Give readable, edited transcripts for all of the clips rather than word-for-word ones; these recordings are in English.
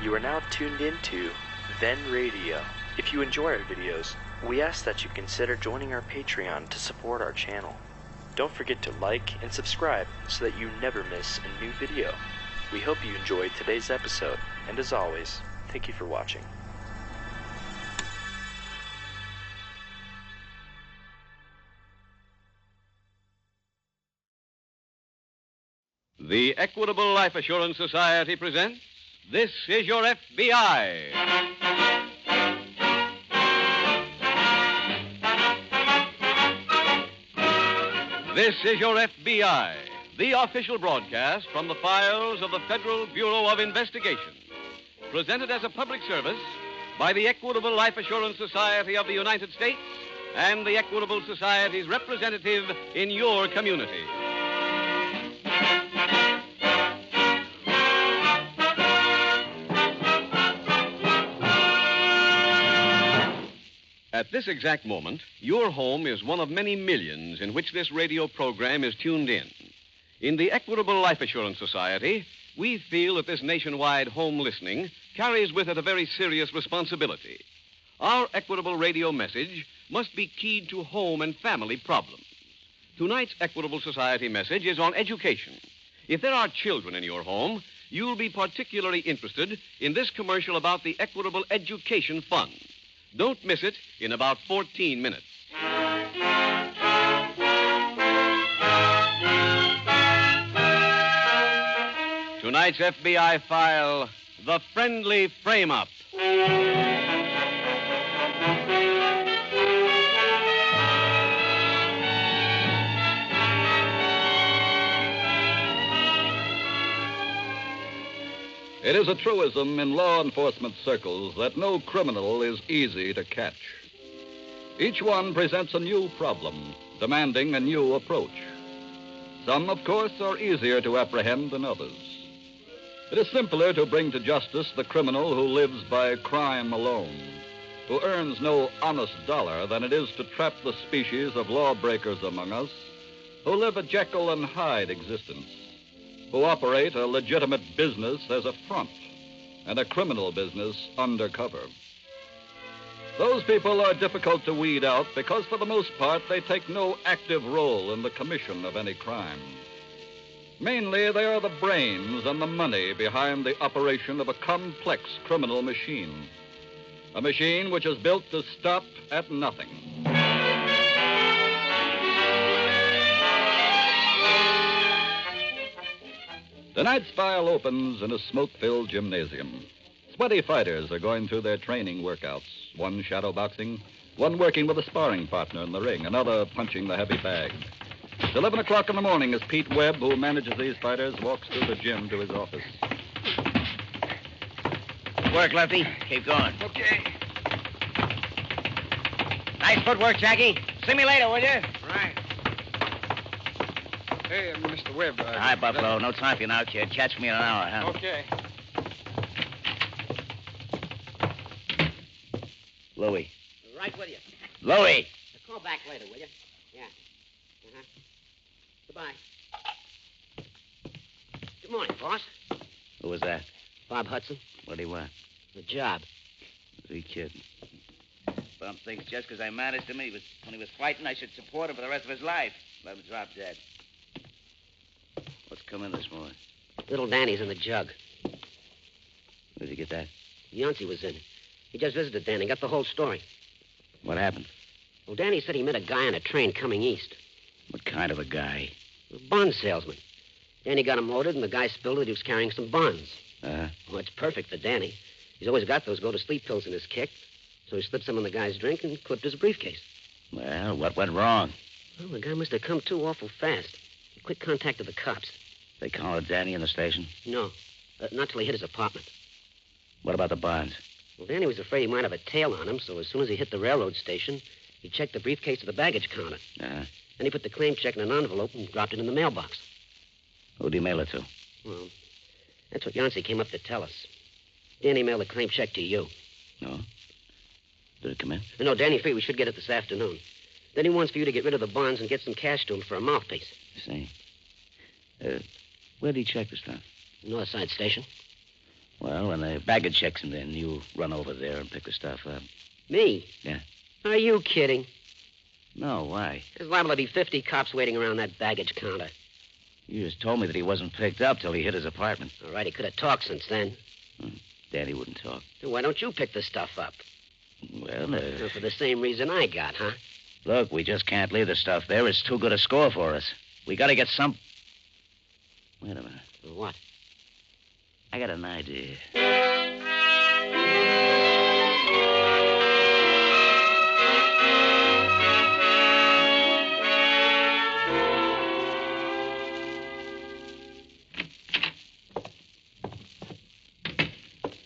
You are now tuned into Then Radio. If you enjoy our videos, we ask that you consider joining our Patreon to support our channel. Don't forget to like and subscribe so that you never miss a new video. We hope you enjoyed today's episode, and as always, thank you for watching. The Equitable Life Assurance Society presents This Is Your FBI. This is Your FBI, the official broadcast from the files of the Federal Bureau of Investigation. Presented as a public service by the Equitable Life Assurance Society of the United States and the Equitable Society's representative in your community. At this exact moment, your home is one of many millions in which this radio program is tuned in. In the Equitable Life Assurance Society, we feel that this nationwide home listening carries with it a very serious responsibility. Our Equitable radio message must be keyed to home and family problems. Tonight's Equitable Society message is on education. If there are children in your home, you'll be particularly interested in this commercial about the Equitable Education Fund. Don't miss it in about 14 minutes. Tonight's FBI file, The Friendly Frame-Up. It is a truism in law enforcement circles that no criminal is easy to catch. Each one presents a new problem, demanding a new approach. Some, of course, are easier to apprehend than others. It is simpler to bring to justice the criminal who lives by crime alone, who earns no honest dollar, than it is to trap the species of lawbreakers among us who live a Jekyll and Hyde existence, who operate a legitimate business as a front and a criminal business undercover. Those people are difficult to weed out because, for the most part, they take no active role in the commission of any crime. Mainly, they are the brains and the money behind the operation of a complex criminal machine, a machine which is built to stop at nothing. Tonight's file opens in a smoke-filled gymnasium. Sweaty fighters are going through their training workouts, one shadow boxing, one working with a sparring partner in the ring, another punching the heavy bag. It's 11 o'clock in the morning as Pete Webb, who manages these fighters, walks through the gym to his office. Good work, Lefty. Keep going. Okay. Nice footwork, Jockey. See me later, will you? Right. Hey, Mr. Webb. All right, Buffalo. No time for you now, kid. Catch me in an hour, huh? Okay. Louie. Right with you. Louie! Call back later, will you? Yeah. Uh-huh. Goodbye. Good morning, boss. Who was that? Bob Hudson. What do you want? The job. Was he kidding? Bump thinks just because I managed him when he was fighting, I should support him for the rest of his life. Let him drop dead. What's come in this morning? Little Danny's in the jug. Where'd you get that? Yancey was in. He just visited Danny, got the whole story. What happened? Well, Danny said he met a guy on a train coming east. What kind of a guy? A bond salesman. Danny got him loaded, and the guy spilled that he was carrying some bonds. Uh-huh. Well, it's perfect for Danny. He's always got those go-to-sleep pills in his kick. So he slipped some in the guy's drink and clipped his briefcase. Well, what went wrong? Well, the guy must have come to awful fast. He quit contact with the cops. They collared Danny in the station? No, not till he hit his apartment. What about the bonds? Well, Danny was afraid he might have a tail on him, so as soon as he hit the railroad station, he checked the briefcase at the baggage counter. Uh-huh. Then he put the claim check in an envelope and dropped it in the mailbox. Who'd he mail it to? Well, that's what Yancey came up to tell us. Danny mailed the claim check to you. No? Did it come in? No, Danny figured we should get it this afternoon. Then he wants for you to get rid of the bonds and get some cash to him for a mouthpiece. I see. Where'd he check this time? North Side Station. Well, when the baggage checks him in, you run over there and pick the stuff up. Me? Yeah. Are you kidding? No, why? There's liable to be 50 cops waiting around that baggage counter. You just told me that he wasn't picked up till he hit his apartment. All right, he could have talked since then. Daddy wouldn't talk. Then why don't you pick the stuff up? Well, For the same reason I got, huh? Look, we just can't leave the stuff there. It's too good a score for us. We gotta get some... Wait a minute. What? I got an idea.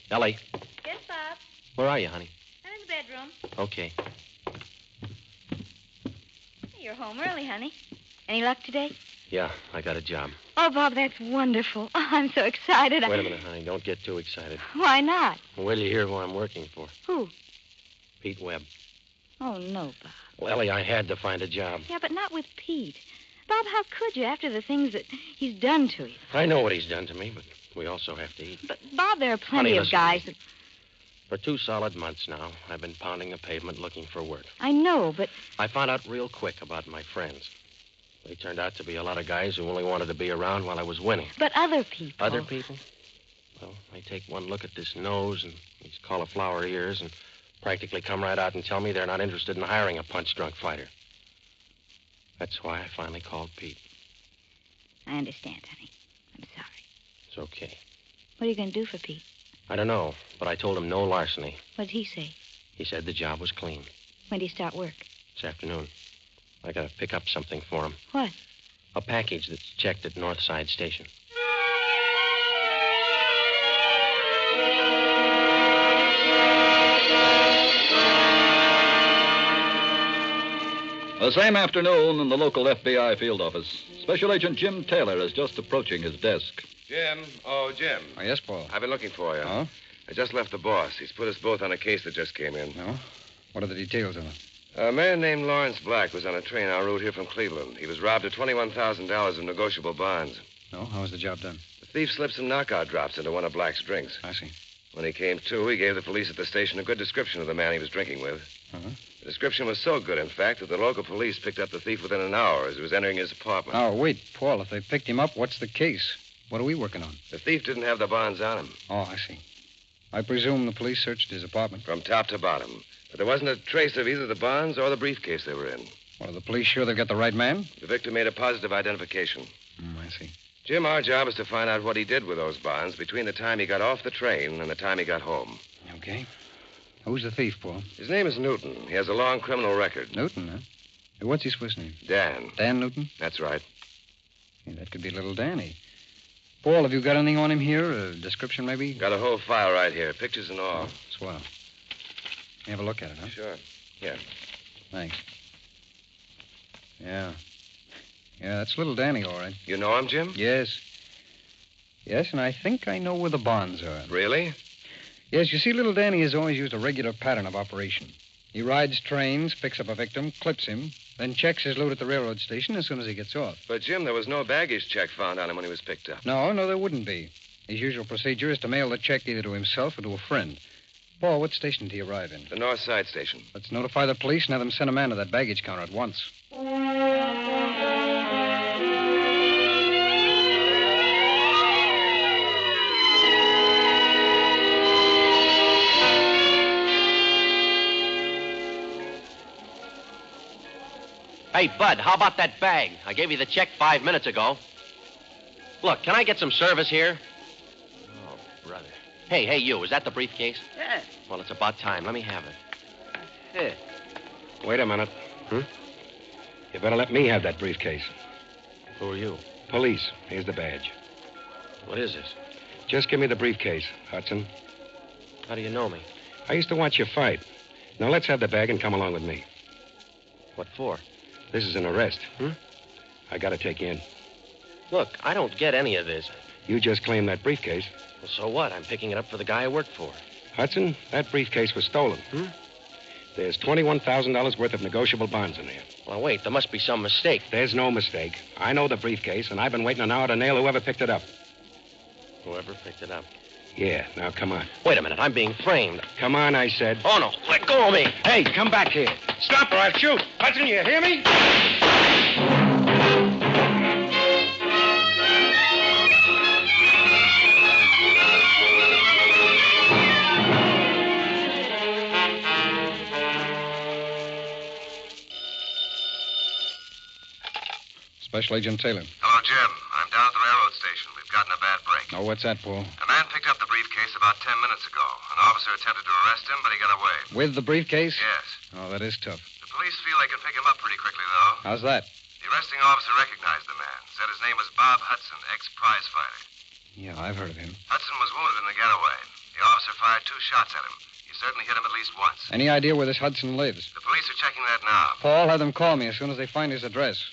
Ellie, Yes, Bob. where are you, honey? I'm in the bedroom. Okay. You're home early, honey. Any luck today? Yeah, I got a job. Oh, Bob, that's wonderful. Oh, I'm so excited. Wait a minute, honey. Don't get too excited. Why not? Wait till you hear who I'm working for. Who? Pete Webb. Oh, no, Bob. Well, Ellie, I had to find a job. Yeah, but not with Pete. Bob, how could you after the things that he's done to you? I know what he's done to me, but we also have to eat. But, Bob, there are plenty Honey, of listen guys to me. that... For 2 solid months now, I've been pounding the pavement looking for work. I know, but... I found out real quick about my friends. They turned out to be a lot of guys who only wanted to be around while I was winning. But other people... Other people? Well, they take one look at this nose and these cauliflower ears and practically come right out and tell me they're not interested in hiring a punch-drunk fighter. That's why I finally called Pete. I understand, honey. I'm sorry. It's okay. What are you going to do for Pete? I don't know, but I told him no larceny. What did he say? He said the job was clean. When do you start work? This afternoon. I gotta pick up something for him. What? A package that's checked at Northside Station. The same afternoon in the local FBI field office, Special Agent Jim Taylor is just approaching his desk. Jim. Oh, Jim. Oh, yes, Paul. I've been looking for you. Oh? I just left the boss. He's put us both on a case that just came in. No? What are the details of it? A man named Lawrence Black was on a train en route here from Cleveland. He was robbed of $21,000 of negotiable bonds. No? How was the job done? The thief slipped some knockout drops into one of Black's drinks. I see. When he came to, he gave the police at the station a good description of the man he was drinking with. Uh-huh. The description was so good, in fact, that the local police picked up the thief within an hour as he was entering his apartment. Oh, wait, Paul, if they picked him up, what's the case? What are we working on? The thief didn't have the bonds on him. Oh, I see. I presume the police searched his apartment. From top to bottom. But there wasn't a trace of either the bonds or the briefcase they were in. Well, are the police sure they've got the right man? The victim made a positive identification. I see. Jim, our job is to find out what he did with those bonds between the time he got off the train and the time he got home. Okay. Who's the thief, Paul? His name is Newton. He has a long criminal record. Newton, huh? Hey, what's his first name? Dan. Dan Newton? That's right. Hey, that could be little Danny. Paul, have you got anything on him here? A description, maybe? Got a whole file right here, pictures and all. Swell. You have a look at it, huh? Sure. Here. Thanks. Yeah. Yeah, that's little Danny, all right. You know him, Jim? Yes. Yes, and I think I know where the bonds are. Really? Yes, you see, little Danny has always used a regular pattern of operation. He rides trains, picks up a victim, clips him, then checks his load at the railroad station as soon as he gets off. But, Jim, there was no baggage check found on him when he was picked up. No, there wouldn't be. His usual procedure is to mail the check either to himself or to a friend. Paul, what station did he arrive in? The North Side Station. Let's notify the police and have them send a man to that baggage counter at once. Hey, Bud, how about that bag? I gave you the check 5 minutes ago. Look, can I get some service here? Oh, brother. Hey, you, is that the briefcase? Yeah. Well, it's about time. Let me have it. Here. Wait a minute. You better let me have that briefcase. Who are you? Police. Here's the badge. What is this? Just give me the briefcase, Hudson. How do you know me? I used to watch you fight. Now let's have the bag and come along with me. What for? This is an arrest. I gotta take you in. Look, I don't get any of this. You just claimed that briefcase. Well, so what? I'm picking it up for the guy I work for. Hudson, that briefcase was stolen. There's $21,000 worth of negotiable bonds in there. Well, wait, there must be some mistake. There's no mistake. I know the briefcase, and I've been waiting an hour to nail whoever picked it up. Whoever picked it up. Yeah, now come on. Wait a minute. I'm being framed. Come on, I said. Oh, no. Let go of me. Hey, come back here. Stop or I'll shoot. Hudson, you hear me? Special Agent Taylor. Hello, Jim. I'm down at the railroad station. We've gotten a bad break. Oh, what's that, Paul? A man picked up the briefcase about 10 minutes ago. An officer attempted to arrest him, but he got away. With the briefcase? Yes. Oh, that is tough. The police feel they can pick him up pretty quickly, though. How's that? The arresting officer recognized the man. Said his name was Bob Hudson, ex-prize fighter. Yeah, I've heard of him. Hudson was wounded in the getaway. The officer fired 2 shots at him. He certainly hit him at least once. Any idea where this Hudson lives? The police are checking that now. Paul, have them call me as soon as they find his address.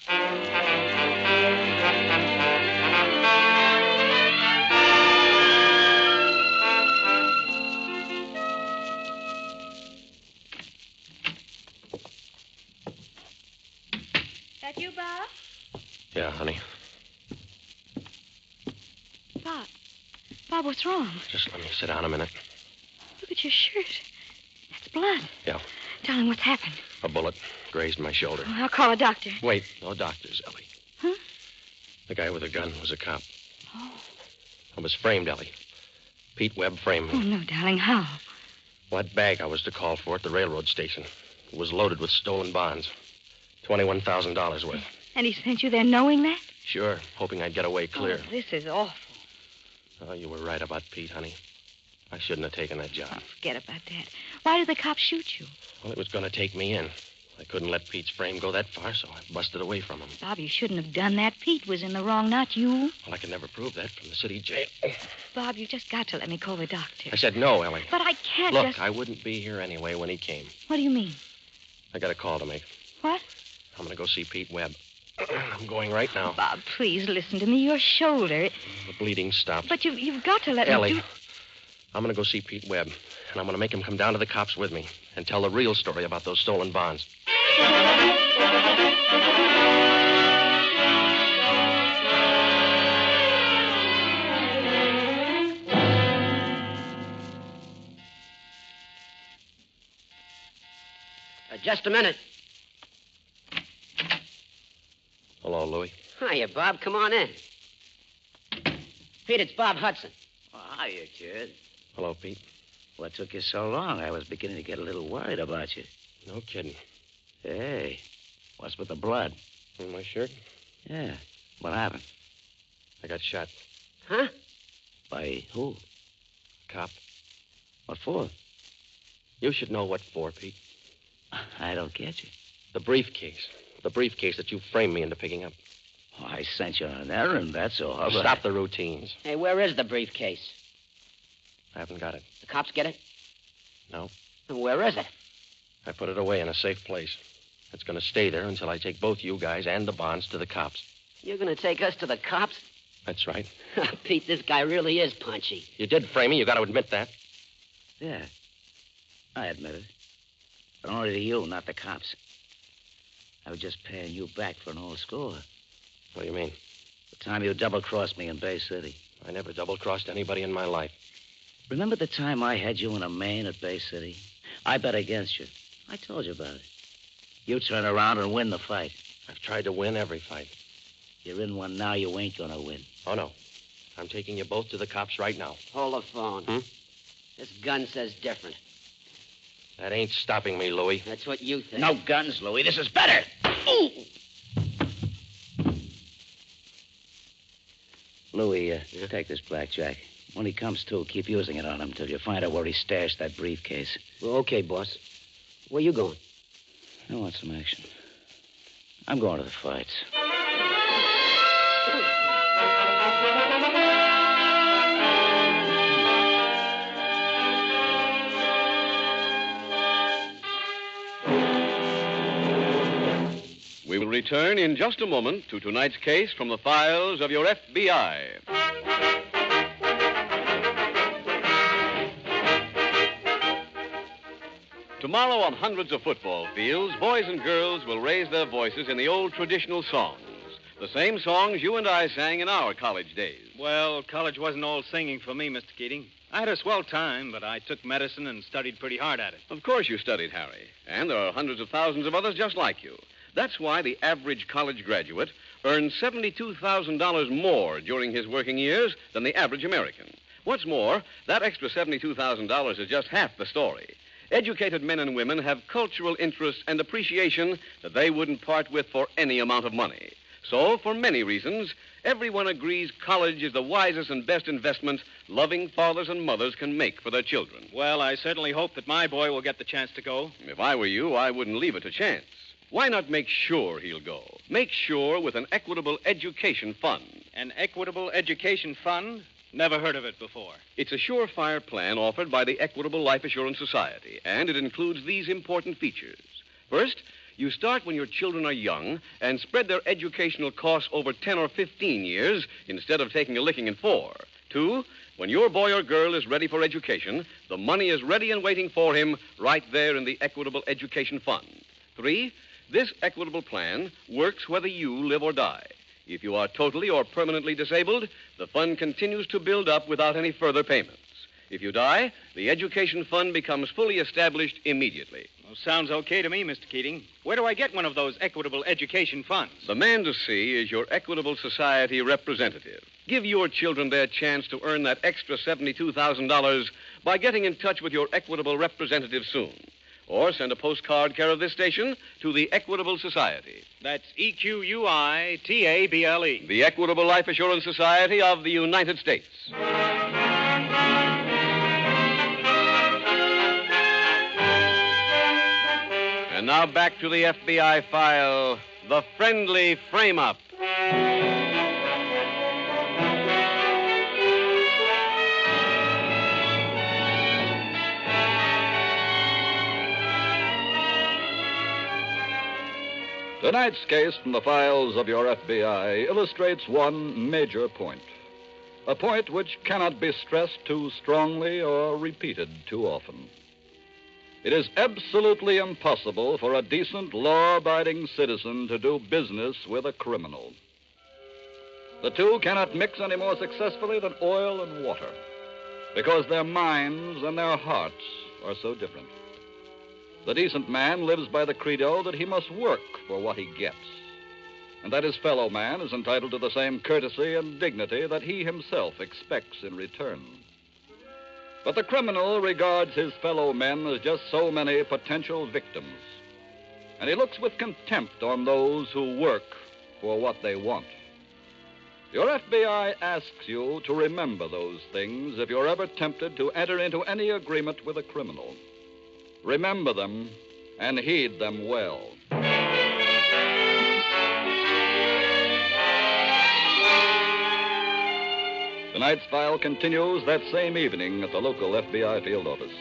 That you, Bob? Yeah, honey. Bob. Bob, what's wrong? Just let me sit down a minute. Look at your shirt. That's blood. Yeah. Darling, what's happened? A bullet grazed my shoulder. Oh, I'll call a doctor. Wait, no doctors, Ellie. Huh? The guy with the gun was a cop. Oh. I was framed, Ellie. Pete Webb framed Oh, me. no, darling, how? Well, that bag I was to call for at the railroad station. It was loaded with stolen bonds. $21,000 worth. And he sent you there knowing that? Sure, hoping I'd get away clear. Oh, this is awful. Oh, you were right about Pete, honey. I shouldn't have taken that job. Oh, forget about that. Why did the cops shoot you? Well, it was going to take me in. I couldn't let Pete's frame go that far, so I busted away from him. Bob, you shouldn't have done that. Pete was in the wrong, not you. Well, I could never prove that from the city jail. Bob, you just got to let me call the doctor. I said no, Ellie. But I can't Look, just... I wouldn't be here anyway when he came. What do you mean? I got a call to make. What? I'm going to go see Pete Webb. I'm going right now. Bob, please listen to me. Your shoulder. The bleeding stopped. But you've got to let Ellie, me do... I'm going to go see Pete Webb, and I'm going to make him come down to the cops with me and tell the real story about those stolen bonds. Just a minute. Hello, Louie. Hiya, Bob. Come on in. Pete, it's Bob Hudson. Oh, hiya, kid. Hello, Pete. What took you so long? I was beginning to get a little worried about you. No kidding. Hey, what's with the blood? In my shirt? Yeah. What happened? I got shot. Huh? By who? Cop. What for? You should know what for, Pete. I don't get you. The briefcase. The briefcase that you framed me into picking up. Oh, I sent you on an errand, that's all. But... Stop the routines. Hey, where is the briefcase? I haven't got it. The cops get it? No. And where is it? I put it away in a safe place. It's going to stay there until I take both you guys and the bonds to the cops. You're going to take us to the cops? That's right. Pete, this guy really is punchy. You did frame me. You got to admit that. Yeah. I admit it. But only to you, not the cops. I was just paying you back for an old score. What do you mean? The time you double-crossed me in Bay City. I never double-crossed anybody in my life. Remember the time I had you in a main at Bay City? I bet against you. I told you about it. You turn around and win the fight. I've tried to win every fight. You're in one now you ain't gonna win. Oh, no. I'm taking you both to the cops right now. Hold the phone. This gun says different. That ain't stopping me, Louie. That's what you think. No guns, Louie. This is better. Ooh. Louie, take this blackjack. When he comes to, keep using it on him till you find out where he stashed that briefcase. Well, okay, boss. Where you going? I want some action. I'm going to the fights. We will return in just a moment to tonight's case from the files of your FBI. Tomorrow on hundreds of football fields, boys and girls will raise their voices in the old traditional songs. The same songs you and I sang in our college days. Well, college wasn't all singing for me, Mr. Keating. I had a swell time, but I took medicine and studied pretty hard at it. Of course you studied, Harry. And there are hundreds of thousands of others just like you. That's why the average college graduate earns $72,000 more during his working years than the average American. What's more, that extra $72,000 is just half the story. Educated men and women have cultural interests and appreciation that they wouldn't part with for any amount of money. So, for many reasons, everyone agrees college is the wisest and best investment loving fathers and mothers can make for their children. Well, I certainly hope that my boy will get the chance to go. If I were you, I wouldn't leave it to chance. Why not make sure he'll go? Make sure with an equitable education fund. An equitable education fund? Never heard of it before. It's a surefire plan offered by the Equitable Life Assurance Society, and it includes these important features. First, you start when your children are young and spread their educational costs over 10 or 15 years instead of taking a licking in 4. 2, when your boy or girl is ready for education, the money is ready and waiting for him right there in the Equitable Education Fund. 3, this equitable plan works whether you live or die. If you are totally or permanently disabled, the fund continues to build up without any further payments. If you die, the education fund becomes fully established immediately. Well, sounds okay to me, Mr. Keating. Where do I get one of those equitable education funds? The man to see is your Equitable Society representative. Give your children their chance to earn that extra $72,000 by getting in touch with your Equitable representative soon. Or send a postcard care of this station to the Equitable Society. That's EQUITABLE. The Equitable Life Assurance Society of the United States. And now back to the FBI file, The Friendly Frame-Up. Tonight's case from the files of your FBI illustrates one major point. A point which cannot be stressed too strongly or repeated too often. It is absolutely impossible for a decent, law-abiding citizen to do business with a criminal. The two cannot mix any more successfully than oil and water, because their minds and their hearts are so different. The decent man lives by the credo that he must work for what he gets, and that his fellow man is entitled to the same courtesy and dignity that he himself expects in return. But the criminal regards his fellow men as just so many potential victims, and he looks with contempt on those who work for what they want. Your FBI asks you to remember those things if you're ever tempted to enter into any agreement with a criminal. Remember them and heed them well. Tonight's file continues that same evening at the local FBI field office.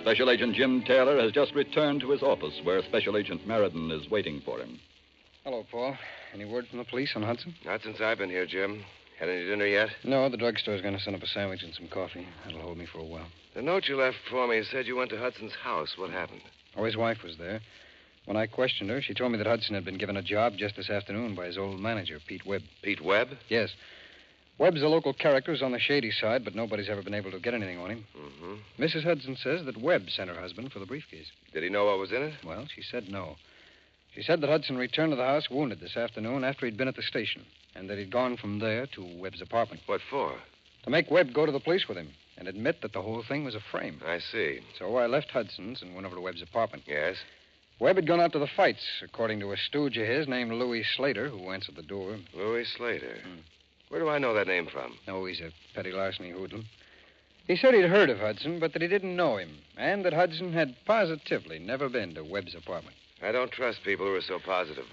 Special Agent Jim Taylor has just returned to his office where Special Agent Meriden is waiting for him. Hello, Paul. Any word from the police on Hudson? Not since I've been here, Jim. Had any dinner yet? No, the drugstore's going to send up a sandwich and some coffee. That'll hold me for a while. The note you left for me said you went to Hudson's house. What happened? Oh, his wife was there. When I questioned her, she told me that Hudson had been given a job just this afternoon by his old manager, Pete Webb. Pete Webb? Yes. Webb's a local character who's on the shady side, but nobody's ever been able to get anything on him. Mm-hmm. Mrs. Hudson says that Webb sent her husband for the briefcase. Did he know what was in it? Well, she said no. She said that Hudson returned to the house wounded this afternoon after he'd been at the station, and that he'd gone from there to Webb's apartment. What for? To make Webb go to the police with him and admit that the whole thing was a frame. I see. So I left Hudson's and went over to Webb's apartment. Yes? Webb had gone out to the fights, according to a stooge of his named Louis Slater, who answered the door. Louis Slater. Where do I know that name from? Oh, he's a petty larceny hoodlum. He said he'd heard of Hudson, but that he didn't know him, and that Hudson had positively never been to Webb's apartment. I don't trust people who are so positive.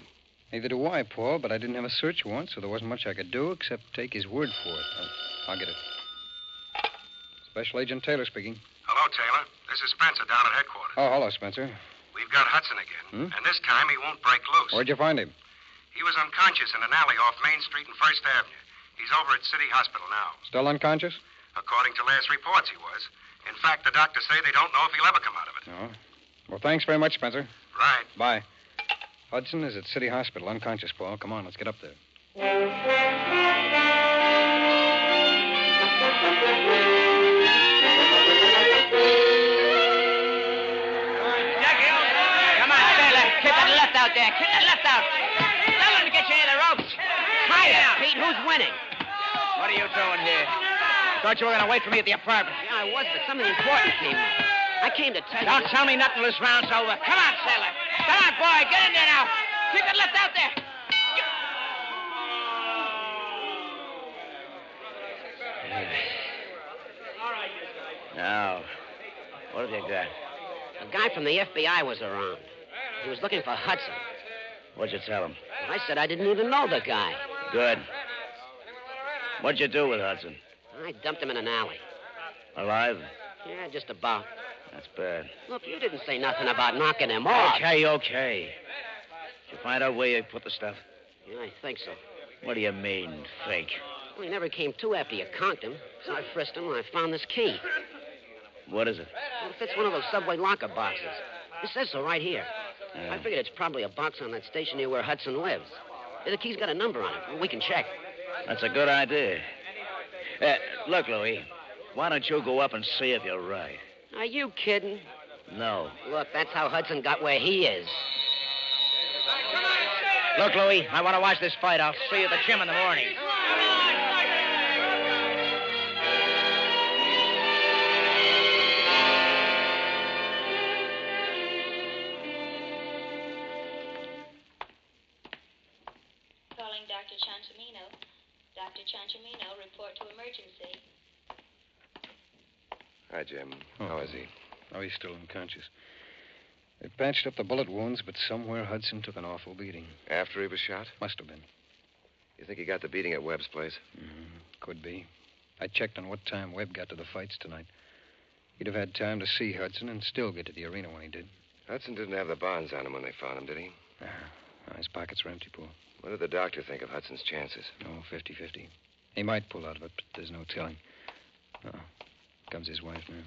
Neither do I, Paul, but I didn't have a search warrant, so there wasn't much I could do except take his word for it. I'll get it. Special Agent Taylor speaking. Hello, Taylor. This is Spencer down at headquarters. Oh, hello, Spencer. We've got Hudson again, and this time he won't break loose. Where'd you find him? He was unconscious in an alley off Main Street and First Avenue. He's over at City Hospital now. Still unconscious? According to last reports, he was. In fact, the doctors say they don't know if he'll ever come out of it. Oh. Well, thanks very much, Spencer. Right. Bye. Hudson is at City Hospital, unconscious, Paul. Come on, let's get up there. Come on, sailor. Keep that left out there. Keep that left out. Tell him to get you near the ropes. Hiya, Pete. Who's winning? What are you doing here? Thought you were going to wait for me at the apartment. Yeah, I was, but something important came up. I came to tell you... Don't tell me nothing till this round's over. Come on, sailor. Come on, boy. Get in there now. Keep that left out there. Now, what have you got? A guy from the FBI was around. He was looking for Hudson. What'd you tell him? I said I didn't even know the guy. Good. What'd you do with Hudson? I dumped him in an alley. Alive? Yeah, just about. That's bad. Look, you didn't say nothing about knocking him off. Okay. Did you find out where you put the stuff? Yeah, I think so. What do you mean, fake? Well, he never came to after you conked him. So I frisked him and I found this key. What is it? Well, it fits one of those subway locker boxes. It says so right here. I figured it's probably a box on that station near where Hudson lives. The key's got a number on it. We can check. That's a good idea. Look, Louis, why don't you go up and see if you're right? Are you kidding? No. Look, that's how Hudson got where he is. Look, Louis, I want to watch this fight. I'll see you at the gym in the morning. Calling Dr. Chancimino. Dr. Chancimino, report to emergency. Hi, Jim. How is he? Oh, he's still unconscious. They patched up the bullet wounds, but somewhere Hudson took an awful beating. After he was shot? Must have been. You think he got the beating at Webb's place? Could be. I checked on what time Webb got to the fights tonight. He'd have had time to see Hudson and still get to the arena when he did. Hudson didn't have the bonds on him when they found him, did he? His pockets were empty, Paul. What did the doctor think of Hudson's chances? Oh, 50-50. He might pull out of it, but there's no telling. Comes his wife now.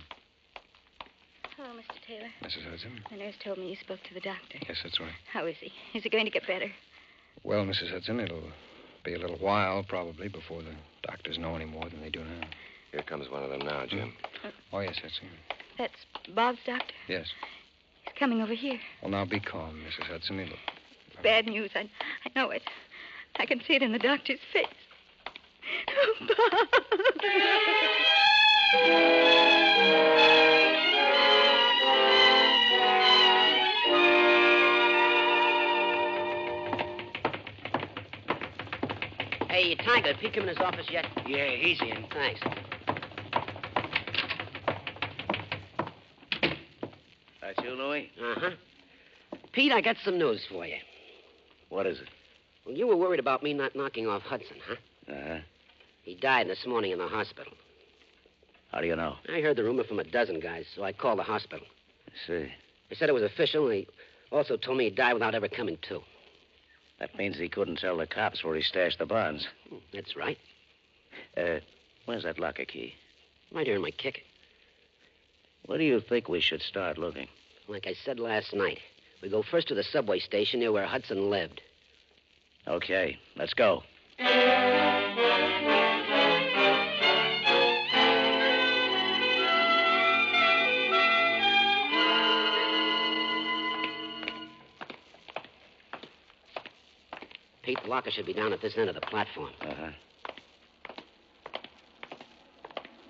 Hello, Mr. Taylor. Mrs. Hudson? The nurse told me you spoke to the doctor. Yes, that's right. How is he? Is he going to get better? Well, Mrs. Hudson, it'll be a little while, probably, before the doctors know any more than they do now. Here comes one of them now, Jim. Oh, yes, Hudson. That's Bob's doctor? Yes. He's coming over here. Well, now be calm, Mrs. Hudson. It'll... Bad news. I know it. I can see it in the doctor's face. Bob. Hey, Tiger, did Pete come in his office yet? Yeah, he's in. Thanks. That's you, Louis? Uh-huh. Pete, I got some news for you. What is it? Well, you were worried about me not knocking off Hudson, huh? Uh-huh. He died this morning in the hospital. How do you know? I heard the rumor from a dozen guys, so I called the hospital. I see. They said it was official, and they also told me he died without ever coming to. That means he couldn't tell the cops where he stashed the bonds. That's right. Where's that locker key? Right here in my kick. Where do you think we should start looking? Like I said last night, we go first to the subway station near where Hudson lived. Okay, let's go. Pete, the locker should be down at this end of the platform. Uh-huh.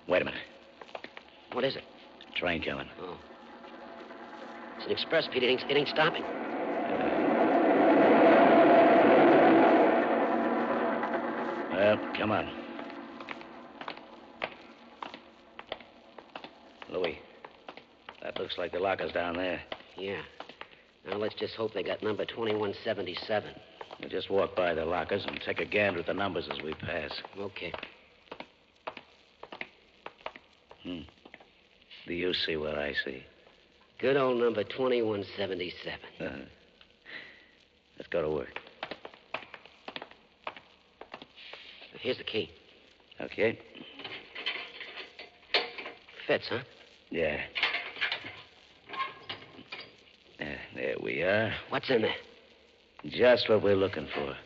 Wait a minute. What is it? Train coming. Oh. It's an express, Pete. It ain't stopping. Well, come on. Louis, that looks like the locker's down there. Yeah. Now, let's just hope they got number 2177. We'll just walk by the lockers and take a gander at the numbers as we pass. Okay. Do you see what I see? Good old number 2177. Let's go to work. Here's the key. Okay. Fits, huh? Yeah. There we are. What's in there? Just what we're looking for.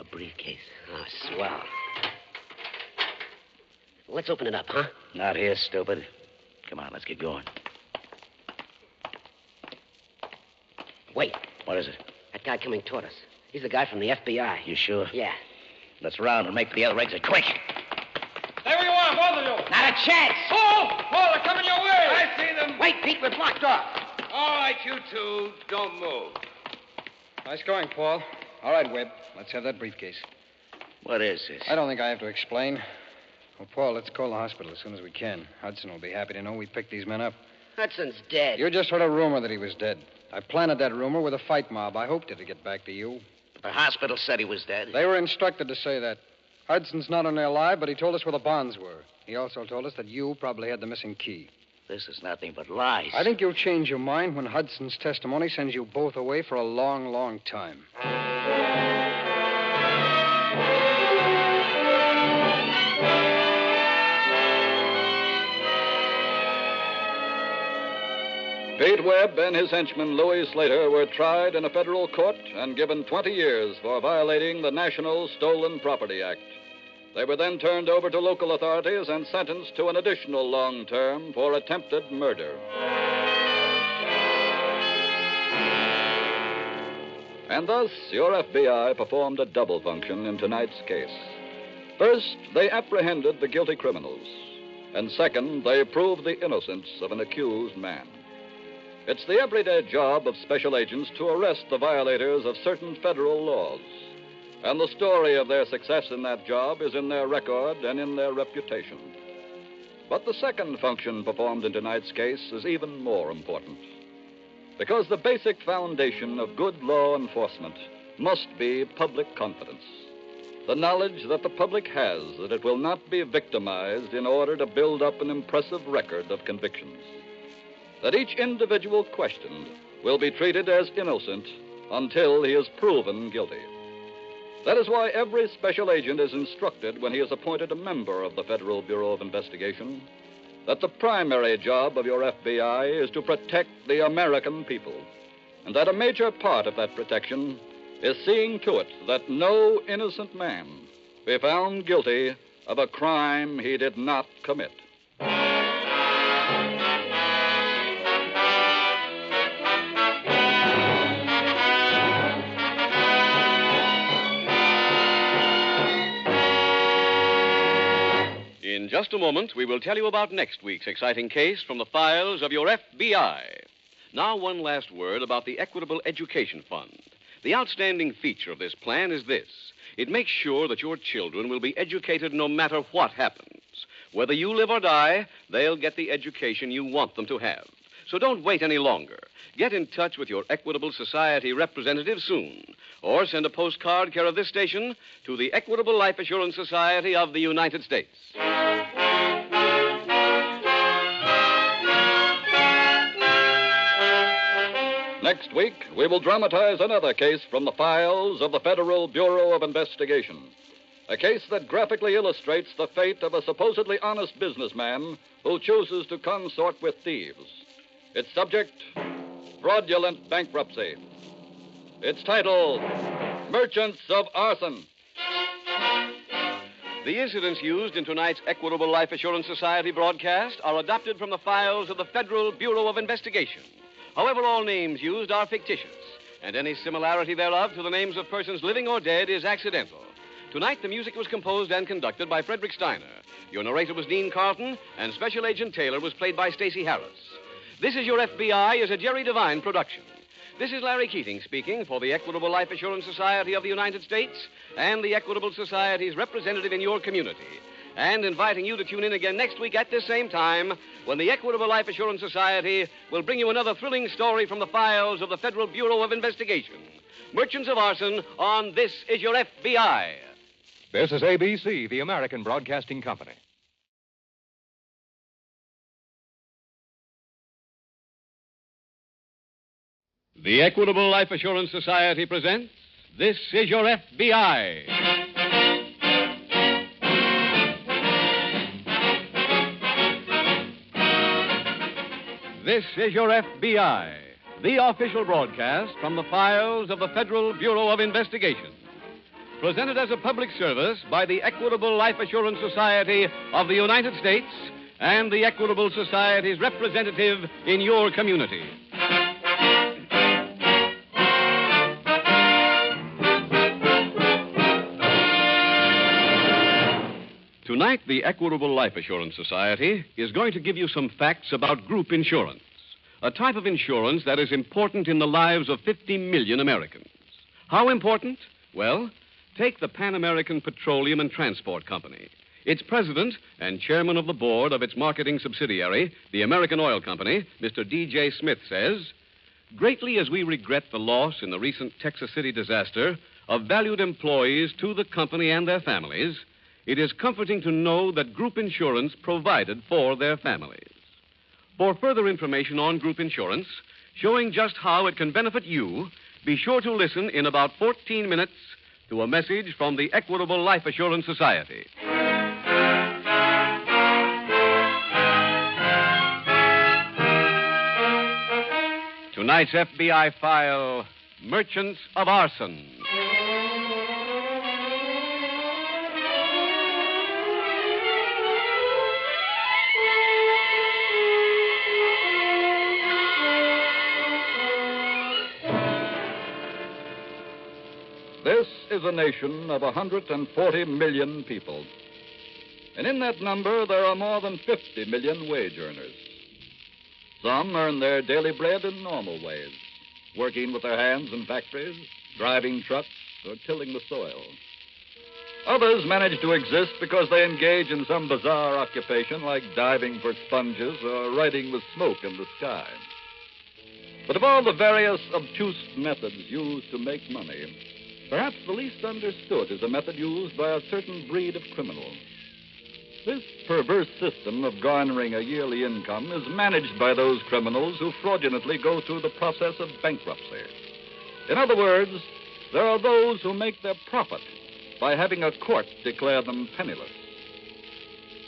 A briefcase. Oh, swell. Let's open it up, huh? Not here, stupid. Come on, let's get going. Wait. What is it? That guy coming toward us. He's the guy from the FBI. You sure? Yeah. Let's round and make for the other exit. Quick! Stay where you are, both of you. Not a chance. Oh, they're coming your way. I see them. Wait, Pete, we're blocked off. All right, you two, don't move. Nice going, Paul. All right, Webb. Let's have that briefcase. What is this? I don't think I have to explain. Well, Paul, let's call the hospital as soon as we can. Hudson will be happy to know we picked these men up. Hudson's dead. You just heard a rumor that he was dead. I planted that rumor with a fight mob. I hoped it'd get back to you. The hospital said he was dead. They were instructed to say that. Hudson's not only alive, but he told us where the bonds were. He also told us that you probably had the missing key. This is nothing but lies. I think you'll change your mind when Hudson's testimony sends you both away for a long, long time. Pete Webb and his henchman, Louis Slater, were tried in a federal court and given 20 years for violating the National Stolen Property Act. They were then turned over to local authorities and sentenced to an additional long term for attempted murder. And thus, your FBI performed a double function in tonight's case. First, they apprehended the guilty criminals. And second, they proved the innocence of an accused man. It's the everyday job of special agents to arrest the violators of certain federal laws. And the story of their success in that job is in their record and in their reputation. But the second function performed in tonight's case is even more important. Because the basic foundation of good law enforcement must be public confidence. The knowledge that the public has that it will not be victimized in order to build up an impressive record of convictions. That each individual questioned will be treated as innocent until he is proven guilty. That is why every special agent is instructed when he is appointed a member of the Federal Bureau of Investigation that the primary job of your FBI is to protect the American people, and that a major part of that protection is seeing to it that no innocent man be found guilty of a crime he did not commit. In just a moment, we will tell you about next week's exciting case from the files of your FBI. Now, one last word about the Equitable Education Fund. The outstanding feature of this plan is this. It makes sure that your children will be educated no matter what happens. Whether you live or die, they'll get the education you want them to have. So don't wait any longer. Get in touch with your Equitable Society representative soon. Or send a postcard care of this station to the Equitable Life Assurance Society of the United States. Next week, we will dramatize another case from the files of the Federal Bureau of Investigation. A case that graphically illustrates the fate of a supposedly honest businessman who chooses to consort with thieves. Its subject, fraudulent bankruptcy. Its title, Merchants of Arson. The incidents used in tonight's Equitable Life Assurance Society broadcast are adopted from the files of the Federal Bureau of Investigation. However, all names used are fictitious, and any similarity thereof to the names of persons living or dead is accidental. Tonight, the music was composed and conducted by Frederick Steiner. Your narrator was Dean Carlton, and Special Agent Taylor was played by Stacey Harris. This Is Your FBI is a Jerry Devine production. This is Larry Keating speaking for the Equitable Life Assurance Society of the United States and the Equitable Society's representative in your community, and inviting you to tune in again next week at this same time when the Equitable Life Assurance Society will bring you another thrilling story from the files of the Federal Bureau of Investigation. Merchants of Arson on This Is Your FBI. This is ABC, the American Broadcasting Company. The Equitable Life Assurance Society presents This Is Your FBI. This is Your FBI, the official broadcast from the files of the Federal Bureau of Investigation. presented as a public service by the Equitable Life Assurance Society of the United States and the Equitable Society's representative in your community. Tonight, the Equitable Life Assurance Society is going to give you some facts about group insurance, a type of insurance that is important in the lives of 50 million Americans. How important? Well, take the Pan American Petroleum and Transport Company. Its president and chairman of the board of its marketing subsidiary, the American Oil Company, Mr. D.J. Smith, says, "Greatly as we regret the loss in the recent Texas City disaster of valued employees to the company and their families, it is comforting to know that group insurance provided for their families." For further information on group insurance, showing just how it can benefit you, be sure to listen in about 14 minutes to a message from the Equitable Life Assurance Society. Tonight's FBI file, Merchants of Arson. This is a nation of 140 million people. And in that number, there are more than 50 million wage earners. Some earn their daily bread in normal ways, working with their hands in factories, driving trucks, or tilling the soil. Others manage to exist because they engage in some bizarre occupation like diving for sponges or riding with smoke in the sky. But of all the various obtuse methods used to make money, perhaps the least understood is a method used by a certain breed of criminal. This perverse system of garnering a yearly income is managed by those criminals who fraudulently go through the process of bankruptcy. In other words, there are those who make their profit by having a court declare them penniless.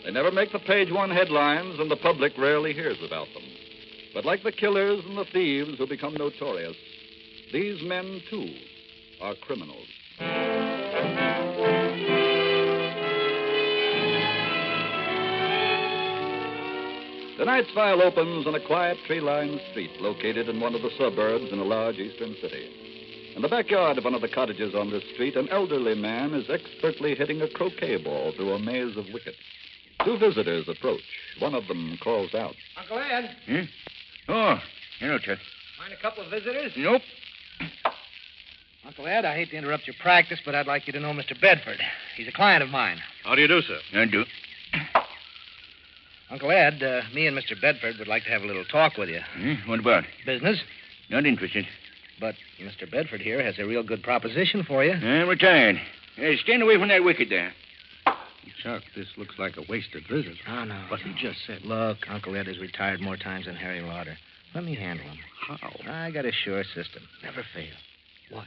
They never make the page one headlines, and the public rarely hears about them. But like the killers and the thieves who become notorious, these men, too, are criminals. Tonight's file opens on a quiet tree-lined street located in one of the suburbs in a large eastern city. In the backyard of one of the cottages on this street, an elderly man is expertly hitting a croquet ball through a maze of wickets. Two visitors approach. One of them calls out. Uncle Ed. Oh, hello, Chuck. Mind a couple of visitors? Nope. Uncle Ed, I hate to interrupt your practice, but I'd like you to know Mr. Bedford. He's a client of mine. How do you do, sir? I do. Uncle Ed, me and Mr. Bedford would like to have a little talk with you. What about? Business. Not interested. But Mr. Bedford here has a real good proposition for you. I'm retired. Hey, stand away from that wicket there. Chuck, this looks like a wasted visit. Oh, no. But he just said... Look, Uncle Ed has retired more times than Harry Lauder. Let me handle him. How? I got a sure system. Never fail. What?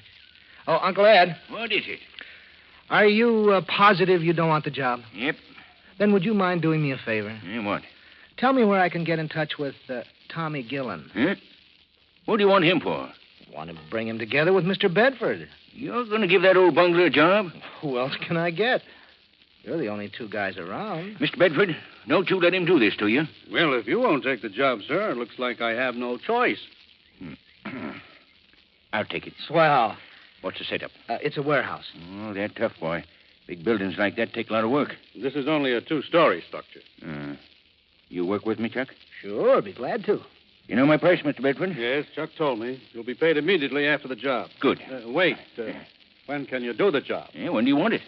Oh, Uncle Ed. What is it? Are you positive you don't want the job? Yep. Then would you mind doing me a favor? What? Tell me where I can get in touch with Tommy Gillen. Huh? What do you want him for? Want to bring him together with Mr. Bedford. You're going to give that old bungler a job? Who else can I get? You're the only two guys around. Mr. Bedford, don't you let him do this to you. Well, if you won't take the job, sir, it looks like I have no choice. I'll take it. Swell. What's the setup? It's a warehouse. Oh, they're tough, boy. Big buildings like that take a lot of work. This is only a two-story structure. You work with me, Chuck? Sure, be glad to. You know my price, Mr. Bedford? Yes, Chuck told me. You'll be paid immediately after the job. Good. Wait. When can you do the job? Yeah, when do you want it?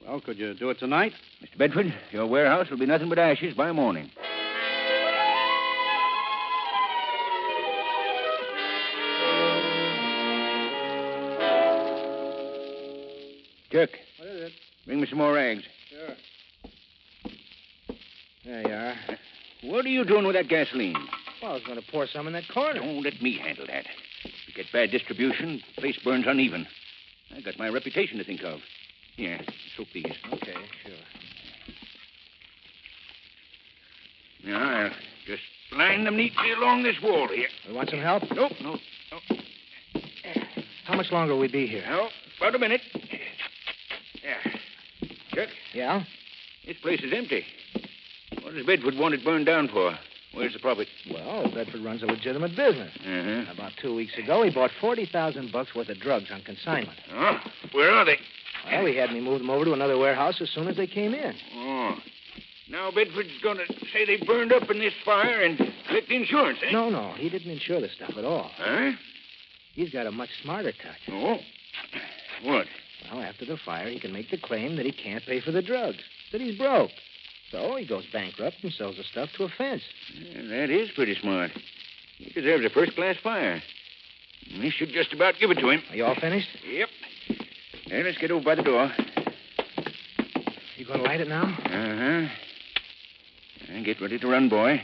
Well, could you do it tonight? Mr. Bedford, your warehouse will be nothing but ashes by morning. Chuck. What is it? Bring me some more rags. Sure. There you are. What are you doing with that gasoline? Well, I was going to pour some in that corner. Don't let me handle that. If you get bad distribution, the place burns uneven. I got my reputation to think of. Here, soak these. Okay, sure. Now, I'll just line them neatly along this wall here. You want some help? Nope. How much longer will we be here? Oh, about a minute. Chuck? Yeah? This place is empty. What does Bedford want it burned down for? Where's the profit? Well, Bedford runs a legitimate business. Uh-huh. About 2 weeks ago, he bought $40,000 worth of drugs on consignment. Oh, where are they? Well, he had me move them over to another warehouse as soon as they came in. Oh. Now Bedford's going to say they burned up in this fire and collect the insurance, eh? No, he didn't insure the stuff at all. Huh? He's got a much smarter touch. Oh? What? Well, after the fire, he can make the claim that he can't pay for the drugs, that he's broke. So he goes bankrupt and sells the stuff to a fence. Yeah, that is pretty smart. He deserves a first-class fire. We should just about give it to him. Are you all finished? Yep. Hey, let's get over by the door. You going to light it now? Uh-huh. And get ready to run, boy.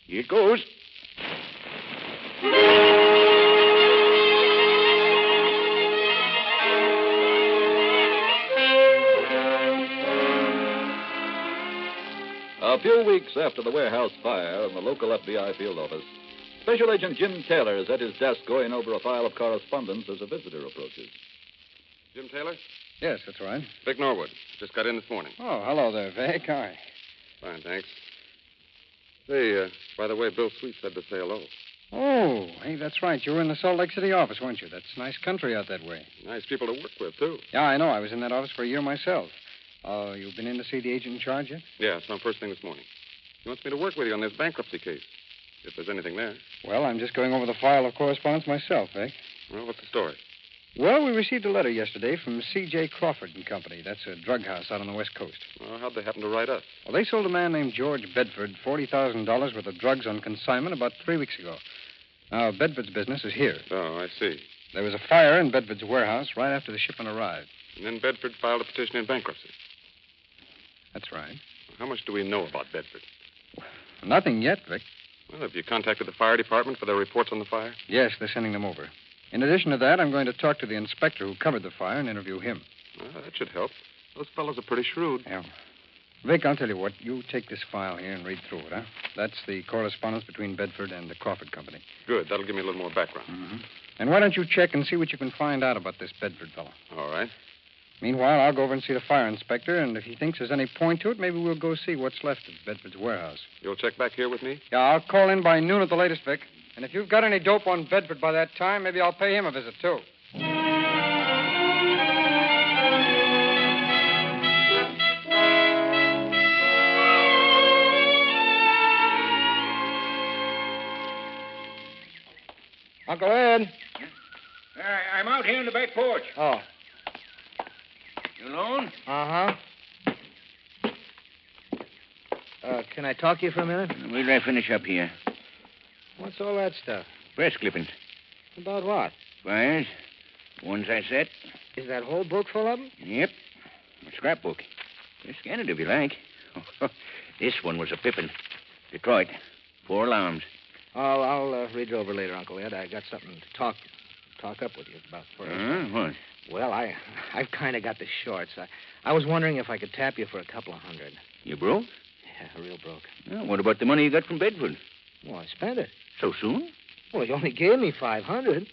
Here it goes. A few weeks after the warehouse fire in the local FBI field office, Special Agent Jim Taylor is at his desk going over a file of correspondence as a visitor approaches. Jim Taylor? Yes, that's right. Vic Norwood. Just got in this morning. Oh, hello there, Vic. Hi. Fine, thanks. Hey, by the way, Bill Sweet said to say hello. Oh, hey, that's right. You were in the Salt Lake City office, weren't you? That's nice country out that way. Nice people to work with, too. Yeah, I know. I was in that office for a year myself. You've been in to see the agent in charge yet? Yeah, it's on first thing this morning. He wants me to work with you on this bankruptcy case, if there's anything there. Well, I'm just going over the file of correspondence myself, Vic. Well, what's the story? Well, we received a letter yesterday from C.J. Crawford and Company. That's a drug house out on the West Coast. Well, how'd they happen to write us? Well, they sold a man named George Bedford $40,000 worth of drugs on consignment about 3 weeks ago. Now, Bedford's business is here. Oh, I see. There was a fire in Bedford's warehouse right after the shipment arrived. And then Bedford filed a petition in bankruptcy. That's right. How much do we know about Bedford? Nothing yet, Vic. Well, have you contacted the fire department for their reports on the fire? Yes, they're sending them over. In addition to that, I'm going to talk to the inspector who covered the fire and interview him. Well, that should help. Those fellows are pretty shrewd. Yeah. Vic, I'll tell you what. You take this file here and read through it, huh? That's the correspondence between Bedford and the Crawford Company. Good. That'll give me a little more background. Mm-hmm. And why don't you check and see what you can find out about this Bedford fellow? All right. Meanwhile, I'll go over and see the fire inspector, and if he thinks there's any point to it, maybe we'll go see what's left of Bedford's warehouse. You'll check back here with me? Yeah, I'll call in by noon at the latest, Vic. And if you've got any dope on Bedford by that time, maybe I'll pay him a visit, too. Uncle Ed. I'm out here in the back porch. Oh. You alone? Uh-huh. Can I talk to you for a minute? Wait till I finish up here. What's all that stuff? Press clippings. About what? Fires. Ones I set. Is that whole book full of them? Yep. A scrapbook. Just scan it if you like. This one was a Pippin. Detroit. 4 alarms. I'll read it over later, Uncle Ed. I got something to talk up with you about first. What? Well, I've kind of got the shorts. I was wondering if I could tap you for a couple of $100. You broke? Yeah, real broke. Well, what about the money you got from Bedford? Well, I spent it. So soon? Well, he only gave me $500.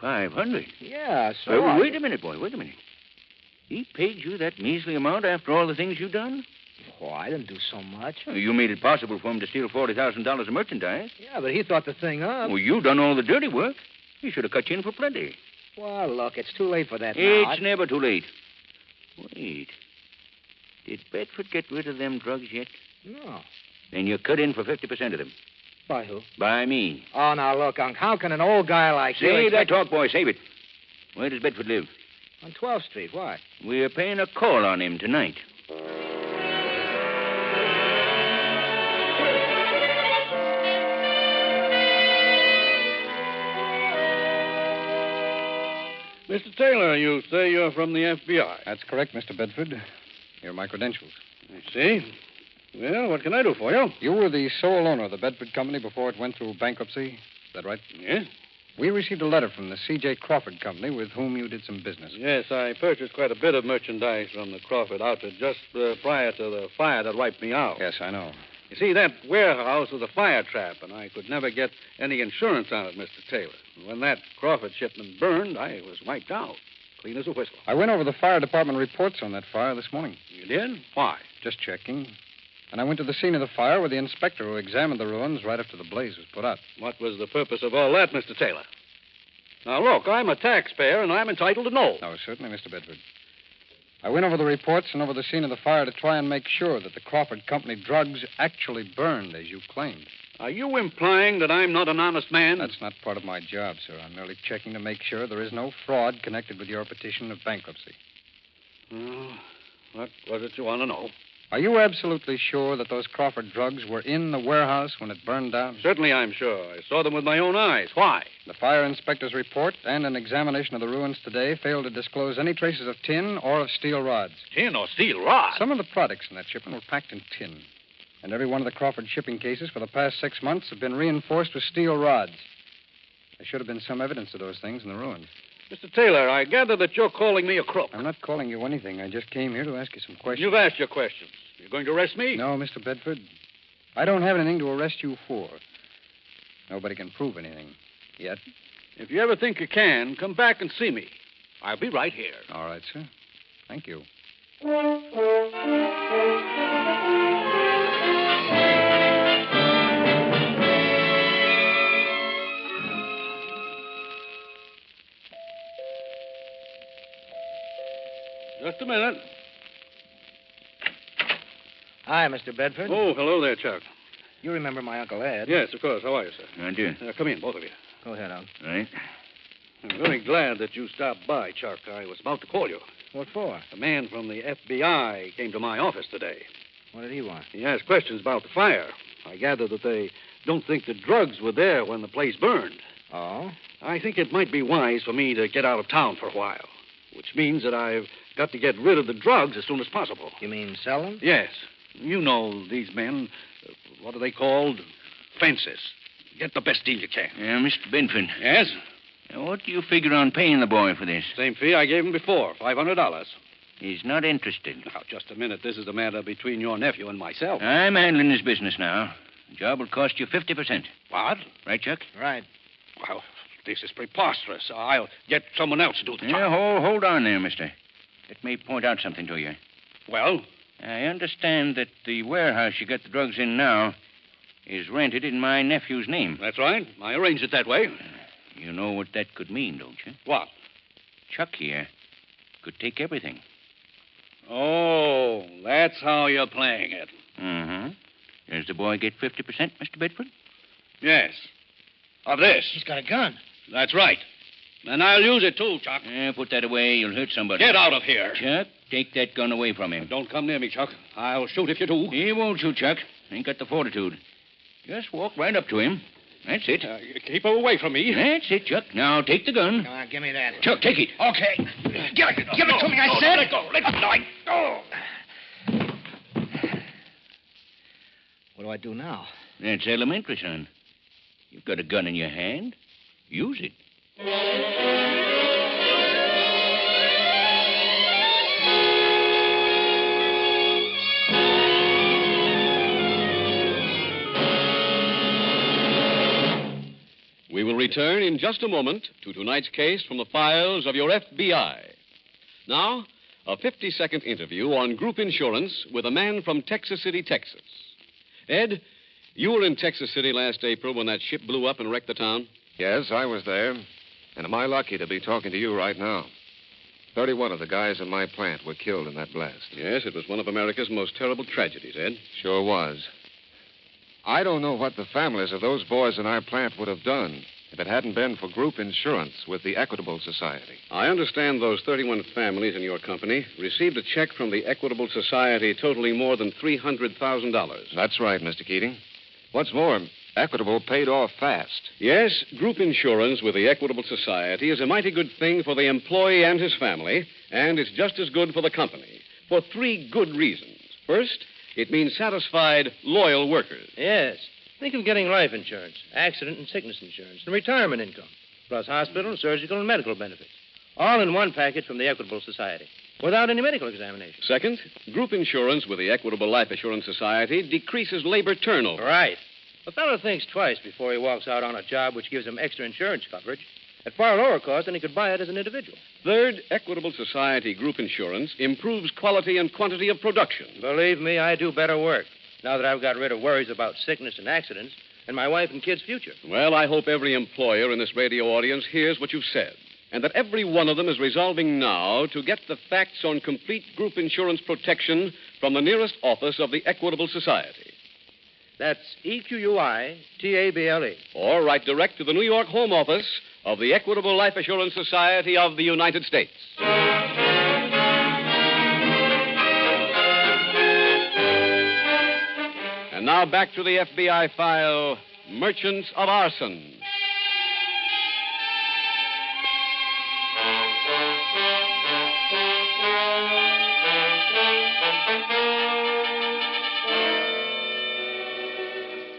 500? Yeah, so wait a minute, boy. Wait a minute. He paid you that measly amount after all the things you've done? Oh, I didn't do so much. You made it possible for him to steal $40,000 of merchandise. Yeah, but he thought the thing up. Well, you done all the dirty work. He should have cut you in for plenty. Well, look, it's too late for that now. It's never too late. Wait. Did Bedford get rid of them drugs yet? No. Then you cut in for 50% of them. By who? By me. Oh, now, look, Unc, how can an old guy like you... Save that talk, boy. Save it. Where does Bedford live? On 12th Street. Why? We're paying a call on him tonight. Mr. Taylor, you say you're from the FBI. That's correct, Mr. Bedford. Here are my credentials. I see. Well, what can I do for you? You were the sole owner of the Bedford Company before it went through bankruptcy. Is that right? Yes. We received a letter from the C.J. Crawford Company with whom you did some business. Yes, I purchased quite a bit of merchandise from the Crawford outfit just prior to the fire that wiped me out. Yes, I know. You see, that warehouse was a fire trap, and I could never get any insurance on it, Mr. Taylor. When that Crawford shipment burned, I was wiped out. Clean as a whistle. I went over the fire department reports on that fire this morning. You did? Why? Just checking. And I went to the scene of the fire with the inspector who examined the ruins right after the blaze was put out. What was the purpose of all that, Mr. Taylor? Now, look, I'm a taxpayer, and I'm entitled to know. Oh, certainly, Mr. Bedford. I went over the reports and over the scene of the fire to try and make sure that the Crawford Company drugs actually burned, as you claimed. Are you implying that I'm not an honest man? That's not part of my job, sir. I'm merely checking to make sure there is no fraud connected with your petition of bankruptcy. What was it you want to know? Are you absolutely sure that those Crawford drugs were in the warehouse when it burned down? Certainly I'm sure. I saw them with my own eyes. Why? The fire inspector's report and an examination of the ruins today failed to disclose any traces of tin or of steel rods. Tin or steel rods? Some of the products in that shipment were packed in tin. And every one of the Crawford shipping cases for the past 6 months have been reinforced with steel rods. There should have been some evidence of those things in the ruins. Mr. Taylor, I gather that you're calling me a crook. I'm not calling you anything. I just came here to ask you some questions. You've asked your questions. You're going to arrest me? No, Mr. Bedford. I don't have anything to arrest you for. Nobody can prove anything. Yet. If you ever think you can, come back and see me. I'll be right here. All right, sir. Thank you. Just a minute. Hi, Mr. Bedford. Oh, hello there, Chuck. You remember my Uncle Ed? Yes, of course. How are you, sir? I do. Come in, both of you. Go ahead, Unc. Right. I'm very glad that you stopped by, Chuck. I was about to call you. What for? A man from the FBI came to my office today. What did he want? He asked questions about the fire. I gather that they don't think the drugs were there when the place burned. Oh? I think it might be wise for me to get out of town for a while, which means that I've got to get rid of the drugs as soon as possible. You mean sell them? Yes. You know these men. What are they called? Fences. Get the best deal you can. Mr. Bedford. Yes? Now, what do you figure on paying the boy for this? Same fee I gave him before, $500. He's not interested. Now, just a minute. This is a matter between your nephew and myself. I'm handling this business now. The job will cost you 50%. What? Right, Chuck? Right. Well, this is preposterous. I'll get someone else to do the job. Yeah, hold on there, mister. Let me point out something to you. Well? I understand that the warehouse you got the drugs in now is rented in my nephew's name. That's right. I arranged it that way. You know what that could mean, don't you? What? Chuck here could take everything. Oh, that's how you're playing it. Mm-hmm. Does the boy get 50%, Mr. Bedford? Yes. Of this. He's got a gun. That's right. And I'll use it, too, Chuck. Put that away. You'll hurt somebody. Get out of here. Chuck, take that gun away from him. Don't come near me, Chuck. I'll shoot if you do. He won't shoot, Chuck. Ain't got the fortitude. Just walk right up to him. That's it. Keep away from me. That's it, Chuck. Now, take the gun. Come on, give me that. Chuck, take it. Okay. Give it to me, I said. Let it go. Let go. What do I do now? That's elementary, son. You've got a gun in your hand. Use it. We will return in just a moment to tonight's case from the files of your FBI. Now, a 50-second interview on group insurance with a man from Texas City, Texas. Ed, you were in Texas City last April when that ship blew up and wrecked the town? Yes, I was there. And am I lucky to be talking to you right now? 31 of the guys in my plant were killed in that blast. Yes, it was one of America's most terrible tragedies, Ed. Sure was. I don't know what the families of those boys in our plant would have done if it hadn't been for group insurance with the Equitable Society. I understand those 31 families in your company received a check from the Equitable Society totaling more than $300,000. That's right, Mr. Keating. What's more, Equitable paid off fast. Yes, group insurance with the Equitable Society is a mighty good thing for the employee and his family, and it's just as good for the company for 3 good reasons. First, it means satisfied, loyal workers. Yes. Think of getting life insurance, accident and sickness insurance, and retirement income, plus hospital, surgical, and medical benefits. All in one package from the Equitable Society, without any medical examination. Second, group insurance with the Equitable Life Assurance Society decreases labor turnover. Right. A fellow thinks twice before he walks out on a job which gives him extra insurance coverage. at far lower cost than he could buy it as an individual. Third, Equitable Society Group Insurance improves quality and quantity of production. Believe me, I do better work now that I've got rid of worries about sickness and accidents and my wife and kids' future. Well, I hope every employer in this radio audience hears what you've said, and that every one of them is resolving now to get the facts on complete group insurance protection from the nearest office of the Equitable Society. That's EQUITABLE. Or write direct to the New York home office of the Equitable Life Assurance Society of the United States. And now back to the FBI file, Merchants of Arson.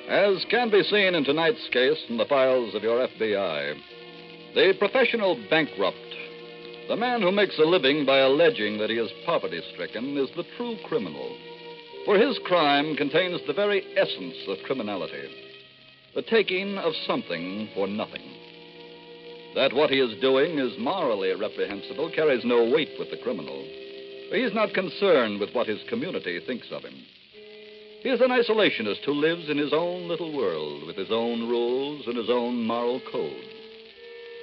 As can be seen in tonight's case from the files of your FBI, the professional bankrupt, the man who makes a living by alleging that he is poverty-stricken, is the true criminal. For his crime contains the very essence of criminality, the taking of something for nothing. That what he is doing is morally reprehensible carries no weight with the criminal. He is not concerned with what his community thinks of him. He is an isolationist who lives in his own little world with his own rules and his own moral code.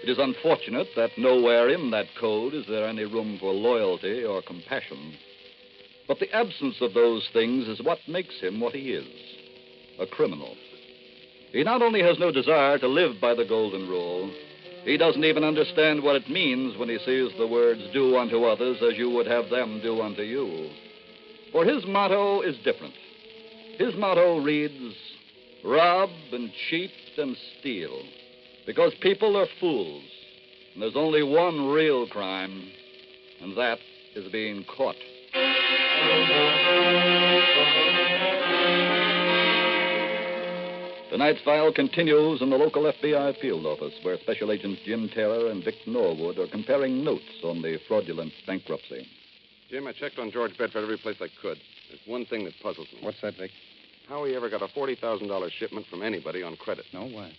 It is unfortunate that nowhere in that code is there any room for loyalty or compassion. But the absence of those things is what makes him what he is, a criminal. He not only has no desire to live by the golden rule, he doesn't even understand what it means when he sees the words, "Do unto others as you would have them do unto you." For his motto is different. His motto reads, "Rob and cheat and steal, because people are fools, and there's only one real crime, and that is being caught." Tonight's file continues in the local FBI field office, where Special Agents Jim Taylor and Vic Norwood are comparing notes on the fraudulent bankruptcy. Jim, I checked on George Bedford every place I could. There's one thing that puzzles me. What's that, Vic? How he ever got a $40,000 shipment from anybody on credit. No, why?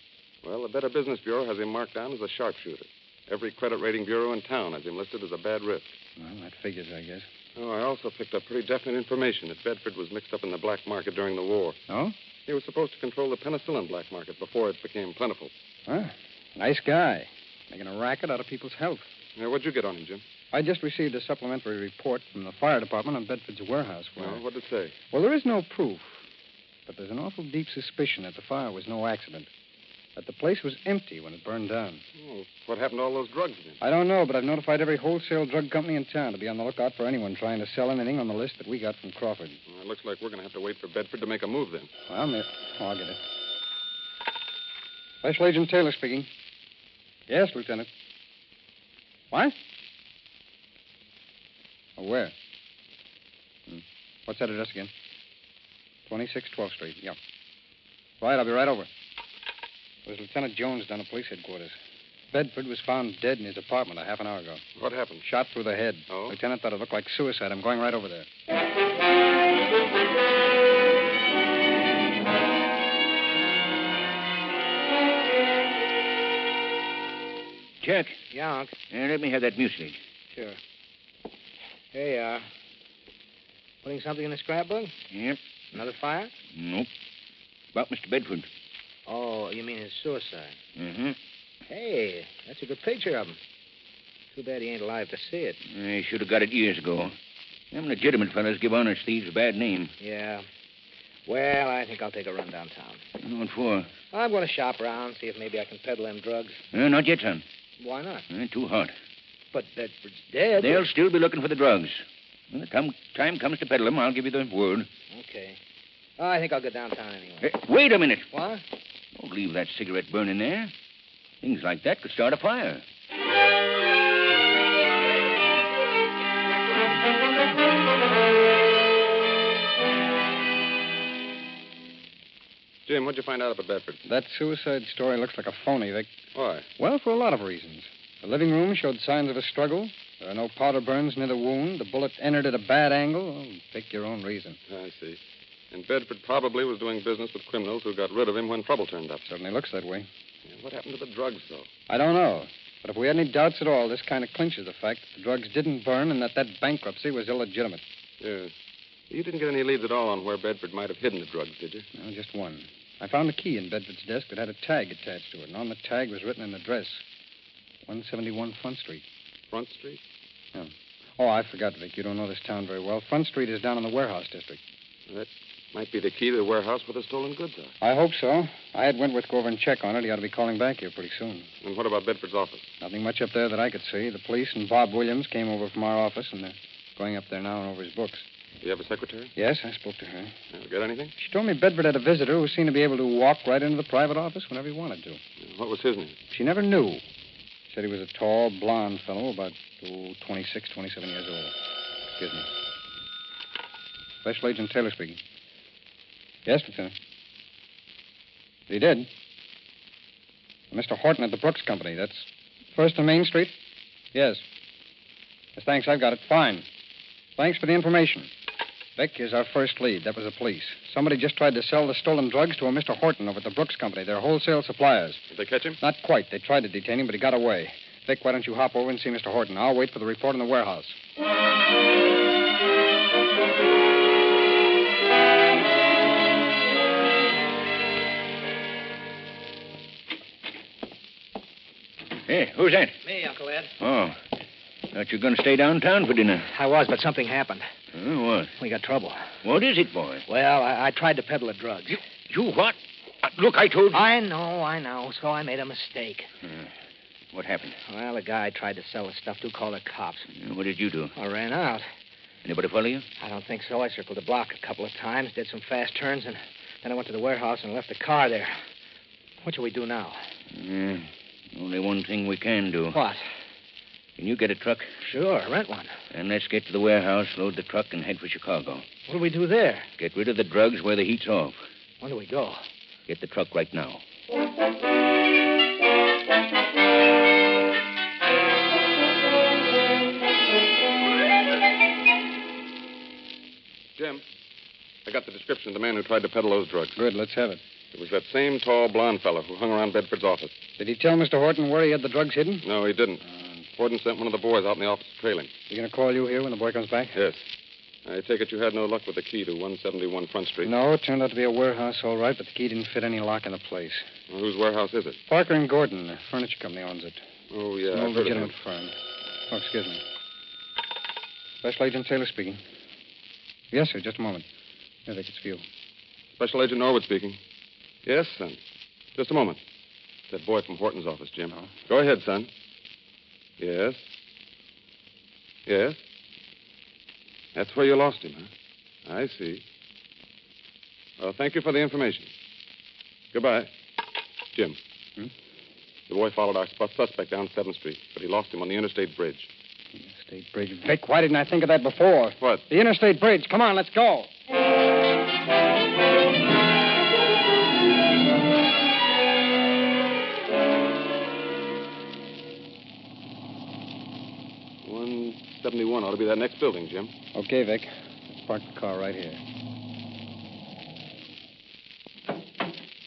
Well, the Better Business Bureau has him marked down as a sharpshooter. Every credit rating bureau in town has him listed as a bad risk. Well, that figures, I guess. Oh, I also picked up pretty definite information that Bedford was mixed up in the black market during the war. Oh? He was supposed to control the penicillin black market before it became plentiful. Huh? Nice guy. Making a racket out of people's health. Now, what'd you get on him, Jim? I just received a supplementary report from the fire department on Bedford's warehouse. Well, what'd it say? Well, there is no proof. But there's an awful deep suspicion that the fire was no accident. That the place was empty when it burned down. Oh, what happened to all those drugs then? I don't know, but I've notified every wholesale drug company in town to be on the lookout for anyone trying to sell anything on the list that we got from Crawford. Well, it looks like we're going to have to wait for Bedford to make a move then. Well, I'll get it. Special Agent Taylor speaking. Yes, Lieutenant. What? Oh, where? What's that address again? 26 12th Street, yeah. Right, I'll be right over. It was Lieutenant Jones down at police headquarters. Bedford was found dead in his apartment a half an hour ago. What happened? Shot through the head. Oh? Lieutenant thought it looked like suicide. I'm going right over there. Chuck. Yeah, Unc. Let me have that mucilage. Sure. Here you are. Putting something in the scrapbook? Yep. Another fire? Nope. About Mr. Bedford. Oh, you mean his suicide? Mm-hmm. Hey, that's a good picture of him. Too bad he ain't alive to see it. I should have got it years ago. Them legitimate fellas give honest thieves a bad name. Yeah. Well, I think I'll take a run downtown. What for? I'm going to shop around, see if maybe I can peddle them drugs. Not yet, son. Why not? Too hot. But Bedford's dead. They'll still be looking for the drugs. When the time comes to peddle them, I'll give you the word. Okay. I think I'll go downtown anyway. Hey, wait a minute. What? Don't leave that cigarette burning there. Things like that could start a fire. Jim, what'd you find out about Bedford? That suicide story looks like a phony, Vic. Why? Well, for a lot of reasons. The living room showed signs of a struggle. There are no powder burns near the wound. The bullet entered at a bad angle. Oh, pick your own reason. I see. And Bedford probably was doing business with criminals who got rid of him when trouble turned up. Certainly looks that way. Yeah, what happened to the drugs, though? I don't know. But if we had any doubts at all, this kind of clinches the fact that the drugs didn't burn and that bankruptcy was illegitimate. Yeah. You didn't get any leads at all on where Bedford might have hidden the drugs, did you? No, just one. I found a key in Bedford's desk that had a tag attached to it, and on the tag was written an address. 171 Front Street. Front Street? Yeah. Oh, I forgot, Vic. You don't know this town very well. Front Street is down in the warehouse district. That might be the key to the warehouse where the stolen goods are. I hope so. I had Wentworth go over and check on it. He ought to be calling back here pretty soon. And what about Bedford's office? Nothing much up there that I could see. The police and Bob Williams came over from our office, and they're going up there now and over his books. Do you have a secretary? Yes, I spoke to her. Get anything? She told me Bedford had a visitor who seemed to be able to walk right into the private office whenever he wanted to. What was his name? She never knew. Said he was a tall, blond fellow, about 26, 27 years old. Excuse me. Special Agent Taylor speaking. Yes, Lieutenant. He did. Mr. Horton at the Brooks Company. That's First and Main Street? Yes. Yes, thanks. I've got it. Fine. Thanks for the information. Vic is our first lead. That was the police. Somebody just tried to sell the stolen drugs to a Mr. Horton over at the Brooks Company. They're wholesale suppliers. Did they catch him? Not quite. They tried to detain him, but he got away. Vic, why don't you hop over and see Mr. Horton? I'll wait for the report in the warehouse. Hey, who's that? Me, Uncle Ed. Oh. Thought you were going to stay downtown for dinner. I was, but something happened. Oh, what? We got trouble. What is it, boy? Well, I tried to peddle the drugs. You what? Look, I told you. I know. So I made a mistake. What happened? Well, the guy I tried to sell the stuff to called the cops. What did you do? I ran out. Anybody follow you? I don't think so. I circled the block a couple of times, did some fast turns, and then I went to the warehouse and left the car there. What shall we do now? Only one thing we can do. What? Can you get a truck? Sure, rent one. And let's get to the warehouse, load the truck, and head for Chicago. What do we do there? Get rid of the drugs where the heat's off. When do we go? Get the truck right now. Jim, I got the description of the man who tried to peddle those drugs. Good, let's have it. It was that same tall, blond fellow who hung around Bedford's office. Did he tell Mr. Horton where he had the drugs hidden? No, he didn't. Horton sent one of the boys out in the office to trail him. You going to call you here when the boy comes back? Yes. I take it you had no luck with the key to 171 Front Street. No, it turned out to be a warehouse, all right, but the key didn't fit any lock in the place. Well, whose warehouse is it? Parker and Gordon, the furniture company, owns it. Oh, yeah. No I've heard of legitimate them. firm. Oh, excuse me. Special Agent Taylor speaking. Yes, sir, just a moment. I think it's for you. Special Agent Norwood speaking. Yes, son. Just a moment. That boy from Horton's office, Jim. Oh. Go ahead, son. Yes. Yes? That's where you lost him, huh? I see. Well, thank you for the information. Goodbye. Jim. The boy followed our suspect down 7th Street, but he lost him on the Interstate Bridge. Interstate Bridge. Vic, why didn't I think of that before? What? The Interstate Bridge. Come on, let's go. .71 ought to be that next building, Jim. Okay, Vic. Let's park the car right here.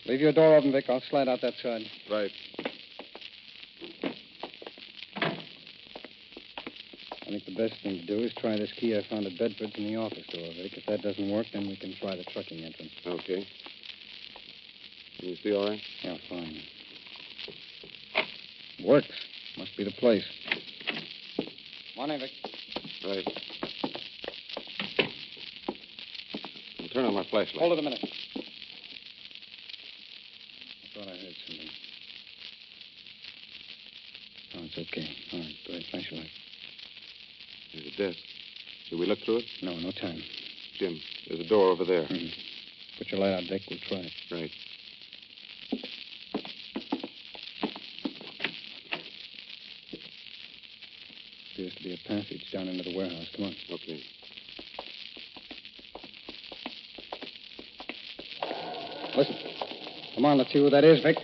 Leave your door open, Vic. I'll slide out that side. Right. I think the best thing to do is try this key I found at Bedford's in the office door, Vic. If that doesn't work, then we can try the trucking entrance. Okay. Can you see all right? Yeah, fine. Works. Must be the place. Morning, Vic. Right. I'll turn on my flashlight. Hold it a minute. I thought I heard something. Oh, it's okay. All right, go ahead, flash your light. There's a desk. Should we look through it? No, no time. Jim, there's a door over there. Mm-hmm. Put your light out, Vic. We'll try it. Right. Appears to be a passage down into the warehouse. Come on. Okay. Listen. Come on, let's see who that is, Vic.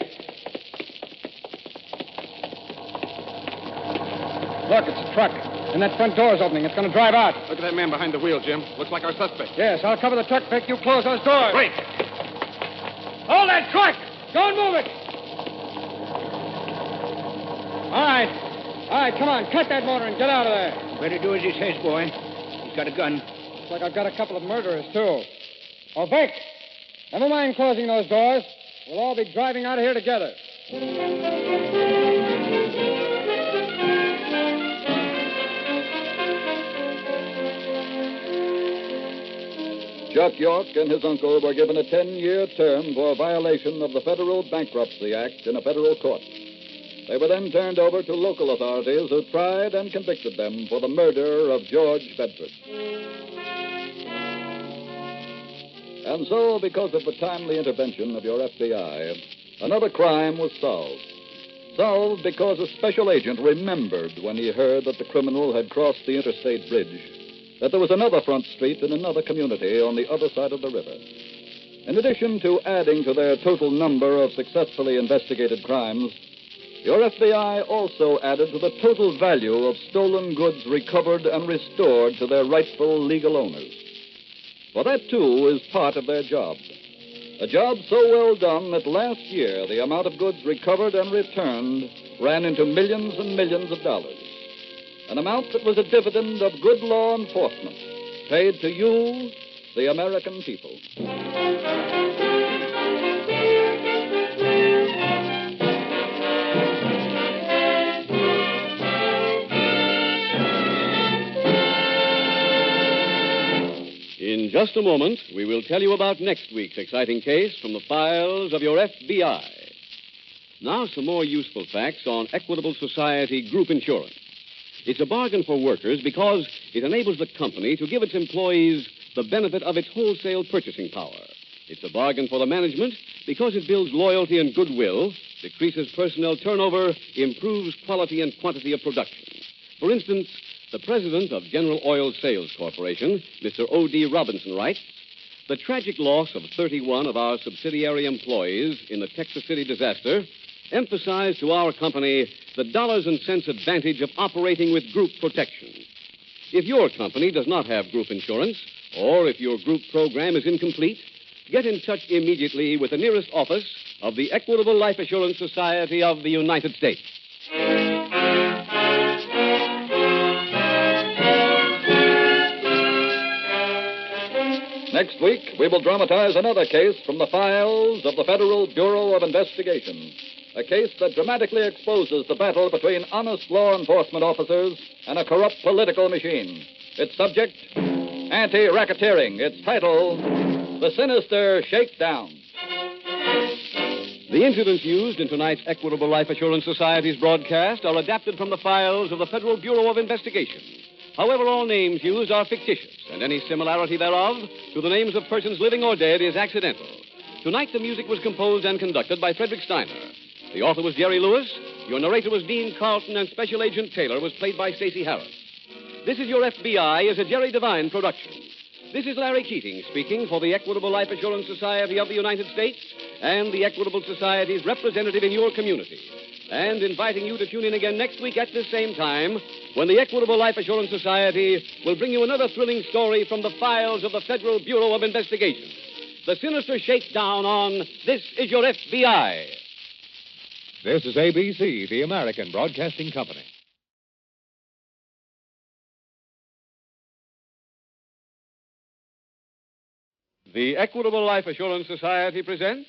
Look, it's a truck. And that front door's opening. It's going to drive out. Look at that man behind the wheel, Jim. Looks like our suspect. Yes, I'll cover the truck, Vic. You close those doors. Wait. Hold that truck! Don't move it! All right. All right, come on. Cut that motor and get out of there. Better do as he says, boy. He's got a gun. Looks like I've got a couple of murderers, too. Oh, Vic, never mind closing those doors. We'll all be driving out of here together. Chuck York and his uncle were given a 10-year term for a violation of the Federal Bankruptcy Act in a federal court. They were then turned over to local authorities who tried and convicted them for the murder of George Bedford. And so, because of the timely intervention of your FBI, another crime was solved. Solved because a special agent remembered when he heard that the criminal had crossed the interstate bridge that there was another front street in another community on the other side of the river. In addition to adding to their total number of successfully investigated crimes, your FBI also added to the total value of stolen goods recovered and restored to their rightful legal owners. For that, too, is part of their job. A job so well done that last year the amount of goods recovered and returned ran into millions and millions of dollars. An amount that was a dividend of good law enforcement paid to you, the American people. In just a moment, we will tell you about next week's exciting case from the files of your FBI. Now, some more useful facts on Equitable Society Group Insurance. It's a bargain for workers because it enables the company to give its employees the benefit of its wholesale purchasing power. It's a bargain for the management because it builds loyalty and goodwill, decreases personnel turnover, improves quality and quantity of production. For instance, the president of General Oil Sales Corporation, Mr. O.D. Robinson, writes, "The tragic loss of 31 of our subsidiary employees in the Texas City disaster emphasized to our company the dollars and cents advantage of operating with group protection. If your company does not have group insurance, or if your group program is incomplete, get in touch immediately with the nearest office of the Equitable Life Assurance Society of the United States." Next week, we will dramatize another case from the files of the Federal Bureau of Investigation. A case that dramatically exposes the battle between honest law enforcement officers and a corrupt political machine. Its subject, anti-racketeering. Its title, The Sinister Shakedown. The incidents used in tonight's Equitable Life Assurance Society's broadcast are adapted from the files of the Federal Bureau of Investigation. However, all names used are fictitious, and any similarity thereof to the names of persons living or dead is accidental. Tonight, the music was composed and conducted by Frederick Steiner. The author was Jerry Lewis, your narrator was Dean Carlton, and Special Agent Taylor was played by Stacey Harris. This Is Your FBI is a Jerry Devine production. This is Larry Keating speaking for the Equitable Life Assurance Society of the United States and the Equitable Society's representative in your community, and inviting you to tune in again next week at this same time when the Equitable Life Assurance Society will bring you another thrilling story from the files of the Federal Bureau of Investigation. The Sinister Shakedown on This Is Your FBI. This is ABC, the American Broadcasting Company. The Equitable Life Assurance Society presents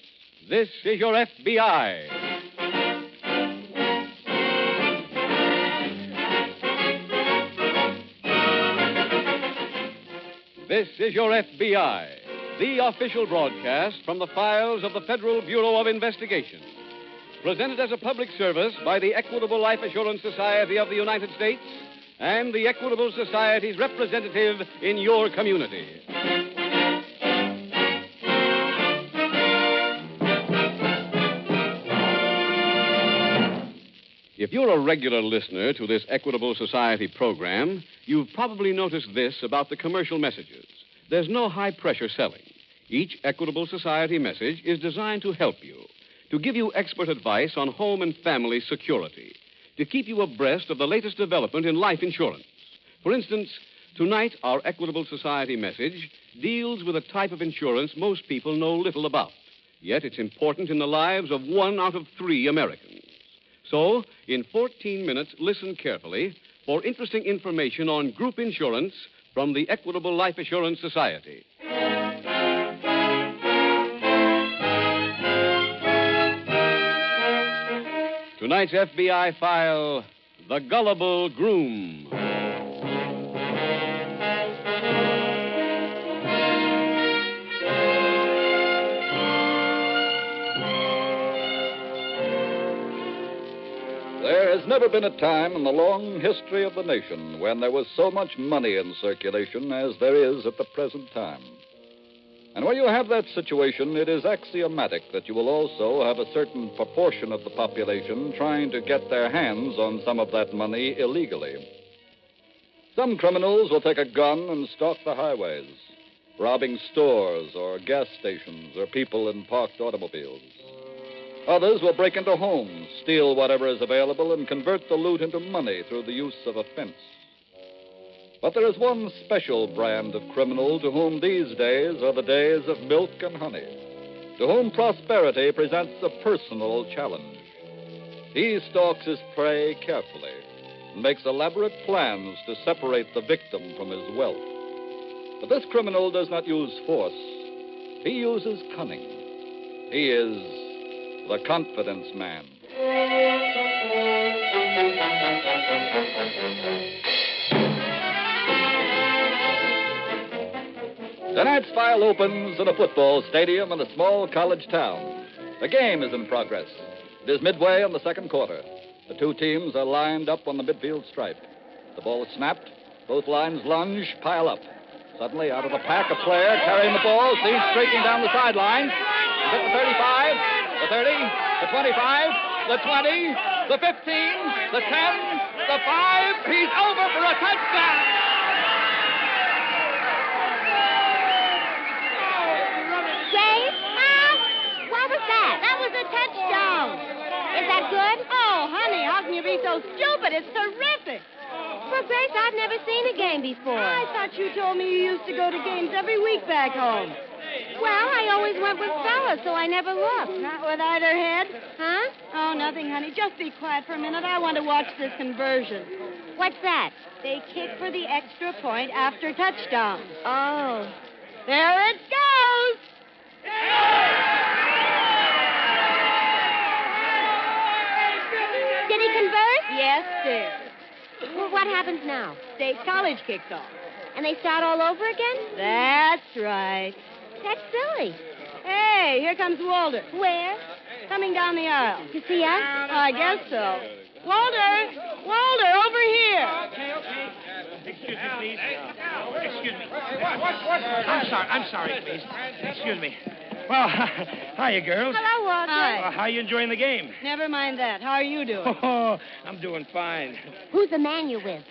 This Is Your FBI. This is Your FBI, the official broadcast from the files of the Federal Bureau of Investigation. Presented as a public service by the Equitable Life Assurance Society of the United States and the Equitable Society's representative in your community. If you're a regular listener to this Equitable Society program, you've probably noticed this about the commercial messages. There's no high-pressure selling. Each Equitable Society message is designed to help you, to give you expert advice on home and family security, to keep you abreast of the latest development in life insurance. For instance, tonight, our Equitable Society message deals with a type of insurance most people know little about, yet it's important in the lives of 1 out of 3 Americans. So, in 14 minutes, listen carefully for interesting information on group insurance from the Equitable Life Assurance Society. Tonight's FBI file, The Gullible Groom. There has never been a time in the long history of the nation when there was so much money in circulation as there is at the present time. And when you have that situation, it is axiomatic that you will also have a certain proportion of the population trying to get their hands on some of that money illegally. Some criminals will take a gun and stalk the highways, robbing stores or gas stations or people in parked automobiles. Others will break into homes, steal whatever is available, and convert the loot into money through the use of a fence. But there is one special brand of criminal to whom these days are the days of milk and honey, to whom prosperity presents a personal challenge. He stalks his prey carefully and makes elaborate plans to separate the victim from his wealth. But this criminal does not use force. He uses cunning. He is the confidence man. Tonight's file opens in a football stadium in a small college town. A game is in progress. It is midway in the second quarter. The two teams are lined up on the midfield stripe. The ball is snapped. Both lines lunge, pile up. Suddenly, out of the pack, a player carrying the ball seems streaking down the sideline. He's at the 35, the 30, the 25, the 20, the 15, the 10, the 5. He's over for a touchdown. Jay? What was that? That was a touchdown. Is that good? Oh, honey, how can you be so stupid? It's terrific. Well, Grace, I've never seen a game before. I thought you told me you used to go to games every week back home. Well, I always went with fellas, so I never looked. Not with either head? Huh? Oh, nothing, honey. Just be quiet for a minute. I want to watch this conversion. What's that? They kick for the extra point after touchdown. Oh. There it goes! Did he convert? Yes, dear. Well, what happens now? State College kicks off. And they start all over again? That's right. That's silly. Hey, here comes Walter. Where? Coming down the aisle. To see us? I guess so. Walter, over here. Okay. Excuse me, please. Excuse me. I'm sorry, please. Excuse me. Well, hiya, girls. Hello, Walter. Hi. How are you enjoying the game? Never mind that. How are you doing? Oh, I'm doing fine. Who's the man you're with?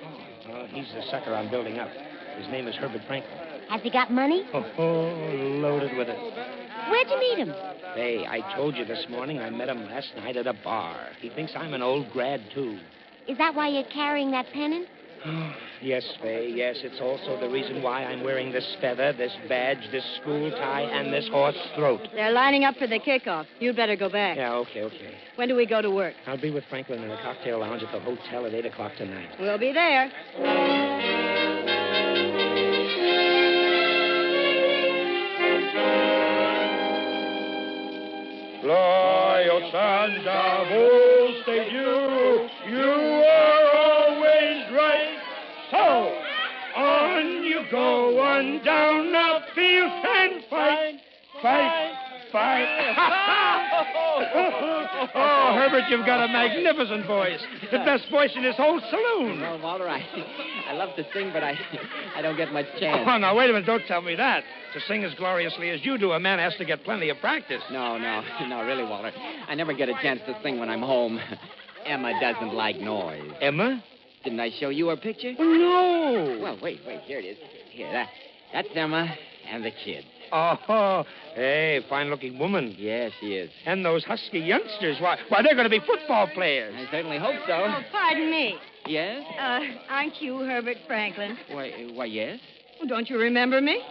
Oh, he's the sucker I'm building up. His name is Herbert Franklin. Has he got money? Oh, loaded with it. Where'd you meet him? Hey, I told you this morning I met him last night at a bar. He thinks I'm an old grad, too. Is that why you're carrying that pennant? Yes, Faye, yes. It's also the reason why I'm wearing this feather, this badge, this school tie, and this horse throat. They're lining up for the kickoff. You'd better go back. Yeah, okay. When do we go to work? I'll be with Franklin in the cocktail lounge at the hotel at 8 o'clock tonight. We'll be there. Fly, O Santa, oh, stay you are always right. So, on you go, on down the field and fight. Oh, Herbert, you've got a magnificent voice. The best voice in this whole saloon. Well, Walter, I love to sing, but I don't get much chance. Oh, now, wait a minute. Don't tell me that. To sing as gloriously as you do, a man has to get plenty of practice. No, really, Walter. I never get a chance to sing when I'm home. Emma doesn't like noise. Emma? Didn't I show you her picture? No. Well, wait. Here it is. Here, that's Emma and the kid. Oh, hey, fine-looking woman. Yes, she is. And those husky youngsters, why, they're going to be football players. I certainly hope so. Oh, pardon me. Yes? Aren't you Herbert Franklin? Why, yes. Well, don't you remember me?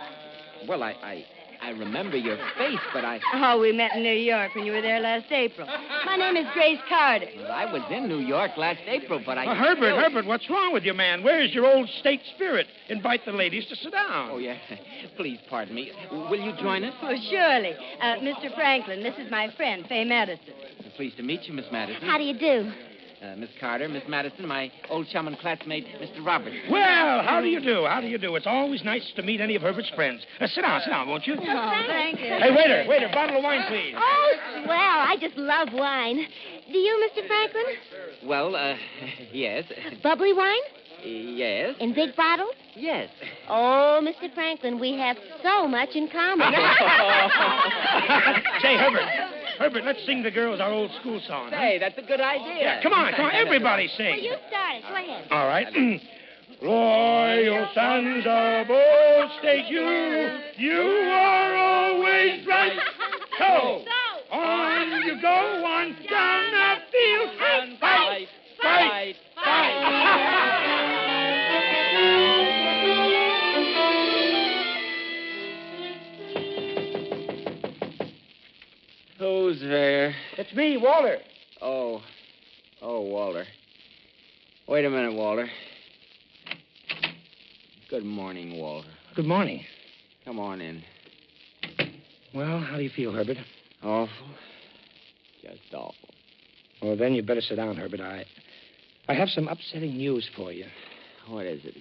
Well, I I remember your face, but I... Oh, we met in New York when you were there last April. My name is Grace Carter. Well, I was in New York last April, but I... Herbert, what's wrong with you, man? Where's your old state spirit? Invite the ladies to sit down. Oh, yeah. Please pardon me. Will you join us? Oh, surely. Mr. Franklin, this is my friend, Fay Madison. Pleased to meet you, Miss Madison. How do you do? Miss Carter, Miss Madison, my old chum and classmate, Mr. Robertson. Well, how do you do? How do you do? It's always nice to meet any of Herbert's friends. Sit down, won't you? Oh, thank you. Hey, waiter, bottle of wine, please. Oh, swell. I just love wine. Do you, Mr. Franklin? Well, yes. Bubbly wine? Yes. In big bottles? Yes. Oh, Mr. Franklin, we have so much in common. Say, Herbert, let's sing the girls our old school song. Hey, that's a good idea. Yeah, come on, everybody sing. Well, you start it. Go ahead. All right. Loyal sons of old state, you are always right. So, on you go, on down the field, and fight. Who's there? It's me, Walter. Oh, Walter. Wait a minute, Walter. Good morning, Walter. Good morning. Come on in. Well, how do you feel, Herbert? Awful. Just awful. Well, then you better sit down, Herbert. I have some upsetting news for you. What is it?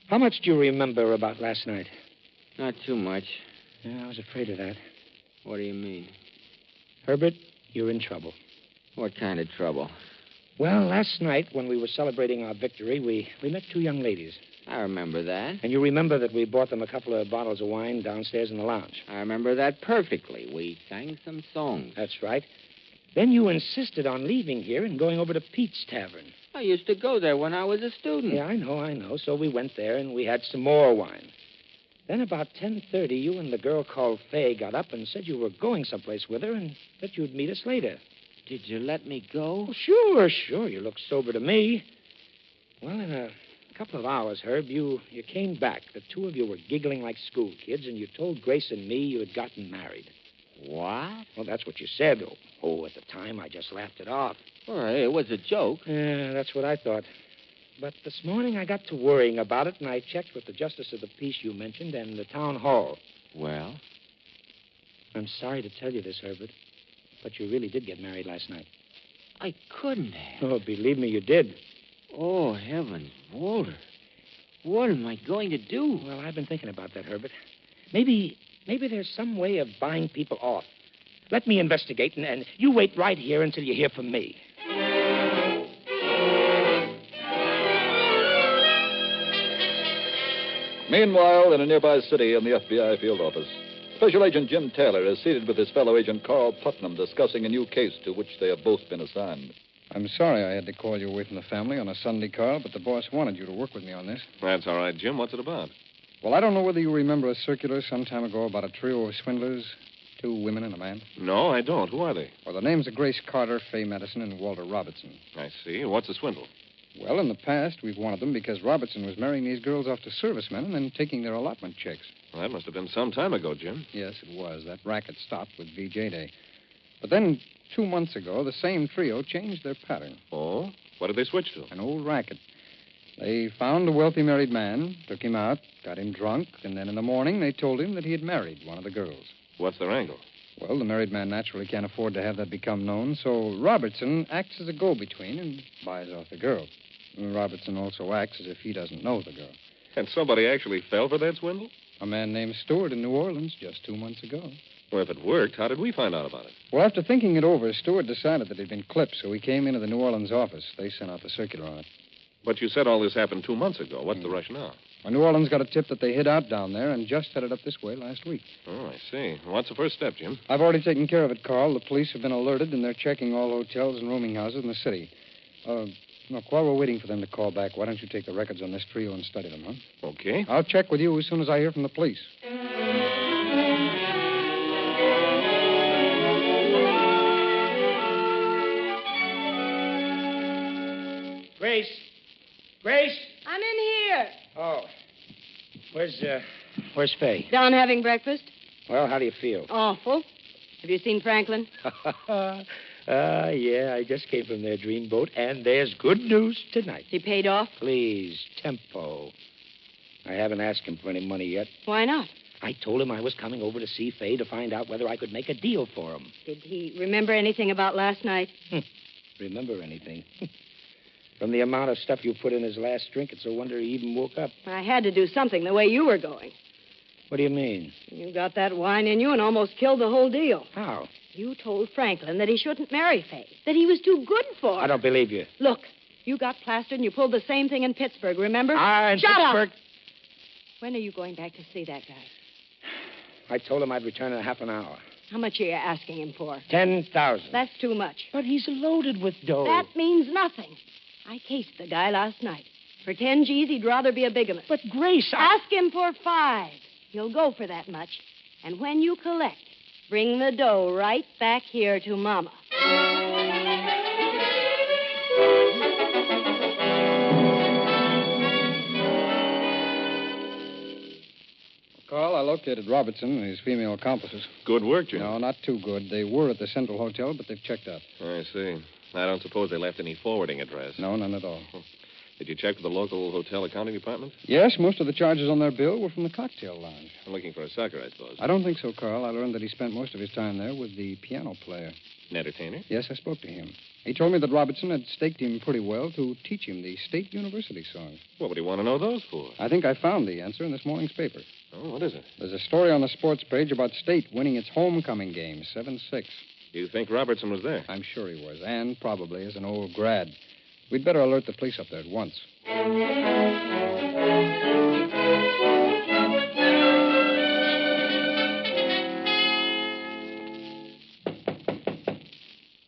How much do you remember about last night? Not too much. Yeah, I was afraid of that. What do you mean? Herbert, you're in trouble. What kind of trouble? Well, last night, when we were celebrating our victory, we met two young ladies. I remember that. And you remember that we bought them a couple of bottles of wine downstairs in the lounge. I remember that perfectly. We sang some songs. That's right. Then you insisted on leaving here and going over to Pete's Tavern. I used to go there when I was a student. Yeah, I know. So we went there and we had some more wine. Then about 10:30, you and the girl called Fay got up and said you were going someplace with her and that you'd meet us later. Did you let me go? Oh, sure. You look sober to me. Well, in a couple of hours, Herb, you came back. The two of you were giggling like school kids, and you told Grace and me you had gotten married. What? Well, that's what you said. Oh, at the time, I just laughed it off. Well, it was a joke. Yeah, that's what I thought. But this morning I got to worrying about it, and I checked with the justice of the peace you mentioned and the town hall. Well? I'm sorry to tell you this, Herbert, but you really did get married last night. I couldn't have. Oh, believe me, you did. Oh, heavens, Walter. What am I going to do? Well, I've been thinking about that, Herbert. Maybe there's some way of buying people off. Let me investigate, and you wait right here until you hear from me. Meanwhile, in a nearby city in the FBI field office, Special Agent Jim Taylor is seated with his fellow agent Carl Putnam discussing a new case to which they have both been assigned. I'm sorry I had to call you away from the family on a Sunday, Carl, but the boss wanted you to work with me on this. That's all right, Jim. What's it about? Well, I don't know whether you remember a circular some time ago about a trio of swindlers, 2 women and a man. No, I don't. Who are they? Well, the names are Grace Carter, Fay Madison, and Walter Robertson. I see. What's a swindle? Well, in the past, we've wanted them because Robertson was marrying these girls off to servicemen and then taking their allotment checks. Well, that must have been some time ago, Jim. Yes, it was. That racket stopped with VJ Day. But then, 2 months ago, the same trio changed their pattern. Oh? What did they switch to? An old racket. They found a wealthy married man, took him out, got him drunk, and then in the morning they told him that he had married one of the girls. What's their angle? Well, the married man naturally can't afford to have that become known, so Robertson acts as a go-between and buys off the girl. And Robertson also acts as if he doesn't know the girl. And somebody actually fell for that swindle? A man named Stewart in New Orleans just 2 months ago. Well, if it worked, how did we find out about it? Well, after thinking it over, Stewart decided that he'd been clipped, so he came into the New Orleans office. They sent out the circular on it. But you said all this happened 2 months ago. What's the rush now? Well, New Orleans got a tip that they hid out down there and just headed up this way last week. Oh, I see. What's the first step, Jim? I've already taken care of it, Carl. The police have been alerted, and they're checking all hotels and rooming houses in the city. Look, while we're waiting for them to call back, why don't you take the records on this trio and study them, huh? Okay. I'll check with you as soon as I hear from the police. Grace? Grace? I'm in here. Oh. Where's Fay? Down having breakfast. Well, how do you feel? Awful. Have you seen Franklin? Yeah, I just came from their dreamboat, and there's good news tonight. He paid off? Please, tempo. I haven't asked him for any money yet. Why not? I told him I was coming over to see Fay to find out whether I could make a deal for him. Did he remember anything about last night? Remember anything? From the amount of stuff you put in his last drink, it's a wonder he even woke up. I had to do something the way you were going. What do you mean? You got that wine in you and almost killed the whole deal. How? You told Franklin that he shouldn't marry Fay, that he was too good for her. I don't believe you. Look, you got plastered and you pulled the same thing in Pittsburgh, remember? In Shut Pittsburgh. up! When are you going back to see that guy? I told him I'd return in a half an hour. How much are you asking him for? 10,000. That's too much. But he's loaded with dough. That means nothing. I cased the guy last night. For 10 G's, he'd rather be a bigamist. But, Grace, Ask him for 5. He'll go for that much. And when you collect, bring the dough right back here to Mama. Carl, I located Robertson and his female accomplices. Good work, Jim. No, not too good. They were at the Central Hotel, but they've checked out. I see. I don't suppose they left any forwarding address. No, none at all. Did you check with the local hotel accounting department? Yes, most of the charges on their bill were from the cocktail lounge. I'm looking for a sucker, I suppose. I don't think so, Carl. I learned that he spent most of his time there with the piano player. An entertainer? Yes, I spoke to him. He told me that Robertson had staked him pretty well to teach him the state university songs. What would he want to know those for? I think I found the answer in this morning's paper. Oh, what is it? There's a story on the sports page about State winning its homecoming game, 7-6. You think Robertson was there? I'm sure he was, and probably as an old grad. We'd better alert the police up there at once.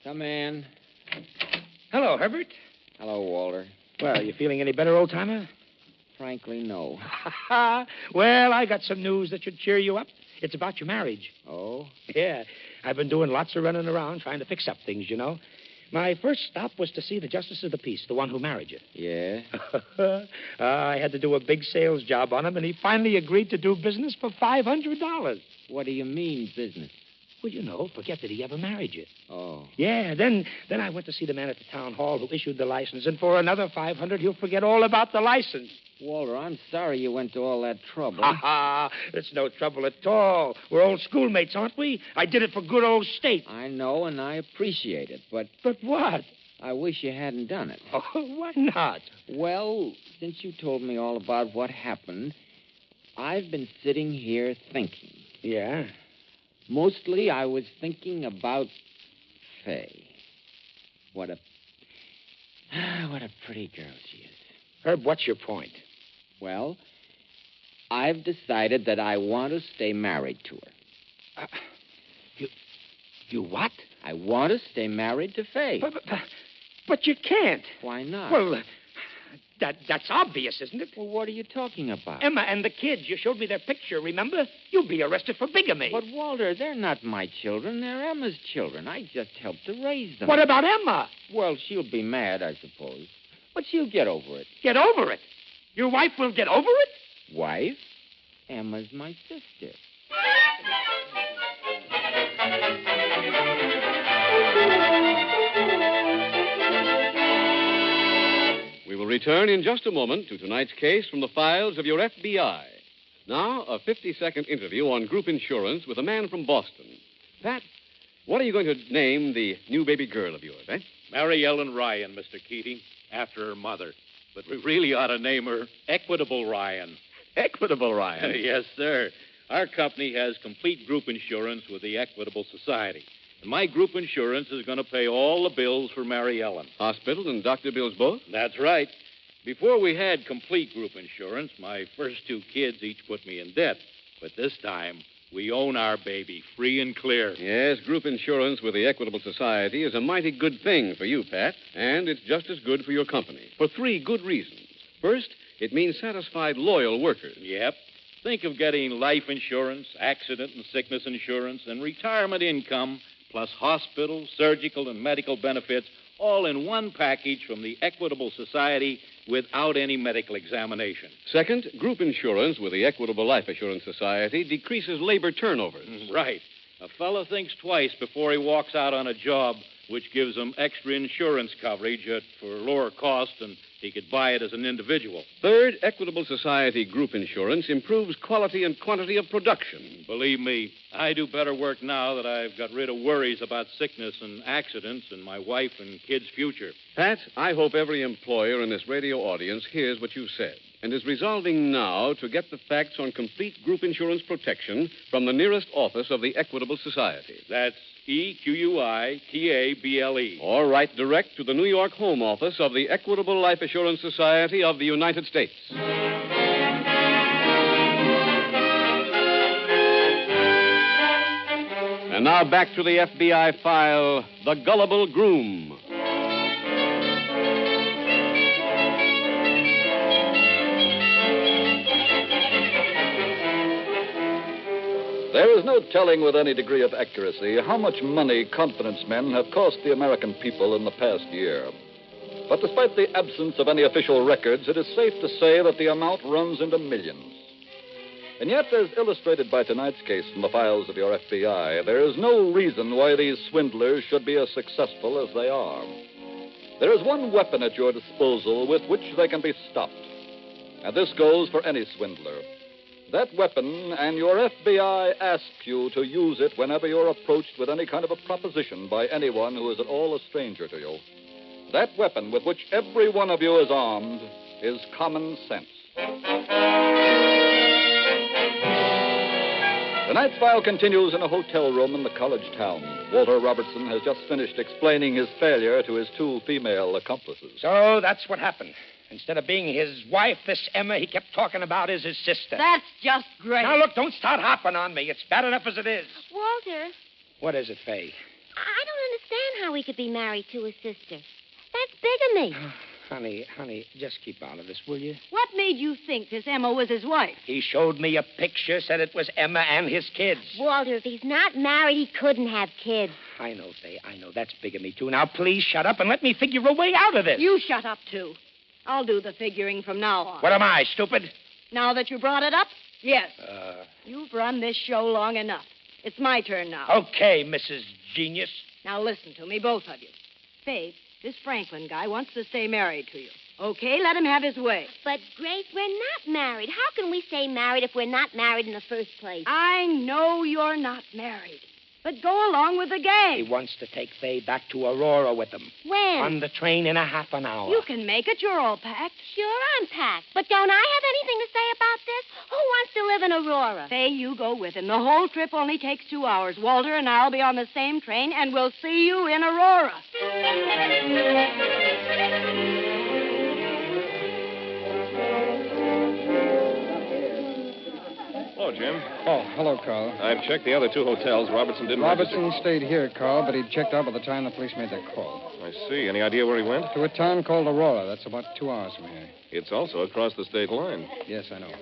Come in. Hello, Herbert. Hello, Walter. Well, you feeling any better, old-timer? Frankly, no. Well, I got some news that should cheer you up. It's about your marriage. Oh? Yeah. I've been doing lots of running around trying to fix up things, you know. My first stop was to see the Justice of the Peace, the one who married you. Yeah? I had to do a big sales job on him, and he finally agreed to do business for $500. What do you mean, business? Well, you know, forget that he ever married you. Oh. Yeah, then I went to see the man at the town hall who issued the license, and for another $500, he'll forget all about the license. Walter, I'm sorry you went to all that trouble. It's no trouble at all. We're old schoolmates, aren't we? I did it for good old State. I know, and I appreciate it, but... But what? I wish you hadn't done it. Oh, why not? Well, since you told me all about what happened, I've been sitting here thinking. Yeah? Mostly I was thinking about Fay. What a pretty girl she is. Herb, what's your point? Well, I've decided that I want to stay married to her. You what? I want to stay married to Fay. But you can't. Why not? Well, that's obvious, isn't it? Well, what are you talking about? Emma and the kids. You showed me their picture, remember? You'll be arrested for bigamy. But, Walter, they're not my children. They're Emma's children. I just helped to raise them. What about Emma? Well, she'll be mad, I suppose. But she'll get over it. Get over it? Your wife will get over it? Wife? Emma's my sister. We will return in just a moment to tonight's case from the files of your FBI. Now, a 50-second interview on group insurance with a man from Boston. Pat, what are you going to name the new baby girl of yours, eh? Mary Ellen Ryan, Mr. Keating, after her mother. But we really ought to name her Equitable Ryan. Equitable Ryan? Yes, sir. Our company has complete group insurance with the Equitable Society. And my group insurance is going to pay all the bills for Mary Ellen. Hospital and doctor bills both? That's right. Before we had complete group insurance, my first 2 kids each put me in debt. But this time, we own our baby free and clear. Yes, group insurance with the Equitable Society is a mighty good thing for you, Pat, and it's just as good for your company for 3 good reasons. First, it means satisfied, loyal workers. Yep. Think of getting life insurance, accident and sickness insurance, and retirement income plus hospital, surgical, and medical benefits, all in one package from the Equitable Society without any medical examination. Second, group insurance with the Equitable Life Assurance Society decreases labor turnovers. Right. A fellow thinks twice before he walks out on a job, which gives him extra insurance coverage for lower cost than he could buy it as an individual. Third, Equitable Society group insurance improves quality and quantity of production. Believe me, I do better work now that I've got rid of worries about sickness and accidents and my wife and kids' future. Pat, I hope every employer in this radio audience hears what you've said and is resolving now to get the facts on complete group insurance protection from the nearest office of the Equitable Society. That's EQUITABLE. Or write direct to the New York home office of the Equitable Life Assurance Society of the United States. And now back to the FBI file, The Gullible Groom. There is no telling with any degree of accuracy how much money confidence men have cost the American people in the past year. But despite the absence of any official records, it is safe to say that the amount runs into millions. And yet, as illustrated by tonight's case from the files of your FBI, there is no reason why these swindlers should be as successful as they are. There is one weapon at your disposal with which they can be stopped. And this goes for any swindler. That weapon, and your FBI asks you to use it whenever you're approached with any kind of a proposition by anyone who is at all a stranger to you. That weapon with which every one of you is armed is common sense. Tonight's file continues in a hotel room in the college town. Walter Robertson has just finished explaining his failure to his two female accomplices. So that's what happened. Instead of being his wife, this Emma he kept talking about is his sister. That's just great. Now, look, don't start hopping on me. It's bad enough as it is. Walter, What is it, Faye? I don't understand how he could be married to his sister. That's bigamy. Honey, just keep out of this, will you? What made you think this Emma was his wife? He showed me a picture, said it was Emma and his kids. Walter, if he's not married, he couldn't have kids. I know, Faye, I know. That's bigamy, too. Now, please shut up and let me figure a way out of this. You shut up, too. I'll do the figuring from now on. What am I, stupid? Now that you brought it up, yes. You've run this show long enough. It's my turn now. Okay, Mrs. Genius. Now listen to me, both of you. Faith, this Franklin guy wants to stay married to you. Okay, let him have his way. But, Grace, we're not married. How can we stay married if we're not married in the first place? I know you're not married. But go along with the game. He wants to take Faye back to Aurora with him. When? On the train in a half an hour. You can make it. You're all packed. Sure, I'm packed. But don't I have anything to say about this? Who wants to live in Aurora? Faye, you go with him. The whole trip only takes 2 hours. Walter and I'll be on the same train, and we'll see you in Aurora. Hello, Jim. Oh, hello, Carl. I've checked the other 2 hotels. Robertson didn't register. Robertson stayed here, Carl, but he'd checked out by the time the police made their call. I see. Any idea where he went? To a town called Aurora. That's about 2 hours from here. It's also across the state line. Yes, I know.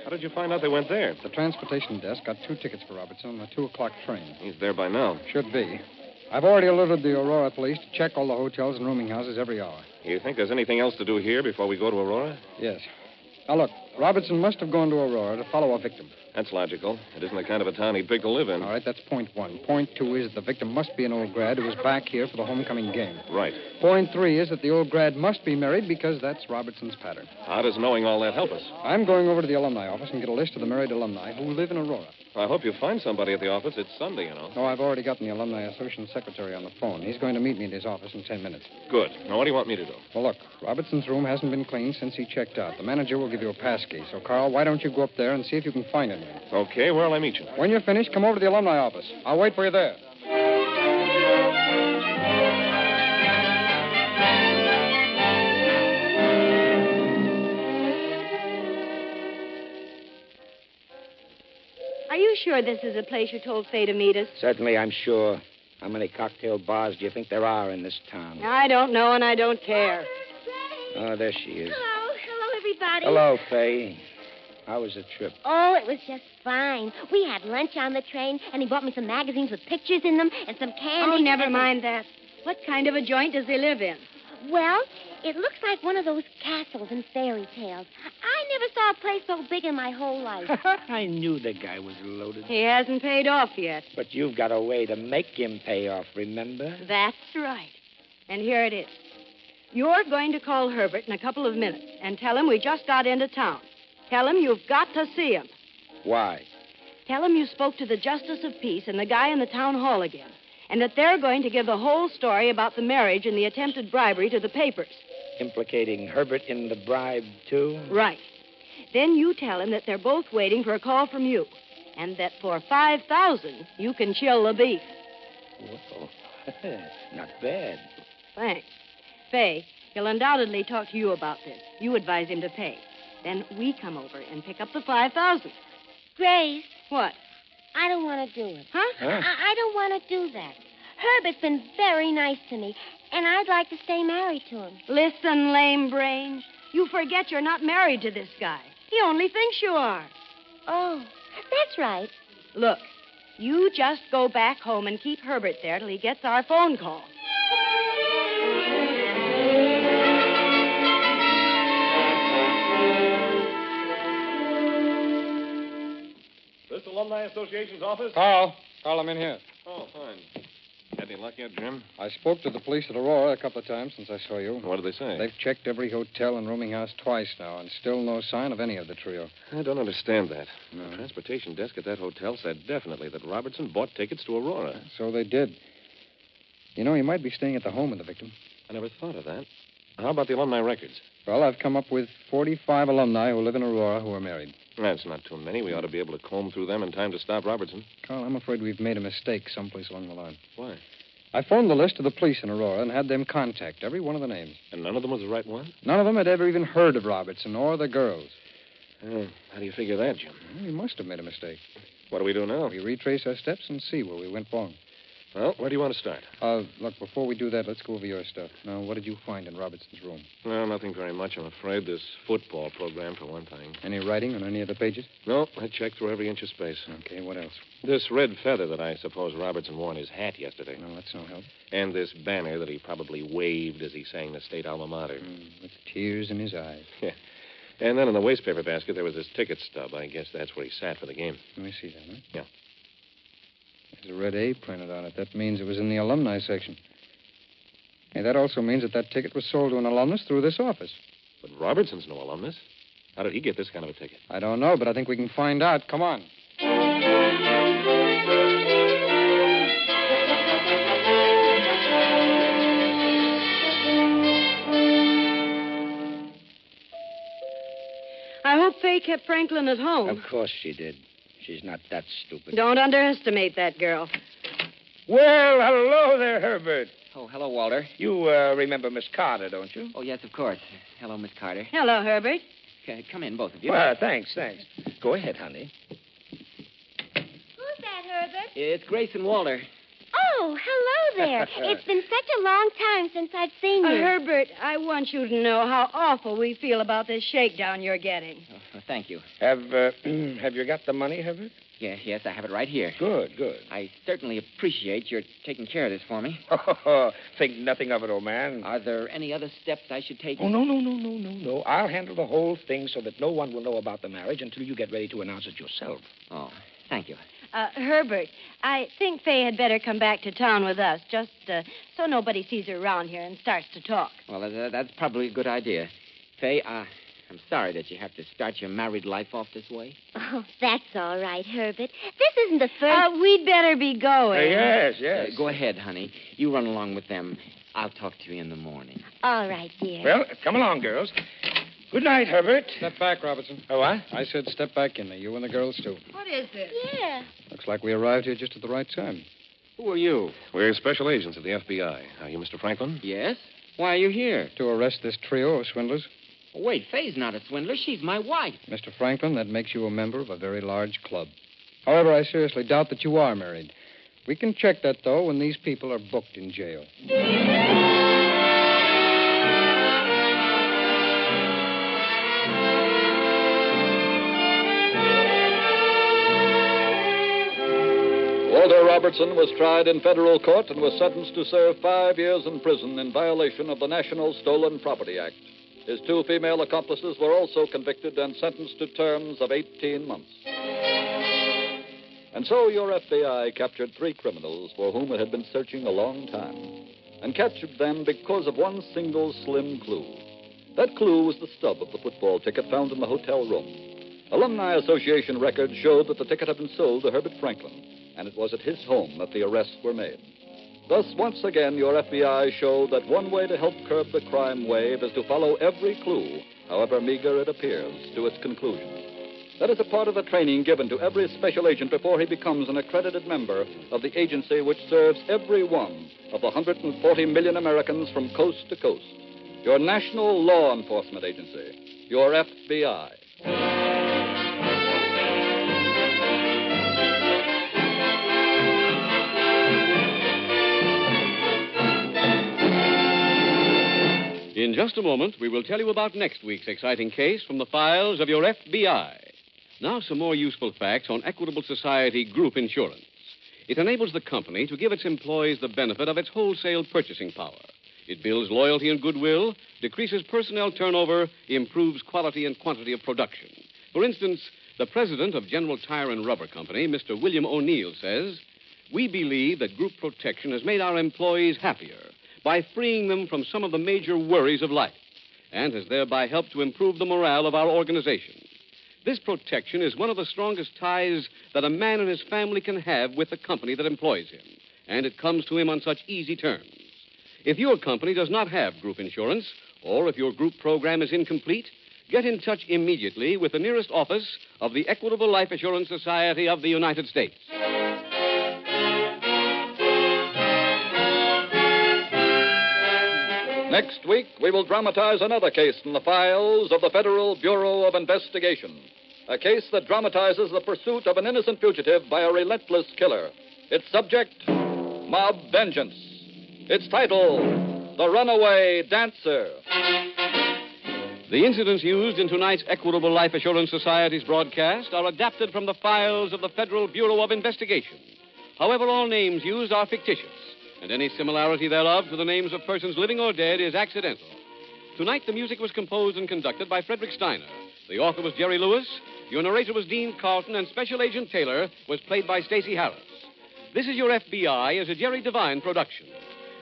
How did you find out they went there? The transportation desk got 2 tickets for Robertson on the 2 o'clock train. He's there by now. Should be. I've already alerted the Aurora police to check all the hotels and rooming houses every hour. You think there's anything else to do here before we go to Aurora? Yes. Now, look, Robertson must have gone to Aurora to follow a victim. That's logical. It isn't the kind of a town he'd pick to live in. All right, that's point 1. Point 2 is the victim must be an old grad who was back here for the homecoming game. Right. Point 3 is that the old grad must be married because that's Robertson's pattern. How does knowing all that help us? I'm going over to the alumni office and get a list of the married alumni who live in Aurora. I hope you find somebody at the office. It's Sunday, you know. No, I've already gotten the alumni association secretary on the phone. He's going to meet me at his office in 10 minutes. Good. Now, what do you want me to do? Well, look, Robertson's room hasn't been cleaned since he checked out. The manager will give you a pass key. So, Carl, why don't you go up there and see if you can find anything? Okay, where'll I meet you? When you're finished, come over to the alumni office. I'll wait for you there. Are you sure this is the place you told Faye to meet us? Certainly, I'm sure. How many cocktail bars do you think there are in this town? I don't know, and I don't care. Oh, there she is. Hello, everybody. Hello, Faye. How was the trip? Oh, it was just fine. We had lunch on the train, and he bought me some magazines with pictures in them and some candy. Oh, never mind that. What kind of a joint does he live in? Well, it looks like one of those castles in fairy tales. I never saw a place so big in my whole life. I knew the guy was loaded. He hasn't paid off yet. But you've got a way to make him pay off, remember? That's right. And here it is. You're going to call Herbert in a couple of minutes and tell him we just got into town. Tell him you've got to see him. Why? Tell him you spoke to the Justice of Peace and the guy in the town hall again, and that they're going to give the whole story about the marriage and the attempted bribery to the papers. Implicating Herbert in the bribe, too? Right. Then you tell him that they're both waiting for a call from you, and that for $5,000 you can chill the beef. Whoa. Not bad. Thanks. Fay, he'll undoubtedly talk to you about this. You advise him to pay. Then we come over and pick up the $5,000. Grace. What? I don't want to do it. Huh? I don't want to do that. Herbert's been very nice to me, and I'd like to stay married to him. Listen, lame brain. You forget you're not married to this guy. He only thinks you are. Oh, that's right. Look, you just go back home and keep Herbert there till he gets our phone call. This Alumni Association's office? Carl, I'm in here. Oh, fine. Had any luck yet, Jim? I spoke to the police at Aurora a couple of times since I saw you. What did they say? They've checked every hotel and rooming house twice now, and still no sign of any of the trio. I don't understand that. No. The transportation desk at that hotel said definitely that Robertson bought tickets to Aurora. So they did. You know, he might be staying at the home of the victim. I never thought of that. How about the alumni records? Well, I've come up with 45 alumni who live in Aurora who are married. That's not too many. We ought to be able to comb through them in time to stop Robertson. Carl, I'm afraid we've made a mistake someplace along the line. Why? I phoned the list to the police in Aurora and had them contact every one of the names. And none of them was the right one? None of them had ever even heard of Robertson or the girls. How do you figure that, Jim? Well, we must have made a mistake. What do we do now? We retrace our steps and see where we went wrong. Well, where do you want to start? Look, before we do that, let's go over your stuff. Now, what did you find in Robertson's room? Well, nothing very much, I'm afraid. This football program, for one thing. Any writing on any of the pages? No, I checked through every inch of space. Okay, what else? This red feather that I suppose Robertson wore on his hat yesterday. No, that's no help. And this banner that he probably waved as he sang the state alma mater. With tears in his eyes. Yeah. And then in the wastepaper basket, there was this ticket stub. I guess that's where he sat for the game. Let me see that, huh? Yeah. There's a red A printed on it. That means it was in the alumni section. Hey, that also means that ticket was sold to an alumnus through this office. But Robertson's no alumnus. How did he get this kind of a ticket? I don't know, but I think we can find out. Come on. I hope Fay kept Franklin at home. Of course she did. She's not that stupid. Don't underestimate that girl. Well, hello there, Herbert. Oh, hello, Walter. You remember Miss Carter, don't you? Oh, yes, of course. Hello, Miss Carter. Hello, Herbert. Come in, both of you. Well, thanks. Go ahead, honey. Who's that, Herbert? It's Grace and Walter. Oh, hello there. It's been such a long time since I've seen you. Herbert, I want you to know how awful we feel about this shakedown you're getting. Oh, thank you. Have you got the money, Herbert? Yes, I have it right here. Good. I certainly appreciate your taking care of this for me. Oh, think nothing of it, old man. Are there any other steps I should take? Oh, no. I'll handle the whole thing so that no one will know about the marriage until you get ready to announce it yourself. Oh, thank you. Herbert, I think Fay had better come back to town with us, just so nobody sees her around here and starts to talk. Well, that's probably a good idea. Fay, I'm sorry that you have to start your married life off this way. Oh, that's all right, Herbert. This isn't the first... We'd better be going. Yes. Go ahead, honey. You run along with them. I'll talk to you in the morning. All right, dear. Well, come along, girls. Good night, Herbert. Step back, Robertson. Oh, what? I said step back in there. You and the girls, too. What is this? Yeah. Looks like we arrived here just at the right time. Who are you? We're special agents of the FBI. Are you Mr. Franklin? Yes? Why are you here? To arrest this trio of swindlers. Oh, wait, Fay's not a swindler. She's my wife. Mr. Franklin, that makes you a member of a very large club. However, I seriously doubt that you are married. We can check that, though, when these people are booked in jail. Walter Robertson was tried in federal court and was sentenced to serve 5 years in prison in violation of the National Stolen Property Act. His 2 female accomplices were also convicted and sentenced to terms of 18 months. And so your FBI captured 3 criminals for whom it had been searching a long time, and captured them because of one single slim clue. That clue was the stub of the football ticket found in the hotel room. Alumni Association records showed that the ticket had been sold to Herbert Franklin, and it was at his home that the arrests were made. Thus, once again, your FBI showed that one way to help curb the crime wave is to follow every clue, however meager it appears, to its conclusion. That is a part of the training given to every special agent before he becomes an accredited member of the agency which serves every one of the 140 million Americans from coast to coast. Your national law enforcement agency, your FBI. In just a moment, we will tell you about next week's exciting case from the files of your FBI. Now, some more useful facts on Equitable Society Group Insurance. It enables the company to give its employees the benefit of its wholesale purchasing power. It builds loyalty and goodwill, decreases personnel turnover, improves quality and quantity of production. For instance, the president of General Tire and Rubber Company, Mr. William O'Neill, says, "We believe that group protection has made our employees happier by freeing them from some of the major worries of life, and has thereby helped to improve the morale of our organization. This protection is one of the strongest ties that a man and his family can have with the company that employs him, and it comes to him on such easy terms. If your company does not have group insurance, or if your group program is incomplete, get in touch immediately with the nearest office of the Equitable Life Assurance Society of the United States." Next week, we will dramatize another case from the files of the Federal Bureau of Investigation. A case that dramatizes the pursuit of an innocent fugitive by a relentless killer. Its subject, mob vengeance. Its title, The Runaway Dancer. The incidents used in tonight's Equitable Life Assurance Society's broadcast are adapted from the files of the Federal Bureau of Investigation. However, all names used are fictitious, and any similarity thereof to the names of persons living or dead is accidental. Tonight, the music was composed and conducted by Frederick Steiner. The author was Jerry Lewis. Your narrator was Dean Carlton, and Special Agent Taylor was played by Stacey Harris. This is Your FBI is a Jerry Devine production.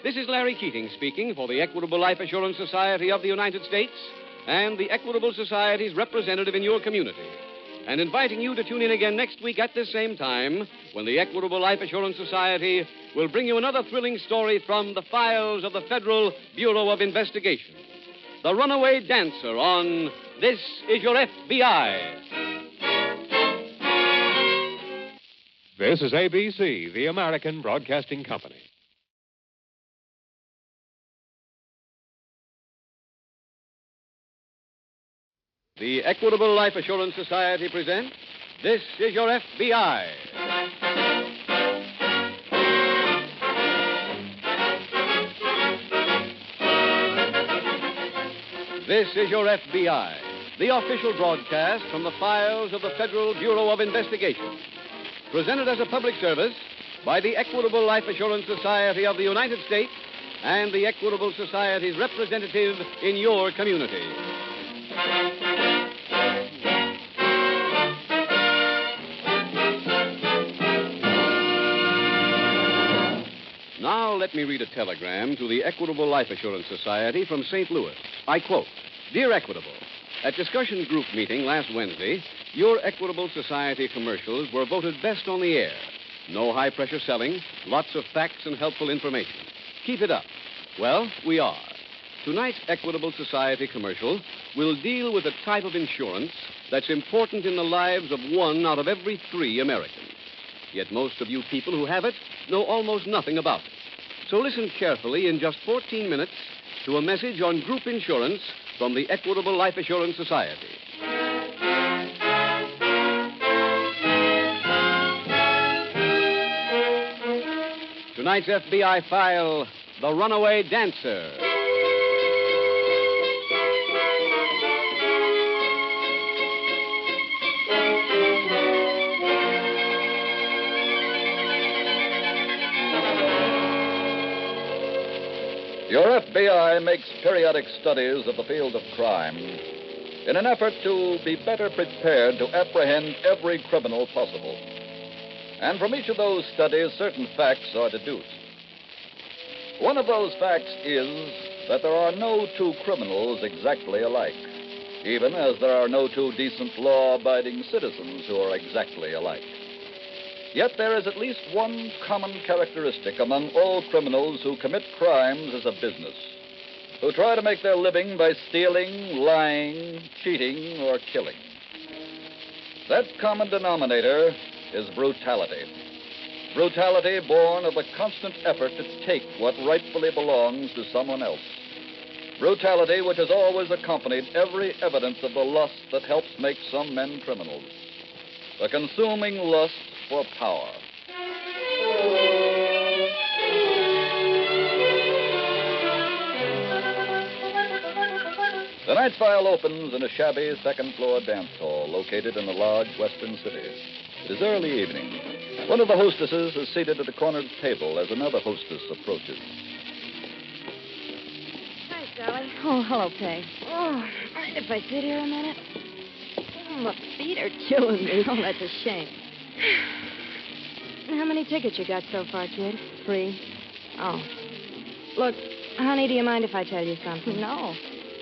This is Larry Keating speaking for the Equitable Life Assurance Society of the United States and the Equitable Society's representative in your community, and inviting you to tune in again next week at this same time when the Equitable Life Assurance Society will bring you another thrilling story from the files of the Federal Bureau of Investigation. The Runaway Dancer on This Is Your FBI. This is ABC, the American Broadcasting Company. The Equitable Life Assurance Society presents This Is Your FBI. This is Your FBI, the official broadcast from the files of the Federal Bureau of Investigation. Presented as a public service by the Equitable Life Assurance Society of the United States and the Equitable Society's representative in your community. Now, let me read a telegram to the Equitable Life Assurance Society from St. Louis. I quote, "Dear Equitable, at discussion group meeting last Wednesday, your Equitable Society commercials were voted best on the air. No high-pressure selling, lots of facts and helpful information. Keep it up." Well, we are. Tonight's Equitable Society commercial will deal with a type of insurance that's important in the lives of 1 out of every 3 Americans. Yet most of you people who have it know almost nothing about it. So listen carefully in just 14 minutes to a message on group insurance from the Equitable Life Assurance Society. Tonight's FBI file, The Runaway Dancer. Your FBI makes periodic studies of the field of crime in an effort to be better prepared to apprehend every criminal possible. And from each of those studies, certain facts are deduced. One of those facts is that there are no two criminals exactly alike, even as there are no two decent, law-abiding citizens who are exactly alike. Yet there is at least one common characteristic among all criminals who commit crimes as a business, who try to make their living by stealing, lying, cheating, or killing. That common denominator is brutality. Brutality born of the constant effort to take what rightfully belongs to someone else. Brutality which has always accompanied every evidence of the lust that helps make some men criminals. The consuming lust for power. Tonight's file opens in a shabby second-floor dance hall located in a large western city. It is early evening. One of the hostesses is seated at the corner of the table as another hostess approaches. Hi, Sally. Oh, hello, Peg. Oh, mind if I sit here a minute? Oh, my feet are killing me. Oh, that's a shame. How many tickets you got so far, kid? 3. Oh. Look, honey, do you mind if I tell you something? No.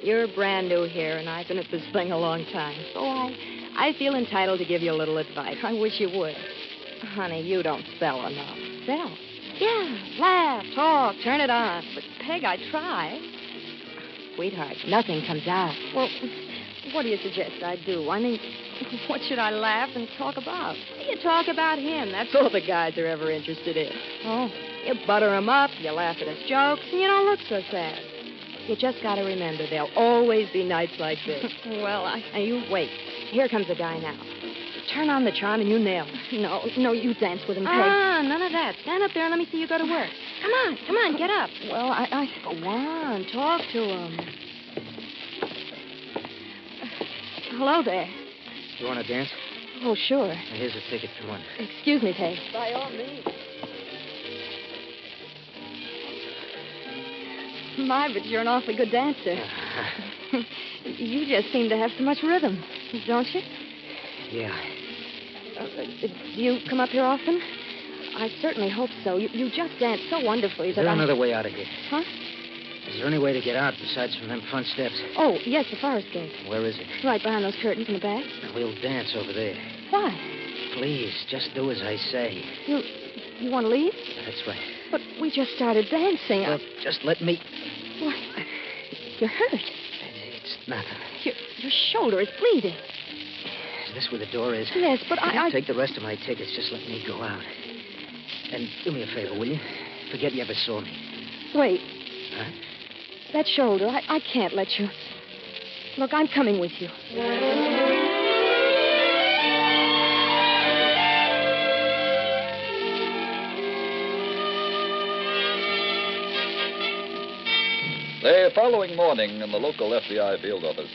You're brand new here, and I've been at this thing a long time. So I feel entitled to give you a little advice. I wish you would. Honey, you don't sell enough. Sell? Yeah. Laugh, talk, turn it on. But, Peg, I try. Sweetheart, nothing comes out. Well, what do you suggest I do? I mean, what should I laugh and talk about? You talk about him. That's all the guys are ever interested in. Oh, you butter him up, you laugh at his jokes, and you don't look so sad. You just got to remember, there'll always be nights like this. Well, Now, you wait. Here comes a guy now. Turn on the charm and you nail him. No, you dance with him, Peg. None of that. Stand up there and let me see you go to work. Come on, get up. Well, I go on, talk to him. Hello there. You want to dance? Oh, sure. Here's a ticket. Come on. Excuse me, Peg. By all means. My, but you're an awfully good dancer. You just seem to have so much rhythm, don't you? Yeah. Do you come up here often? I certainly hope so. You just dance so wonderfully Is that there another way out of here? Huh? Is there any way to get out besides from them front steps? Oh, yes, the forest gate. Where is it? Right behind those curtains in the back. We'll dance over there. Why? Please, just do as I say. You want to leave? That's right. But we just started dancing. Look, just let me... What? You're hurt. It's nothing. Your shoulder is bleeding. Is this where the door is? Yes, but I... Take the rest of my tickets. Just let me go out. And do me a favor, will you? Forget you ever saw me. Wait. Huh? That shoulder, I can't let you. Look, I'm coming with you. The following morning in the local FBI field office,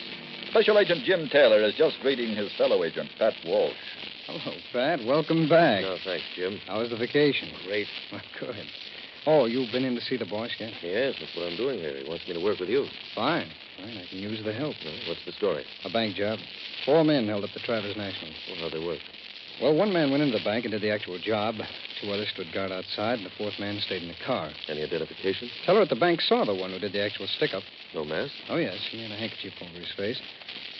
Special Agent Jim Taylor is just greeting his fellow agent, Pat Walsh. Hello, Pat. Welcome back. No, thanks, Jim. How was the vacation? Great. Well, good. Oh, you've been in to see the boss yet? Yes, that's what I'm doing here. He wants me to work with you. Fine. I can use the help. Well, what's the story? A bank job. 4 men held up the Travers National. Well, how'd they work? Well, 1 man went into the bank and did the actual job. 2 others stood guard outside, and the 4th man stayed in the car. Any identification? Teller at the bank saw the one who did the actual stick-up. No mask? Oh, yes. He had a handkerchief over his face.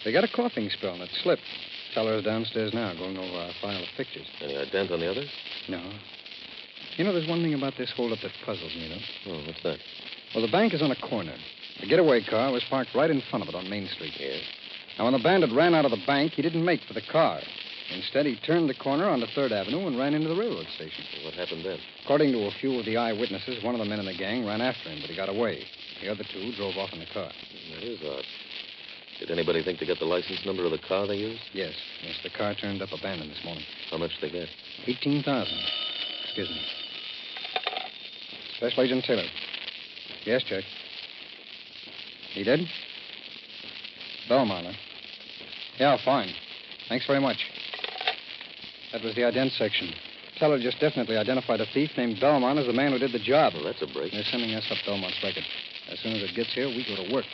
They got a coughing spell, and it slipped. Teller's downstairs now, going over our file of pictures. Any ident on the others? No. You know, there's one thing about this holdup that puzzles me, though. Oh, what's that? Well, the bank is on a corner. The getaway car was parked right in front of it on Main Street. Yes. Now, when the bandit ran out of the bank, he didn't make for the car. Instead, he turned the corner onto 3rd Avenue and ran into the railroad station. Well, what happened then? According to a few of the eyewitnesses, one of the men in the gang ran after him, but he got away. The other 2 drove off in the car. That is odd. Did anybody think to get the license number of the car they used? Yes. The car turned up abandoned this morning. How much did they get? $18,000. Excuse me. Special Agent Taylor. Yes, Jack. He did? Belmont, huh? Yeah, fine. Thanks very much. That was the ident section. Teller just definitely identified a thief named Belmont as the man who did the job. Well, that's a break. They're sending us up Belmont's record. As soon as it gets here, we go to work.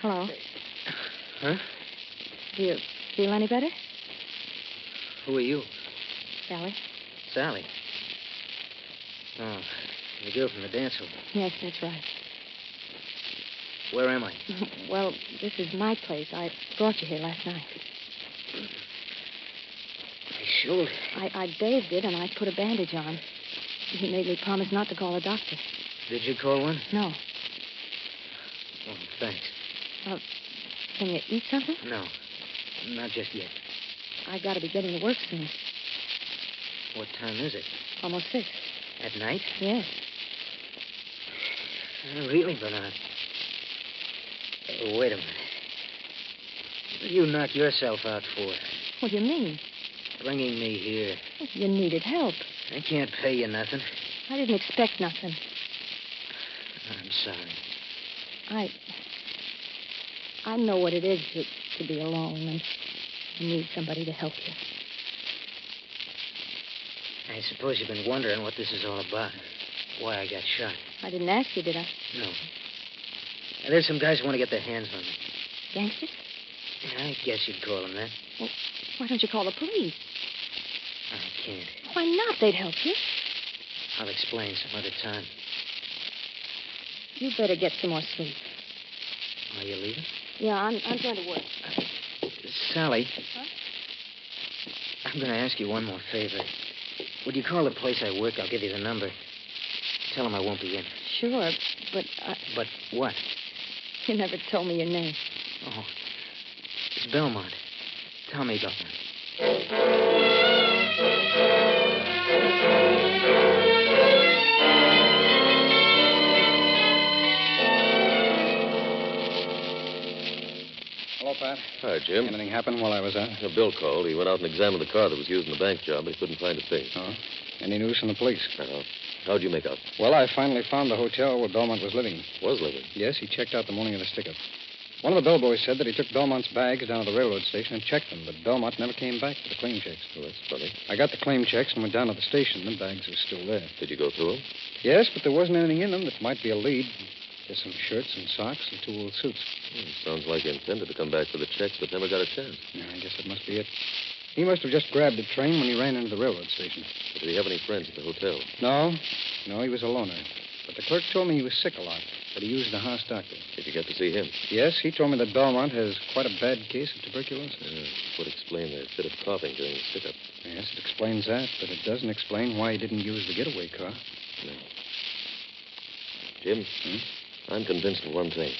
Hello. Huh? Do you feel any better? Who are you? Sally? Sally. Oh, the girl from the dance hall. Yes, that's right. Where am I? Well, this is my place. I brought you here last night. My shoulder. I bathed it, and I put a bandage on. He made me promise not to call a doctor. Did you call one? No. Oh, thanks. Can you eat something? No, not just yet. I got to be getting to work soon. What time is it? Almost 6. At night? Yes. Really, Bernard? Wait a minute. What did you knock yourself out for? What do you mean? Bringing me here. You needed help. I can't pay you nothing. I didn't expect nothing. I'm sorry. I know what it is to be alone and need somebody to help you. I suppose you've been wondering what this is all about. Why I got shot. I didn't ask you, did I? No. There's some guys who want to get their hands on me. Gangsters? I guess you'd call them that. Well, why don't you call the police? I can't. Why not? They'd help you. I'll explain some other time. You better get some more sleep. Are you leaving? Yeah, I'm going to work. Sally. Huh? I'm going to ask you one more favor. Would you call the place I work? I'll give you the number. Tell them I won't be in. Sure, but But what? You never told me your name. Oh, it's Belmont. Tell me about that. Hello, Pat. Hi, Jim. Anything happen while I was out? Bill called. He went out and examined the car that was used in the bank job, but he couldn't find a thing. Oh. Any news from the police? No. How'd you make out? Well, I finally found the hotel where Belmont was living. Was living? Yes, he checked out the morning of the stick-up. One of the bellboys said that he took Belmont's bags down to the railroad station and checked them, but Belmont never came back for the claim checks. Oh, that's funny. I got the claim checks and went down to the station. The bags were still there. Did you go through them? Yes, but there wasn't anything in them that might be a lead. Just some shirts and socks and 2 old suits. Sounds like he intended to come back for the checks, but never got a chance. Yeah, I guess that must be it. He must have just grabbed a train when he ran into the railroad station. Did he have any friends at the hotel? No, he was a loner. But the clerk told me he was sick a lot, that he used a house doctor. Did you get to see him? Yes, he told me that Belmont has quite a bad case of tuberculosis. Yeah, would explain the fit of coughing during the stick-up. Yes, it explains that, but it doesn't explain why he didn't use the getaway car. No. Jim, I'm convinced of one thing.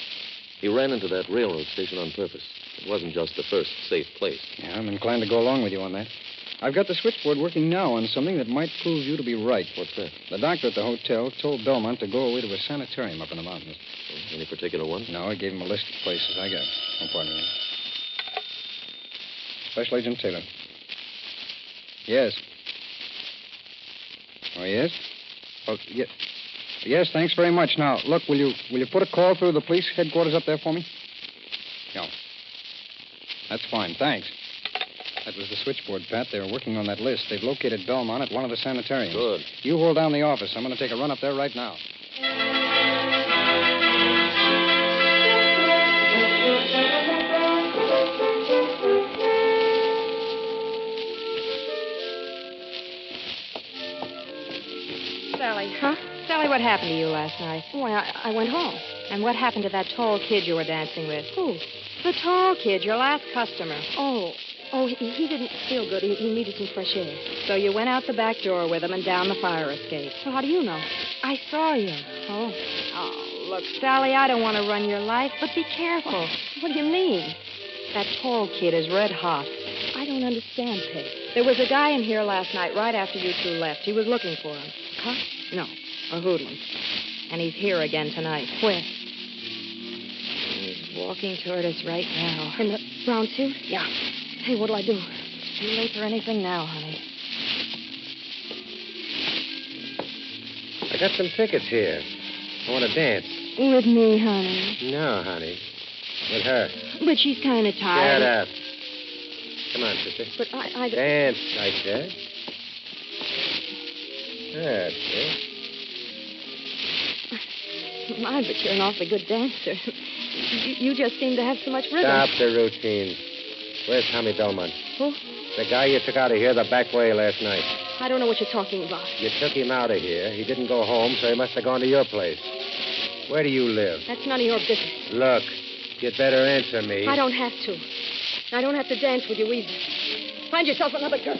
He ran into that railroad station on purpose. It wasn't just the first safe place. Yeah, I'm inclined to go along with you on that. I've got the switchboard working now on something that might prove you to be right. What's that? The doctor at the hotel told Belmont to go away to a sanitarium up in the mountains. Any particular one? No, I gave him a list of places. I got it. Oh, pardon me. Special Agent Taylor. Yes. Oh, yes? Oh, yeah. Yes, thanks very much. Now, look, will you put a call through the police headquarters up there for me? No. That's fine. Thanks. That was the switchboard, Pat. They were working on that list. They've located Belmont at one of the sanitariums. Good. You hold down the office. I'm going to take a run up there right now. Sally. Huh? Sally, what happened to you last night? Why, I went home. And what happened to that tall kid you were dancing with? Who? The tall kid, your last customer. Oh, he didn't feel good. He needed some fresh air. So you went out the back door with him and down the fire escape. Well, how do you know? I saw you. Oh, look, Sally, I don't want to run your life, but be careful. What do you mean? That tall kid is red hot. I don't understand, Peg. There was a guy in here last night right after you two left. He was looking for him. Huh? No, a hoodlum. And he's here again tonight. Where? He's walking toward us right now. In the brown suit? Yeah. Hey, what'll I do? Too late for anything now, honey. I got some tickets here. I want to dance. With me, honey. No, honey. With her. But she's kind of tired. Shut up. Come on, sister. But I... Dance, I said. That's it. My, but you're an awfully good dancer. You just seem to have so much rhythm. Stop the routine. Where's Tommy Belmont? Who? The guy you took out of here the back way last night. I don't know what you're talking about. You took him out of here. He didn't go home, so he must have gone to your place. Where do you live? That's none of your business. Look, you'd better answer me. I don't have to. I don't have to dance with you either. Find yourself another girl.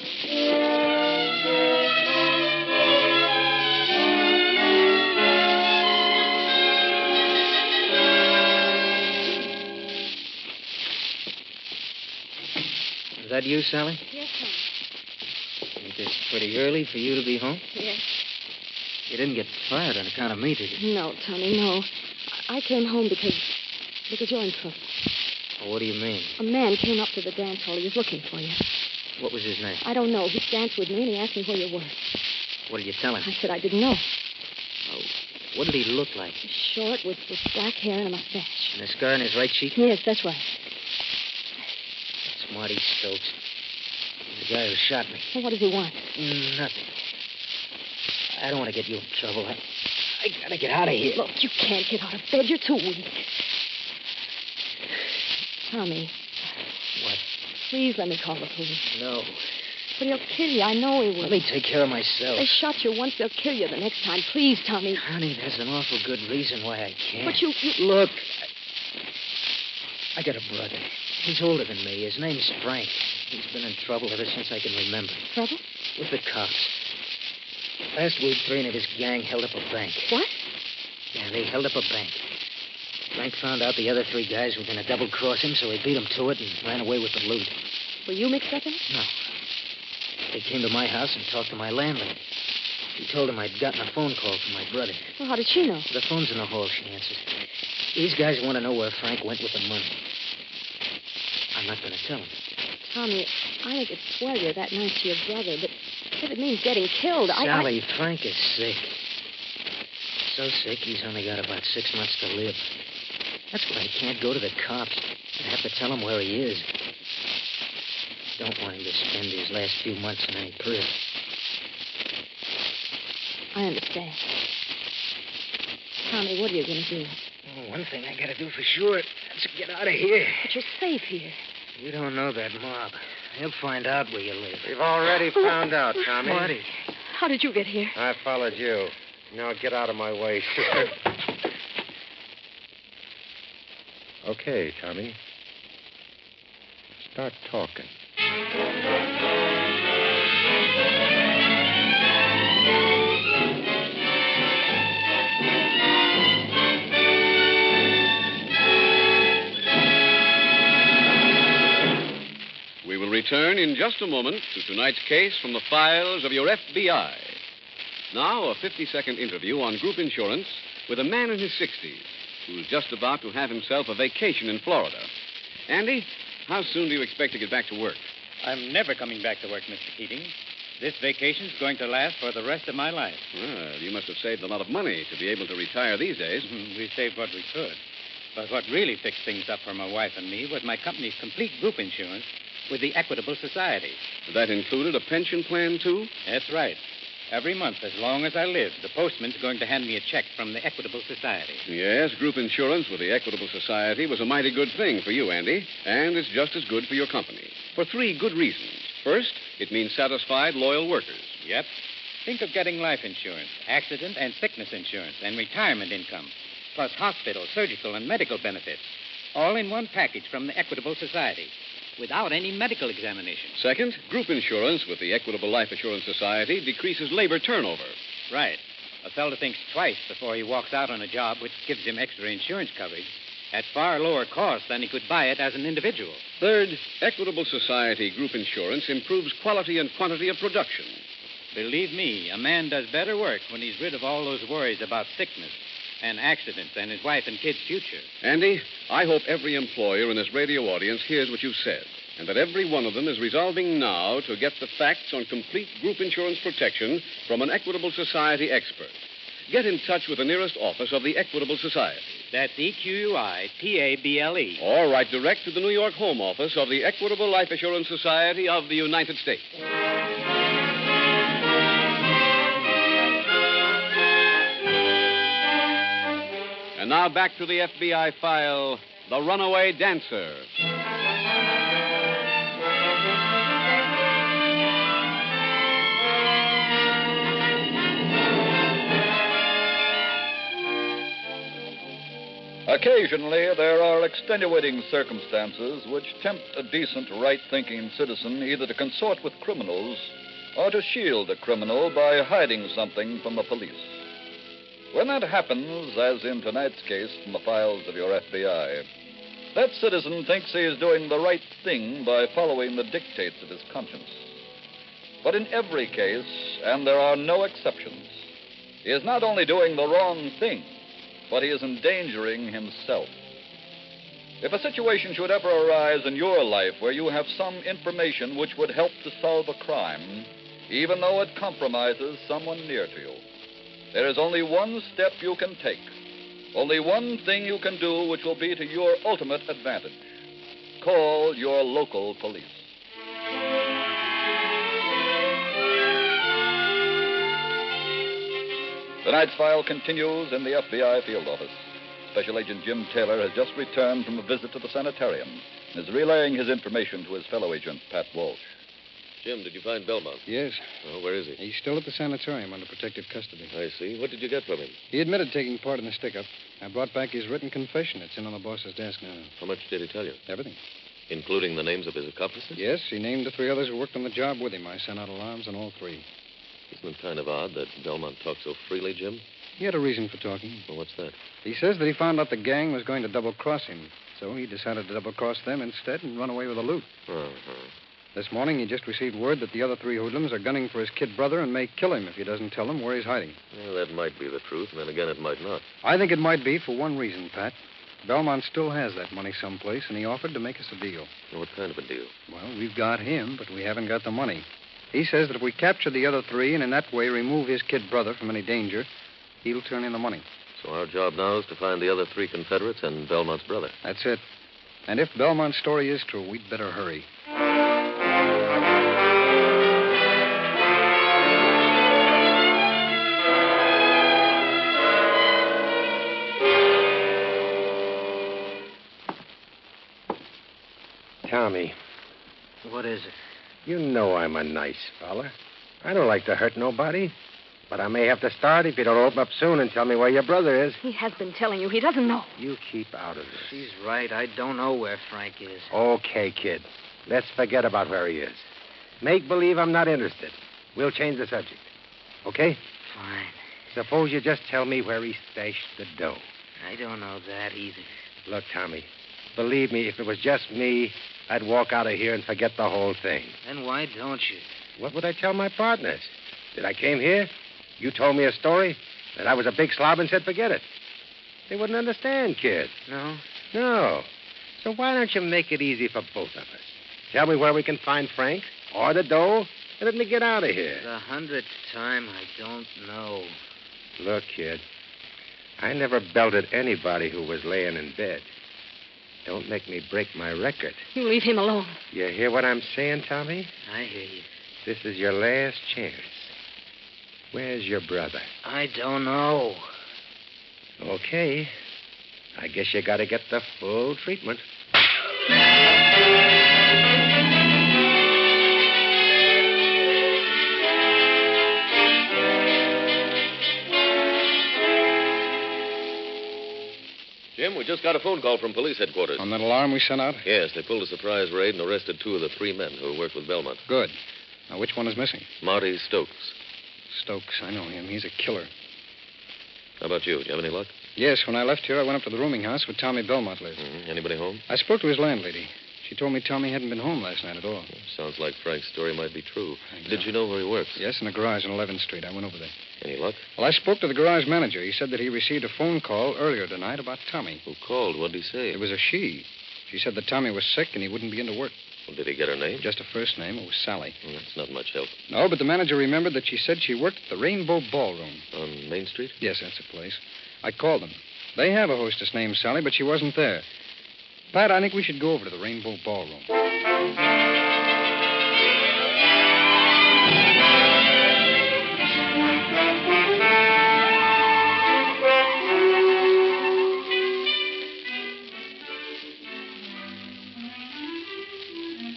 Is that you, Sally? Yes, Tom. Think it's pretty early for you to be home? Yes. You didn't get fired on account of me, did you? No, Tommy, no. I came home because you're in trouble. Well, what do you mean? A man came up to the dance hall. He was looking for you. What was his name? I don't know. He danced with me, and he asked me where you were. What did you tell him? I said I didn't know. Oh, what did he look like? Short, with black hair and a mustache. And a scar on his right cheek? Yes, that's right. That's Marty Stokes. He's the guy who shot me. Well, what does he want? Nothing. I don't want to get you in trouble. I gotta get out of here. Look, you can't get out of bed. You're too weak. Tommy. What? Please let me call the police. No. But he'll kill you. I know he will. Let me take care of myself. They shot you once. They'll kill you the next time. Please, Tommy. Honey, there's an awful good reason why I can't. But you... Look. I got a brother. He's older than me. His name's Frank. He's been in trouble ever since I can remember. Trouble? With the cops. Last week, 3 of his gang held up a bank. What? Yeah, they held up a bank. Frank found out the other 3 guys were going to double-cross him, so he beat them to it and ran away with the loot. Were you mixed up in it? No. They came to my house and talked to my landlady. She told him I'd gotten a phone call from my brother. Well, how did she know? The phone's in the hall, she answered. These guys want to know where Frank went with the money. I'm not going to tell them. Tommy, I think it's swell you're that nice to your brother, but if it means getting killed, Sally, Frank is sick. So sick, he's only got about 6 months to live. That's why I can't go to the cops. I have to tell them where he is. I don't want him to spend his last few months in any prison. I understand. Tommy, what are you going to do? Oh, one thing I got to do for sure. That's get out of here. But you're safe here. You don't know that mob. They'll find out where you live. We've already found out, Tommy. Marty. How did you get here? I followed you. Now get out of my way, sister. Okay, Tommy. Start talking. We will return in just a moment to tonight's case from the files of your FBI. Now, a 50-second interview on group insurance with a man in his 60s who's just about to have himself a vacation in Florida. Andy, how soon do you expect to get back to work? I'm never coming back to work, Mr. Keating. This vacation's going to last for the rest of my life. Well, you must have saved a lot of money to be able to retire these days. We saved what we could. But what really fixed things up for my wife and me was my company's complete group insurance with the Equitable Society. That included a pension plan, too? That's right. Every month, as long as I live, the postman's going to hand me a check from the Equitable Society. Yes, group insurance with the Equitable Society was a mighty good thing for you, Andy, and it's just as good for your company. For 3 good reasons. First, it means satisfied, loyal workers. Yep. Think of getting life insurance, accident and sickness insurance, and retirement income, plus hospital, surgical, and medical benefits, all in one package from the Equitable Society, without any medical examination. Second, group insurance with the Equitable Life Assurance Society decreases labor turnover. Right. A fellow thinks twice before he walks out on a job which gives him extra insurance coverage at far lower cost than he could buy it as an individual. Third, Equitable Society group insurance improves quality and quantity of production. Believe me, a man does better work when he's rid of all those worries about sickness and accidents and his wife and kids' future. Andy, I hope every employer in this radio audience hears what you've said, and that every one of them is resolving now to get the facts on complete group insurance protection from an Equitable Society expert. get in touch with the nearest office of the Equitable Society. That's EQUITABLE. Or write direct to the New York Home Office of the Equitable Life Assurance Society of the United States. And now back to the FBI file, The Runaway Dancer. Occasionally, there are extenuating circumstances which tempt a decent, right-thinking citizen either to consort with criminals or to shield a criminal by hiding something from the police. When that happens, as in tonight's case from the files of your FBI, that citizen thinks he is doing the right thing by following the dictates of his conscience. But in every case, and there are no exceptions, he is not only doing the wrong thing, but he is endangering himself. If a situation should ever arise in your life where you have some information which would help to solve a crime, even though it compromises someone near to you, there is only one step you can take, only one thing you can do which will be to your ultimate advantage. Call your local police. Tonight's file continues in the FBI field office. Special Agent Jim Taylor has just returned from a visit to the sanitarium and is relaying his information to his fellow agent, Pat Walsh. Jim, did you find Belmont? Yes. Oh, where is he? He's still at the sanitarium under protective custody. I see. What did you get from him? He admitted taking part in the stick-up. I brought back his written confession. It's in on the boss's desk now. How much did he tell you? Everything. Including the names of his accomplices? Yes, he named the 3 others who worked on the job with him. I sent out alarms on all 3. Isn't it kind of odd that Belmont talked so freely, Jim? He had a reason for talking. Well, what's that? He says that he found out the gang was going to double-cross him. So he decided to double-cross them instead and run away with the loot. Uh-huh. This morning, he just received word that the other 3 hoodlums are gunning for his kid brother and may kill him if he doesn't tell them where he's hiding. Well, that might be the truth, and then again, it might not. I think it might be for one reason, Pat. Belmont still has that money someplace, and he offered to make us a deal. Well, what kind of a deal? Well, we've got him, but we haven't got the money. He says that if we capture the other 3 and in that way remove his kid brother from any danger, he'll turn in the money. So our job now is to find the other 3 Confederates and Belmont's brother. That's it. And if Belmont's story is true, we'd better hurry. Tommy. What is it? You know I'm a nice fella. I don't like to hurt nobody. But I may have to start if you don't open up soon and tell me where your brother is. He has been telling you. He doesn't know. You keep out of this. She's right. I don't know where Frank is. Okay, kid. Let's forget about where he is. Make believe I'm not interested. We'll change the subject. Okay? Fine. Suppose you just tell me where he stashed the dough. I don't know that either. Look, Tommy, believe me, if it was just me, I'd walk out of here and forget the whole thing. Then why don't you? What would I tell my partners? That I came here? You told me a story? That I was a big slob and said forget it. They wouldn't understand, kid. No? No. So why don't you make it easy for both of us? Tell me where we can find Frank or the dough and let me get out of here. The 100th time, I don't know. Look, kid, I never belted anybody who was laying in bed. Don't make me break my record. You leave him alone. You hear what I'm saying, Tommy? I hear you. This is your last chance. Where's your brother? I don't know. Okay. I guess you gotta get the full treatment. Jim, we just got a phone call from police headquarters. On that alarm we sent out? Yes, they pulled a surprise raid and arrested 2 of the 3 men who worked with Belmont. Good. Now, which one is missing? Marty Stokes. Stokes, I know him. He's a killer. How about you? Do you have any luck? Yes, when I left here, I went up to the rooming house where Tommy Belmont lived. Mm-hmm. Anybody home? I spoke to his landlady. She told me Tommy hadn't been home last night at all. Sounds like Frank's story might be true. Did you know where he works? Yes, in a garage on 11th Street. I went over there. Any luck? Well, I spoke to the garage manager. He said that he received a phone call earlier tonight about Tommy. Who called? What did he say? It was a she. She said that Tommy was sick and he wouldn't be into work. Did he get her name? Just a first name. It was Sally. Well, that's not much help. No, but the manager remembered that she said she worked at the Rainbow Ballroom. On Main Street? Yes, that's the place. I called them. They have a hostess named Sally, but she wasn't there. Pat, I think we should go over to the Rainbow Ballroom.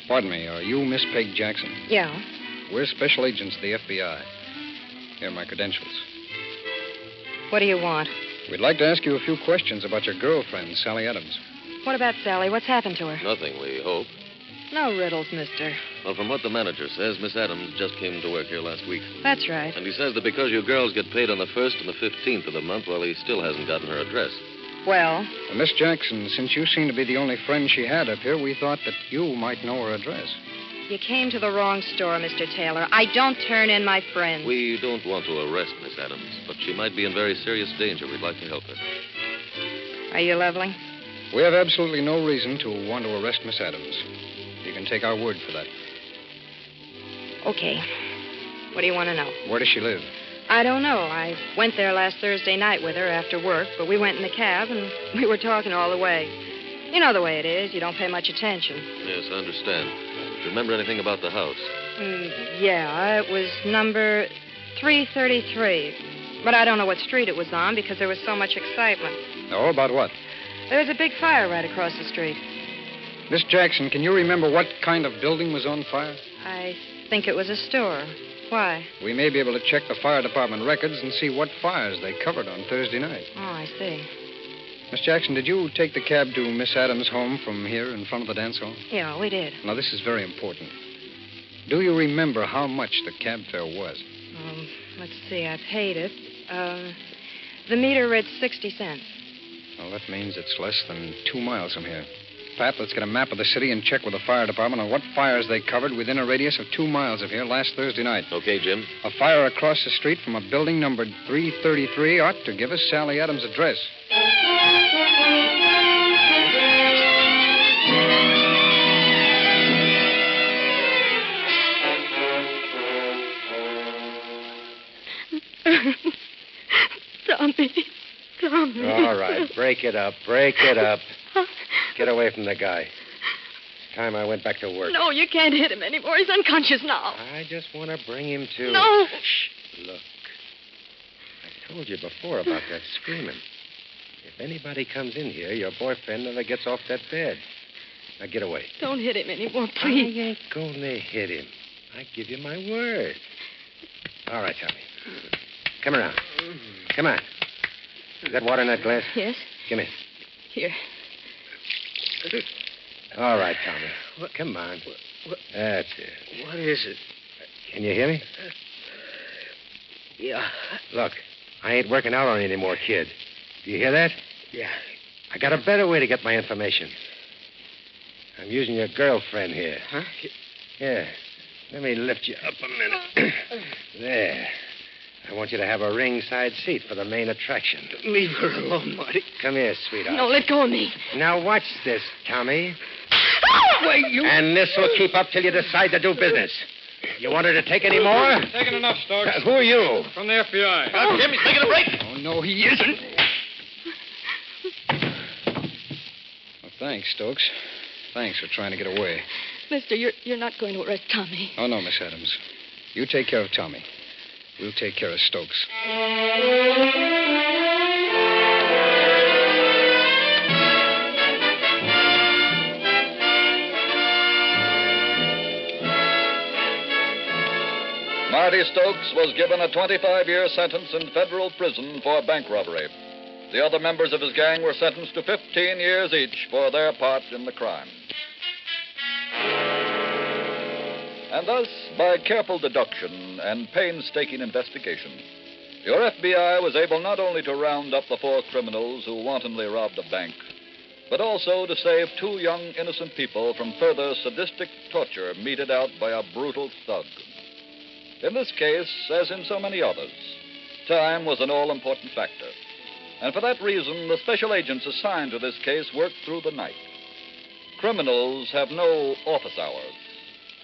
Pardon me, are you Miss Peg Jackson? Yeah. We're special agents of the FBI. Here are my credentials. What do you want? We'd like to ask you a few questions about your girlfriend, Sally Adams. What about Sally? What's happened to her? Nothing, we hope. No riddles, mister. Well, from what the manager says, Miss Adams just came to work here last week. That's right. And he says that because you girls get paid on the 1st and the 15th of the month, well, he still hasn't gotten her address. Well? Miss Jackson, since you seem to be the only friend she had up here, we thought that you might know her address. You came to the wrong store, Mr. Taylor. I don't turn in my friends. We don't want to arrest Miss Adams, but she might be in very serious danger. We'd like to help her. Are you leveling? We have absolutely no reason to want to arrest Miss Adams. You can take our word for that. Okay. What do you want to know? Where does she live? I don't know. I went there last Thursday night with her after work, but we went in the cab and we were talking all the way. You know the way it is. You don't pay much attention. Yes, I understand. Do you remember anything about the house? Yeah, it was number 333. But I don't know what street it was on because there was so much excitement. Oh, about what? There was a big fire right across the street. Miss Jackson, can you remember what kind of building was on fire? I think it was a store. Why? We may be able to check the fire department records and see what fires they covered on Thursday night. Oh, I see. Miss Jackson, did you take the cab to Miss Adams' home from here in front of the dance hall? Yeah, we did. Now, this is very important. Do you remember how much the cab fare was? Let's see. I paid it. The meter read 60 cents. Well, that means it's less than 2 miles from here. Pat, let's get a map of the city and check with the fire department on what fires they covered within a radius of 2 miles of here last Thursday night. Okay, Jim. A fire across the street from a building numbered 333 ought to give us Sally Adams' address. Tommy. All right, break it up. Get away from the guy. It's time I went back to work. No, you can't hit him anymore. He's unconscious now. I just want to bring him to... No. Shh. Look. I told you before about that screaming. If anybody comes in here, your boyfriend never gets off that bed. Now get away. Don't hit him anymore, please. I ain't going to hit him. I give you my word. All right, Tommy. Come around. Come on. You got water in that glass? Yes. Give me. Here. All right, Tommy. Come on. That's it. What is it? Can you hear me? Yeah. Look, I ain't working out on you anymore, kid. Do you hear that? Yeah. I got a better way to get my information. I'm using your girlfriend here. Huh? Yeah. Let me lift you up a minute. There. I want you to have a ringside seat for the main attraction. Leave her alone, Marty. Come here, sweetheart. No, let go of me. Now watch this, Tommy. Wait, you... And this will keep up till you decide to do business. You want her to take any more? Taking enough, Stokes. Who are you? From the FBI. Jim, he's taking a break. Oh, no, he isn't. Well, thanks, Stokes. Thanks for trying to get away. Mister, you're not going to arrest Tommy. Oh, no, Miss Adams. You take care of Tommy. We'll take care of Stokes. Marty Stokes was given a 25-year sentence in federal prison for bank robbery. The other members of his gang were sentenced to 15 years each for their part in the crime. And thus, by careful deduction and painstaking investigation, your FBI was able not only to round up the 4 criminals who wantonly robbed a bank, but also to save 2 young innocent people from further sadistic torture meted out by a brutal thug. In this case, as in so many others, time was an all-important factor. And for that reason, the special agents assigned to this case worked through the night. Criminals have no office hours.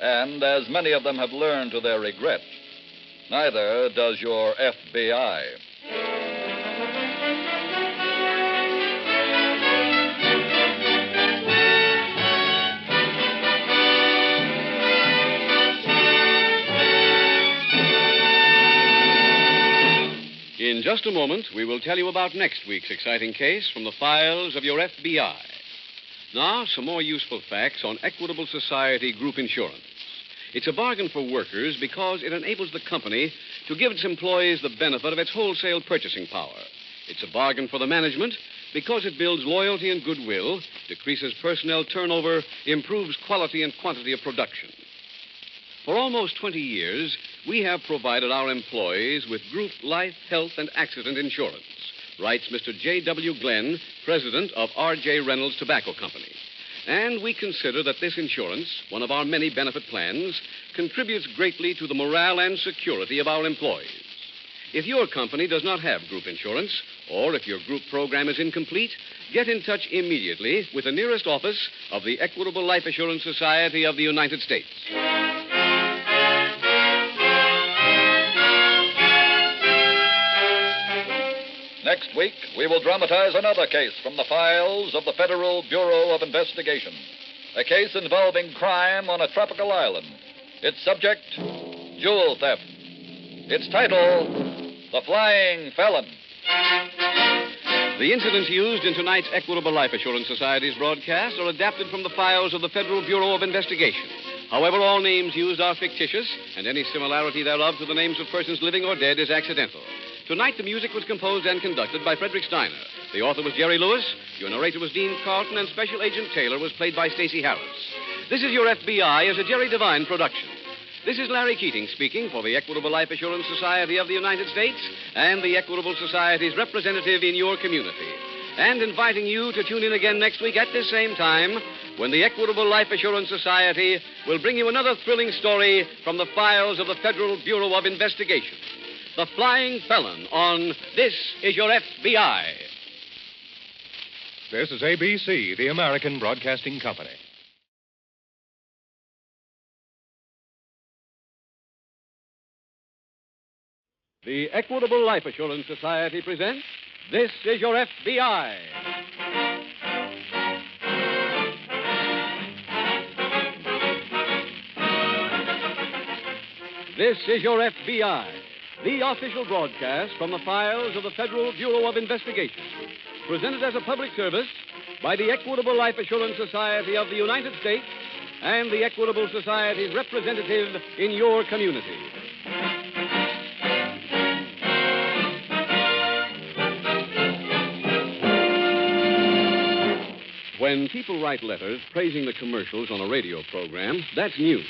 And as many of them have learned to their regret, neither does your FBI. In just a moment, we will tell you about next week's exciting case from the files of your FBI. Now, some more useful facts on Equitable Society Group Insurance. It's a bargain for workers because it enables the company to give its employees the benefit of its wholesale purchasing power. It's a bargain for the management because it builds loyalty and goodwill, decreases personnel turnover, improves quality and quantity of production. For almost 20 years, we have provided our employees with group life, health, and accident insurance, writes Mr. J.W. Glenn, president of R.J. Reynolds Tobacco Company. And we consider that this insurance, one of our many benefit plans, contributes greatly to the morale and security of our employees. If your company does not have group insurance, or if your group program is incomplete, get in touch immediately with the nearest office of the Equitable Life Assurance Society of the United States. Next week, we will dramatize another case from the files of the Federal Bureau of Investigation. A case involving crime on a tropical island. Its subject, jewel theft. Its title, The Flying Felon. The incidents used in tonight's Equitable Life Assurance Society's broadcast are adapted from the files of the Federal Bureau of Investigation. However, all names used are fictitious, and any similarity thereof to the names of persons living or dead is accidental. Tonight, the music was composed and conducted by Frederick Steiner. The author was Jerry Lewis, your narrator was Dean Carlton, and Special Agent Taylor was played by Stacey Harris. This is Your FBI is a Jerry Devine production. This is Larry Keating speaking for the Equitable Life Assurance Society of the United States and the Equitable Society's representative in your community, and inviting you to tune in again next week at this same time when the Equitable Life Assurance Society will bring you another thrilling story from the files of the Federal Bureau of Investigation. The Flying Felon on This Is Your FBI. This is ABC, the American Broadcasting Company. The Equitable Life Assurance Society presents This Is Your FBI. This is Your FBI, the official broadcast from the files of the Federal Bureau of Investigation, presented as a public service by the Equitable Life Assurance Society of the United States and the Equitable Society's representative in your community. When people write letters praising the commercials on a radio program, that's news.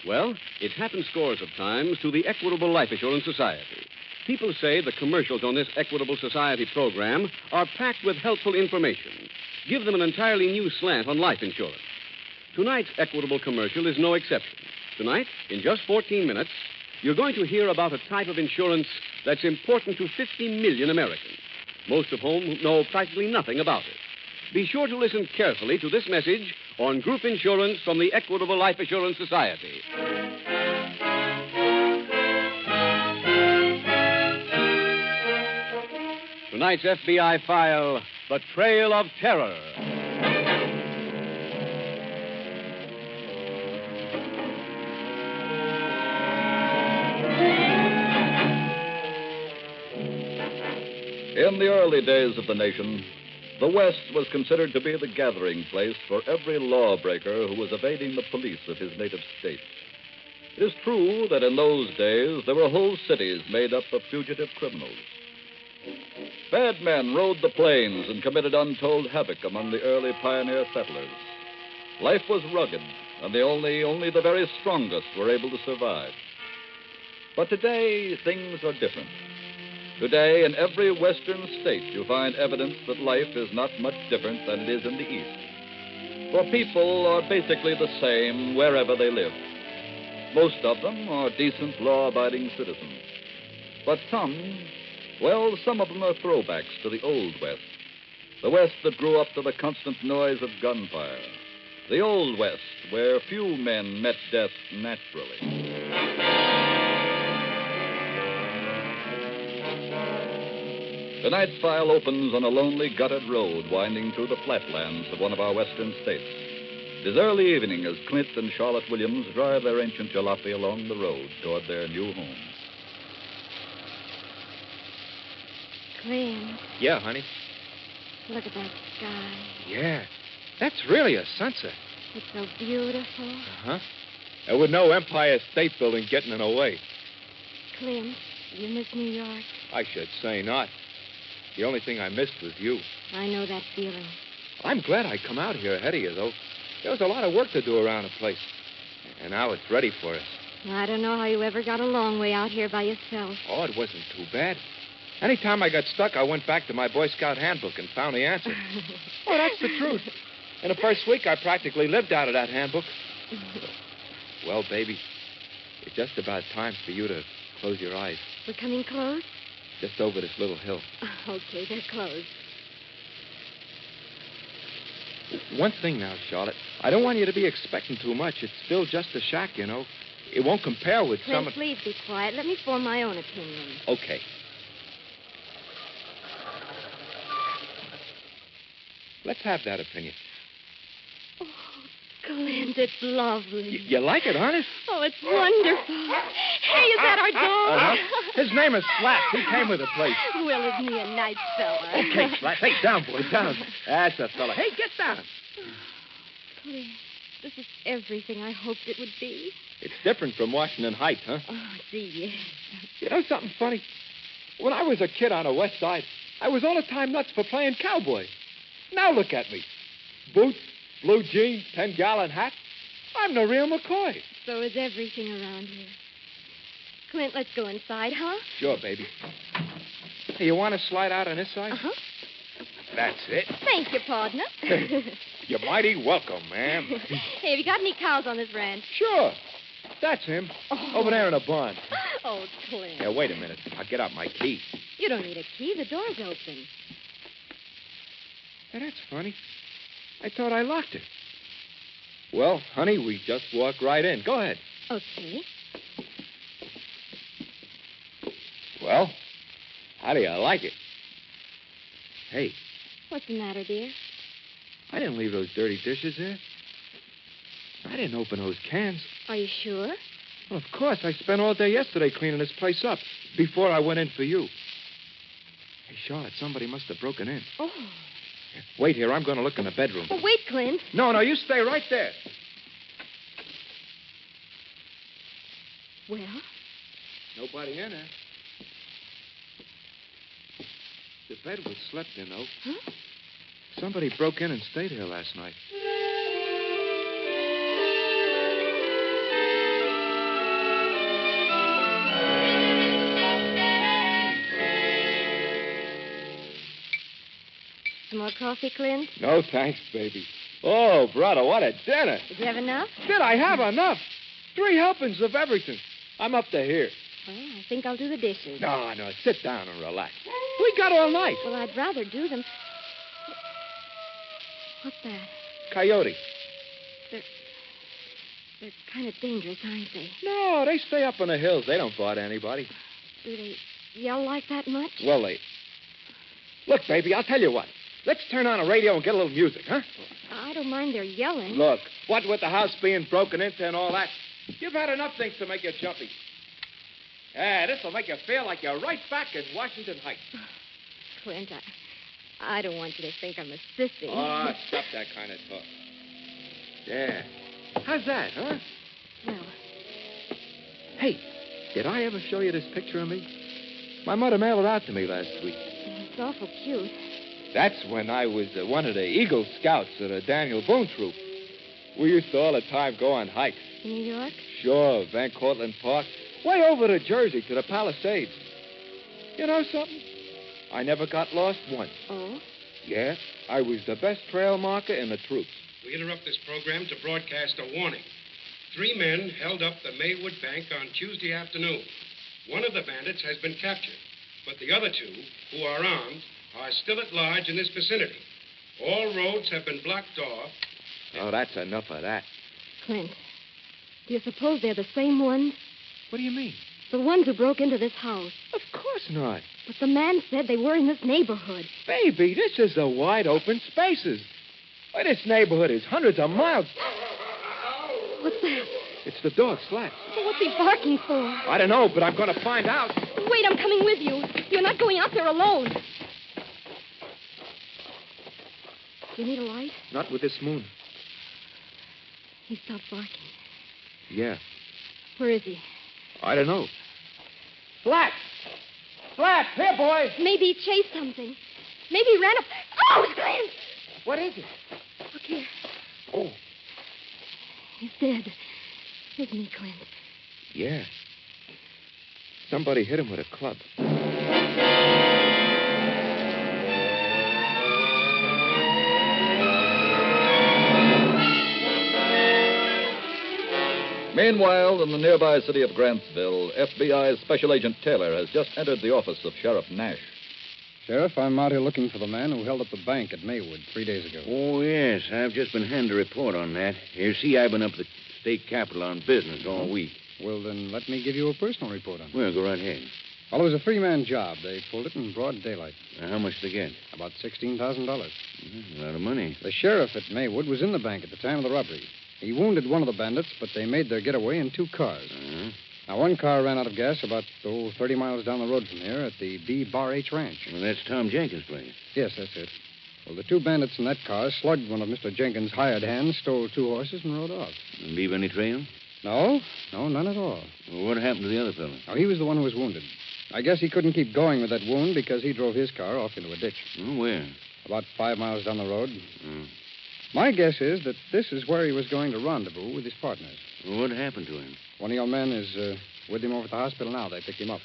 Well, it's happened scores of times to the Equitable Life Assurance Society. People say the commercials on this Equitable Society program are packed with helpful information, give them an entirely new slant on life insurance. Tonight's Equitable commercial is no exception. Tonight, in just 14 minutes, you're going to hear about a type of insurance that's important to 50 million Americans, most of whom know practically nothing about it. Be sure to listen carefully to this message on group insurance from the Equitable Life Assurance Society. Tonight's FBI file, The Trail of Terror. In the early days of the nation, the West was considered to be the gathering place for every lawbreaker who was evading the police of his native state. It is true that in those days there were whole cities made up of fugitive criminals. Bad men rode the plains and committed untold havoc among the early pioneer settlers. Life was rugged, and only the very strongest were able to survive. But today, things are different. Today, in every western state, you find evidence that life is not much different than it is in the East. For people are basically the same wherever they live. Most of them are decent, law-abiding citizens. But some of them are throwbacks to the Old West. The West that grew up to the constant noise of gunfire. The Old West, where few men met death naturally. Tonight's file opens on a lonely, gutted road winding through the flatlands of one of our western states. It is early evening as Clint and Charlotte Williams drive their ancient jalopy along the road toward their new home. Clint, Yeah, honey. look at that sky. Yeah. That's really a sunset. It's so beautiful. Uh-huh. And with no Empire State Building getting in the way. Clint, you miss New York? I should say not. The only thing I missed was you. I know that feeling. I'm glad I come out here ahead of you, though. There was a lot of work to do around the place. And now it's ready for us. I don't know how you ever got a long way out here by yourself. Oh, it wasn't too bad. Anytime I got stuck, I went back to my Boy Scout handbook and found the answer. Oh, that's the truth. In the first week, I practically lived out of that handbook. Well, baby, it's just about time for you to close your eyes. We're coming close? Just over this little hill. Okay, they're closed. One thing now, Charlotte. I don't want you to be expecting too much. It's still just a shack, you know. It won't compare with Clint, some... please be quiet. Let me form my own opinion. Okay. Let's have that opinion. Clint, it's lovely. You like it, honest? Oh, it's wonderful. Hey, is that our dog? His name is Slats. He came with the place. Well, isn't he a nice fella? Okay, Slats. Hey, down, boy, down. That's a fella. Hey, get down. Clint, this is everything I hoped it would be. It's different from Washington Heights, huh? Oh, gee, yes. You know something funny? When I was a kid on the West Side, I was all the time nuts for playing cowboy. Now look at me. Boots, blue jeans, 10-gallon hat. I'm the real McCoy. So is everything around here. Clint, let's go inside, huh? Sure, baby. Hey, you want to slide out on this side? Uh-huh. That's it. Thank you, partner. You're mighty welcome, ma'am. Hey, have you got any cows on this ranch? Sure. That's him. Over there in the barn. Oh, Clint. Yeah, wait a minute. I'll get out my key. You don't need a key. The door's open. Hey, that's funny. I thought I locked it. Well, honey, we just walk right in. Go ahead. Okay. Well, how do you like it? Hey, What's the matter, dear? I didn't leave those dirty dishes there. I didn't open those cans. Are you sure? Well, of course. I spent all day yesterday cleaning this place up before I went in for you. Hey, Charlotte, somebody must have broken in. Oh. Wait here. I'm going to look in the bedroom. Oh, wait, Clint. No, you stay right there. Well? Nobody in there. The bed was slept in, though. Huh? Somebody broke in and stayed here last night. Some more coffee, Clint? No, thanks, baby. Oh, brother, what a dinner. Did you have enough? Did I have enough? 3 helpings of everything. I'm up to here. Well, I think I'll do the dishes. No, sit down and relax. We got all night. Well, I'd rather do them. What's that? Coyote. They're kind of dangerous, aren't they? No, they stay up in the hills. They don't bother anybody. Do they yell like that much? Well, they... Look, baby, I'll tell you what. Let's turn on a radio and get a little music, huh? I don't mind their yelling. Look, what with the house being broken into and all that, you've had enough things to make you jumpy. Yeah, this'll make you feel like you're right back in Washington Heights. Clint, I don't want you to think I'm a sissy. Oh, stop that kind of talk. Yeah. How's that, huh? Well. Hey, did I ever show you this picture of me? My mother mailed it out to me last week. It's awful cute. That's when I was one of the Eagle Scouts of the Daniel Boone troop. We used to all the time go on hikes. In New York? Sure, Van Cortlandt Park. Way over to Jersey, to the Palisades. You know something? I never got lost once. Oh? Yeah, I was the best trail marker in the troops. We interrupt this program to broadcast a warning. 3 men held up the Maywood Bank on Tuesday afternoon. One of the bandits has been captured, but the other 2, who are armed, are still at large in this vicinity. All roads have been blocked off, Oh, that's enough of that. Clint, do you suppose they're the same ones? What do you mean? The ones who broke into this house. Of course not. But the man said they were in this neighborhood. Baby, this is the wide open spaces. Why, this neighborhood is hundreds of miles. What's that? It's the dog, Slap. Well, what's he barking for? I don't know, but I'm going to find out. Wait, I'm coming with you. You're not going out there alone. Do you need a light? Not with this moon. He stopped barking. Yeah. Where is he? I don't know. Slap! Slap! Here, boy! Maybe he chased something. Maybe he ran up. Oh, Clint! What is it? Look here. Oh. He's dead. Isn't he, Clint? Yeah. Somebody hit him with a club. Meanwhile, in the nearby city of Grantsville, FBI's Special Agent Taylor has just entered the office of Sheriff Nash. Sheriff, I'm out here looking for the man who held up the bank at Maywood 3 days ago. Oh, yes. I've just been handed a report on that. You see, I've been up at the state capitol on business all week. Well, then let me give you a personal report on it. Well, go right ahead. Well, it was a three-man job. They pulled it in broad daylight. How much did they get? About $16,000. A lot of money. The sheriff at Maywood was in the bank at the time of the robbery. He wounded one of the bandits, but they made their getaway in 2 cars. Now, one car ran out of gas about, 30 miles down the road from here at the B. Bar H Ranch. Well, that's Tom Jenkins' place. Yes, that's it. Well, the 2 bandits in that car slugged one of Mr. Jenkins' hired hands, stole 2 horses, and rode off. Leave any trail? No, none at all. Well, what happened to the other fellow? Now, he was the one who was wounded. I guess he couldn't keep going with that wound because he drove his car off into a ditch. Oh, where? About 5 miles down the road. My guess is that this is where he was going to rendezvous with his partners. Well, what happened to him? One of your men is with him over at the hospital now. They picked him up.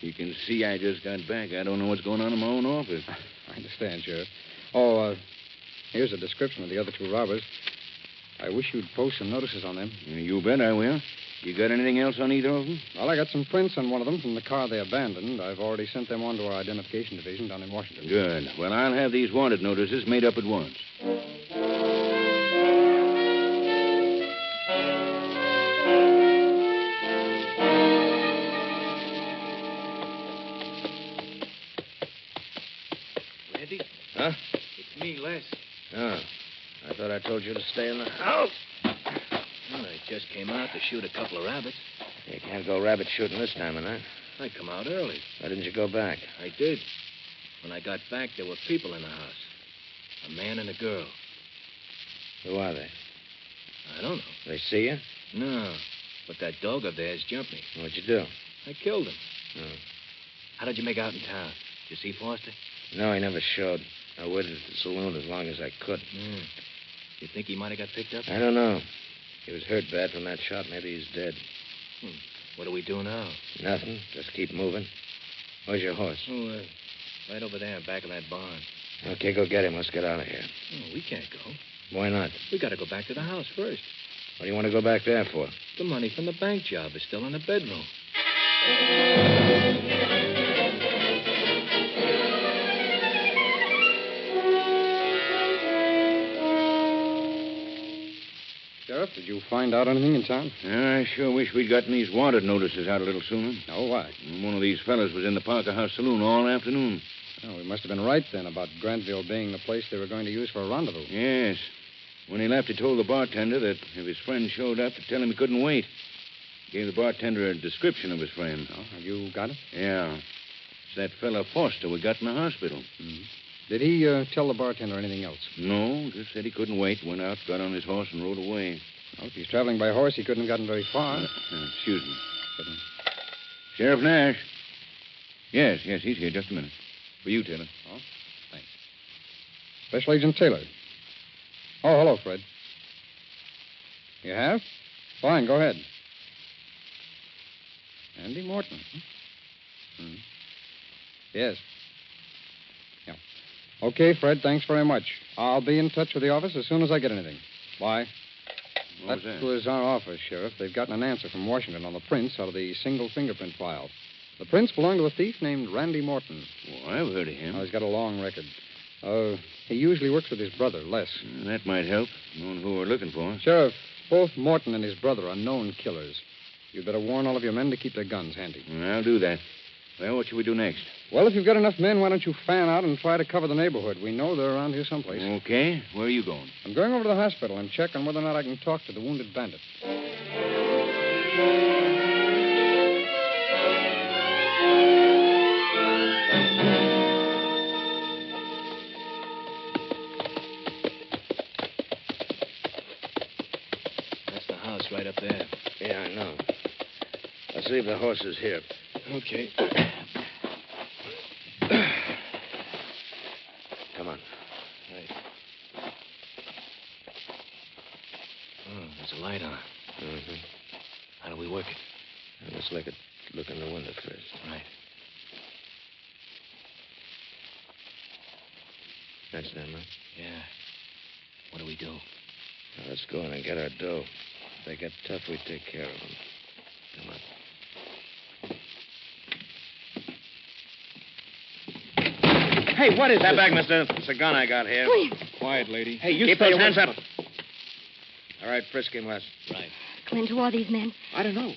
You can see I just got back. I don't know what's going on in my own office. I understand, Sheriff. Oh, here's a description of the other 2 robbers. I wish you'd post some notices on them. You bet I will. You got anything else on either of them? Well, I got some prints on one of them from the car they abandoned. I've already sent them on to our identification division down in Washington. Good. Well, I'll have these wanted notices made up at once. Randy? Huh? It's me, Les. Oh. I thought I told you to stay in the house. Well, I just came out to shoot a couple of rabbits. You can't go rabbit shooting this time of night. I come out early. Why didn't you go back? I did. When I got back, there were people in the house. A man and a girl. Who are they? I don't know. They see you? No. But that dog of theirs jumped me. What'd you do? I killed him. Oh. How did you make out in town? Did you see Foster? No, he never showed. I waited at the saloon as long as I could. You think he might have got picked up? I don't know. He was hurt bad from that shot. Maybe he's dead. What do we do now? Nothing. Just keep moving. Where's your horse? Oh, right over there, back of that barn. Okay, go get him. Let's get out of here. Oh, we can't go. Why not? We got to go back to the house first. What do you want to go back there for? The money from the bank job is still in the bedroom. Sheriff, did you find out anything in town? I sure wish we'd gotten these wanted notices out a little sooner. No, why? One of these fellas was in the Parker House saloon all afternoon. Oh, we must have been right then about Grantville being the place they were going to use for a rendezvous. Yes. When he left, he told the bartender that if his friend showed up, to tell him he couldn't wait. Gave the bartender a description of his friend. Oh, have you got it? Yeah. It's that fella Foster we got in the hospital. Did he tell the bartender anything else? No, just said he couldn't wait. Went out, got on his horse, and rode away. Well, if he's traveling by horse, he couldn't have gotten very far. Excuse me. Sheriff Nash. Yes, he's here. Just a minute. For you, Taylor. Oh, thanks. Special Agent Taylor. Oh, hello, Fred. You have? Fine, go ahead. Andy Morton. Yes. Yeah. Okay, Fred, thanks very much. I'll be in touch with the office as soon as I get anything. Bye. What was that? was our office, Sheriff. They've gotten an answer from Washington on the prints out of the single fingerprint file. The prints belong to a thief named Randy Morton. Well, I've heard of him. Oh, he's got a long record. He usually works with his brother, Les. That might help, knowing who we're looking for. Sheriff, both Morton and his brother are known killers. You'd better warn all of your men to keep their guns handy. I'll do that. Well, what should we do next? Well, if you've got enough men, why don't you fan out and try to cover the neighborhood? We know they're around here someplace. Okay. Where are you going? I'm going over to the hospital and check on whether or not I can talk to the wounded bandit. That's the house right up there. Yeah, I know. I'll see if the horse is here. Okay. Come on. Right. Oh, there's a light on. Mm-hmm. How do we work it? Let's look in the window first. Right. That's them, huh? Yeah. What do we do? Now, let's go in and get our dough. If they get tough, we take care of them. Come on. Hey, what is Step this? back, mister. It's a gun I got here. Please. Quiet, lady. Hey, you Keep stay those away- hands up. All right, frisk him, Les. Right. Clint, who are these men? I don't know.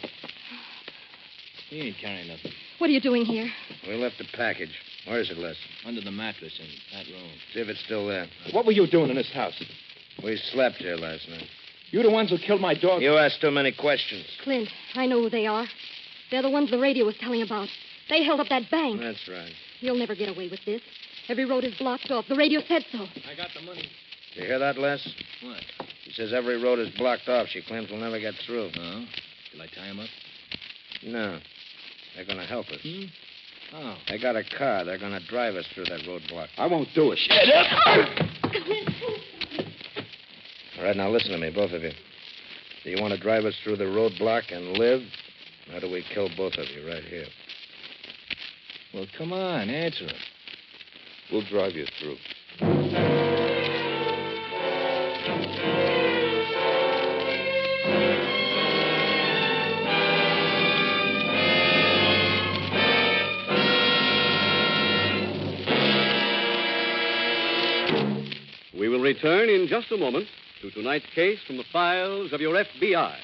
He ain't carrying nothing. What are you doing here? We left the package. Where is it, Les? Under the mattress in that room. See if it's still there. What were you doing in this house? We slept here last night. You the ones who killed my dog? You asked too many questions. Clint, I know who they are. They're the ones the radio was telling about. They held up that bank. That's right. You'll never get away with this. Every road is blocked off. The radio said so. I got the money. You hear that, Les? What? She says every road is blocked off. She claims we'll never get through. Oh? Shall I tie him up? No. They're going to help us. Oh. They got a car. They're going to drive us through that roadblock. I won't do it. Shut up! All right, now listen to me, both of you. Do you want to drive us through the roadblock and live? Or do we kill both of you right here? Well, come on, answer him. We'll drive you through. We will return in just a moment to tonight's case from the files of your FBI.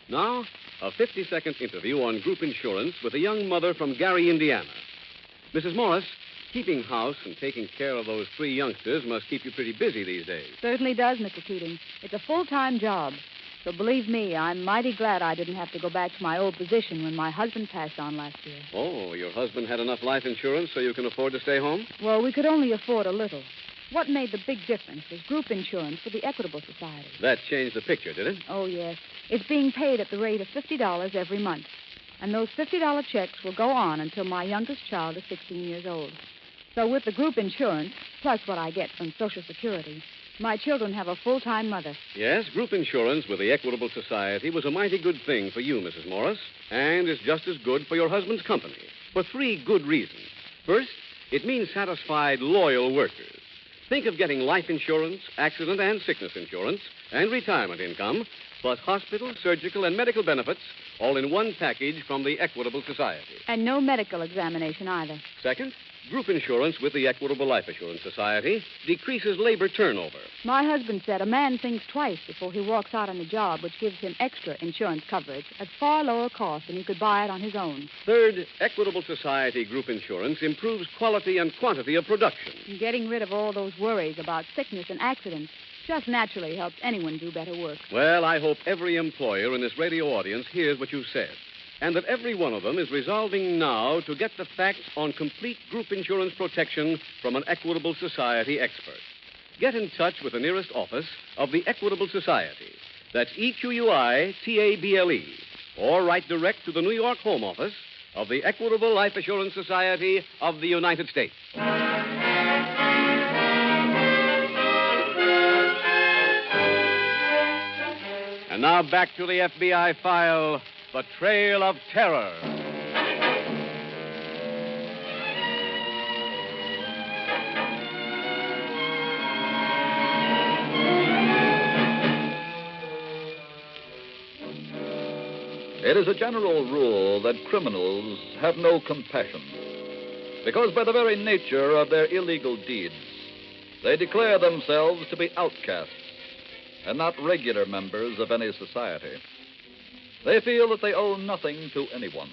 Now, a 50-second interview on group insurance with a young mother from Gary, Indiana. Mrs. Morris, keeping house and taking care of those 3 youngsters must keep you pretty busy these days. Certainly does, Mr. Keating. It's a full-time job. So believe me, I'm mighty glad I didn't have to go back to my old position when my husband passed on last year. Oh, your husband had enough life insurance so you can afford to stay home? Well, we could only afford a little. What made the big difference was group insurance for the Equitable Society. That changed the picture, did it? Oh, yes. It's being paid at the rate of $50 every month. And those $50 checks will go on until my youngest child is 16 years old. So with the group insurance, plus what I get from Social Security, my children have a full-time mother. Yes, group insurance with the Equitable Society was a mighty good thing for you, Mrs. Morris, and is just as good for your husband's company, for 3 good reasons. First, it means satisfied, loyal workers. Think of getting life insurance, accident and sickness insurance, and retirement income, plus hospital, surgical, and medical benefits, all in one package from the Equitable Society. And no medical examination either. Second, group insurance with the Equitable Life Assurance Society decreases labor turnover. My husband said a man thinks twice before he walks out on a job which gives him extra insurance coverage at far lower cost than he could buy it on his own. Third, Equitable Society group insurance improves quality and quantity of production. And getting rid of all those worries about sickness and accidents just naturally helps anyone do better work. Well, I hope every employer in this radio audience hears what you said, and that every one of them is resolving now to get the facts on complete group insurance protection from an Equitable Society expert. Get in touch with the nearest office of the Equitable Society. That's EQUITABLE. Or write direct to the New York Home Office of the Equitable Life Assurance Society of the United States. And now back to the FBI file, The Trail of Terror. It is a general rule that criminals have no compassion, because by the very nature of their illegal deeds, They declare themselves to be outcasts and not regular members of any society. They feel that they owe nothing to anyone,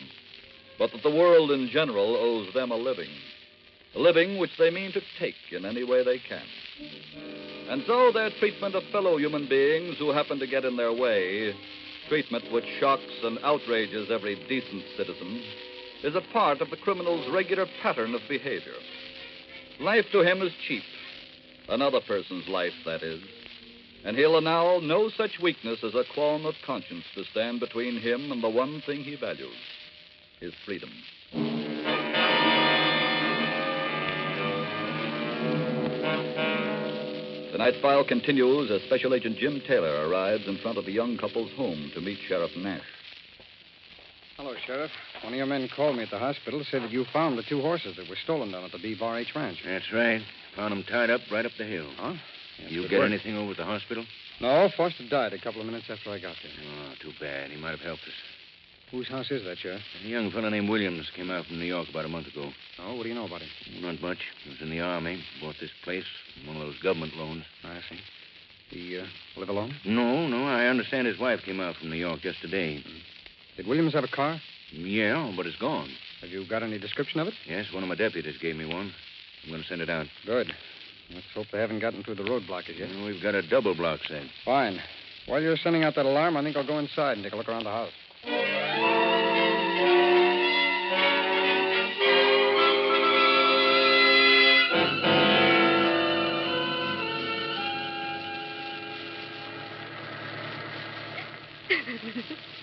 but that the world in general owes them a living which they mean to take in any way they can. And so their treatment of fellow human beings who happen to get in their way, treatment which shocks and outrages every decent citizen, is a part of the criminal's regular pattern of behavior. Life to him is cheap, another person's life, that is, and he'll allow no such weakness as a qualm of conscience to stand between him and the one thing he values, his freedom. Tonight's file continues as Special Agent Jim Taylor arrives in front of the young couple's home to meet Sheriff Nash. Hello, Sheriff. One of your men called me at the hospital to say that you found the 2 horses that were stolen down at the B Bar H Ranch. That's right. Found them tied up right up the hill. Huh? Yes, You good get work. anything over at the hospital? No, Foster died a couple of minutes after I got there. Oh, too bad. He might have helped us. Whose house is that, Sheriff? A young fellow named Williams came out from New York about a month ago. Oh, what do you know about him? Not much. He was in the Army. Bought this place, one of those government loans. I see. He live alone? No. I understand his wife came out from New York just today. Did Williams have a car? Yeah, but it's gone. Have you got any description of it? Yes, one of my deputies gave me one. I'm going to send it out. Good. Let's hope they haven't gotten through the roadblock as yet. Well, we've got a double block set. Fine. While you're sending out that alarm, I think I'll go inside and take a look around the house.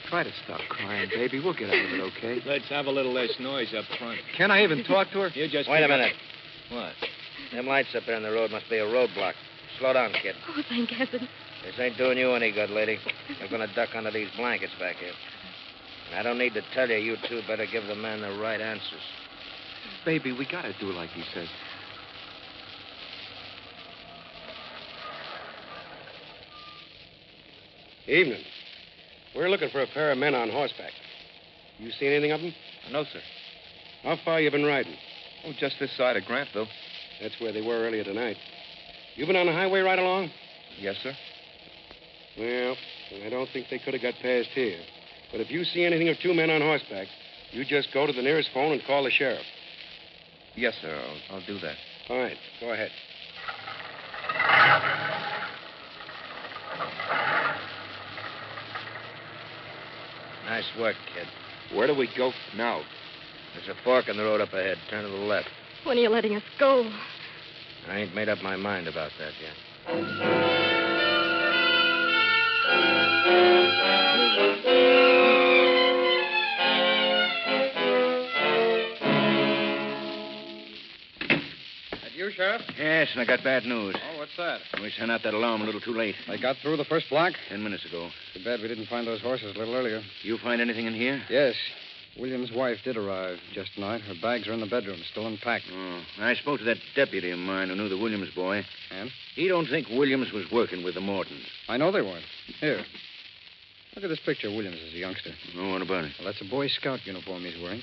Try to stop crying, baby. We'll get out of it, okay? Let's have a little less noise up front. Can I even talk to her? You just Wait a keep- minute. What? Them lights up there on the road must be a roadblock. Slow down, kid. Oh, thank heaven. This ain't doing you any good, lady. You're going to duck under these blankets back here. And I don't need to tell you, you two better give the man the right answers. Baby, we gotta do like he says. Evening. We're looking for a pair of men on horseback. You seen anything of them? No, sir. How far you been riding? Oh, just this side of Grantville. That's where they were earlier tonight. You been on the highway right along? Yes, sir. Well, I don't think they could have got past here. But if you see anything of 2 men on horseback, you just go to the nearest phone and call the sheriff. Yes, sir. I'll do that. All right, go ahead. Nice work, kid. Where do we go now? There's a fork in the road up ahead. Turn to the left. When are you letting us go? I ain't made up my mind about that yet. That you, Sheriff? Yes, and I got bad news. Oh, what's that? We sent out that alarm a little too late. They got through the first block? 10 minutes ago. Too bad we didn't find those horses a little earlier. You find anything in here? Yes. William's wife did arrive just tonight. Her bags are in the bedroom, still unpacked. Oh, I spoke to that deputy of mine who knew the Williams boy. And? He don't think Williams was working with the Mortons. I know they weren't. Here. Look at this picture of Williams as a youngster. Oh, what about it? Well, that's a Boy Scout uniform he's wearing.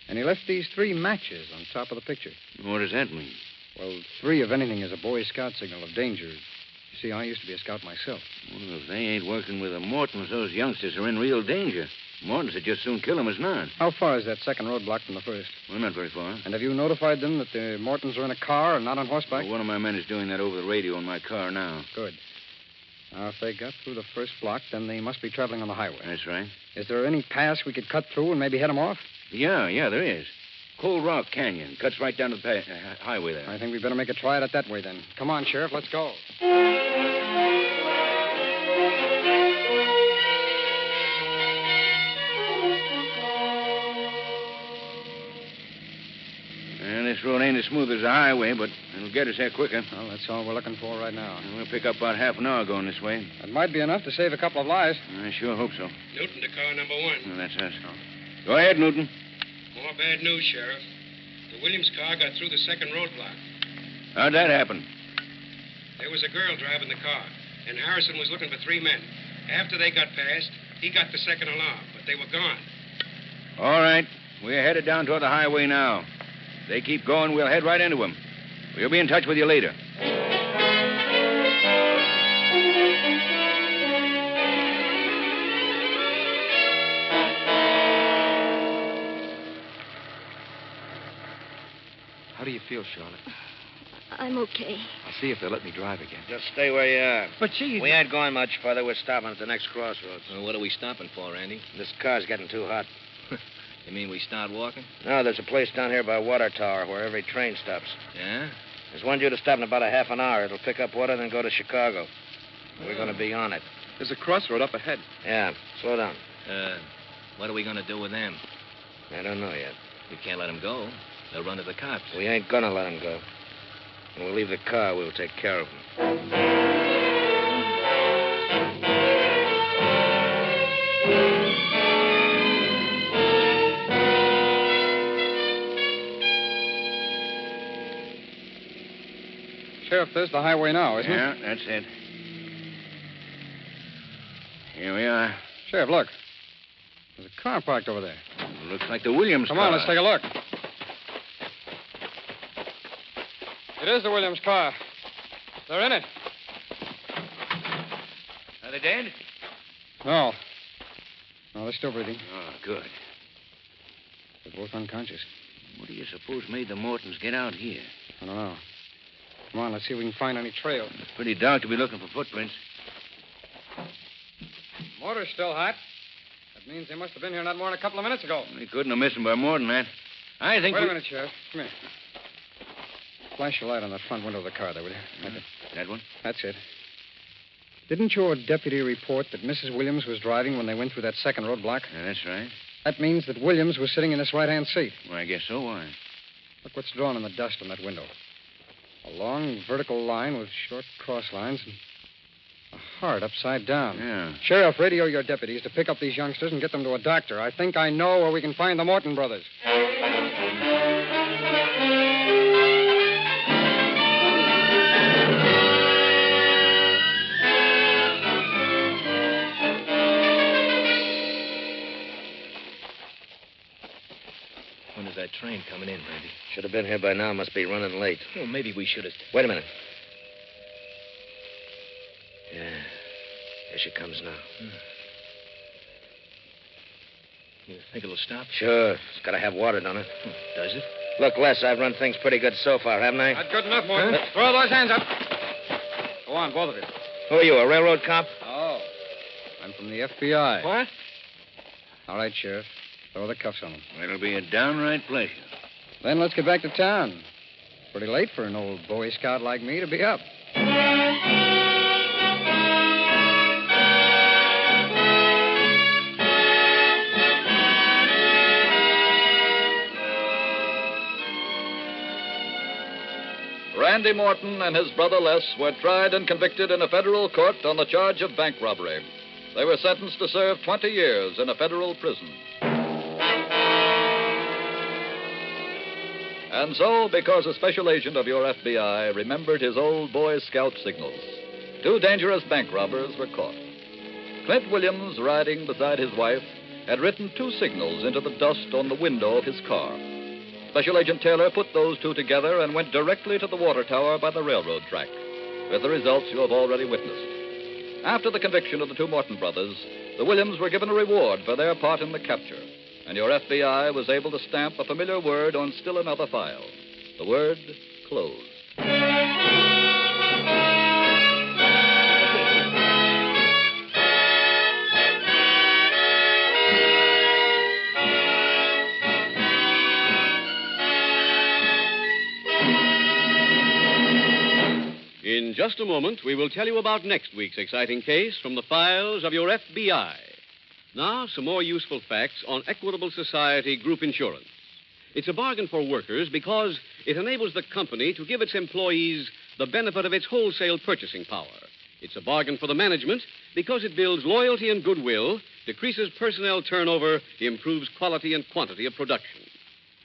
And he left these 3 matches on top of the picture. What does that mean? Well, 3 of anything is a Boy Scout signal of danger. You see, I used to be a scout myself. Well, if they ain't working with the Mortons, those youngsters are in real danger. Mortons would just soon kill them as not. How far is that second roadblock from the first? Well, not very far. And have you notified them that the Mortons are in a car and not on horseback? Well, one of my men is doing that over the radio in my car now. Good. Now, if they got through the first block, then they must be traveling on the highway. That's right. Is there any pass we could cut through and maybe head them off? Yeah, there is. Cold Rock Canyon. Cuts right down to the highway there. I think we better make a try at it that way, then. Come on, Sheriff, let's go. Well, this road ain't as smooth as the highway, but it'll get us there quicker. Well, that's all we're looking for right now. We'll pick up about half an hour going this way. That might be enough to save a couple of lives. I sure hope so. Newton to car number 1. Well, that's us. Go ahead, Newton. More bad news, Sheriff. The Williams car got through the second roadblock. How'd that happen? There was a girl driving the car, and Harrison was looking for 3 men. After they got past, he got the second alarm, but they were gone. All right. We're headed down toward the highway now. If they keep going, we'll head right into them. We'll be in touch with you later. feel, Charlotte? I'm okay. I'll see if they'll let me drive again. Just stay where you are. But, Chief... We ain't going much further. We're stopping at the next crossroads. Well, what are we stopping for, Randy? This car's getting too hot. You mean we start walking? No, there's a place down here by Water Tower where every train stops. Yeah? There's one due to stop in about a half an hour. It'll pick up water, then go to Chicago. We're going to be on it. There's a crossroad up ahead. Yeah, slow down. What are we going to do with them? I don't know yet. We can't let them go. They'll run to the cops. We ain't going to let them go. When we leave the car, we'll take care of them. Sheriff, there's the highway now, isn't it? Yeah, that's it. Here we are. Sheriff, look. There's a car parked over there. Looks like the Williams Come car. on, let's take a look. It is the Williams car. They're in it. Are they dead? No. No, they're still breathing. Oh, good. They're both unconscious. What do you suppose made the Mortons get out here? I don't know. Come on, let's see if we can find any trail. It's pretty dark to be looking for footprints. Motor's still hot. That means they must have been here not more than a couple of minutes ago. We couldn't have missed them by more than that. I think Wait a minute, Sheriff. Come here. Flash your light on that front window of the car there, will you? That one? That's it. Didn't your deputy report that Mrs. Williams was driving when they went through that second roadblock? Yeah, that's right. That means that Williams was sitting in this right-hand seat. Well, I guess so. Why? Look what's drawn in the dust on that window. A long vertical line with short cross lines and a heart upside down. Yeah. Sheriff, radio your deputies to pick up these youngsters and get them to a doctor. I think I know where we can find the Morton brothers. When is that train coming in, Randy? Should have been here by now. Must be running late. Well, maybe we should have... Wait a minute. Yeah. Here she comes now. You think it'll stop? Sure. It's got to have water, don't it? Does it? Look, Les, I've run things pretty good so far, haven't I? Not good enough, Morton. Throw those hands up. Go on, both of you. Who are you, a railroad cop? Oh. I'm from the FBI. What? All right, Sheriff. Throw the cuffs on them. It'll be a downright pleasure. Then let's get back to town. It's pretty late for an old Boy Scout like me to be up. Randy Morton and his brother Les were tried and convicted in a federal court on the charge of bank robbery. They were sentenced to serve 20 years in a federal prison. And so, because a special agent of your FBI remembered his old Boy Scout signals, 2 dangerous bank robbers were caught. Clint Williams, riding beside his wife, had written 2 signals into the dust on the window of his car. Special Agent Taylor put those 2 together and went directly to the water tower by the railroad track, with the results you have already witnessed. After the conviction of the 2 Morton brothers, the Williams were given a reward for their part in the capture, and your FBI was able to stamp a familiar word on still another file. The word, closed. In just a moment, we will tell you about next week's exciting case from the files of your FBI. Now, some more useful facts on Equitable Society Group Insurance. It's a bargain for workers because it enables the company to give its employees the benefit of its wholesale purchasing power. It's a bargain for the management because it builds loyalty and goodwill, decreases personnel turnover, improves quality and quantity of production.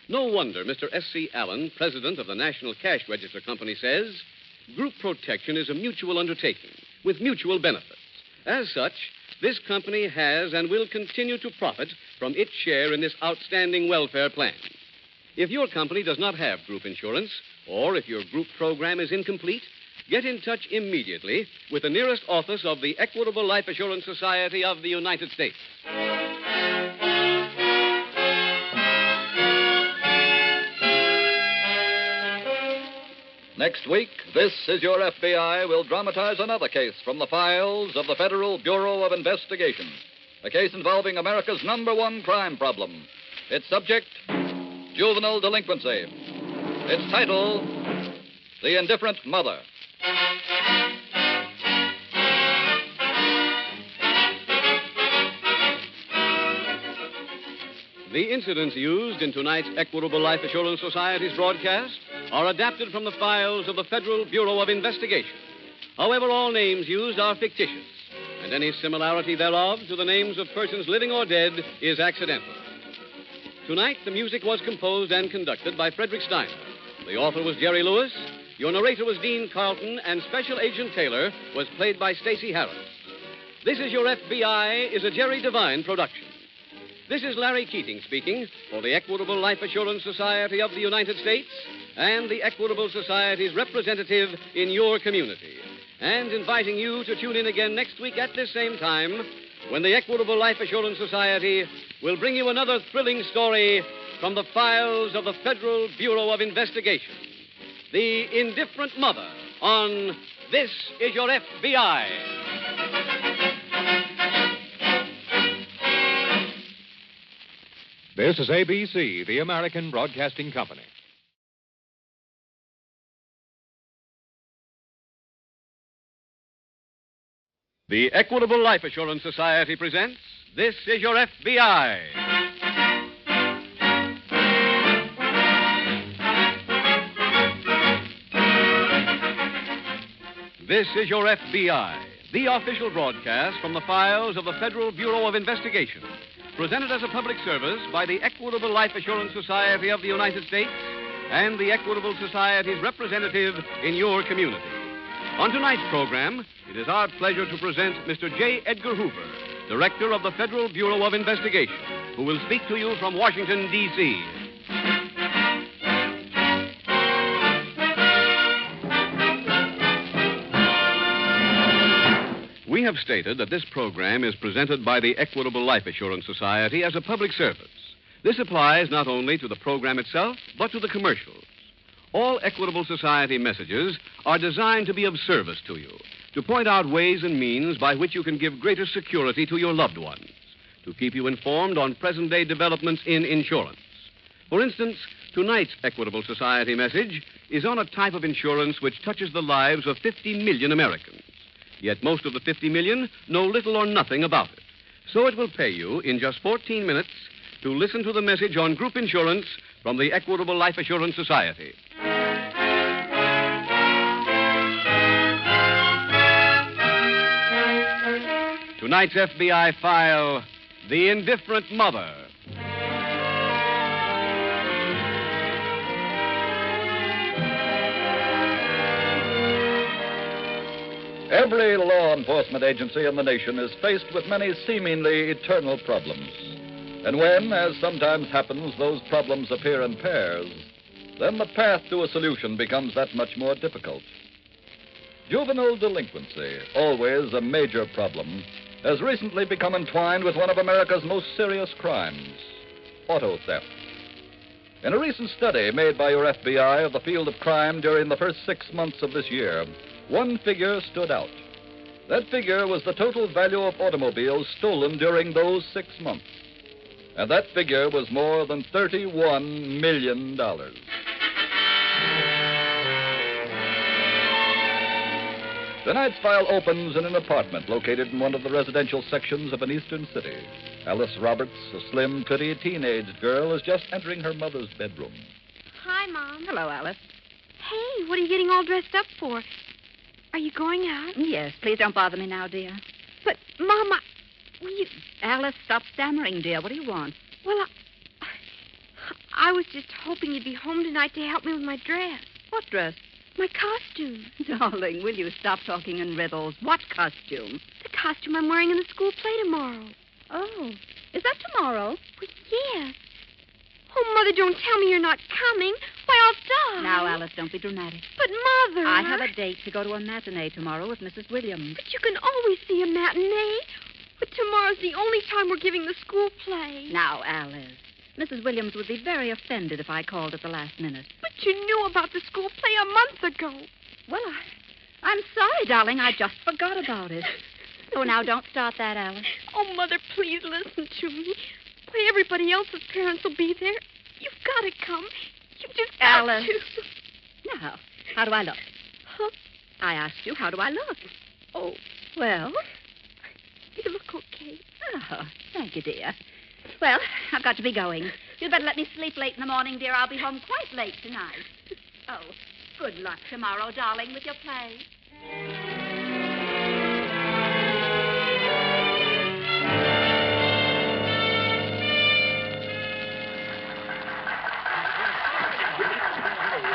No wonder Mr. S.C. Allen, president of the National Cash Register Company, says group protection is a mutual undertaking with mutual benefits. As such, this company has and will continue to profit from its share in this outstanding welfare plan. If your company does not have group insurance, or if your group program is incomplete, get in touch immediately with the nearest office of the Equitable Life Assurance Society of the United States. Next week, This Is Your FBI will dramatize another case from the files of the Federal Bureau of Investigation. A case involving America's #1 crime problem. Its subject, juvenile delinquency. Its title, The Indifferent Mother. The incidents used in tonight's Equitable Life Assurance Society's broadcast are adapted from the files of the Federal Bureau of Investigation. However, all names used are fictitious, and any similarity thereof to the names of persons living or dead is accidental. Tonight, the music was composed and conducted by Frederick Steiner. The author was Jerry Lewis, your narrator was Dean Carlton, and Special Agent Taylor was played by Stacey Harris. This Is Your FBI is a Jerry Devine production. This is Larry Keating speaking for the Equitable Life Assurance Society of the United States and the Equitable Society's representative in your community, and inviting you to tune in again next week at this same time when the Equitable Life Assurance Society will bring you another thrilling story from the files of the Federal Bureau of Investigation. The Indifferent Mother on This Is Your FBI. This is ABC, the American Broadcasting Company. The Equitable Life Assurance Society presents This Is Your FBI. This Is Your FBI, the official broadcast from the files of the Federal Bureau of Investigation, presented as a public service by the Equitable Life Assurance Society of the United States and the Equitable Society's representative in your community. On tonight's program, it is our pleasure to present Mr. J. Edgar Hoover, Director of the Federal Bureau of Investigation, who will speak to you from Washington, D.C. We have stated that this program is presented by the Equitable Life Assurance Society as a public service. This applies not only to the program itself, but to the commercials. All Equitable Society messages are designed to be of service to you, to point out ways and means by which you can give greater security to your loved ones, to keep you informed on present-day developments in insurance. For instance, tonight's Equitable Society message is on a type of insurance which touches the lives of 50 million Americans. Yet most of the 50 million know little or nothing about it. So it will pay you, in just 14 minutes, to listen to the message on group insurance from the Equitable Life Assurance Society. Tonight's FBI file, The Indifferent Mother. Every law enforcement agency in the nation is faced with many seemingly eternal problems. And when, as sometimes happens, those problems appear in pairs, then the path to a solution becomes that much more difficult. Juvenile delinquency, always a major problem, has recently become entwined with one of America's most serious crimes, auto theft. In a recent study made by your FBI of the field of crime during the first 6 months of this year, one figure stood out. That figure was the total value of automobiles stolen during those 6 months. And that figure was more than $31 million. Tonight's file opens in an apartment located in one of the residential sections of an eastern city. Alice Roberts, a slim, pretty teenage girl, is just entering her mother's bedroom. Hi, Mom. Hello, Alice. Hey, what are you getting all dressed up for? Are you going out? Yes, please don't bother me now, dear. But, Mom, Alice, stop stammering, dear. What do you want? Well, I was just hoping you'd be home tonight to help me with my dress. What dress? My costume. Darling, will you stop talking in riddles? What costume? The costume I'm wearing in the school play tomorrow. Oh, is that tomorrow? Well, yes. Oh, Mother, don't tell me you're not coming. Why, I'll die. Now, Alice, don't be dramatic. But, Mother... I have a date to go to a matinee tomorrow with Mrs. Williams. But you can always see a matinee. But tomorrow's the only time we're giving the school play. Now, Alice, Mrs. Williams would be very offended if I called at the last minute. But you knew about the school play a month ago. Well, I'm sorry, darling. I just forgot about it. Oh, now don't start that, Alice. Oh, Mother, please listen to me. Why, everybody else's parents will be there. You've got to come. You've just got Alice. to. Now, how do I look? Huh? I asked you, how do I look? Oh, Well? you look okay. Oh, thank you, dear. Well, I've got to be going. You'd better let me sleep late in the morning, dear. I'll be home quite late tonight. Oh, good luck tomorrow, darling, with your play.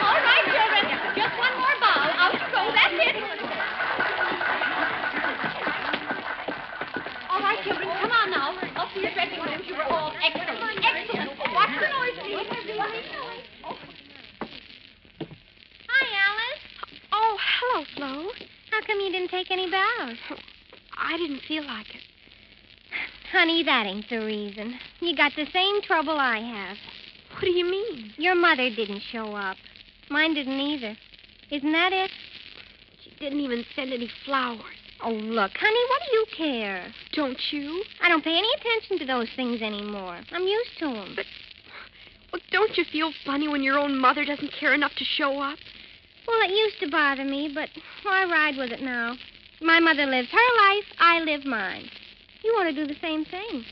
All right, children. Just one more ball. Out you go. That's it. All right, children. Come on now. Off to your dressing rooms. You were all excellent. Excellent. Watch the noise, please. Hi, Alice. Oh, hello, Flo. How come you didn't take any bows? I didn't feel like it. Honey, that ain't the reason. You got the same trouble I have. What do you mean? Your mother didn't show up. Mine didn't either. Isn't that it? She didn't even send any flowers. Oh, look, honey, what do you care? Don't you? I don't pay any attention to those things anymore. I'm used to them. Well, don't you feel funny when your own mother doesn't care enough to show up? Well, it used to bother me, but why ride with it now? My mother lives her life, I live mine. You want to do the same thing.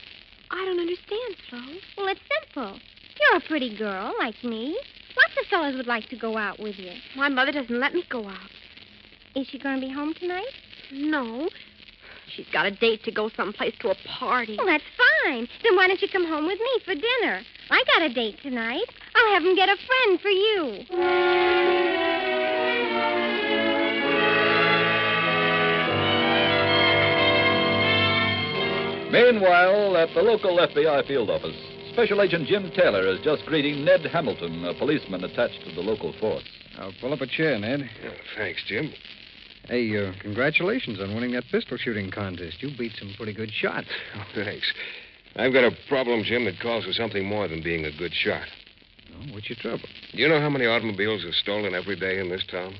I don't understand, Flo. Well, it's simple. You're a pretty girl, like me. Lots of fellows would like to go out with you. My mother doesn't let me go out. Is she going to be home tonight? No. She's got a date to go someplace to a party. Well, that's fine. Then why don't you come home with me for dinner? I got a date tonight. I'll have him get a friend for you. Meanwhile, at the local FBI field office, Special Agent Jim Taylor is just greeting Ned Hamilton, a policeman attached to the local force. I'll pull up a chair, Ned. Oh, thanks, Jim. Hey, congratulations on winning that pistol shooting contest. You beat some pretty good shots. Oh, thanks. I've got a problem, Jim, that calls for something more than being a good shot. Oh, what's your trouble? Do you know how many automobiles are stolen every day in this town?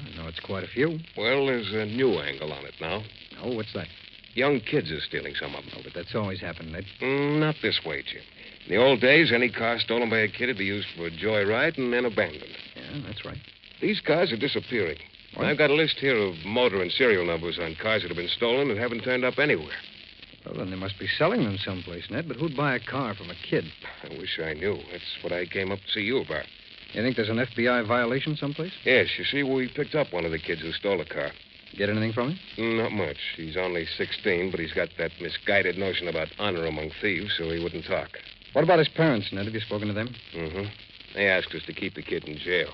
I know it's quite a few. Well, there's a new angle on it now. Oh, what's that? Young kids are stealing some of them. Oh, but that's always happened, Ned. Not this way, Jim. In the old days, any car stolen by a kid would be used for a joyride and then abandoned. Yeah, that's right. These cars are disappearing. What? I've got a list here of motor and serial numbers on cars that have been stolen and haven't turned up anywhere. Well, then they must be selling them someplace, Ned. But who'd buy a car from a kid? I wish I knew. That's what I came up to see you about. You think there's an FBI violation someplace? Yes, you see, we picked up one of the kids who stole a car. Get anything from him? Not much. He's only 16, but he's got that misguided notion about honor among thieves, so he wouldn't talk. What about his parents, Ned? Have you spoken to them? Mm-hmm. They asked us to keep the kid in jail.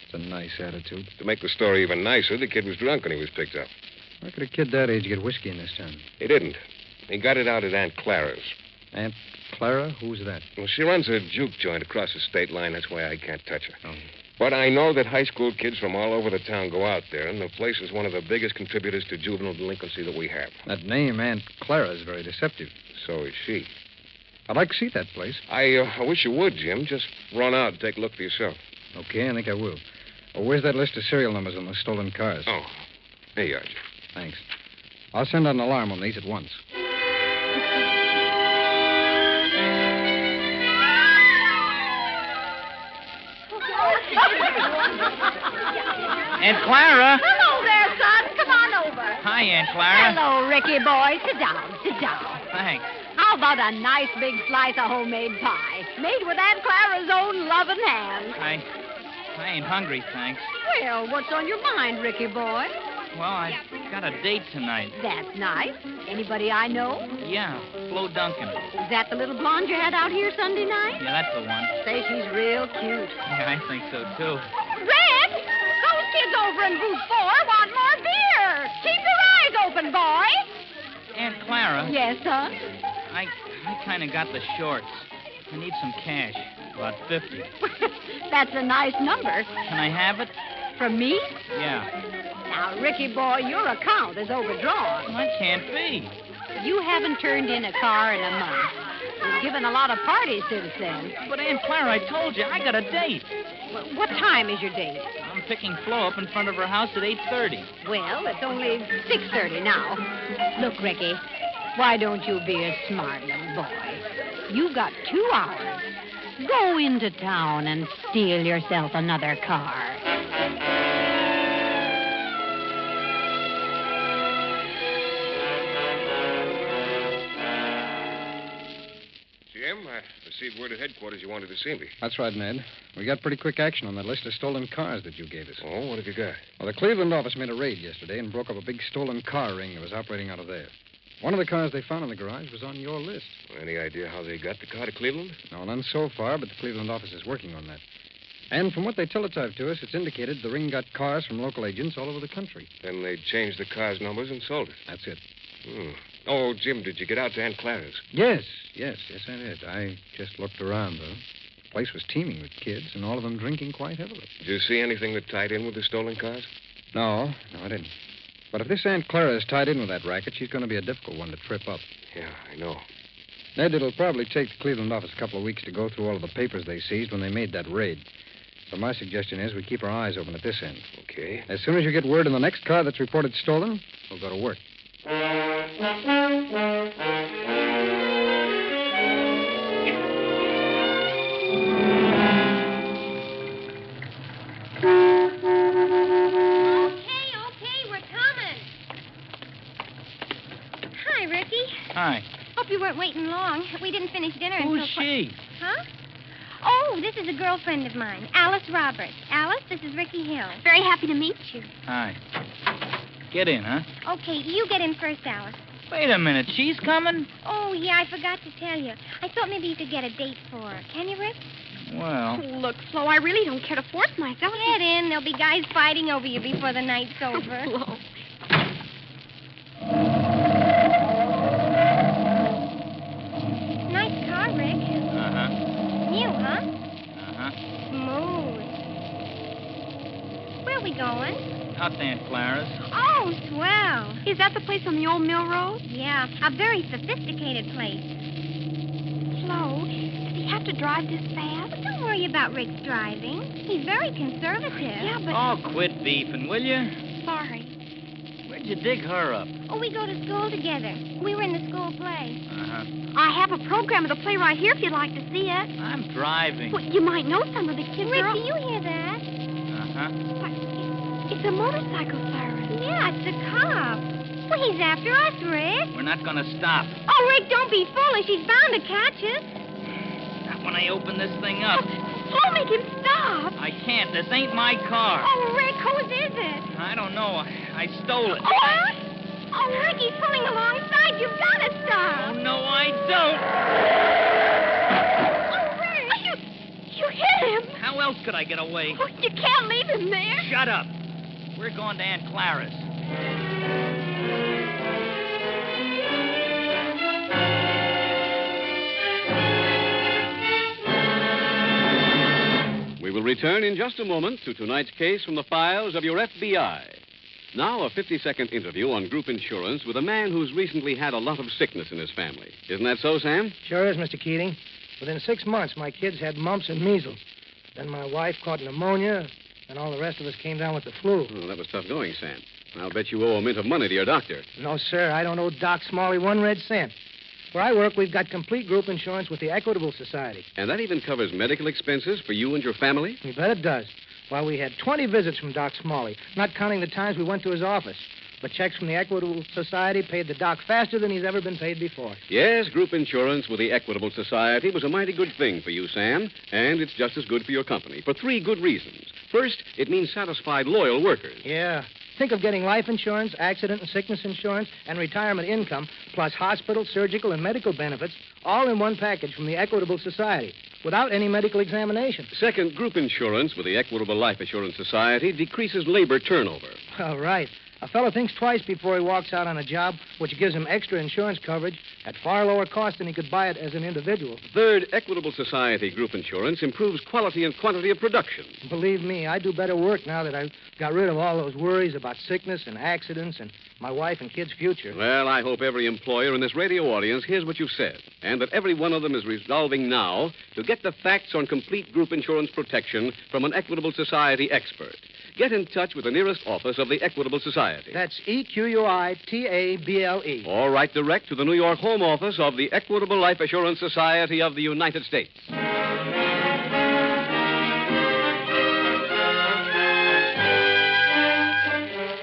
It's a nice attitude. To make the story even nicer, the kid was drunk when he was picked up. Why could a kid that age get whiskey in this town? He didn't. He got it out at Aunt Clara's. Aunt Clara? Who's that? Well, she runs a juke joint across the state line. That's why I can't touch her. Oh. But I know that high school kids from all over the town go out there, and the place is one of the biggest contributors to juvenile delinquency that we have. That name, Aunt Clara, is very deceptive. So is she. I'd like to see that place. I wish you would, Jim. Just run out and take a look for yourself. Okay, I think I will. Oh, where's that list of serial numbers on the stolen cars? Oh, here you are, Jim. Thanks. I'll send out an alarm on these at once. Aunt Clara. Hello there, son. Come on over. Hi, Aunt Clara. Hello, Ricky boy. Sit down. Sit down. Thanks. How about a nice big slice of homemade pie, made with Aunt Clara's own loving hand? I ain't hungry, thanks. Well, what's on your mind, Ricky boy? Well, I got a date tonight. That's nice. Anybody I know? Yeah, Flo Duncan. Is that the little blonde you had out here Sunday night? Yeah, that's the one. Say she's real cute. Yeah, I think so, too. Red, those kids over in booth 4 want more beer. Keep your eyes open, boy. Aunt Clara. Yes, son? I kind of got the shorts. I need some cash. About 50. That's a nice number. Can I have it? From me? Yeah. Now, Ricky boy, your account is overdrawn. Well, that can't be. You haven't turned in a car in a month. We've given a lot of parties since then. But, Aunt Clara, I told you, I got a date. What time is your date? I'm picking Flo up in front of her house at 8:30. Well, it's only 6:30 now. Look, Ricky, why don't you be a smart little boy? You've got 2 hours. Go into town and steal yourself another car. Jim, I received word at headquarters you wanted to see me. That's right, Ned. We got pretty quick action on that list of stolen cars that you gave us. Oh, what have you got? Well, the Cleveland office made a raid yesterday and broke up a big stolen car ring that was operating out of there. One of the cars they found in the garage was on your list. Any idea how they got the car to Cleveland? No, none so far, but the Cleveland office is working on that. And from what they teletyped to us, it's indicated the ring got cars from local agents all over the country. Then they changed the car's numbers and sold it. That's it. Oh, Jim, did you get out to Aunt Clara's? Yes, I did. I just looked around, though. The place was teeming with kids, and all of them drinking quite heavily. Did you see anything that tied in with the stolen cars? No, I didn't. But if this Aunt Clara is tied in with that racket, she's going to be a difficult one to trip up. Yeah, I know. Ned, it'll probably take the Cleveland office a couple of weeks to go through all of the papers they seized when they made that raid. So my suggestion is we keep our eyes open at this end. Okay. As soon as you get word on the next car that's reported stolen, we'll go to work. Hi. Hope you weren't waiting long. We didn't finish dinner until... Who's she? Huh? Oh, this is a girlfriend of mine, Alice Roberts. Alice, this is Ricky Hill. Very happy to meet you. Hi. Get in, huh? Okay, you get in first, Alice. Wait a minute. She's coming? Oh, yeah, I forgot to tell you. I thought maybe you could get a date for her. Can you, Rick? Well... Look, Flo, I really don't care to force myself. Get in. There'll be guys fighting over you before the night's over. Flo. Nice car, Rick. Uh-huh. New, huh? Uh-huh. Smooth. Where are we going? Out to Aunt Clara's. Oh, swell. Is that the place on the old mill road? Yeah, a very sophisticated place. Flo, does he have to drive this fast? Well, don't worry about Rick's driving. He's very conservative. Yeah, but... Oh, quit beefing, will you? Sorry. Where'd you dig her up? Oh, we go to school together. We were in the school play. Uh-huh. I have a program of the play right here if you'd like to see it. I'm driving. Well, you might know some of the kids. Rick, do you hear that? Uh-huh. It's a motorcycle siren. Yeah, it's a cop. Well, he's after us, Rick. We're not going to stop. Oh, Rick, don't be foolish. He's bound to catch us. Not when I open this thing up. Flo, make him stop. I can't. This ain't my car. Oh, Rick, whose is it? I don't know. I stole it. What? Oh, Rick, he's pulling alongside. You've got to stop. Oh, no, I don't. Oh, Rick. You hit him. How else could I get away? Oh, you can't leave him there. Shut up. We're going to Aunt Clara's. We will return in just a moment to tonight's case from the files of your FBI. Now, a 50-second interview on group insurance with a man who's recently had a lot of sickness in his family. Isn't that so, Sam? Sure is, Mr. Keating. Within 6 months, my kids had mumps and measles. Then my wife caught pneumonia, and all the rest of us came down with the flu. Oh, that was tough going, Sam. I'll bet you owe a mint of money to your doctor. No, sir, I don't owe Doc Smalley 1 red cent. Where I work, we've got complete group insurance with the Equitable Society. And that even covers medical expenses for you and your family? You bet it does. Well, we had 20 visits from Doc Smalley, not counting the times we went to his office. But checks from the Equitable Society paid the doc faster than he's ever been paid before. Yes, group insurance with the Equitable Society was a mighty good thing for you, Sam. And it's just as good for your company for 3 good reasons. First, it means satisfied, loyal workers. Yeah. Think of getting life insurance, accident and sickness insurance, and retirement income, plus hospital, surgical, and medical benefits, all in one package from the Equitable Society, without any medical examination. Second, group insurance with the Equitable Life Assurance Society decreases labor turnover. All right. A fellow thinks twice before he walks out on a job, which gives him extra insurance coverage at far lower cost than he could buy it as an individual. Third, Equitable Society Group Insurance improves quality and quantity of production. Believe me, I do better work now that I've got rid of all those worries about sickness and accidents and my wife and kids' future. Well, I hope every employer in this radio audience hears what you've said, and that every one of them is resolving now to get the facts on complete group insurance protection from an Equitable Society expert. Get in touch with the nearest office of the Equitable Society. That's EQUITABLE. Or write direct to the New York home office of the Equitable Life Assurance Society of the United States.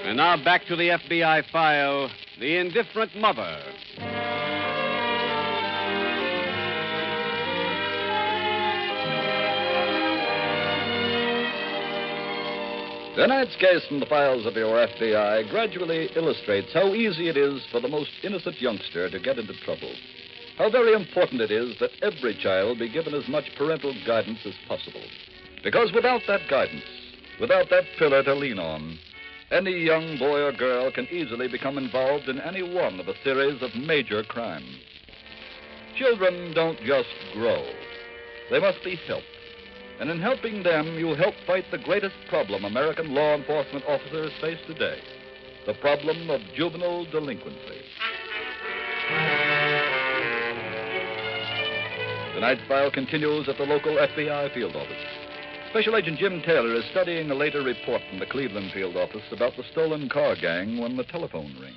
And now back to the FBI file, The Indifferent Mother. Tonight's case from the files of your FBI gradually illustrates how easy it is for the most innocent youngster to get into trouble. How very important it is that every child be given as much parental guidance as possible. Because without that guidance, without that pillar to lean on, any young boy or girl can easily become involved in any one of a series of major crimes. Children don't just grow. They must be helped. And in helping them, you help fight the greatest problem American law enforcement officers face today, the problem of juvenile delinquency. Tonight's file continues at the local FBI field office. Special Agent Jim Taylor is studying a later report from the Cleveland field office about the stolen car gang when the telephone rings.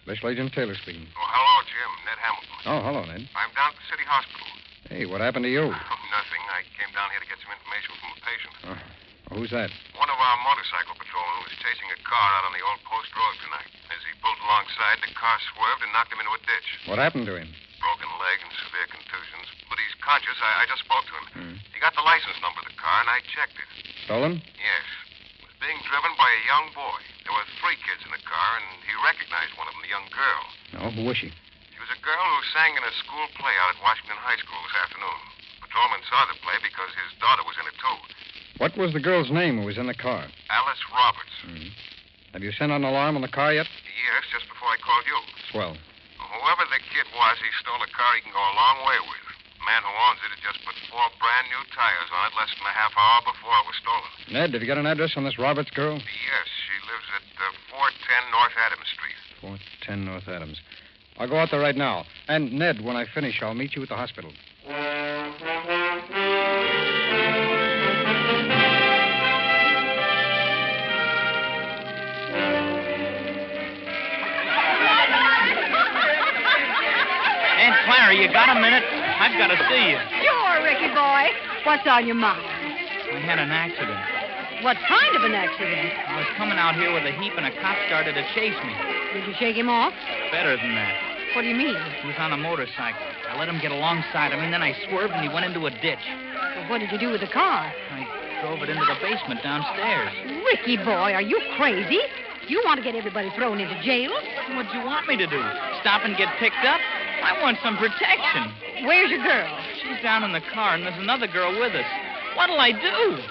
Special Agent Taylor speaking. Oh, hello, Jim. Ned Hamilton. Oh, hello, Ned. I'm down at the city hospital. Hey, what happened to you? Oh, nothing. I came down here to get some information from a patient. Who's that? One of our motorcycle patrolmen was chasing a car out on the old post road tonight. As he pulled alongside, the car swerved and knocked him into a ditch. What happened to him? Broken leg and severe contusions. But he's conscious. I just spoke to him. He got the license number of the car, and I checked it. Stolen? Yes. It was being driven by a young boy. There were 3 kids in the car, and he recognized one of them, the young girl. Oh, who was she? She was a girl who sang in a school play out at Washington High School this afternoon. Patrolman saw the play because his daughter was in it, too. What was the girl's name who was in the car? Alice Roberts. Have you sent an alarm on the car yet? Yes, just before I called you. Swell. Whoever the kid was, he stole a car he can go a long way with. The man who owns it had just put 4 brand new tires on it less than a half hour before it was stolen. Ned, have you got an address on this Roberts girl? Yes, she lives at 410 North Adams Street. 410 North Adams. I'll go out there right now. And, Ned, when I finish, I'll meet you at the hospital. Aunt Clara, you got a minute? I've got to see you. Sure, Ricky boy. What's on your mind? I had an accident. What kind of an accident? I was coming out here with a heap, and a cop started to chase me. Did you shake him off? Better than that. What do you mean? He was on a motorcycle. I let him get alongside of me, and then I swerved, and he went into a ditch. Well, what did you do with the car? I drove it into the basement downstairs. Ricky boy, are you crazy? You want to get everybody thrown into jail? What do you want me to do? Stop and get picked up? I want some protection. Where's your girl? She's down in the car, and there's another girl with us. What'll I do?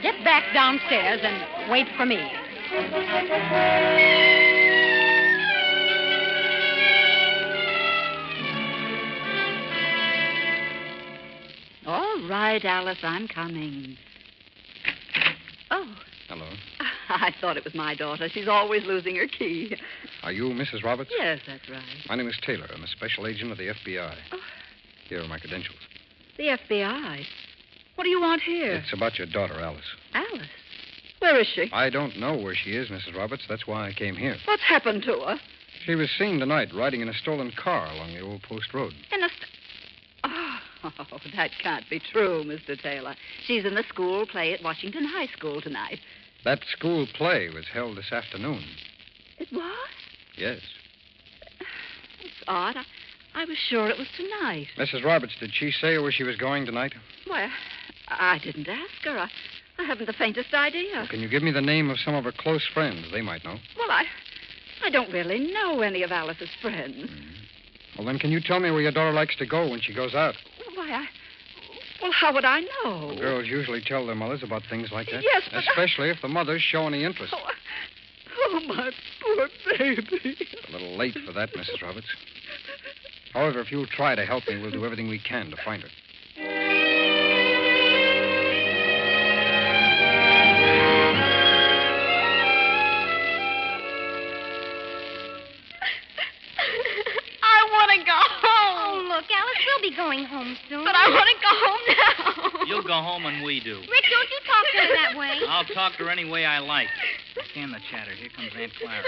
Get back downstairs and wait for me. All right, Alice, I'm coming. Oh. Hello. I thought it was my daughter. She's always losing her key. Are you Mrs. Roberts? Yes, that's right. My name is Taylor. I'm a special agent of the FBI. Oh. Here are my credentials. The FBI? What do you want here? It's about your daughter, Alice. Alice? Where is she? I don't know where she is, Mrs. Roberts. That's why I came here. What's happened to her? She was seen tonight riding in a stolen car along the old post road. Oh, that can't be true, Mr. Taylor. She's in the school play at Washington High School tonight. That school play was held this afternoon. It was? Yes. It's odd. I was sure it was tonight. Mrs. Roberts, did she say where she was going tonight? Well, I didn't ask her. I haven't the faintest idea. Well, can you give me the name of some of her close friends? They might know. Well, I don't really know any of Alice's friends. Well, then can you tell me where your daughter likes to go when she goes out? Why, Well, how would I know? Girls usually tell their mothers about things like that. Yes, but especially if the mothers show any interest. Oh, my poor baby. A little late for that, Mrs. Roberts. However, if you'll try to help me, we'll do everything we can to find her. Alice, we'll be going home soon. But I want to go home now. You'll go home when we do. Rick, don't you talk to her that way. I'll talk to her any way I like. Stand the chatter. Here comes Aunt Clara.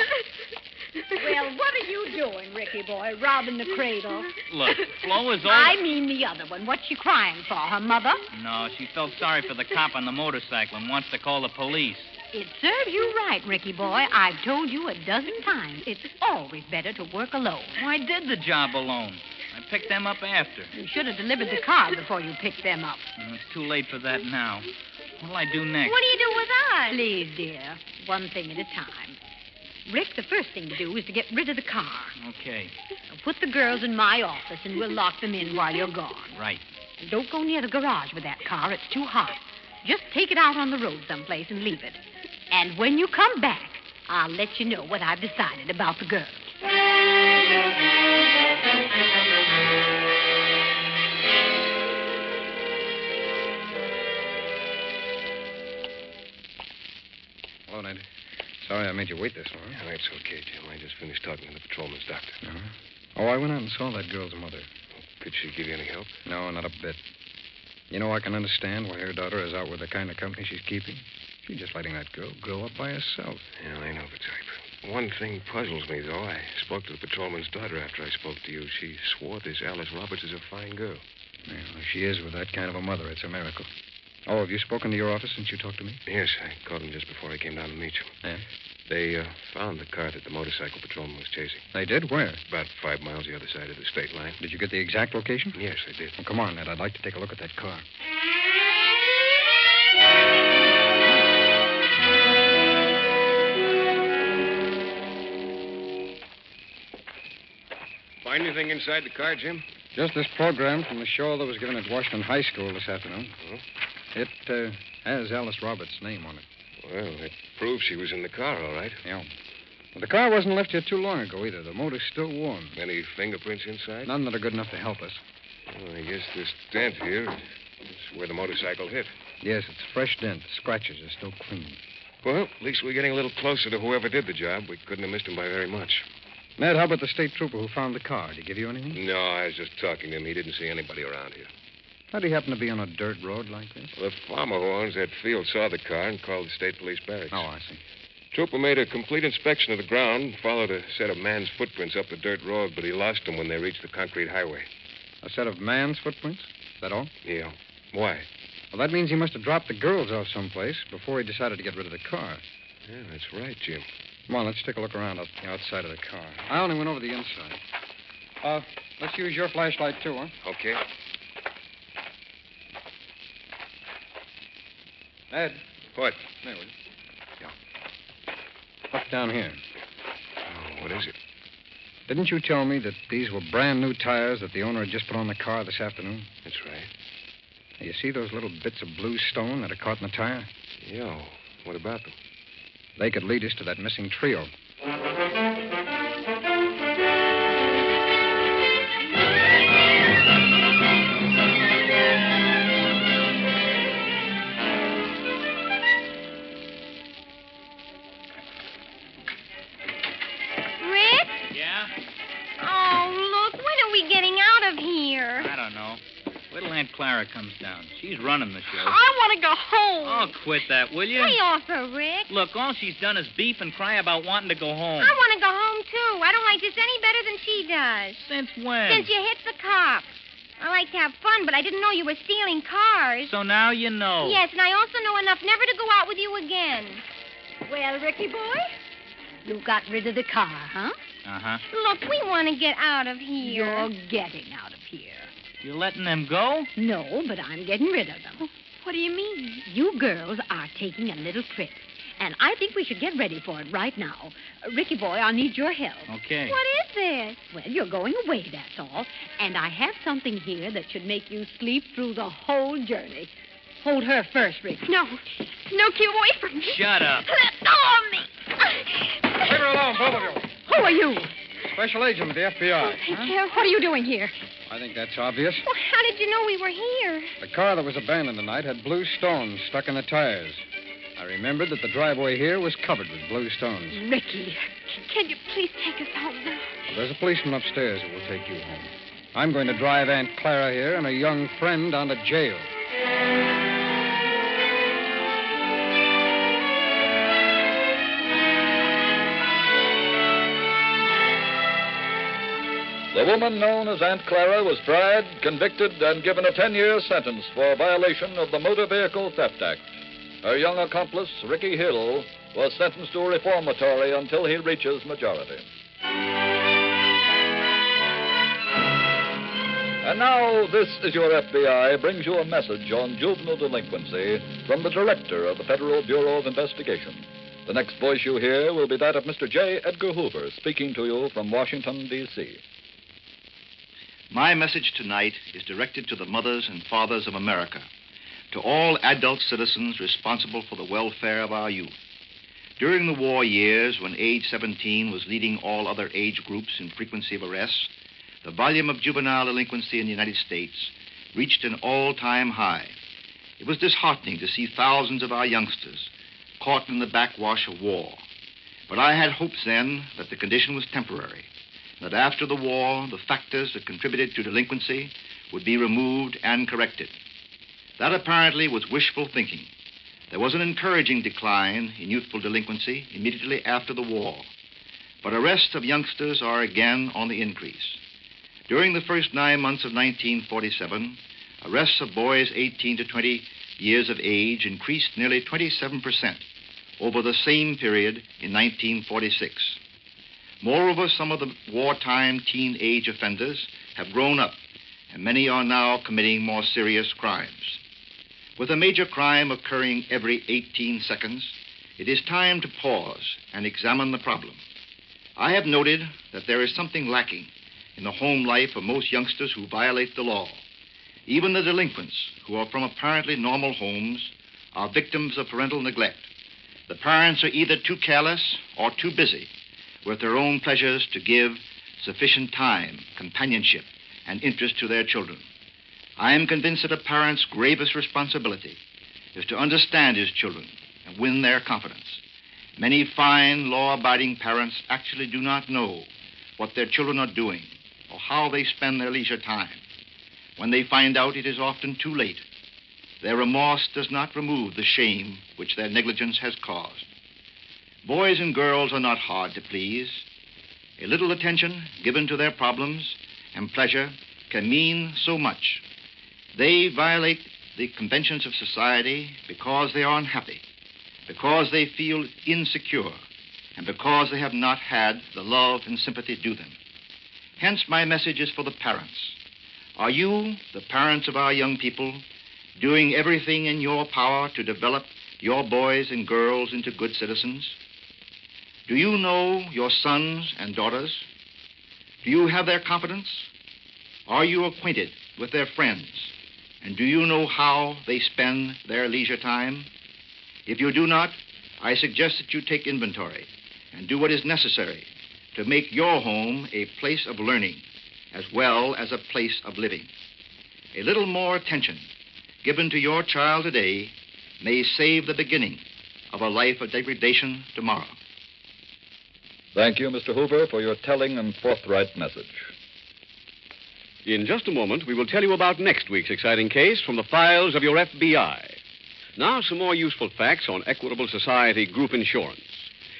Well, what are you doing, Ricky boy, robbing the cradle? Look, Flo is over. I mean the other one. What's she crying for, her mother? No, she felt sorry for the cop on the motorcycle and wants to call the police. It serves you right, Ricky boy. I've told you a dozen times. It's always better to work alone. Well, I did the job alone. I picked them up after. You should have delivered the car before you picked them up. Well, it's too late for that now. What'll I do next? What do you do with us? Please, dear. One thing at a time. Rick, the first thing to do is to get rid of the car. Okay. Now, put the girls in my office, and we'll lock them in while you're gone. Right. And don't go near the garage with that car. It's too hot. Just take it out on the road someplace and leave it. And when you come back, I'll let you know what I've decided about the girls. Hello, Ned. Sorry I made you wait this long. Yeah, that's okay, Jim. I just finished talking to the patrolman's doctor. Uh-huh. Oh, I went out and saw that girl's mother. Could she give you any help? No, not a bit. You know, I can understand why her daughter is out with the kind of company she's keeping. She's just letting that girl grow up by herself. Yeah, I know the type. One thing puzzles me, though. I spoke to the patrolman's daughter after I spoke to you. She swore this Alice Roberts is a fine girl. Well, if she is with that kind of a mother, it's a miracle. Oh, have you spoken to your office since you talked to me? Yes, I called them just before I came down to meet you. Yeah? They found the car that the motorcycle patrolman was chasing. They did? Where? About 5 miles the other side of the state line. Did you get the exact location? Yes, I did. Well, come on, Ned. I'd like to take a look at that car. Find anything inside the car, Jim? Just this program from the show that was given at Washington High School this afternoon. Oh? It has Alice Roberts' name on it. Well, it proves she was in the car, all right. Yeah. Well, the car wasn't left here too long ago, either. The motor's still warm. Any fingerprints inside? None that are good enough to help us. Well, I guess this dent here is where the motorcycle hit. Yes, it's a fresh dent. The scratches are still clean. Well, at least we're getting a little closer to whoever did the job. We couldn't have missed him by very much. Ned, how about the state trooper who found the car? Did he give you anything? No, I was just talking to him. He didn't see anybody around here. How'd he happen to be on a dirt road like this? Well, the farmer who owns that field saw the car and called the state police barracks. Oh, I see. Trooper made a complete inspection of the ground, followed a set of man's footprints up the dirt road, but he lost them when they reached the concrete highway. A set of man's footprints? Is that all? Yeah. Why? Well, that means he must have dropped the girls off someplace before he decided to get rid of the car. Yeah, that's right, Jim. Come on, let's take a look around the outside of the car. I only went over the inside. Let's use your flashlight, too, huh? Okay. Ed. What? There we go. Yeah. Look down here. Oh, what is it? Didn't you tell me that these were brand new tires that the owner had just put on the car this afternoon? That's right. You see those little bits of blue stone that are caught in the tire? Yeah. What about them? They could lead us to that missing trio. Rick? Yeah? Oh, look, when are we getting out of here? I don't know. Wait till Aunt Clara comes down. She's running the show. I want to go home. Oh, quit that, will you? Lay off her, Rick. Look, all she's done is beef and cry about wanting to go home. I want to go home, too. I don't like this any better than she does. Since when? Since you hit the cop. I like to have fun, but I didn't know you were stealing cars. So now you know. Yes, and I also know enough never to go out with you again. Well, Ricky boy, you got rid of the car, huh? Uh-huh. Look, we want to get out of here. You're getting out of here. You're letting them go? No, but I'm getting rid of them. What do you mean? You girls are taking a little trip. And I think we should get ready for it right now. Ricky boy, I'll need your help. Okay. What is this? Well, you're going away, that's all. And I have something here that should make you sleep through the whole journey. Hold her first, Ricky. No, keep away from me. Shut up. Let go of me. Leave her alone, both of you. Who are you? Special agent with the FBI. What are you doing here? I think that's obvious. Well, how did you know we were here? The car that was abandoned tonight had blue stones stuck in the tires. I remembered that the driveway here was covered with blue stones. Ricky. Can you please take us home now? Well, there's a policeman upstairs who will take you home. I'm going to drive Aunt Clara here and a young friend down to jail. The woman known as Aunt Clara was tried, convicted, and given a 10-year sentence for violation of the Motor Vehicle Theft Act. Her young accomplice, Ricky Hill, was sentenced to a reformatory until he reaches majority. And now, This Is Your FBI brings you a message on juvenile delinquency from the director of the Federal Bureau of Investigation. The next voice you hear will be that of Mr. J. Edgar Hoover, speaking to you from Washington, D.C. My message tonight is directed to the mothers and fathers of America, to all adult citizens responsible for the welfare of our youth. During the war years, when age 17 was leading all other age groups in frequency of arrests, the volume of juvenile delinquency in the United States reached an all-time high. It was disheartening to see thousands of our youngsters caught in the backwash of war. But I had hopes then that the condition was temporary, that after the war, the factors that contributed to delinquency would be removed and corrected. That apparently was wishful thinking. There was an encouraging decline in youthful delinquency immediately after the war, but arrests of youngsters are again on the increase. During the first 9 months of 1947, arrests of boys 18 to 20 years of age increased nearly 27% over the same period in 1946. Moreover, some of the wartime teenage offenders have grown up, and many are now committing more serious crimes. With a major crime occurring every 18 seconds, it is time to pause and examine the problem. I have noted that there is something lacking in the home life of most youngsters who violate the law. Even the delinquents, who are from apparently normal homes, are victims of parental neglect. The parents are either too careless or too busy with their own pleasures to give sufficient time, companionship, and interest to their children. I am convinced that a parent's gravest responsibility is to understand his children and win their confidence. Many fine, law-abiding parents actually do not know what their children are doing or how they spend their leisure time. When they find out, it is often too late. Their remorse does not remove the shame which their negligence has caused. Boys and girls are not hard to please. A little attention given to their problems and pleasure can mean so much. They violate the conventions of society because they are unhappy, because they feel insecure, and because they have not had the love and sympathy due them. Hence, my message is for the parents. Are you, the parents of our young people, doing everything in your power to develop your boys and girls into good citizens? Do you know your sons and daughters? Do you have their confidence? Are you acquainted with their friends? And do you know how they spend their leisure time? If you do not, I suggest that you take inventory and do what is necessary to make your home a place of learning as well as a place of living. A little more attention given to your child today may save the beginning of a life of degradation tomorrow. Thank you, Mr. Hoover, for your telling and forthright message. In just a moment, we will tell you about next week's exciting case from the files of your FBI. Now, some more useful facts on Equitable Society Group Insurance.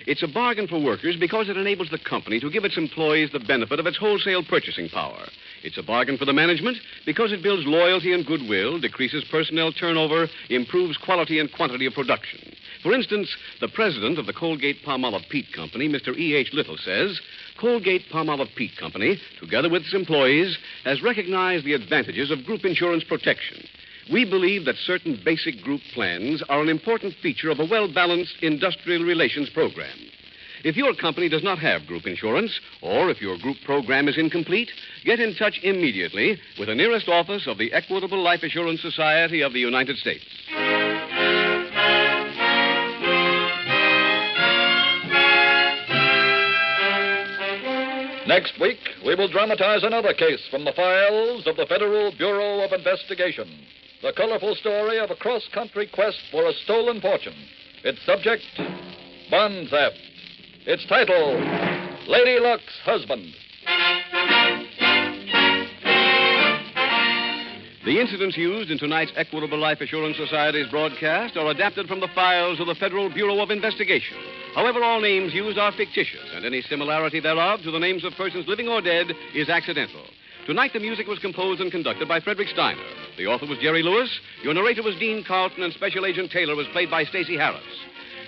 It's a bargain for workers because it enables the company to give its employees the benefit of its wholesale purchasing power. It's a bargain for the management because it builds loyalty and goodwill, decreases personnel turnover, improves quality and quantity of production. For instance, the president of the Colgate-Palmolive Peat Company, Mr. E.H. Little, says, Colgate-Palmolive Peat Company, together with its employees, has recognized the advantages of group insurance protection. We believe that certain basic group plans are an important feature of a well-balanced industrial relations program. If your company does not have group insurance, or if your group program is incomplete, get in touch immediately with the nearest office of the Equitable Life Assurance Society of the United States. Next week, we will dramatize another case from the files of the Federal Bureau of Investigation. The colorful story of a cross-country quest for a stolen fortune. Its subject, bond theft. Its title, Lady Luck's Husband. The incidents used in tonight's Equitable Life Assurance Society's broadcast are adapted from the files of the Federal Bureau of Investigation. However, all names used are fictitious, and any similarity thereof to the names of persons living or dead is accidental. Tonight, the music was composed and conducted by Frederick Steiner. The author was Jerry Lewis. Your narrator was Dean Carlton, and Special Agent Taylor was played by Stacey Harris.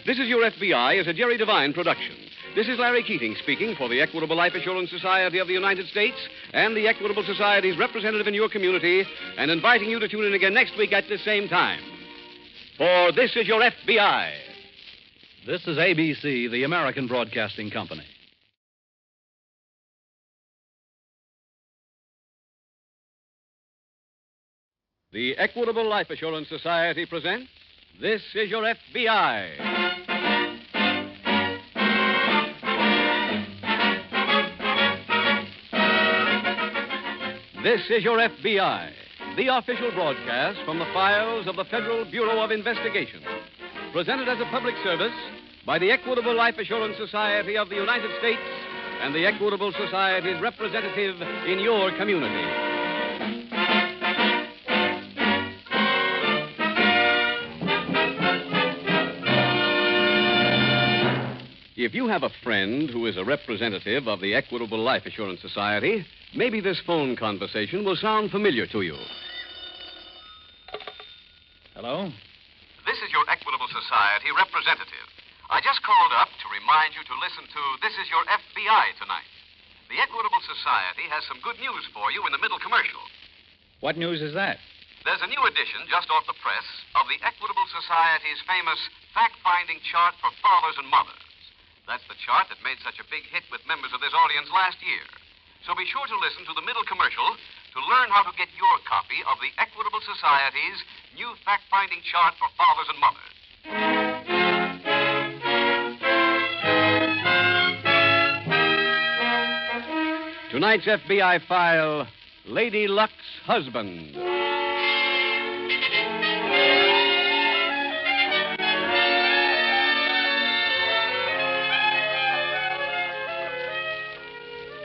This Is Your FBI is a Jerry Devine production. This is Larry Keating speaking for the Equitable Life Assurance Society of the United States and the Equitable Society's representative in your community, and inviting you to tune in again next week at the same time. For This Is Your FBI. This is ABC, the American Broadcasting Company. The Equitable Life Assurance Society presents This Is Your FBI. This Is Your FBI, the official broadcast from the files of the Federal Bureau of Investigation. Presented as a public service by the Equitable Life Assurance Society of the United States and the Equitable Society's representative in your community. If you have a friend who is a representative of the Equitable Life Assurance Society, maybe this phone conversation will sound familiar to you. Hello? This is your Equitable Society representative. I just called up to remind you to listen to This Is Your FBI tonight. The Equitable Society has some good news for you in the middle commercial. What news is that? There's a new edition just off the press of the Equitable Society's famous fact-finding chart for fathers and mothers. That's the chart that made such a big hit with members of this audience last year. So be sure to listen to the middle commercial to learn how to get your copy of the Equitable Society's new fact-finding chart for fathers and mothers. Tonight's FBI file, Lady Luck's Husband.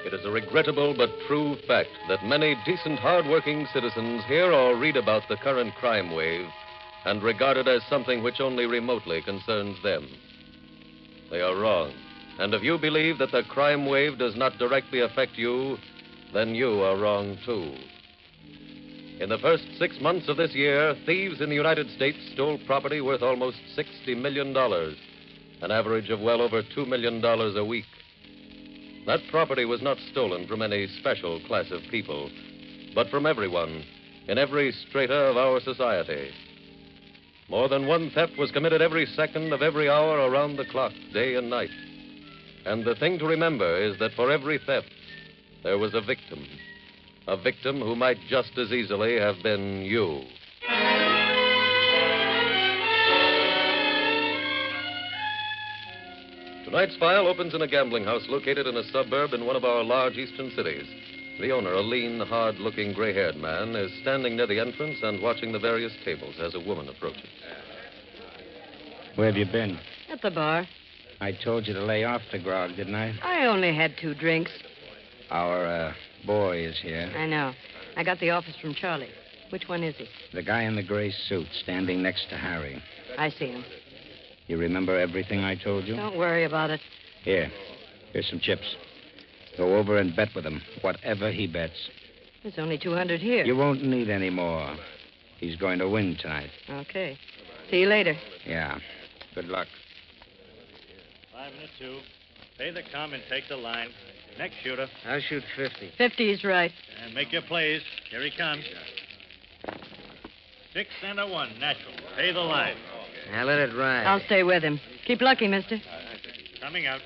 It is a regrettable but true fact that many decent, hard-working citizens hear or read about the current crime wave and regard it as something which only remotely concerns them. They are wrong. And if you believe that the crime wave does not directly affect you, then you are wrong, too. In the first 6 months of this year, thieves in the United States stole property worth almost $60 million, an average of well over $2 million a week. That property was not stolen from any special class of people, but from everyone, in every strata of our society. More than one theft was committed every second of every hour around the clock, day and night. And the thing to remember is that for every theft, there was a victim who might just as easily have been you. Tonight's file opens in a gambling house located in a suburb in one of our large eastern cities. The owner, a lean, hard-looking, gray-haired man, is standing near the entrance and watching the various tables as a woman approaches. Where have you been? At the bar. I told you to lay off the grog, didn't I? I only had 2 drinks. Our, boy is here. I know. I got the office from Charlie. Which one is he? The guy in the gray suit standing next to Harry. I see him. You remember everything I told you? Don't worry about it. Here's some chips. Go over and bet with him, whatever he bets. There's only 200 here. You won't need any more. He's going to win tonight. Okay. See you later. Yeah. Good luck. 5 and a 2. Pay the come and take the line. Next shooter. I'll shoot 50. 50 is right. And make your plays. Here he comes. 6 and a 1, natural. Pay the line. Now let it ride. I'll stay with him. Keep lucky, mister. Coming out.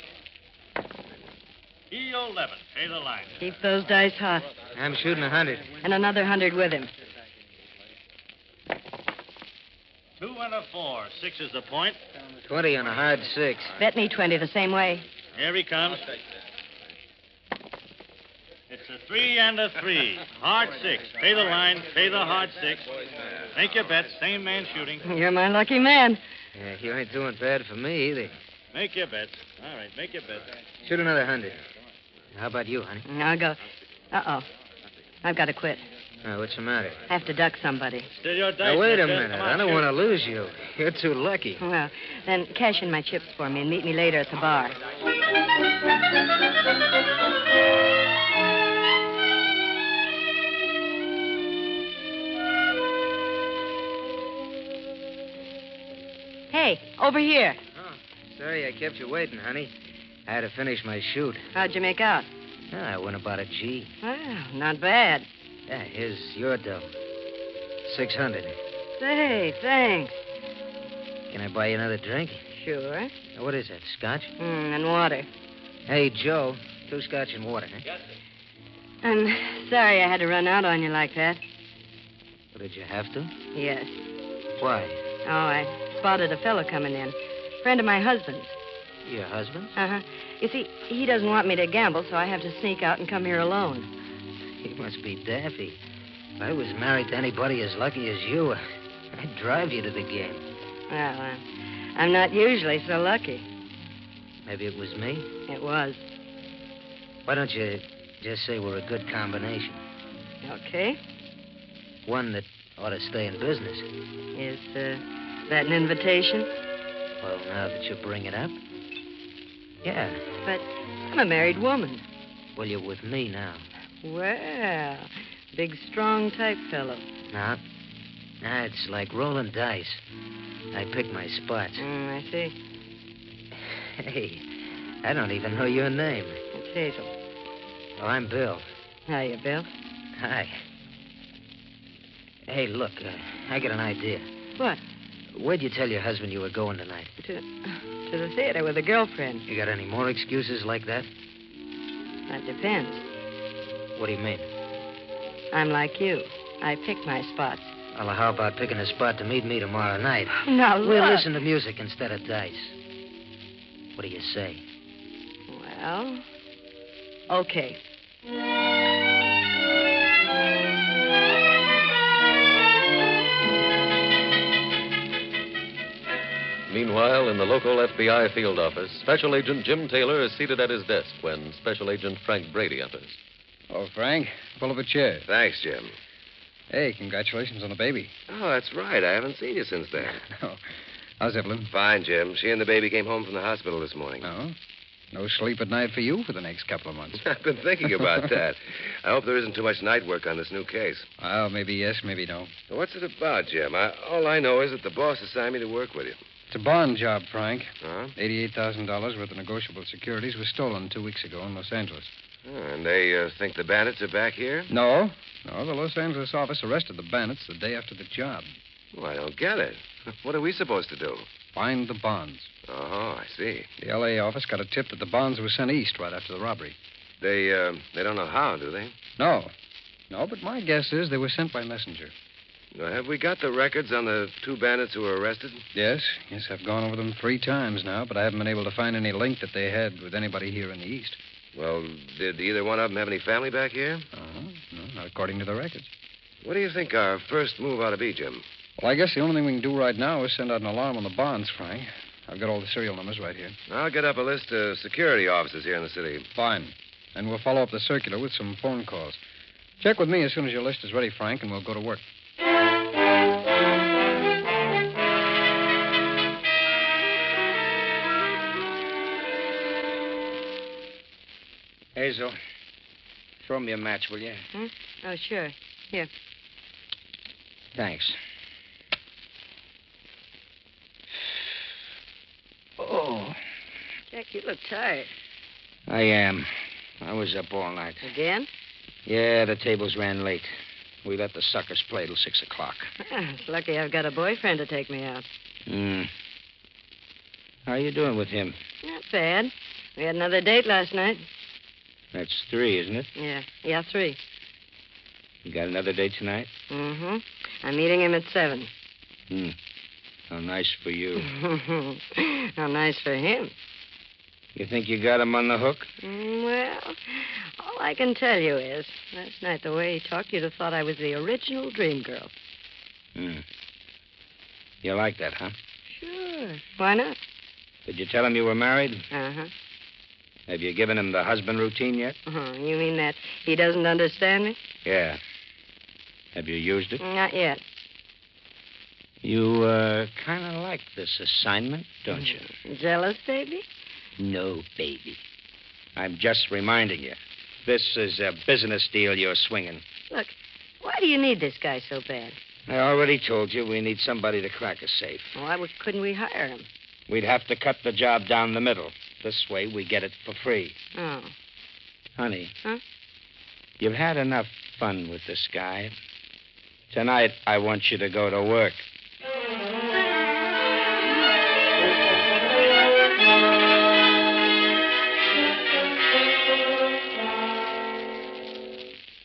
E11, pay the line. Keep those dice hot. I'm shooting 100. And another 100 with him. 2 and a 4. 6 is the point. 20 on a hard 6. Bet me 20 the same way. Here he comes. It's a 3 and a 3. Hard 6. Pay the line. Pay the hard 6. Make your bet. Same man shooting. You're my lucky man. Yeah, you ain't doing bad for me either. Make your bets. All right, make your bets. Shoot another 100. How about you, honey? I'll go. Uh-oh. I've got to quit. What's the matter? I have to duck somebody. Still your dice. Now, wait a mister. minute. Come on, I don't shoot. want to lose you. You're too lucky. Well, then cash in my chips for me and meet me later at the bar. Hey, over here. Oh, sorry I kept you waiting, honey. I had to finish my shoot. How'd you make out? I won about a G. Well, not bad. Yeah, here's your dough. 600. Say, thanks. Can I buy you another drink? Sure. What is that, scotch? And water. Hey, Joe, 2 scotch and water, huh? I'm sorry I had to run out on you like that. Well, did you have to? Yes. Why? Oh, I spotted a fellow coming in. Friend of my husband's. Your husband? Uh-huh. You see, he doesn't want me to gamble, so I have to sneak out and come here alone. He must be daffy. If I was married to anybody as lucky as you, I'd drive you to the game. Well, I'm not usually so lucky. Maybe it was me? It was. Why don't you just say we're a good combination? Okay. One that ought to stay in business. Is that an invitation? Well, now that you bring it up. Yeah. But I'm a married woman. Well, you're with me now. Well, big, strong type fellow. No. Nah, it's like rolling dice. I pick my spots. I see. Hey, I don't even know your name. It's Hazel. Oh, I'm Bill. Hiya, Bill. Hi. Hey, look, I got an idea. What? Where'd you tell your husband you were going tonight? To the theater with a girlfriend. You got any more excuses like that? That depends. What do you mean? I'm like you. I pick my spots. Well, how about picking a spot to meet me tomorrow night? Now, look. We'll listen to music instead of dice. What do you say? Well, okay. Meanwhile, in the local FBI field office, Special Agent Jim Taylor is seated at his desk when Special Agent Frank Brady enters. Oh, Frank, pull up a chair. Thanks, Jim. Hey, congratulations on the baby. Oh, that's right. I haven't seen you since then. No. How's Evelyn? Fine, Jim. She and the baby came home from the hospital this morning. Oh? No sleep at night for you for the next couple of months. I've been thinking about that. I hope there isn't too much night work on this new case. Well, maybe yes, maybe no. What's it about, Jim? All I know is that the boss assigned me to work with you. It's a bond job, Frank. Huh? $88,000 worth of negotiable securities was stolen 2 weeks ago in Los Angeles. Oh, and they think the bandits are back here? No. No, the Los Angeles office arrested the bandits the day after the job. Well, I don't get it. What are we supposed to do? Find the bonds. Oh, I see. The L.A. office got a tip that the bonds were sent east right after the robbery. They don't know how, do they? No. No, but my guess is they were sent by messenger. Now, have we got the records on the 2 bandits who were arrested? Yes. Yes, I've gone over them 3 times now, but I haven't been able to find any link that they had with anybody here in the East. Well, did either one of them have any family back here? No, not according to the records. What do you think our first move ought to be, Jim? Well, I guess the only thing we can do right now is send out an alarm on the bonds, Frank. I've got all the serial numbers right here. I'll get up a list of security officers here in the city. Fine. And we'll follow up the circular with some phone calls. Check with me as soon as your list is ready, Frank, and we'll go to work. Hazel, throw me a match, will you? Huh? Oh, sure. Here. Thanks. Oh. Jack, you look tired. I am. I was up all night. Again? Yeah, the tables ran late. We let the suckers play till 6 o'clock. It's lucky I've got a boyfriend to take me out. How you doing with him? Not bad. We had another date last night. That's 3, isn't it? Yeah, 3. You got another date tonight? Mm-hmm. I'm meeting him at 7. How nice for you. How nice for him. You think you got him on the hook? Well, all I can tell you is, last night the way he talked, you'd have thought I was the original dream girl. You like that, huh? Sure. Why not? Did you tell him you were married? Uh-huh. Have you given him the husband routine yet? You mean that he doesn't understand me? Yeah. Have you used it? Not yet. You, kind of like this assignment, don't you? Jealous, baby? No, baby. I'm just reminding you. This is a business deal you're swinging. Look, why do you need this guy so bad? I already told you we need somebody to crack a safe. Why couldn't we hire him? We'd have to cut the job down the middle. This way, we get it for free. Oh. Honey. Huh? You've had enough fun with this guy. Tonight, I want you to go to work.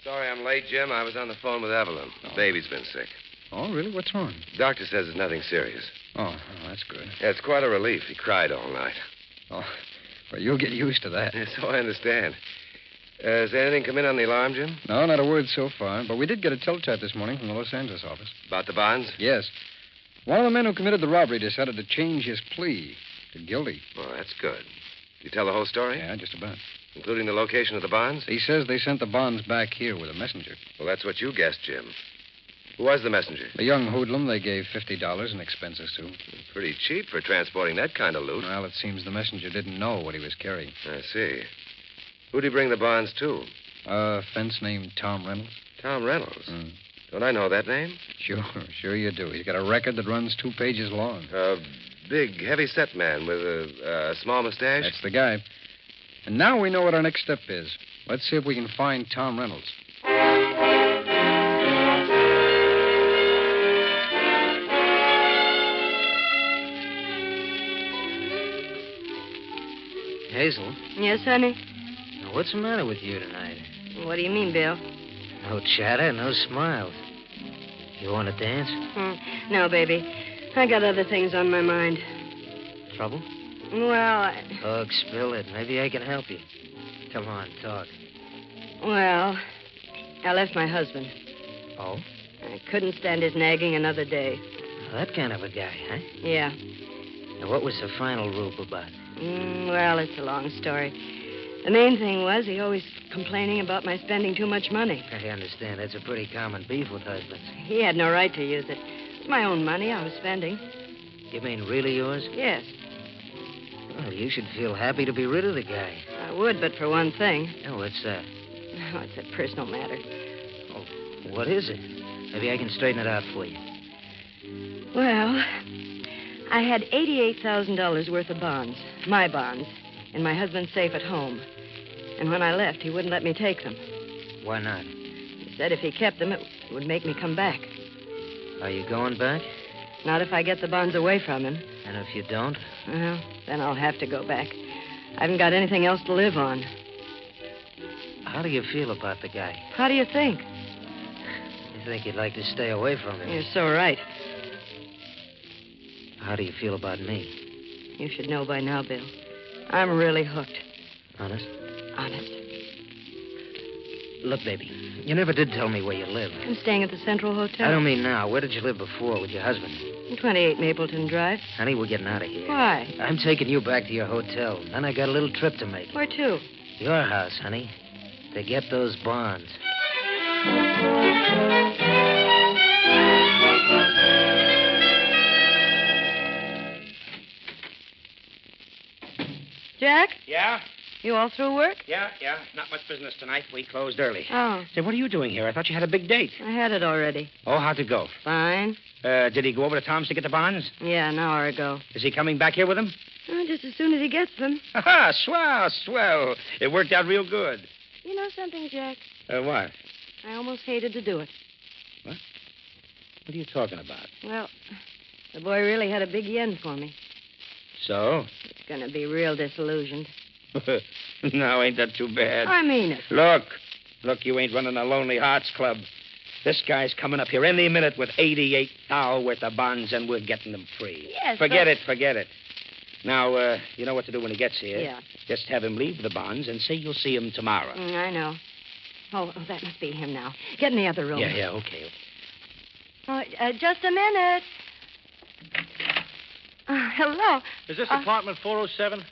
Sorry I'm late, Jim. I was on the phone with Evelyn. The baby's been sick. Oh, really? What's wrong? Doctor says it's nothing serious. Oh, that's good. Yeah, it's quite a relief. He cried all night. Oh, well, you'll get used to that. Yeah, so I understand. Has anything come in on the alarm, Jim? No, not a word so far. But we did get a teletype this morning from the Los Angeles office. About the bonds? Yes. One of the men who committed the robbery decided to change his plea to guilty. Well, that's good. You tell the whole story? Yeah, just about. Including the location of the bonds? He says they sent the bonds back here with a messenger. Well, that's what you guessed, Jim. Who was the messenger? The young hoodlum they gave $50 in expenses to. Pretty cheap for transporting that kind of loot. Well, it seems the messenger didn't know what he was carrying. I see. Who'd he bring the bonds to? A fence named Tom Reynolds. Tom Reynolds? Don't I know that name? Sure you do. He's got a record that runs 2 pages long. A big, heavy-set man with a small mustache? That's the guy. And now we know what our next step is. Let's see if we can find Tom Reynolds. Hazel? Yes, honey? Now, what's the matter with you tonight? What do you mean, Bill? No chatter, no smiles. You want to dance? No, baby. I got other things on my mind. Trouble? Well, Look, spill it. Maybe I can help you. Come on, talk. Well, I left my husband. Oh? I couldn't stand his nagging another day. That kind of a guy, huh? Yeah. Now, what was the final rube about? Well, it's a long story. The main thing was he always complaining about my spending too much money. I understand. That's a pretty common beef with husbands. He had no right to use it. It's my own money I was spending. You mean really yours? Yes. Well, you should feel happy to be rid of the guy. I would, but for one thing. Oh, what's that? Oh, it's a personal matter. Oh, what is it? Maybe I can straighten it out for you. Well, I had $88,000 worth of bonds, my bonds, in my husband's safe at home. And when I left, he wouldn't let me take them. Why not? He said if he kept them, it would make me come back. Are you going back? Not if I get the bonds away from him. And if you don't? Well, then I'll have to go back. I haven't got anything else to live on. How do you feel about the guy? How do you think? You think you'd like to stay away from him? You're so right. How do you feel about me? You should know by now, Bill. I'm really hooked. Honest? Honest. Look, baby, you never did tell me where you live. I'm staying at the Central Hotel. I don't mean now. Where did you live before with your husband? 28 Mapleton Drive. Honey, we're getting out of here. Why? I'm taking you back to your hotel. Then I got a little trip to make. Where to? Your house, honey. To get those bonds. Jack? Yeah? You all through work? Yeah. Not much business tonight. We closed early. Oh. Say, what are you doing here? I thought you had a big date. I had it already. Oh, how'd it go? Fine. Did he go over to Tom's to get the bonds? Yeah, an hour ago. Is he coming back here with them? Oh, just as soon as he gets them. Ha! Swell. It worked out real good. You know something, Jack? What? I almost hated to do it. What? What are you talking about? Well, the boy really had a big yen for me. So? It's going to be real disillusioned. Now, ain't that too bad? I mean it. Look, you ain't running a Lonely Hearts Club. This guy's coming up here any minute with 88 thou worth of bonds, and we're getting them free. Yes, Forget it. Now, you know what to do when he gets here. Yeah. Just have him leave the bonds and say you'll see him tomorrow. I know. Oh, that must be him now. Get in the other room. Yeah, okay. Oh, just a minute. Hello. Is this apartment 407?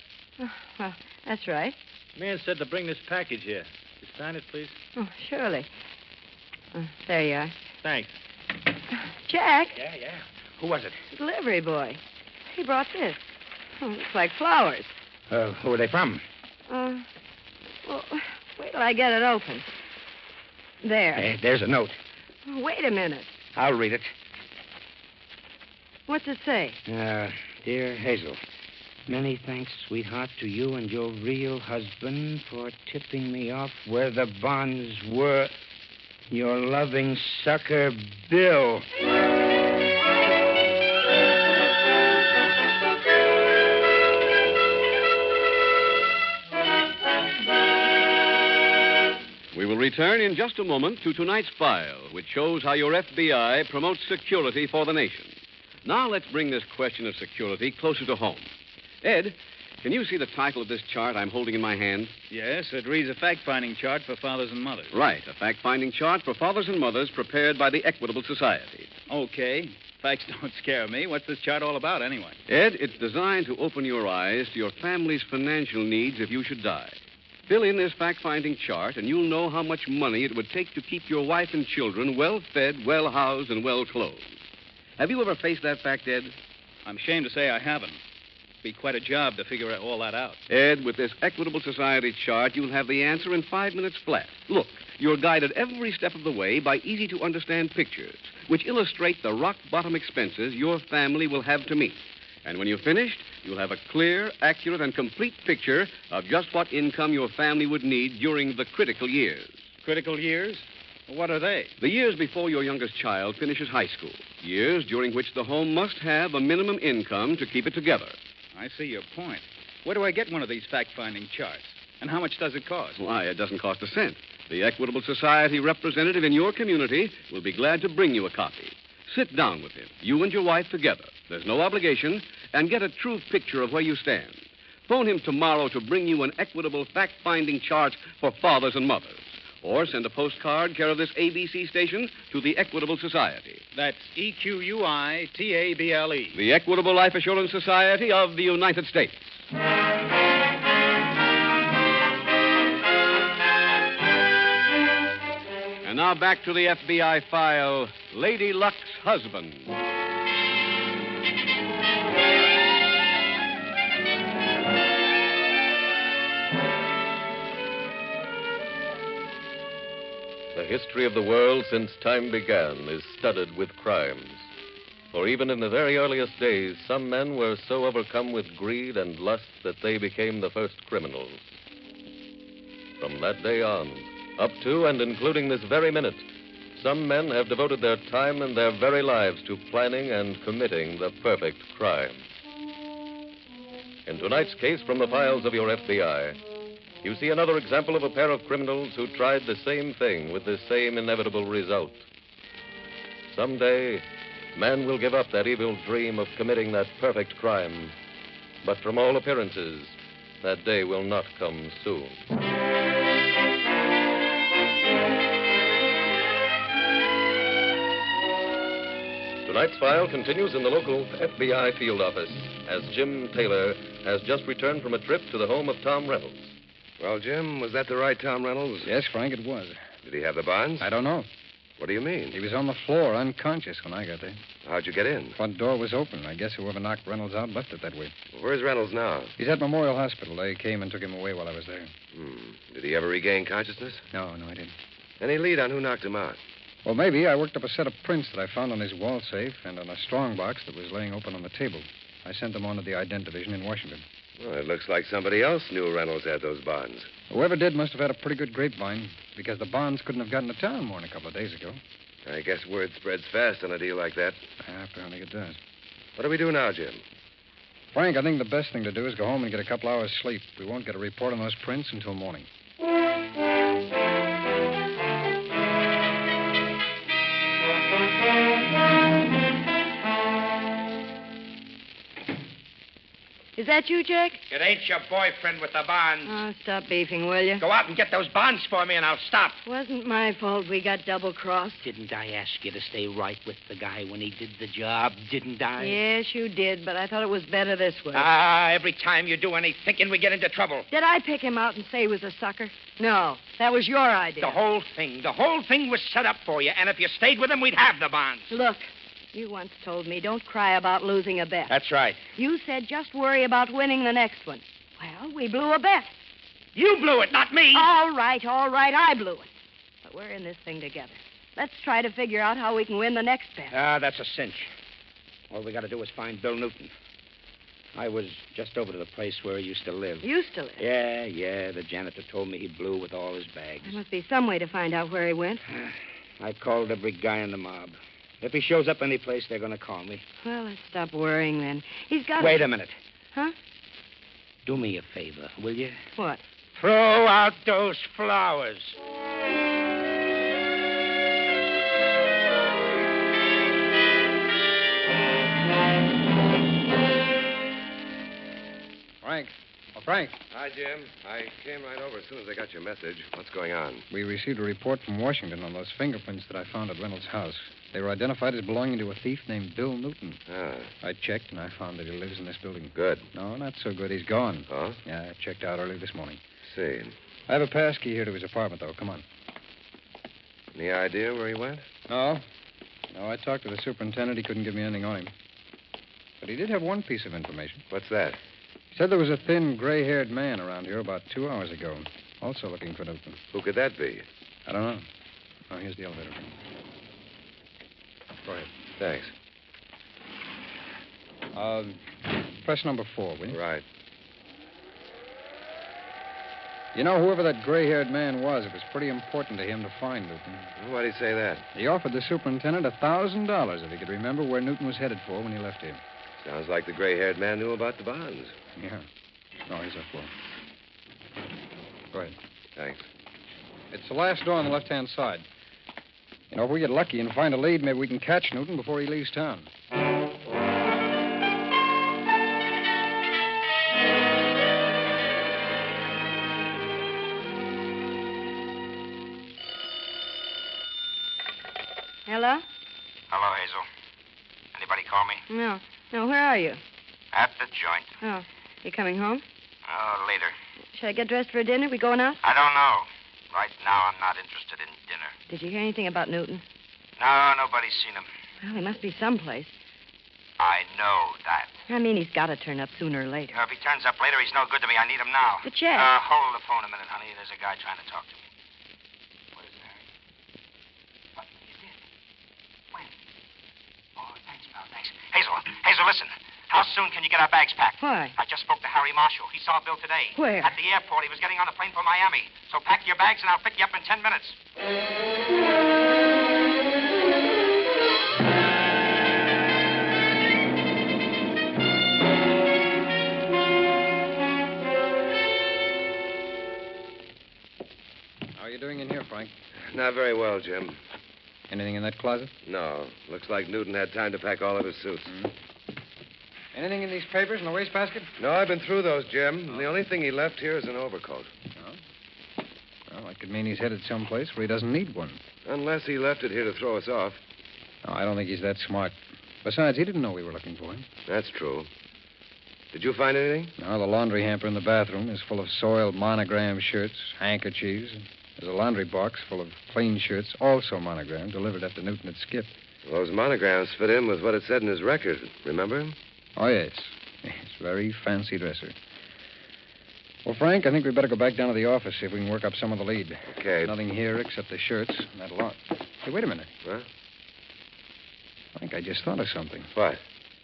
Well, that's right. Man said to bring this package here. You sign it, please? Oh, surely. There you are. Thanks. Jack. Yeah. Who was it? Delivery boy. He brought this. Oh, looks like flowers. Who are they from? Well, wait till I get it open. There. Hey, there's a note. Wait a minute. I'll read it. What's it say? Dear Hazel, many thanks, sweetheart, to you and your real husband for tipping me off where the bonds were. Your loving sucker, Bill. We will return in just a moment to tonight's file, which shows how your FBI promotes security for the nation. Now let's bring this question of security closer to home. Ed, can you see the title of this chart I'm holding in my hand? Yes, it reads a fact-finding chart for fathers and mothers. Right, a fact-finding chart for fathers and mothers prepared by the Equitable Society. Okay. Facts don't scare me. What's this chart all about, anyway? Ed, it's designed to open your eyes to your family's financial needs if you should die. Fill in this fact-finding chart, and you'll know how much money it would take to keep your wife and children well-fed, well-housed, and well-clothed. Have you ever faced that fact, Ed? I'm ashamed to say I haven't. It'd be quite a job to figure all that out. Ed, with this Equitable Society chart, you'll have the answer in 5 minutes flat. Look, you're guided every step of the way by easy-to-understand pictures, which illustrate the rock-bottom expenses your family will have to meet. And when you're finished, you'll have a clear, accurate, and complete picture of just what income your family would need during the critical years. Critical years? What are they? The years before your youngest child finishes high school. Years during which the home must have a minimum income to keep it together. I see your point. Where do I get one of these fact-finding charts? And how much does it cost? Why, it doesn't cost a cent. The Equitable Society representative in your community will be glad to bring you a copy. Sit down with him, you and your wife together. There's no obligation, and get a true picture of where you stand. Phone him tomorrow to bring you an Equitable fact-finding chart for fathers and mothers. Or send a postcard care of this ABC station to the Equitable Society. That's EQUITABLE. The Equitable Life Assurance Society of the United States. And now back to the FBI file, Lady Luck's husband. The history of the world since time began is studded with crimes. For even in the very earliest days, some men were so overcome with greed and lust that they became the first criminals. From that day on, up to and including this very minute, some men have devoted their time and their very lives to planning and committing the perfect crime. In tonight's case from the files of your FBI, you see another example of a pair of criminals who tried the same thing with the same inevitable result. Someday, man will give up that evil dream of committing that perfect crime. But from all appearances, that day will not come soon. Tonight's file continues in the local FBI field office as Jim Taylor has just returned from a trip to the home of Tom Reynolds. Well, Jim, was that the right Tom Reynolds? Yes, Frank, it was. Did he have the bonds? I don't know. What do you mean? He was on the floor, unconscious, when I got there. How'd you get in? Front door was open. I guess whoever knocked Reynolds out left it that way. Well, where's Reynolds now? He's at Memorial Hospital. They came and took him away while I was there. Did he ever regain consciousness? No, I didn't. Any lead on who knocked him out? Well, maybe. I worked up a set of prints that I found on his wall safe and on a strong box that was laying open on the table. I sent them on to the ident division in Washington. Well, it looks like somebody else knew Reynolds had those bonds. Whoever did must have had a pretty good grapevine, because the bonds couldn't have gotten to town more than a couple of days ago. I guess word spreads fast on a deal like that. Apparently it does. What do we do now, Jim? Frank, I think the best thing to do is go home and get a couple hours sleep. We won't get a report on those prints until morning. Is that you, Jack? It ain't your boyfriend with the bonds. Oh, stop beefing, will you? Go out and get those bonds for me, and I'll stop. Wasn't my fault we got double-crossed. Didn't I ask you to stay right with the guy when he did the job? Didn't I? Yes, you did, but I thought it was better this way. Every time you do any thinking, we get into trouble. Did I pick him out and say he was a sucker? No, that was your idea. The whole thing was set up for you, and if you stayed with him, we'd have the bonds. Look, you once told me don't cry about losing a bet. That's right. You said just worry about winning the next one. Well, we blew a bet. You blew it, not me. All right, I blew it. But we're in this thing together. Let's try to figure out how we can win the next bet. That's a cinch. All we got to do is find Bill Newton. I was just over to the place where he used to live. Used to live? Yeah. The janitor told me he blew with all his bags. There must be some way to find out where he went. I called every guy in the mob. If he shows up any place, they're going to call me. Well, let's stop worrying then. He's got... Wait a minute. Huh? Do me a favor, will you? What? Throw out those flowers. Frank. Oh, Frank. Hi, Jim. I came right over as soon as I got your message. What's going on? We received a report from Washington on those fingerprints that I found at Reynolds' house. They were identified as belonging to a thief named Bill Newton. I checked, and I found that he lives in this building. Good. No, not so good. He's gone. Oh? Yeah, I checked out early this morning. See. I have a pass key here to his apartment, though. Come on. Any idea where he went? No, I talked to the superintendent. He couldn't give me anything on him. But he did have one piece of information. What's that? He said there was a thin, gray-haired man around here about 2 hours ago, also looking for Newton. Who could that be? I don't know. Oh, here's the elevator. Go ahead. Thanks. Press number 4, will you? Right. You know, whoever that gray-haired man was, it was pretty important to him to find Newton. Why'd he say that? He offered the superintendent $1,000 if he could remember where Newton was headed for when he left here. Sounds like the gray-haired man knew about the bonds. Yeah. Oh, here's that floor. Go ahead. Thanks. It's the last door on the left-hand side. You know, if we get lucky and find a lead, maybe we can catch Newton before he leaves town. Hello? Hello, Hazel. Anybody call me? No. No, where are you? At the joint. Oh, you coming home? Oh, later. Should I get dressed for dinner? We going out? I don't know. Right now, I'm not interested in dinner. Did you hear anything about Newton? No, nobody's seen him. Well, he must be someplace. I know that. I mean, he's got to turn up sooner or later. If he turns up later, he's no good to me. I need him now. But, Jack... Hold the phone a minute, honey. There's a guy trying to talk to me. What is it, Harry? What? You did? When? Oh, thanks, pal. Thanks. Hazel, listen. How soon can you get our bags packed? Why? I just spoke to Harry Marshall. He saw Bill today. Where? At the airport. He was getting on a plane for Miami. So pack your bags and I'll pick you up in 10 minutes. How are you doing in here, Frank? Not very well, Jim. Anything in that closet? No. Looks like Newton had time to pack all of his suits. Anything in these papers in the wastebasket? No, I've been through those, Jim. The only thing he left here is an overcoat. No? Well, that could mean he's headed someplace where he doesn't need one. Unless he left it here to throw us off. No, I don't think he's that smart. Besides, he didn't know we were looking for him. That's true. Did you find anything? No, the laundry hamper in the bathroom is full of soiled monogram shirts, handkerchiefs. There's a laundry box full of clean shirts, also monogrammed, delivered after Newton had skipped. Well, those monograms fit in with what it said in his record. Remember? Oh, yes. Yes, very fancy dresser. Well, Frank, I think we'd better go back down to the office, see if we can work up some of the lead. Okay. Nothing here except the shirts and that lot. Hey, wait a minute. What? Frank, I just thought of something. What?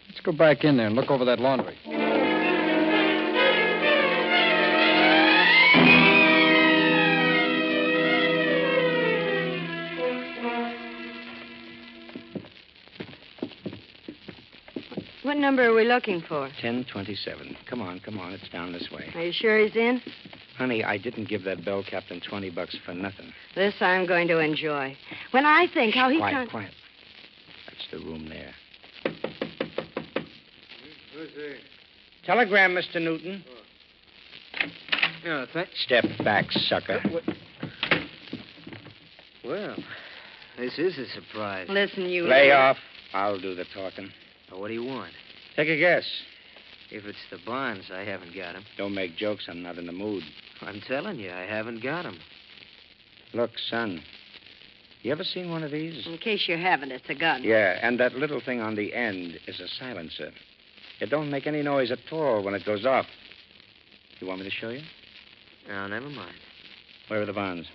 Let's go back in there and look over that laundry. number are we looking for? 1027. Come on. It's down this way. Are you sure he's in? Honey, I didn't give that bell captain $20 for nothing. This I'm going to enjoy. When I think how he Quiet. That's the room there. Who's there? Telegram, Mr. Newton. Oh, Step back, sucker. Well, this is a surprise. Listen, you... Lay off. I'll do the talking. Well, what do you want? Take a guess. If it's the bonds, I haven't got 'em. Don't make jokes. I'm not in the mood. I'm telling you, I haven't got 'em. Look, son. You ever seen one of these? In case you haven't, it's a gun. Yeah, and that little thing on the end is a silencer. It don't make any noise at all when it goes off. You want me to show you? No, never mind. Where are the bonds?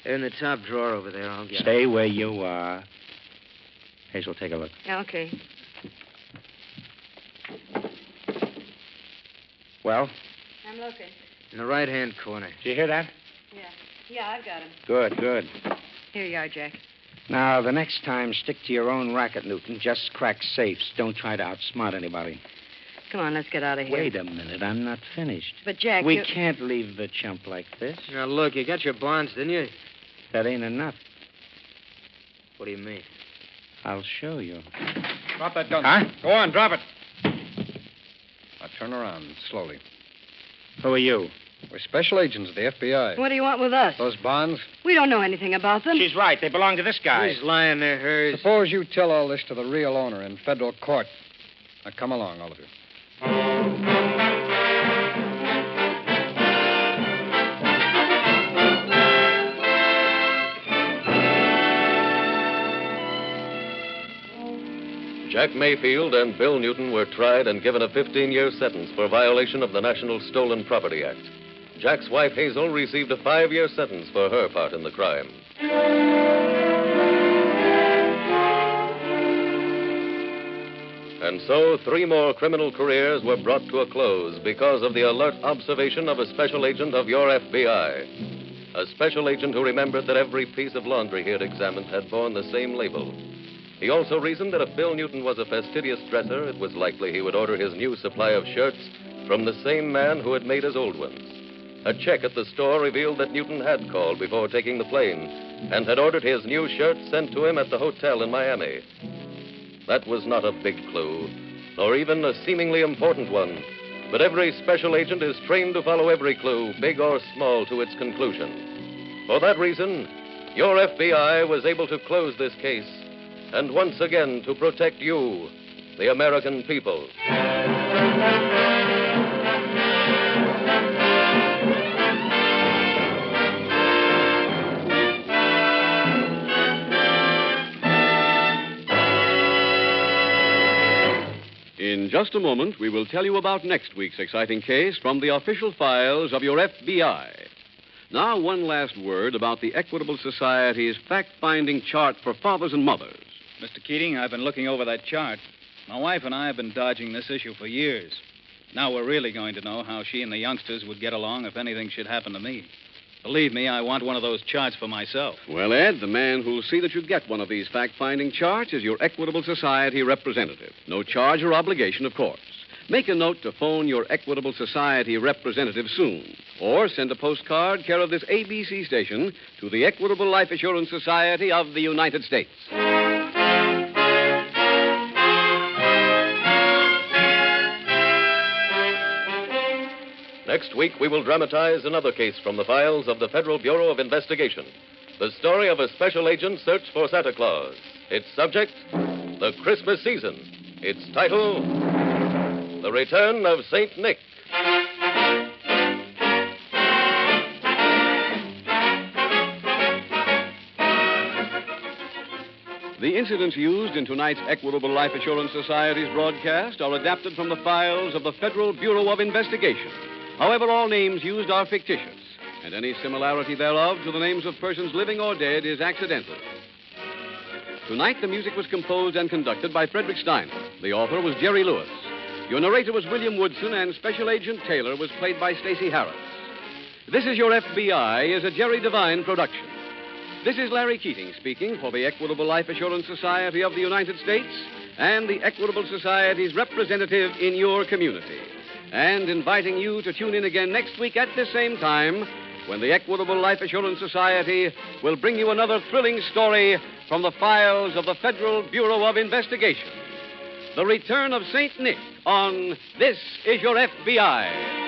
They're in the top drawer over there. I'll get 'em. Stay where you are. Hazel, take a look. Okay. Well? I'm looking. In the right-hand corner. Did you hear that? Yeah, I've got him. Good. Here you are, Jack. Now, the next time, stick to your own racket, Newton. Just crack safes. Don't try to outsmart anybody. Come on, let's get out of here. Wait a minute. I'm not finished. But, Jack, We can't leave the chump like this. Now, look, you got your bonds, didn't you? That ain't enough. What do you mean? I'll show you. Drop that gun. Huh? Go on, drop it. Now turn around slowly. Who are you? We're special agents of the FBI. What do you want with us? Those bonds? We don't know anything about them. She's right. They belong to this guy. He's lying, they're hers. Suppose you tell all this to the real owner in federal court. Now come along, all of you. Jack Mayfield and Bill Newton were tried and given a 15-year sentence for violation of the National Stolen Property Act. Jack's wife, Hazel, received a 5-year sentence for her part in the crime. And so, 3 more criminal careers were brought to a close because of the alert observation of a special agent of your FBI. A special agent who remembered that every piece of laundry he had examined had borne the same label. He also reasoned that if Bill Newton was a fastidious dresser, it was likely he would order his new supply of shirts from the same man who had made his old ones. A check at the store revealed that Newton had called before taking the plane and had ordered his new shirts sent to him at the hotel in Miami. That was not a big clue, nor even a seemingly important one, but every special agent is trained to follow every clue, big or small, to its conclusion. For that reason, your FBI was able to close this case and once again to protect you, the American people. In just a moment, we will tell you about next week's exciting case from the official files of your FBI. Now, one last word about the Equitable Society's fact-finding chart for fathers and mothers. Mr. Keating, I've been looking over that chart. My wife and I have been dodging this issue for years. Now we're really going to know how she and the youngsters would get along if anything should happen to me. Believe me, I want one of those charts for myself. Well, Ed, the man who'll see that you get one of these fact-finding charts is your Equitable Society representative. No charge or obligation, of course. Make a note to phone your Equitable Society representative soon. Or send a postcard care of this ABC station to the Equitable Life Assurance Society of the United States. Next week, we will dramatize another case from the files of the Federal Bureau of Investigation. The story of a special agent's search for Santa Claus. Its subject, the Christmas season. Its title, The Return of St. Nick. The incidents used in tonight's Equitable Life Assurance Society's broadcast are adapted from the files of the Federal Bureau of Investigation. However, all names used are fictitious, and any similarity thereof to the names of persons living or dead is accidental. Tonight, the music was composed and conducted by Frederick Steiner. The author was Jerry Lewis. Your narrator was William Woodson, and Special Agent Taylor was played by Stacey Harris. This Is Your FBI is a Jerry Devine production. This is Larry Keating speaking for the Equitable Life Assurance Society of the United States and the Equitable Society's representative in your community. And inviting you to tune in again next week at the same time when the Equitable Life Assurance Society will bring you another thrilling story from the files of the Federal Bureau of Investigation. The Return of St. Nick on This Is Your FBI.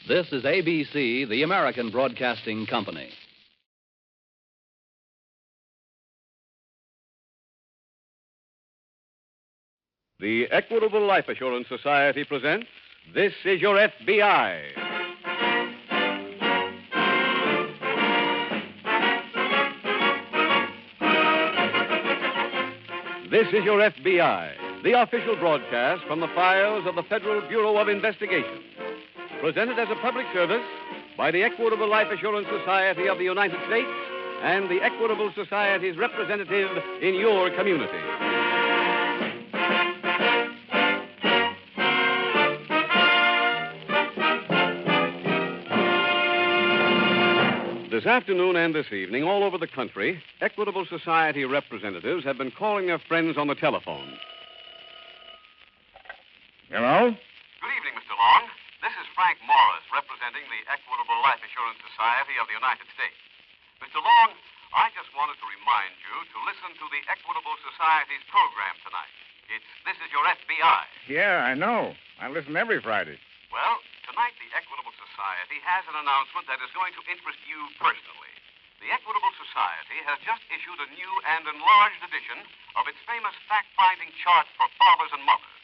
This is ABC, the American Broadcasting Company. The Equitable Life Assurance Society presents This Is Your FBI. This Is Your FBI, the official broadcast from the files of the Federal Bureau of Investigation. Presented as a public service by the Equitable Life Assurance Society of the United States and the Equitable Society's representative in your community. This afternoon and this evening, all over the country, Equitable Society representatives have been calling their friends on the telephone. Good Hello? evening, Mr. Long. This is Frank Morris, representing the Equitable Life Assurance Society of the United States. Mr. Long, I just wanted to remind you to listen to the Equitable Society's program tonight. It's This Is Your FBI. Yeah, I know. I listen every Friday. Well, tonight the Equitable Society has an announcement that is going to interest you personally. The Equitable Society has just issued a new and enlarged edition of its famous fact-finding chart for fathers and mothers.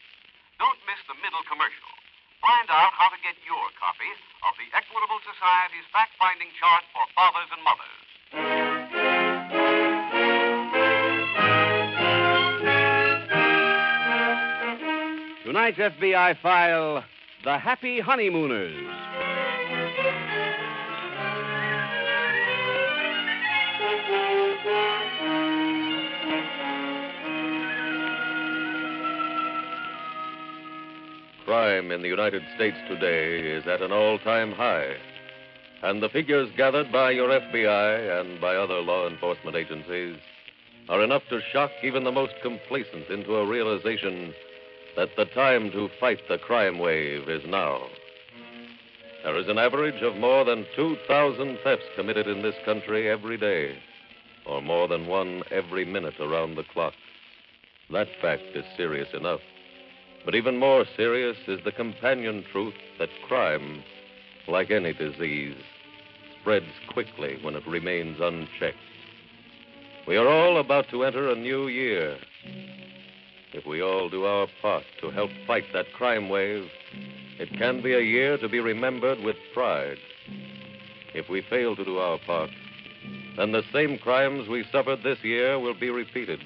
Don't miss the middle commercial. Find out how to get your copy of the Equitable Society's fact-finding chart for fathers and mothers. Tonight's FBI file, The Happy Honeymooners. Crime in the United States today is at an all-time high. And the figures gathered by your FBI and by other law enforcement agencies are enough to shock even the most complacent into a realization that the time to fight the crime wave is now. There is an average of more than 2,000 thefts committed in this country every day, or more than one every minute around the clock. That fact is serious enough. But even more serious is the companion truth that crime, like any disease, spreads quickly when it remains unchecked. We are all about to enter a new year. If we all do our part to help fight that crime wave, it can be a year to be remembered with pride. If we fail to do our part, then the same crimes we suffered this year will be repeated,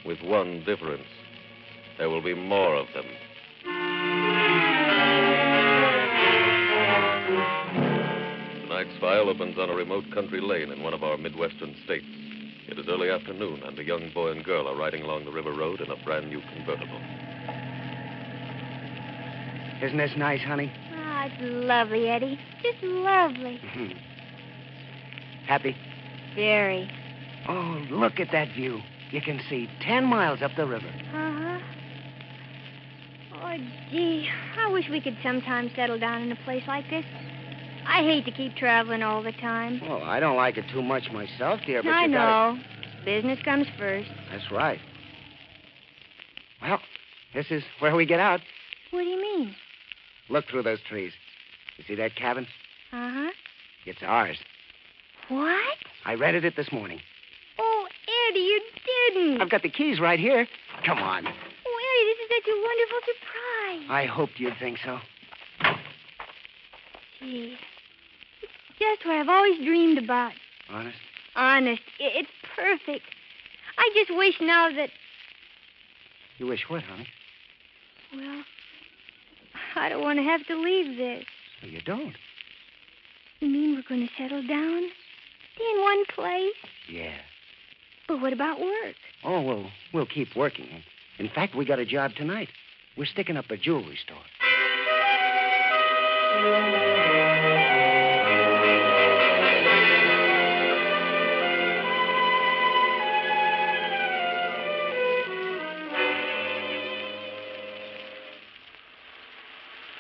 with one difference. There will be more of them. Tonight's file opens on a remote country lane in one of our Midwestern states. It is early afternoon, and a young boy and girl are riding along the river road in a brand new convertible. Isn't this nice, honey? Oh, it's lovely, Eddie. Just lovely. Happy? Very. Oh, look at that view. You can see 10 miles up the river. Uh-huh. Oh, gee, I wish we could sometime settle down in a place like this. I hate to keep traveling all the time. Well, I don't like it too much myself, dear, but I you know. Business comes first. That's right. Well, this is where we get out. What do you mean? Look through those trees. You see that cabin? Uh-huh. It's ours. What? I rented it this morning. Oh, Eddie, you didn't. I've got the keys right here. Come on. Oh, Eddie, this is such a wonderful surprise. I hoped you'd think so. Gee, it's just what I've always dreamed about. Honest? Honest. It's perfect. I just wish now that... You wish what, honey? Well, I don't want to have to leave this. So you don't? You mean we're going to settle down? Stay in one place? Yeah. But what about work? Oh, well, we'll keep working. In fact, we got a job tonight. We're sticking up a jewelry store.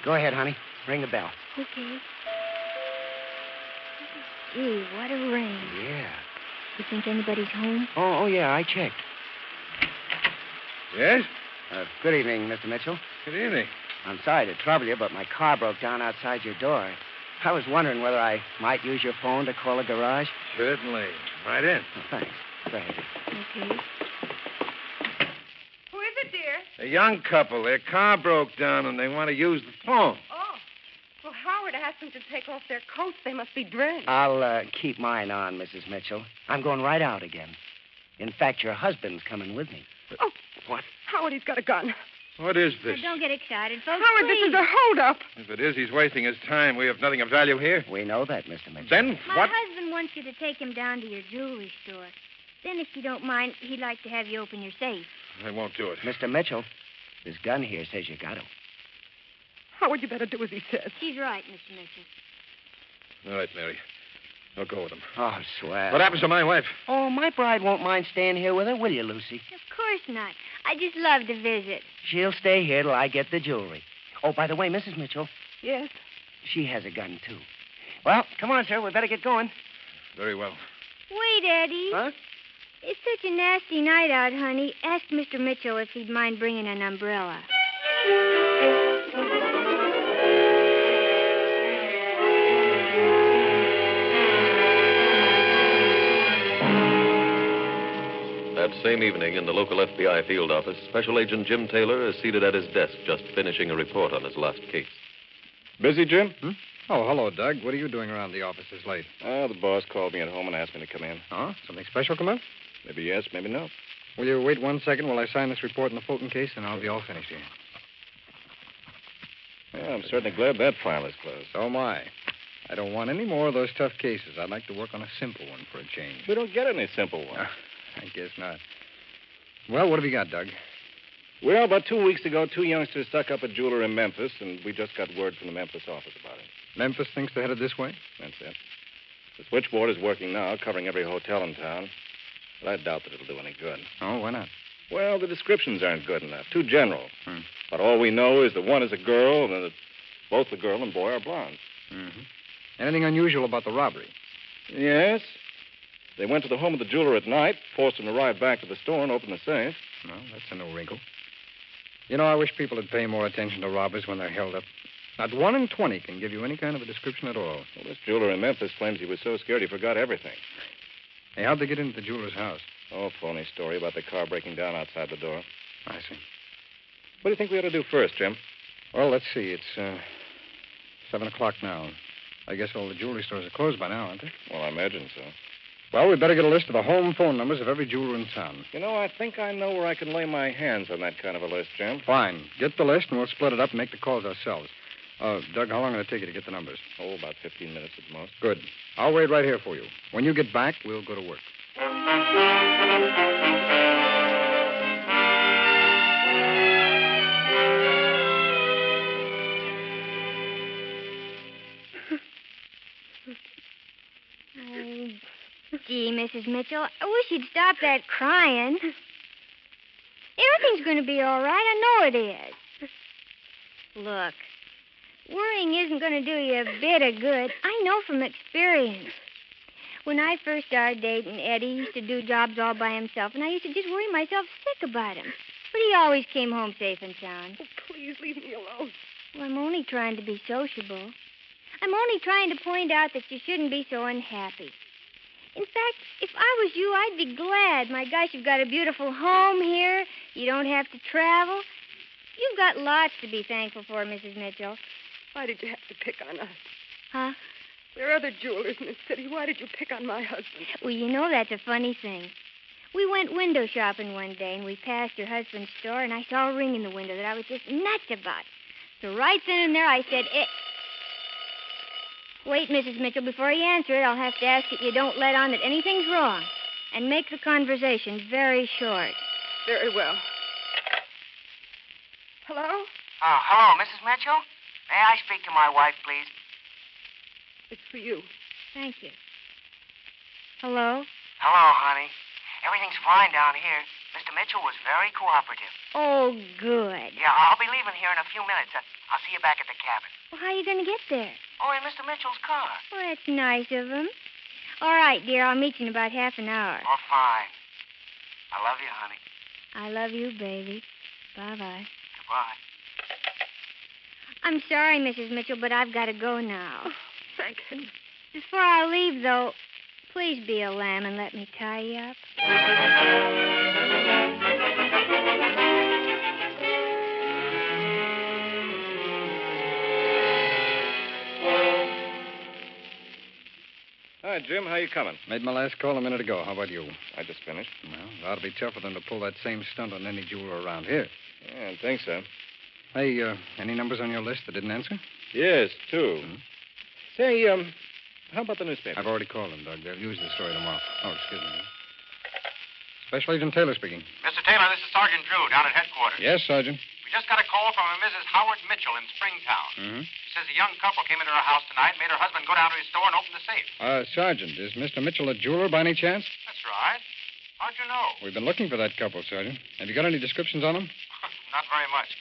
Go ahead, honey. Ring the bell. Okay. Gee, what a rain. Yeah. You think anybody's home? Oh, yeah, I checked. Yes? Good evening, Mr. Mitchell. Good evening. I'm sorry to trouble you, but my car broke down outside your door. I was wondering whether I might use your phone to call the garage. Certainly. Right in. Oh, thanks. Go ahead. Okay. Who is it, dear? A young couple. Their car broke down and they want to use the phone. Oh. Well, Howard asked them to take off their coats. They must be drenched. I'll keep mine on, Mrs. Mitchell. I'm going right out again. In fact, your husband's coming with me. Oh. What? Howard, he's got a gun. What is this? Now, don't get excited, folks. Howard, please. this is a holdup. If it is, he's wasting his time. We have nothing of value here. We know that, Mr. Mitchell. Then My what? husband wants you to take him down to your jewelry store. Then, if you don't mind, he'd like to have you open your safe. I won't do it. Mr. Mitchell, this gun here says you got to. Howard, you better do as he says. He's right, Mr. Mitchell. All right, Mary. I'll go with him. Oh, swell. What happens to my wife? Oh, my bride won't mind staying here with her, will you, Lucy? Of course not. I just love to visit. She'll stay here till I get the jewelry. Oh, by the way, Mrs. Mitchell, Yes? she has a gun, too. Well, come on, sir. We better get going. Very well. Wait, Eddie. Huh? It's such a nasty night out, honey. Ask Mr. Mitchell if he'd mind bringing an umbrella. That same evening in the local FBI field office, Special Agent Jim Taylor is seated at his desk just finishing a report on his last case. Busy, Jim? Oh, hello, Doug. What are you doing around the office this late? Oh, the boss called me at home and asked me to come in. Oh, something special come up? Maybe yes, maybe no. Will you wait 1 second while I sign this report in the Fulton case, and I'll be all finished here. Yeah, I'm certainly glad that file is closed. So am I. I don't want any more of those tough cases. I'd like to work on a simple one for a change. We don't get any simple ones. I guess not. Well, what have you got, Doug? Well, about 2 weeks ago, 2 youngsters stuck up a jeweler in Memphis, and we just got word from the Memphis office about it. Memphis thinks they're headed this way? That's it. The switchboard is working now, covering every hotel in town. But I doubt that it'll do any good. Oh, why not? Well, the descriptions aren't good enough. Too general. But all we know is that one is a girl, and that both the girl and boy are blondes. Mm-hmm. Anything unusual about the robbery? Yes. They went to the home of the jeweler at night, forced him to ride back to the store and open the safe. Well, that's a new wrinkle. You know, I wish people would pay more attention to robbers when they're held up. Not 1 in 20 can give you any kind of a description at all. Well, this jeweler in Memphis claims he was so scared he forgot everything. Hey, how'd they get into the jeweler's house? Oh, phony story about the car breaking down outside the door. I see. What do you think we ought to do first, Jim? Well, let's see. It's 7 o'clock now. I guess all the jewelry stores are closed by now, aren't they? Well, I imagine so. Well, we'd better get a list of the home phone numbers of every jeweler in town. You know, I think I know where I can lay my hands on that kind of a list, Jim. Fine. Get the list, and we'll split it up and make the calls ourselves. Doug, how long will it take you to get the numbers? Oh, about 15 minutes at most. Good. I'll wait right here for you. When you get back, we'll go to work. Gee, Mrs. Mitchell, I wish you'd stop that crying. Everything's going to be all right. I know it is. Look, worrying isn't going to do you a bit of good. I know from experience. When I first started dating Eddie, he used to do jobs all by himself, and I used to just worry myself sick about him. But he always came home safe and sound. Oh, please leave me alone. Well, I'm only trying to be sociable. I'm only trying to point out that you shouldn't be so unhappy. In fact, if I was you, I'd be glad. My gosh, you've got a beautiful home here. You don't have to travel. You've got lots to be thankful for, Mrs. Mitchell. Why did you have to pick on us? Huh? There are other jewelers in the city. Why did you pick on my husband? Well, you know that's a funny thing. We went window shopping one day, and we passed your husband's store, and I saw a ring in the window that I was just nuts about. So right then and there, I said, Wait, Mrs. Mitchell, before you answer it, I'll have to ask that you don't let on that anything's wrong, and make the conversation very short. Very well. Hello? Oh, hello, Mrs. Mitchell? May I speak to my wife, please? It's for you. Thank you. Hello? Hello, honey. Everything's fine down here. Mr. Mitchell was very cooperative. Oh, good. Yeah, I'll be leaving here in a few minutes. I'll see you back at the cabin. Well, how are you going to get there? Oh, in Mr. Mitchell's car. Well, that's nice of him. All right, dear. I'll meet you in about half an hour. Oh, fine. I love you, honey. I love you, baby. Bye-bye. Goodbye. I'm sorry, Mrs. Mitchell, but I've got to go now. Oh, thank him. Before I leave, though, please be a lamb and let me tie you up. Hi, Jim. How you coming? Made my last call a minute ago. How about you? I just finished. Well, it ought to be tough for them to pull that same stunt on any jeweler around here. Yeah, I think so. Hey, any numbers on your list that didn't answer? Yes, two. Say, how about the newspaper? I've already called them, Doug. They'll use the story tomorrow. Oh, excuse me. Special Agent Taylor speaking. Mr. Taylor, this is Sergeant Drew down at headquarters. Yes, Sergeant. We just got a call from a Mrs. Howard Mitchell in Springtown. Mm-hmm. She says a young couple came into her house tonight and made her husband go down to his store and open the safe. Sergeant, is Mr. Mitchell a jeweler by any chance? That's right. How'd you know? We've been looking for that couple, Sergeant. Have you got any descriptions on them? Not very much.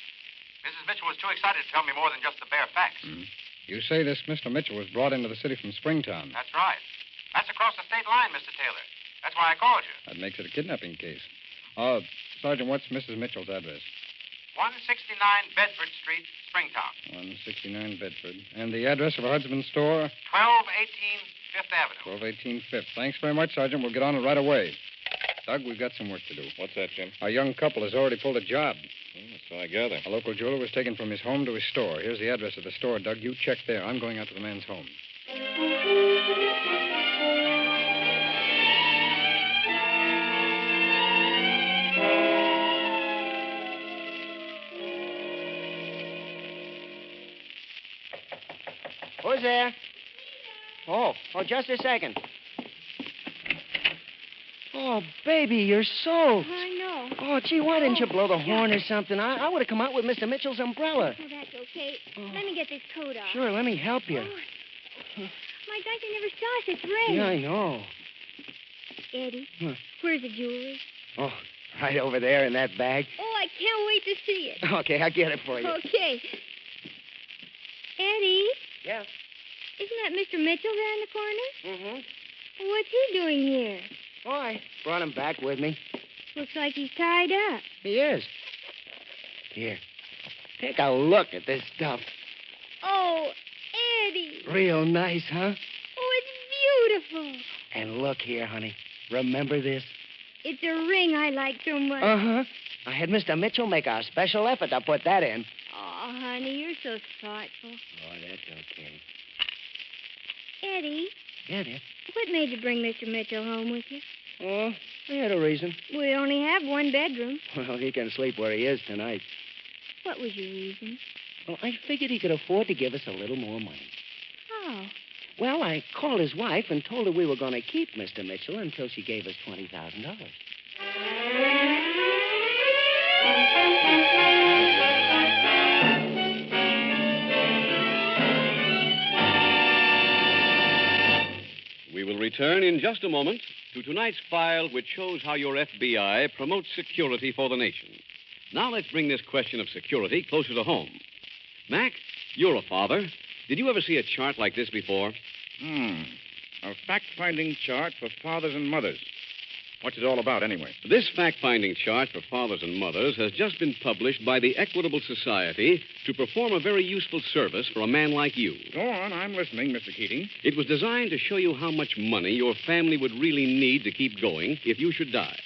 Mrs. Mitchell was too excited to tell me more than just the bare facts. Mm-hmm. You say this Mr. Mitchell was brought into the city from Springtown. That's right. That's across the state line, Mr. Taylor. That's why I called you. That makes it a kidnapping case. Sergeant, what's Mrs. Mitchell's address? 169 Bedford Street, Springtown. 169 Bedford. And the address of her husband's store? 1218 Fifth Avenue. 1218 Fifth. Thanks very much, Sergeant. We'll get on it right away. Doug, we've got some work to do. What's that, Jim? Our young couple has already pulled a job. So I gather. A local jeweler was taken from his home to his store. Here's the address of the store, Doug. You check there. I'm going out to the man's home. Who's there? Oh, just a second. Oh, baby, you're soaked. I know. Oh, gee, why didn't you blow the horn or something? I would have come out with Mr. Mitchell's umbrella. Oh, that's okay. Let me get this coat off. Sure, let me help you. My gosh, I never saw such rain. Yeah, I know. Eddie, Huh. where's the jewelry? Oh, right over there in that bag. Oh, I can't wait to see it. Okay, I'll get it for you. Okay. Eddie? Yeah? Isn't that Mr. Mitchell there in the corner? Mm-hmm. What's he doing here? Oh, I brought him back with me. Looks like he's tied up. He is. Here, take a look at this stuff. Oh, Eddie. Real nice, huh? Oh, it's beautiful. And look here, honey. Remember this? It's a ring I like so much. Uh-huh. I had Mr. Mitchell make a special effort to put that in. Oh, honey, you're so thoughtful. Oh, that's okay. Eddie, Yeah, dear. what made you bring Mr. Mitchell home with you? Oh, we had a reason. We only have one bedroom. Well, he can sleep where he is tonight. What was your reason? Well, I figured he could afford to give us a little more money. Oh. Well, I called his wife and told her we were going to keep Mr. Mitchell until she gave us $20,000. We will return in just a moment to tonight's file, which shows how your FBI promotes security for the nation. Now let's bring this question of security closer to home. Mac, you're a father. Did you ever see a chart like this before? A fact-finding chart for fathers and mothers. What's it all about, anyway? This fact-finding chart for fathers and mothers has just been published by the Equitable Society to perform a very useful service for a man like you. Go on, I'm listening, Mr. Keating. It was designed to show you how much money your family would really need to keep going if you should die.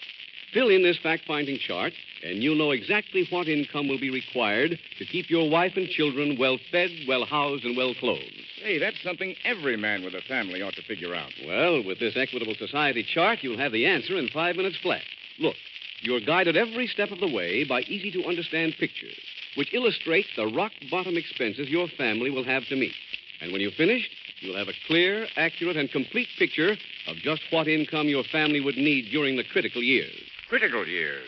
Fill in this fact-finding chart, and you'll know exactly what income will be required to keep your wife and children well-fed, well-housed, and well-clothed. Hey, that's something every man with a family ought to figure out. Well, with this Equitable Society chart, you'll have the answer in 5 minutes flat. Look, you're guided every step of the way by easy-to-understand pictures, which illustrate the rock-bottom expenses your family will have to meet. And when you've finished, you'll have a clear, accurate, and complete picture of just what income your family would need during the critical years. Critical years.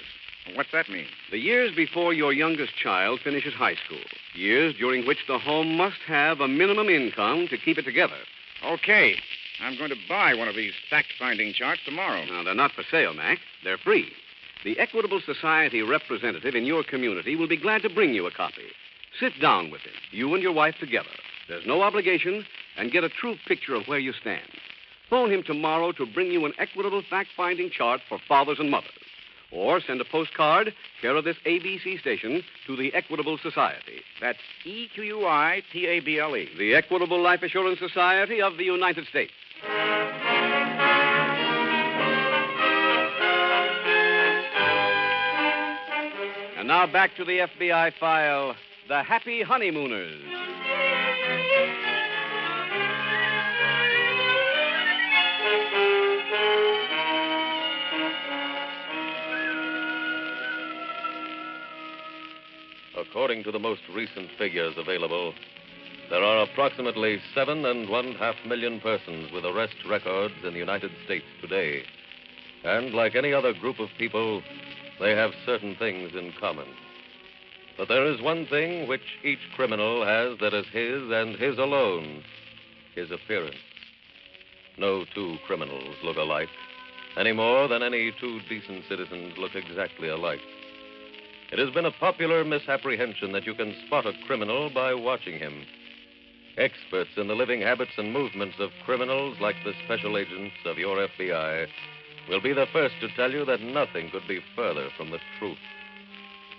What's that mean? The years before your youngest child finishes high school. Years during which the home must have a minimum income to keep it together. Okay. I'm going to buy one of these fact-finding charts tomorrow. Now, they're not for sale, Mac. They're free. the Equitable Society representative in your community will be glad to bring you a copy. Sit down with him, you and your wife together. There's no obligation, and get a true picture of where you stand. Phone him tomorrow to bring you an equitable fact-finding chart for fathers and mothers. Or send a postcard, care of this ABC station, to the Equitable Society. That's EQUITABLE. The Equitable Life Assurance Society of the United States. And now back to the FBI file, The Happy Honeymooners. According to the most recent figures available, there are approximately 7.5 million persons with arrest records in the United States today. And like any other group of people, they have certain things in common. But there is one thing which each criminal has that is his and his alone: his appearance. No two criminals look alike, any more than any two decent citizens look exactly alike. It has been a popular misapprehension that you can spot a criminal by watching him. Experts in the living habits and movements of criminals, like the special agents of your FBI, will be the first to tell you that nothing could be further from the truth.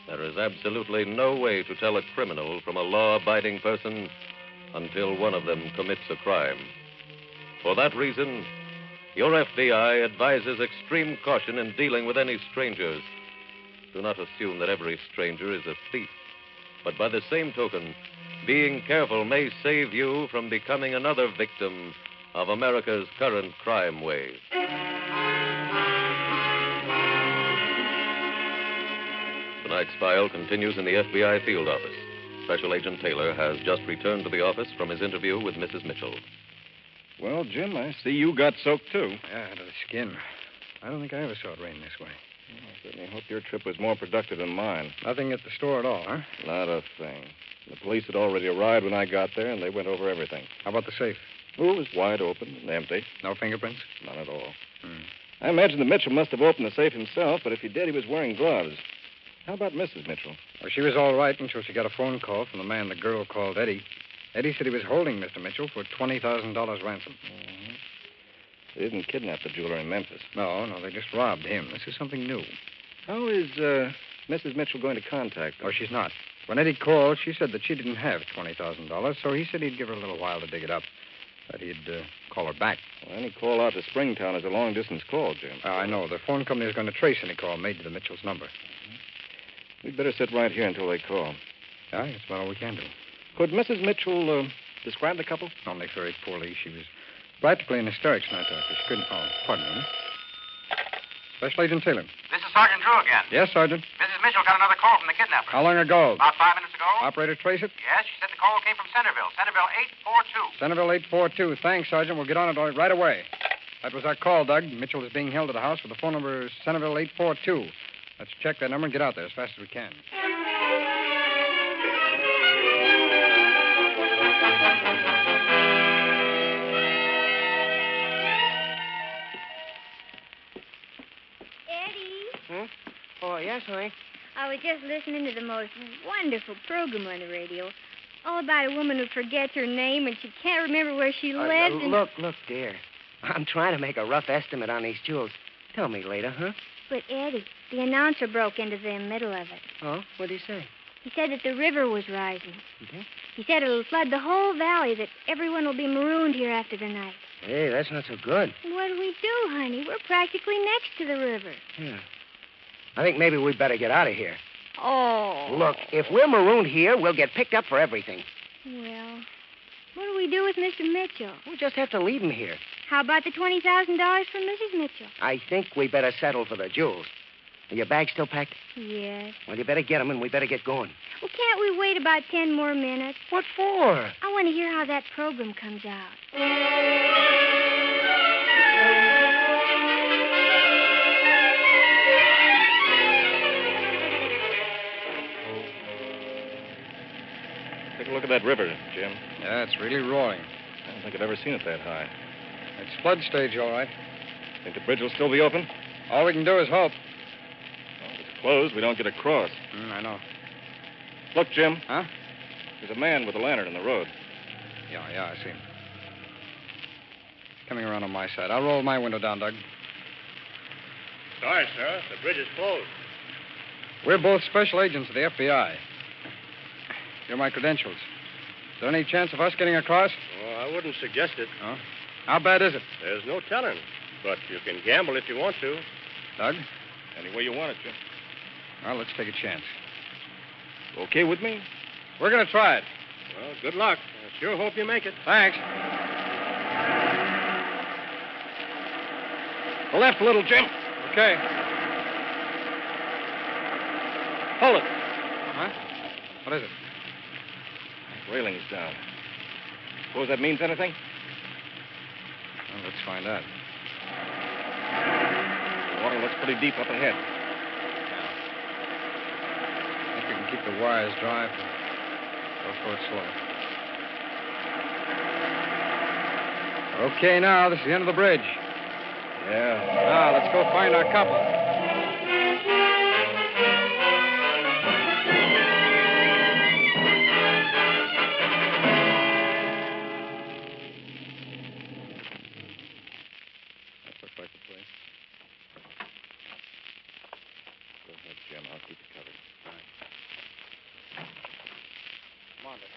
There is absolutely no way to tell a criminal from a law-abiding person until one of them commits a crime. For that reason, your FBI advises extreme caution in dealing with any strangers. Do not assume that every stranger is a thief. But by the same token, being careful may save you from becoming another victim of America's current crime wave. Tonight's file continues in the FBI field office. Special Agent Taylor has just returned to the office from his interview with Mrs. Mitchell. Well, Jim, I see you got soaked, too. Yeah, to the skin. I don't think I ever saw it rain this way. I certainly hope your trip was more productive than mine. Nothing at the store at all, huh? Not a thing. The police had already arrived when I got there, and they went over everything. How about the safe? Oh, it was wide open and empty. No fingerprints? None at all. I imagine that Mitchell must have opened the safe himself, but if he did, he was wearing gloves. How about Mrs. Mitchell? Well, she was all right until she got a phone call from the man the girl called Eddie. Eddie said he was holding Mr. Mitchell for $20,000 ransom. They didn't kidnap the jeweler in Memphis. No, they just robbed him. This is something new. How is Mrs. Mitchell going to contact them? Oh, she's not. When Eddie called, she said that she didn't have $20,000, so he said he'd give her a little while to dig it up. That he'd call her back. Well, any call out to Springtown is a long-distance call, Jim. I know. The phone company is going to trace any call made to the Mitchell's number. We'd better sit right here until they call. Yeah, that's about all we can do. Could Mrs. Mitchell describe the couple? Only very poorly. She was practically in hysterics when I talked to her. She couldn't... Oh, pardon me. Special Agent Taylor. This is Sergeant Drew again. Yes, Sergeant. Mrs. Mitchell got another call from the kidnapper. How long ago? About 5 minutes ago. Operator, trace it? Yes, she said the call came from Centerville. Centerville 842. Centerville 842. Thanks, Sergeant. We'll get on it right away. That was our call, Doug. Mitchell is being held at a house with the phone number Centerville 842. Let's check that number and get out there as fast as we can. Eddie? Oh, yes, honey? I was just listening to the most wonderful program on the radio. All about a woman who forgets her name and she can't remember where she lives. Look, dear. I'm trying to make a rough estimate on these jewels. Tell me later, huh? But, Eddie, the announcer broke into the middle of it. Oh? What'd he say? He said that the river was rising. Mm-hmm. He said it'll flood the whole valley, that everyone will be marooned here after the night. Hey, that's not so good. What do we do, honey? We're practically next to the river. Yeah. I think maybe we'd better get out of here. Oh. Look, if we're marooned here, we'll get picked up for everything. Well, what do we do with Mr. Mitchell? We'll just have to leave him here. How about the $20,000 from Mrs. Mitchell? I think we better settle for the jewels. Are your bags still packed? Yes. Well, you better get them, and we better get going. Well, can't we wait about 10 more minutes? What for? I want to hear how that program comes out. Take a look at that river, Jim. Yeah, it's really roaring. I don't think I've ever seen it that high. It's flood stage, all right. Think the bridge will still be open? All we can do is hope. closed, we don't get across. I know. Look, Jim. Huh? There's a man with a lantern in the road. Yeah, I see him. Coming around on my side. I'll roll my window down, Doug. Sorry, sir. The bridge is closed. We're both special agents of the FBI. Here are my credentials. Is there any chance of us getting across? Well, I wouldn't suggest it. Oh? How bad is it? There's no telling. But you can gamble if you want to. Doug? Any way you want it, Jim. Well, let's take a chance. Okay with me? We're going to try it. Well, good luck. I sure hope you make it. Thanks. The left a little, Jim. Okay. Hold it. Huh? What is it? Railing's down. Suppose that means anything? Well, let's find out. The water looks pretty deep up ahead. I think we can keep the wires dry. Go for it slow. Okay, now, this is the end of the bridge. Yeah. Now, let's go find our couple. That looks like the place. Go ahead, Jim. I'll keep you covered. All right. Come on, Dick.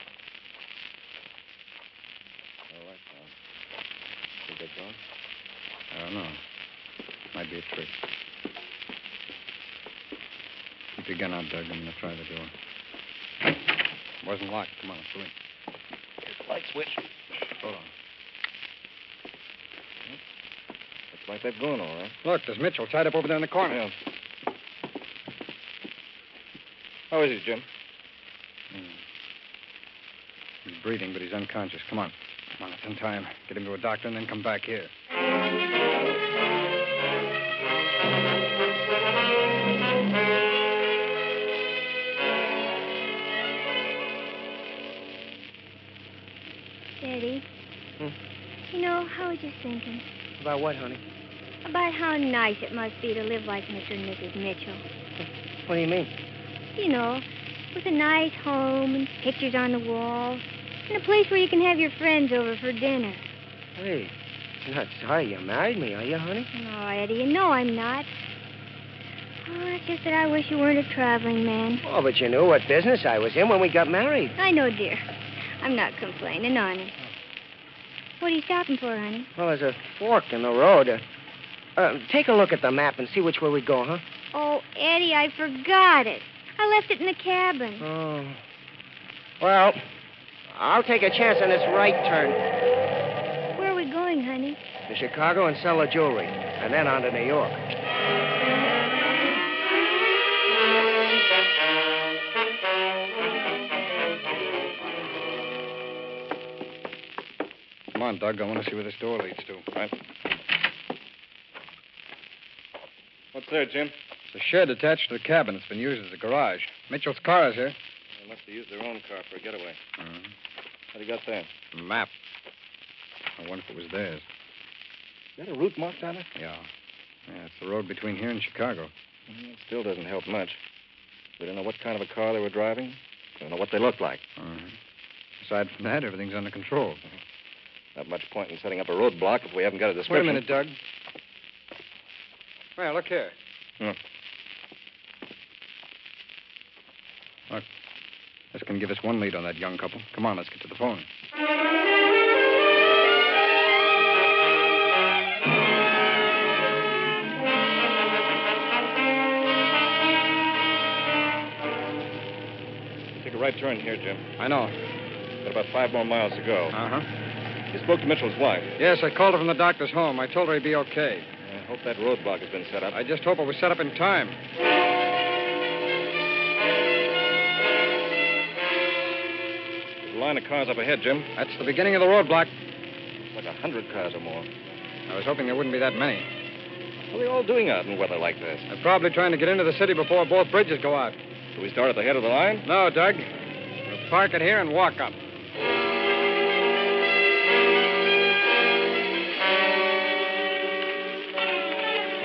All right, Tom. Think they're gone? I don't know. Might be a trick. Keep your gun out, Doug. I'm going to try the door. It wasn't locked. Come on, let's go in. Here's the light switch. Hold on. Looks like they're going all right. Look, there's Mitchell tied up over there in the corner. Yeah. How is he, Jim? He's breathing, but he's unconscious. Come on. Come on, it's in time. Get him to a doctor and then come back here. Daddy. You know, I was just thinking About what, honey? about how nice it must be to live like Mr. and Mrs. Mitchell. What do you mean? You know, with a nice home and pictures on the wall, and a place where you can have your friends over for dinner. Hey, you're not sorry you married me, are you, honey? No, Eddie, you know I'm not. Oh, it's just that I wish you weren't a traveling man. Oh, but you knew what business I was in when we got married. I know, dear. I'm not complaining, honest. What are you stopping for, honey? Well, there's a fork in the road. Take a look at the map and see which way we go, huh? Oh, Eddie, I forgot it. I left it in the cabin. Oh. Well, I'll take a chance on this right turn. Where are we going, honey? To Chicago and sell the jewelry, and then on to New York. Come on, Doug. I want to see where this door leads to. Right. What's there, Jim? It's a shed attached to the cabin. It's been used as a garage. Mitchell's car is here. They must have used their own car for a getaway. Mm-hmm. What do you got there? A map. I wonder if it was theirs. Is that a route marked on it? Yeah. Yeah, it's the road between here and Chicago. It still doesn't help much. We don't know what kind of a car they were driving. We don't know what they looked like. Mm-hmm. Aside from that, everything's under control. Not much point in setting up a roadblock if we haven't got a description. Wait a minute, Doug. Well, look here. Hmm. Look, this can give us one lead on that young couple. Come on, let's get to the phone. Take a right turn here, Jim. I know. Got about 5 more miles to go. Uh-huh. You spoke to Mitchell's wife. Yes, I called her from the doctor's home. I told her he'd be okay. I hope that roadblock has been set up. I just hope it was set up in time. There's a line of cars up ahead, Jim. That's the beginning of the roadblock. It's like 100 cars or more. I was hoping there wouldn't be that many. What are they all doing out in weather like this? They're probably trying to get into the city before both bridges go out. Do we start at the head of the line? No, Doug. We'll park it here and walk up.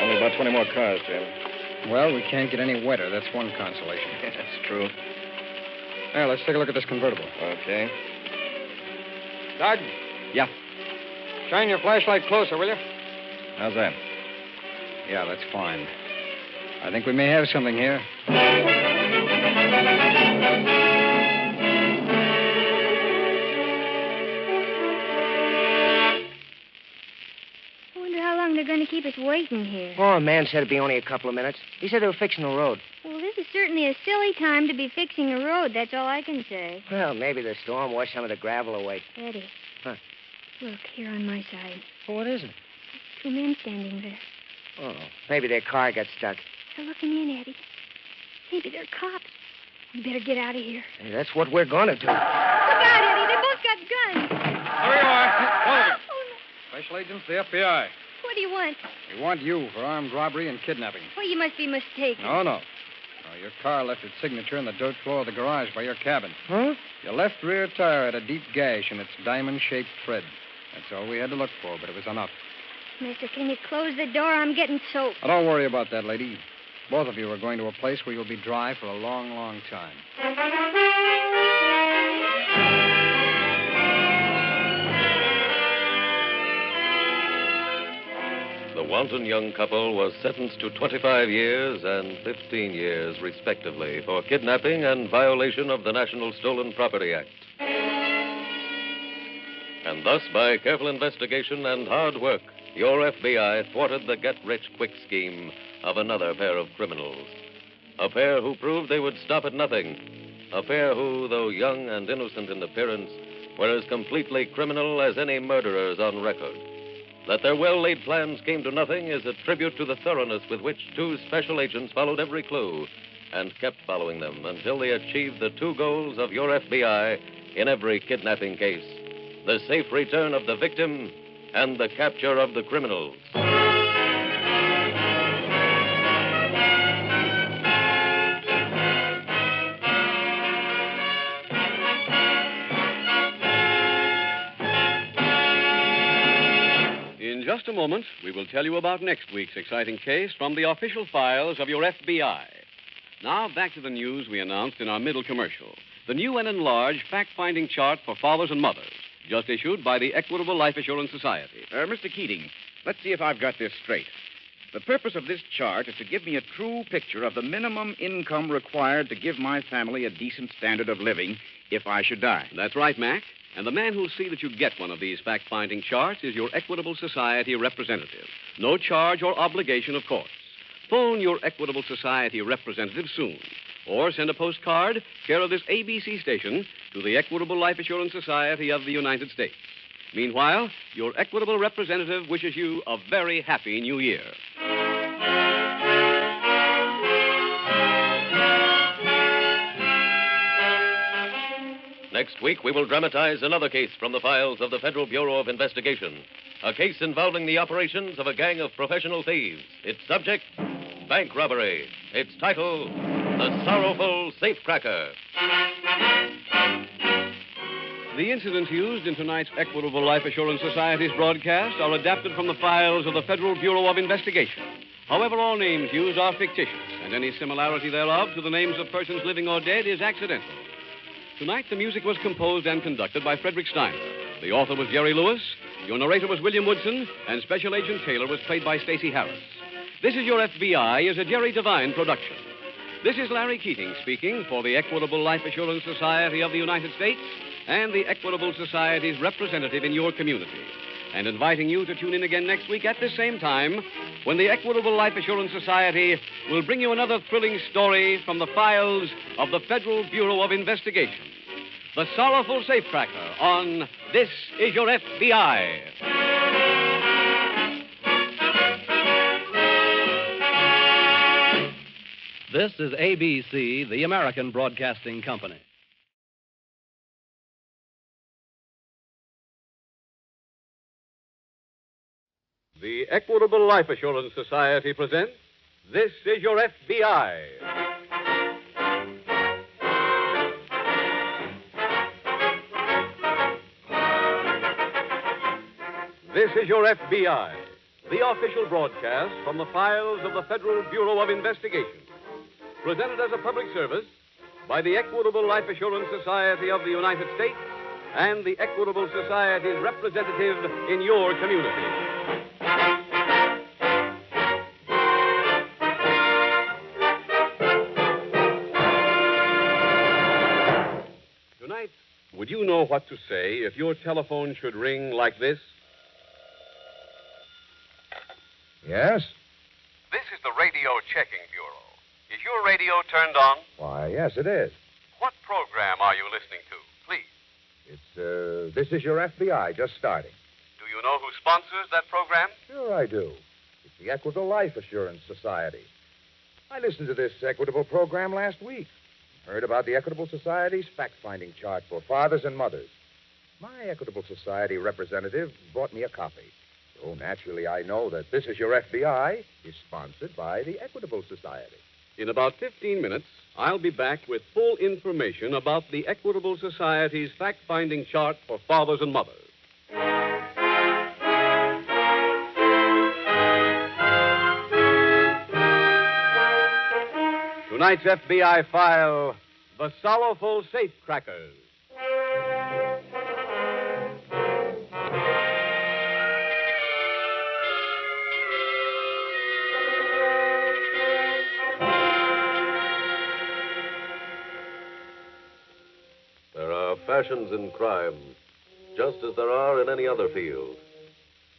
Only about 20 more cars, Jim. Well, we can't get any wetter. That's one consolation. That's true. Now, let's take a look at this convertible. Okay. Doug? Yeah. Shine your flashlight closer, will you? How's that? Yeah, that's fine. I think we may have something here. I wonder how long they're going to keep us waiting here. Oh, a man said it'd be only a couple of minutes. He said they were fixing the road. Well, this is certainly a silly time to be fixing a road. That's all I can say. Well, maybe the storm washed some of the gravel away. Eddie. Huh. Look, here on my side. Well, what is it? Two men standing there. Oh, maybe their car got stuck. They're looking in, Eddie. Maybe they're cops. We better get out of here. Hey, that's what we're going to do. Look out, Eddie. They both got guns. There you are. All of you. Special agents, the FBI. What do you want? We want you for armed robbery and kidnapping. Well, you must be mistaken. No. Your car left its signature in the dirt floor of the garage by your cabin. Huh? Your left rear tire had a deep gash in its diamond-shaped tread. That's all we had to look for, but it was enough. Mister, can you close the door? I'm getting soaked. Now, don't worry about that, lady. Both of you are going to a place where you'll be dry for a long, long time. The wanton young couple was sentenced to 25 years and 15 years, respectively, for kidnapping and violation of the National Stolen Property Act. And thus, by careful investigation and hard work, your FBI thwarted the get-rich-quick scheme of another pair of criminals. A pair who proved they would stop at nothing. A pair who, though young and innocent in appearance, were as completely criminal as any murderers on record. That their well-laid plans came to nothing is a tribute to the thoroughness with which two special agents followed every clue and kept following them until they achieved the two goals of your FBI in every kidnapping case: the safe return of the victim and the capture of the criminals. In just a moment, we will tell you about next week's exciting case from the official files of your FBI. Now, back to the news we announced in our middle commercial. The new and enlarged fact-finding chart for fathers and mothers, just issued by the Equitable Life Assurance Society. Mr. Keating, let's see if I've got this straight. The purpose of this chart is to give me a true picture of the minimum income required to give my family a decent standard of living if I should die. That's right, Mac. And the man who'll see that you get one of these fact-finding charts is your Equitable Society representative. No charge or obligation, of course. Phone your Equitable Society representative soon. Or send a postcard, care of this ABC station, to the Equitable Life Assurance Society of the United States. Meanwhile, your Equitable representative wishes you a very happy New Year. Next week, we will dramatize another case from the files of the Federal Bureau of Investigation. A case involving the operations of a gang of professional thieves. Its subject, bank robbery. Its title, The Sorrowful Safecracker. The incidents used in tonight's Equitable Life Assurance Society's broadcast are adapted from the files of the Federal Bureau of Investigation. However, all names used are fictitious, and any similarity thereof to the names of persons living or dead is accidental. Tonight, the music was composed and conducted by Frederick Steiner. The author was Jerry Lewis, your narrator was William Woodson, and Special Agent Taylor was played by Stacey Harris. This Is Your FBI is a Jerry Devine production. This is Larry Keating speaking for the Equitable Life Assurance Society of the United States and the Equitable Society's representative in your community, and inviting you to tune in again next week at the same time when the Equitable Life Assurance Society will bring you another thrilling story from the files of the Federal Bureau of Investigation. The Sorrowful Safecracker on This Is Your FBI. This is ABC, the American Broadcasting Company. The Equitable Life Assurance Society presents This Is Your FBI. This is Your FBI, the official broadcast from the files of the Federal Bureau of Investigation. Presented as a public service by the Equitable Life Assurance Society of the United States and the Equitable Society's representative in your community. Tonight, would you know what to say if your telephone should ring like this? Yes? This is the Radio Checking Bureau. Is your radio turned on? Why, yes, it is. What program are you listening to, please? It's, This Is Your FBI, just starting. Do you know who sponsors that program? Sure I do. It's the Equitable Life Assurance Society. I listened to this Equitable program last week. Heard about the Equitable Society's fact-finding chart for fathers and mothers. My Equitable Society representative brought me a copy. So naturally, I know that This Is Your FBI is sponsored by the Equitable Society. In about 15 minutes, I'll be back with full information about the Equitable Society's fact-finding chart for fathers and mothers. Tonight's FBI file, The Sorrowful Safecrackers. There are fashions in crime, just as there are in any other field.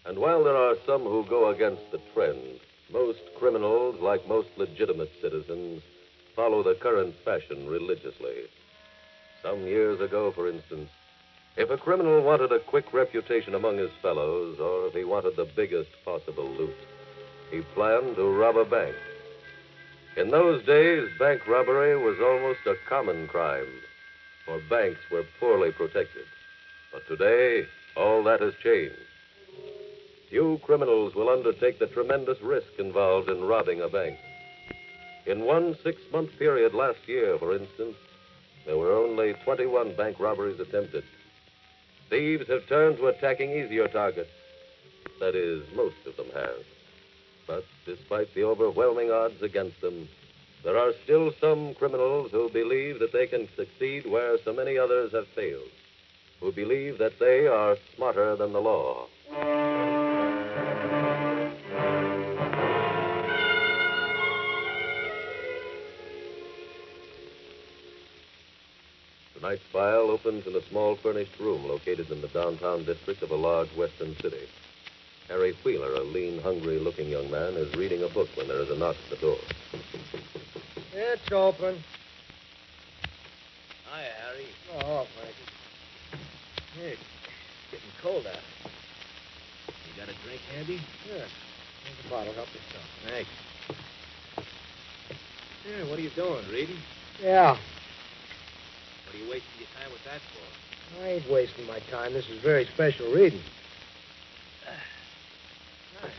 And while there are some who go against the trend, most criminals, like most legitimate citizens, follow the current fashion religiously. Some years ago, for instance, if a criminal wanted a quick reputation among his fellows, or if he wanted the biggest possible loot, he planned to rob a bank. In those days, bank robbery was almost a common crime, for banks were poorly protected. But today, all that has changed. Few criminals will undertake the tremendous risk involved in robbing a bank. In one 6-month period last year, for instance, there were only 21 bank robberies attempted. Thieves have turned to attacking easier targets. That is, most of them have. But despite the overwhelming odds against them, there are still some criminals who believe that they can succeed where so many others have failed, who believe that they are smarter than the law. Tonight's file opens in a small furnished room located in the downtown district of a large western city. Harry Wheeler, a lean, hungry-looking young man, is reading a book when there is a knock at the door. It's open. Hiya, Harry. Oh, Frankie. Hey, it's getting cold out. You got a drink handy? Yeah. Here's a bottle. Help yourself. Thanks. Yeah, what are you doing, reading? Yeah. What are you wasting your time with that for? I ain't wasting my time. This is very special reading.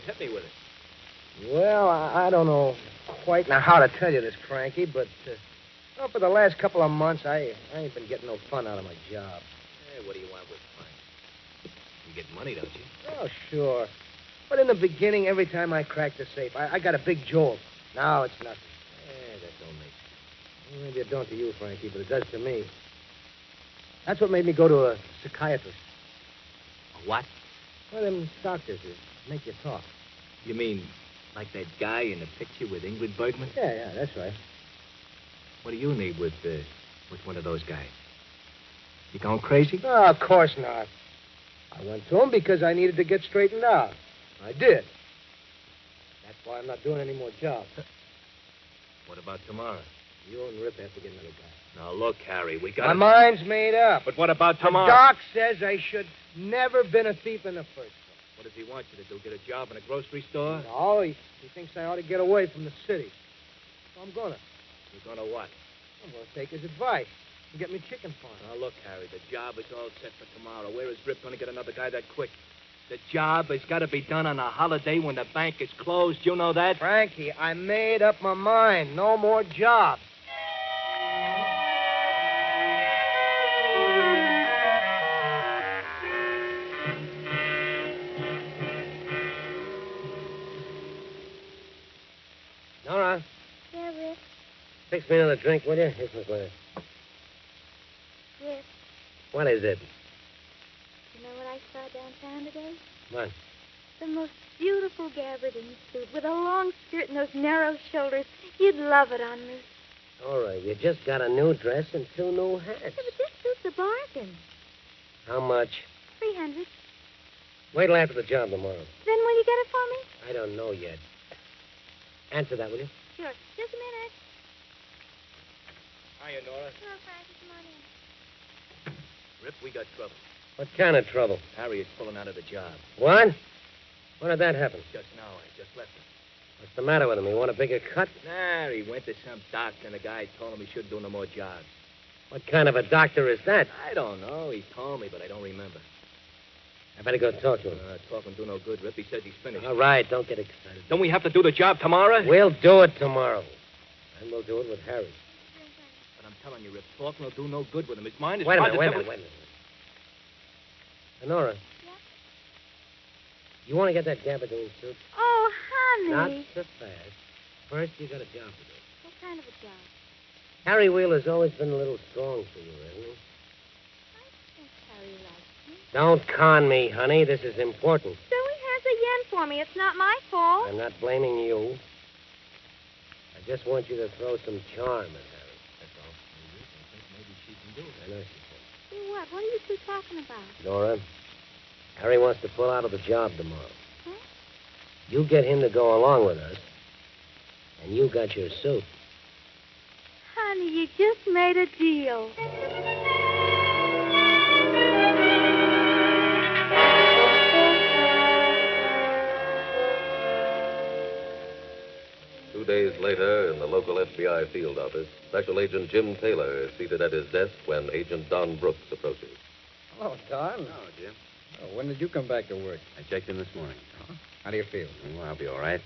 Hit me with it. Well, I don't know quite now how to tell you this, Frankie, but well, for the last couple of months, I ain't been getting no fun out of my job. Hey, what do you want with fun? You get money, don't you? Oh, sure. But in the beginning, every time I cracked the safe, I got a big jolt. Now it's nothing. That don't make sense. Well, maybe it don't to you, Frankie, but it does to me. That's what made me go to a psychiatrist. A what? Well, them doctors make you talk. You mean like that guy in the picture with Ingrid Bergman? Yeah, that's right. What do you need with one of those guys? You going crazy? Oh, of course not. I went to him because I needed to get straightened out. I did. That's why I'm not doing any more jobs. What about tomorrow? You and Rip have to get another guy. Now, look, Harry, we got... My mind's made up. But what about tomorrow? The doc says I should never been a thief in the first place. What does he want you to do, get a job in a grocery store? No, he thinks I ought to get away from the city. So I'm gonna. You're gonna what? I'm gonna take his advice and get me chicken farm. Now, look, Harry, the job is all set for tomorrow. Where is Rip gonna get another guy that quick? The job has got to be done on a holiday when the bank is closed. You know that? Frankie, I made up my mind. No more jobs. Fix me another drink, will you? This was last. Yes. What is it? You know what I saw downtown today? What? The most beautiful gabardine suit with a long skirt and those narrow shoulders. You'd love it on me. All right, you just got a new dress and 2 new hats. Yeah, but this suit's a bargain. How much? 300. Wait till after the job tomorrow. Then will you get it for me? I don't know yet. Answer that, will you? Sure. Just a minute. Hiya, Nora. Hello, Francis. Come on in. Rip, we got trouble. What kind of trouble? Harriet's pulling out of the job. What? When did that happen? Just now. I just left him. What's the matter with him? He want a bigger cut? Nah, he went to some doctor, and the guy told him he shouldn't do no more jobs. What kind of a doctor is that? I don't know. He told me, but I don't remember. I better go talk to him. Talk won't do no good, Rip. He says he's finished. All right, don't get excited. Don't we have to do the job tomorrow? We'll do it tomorrow. And we'll do it with Harry. But I'm telling you, Rip, talking will do no good with him. His mind is... Wait a minute. Honora. Yeah? You want to get that gabardine suit? Oh, honey. Not so fast. First, you got a job to do. What kind of a job? Harry Wheeler's always been a little strong for you, hasn't he? I think Harry likes me. Don't con me, honey. This is important. So he has a yen for me. It's not my fault. I'm not blaming you. I just want you to throw some charm at Harry. That's all. I think maybe she can do it. I know she can. Do what? What are you two talking about? Nora, Harry wants to pull out of the job tomorrow. Huh? You get him to go along with us, and you got your suit. Honey, you just made a deal. 2 days later, in the local FBI field office, Special Agent Jim Taylor is seated at his desk when Agent Don Brooks approaches. Hello, Don. Hello, Jim. Oh, when did you come back to work? I checked in this morning. How do you feel? Oh, I'll be all right.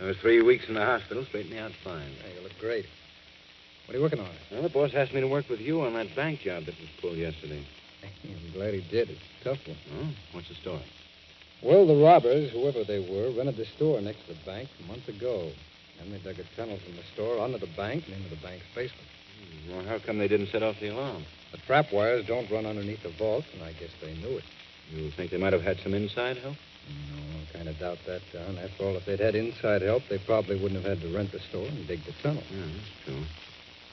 I was 3 weeks in the hospital, straightened me out fine. Yeah, you look great. What are you working on? Well, the boss asked me to work with you on that bank job that was pulled yesterday. I'm glad he did. It's a tough one. Oh, what's the story? Well, the robbers, whoever they were, rented the store next to the bank a month ago. Then they dug a tunnel from the store under the bank and into the bank's basement. Well, how come they didn't set off the alarm? The trap wires don't run underneath the vault, and I guess they knew it. You think they might have had some inside help? No, I kind of doubt that, Don. After all, if they'd had inside help, they probably wouldn't have had to rent the store and dig the tunnel. Yeah, that's true.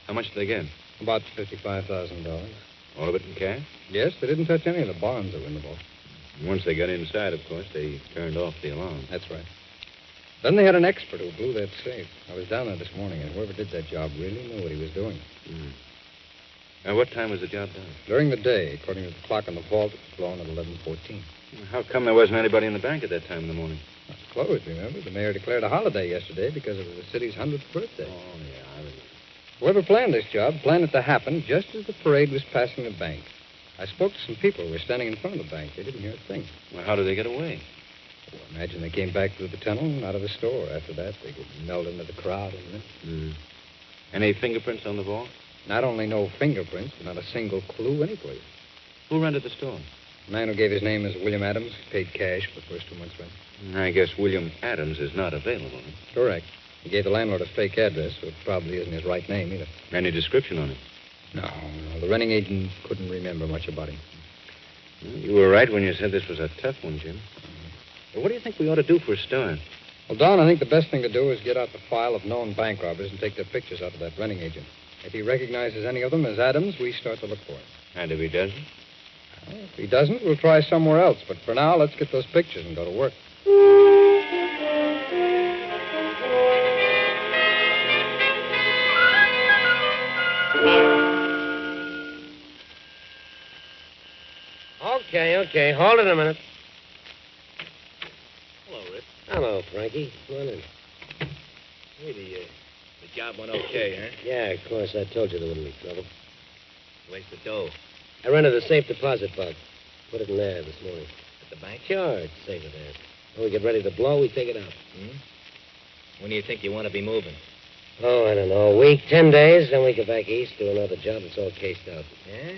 How much did they get? About $55,000. All of it in cash? Yes, they didn't touch any of the bonds that were in the vault. And once they got inside, of course, they turned off the alarm. That's right. Then they had an expert who blew that safe. I was down there this morning, and whoever did that job really knew what he was doing. Now, what time was the job done? During the day, according to the clock on the vault, it was blowing at 11:14. How come there wasn't anybody in the bank at that time in the morning? It's closed, remember? The mayor declared a holiday yesterday because it was the city's 100th birthday. Oh, yeah, I remember. Whoever planned this job planned it to happen just as the parade was passing the bank. I spoke to some people who were standing in front of the bank. They didn't hear a thing. Well, how did they get away? Well, imagine they came back through the tunnel and out of the store. After that, they could meld into the crowd in a minute. Any fingerprints on the vault? Not only no fingerprints, but not a single clue anyplace. Who rented the store? The man who gave his name is William Adams. Paid cash for the first 2 months' rent. I guess William Adams is not available. Correct. He gave the landlord a fake address, so it probably isn't his right name either. Any description on it? No. The renting agent couldn't remember much about him. Well, you were right when you said this was a tough one, Jim. What do you think we ought to do for a start? Well, Don, I think the best thing to do is get out the file of known bank robbers and take their pictures out of that renting agent. If he recognizes any of them as Adams, we start to look for him. And if he doesn't? Well, if he doesn't, we'll try somewhere else. But for now, let's get those pictures and go to work. Okay. Hold it a minute. Hello, Rip. Hello, Frankie. Come on in. Hey, the job went okay, huh? Yeah, of course. I told you there wouldn't be trouble. Where's the dough? I rented a safe deposit box. Put it in there this morning. At the bank? Sure, it's safer there. When we get ready to blow, we take it out. When do you think you want to be moving? Oh, I don't know. A week, 10 days, then we go back east, do another job. It's all cased out. Yeah?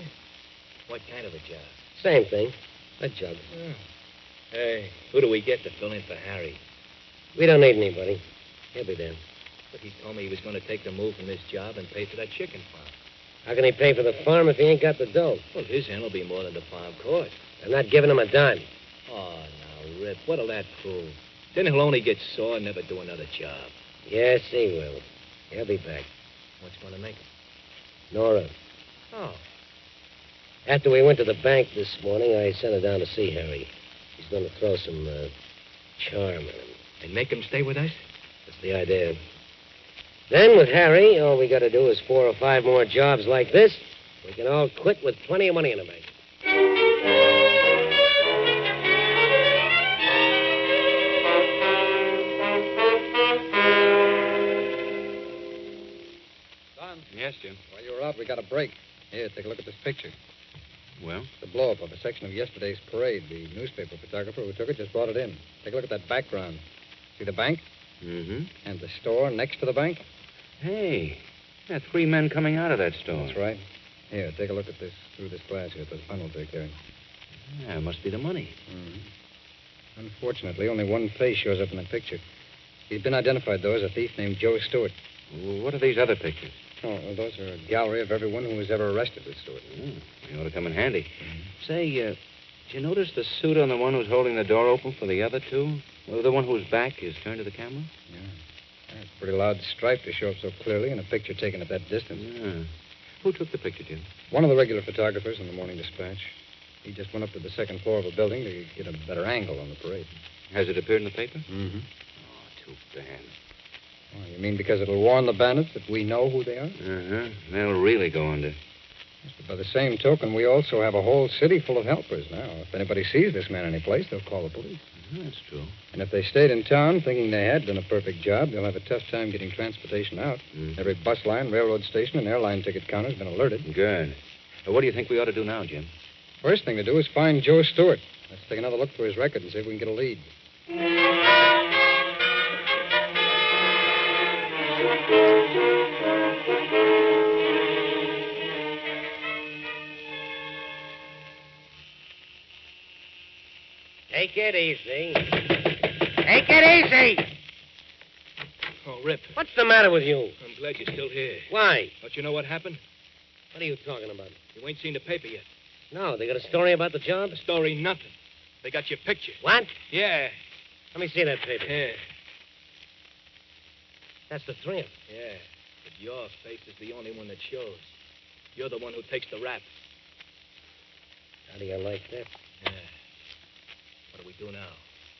What kind of a job? Same thing. A jug. Hey, who do we get to fill in for Harry? We don't need anybody. He'll be there. But he told me he was going to take the move from this job and pay for that chicken farm. How can he pay for the farm if he ain't got the dough? Well, his hand will be more than the farm cost. I'm not giving him a dime. Oh, now, Rip, what'll that prove? Then he'll only get sore and never do another job. Yes, he will. He'll be back. What's going to make him? Nora. Oh. After we went to the bank this morning, I sent her down to see Harry. He's going to throw some charm in him. And make him stay with us? That's the idea. Then, with Harry, all we got to do is 4 or 5 more jobs like this. We can all quit with plenty of money in the bank. Don? Yes, Jim. While you were out, we got a break. Here, take a look at this picture. Well? The blow-up of a section of yesterday's parade. The newspaper photographer who took it just brought it in. Take a look at that background. See the bank? Mm-hmm. And the store next to the bank? Hey, there are 3 men coming out of that store. That's right. Here, take a look at this through this glass here, those bundles they're carrying. Yeah, it must be the money. Mm-hmm. Unfortunately, only one face shows up in the picture. He's been identified, though, as a thief named Joe Stewart. Well, what are these other pictures? Oh, well, those are a gallery of everyone who was ever arrested with Stewart. They ought to come in handy. Mm-hmm. Say, did you notice the suit on the one who's holding the door open for the other 2? Well, the one whose back is turned to the camera? Yeah. It's a pretty loud stripe to show up so clearly in a picture taken at that distance. Yeah. Who took the picture, Jim? One of the regular photographers in the Morning Dispatch. He just went up to the second floor of a building to get a better angle on the parade. Has it appeared in the paper? Mm-hmm. Oh, too bad. Oh, you mean because it'll warn the bandits that we know who they are? Uh-huh. They'll really go under. Yes, but by the same token, we also have a whole city full of helpers now. If anybody sees this man anyplace, they'll call the police. That's true. And if they stayed in town thinking they had done a perfect job, they'll have a tough time getting transportation out. Every bus line, railroad station, and airline ticket counter has been alerted. Good. What do you think we ought to do now, Jim? First thing to do is find Joe Stewart. Let's take another look through his record and see if we can get a lead. Take it easy. Take it easy! Oh, Rip. What's the matter with you? I'm glad you're still here. Why? Don't you know what happened? What are you talking about? You ain't seen the paper yet. No, they got a story about the job? The story, nothing. They got your picture. What? Yeah. Let me see that paper. Yeah. That's the 3 of them. Yeah. But your face is the only one that shows. You're the one who takes the rap. How do you like that? Yeah. What do we do now?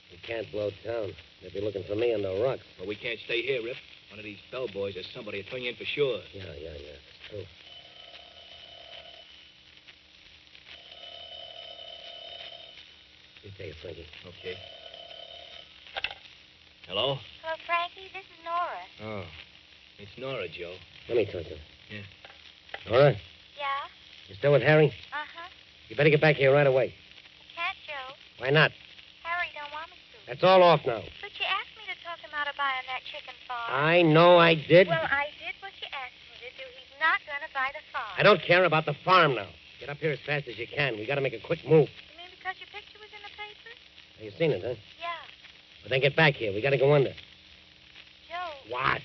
We can't blow town. They'll be looking for me on the rocks. Well, we can't stay here, Rip. One of these bellboys or somebody will turn you in for sure. Yeah. That's true. You take it, Frankie. Okay. Hello? Hello, Frankie. This is Nora. Oh. It's Nora, Joe. Let me talk to her. Yeah. All right. Yeah? You still with Harry? Uh-huh. You better get back here right away. Can't, Joe. Why not? Harry don't want me to. That's all off now. But you asked me to talk him out of buying that chicken farm. I know I did. Well, I did what you asked me to do. He's not going to buy the farm. I don't care about the farm now. Get up here as fast as you can. We got to make a quick move. You mean because your picture was in the paper? You seen it, huh? Yeah. Well, then get back here. We got to go under. Joe. What?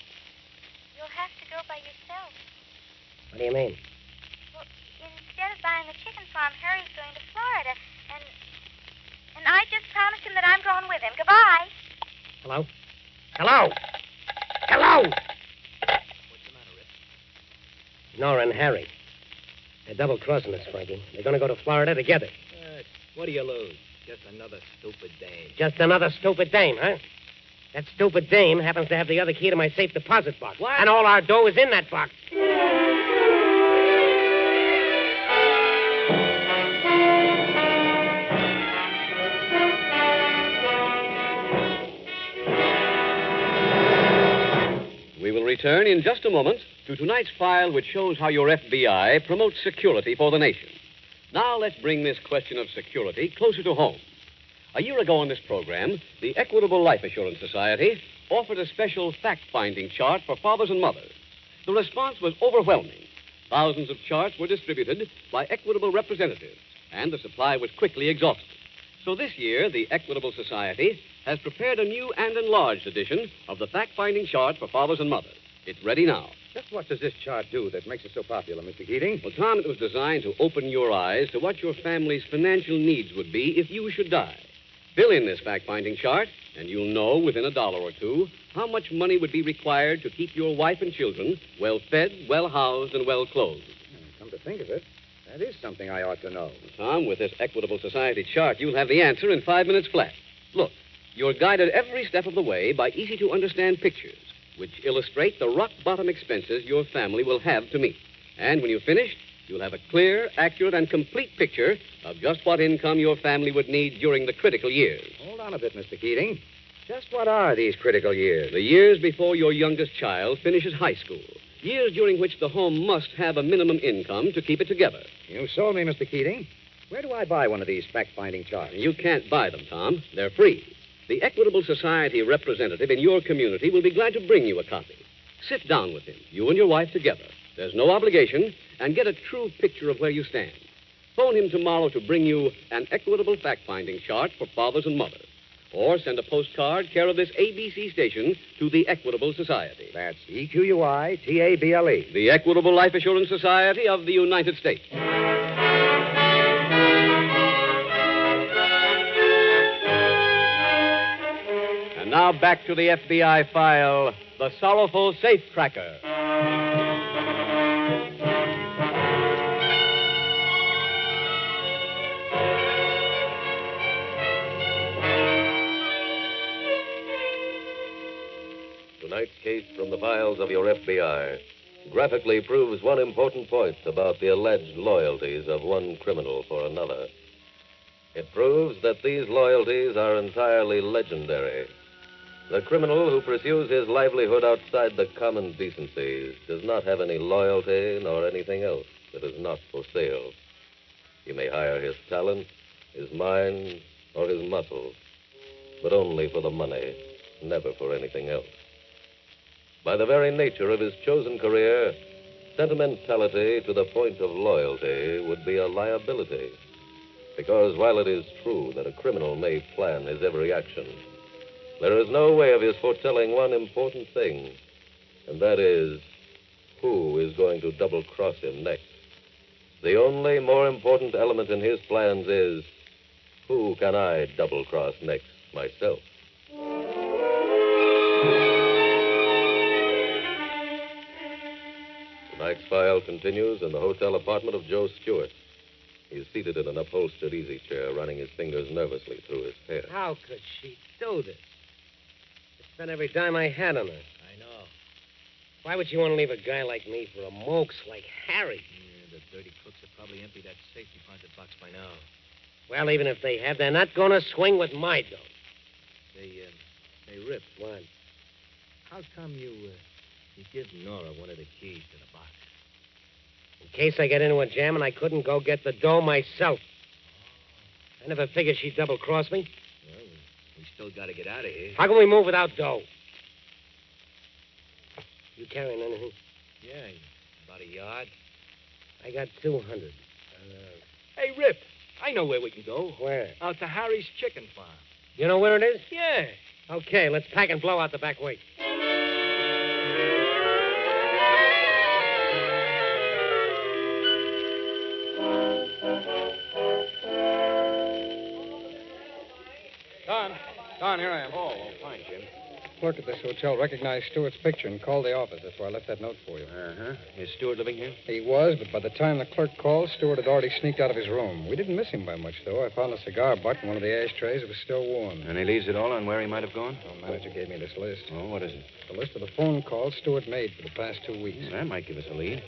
You'll have to go by yourself. What do you mean? Well, instead of buying the chicken farm, Harry's going to Florida, and I just promised him that I'm going with him. Goodbye. Hello? Hello? Hello? What's the matter, Rip? Nora and Harry. They're double-crossing us, Frankie. They're going to go to Florida together. What do you lose? Just another stupid dame. Just another stupid dame, huh? That stupid dame happens to have the other key to my safe deposit box. What? And all our dough is in that box. We will return in just a moment to tonight's file, which shows how your FBI promotes security for the nation. Now let's bring this question of security closer to home. A year ago on this program, the Equitable Life Assurance Society offered a special fact-finding chart for fathers and mothers. The response was overwhelming. Thousands of charts were distributed by Equitable representatives, and the supply was quickly exhausted. So this year, the Equitable Society has prepared a new and enlarged edition of the fact-finding chart for fathers and mothers. It's ready now. Just what does this chart do that makes it so popular, Mr. Keating? Well, Tom, it was designed to open your eyes to what your family's financial needs would be if you should die. Fill in this fact-finding chart, and you'll know within $1 or $2 how much money would be required to keep your wife and children well-fed, well-housed, and well-clothed. Come to think of it, that is something I ought to know. Tom, with this Equitable Society chart, you'll have the answer in 5 minutes flat. Look, you're guided every step of the way by easy-to-understand pictures, which illustrate the rock-bottom expenses your family will have to meet. And when you've finished, you'll have a clear, accurate, and complete picture of just what income your family would need during the critical years. Hold on a bit, Mr. Keating. Just what are these critical years? The years before your youngest child finishes high school. Years during which the home must have a minimum income to keep it together. You sold me, Mr. Keating. Where do I buy one of these fact-finding charts? You can't buy them, Tom. They're free. The Equitable Society representative in your community will be glad to bring you a copy. Sit down with him, you and your wife together. There's no obligation, and get a true picture of where you stand. Phone him tomorrow to bring you an Equitable fact-finding chart for fathers and mothers. Or send a postcard care of this ABC station to the Equitable Society. That's EQUITABLE. The Equitable Life Assurance Society of the United States. And now back to the FBI file, The Sorrowful Safecracker. Tonight's case from the files of your FBI graphically proves one important point about the alleged loyalties of one criminal for another. It proves that these loyalties are entirely legendary. The criminal who pursues his livelihood outside the common decencies does not have any loyalty nor anything else that is not for sale. He may hire his talent, his mind, or his muscles, but only for the money, never for anything else. By the very nature of his chosen career, sentimentality to the point of loyalty would be a liability. Because while it is true that a criminal may plan his every action, there is no way of his foretelling one important thing, and that is who is going to double-cross him next. The only more important element in his plans is who can I double-cross next myself? Tonight's file continues in the hotel apartment of Joe Stewart. He's seated in an upholstered easy chair, running his fingers nervously through his hair. How could she do this? I spent every dime I had on her. I know. Why would you want to leave a guy like me for a mokes like Harry? Yeah, the dirty crooks have probably emptied that safe deposit box by now. Well, even if they have, they're not going to swing with my dough. Hey, Rip. What? How come you give Nora one of the keys to the box? In case I get into a jam and I couldn't go get the dough myself. I never figured she'd double-cross me. Well, we still got to get out of here. How can we move without dough? You carrying anything? Yeah, about a yard. I got 200. Hey, Rip, I know where we can go. Where? Out to Harry's chicken farm. You know where it is? Yeah. Okay, let's pack and blow out the back way. Don, here I am. Oh, fine, Jim. Clerk at this hotel recognized Stewart's picture and called the office. That's why I left that note for you. Uh-huh. Is Stewart living here? He was, but by the time the clerk called, Stewart had already sneaked out of his room. We didn't miss him by much, though. I found a cigar butt in one of the ashtrays. It was still warm. Any leads at all on where he might have gone? The manager gave me this list. Oh, what is it? The list of the phone calls Stewart made for the past 2 weeks. That might give us a lead.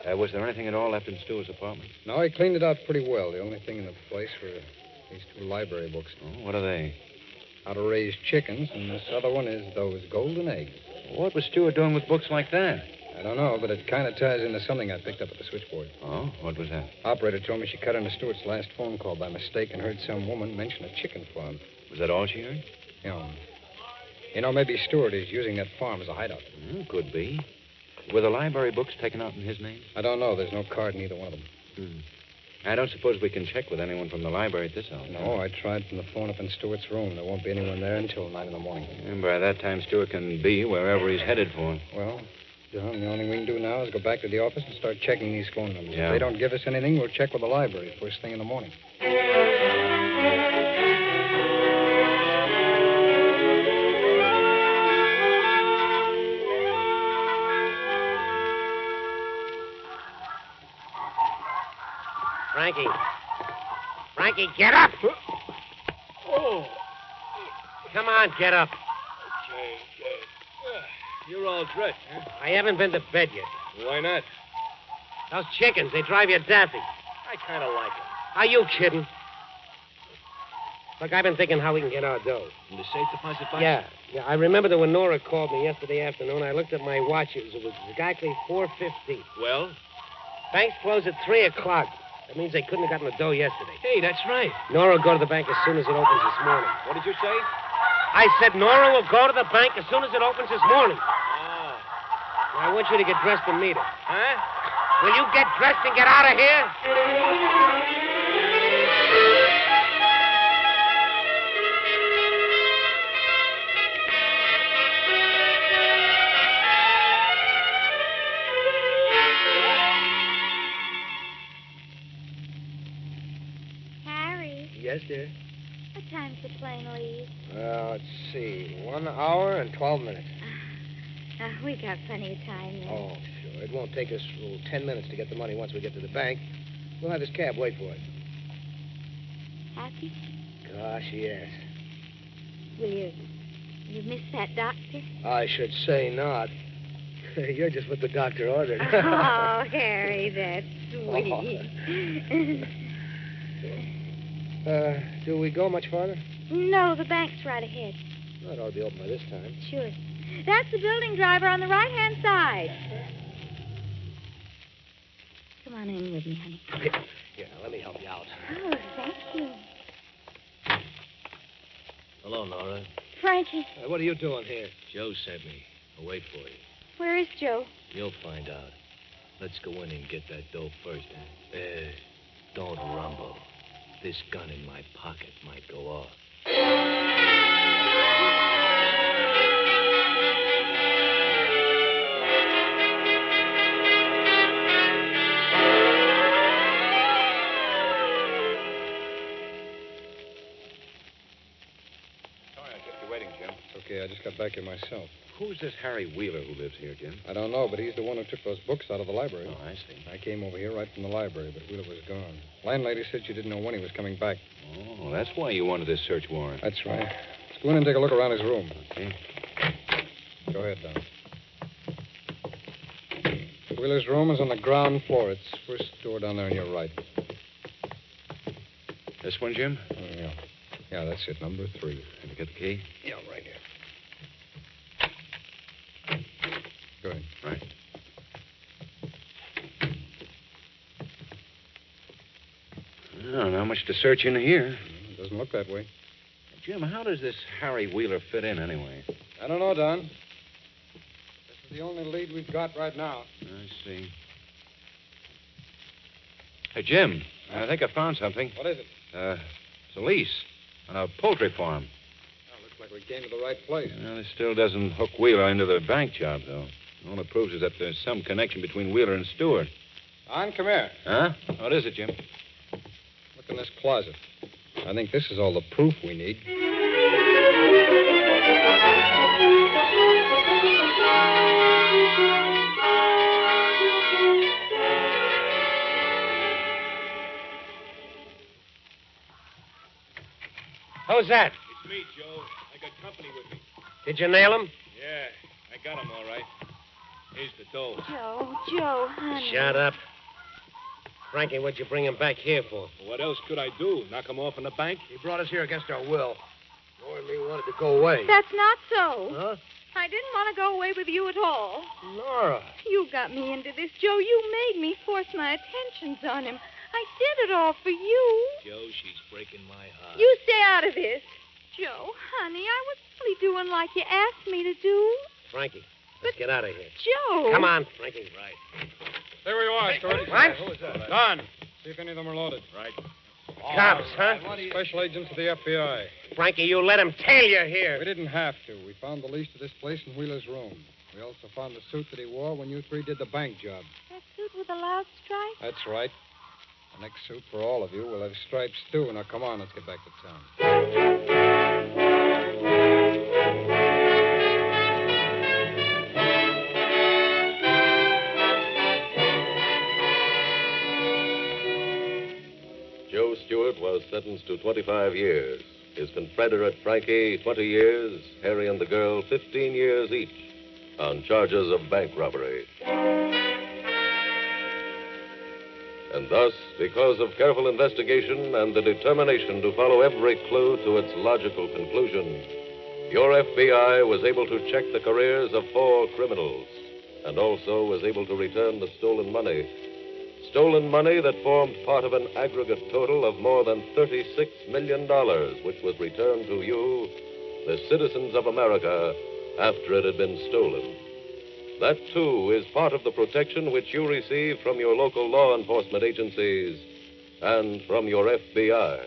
Was there anything at all left in Stewart's apartment? No, he cleaned it out pretty well. The only thing in the place were these 2 library books. Oh, what are they? How to Raise Chickens, and this other one is Those Golden Eggs. What was Stewart doing with books like that? I don't know, but it kind of ties into something I picked up at the switchboard. Oh, what was that? Operator told me she cut into Stewart's last phone call by mistake and heard some woman mention a chicken farm. Was that all she heard? Maybe Stewart is using that farm as a hideout. Could be. Were the library books taken out in his name? I don't know. There's no card in either one of them. I don't suppose we can check with anyone from the library at this hour. No, I tried from the phone up in Stewart's room. There won't be anyone there until 9 in the morning. And by that time, Stewart can be wherever he's headed for. Well, John, the only thing we can do now is go back to the office and start checking these phone numbers. Yeah. If they don't give us anything, we'll check with the library first thing in the morning. Frankie. Frankie, get up! Oh. Come on, get up. Okay. You're all dressed, huh? I haven't been to bed yet. Why not? Those chickens, they drive you daffy. I kind of like it. Are you kidding? Look, I've been thinking how we can get our dough. In the safe deposit box? Yeah. I remember that when Nora called me yesterday afternoon, I looked at my watch. It was exactly 4:50. Well? Banks close at 3 o'clock. That means they couldn't have gotten the dough yesterday. Hey, that's right. Nora will go to the bank as soon as it opens this morning. What did you say? I said Nora will go to the bank as soon as it opens this morning. Oh. Now, I want you to get dressed and meet her. Huh? Will you get dressed and get out of here? Harry, Yes, dear? what time's the plane leave? Well, let's see. 1 hour and 12 minutes. We got plenty of time then. Oh, sure. It won't take us 10 minutes to get the money once we get to the bank. We'll have this cab wait for us. Happy? Gosh, yes. Will you miss that doctor? I should say not. You're just what the doctor ordered. Oh, Harry, that's sweet. Do we go much farther? No, the bank's right ahead. Well, it ought to be open by this time. Sure. That's the building driver on the right-hand side. Come on in with me, honey. Here, now, let me help you out. Oh, thank you. Hello, Nora. Frankie, What are you doing here? Joe sent me. I'll wait for you. where is Joe? You'll find out. Let's go in and get that dough first, huh? Don't rumble. This gun in my pocket might go off. Sorry, I kept you waiting, Jim. It's okay. I just got back here myself. Who's this Harry Wheeler who lives here, Jim? I don't know, but he's the one who took those books out of the library. Oh, I see. I came over here right from the library, but Wheeler was gone. Landlady said she didn't know when he was coming back. Oh, that's why you wanted this search warrant. That's right. Let's go in and take a look around his room. Okay. Go ahead, Don. Wheeler's room is on the ground floor. It's first door down there on your right. This one, Jim? Oh, yeah. Yeah, that's it, number 3. Have you got the key? Yeah, right here. Go ahead. Right. Oh, not much to search in here. It doesn't look that way. Jim, how does this Harry Wheeler fit in anyway? I don't know, Don. This is the only lead we've got right now. I see. Hey, Jim, I think I found something. What is it? It's a lease on a poultry farm. Oh, looks like we came to the right place. Well, this still doesn't hook Wheeler into the bank job, though. All it proves is that there's some connection between Wheeler and Stewart. On, come here. Huh? What is it, Jim? Look in this closet. I think this is all the proof we need. Who's that? It's me, Joe. I got company with me. Did you nail him? Yeah, I got him all right. Here's the dough. Joe, honey. Shut up. Frankie, what'd you bring him back here for? What else could I do? Knock him off in the bank? He brought us here against our will. Nora and me wanted to go away. That's not so. Huh? I didn't want to go away with you at all. Nora. You got me into this, Joe. You made me force my attentions on him. I did it all for you. Joe, she's breaking my heart. You stay out of this. Joe, honey, I was only doing like you asked me to do. Frankie, let's get out of here. Joe. Come on, Frankie. Right. There you are, Stewart. What? Who is that? Don, see if any of them are loaded. Right. Cops, huh? Special agents of the FBI. Frankie, you let him tail you here. We didn't have to. We found the lease to this place in Wheeler's room. We also found the suit that he wore when you three did the bank job. That suit with the loud stripe? That's right. The next suit for all of you will have stripes, too. Now, come on, let's get back to town. Joe Stewart was sentenced to 25 years. His confederate Frankie, 20 years. Harry and the girl, 15 years each, on charges of bank robbery. And thus, because of careful investigation and the determination to follow every clue to its logical conclusion, your FBI was able to check the careers of 4 criminals and also was able to return the stolen money. Stolen money that formed part of an aggregate total of more than $36 million, which was returned to you, the citizens of America, after it had been stolen. That, too, is part of the protection which you receive from your local law enforcement agencies and from your FBI.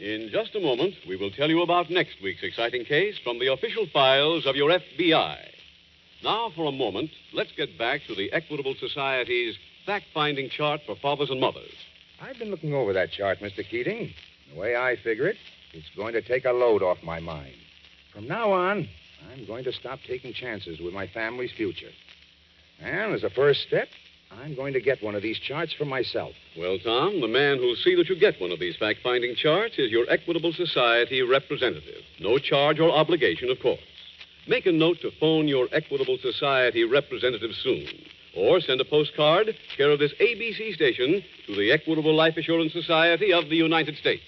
In just a moment, we will tell you about next week's exciting case from the official files of your FBI. Now, for a moment, let's get back to the Equitable Society's fact-finding chart for fathers and mothers. I've been looking over that chart, Mr. Keating. The way I figure it, it's going to take a load off my mind. From now on, I'm going to stop taking chances with my family's future. And as a first step, I'm going to get one of these charts for myself. Well, Tom, the man who'll see that you get one of these fact-finding charts is your Equitable Society representative. No charge or obligation, of course. Make a note to phone your Equitable Society representative soon. Or send a postcard, care of this ABC station, to the Equitable Life Assurance Society of the United States.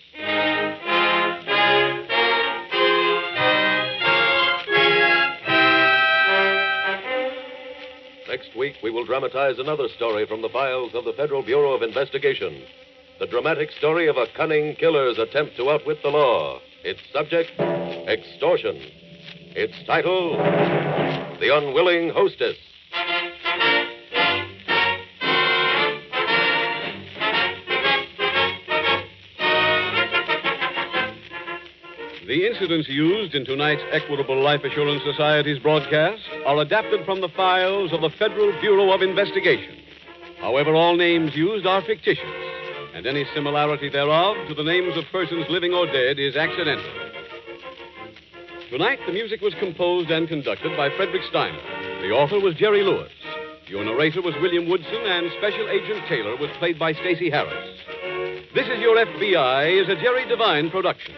Next week, we will dramatize another story from the files of the Federal Bureau of Investigation. The dramatic story of a cunning killer's attempt to outwit the law. Its subject, extortion. Its title, The Unwilling Hostess. The incidents used in tonight's Equitable Life Assurance Society's broadcast are adapted from the files of the Federal Bureau of Investigation. However, all names used are fictitious, and any similarity thereof to the names of persons living or dead is accidental. Tonight, the music was composed and conducted by Frederick Steiner. The author was Jerry Lewis. Your narrator was William Woodson, and Special Agent Taylor was played by Stacey Harris. This Is Your FBI is a Jerry Devine production.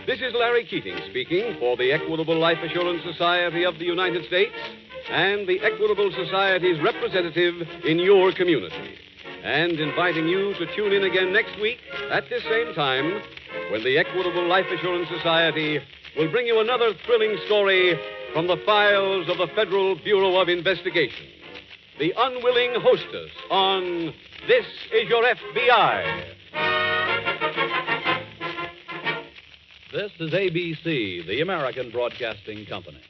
This is Larry Keating speaking for the Equitable Life Assurance Society of the United States and the Equitable Society's representative in your community, and inviting you to tune in again next week at this same time when the Equitable Life Assurance Society will bring you another thrilling story from the files of the Federal Bureau of Investigation. The Unwilling Hostess on This Is Your FBI. This is ABC, the American Broadcasting Company.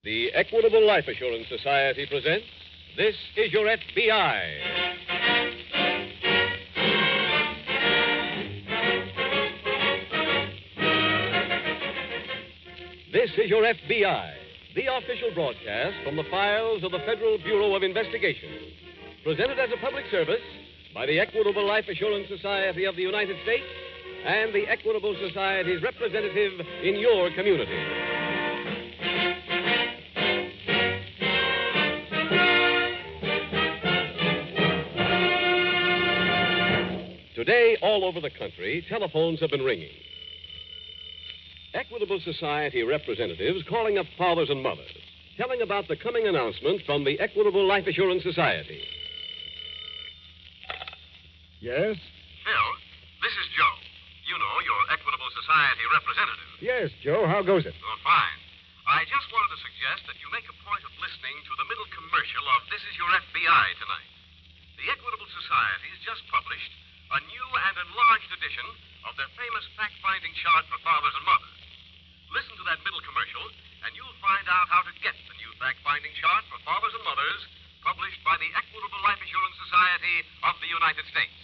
The Equitable Life Assurance Society presents This Is Your FBI. This is Your FBI, the official broadcast from the files of the Federal Bureau of Investigation. Presented as a public service by the Equitable Life Assurance Society of the United States and the Equitable Society's representative in your community. Today, all over the country, telephones have been ringing. Equitable Society representatives calling up fathers and mothers, telling about the coming announcement from the Equitable Life Assurance Society. Yes? Phil, this is Joe. You know, your Equitable Society representative. Yes, Joe. How goes it? Oh, fine. I just wanted to suggest that you make a point of listening to the middle commercial of This Is Your FBI tonight. The Equitable Society has just published a new and enlarged edition of their famous fact-finding Society of the United States.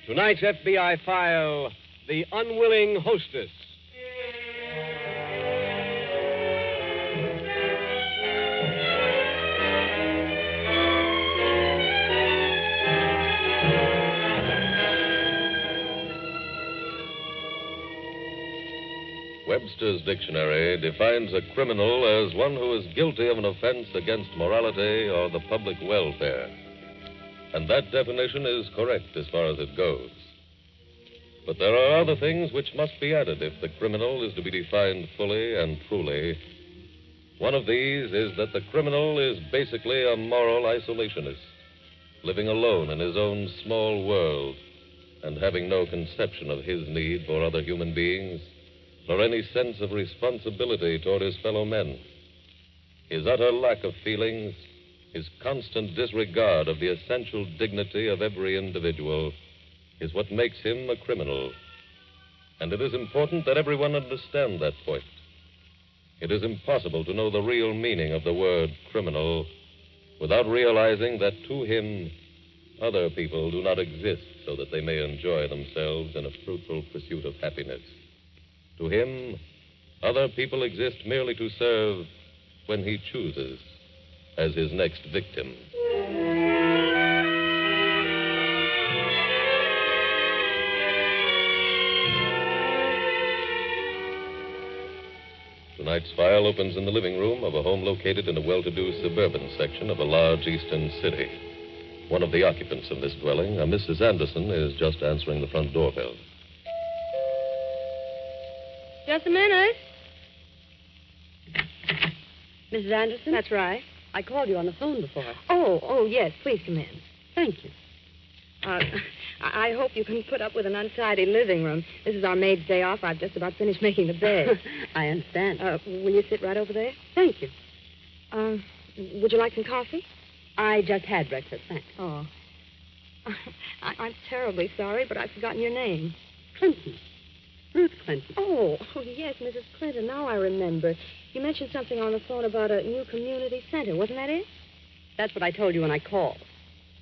Tonight's FBI file, The Unwilling Hostess. Webster's dictionary defines a criminal as one who is guilty of an offense against morality or the public welfare. And that definition is correct as far as it goes. But there are other things which must be added if the criminal is to be defined fully and truly. One of these is that the criminal is basically a moral isolationist, living alone in his own small world and having no conception of his need for other human beings nor any sense of responsibility toward his fellow men. His utter lack of feelings, his constant disregard of the essential dignity of every individual is what makes him a criminal. And it is important that everyone understand that point. It is impossible to know the real meaning of the word criminal without realizing that to him, other people do not exist so that they may enjoy themselves in a fruitful pursuit of happiness. To him, other people exist merely to serve when he chooses as his next victim. Tonight's file opens in the living room of a home located in a well-to-do suburban section of a large eastern city. One of the occupants of this dwelling, a Mrs. Anderson, is just answering the front doorbell. Just a minute. Mrs. Anderson? That's right. I called you on the phone before. Oh, yes. Please come in. Thank you. I hope you can put up with an untidy living room. This is our maid's day off. I've just about finished making the bed. I understand. Will you sit right over there? Thank you. Would you like some coffee? I just had breakfast, thanks. Oh. I'm terribly sorry, but I've forgotten your name. Clinton. Ruth Clinton. Oh, yes, Mrs. Clinton. Now I remember. You mentioned something on the phone about a new community center. Wasn't that it? That's what I told you when I called.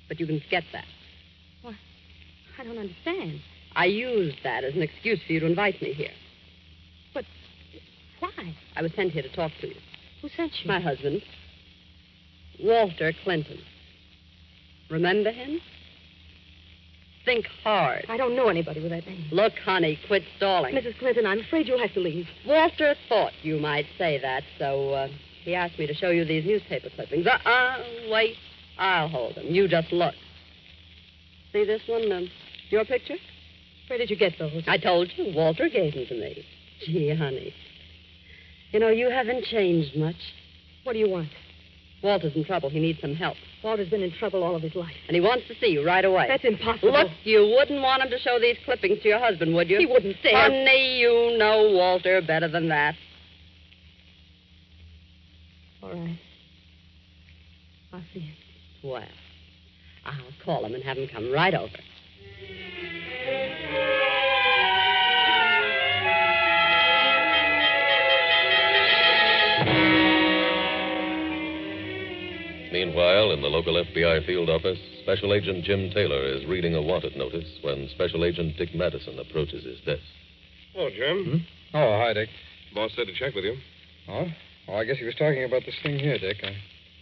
But you can forget that. What? I don't understand. I used that as an excuse for you to invite me here. But why? I was sent here to talk to you. Who sent you? My husband. Walter Clinton. Remember him? Think hard. I don't know anybody with that name. Look, honey, quit stalling. Mrs. Clinton, I'm afraid you'll have to leave. Walter thought you might say that, so he asked me to show you these newspaper clippings. Wait. I'll hold them. You just look. See this one? Your picture? Where did you get those? I told you. Walter gave them to me. Gee, honey. You know, you haven't changed much. What do you want? Walter's in trouble. He needs some help. Walter's been in trouble all of his life. And he wants to see you right away. That's impossible. Look, you wouldn't want him to show these clippings to your husband, would you? He wouldn't dare. Honey, you know Walter better than that. All right. I'll see him. Well, I'll call him and have him come right over. Meanwhile, in the local FBI field office, Special Agent Jim Taylor is reading a wanted notice when Special Agent Dick Madison approaches his desk. Hello, Jim. Oh, hi, Dick. Boss said to check with you. Oh? Oh, I guess he was talking about this thing here, Dick. I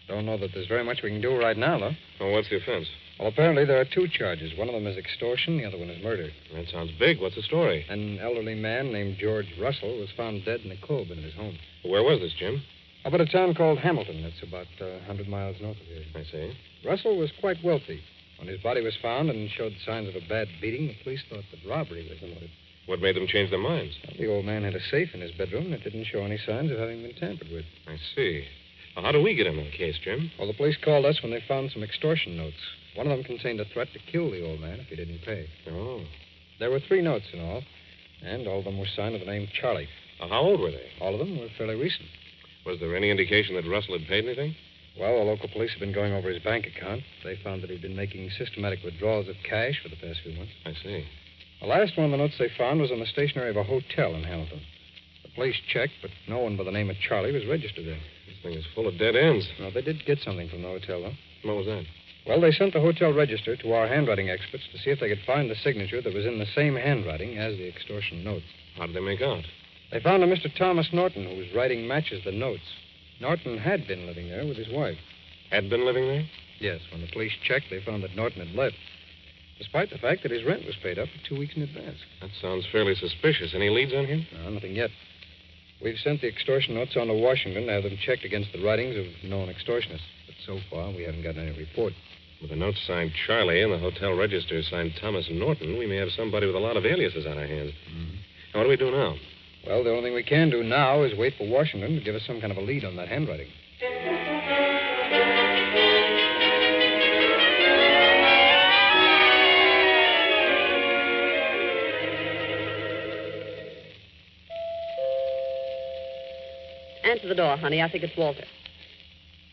don't know that there's very much we can do right now, though. Oh, what's the offense? Well, apparently there are two charges. One of them is extortion, the other one is murder. That sounds big. What's the story? An elderly man named George Russell was found dead in a coal bin at his home. Where was this, Jim? Up at a town called Hamilton. It's about 100 miles north of here. I see. Russell was quite wealthy. When his body was found and showed signs of a bad beating, the police thought that robbery was the motive. What made them change their minds? Well, the old man had a safe in his bedroom that didn't show any signs of having been tampered with. I see. Well, how do we get in on the case, Jim? Well, the police called us when they found some extortion notes. One of them contained a threat to kill the old man if he didn't pay. Oh. There were 3 notes in all, and all of them were signed with the name Charlie. How old were they? All of them were fairly recent. Was there any indication that Russell had paid anything? Well, the local police have been going over his bank account. They found that he'd been making systematic withdrawals of cash for the past few months. I see. The last one of the notes they found was on the stationery of a hotel in Hamilton. The Police checked, but no one by the name of Charlie was registered there. This thing is full of dead ends. Well, they did get something from the hotel, though. What was that? Well, they sent the hotel register to our handwriting experts to see if they could find the signature that was in the same handwriting as the extortion note. How did they make out? They found a Mr. Thomas Norton whose writing matches the notes. Norton had been living there with his wife. Had been living there? Yes, when the police checked, they found that Norton had left, despite the fact that his rent was paid up for 2 weeks in advance. That sounds fairly suspicious. Any leads on him? No, nothing yet. We've sent the extortion notes on to Washington to have them checked against the writings of known extortionists. But so far, we haven't gotten any report. With the note signed Charlie and the hotel register signed Thomas Norton, we may have somebody with a lot of aliases on our hands. Mm-hmm. Now, what do we do now? Well, the only thing we can do now is wait for Washington to give us some kind of a lead on that handwriting. Answer the door, honey. I think it's Walter.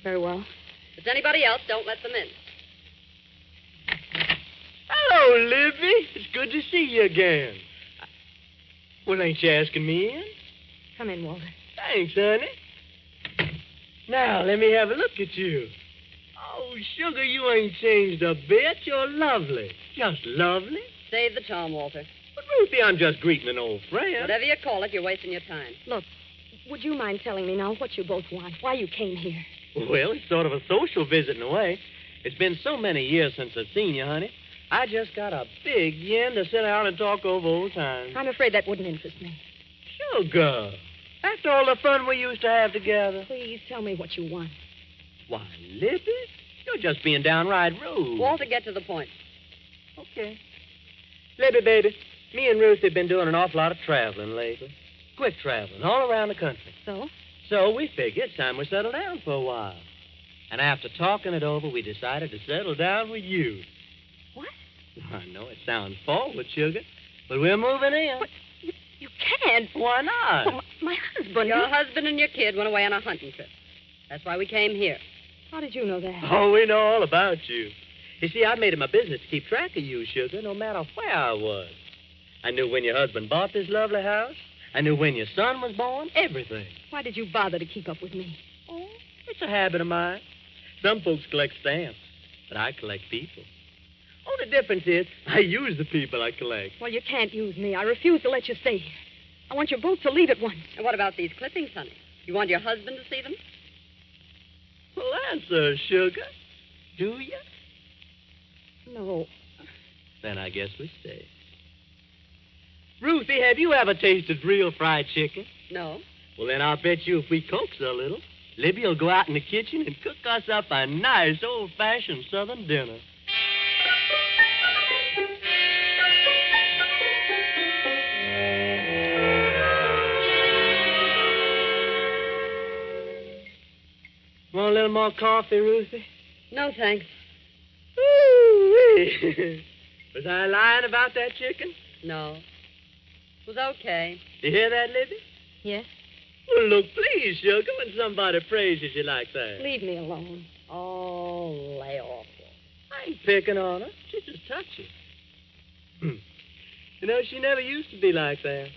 Very well. If it's anybody else, don't let them in. Hello, Libby. It's good to see you again. Well, ain't you asking me in? Come in, Walter. Thanks, honey. Now, let me have a look at you. Oh, sugar, you ain't changed a bit. You're lovely. Just lovely. Save the charm, Walter. But, Ruthie, I'm just greeting an old friend. Whatever you call it, you're wasting your time. Look, would you mind telling me now what you both want? Why you came here? Well, it's sort of a social visit in a way. It's been so many years since I've seen you, honey. I just got a big yen to sit down and talk over old times. I'm afraid that wouldn't interest me. Sugar, after all the fun we used to have together. Please tell me what you want. Why, Libby, you're just being downright rude. Walter, get to the point. Okay. Libby, baby, me and Ruth have been doing an awful lot of traveling lately. Quick traveling, all around the country. So? So we figured it's time we settled down for a while. And after talking it over, we decided to settle down with you. What? I know it sounds forward, sugar, but we're moving in. But you can't. Why not? Well, my husband. Your husband and your kid went away on a hunting trip. That's why we came here. How did you know that? Oh, we know all about you. You see, I made it my business to keep track of you, sugar, no matter where I was. I knew when your husband bought this lovely house. I knew when your son was born. Everything. Why did you bother to keep up with me? Oh, it's a habit of mine. Some folks collect stamps, but I collect people. Only difference is I use the people I collect. Well, you can't use me. I refuse to let you stay here. I want you both to leave at once. And what about these clippings, honey? You want your husband to see them? Well, answer, sugar. Do you? No. Then I guess we stay. Ruthie, have you ever tasted real fried chicken? No. Well, then I'll bet you if we coax her a little, Libby will go out in the kitchen and cook us up a nice old-fashioned Southern dinner. Want a little more coffee, Ruthie? No, thanks. Ooh-wee. Was I lying about that chicken? No. It was okay. You hear that, Libby? Yes? Well, look, please, sugar, when somebody praises you like that. Leave me alone. Oh, lay off. I ain't picking on her. She's just touchy. You know, she never used to be like that.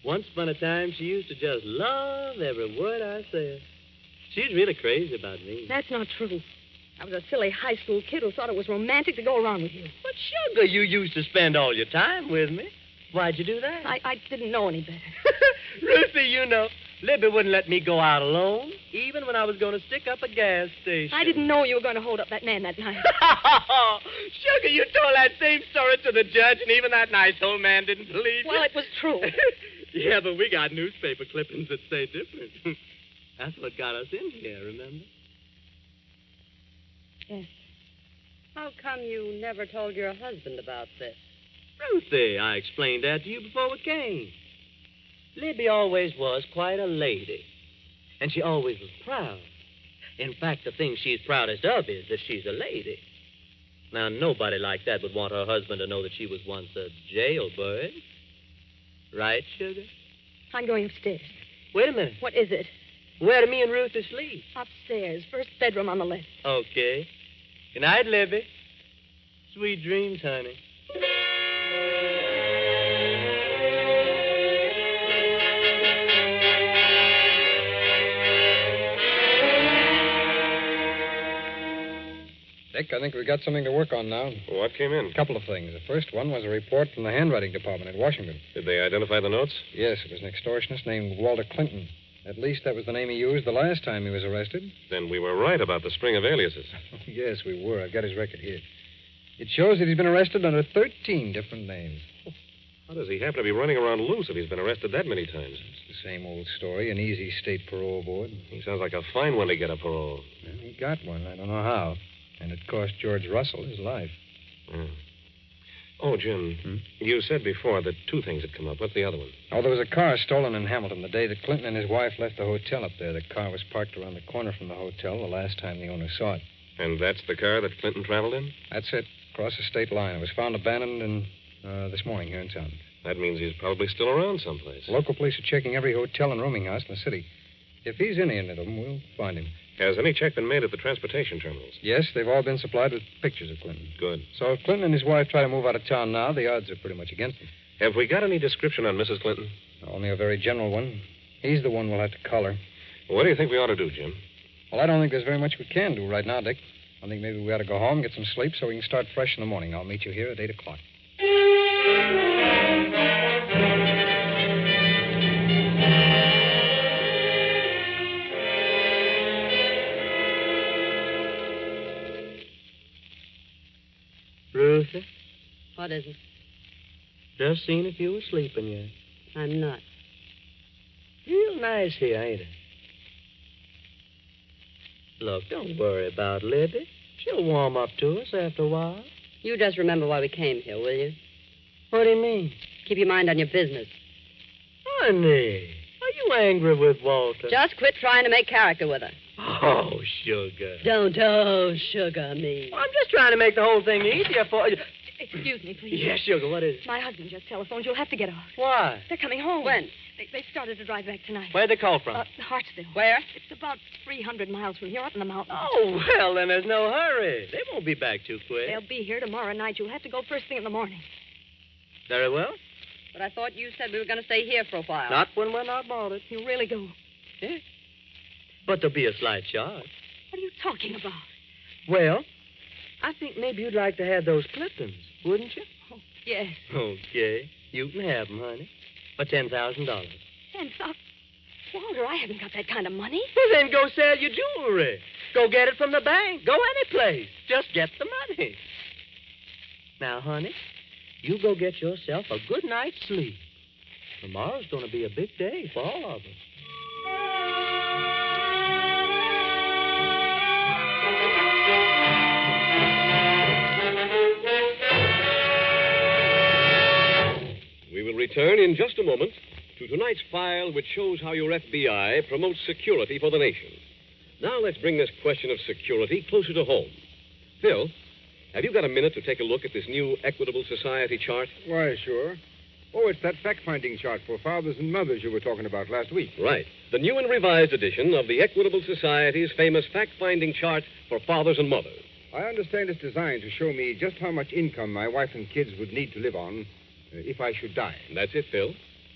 Once upon a time, she used to just love every word I said. She's really crazy about me. That's not true. I was a silly high school kid who thought it was romantic to go around with you. But, sugar, you used to spend all your time with me. Why'd you do that? I didn't know any better. Ruthie, you know, Libby wouldn't let me go out alone, even when I was going to stick up a gas station. I didn't know you were going to hold up that man that night. Sugar, you told that same story to the judge, and even that nice old man didn't believe you. Well, it was true. Yeah, but we got newspaper clippings that say different. That's what got us in here, remember? Yes. How come you never told your husband about this? Ruthie, I explained that to you before we came. Libby always was quite a lady, and she always was proud. In fact, the thing she's proudest of is that she's a lady. Now, nobody like that would want her husband to know that she was once a jailbird. Right, sugar? I'm going upstairs. Wait a minute. What is it? Where do me and Ruthie sleep? Upstairs. First bedroom on the left. Okay. Good night, Libby. Sweet dreams, honey. Dick, I think we got something to work on now. What came in? A couple of things. The first one was a report from the handwriting department in Washington. Did they identify the notes? Yes, it was an extortionist named Walter Clinton. At least that was the name he used the last time he was arrested. Then we were right about the string of aliases. Yes, we were. I've got his record here. It shows that he's been arrested under 13 different names. How does he happen to be running around loose if he's been arrested that many times? It's the same old story. An easy state parole board. He sounds like a fine one to get a parole. Well, he got one. I don't know how. And it cost George Russell his life. Oh, Jim, you said before that two things had come up. What's the other one? Oh, there was a car stolen in Hamilton the day that Clinton and his wife left the hotel up there. The car was parked around the corner from the hotel the last time the owner saw it. And that's the car that Clinton traveled in? That's it. Across the state line. It was found abandoned this morning here in town. That means he's probably still around someplace. Local police are checking every hotel and rooming house in the city. If he's in any of them, we'll find him. Has any check been made at the transportation terminals? Yes, they've all been supplied with pictures of Clinton. Good. So if Clinton and his wife try to move out of town now, the odds are pretty much against them. Have we got any description on Mrs. Clinton? Only a very general one. He's the one we'll have to color. Well, what do you think we ought to do, Jim? Well, I don't think there's very much we can do right now, Dick. I think maybe we ought to go home, get some sleep, so we can start fresh in the morning. I'll meet you here at 8 o'clock. Ruthie? What is it? Just seeing if you were sleeping yet. I'm not. Real nice here, ain't it? Look, don't worry about Libby. She'll warm up to us after a while. You just remember why we came here, will you? What do you mean? Keep your mind on your business. Honey, are you angry with Walter? Just quit trying to make character with her. Oh, sugar. Don't sugar me. I'm just trying to make the whole thing easier for you. Excuse me, please. Yes, sugar, what is it? My husband just telephoned. You'll have to get off. Why? They're coming home. When? They started to drive back tonight. Where'd they call from? Hartsville. Where? It's about 300 miles from here, up in the mountains. Oh, well, then there's no hurry. They won't be back too quick. They'll be here tomorrow night. You'll have to go first thing in the morning. Very well. But I thought you said we were going to stay here for a while. Not when we're not bothered. You'll really go. Yeah. But there'll be a slight charge. What are you talking about? Well, I think maybe you'd like to have those Cliftons, wouldn't you? Oh, yes. Okay. You can have them, honey. For $10,000. $10,000? Walter, I haven't got that kind of money. Well, then go sell your jewelry. Go get it from the bank. Go any place. Just get the money. Now, honey, you go get yourself a good night's sleep. Tomorrow's going to be a big day for all of us. We will return in just a moment to tonight's file, which shows how your FBI promotes security for the nation. Now let's bring this question of security closer to home. Phil, have you got a minute to take a look at this new Equitable Society chart? Why, sure. Oh, it's that fact-finding chart for fathers and mothers you were talking about last week. Right. The new and revised edition of the Equitable Society's famous fact-finding chart for fathers and mothers. I understand it's designed to show me just how much income my wife and kids would need to live on if I should die. That's it, Phil.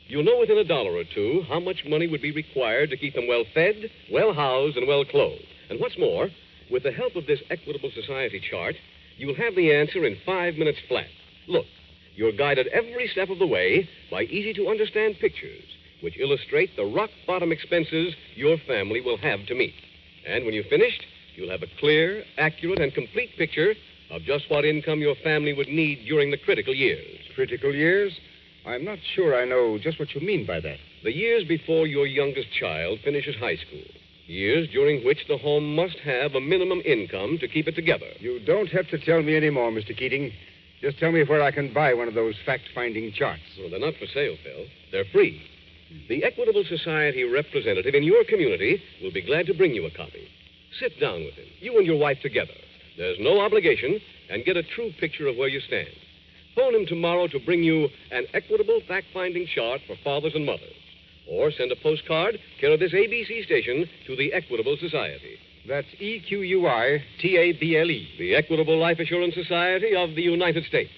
You'll know within $1 or $2 how much money would be required to keep them well fed, well housed, and well clothed. And what's more, with the help of this Equitable Society chart, you'll have the answer in 5 minutes flat. Look, you're guided every step of the way by easy-to-understand pictures, which illustrate the rock-bottom expenses your family will have to meet. And when you've finished, you'll have a clear, accurate, and complete picture of just what income your family would need during the critical years. Critical years? I'm not sure I know just what you mean by that. The years before your youngest child finishes high school. Years during which the home must have a minimum income to keep it together. You don't have to tell me any more, Mr. Keating. Just tell me where I can buy one of those fact-finding charts. Well, they're not for sale, Phil. They're free. The Equitable Society representative in your community will be glad to bring you a copy. Sit down with him, you and your wife together. There's no obligation, and get a true picture of where you stand. Phone him tomorrow to bring you an Equitable fact-finding chart for fathers and mothers. Or send a postcard, care of this ABC station, to the Equitable Society. That's EQUITABLE. The Equitable Life Assurance Society of the United States.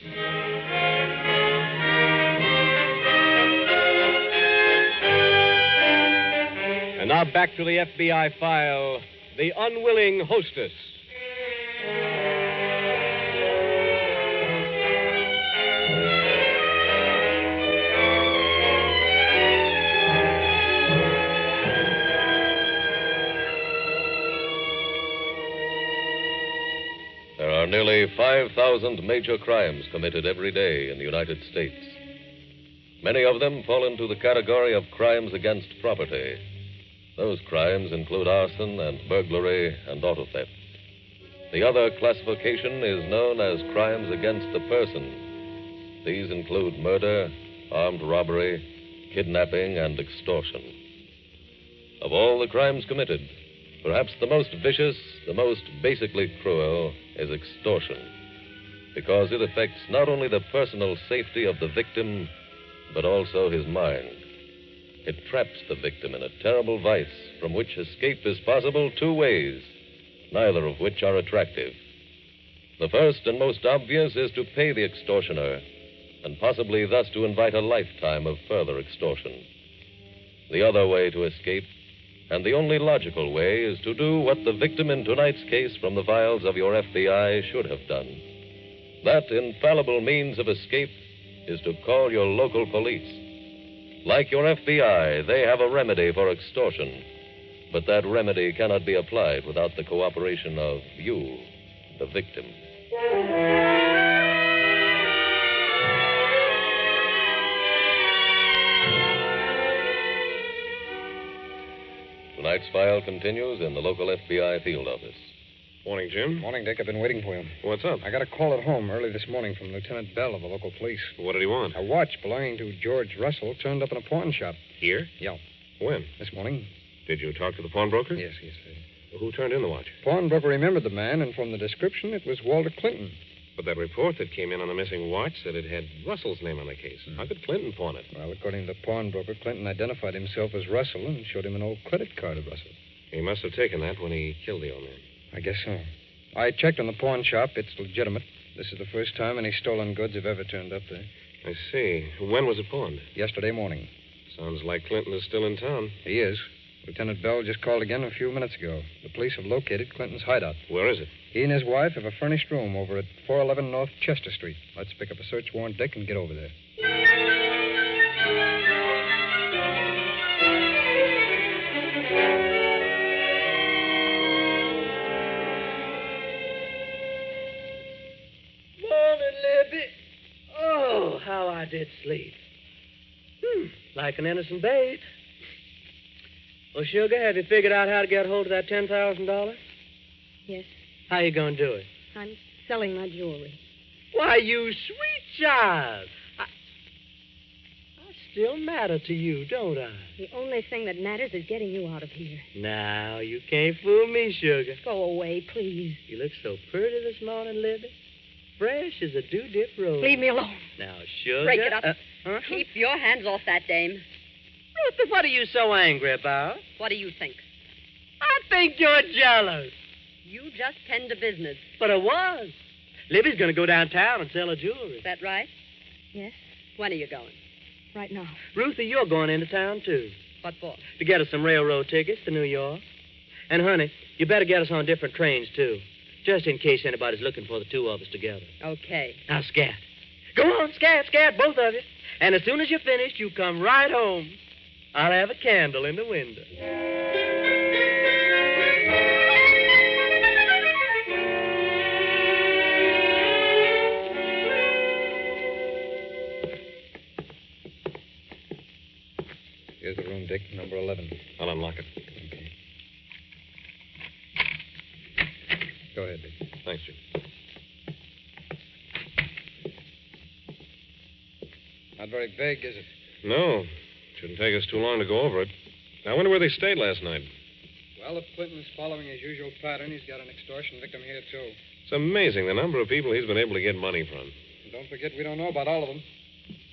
And now back to the FBI file, The Unwilling Hostess. are nearly 5,000 major crimes committed every day in the United States. Many of them fall into the category of crimes against property. Those crimes include arson and burglary and auto theft. The other classification is known as crimes against the person. These include murder, armed robbery, kidnapping, and extortion. Of all the crimes committed, perhaps the most vicious, the most basically cruel, is extortion, because it affects not only the personal safety of the victim, but also his mind. It traps the victim in a terrible vice from which escape is possible two ways, neither of which are attractive. The first and most obvious is to pay the extortioner, and possibly thus to invite a lifetime of further extortion. The other way to escape, and the only logical way, is to do what the victim in tonight's case from the files of your FBI should have done. That infallible means of escape is to call your local police. Like your FBI, they have a remedy for extortion, but that remedy cannot be applied without the cooperation of you, the victim. Tonight's file continues in the local FBI field office. Morning, Jim. Morning, Dick. I've been waiting for you. What's up? I got a call at home early this morning from Lieutenant Bell of the local police. What did he want? A watch belonging to George Russell turned up in a pawn shop. Here? Yeah. When? This morning. Did you talk to the pawnbroker? Yes. Who turned in the watch? Pawnbroker remembered the man, and from the description, it was Walter Clinton. But that report that came in on the missing watch said it had Russell's name on the case. How could Clinton pawn it? Well, according to the pawnbroker, Clinton identified himself as Russell and showed him an old credit card of Russell. He must have taken that when he killed the old man. I guess so. I checked on the pawn shop. It's legitimate. This is the first time any stolen goods have ever turned up there. I see. When was it pawned? Yesterday morning. Sounds like Clinton is still in town. He is. Lieutenant Bell just called again a few minutes ago. The police have located Clinton's hideout. Where is it? He and his wife have a furnished room over at 411 North Chester Street. Let's pick up a search warrant, Dick, and get over there. Morning, Libby. Oh, how I did sleep. Like an innocent babe. Well, Sugar, have you figured out how to get hold of that $10,000? Yes, How you going to do it? I'm selling my jewelry. Why, you sweet child. I still matter to you, don't I? The only thing that matters is getting you out of here. Now, you can't fool me, Sugar. Go away, please. You look so pretty this morning, Libby. Fresh as a dew-dip rose. Leave me alone. Now, Sugar. Break it up. Huh? Keep your hands off that dame. Ruthie, what are you so angry about? What do you think? I think you're jealous. You just tend to business. But I was. Libby's going to go downtown and sell her jewelry. Is that right? Yes. When are you going? Right now. Ruthie, you're going into town, too. What for? To get us some railroad tickets to New York. And, honey, you better get us on different trains, too. Just in case anybody's looking for the two of us together. Okay. Now, scat. Go on, scat, both of you. And as soon as you're finished, you come right home. I'll have a candle in the window. Here's the room, Dick, number 11. I'll unlock it. Okay. Go ahead, Dick. Thanks, Jim. Not very big, is it? No. Shouldn't take us too long to go over it. I wonder where they stayed last night. Well, if Clinton's following his usual pattern, he's got an extortion victim here, too. It's amazing the number of people he's been able to get money from. And don't forget, we don't know about all of them.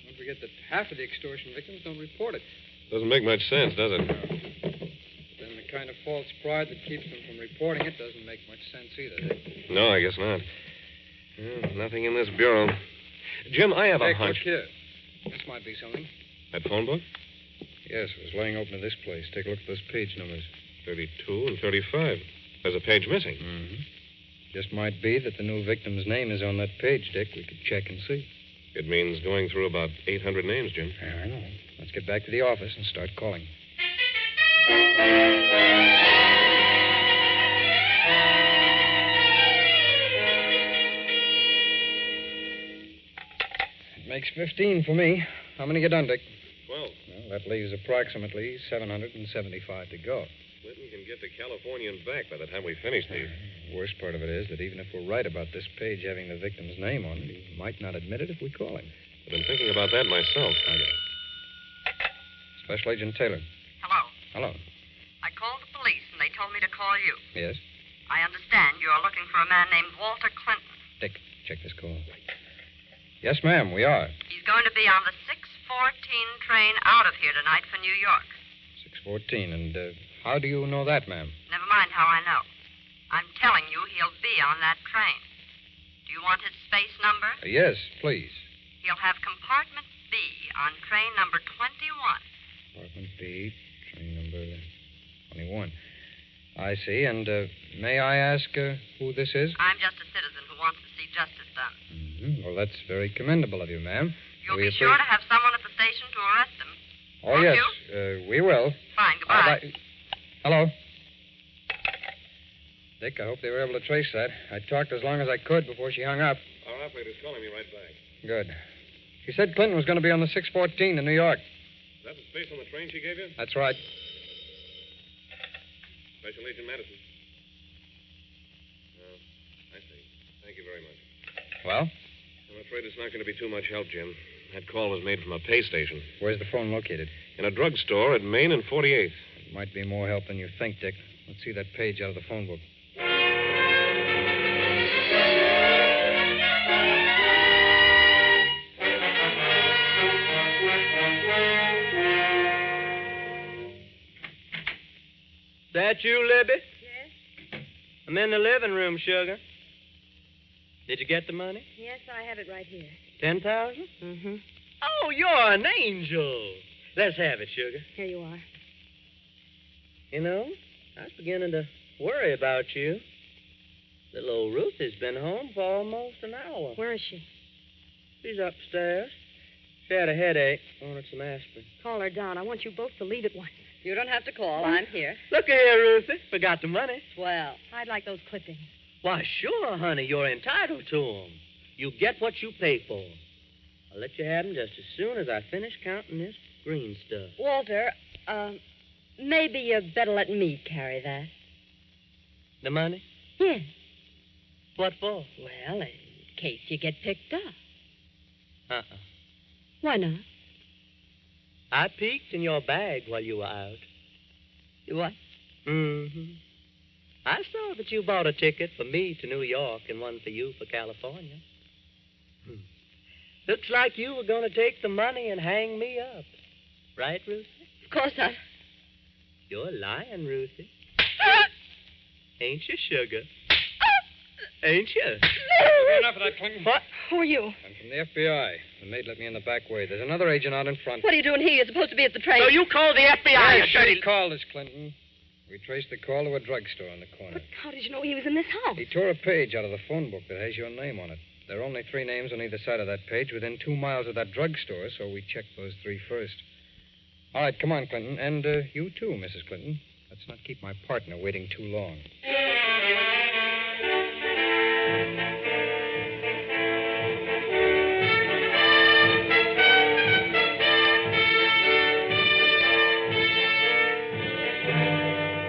Don't forget that half of the extortion victims don't report it. Doesn't make much sense, does it? Then the kind of false pride that keeps them from reporting it doesn't make much sense either. No, I guess not. Well, nothing in this bureau. Jim, I have a Dick, hunch. look here. This might be something. That phone book? Yes, it was laying open in this place. Take a look at those page numbers. 32 and 35. There's a page missing. Mm-hmm. Just might be that the new victim's name is on that page, Dick. We could check and see. It means going through about 800 names, Jim. I know. Let's get back to the office and start calling. makes 15 for me. How many get done, Dick? 12. Well, that leaves approximately 775 to go. Clinton can get to California and back by the time we finish these. The worst part of it is that even if we're right about this page having the victim's name on it, he might not admit it if we call him. I've been thinking about that myself. I get it. Special Agent Taylor. Hello. Hello. I called the police, and they told me to call you. Yes? I understand you're looking for a man named Walter Clinton. Dick, check this call. Yes, ma'am, we are. He's going to be on the 6:14 train out of here tonight for New York. 6:14. And how do you know that, ma'am? Never mind how I know. I'm telling you he'll be on that train. Do you want his space number? Yes, please. He'll have compartment B on train number 21. Compartment B, train number 21. I see. And may I ask who this is? I'm just a citizen who wants to see justice done. Mm-hmm. Well, that's very commendable of you, ma'am. You'll be sure to have someone at the station to arrest him. Oh, Won't yes. you? We will. Fine. Goodbye. Hello. Dick, I hope they were able to trace that. I talked as long as I could before she hung up. Our operator's calling me right back. Good. She said Clinton was going to be on the 6:14 to New York. Is that the space on the train she gave you? That's right. Special Agent Madison. Oh, I see. Thank you very much. Well? I'm afraid it's not going to be too much help, Jim. That call was made from a pay station. Where's the phone located? In a drugstore at Main and 48th. It might be more help than you think, Dick. Let's see that page out of the phone book. That you, Libby? Yes? I'm in the living room, sugar. Did you get the money? Yes, I have it right here. 10,000? Mm-hmm. Oh, you're an angel. Let's have it, sugar. Here you are. You know, I was beginning to worry about you. Little old Ruthie's been home for almost an hour. Where is she? She's upstairs. She had a headache. Wanted some aspirin. Call her down. I want you both to leave at once. You don't have to call. I'm here. Look here, Ruthie. Forgot the money. Swell. I'd like those clippings. Why, sure, honey. You're entitled to them. You get what you pay for. I'll let you have them just as soon as I finish counting this green stuff. Walter, maybe you better let me carry that. The money? Yes. What for? Well, in case you get picked up. Uh-uh. Why not? I peeked in your bag while you were out. What? Mm-hmm. I saw that you bought a ticket for me to New York and one for you for California. Looks like you were going to take the money and hang me up. Right, Ruthie? Of course not. You're lying, Ruthie. Ain't you, sugar? Ain't you? Enough of that, Clinton. What? Who are you? I'm from the FBI. The maid let me in the back way. There's another agent out in front. What are you doing here? You're supposed to be at the train. So you called the FBI, Yes, you dirty... he called us, Clinton. We traced the call to a drugstore on the corner. But how did you know he was in this house? He tore a page out of the phone book that has your name on it. There are only 3 names on either side of that page within 2 miles of that drugstore, so we checked those 3 first. All right, come on, Clinton. And you too, Mrs. Clinton. Let's not keep my partner waiting too long.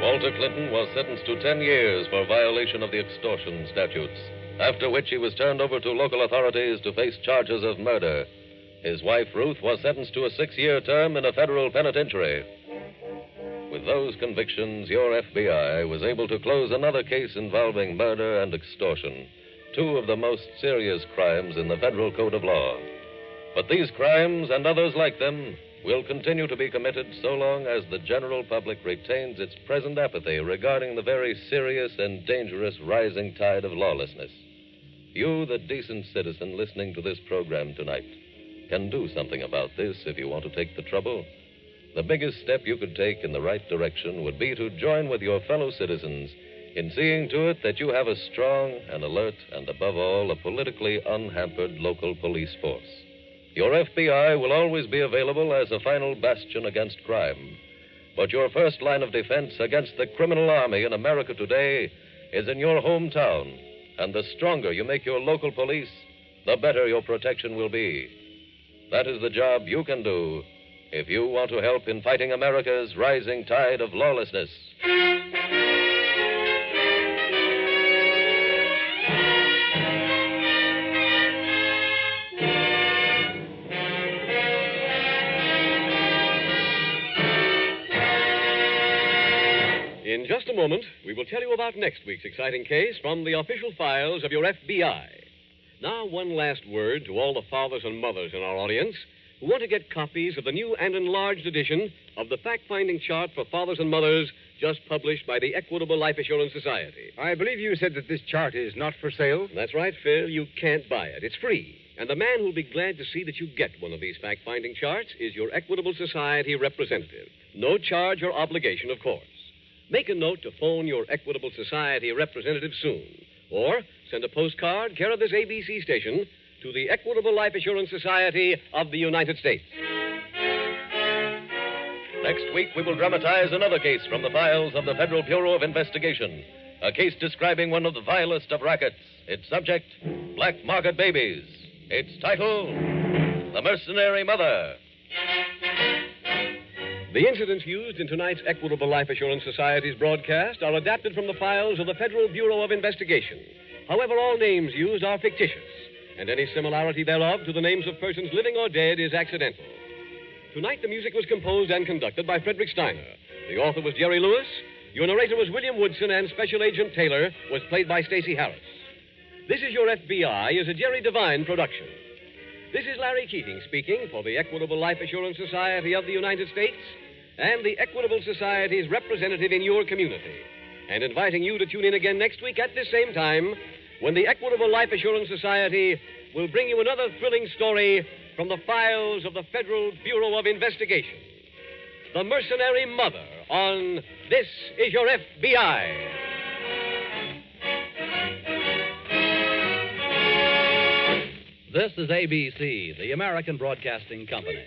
Walter Clinton was sentenced to 10 years for violation of the extortion statutes, after which he was turned over to local authorities to face charges of murder. His wife, Ruth, was sentenced to a 6-year term in a federal penitentiary. With those convictions, your FBI was able to close another case involving murder and extortion, 2 of the most serious crimes in the federal code of law. But these crimes and others like them will continue to be committed so long as the general public retains its present apathy regarding the very serious and dangerous rising tide of lawlessness. You, the decent citizen listening to this program tonight, can do something about this if you want to take the trouble. The biggest step you could take in the right direction would be to join with your fellow citizens in seeing to it that you have a strong, an alert, and above all, a politically unhampered local police force. Your FBI will always be available as a final bastion against crime. But your first line of defense against the criminal army in America today is in your hometown. And the stronger you make your local police, the better your protection will be. That is the job you can do if you want to help in fighting America's rising tide of lawlessness. In just a moment, we will tell you about next week's exciting case from the official files of your FBI. Now, one last word to all the fathers and mothers in our audience who want to get copies of the new and enlarged edition of the fact-finding chart for fathers and mothers just published by the Equitable Life Assurance Society. I believe you said that this chart is not for sale? That's right, Phil. You can't buy it. It's free. And the man who'll be glad to see that you get one of these fact-finding charts is your Equitable Society representative. No charge or obligation, of course. Make a note to phone your Equitable Society representative soon. Or send a postcard, care of this ABC station, to the Equitable Life Assurance Society of the United States. Next week, we will dramatize another case from the files of the Federal Bureau of Investigation. A case describing one of the vilest of rackets. Its subject, black market babies. Its title, The Mercenary Mother. The incidents used in tonight's Equitable Life Assurance Society's broadcast are adapted from the files of the Federal Bureau of Investigation. However, all names used are fictitious, and any similarity thereof to the names of persons living or dead is accidental. Tonight, the music was composed and conducted by Frederick Steiner. The author was Jerry Lewis. Your narrator was William Woodson, and Special Agent Taylor was played by Stacey Harris. This Is Your FBI is a Jerry Devine production. This is Larry Keating speaking for the Equitable Life Assurance Society of the United States and the Equitable Society's representative in your community, and inviting you to tune in again next week at this same time when the Equitable Life Assurance Society will bring you another thrilling story from the files of the Federal Bureau of Investigation. The Mercenary Mother on This Is Your FBI. This is ABC, the American Broadcasting Company.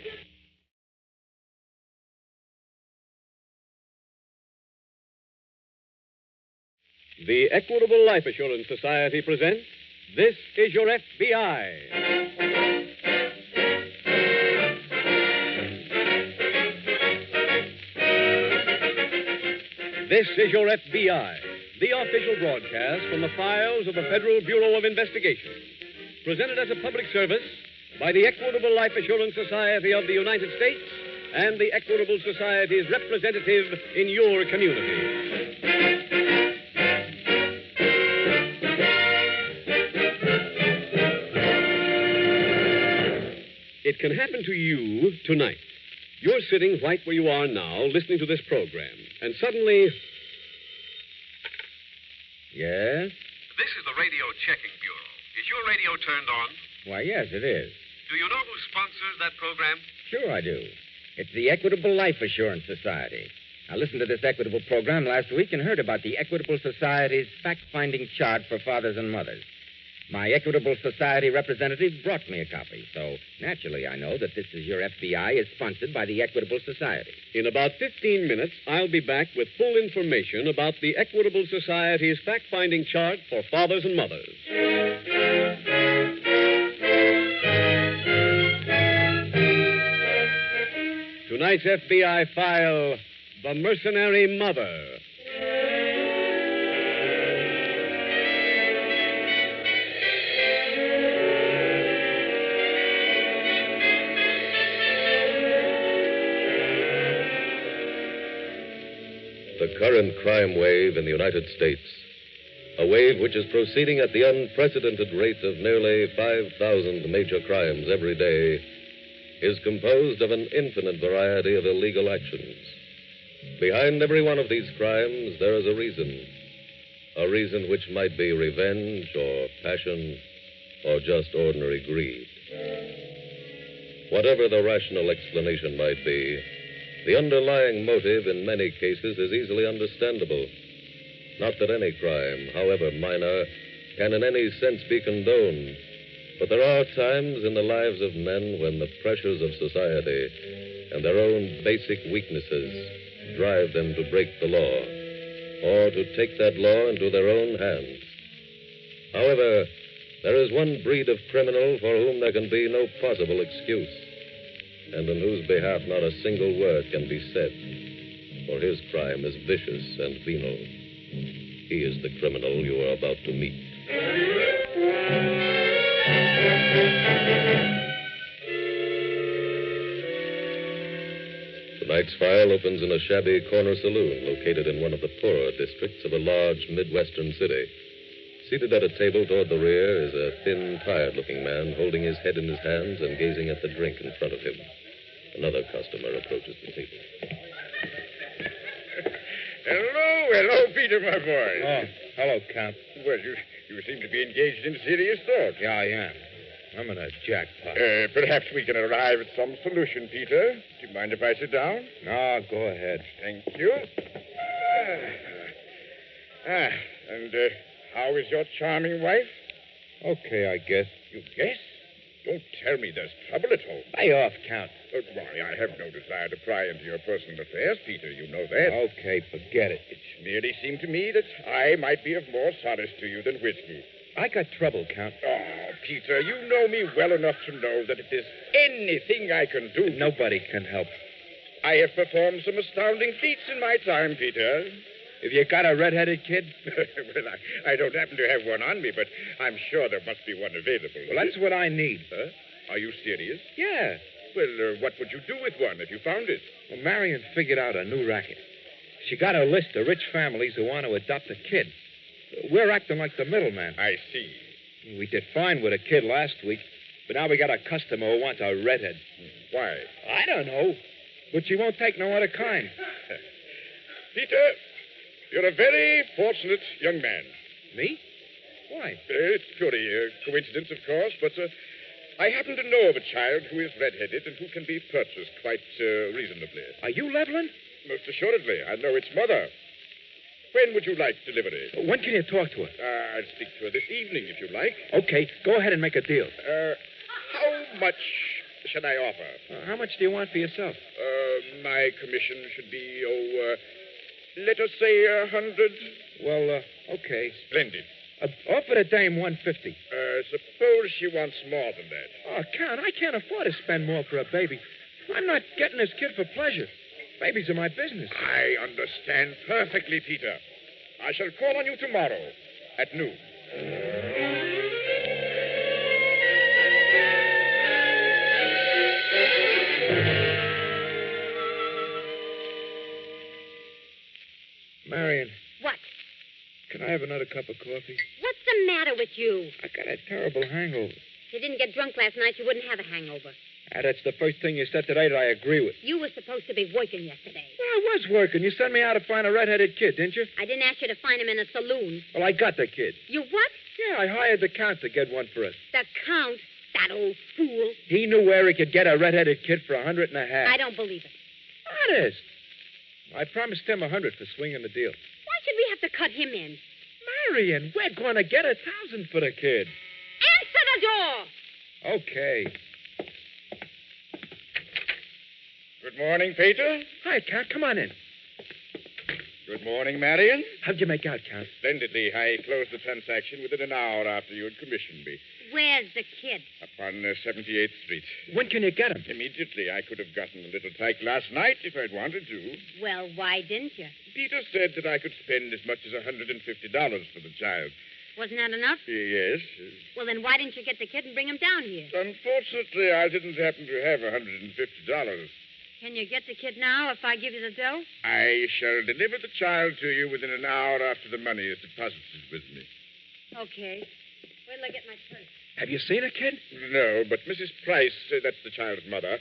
The Equitable Life Assurance Society presents This Is Your FBI. This is Your FBI, the official broadcast from the files of the Federal Bureau of Investigation. Presented as a public service by the Equitable Life Assurance Society of the United States and the Equitable Society's representative in your community. It can happen to you tonight. You're sitting right where you are now, listening to this program, and suddenly... Yes? This is the Radio Checking Bureau. Is your radio turned on? Why, yes, it is. Do you know who sponsors that program? Sure I do. It's the Equitable Life Assurance Society. I listened to this Equitable program last week and heard about the Equitable Society's fact-finding chart for fathers and mothers. My Equitable Society representative brought me a copy, so naturally I know that This Is Your FBI is sponsored by the Equitable Society. In about 15 minutes, I'll be back with full information about the Equitable Society's fact-finding chart for fathers and mothers. Tonight's FBI file, The Mercenary Mother. The current crime wave in the United States, a wave which is proceeding at the unprecedented rate of nearly 5,000 major crimes every day, is composed of an infinite variety of illegal actions. Behind every one of these crimes, there is a reason which might be revenge or passion or just ordinary greed. Whatever the rational explanation might be, the underlying motive in many cases is easily understandable. Not that any crime, however minor, can in any sense be condoned. But there are times in the lives of men when the pressures of society and their own basic weaknesses drive them to break the law, or to take that law into their own hands. However, there is one breed of criminal for whom there can be no possible excuse. and on whose behalf not a single word can be said. For his crime is vicious and venal. He is the criminal you are about to meet. Tonight's file opens in a shabby corner saloon located in one of the poorer districts of a large Midwestern city. Seated at a table toward the rear is a thin, tired-looking man holding his head in his hands and gazing at the drink in front of him. Another customer approaches the table. Hello, Peter, my boy. Oh, hello, Count. Well, you seem to be engaged in serious thought. Yeah, I am. I'm in a jackpot. Perhaps we can arrive at some solution, Peter. Do you mind if I sit down? No, go ahead. Thank you. And how is your charming wife? Okay, I guess. You guess? Don't tell me there's trouble at home. Lay off, Count. Why, I have no desire to pry into your personal affairs, Peter. You know that. Okay, forget it. It merely seemed to me that I might be of more solace to you than whiskey. I got trouble, Count. Oh, Peter, you know me well enough to know that if there's anything I can do... Nobody can help. I have performed some astounding feats in my time, Peter. Have you got a red-headed kid? Well, I don't happen to have one on me, but I'm sure there must be one available. Well, that's what I need. Huh? Are you serious? Yeah. Well, what would you do with one if you found it? Well, Marion figured out a new racket. She got a list of rich families who want to adopt a kid. We're acting like the middleman. I see. We did fine with a kid last week, but now we got a customer who wants a redhead. Why? I don't know, but she won't take no other kind. Peter, you're a very fortunate young man. Me? Why? It's purely a coincidence, of course, but I happen to know of a child who is redheaded and who can be purchased quite reasonably. Are you Levelin? Most assuredly. I know its mother. When would you like delivery? When can you talk to her? I'll speak to her this evening, if you like. Okay, go ahead and make a deal. How much should I offer? How much do you want for yourself? My commission should be, let us say 100. Well, okay. Splendid. Offer the dame 150. Suppose she wants more than that. Oh, Count, I can't afford to spend more for a baby. I'm not getting this kid for pleasure. Babies are my business. I understand perfectly, Peter. I shall call on you tomorrow at noon. Marion. What? Can I have another cup of coffee? What's the matter with you? I got a terrible hangover. If you didn't get drunk last night, you wouldn't have a hangover. That's the first thing you said today that I agree with. You were supposed to be working yesterday. Well, I was working. You sent me out to find a red-headed kid, didn't you? I didn't ask you to find him in a saloon. Well, I got the kid. You what? Yeah, I hired the Count to get one for us. The Count? That old fool. He knew where he could get a red-headed kid for $150. I don't believe it. Honest. I promised him $100 for swinging the deal. Why should we have to cut him in? Marion, we're going to get $1,000 for the kid. Answer the door! Okay. Good morning, Peter. Hi, Count. Come on in. Good morning, Marion. How'd you make out, Count? Splendidly. I closed the transaction within an hour after you had commissioned me. Where's the kid? Upon 78th Street. When can you get him? Immediately. I could have gotten a little tyke last night if I'd wanted to. Well, why didn't you? Peter said that I could spend as much as $150 for the child. Wasn't that enough? Yes. Well, then why didn't you get the kid and bring him down here? Unfortunately, I didn't happen to have $150. Can you get the kid now if I give you the dough? I shall deliver the child to you within an hour after the money is deposited with me. Okay. Wait till I get my purse. Have you seen a kid? No, but Mrs. Price, that's the child's mother,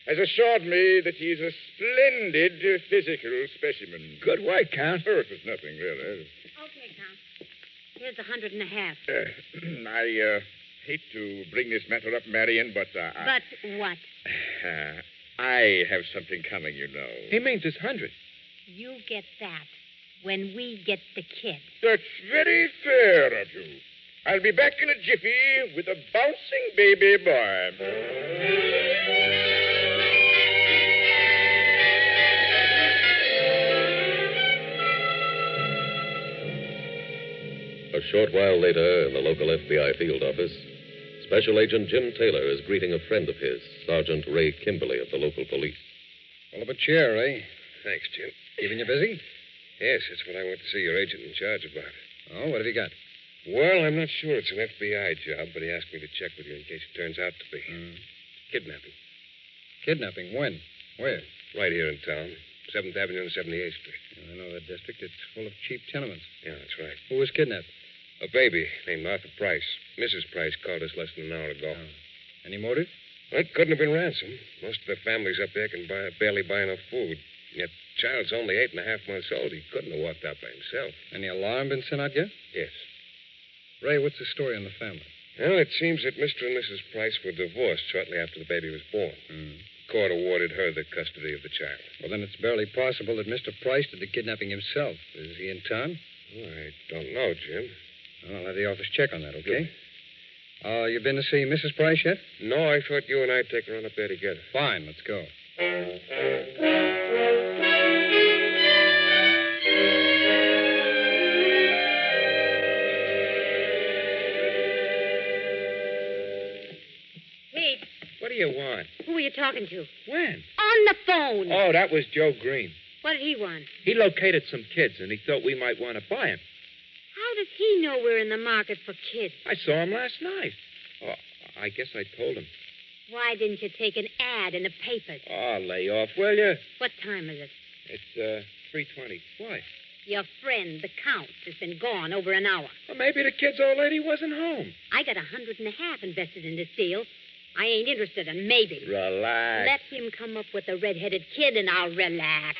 has assured me that he's a splendid physical specimen. Good work, Count. Oh, it was nothing, really. Okay, Count. Here's $150. I hate to bring this matter up, Marion, but... But what? I have something coming, you know. He means it's 100. You get that when we get the kid. That's very fair of you. I'll be back in a jiffy with a bouncing baby boy. A short while later, in the local FBI field office, Special Agent Jim Taylor is greeting a friend of his, Sergeant Ray Kimberly of the local police. Pull up a chair, Ray. Thanks, Jim. Keeping you busy? Yes, that's what I want to see your agent in charge about. Oh, what have you got? Well, I'm not sure it's an FBI job, but he asked me to check with you in case it turns out to be. Kidnapping. Kidnapping? When? Where? Right here in town. 7th Avenue and 78th Street. I know that district. It's full of cheap tenements. Yeah, that's right. Who was kidnapped? A baby named Arthur Price. Mrs. Price called us less than an hour ago. Any motive? Well, it couldn't have been ransom. Most of the families up there can barely buy enough food. Yet, child's only 8.5 months old. He couldn't have walked out by himself. Any alarm been sent out yet? Yes. Ray, what's the story on the family? Well, it seems that Mr. and Mrs. Price were divorced shortly after the baby was born. The court awarded her the custody of the child. Well, then it's barely possible that Mr. Price did the kidnapping himself. Is he in town? Well, I don't know, Jim. Well, I'll have the office check on that, okay? You been to see Mrs. Price yet? No, I thought you and I'd take her on up there together. Fine, let's go. Pete, What do you want? who were you talking to? When? On the phone. Oh, that was Joe Green. What did he want? He located some kids, and he thought we might want to buy them. How does he know we're in the market for kids? I saw him last night. Oh, I guess I told him. Why didn't you take an ad in the papers? Oh, lay off, will you? What time is it? It's 3:20. Why? Your friend, the Count, has been gone over an hour. Well, maybe the kid's old lady wasn't home. I got $150 invested in this deal. I ain't interested in maybe. Relax. Let him come up with the red-headed kid, and I'll relax.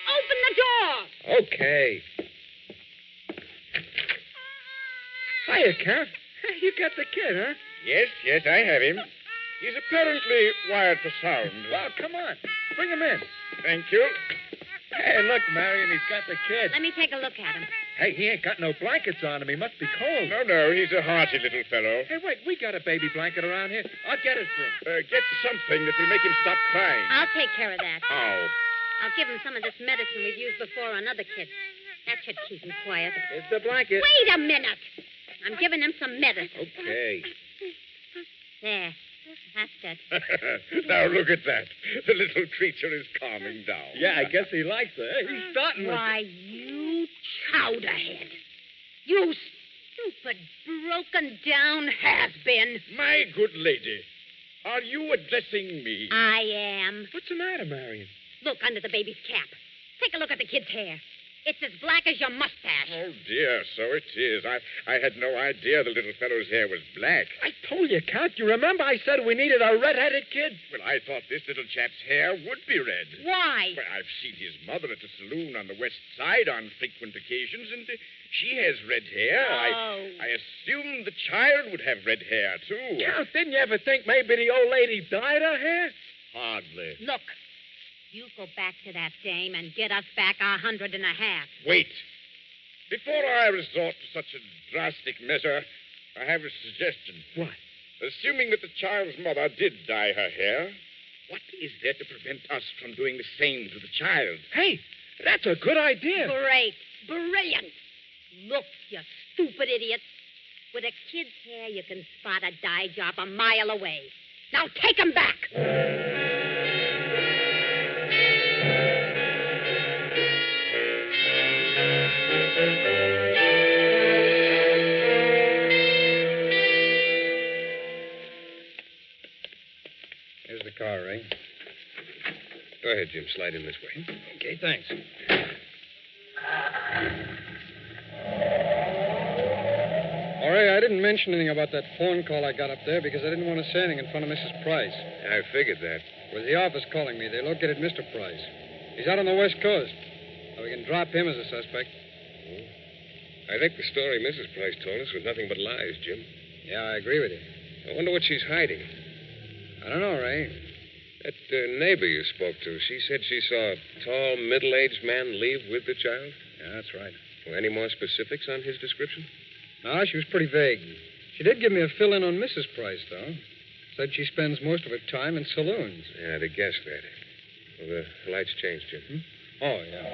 Open the door! Okay. Hiya, Count. You got the kid, huh? Yes, I have him. He's apparently wired for sound. Well, come on. Bring him in. Thank you. Hey, look, Marion, he's got the kid. Let me take a look at him. Hey, he ain't got no blankets on him. He must be cold. No, he's a hearty little fellow. Hey, wait, we got a baby blanket around here. I'll get it for him. Get something that will make him stop crying. I'll take care of that. How? I'll give him some of this medicine we've used before on other kids. That should keep him quiet. Here's the blanket. Wait a minute. I'm giving him some medicine. Okay. There. That's it. Now, look at that. The little creature is calming down. Yeah, I guess he likes it. He's starting Why, you chowderhead. You stupid, broken-down has-been. My good lady, are you addressing me? I am. What's the matter, Marion? Look under the baby's cap. Take a look at the kid's hair. It's as black as your mustache. Oh, dear, so it is. I had no idea the little fellow's hair was black. I told you, Count. You remember I said we needed a red-headed kid? Well, I thought this little chap's hair would be red. Why? Well, I've seen his mother at the saloon on the west side on frequent occasions, and she has red hair. Oh. I assumed the child would have red hair, too. Count, didn't you ever think maybe the old lady dyed her hair? Hardly. Look, you go back to that dame and get us back $150. Wait. Before I resort to such a drastic measure, I have a suggestion. What? Assuming that the child's mother did dye her hair, what is there to prevent us from doing the same to the child? Hey, that's a good idea. Great. Brilliant. Look, you stupid idiots. With a kid's hair, you can spot a dye job a mile away. Now take him back. Here's the car, Ray. Go ahead, Jim. Slide in this way. Okay, thanks. All right, I didn't mention anything about that phone call I got up there because I didn't want to say anything in front of Mrs. Price. I figured that. It was the office calling me. They located Mr. Price. He's out on the West Coast. So we can drop him as a suspect. I think the story Mrs. Price told us was nothing but lies, Jim. Yeah, I agree with you. I wonder what she's hiding. I don't know, Ray. That neighbor you spoke to, she said she saw a tall, middle-aged man leave with the child? Yeah, that's right. Well, any more specifics on his description? No, she was pretty vague. She did give me a fill-in on Mrs. Price, though. Said she spends most of her time in saloons. Yeah, I'd have guessed that. Well, the lights changed, Jim. Oh, yeah.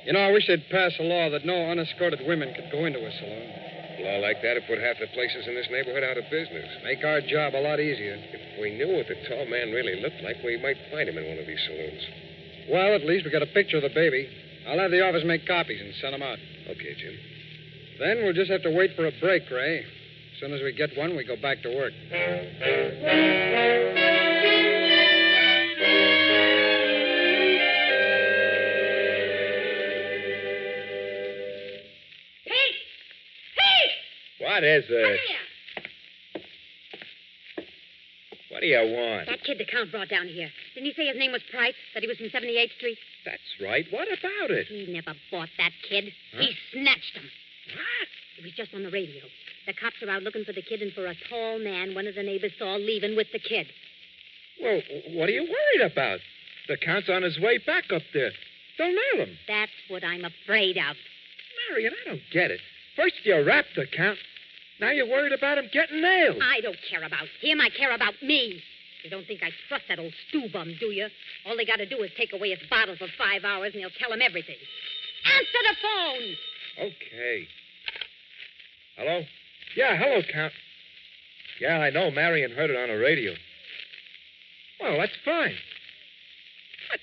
You know, I wish they'd pass a law that no unescorted women could go into a saloon. A law like that would put half the places in this neighborhood out of business. Make our job a lot easier. If we knew what the tall man really looked like, we might find him in one of these saloons. Well, at least we got a picture of the baby. I'll have the office make copies and send them out. Okay, Jim. Then we'll just have to wait for a break, Ray. As soon as we get one, we go back to work. What is it? Come here. What do you want? That kid the Count brought down here. Didn't he say his name was Price? That he was from 78th Street? That's right. What about it? He never bought that kid. Huh? He snatched him. What? It was just on the radio. The cops are out looking for the kid and for a tall man one of the neighbors saw leaving with the kid. Well, what are you worried about? The Count's on his way back up there. They'll nail him. That's what I'm afraid of. Marion, I don't get it. First you wrapped the Count. Now you're worried about him getting nailed. I don't care about him. I care about me. You don't think I trust that old stew bum, do you? All they got to do is take away his bottle for 5 hours and he'll tell him everything. Answer the phone! Okay. Hello? Yeah, hello, Count. Yeah, I know. Marion heard it on the radio. Well, that's fine.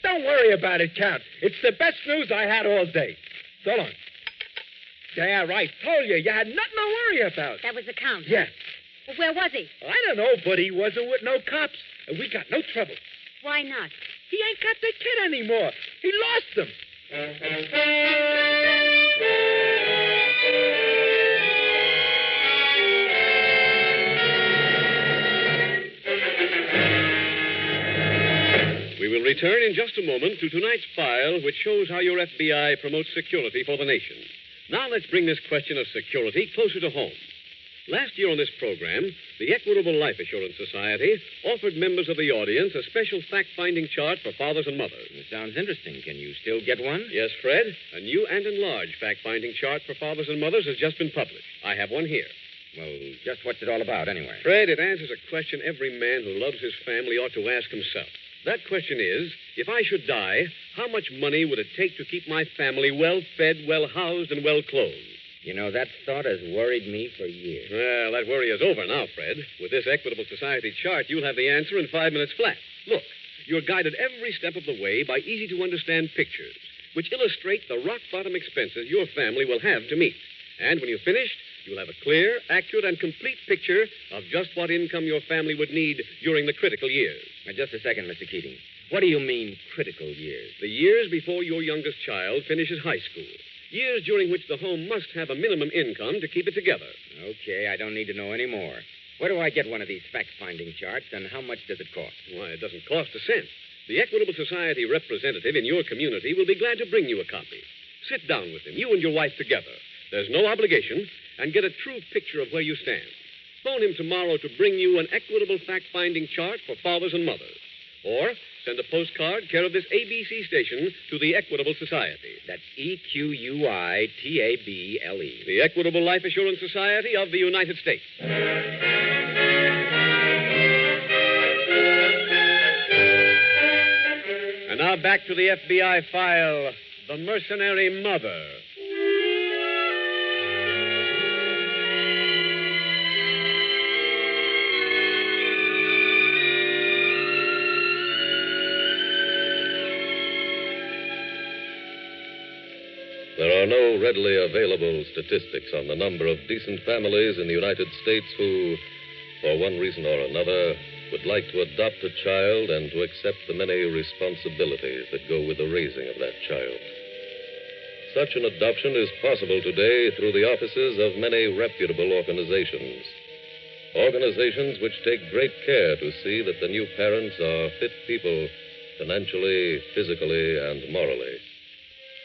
Don't worry about it, Count. It's the best news I had all day. So long. Yeah, right. Told you. You had nothing to worry about. That was the Count. Yeah. Well, where was he? I don't know, but he wasn't with no cops. And we got no trouble. Why not? He ain't got the kid anymore. He lost him. We will return in just a moment to tonight's file, which shows how your FBI promotes security for the nation. Now let's bring this question of security closer to home. Last year on this program, the Equitable Life Assurance Society offered members of the audience a special fact-finding chart for fathers and mothers. It sounds interesting. Can you still get one? Yes, Fred. A new and enlarged fact-finding chart for fathers and mothers has just been published. I have one here. Well, just what's it all about, anyway? Fred, it answers a question every man who loves his family ought to ask himself. That question is, if I should die, how much money would it take to keep my family well-fed, well-housed, and well-clothed? You know, that thought has worried me for years. Well, that worry is over now, Fred. With this Equitable Society chart, you'll have the answer in 5 minutes flat. Look, you're guided every step of the way by easy-to-understand pictures, which illustrate the rock-bottom expenses your family will have to meet. And when you're finished, you'll have a clear, accurate, and complete picture of just what income your family would need during the critical years. Now, just a second, Mr. Keating. What do you mean, critical years? The years before your youngest child finishes high school. Years during which the home must have a minimum income to keep it together. Okay, I don't need to know any more. Where do I get one of these fact-finding charts, and how much does it cost? Why, it doesn't cost a cent. The Equitable Society representative in your community will be glad to bring you a copy. Sit down with him, you and your wife together. There's no obligation, and get a true picture of where you stand. Phone him tomorrow to bring you an Equitable fact-finding chart for fathers and mothers. Or send a postcard care of this ABC station to the Equitable Society. That's EQUITABLE. The Equitable Life Assurance Society of the United States. And now back to the FBI file, The Mercenary Mother. There are no readily available statistics on the number of decent families in the United States who, for one reason or another, would like to adopt a child and to accept the many responsibilities that go with the raising of that child. Such an adoption is possible today through the offices of many reputable organizations. Organizations which take great care to see that the new parents are fit people financially, physically, and morally.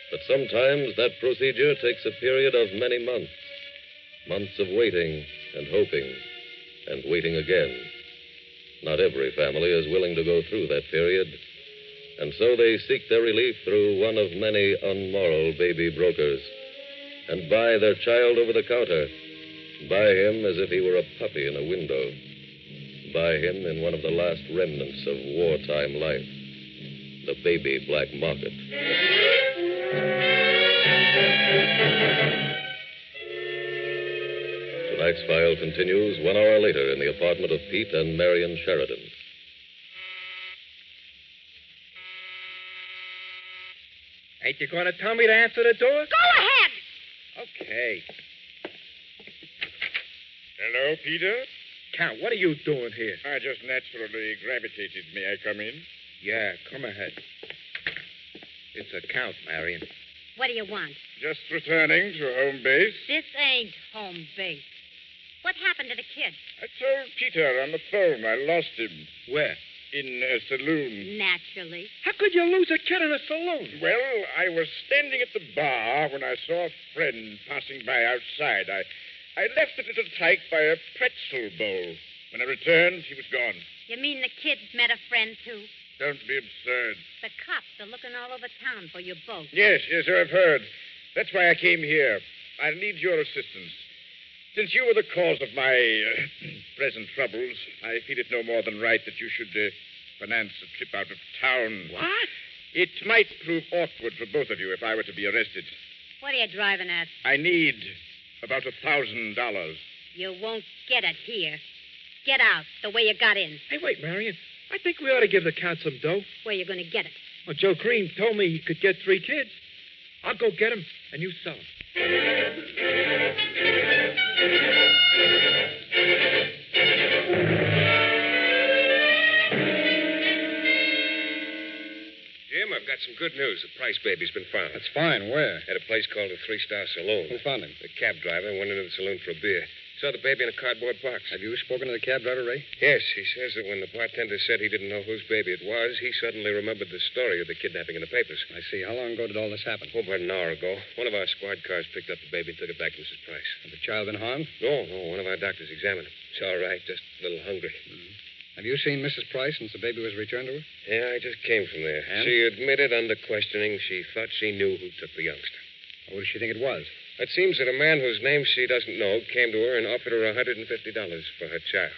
But sometimes that procedure takes a period of many months. Months of waiting and hoping and waiting again. Not every family is willing to go through that period, and so they seek their relief through one of many unmoral baby brokers and buy their child over the counter. Buy him as if he were a puppy in a window. Buy him in one of the last remnants of wartime life, the baby black market. X-File continues 1 hour later in the apartment of Pete and Marion Sheridan. Ain't you going to tell me to answer the door? Go ahead. Okay. Hello, Peter? Count, what are you doing here? I just naturally gravitated. May I come in? Yeah, come ahead. It's a Count, Marion. What do you want? Just returning to home base. This ain't home base. What happened to the kid? I told Peter on the phone I lost him. Where? In a saloon. Naturally. How could you lose a kid in a saloon? Well, I was standing at the bar when I saw a friend passing by outside. I left a little tyke by a pretzel bowl. When I returned, he was gone. You mean the kid's met a friend, too? Don't be absurd. The cops are looking all over town for you both. Yes, I've heard. That's why I came here. I need your assistance. Since you were the cause of my present troubles, I feel it no more than right that you should finance a trip out of town. What? It might prove awkward for both of you if I were to be arrested. What are you driving at? I need about $1,000. You won't get it here. Get out the way you got in. Hey, wait, Marion. I think we ought to give the Count some dough. Where you going to get it? Well, Joe Green told me he could get 3 kids. I'll go get them, and you sell them. Jim, I've got some good news. The Price baby's been found. That's fine. Where? At a place called the 3-Star Saloon. Who found him? The cab driver went into the saloon for a beer. Saw the baby in a cardboard box. Have you spoken to the cab driver, Ray? Yes, he says that when the bartender said he didn't know whose baby it was, he suddenly remembered the story of the kidnapping in the papers. I see. How long ago did all this happen? Oh, about an hour ago. One of our squad cars picked up the baby and took it back to Mrs. Price. Had the child been harmed? No. One of our doctors examined him. It's all right, just a little hungry. Have you seen Mrs. Price since the baby was returned to her? Yeah, I just came from there. And? She admitted under questioning she thought she knew who took the youngster. What does she think it was? It seems that a man whose name she doesn't know came to her and offered her $150 for her child.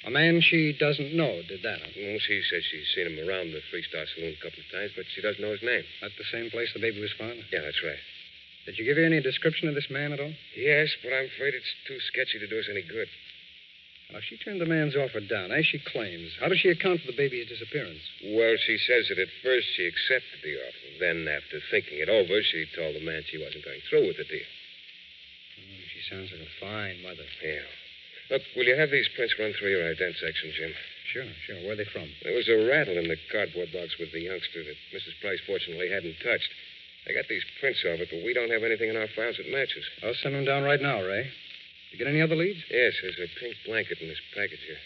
A man she doesn't know did that, huh? Well, she says she's seen him around the 3-Star Saloon a couple of times, but she doesn't know his name. At the same place the baby was found? Yeah, that's right. Did you give her any description of this man at all? Yes, but I'm afraid it's too sketchy to do us any good. Now, she turned the man's offer down, as she claims. How does she account for the baby's disappearance? Well, she says that at first she accepted the offer. Then, after thinking it over, she told the man she wasn't going through with the deal. She sounds like a fine mother. Yeah. Look, will you have these prints run through your ident section, Jim? Sure. Where are they from? There was a rattle in the cardboard box with the youngster that Mrs. Price fortunately hadn't touched. I got these prints of it, but we don't have anything in our files that matches. I'll send them down right now, Ray. You get any other leads? Yes, there's a pink blanket in this package here.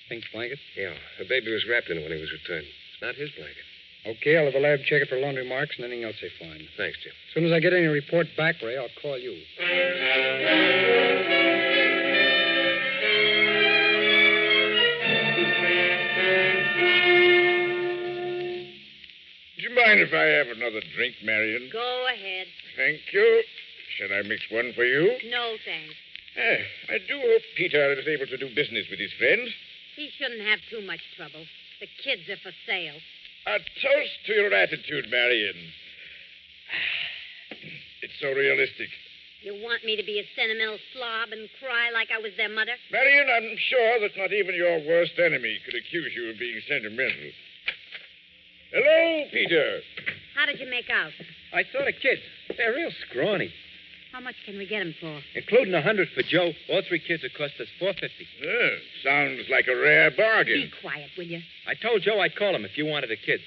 Pink blanket? Yeah. The baby was wrapped in it when he was returned. It's not his blanket. Okay, I'll have the lab check it for laundry marks and anything else they find. Thanks, Jim. As soon as I get any report back, Ray, I'll call you. Do you mind if I have another drink, Marion? Go ahead. Thank you. Shall I mix one for you? No, thanks. I do hope Peter is able to do business with his friend. He shouldn't have too much trouble. The kids are for sale. A toast to your attitude, Marion. It's so realistic. You want me to be a sentimental slob and cry like I was their mother? Marion, I'm sure that not even your worst enemy could accuse you of being sentimental. Hello, Peter. How did you make out? I saw the kids. They're real scrawny. How much can we get them for? Including $100 for Joe, all 3 kids would cost us $450. Sounds like a rare bargain. Be quiet, will you? I told Joe I'd call him if you wanted the kids.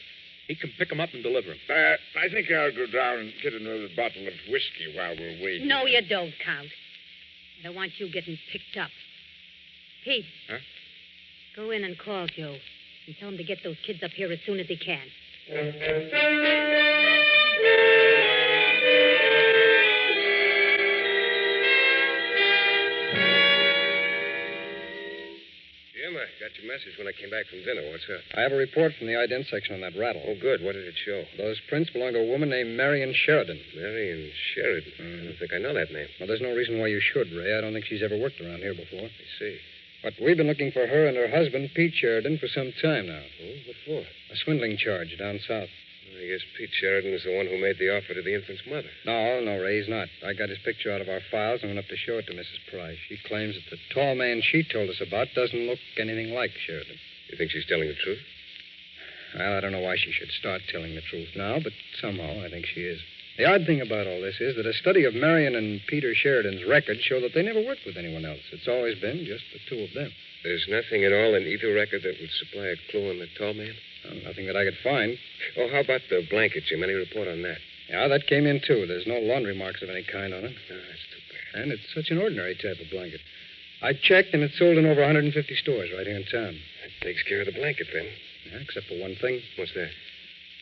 He can pick them up and deliver them. I think I'll go down and get another bottle of whiskey while we're waiting. No, you don't, Count. I don't want you getting picked up. Pete. Huh? Go in and call Joe and tell him to get those kids up here as soon as he can. Jim, I got your message when I came back from dinner. What's up? I have a report from the ident section on that rattle. Oh, good. What did it show? Those prints belong to a woman named Marion Sheridan. Marion Sheridan? I don't think I know that name. Well, there's no reason why you should, Ray. I don't think she's ever worked around here before. I see. But we've been looking for her and her husband, Pete Sheridan, for some time now. Oh, what for? A swindling charge down south. I guess Pete Sheridan is the one who made the offer to the infant's mother. No, Ray, he's not. I got his picture out of our files and went up to show it to Mrs. Price. She claims that the tall man she told us about doesn't look anything like Sheridan. You think she's telling the truth? Well, I don't know why she should start telling the truth now, but somehow I think she is. The odd thing about all this is that a study of Marion and Peter Sheridan's records show that they never worked with anyone else. It's always been just the two of them. There's nothing at all in either record that would supply a clue on the tall man? Well, nothing that I could find. Oh, how about the blanket, Jim? Any report on that? Yeah, that came in, too. There's no laundry marks of any kind on it. Oh, that's too bad. And it's such an ordinary type of blanket. I checked, and it's sold in over 150 stores right here in town. That takes care of the blanket, then. Yeah, except for one thing. What's that?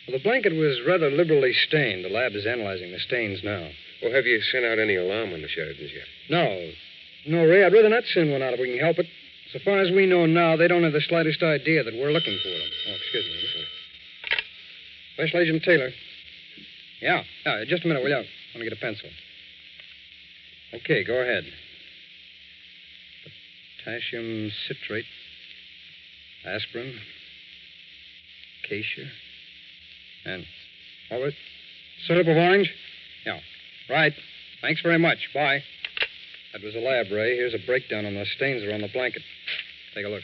Well, the blanket was rather liberally stained. The lab is analyzing the stains now. Well, have you sent out any alarm on the Sheridans yet? No, Ray, I'd rather not send one out if we can help it. So far as we know now, they don't have the slightest idea that we're looking for them. Oh, excuse me. Special Agent Taylor. Yeah, just a minute, will you? I want to get a pencil. Okay, go ahead. Potassium citrate, aspirin, acacia, and all right. Syrup of orange? Yeah. Right. Thanks very much. Bye. That was a lab, Ray. Here's a breakdown on the stains that are on the blanket. Take a look.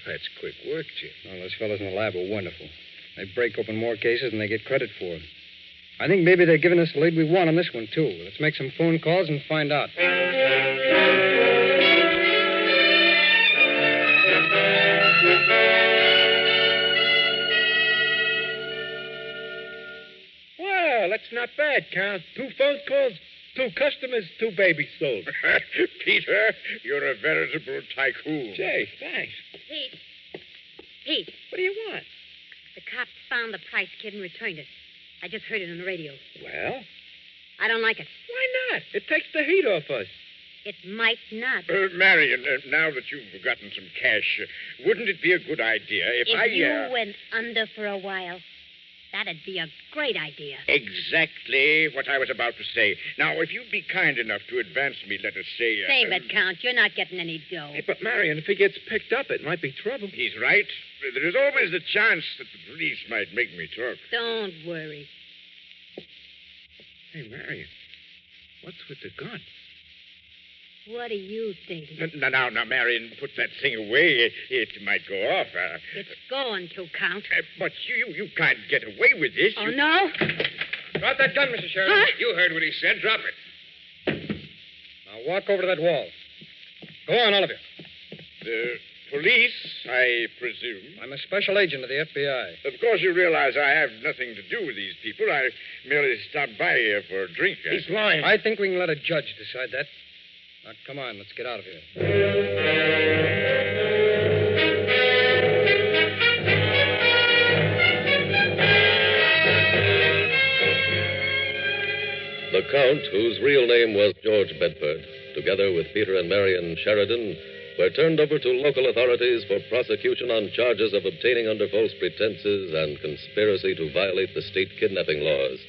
That's quick work, Jim. Well, those fellows in the lab are wonderful. They break open more cases than they get credit for. I think maybe they're giving us the lead we want on this one, too. Let's make some phone calls and find out. Well, that's not bad, Count. 2 phone calls, 2 customers, 2 babies sold. Peter, you're a veritable tycoon. Say, thanks. Pete, What do you want? the cops found the Price kid and returned it. I just heard it on the radio. Well, I don't like it. why not? It takes the heat off us. It might not. Marion, now that you've gotten some cash, wouldn't it be a good idea if you went under for a while, that'd be a great idea. Exactly what I was about to say. Now, if you'd be kind enough to advance me, let us say... Save it, Count. You're not getting any dough. Hey, but Marion, if he gets picked up, it might be trouble. He's right. There is always the chance that the police might make me talk. Don't worry. Hey, Marion, what's with the gun? What do you think? Now, Marion, put that thing away. It might go off. It's going to, Count. But you can't get away with this. Oh, no? Drop that gun, Mr. Sheridan. Huh? You heard what he said. Drop it. Now walk over to that wall. Go on, all of you. The police, I presume. I'm a special agent of the FBI. Of course, you realize I have nothing to do with these people. I merely stopped by here for a drink. He's lying. I think we can let a judge decide that. Now, come on, let's get out of here. The Count, whose real name was George Bedford, together with Peter and Marion Sheridan, were turned over to local authorities for prosecution on charges of obtaining under false pretenses and conspiracy to violate the state kidnapping laws.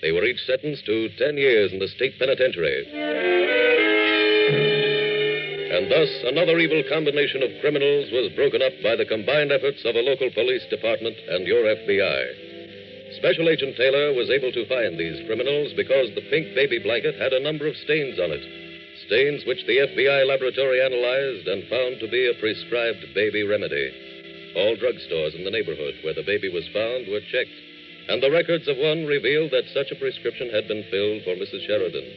They were each sentenced to 10 years in the state penitentiary. And thus, another evil combination of criminals was broken up by the combined efforts of a local police department and your FBI. Special Agent Taylor was able to find these criminals because the pink baby blanket had a number of stains on it. Stains which the FBI laboratory analyzed and found to be a prescribed baby remedy. All drugstores in the neighborhood where the baby was found were checked, and the records of one revealed that such a prescription had been filled for Mrs. Sheridan.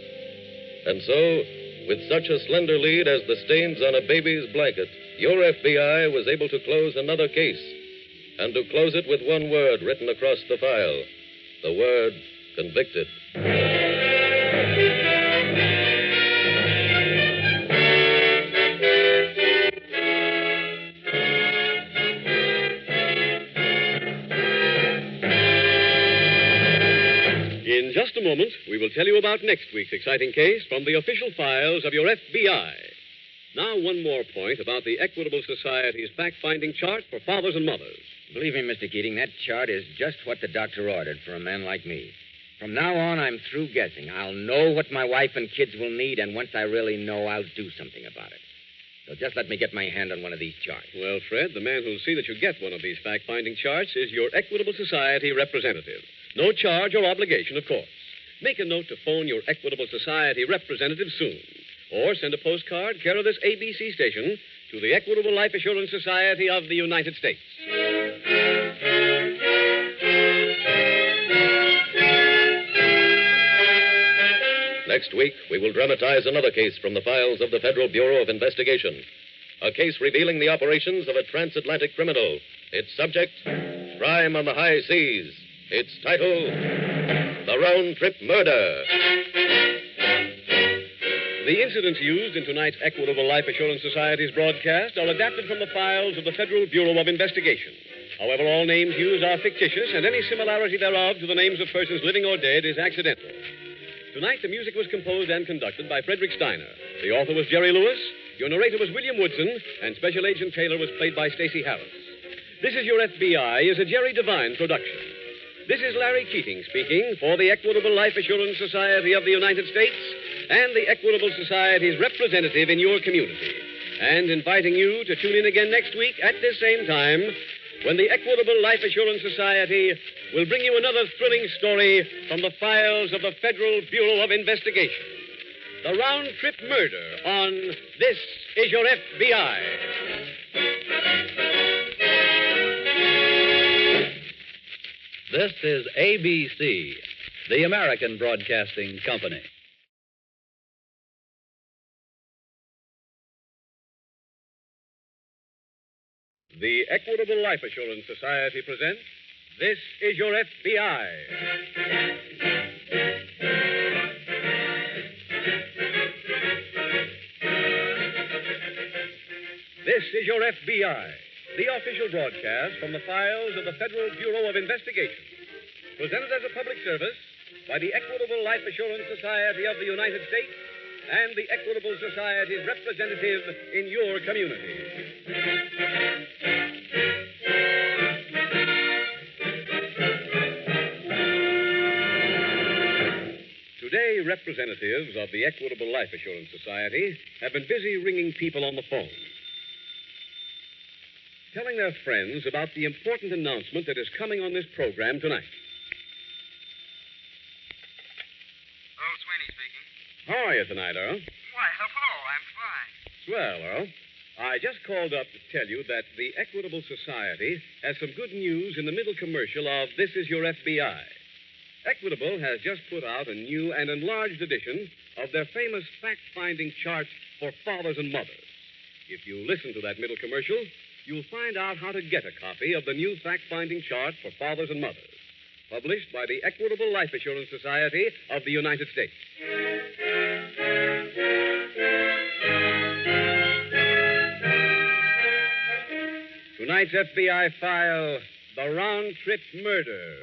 And so, with such a slender lead as the stains on a baby's blanket, your FBI was able to close another case, and to close it with one word written across the file, the word convicted. In just a moment, we will tell you about next week's exciting case from the official files of your FBI. Now, one more point about the Equitable Society's fact-finding chart for fathers and mothers. Believe me, Mr. Keating, that chart is just what the doctor ordered for a man like me. From now on, I'm through guessing. I'll know what my wife and kids will need, and once I really know, I'll do something about it. Now, just let me get my hand on one of these charts. Well, Fred, the man who'll see that you get one of these fact-finding charts is your Equitable Society representative. No charge or obligation, of course. Make a note to phone your Equitable Society representative soon. Or send a postcard, care of this ABC station, to the Equitable Life Assurance Society of the United States. Next week, we will dramatize another case from the files of the Federal Bureau of Investigation. A case revealing the operations of a transatlantic criminal. Its subject, crime on the high seas. Its title, The Round Trip Murder. The incidents used in tonight's Equitable Life Assurance Society's broadcast are adapted from the files of the Federal Bureau of Investigation. However, all names used are fictitious, and any similarity thereof to the names of persons living or dead is accidental. Tonight, the music was composed and conducted by Frederick Steiner. The author was Jerry Lewis, your narrator was William Woodson, and Special Agent Taylor was played by Stacey Harris. This Is Your FBI is a Jerry Devine production. This is Larry Keating speaking for the Equitable Life Assurance Society of the United States and the Equitable Society's representative in your community, and inviting you to tune in again next week at this same time when the Equitable Life Assurance Society will bring you another thrilling story from the files of the Federal Bureau of Investigation. The round-trip murder on This Is Your FBI. This is ABC, the American Broadcasting Company. The Equitable Life Assurance Society presents This Is Your FBI. This is Your FBI, the official broadcast from the files of the Federal Bureau of Investigation. Presented as a public service by the Equitable Life Assurance Society of the United States and the Equitable Society's representative in your community. Today, representatives of the Equitable Life Assurance Society have been busy ringing people on the phone, telling their friends about the important announcement that is coming on this program tonight. Earl Sweeney speaking. How are you tonight, Earl? Why, hello, I'm fine. Swell, Earl. I just called up to tell you that the Equitable Society has some good news in the middle commercial of This Is Your FBI. Equitable has just put out a new and enlarged edition of their famous fact-finding chart for fathers and mothers. If you listen to that middle commercial, you'll find out how to get a copy of the new fact-finding chart for fathers and mothers, published by the Equitable Life Assurance Society of the United States. Tonight's FBI file, The Round-Trip Murder.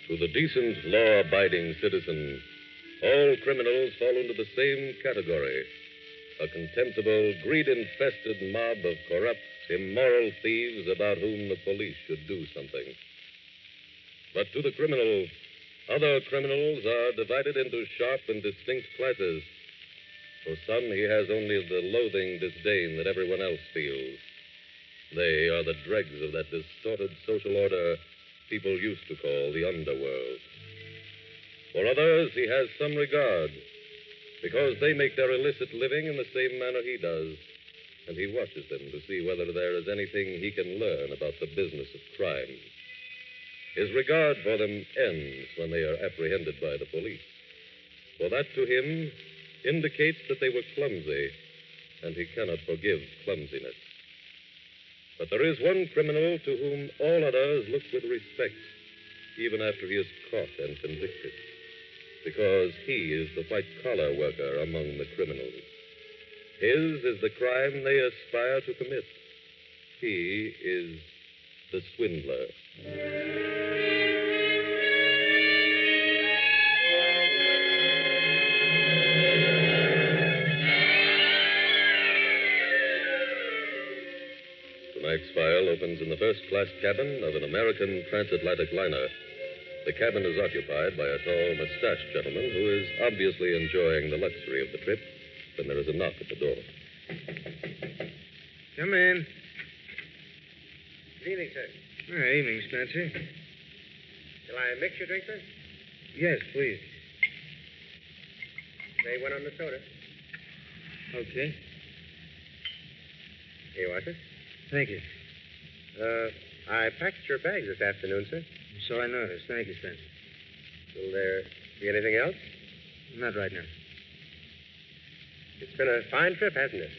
To the decent, law-abiding citizen, all criminals fall into the same category. A contemptible, greed-infested mob of corrupt, immoral thieves about whom the police should do something. But to the criminal, other criminals are divided into sharp and distinct classes. For some, he has only the loathing disdain that everyone else feels. They are the dregs of that distorted social order people used to call the underworld. For others, he has some regard, because they make their illicit living in the same manner he does, and he watches them to see whether there is anything he can learn about the business of crime. His regard for them ends when they are apprehended by the police, for that to him indicates that they were clumsy, and he cannot forgive clumsiness. But there is one criminal to whom all others look with respect, even after he is caught and convicted, because he is the white-collar worker among the criminals. His is the crime they aspire to commit. He is the swindler. opens in the first-class cabin of an American transatlantic liner. The cabin is occupied by a tall, mustached gentleman who is obviously enjoying the luxury of the trip when there is a knock at the door. Come in. Good evening, sir. Evening, Spencer. Shall I mix your drink, sir? Yes, please. Say one on the soda. Okay. Here you are, sir. Thank you. I packed your bags this afternoon, sir. So I noticed. Thank you, Spencer. Will there be anything else? Not right now. It's been a fine trip, hasn't it?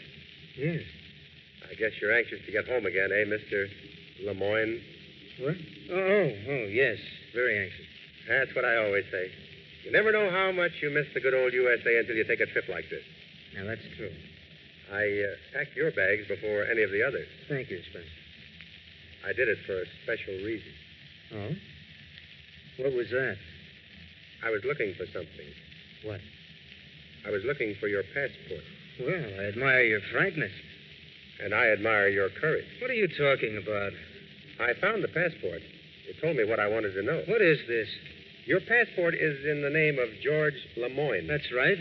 Yes. I guess you're anxious to get home again, eh, Mr. Lemoyne? What? Oh, yes. Very anxious. That's what I always say. You never know how much you miss the good old USA until you take a trip like this. Now, that's true. I packed your bags before any of the others. Thank you, Spencer. I did it for a special reason. Oh? What was that? I was looking for something. What? I was looking for your passport. Well, I admire your frankness. And I admire your courage. What are you talking about? I found the passport. It told me what I wanted to know. What is this? Your passport is in the name of George Lemoyne. That's right.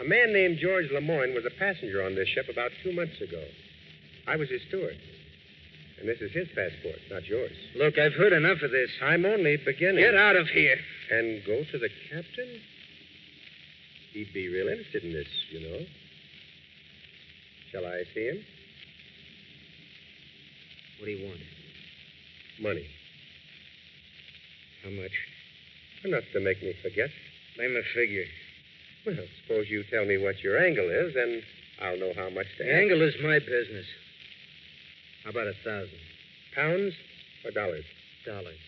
A man named George Lemoyne was a passenger on this ship about 2 months ago. I was his steward. And this is his passport, not yours. Look, I've heard enough of this. I'm only beginning. Get out of here. And go to the captain? He'd be real interested in this, you know. Shall I see him? What do you want? Money. How much? Enough to make me forget. Name a figure. Well, suppose you tell me what your angle is, and I'll know how much to ask. Angle is my business. How about 1,000? Pounds or dollars? Dollars.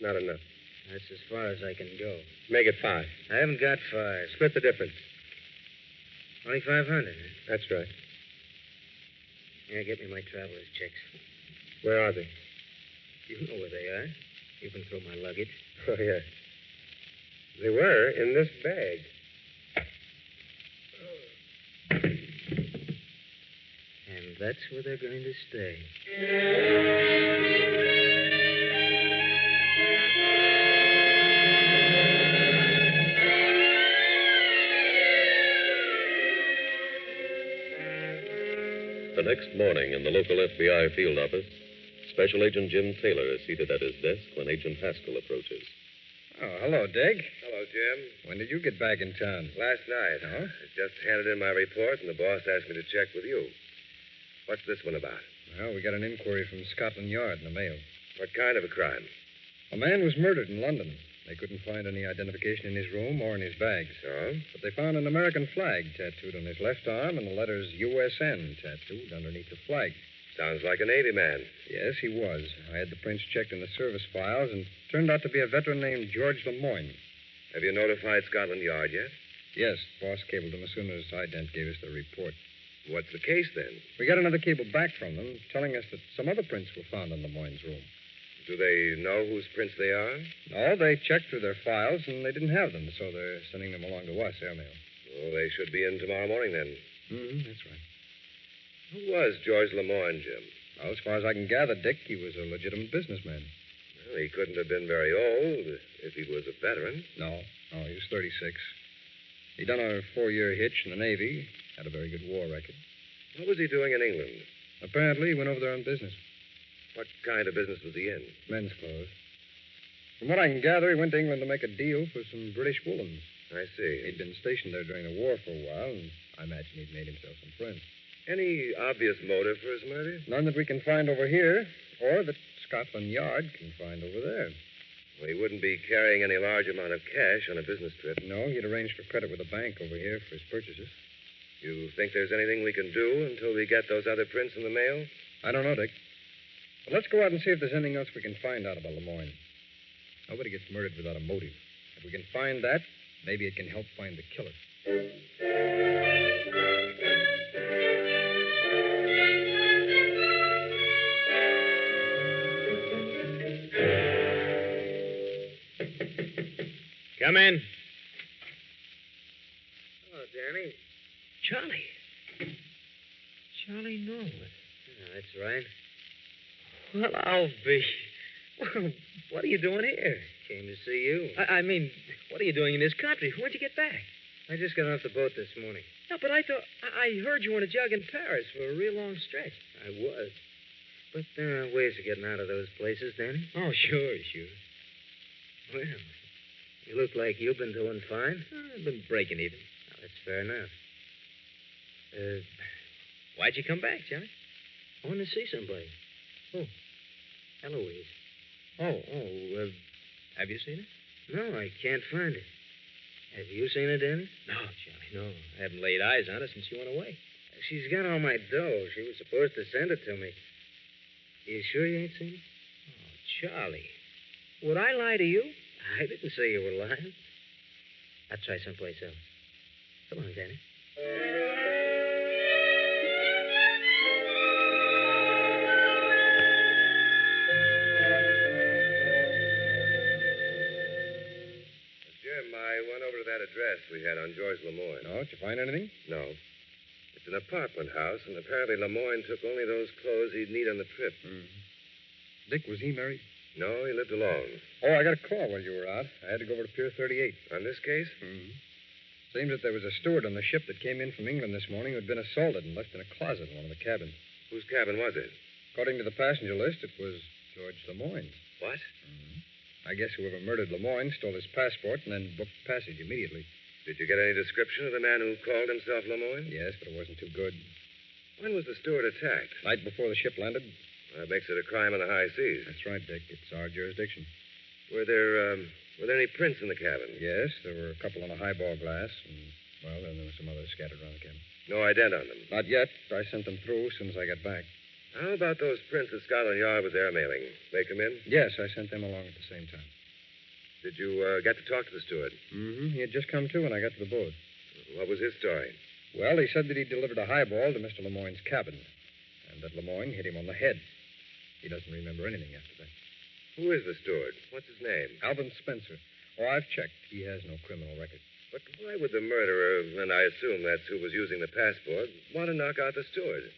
Not enough. That's as far as I can go. Make it 5. I haven't got 5. Split the difference. Only 500, huh? That's right. Yeah, get me my traveler's checks. Where are they? You know where they are. You've been through my luggage. Oh, yeah. They were in this bag. And that's where they're going to stay. The next morning in the local FBI field office, Special Agent Jim Taylor is seated at his desk when Agent Haskell approaches. Oh, hello, Dig. Hello, Jim. When did you get back in town? Last night. Oh? I just handed in my report, and the boss asked me to check with you. What's this one about? Well, we got an inquiry from Scotland Yard in the mail. What kind of a crime? A man was murdered in London. They couldn't find any identification in his room or in his bags. So? But they found an American flag tattooed on his left arm and the letters USN tattooed underneath the flag. Sounds like a Navy man. Yes, he was. I had the prints checked in the service files, and turned out to be a veteran named George Lemoyne. Have you notified Scotland Yard yet? Yes, boss cabled them as soon as Ident gave us the report. What's the case, then? We got another cable back from them, telling us that some other prints were found in Lemoyne's room. Do they know whose prints they are? No, they checked through their files, and they didn't have them, so they're sending them along to us, airmail. Oh, they should be in tomorrow morning, then. That's right. Who was George Lemoyne, Jim? Well, as far as I can gather, Dick, he was a legitimate businessman. Well, he couldn't have been very old if he was a veteran. No, he was 36. He'd done a 4-year hitch in the Navy, had a very good war record. What was he doing in England? Apparently, he went over there on business. What kind of business was he in? Men's clothes. From what I can gather, he went to England to make a deal for some British woolens. I see. He'd been stationed there during the war for a while, and I imagine he'd made himself some friends. Any obvious motive for his murder? None that we can find over here, or that Scotland Yard can find over there. Well, he wouldn't be carrying any large amount of cash on a business trip. No, he'd arranged for credit with a bank over here for his purchases. You think there's anything we can do until we get those other prints in the mail? I don't know, Dick. But let's go out and see if there's anything else we can find out about Lemoyne. Nobody gets murdered without a motive. If we can find that, maybe it can help find the killer. Come in. Oh, Danny. Charlie. Charlie Norwood. Yeah, that's right. Well, I'll be. What are you doing here? Came to see you. I mean, what are you doing in this country? When'd you get back? I just got off the boat this morning. No, but I thought I heard you on a jug in Paris for a real long stretch. I was. But there are ways of getting out of those places, Danny. Oh, sure. Well, you look like you've been doing fine. I've been breaking even. Well, that's fair enough. Why'd you come back, Johnny? I want to see somebody. Oh. Eloise. Have you seen her? No, I can't find her. Have you seen her, Danny? No, Johnny, no. I haven't laid eyes on her since you went away. She's got all my dough. She was supposed to send it to me. You sure you ain't seen her? Oh, Charlie. Would I lie to you? I didn't say you were lying. I'll try someplace else. Come on, Danny. Jim, I went over to that address we had on George Lemoyne. Oh, did you find anything? No. It's an apartment house, and apparently Lemoyne took only those clothes he'd need on the trip. Dick, was he married? No, he lived alone. Oh, I got a call while you were out. I had to go over to Pier 38. On this case? Seems that there was a steward on the ship that came in from England this morning who had been assaulted and left in a closet in one of the cabins. Whose cabin was it? According to the passenger list, it was George Lemoyne's. What? I guess whoever murdered Lemoyne stole his passport and then booked passage immediately. Did you get any description of the man who called himself Lemoyne? Yes, but it wasn't too good. When was the steward attacked? Night before the ship landed. That makes it a crime on the high seas. That's right, Dick. It's our jurisdiction. Were there any prints in the cabin? Yes, there were a couple on a highball glass, and, well, then there were some others scattered around the cabin. No ident on them? Not yet. I sent them through as soon as I got back. How about those prints that Scotland Yard was airmailing? They come in? Yes, I sent them along at the same time. Did you get to talk to the steward? He had just come to when I got to the boat. What was his story? Well, he said that he delivered a highball to Mr. Lemoyne's cabin, and that Lemoyne hit him on the head. He doesn't remember anything after that. Who is the steward? What's his name? Alvin Spencer. Oh, I've checked. He has no criminal record. But why would the murderer, and I assume that's who was using the passport, want to knock out the steward?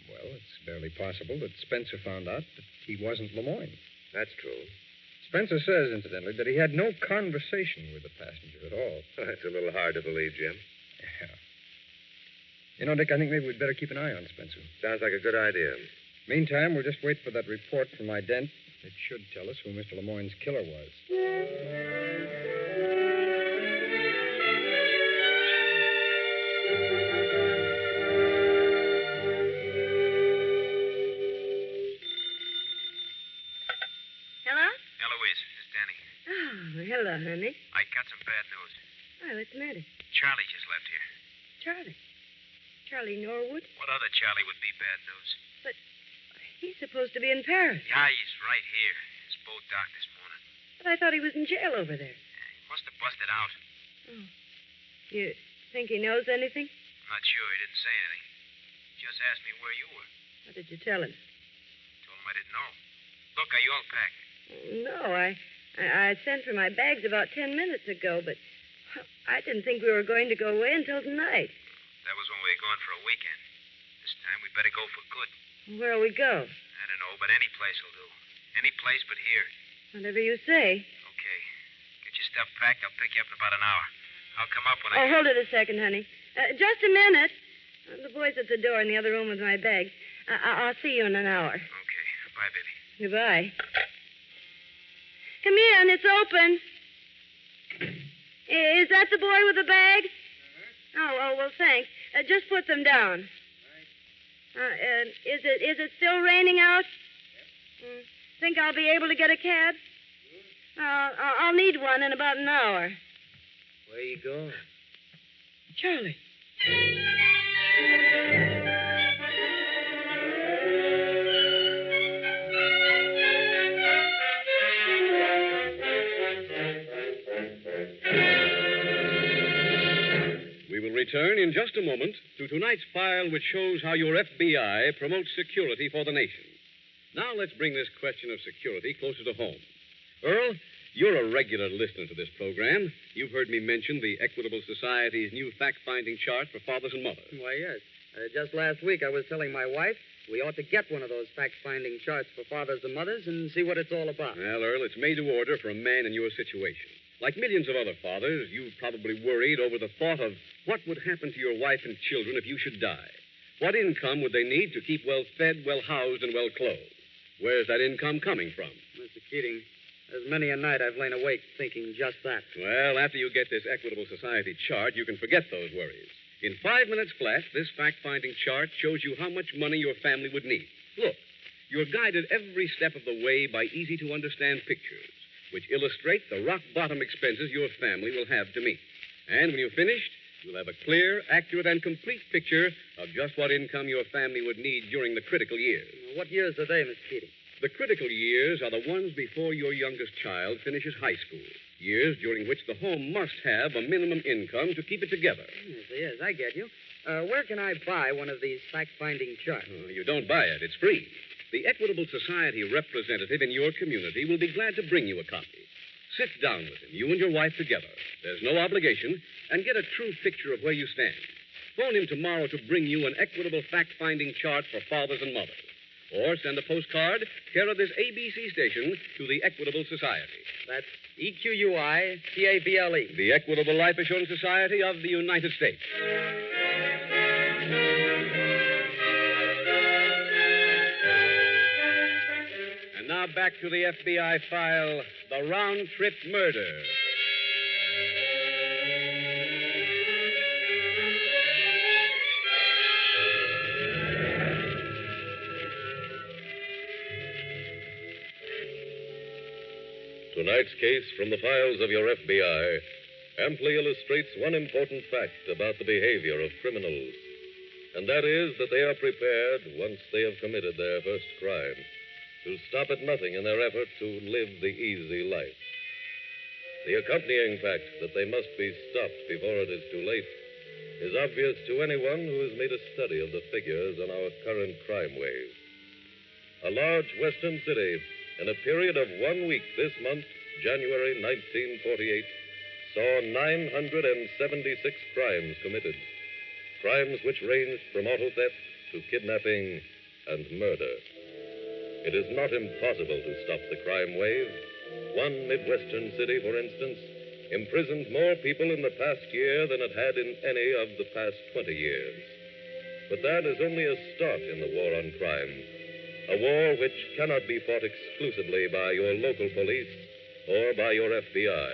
Well, it's barely possible that Spencer found out that he wasn't Lemoyne. That's true. Spencer says, incidentally, that he had no conversation with the passenger at all. That's a little hard to believe, Jim. Yeah. You know, Dick, I think maybe we'd better keep an eye on Spencer. Sounds like a good idea. Meantime, we'll just wait for that report from my dent. It should tell us who Mr. Lemoyne's killer was. Hello? Eloise, it's Danny. Oh, hello, honey. I got some bad news. Oh, what's the matter? Charlie just left here. Charlie. Charlie Norwood? What other Charlie would be bad news? But he's supposed to be in Paris. Yeah, he's right here. His boat docked this morning. But I thought he was in jail over there. He must have busted out. Oh. You think he knows anything? Not sure. He didn't say anything. He just asked me where you were. What did you tell him? Told him I didn't know. Look, are you all packed? No, I sent for my bags about 10 minutes ago, but I didn't think we were going to go away until tonight. That was when we were going for a weekend. This time we better go for good. Where'll we go? I don't know, but any place will do. Any place but here. Whatever you say. Okay. Get your stuff packed. I'll pick you up in about an hour. I'll come up when Oh, hold it a second, honey. Just a minute. The boy's at the door in the other room with my bags. I'll see you in an hour. Okay. Bye, baby. Goodbye. Come in. It's open. Is that the boy with the bags? Oh, well, thanks. Just put them down. Is it still raining out? Think I'll be able to get a cab? I'll need one in about an hour. Where you going? Charlie. We will return in just a moment to tonight's file, which shows how your FBI promotes security for the nation. Now let's bring this question of security closer to home. Earl, you're a regular listener to this program. You've heard me mention the Equitable Society's new fact-finding chart for fathers and mothers. Why, yes. Just last week I was telling my wife We ought to get one of those fact-finding charts for fathers and mothers and see what it's all about. Well, Earl, it's made to order for a man in your situation. Like millions of other fathers, you've probably worried over the thought of what would happen to your wife and children if you should die. What income would they need to keep well fed, well housed, and well clothed? Where's that income coming from? Mr. Keating, there's many a night I've lain awake thinking just that. Well, after you get this Equitable Society chart, you can forget those worries. In 5 minutes flat, this fact-finding chart shows you how much money your family would need. Look, you're guided every step of the way by easy-to-understand pictures, which illustrate the rock-bottom expenses your family will have to meet. And when you're finished, you'll have a clear, accurate, and complete picture of just what income your family would need during the critical years. What years are they, Mr. Keating? The critical years are the ones before your youngest child finishes high school. Years during which the home must have a minimum income to keep it together. Yes, I get you. Where can I buy one of these fact-finding charts? You don't buy it. It's free. The Equitable Society representative in your community will be glad to bring you a copy. Sit down with him, you and your wife together. There's no obligation, and get a true picture of where you stand. Phone him tomorrow to bring you an Equitable fact-finding chart for fathers and mothers. Or send a postcard, care of this ABC station, to the Equitable Society. That's EQUITABLE. The Equitable Life Assurance Society of the United States. And now back to the FBI file, The Round-Trip Murder. Tonight's case from the files of your FBI amply illustrates one important fact about the behavior of criminals, and that is that they are prepared, once they have committed their first crime, to stop at nothing in their effort to live the easy life. The accompanying fact that they must be stopped before it is too late is obvious to anyone who has made a study of the figures on our current crime wave. A large western city, in a period of 1 week this month, January 1948, saw 976 crimes committed. Crimes which ranged from auto theft to kidnapping and murder. It is not impossible to stop the crime wave. One Midwestern city, for instance, imprisoned more people in the past year than it had in any of the past 20 years. But that is only a start in the war on crime. A war which cannot be fought exclusively by your local police or by your FBI.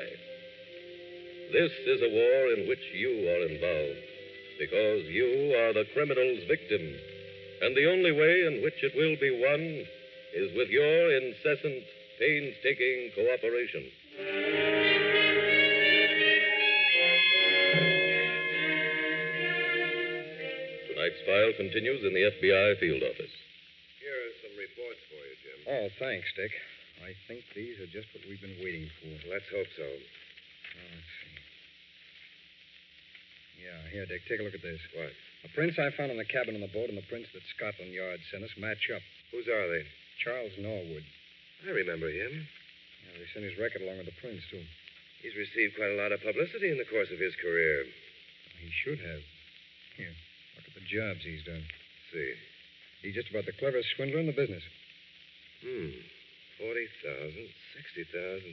This is a war in which you are involved, because you are the criminal's victim, and the only way in which it will be won is with your incessant, painstaking cooperation. Tonight's file continues in the FBI field office. Here are some reports for you, Jim. Oh, thanks, Dick. I think these are just what we've been waiting for. Let's hope so. Oh, let's see. Yeah, here, Dick, take a look at this. What? The prints I found on the cabin on the boat and the prints that Scotland Yard sent us match up. Whose are they? Charles Norwood. I remember him. Yeah, they sent his record along with the prints, too. He's received quite a lot of publicity in the course of his career. He should have. Here, look at the jobs he's done. See. He's just about the cleverest swindler in the business. 40,000, 60,000.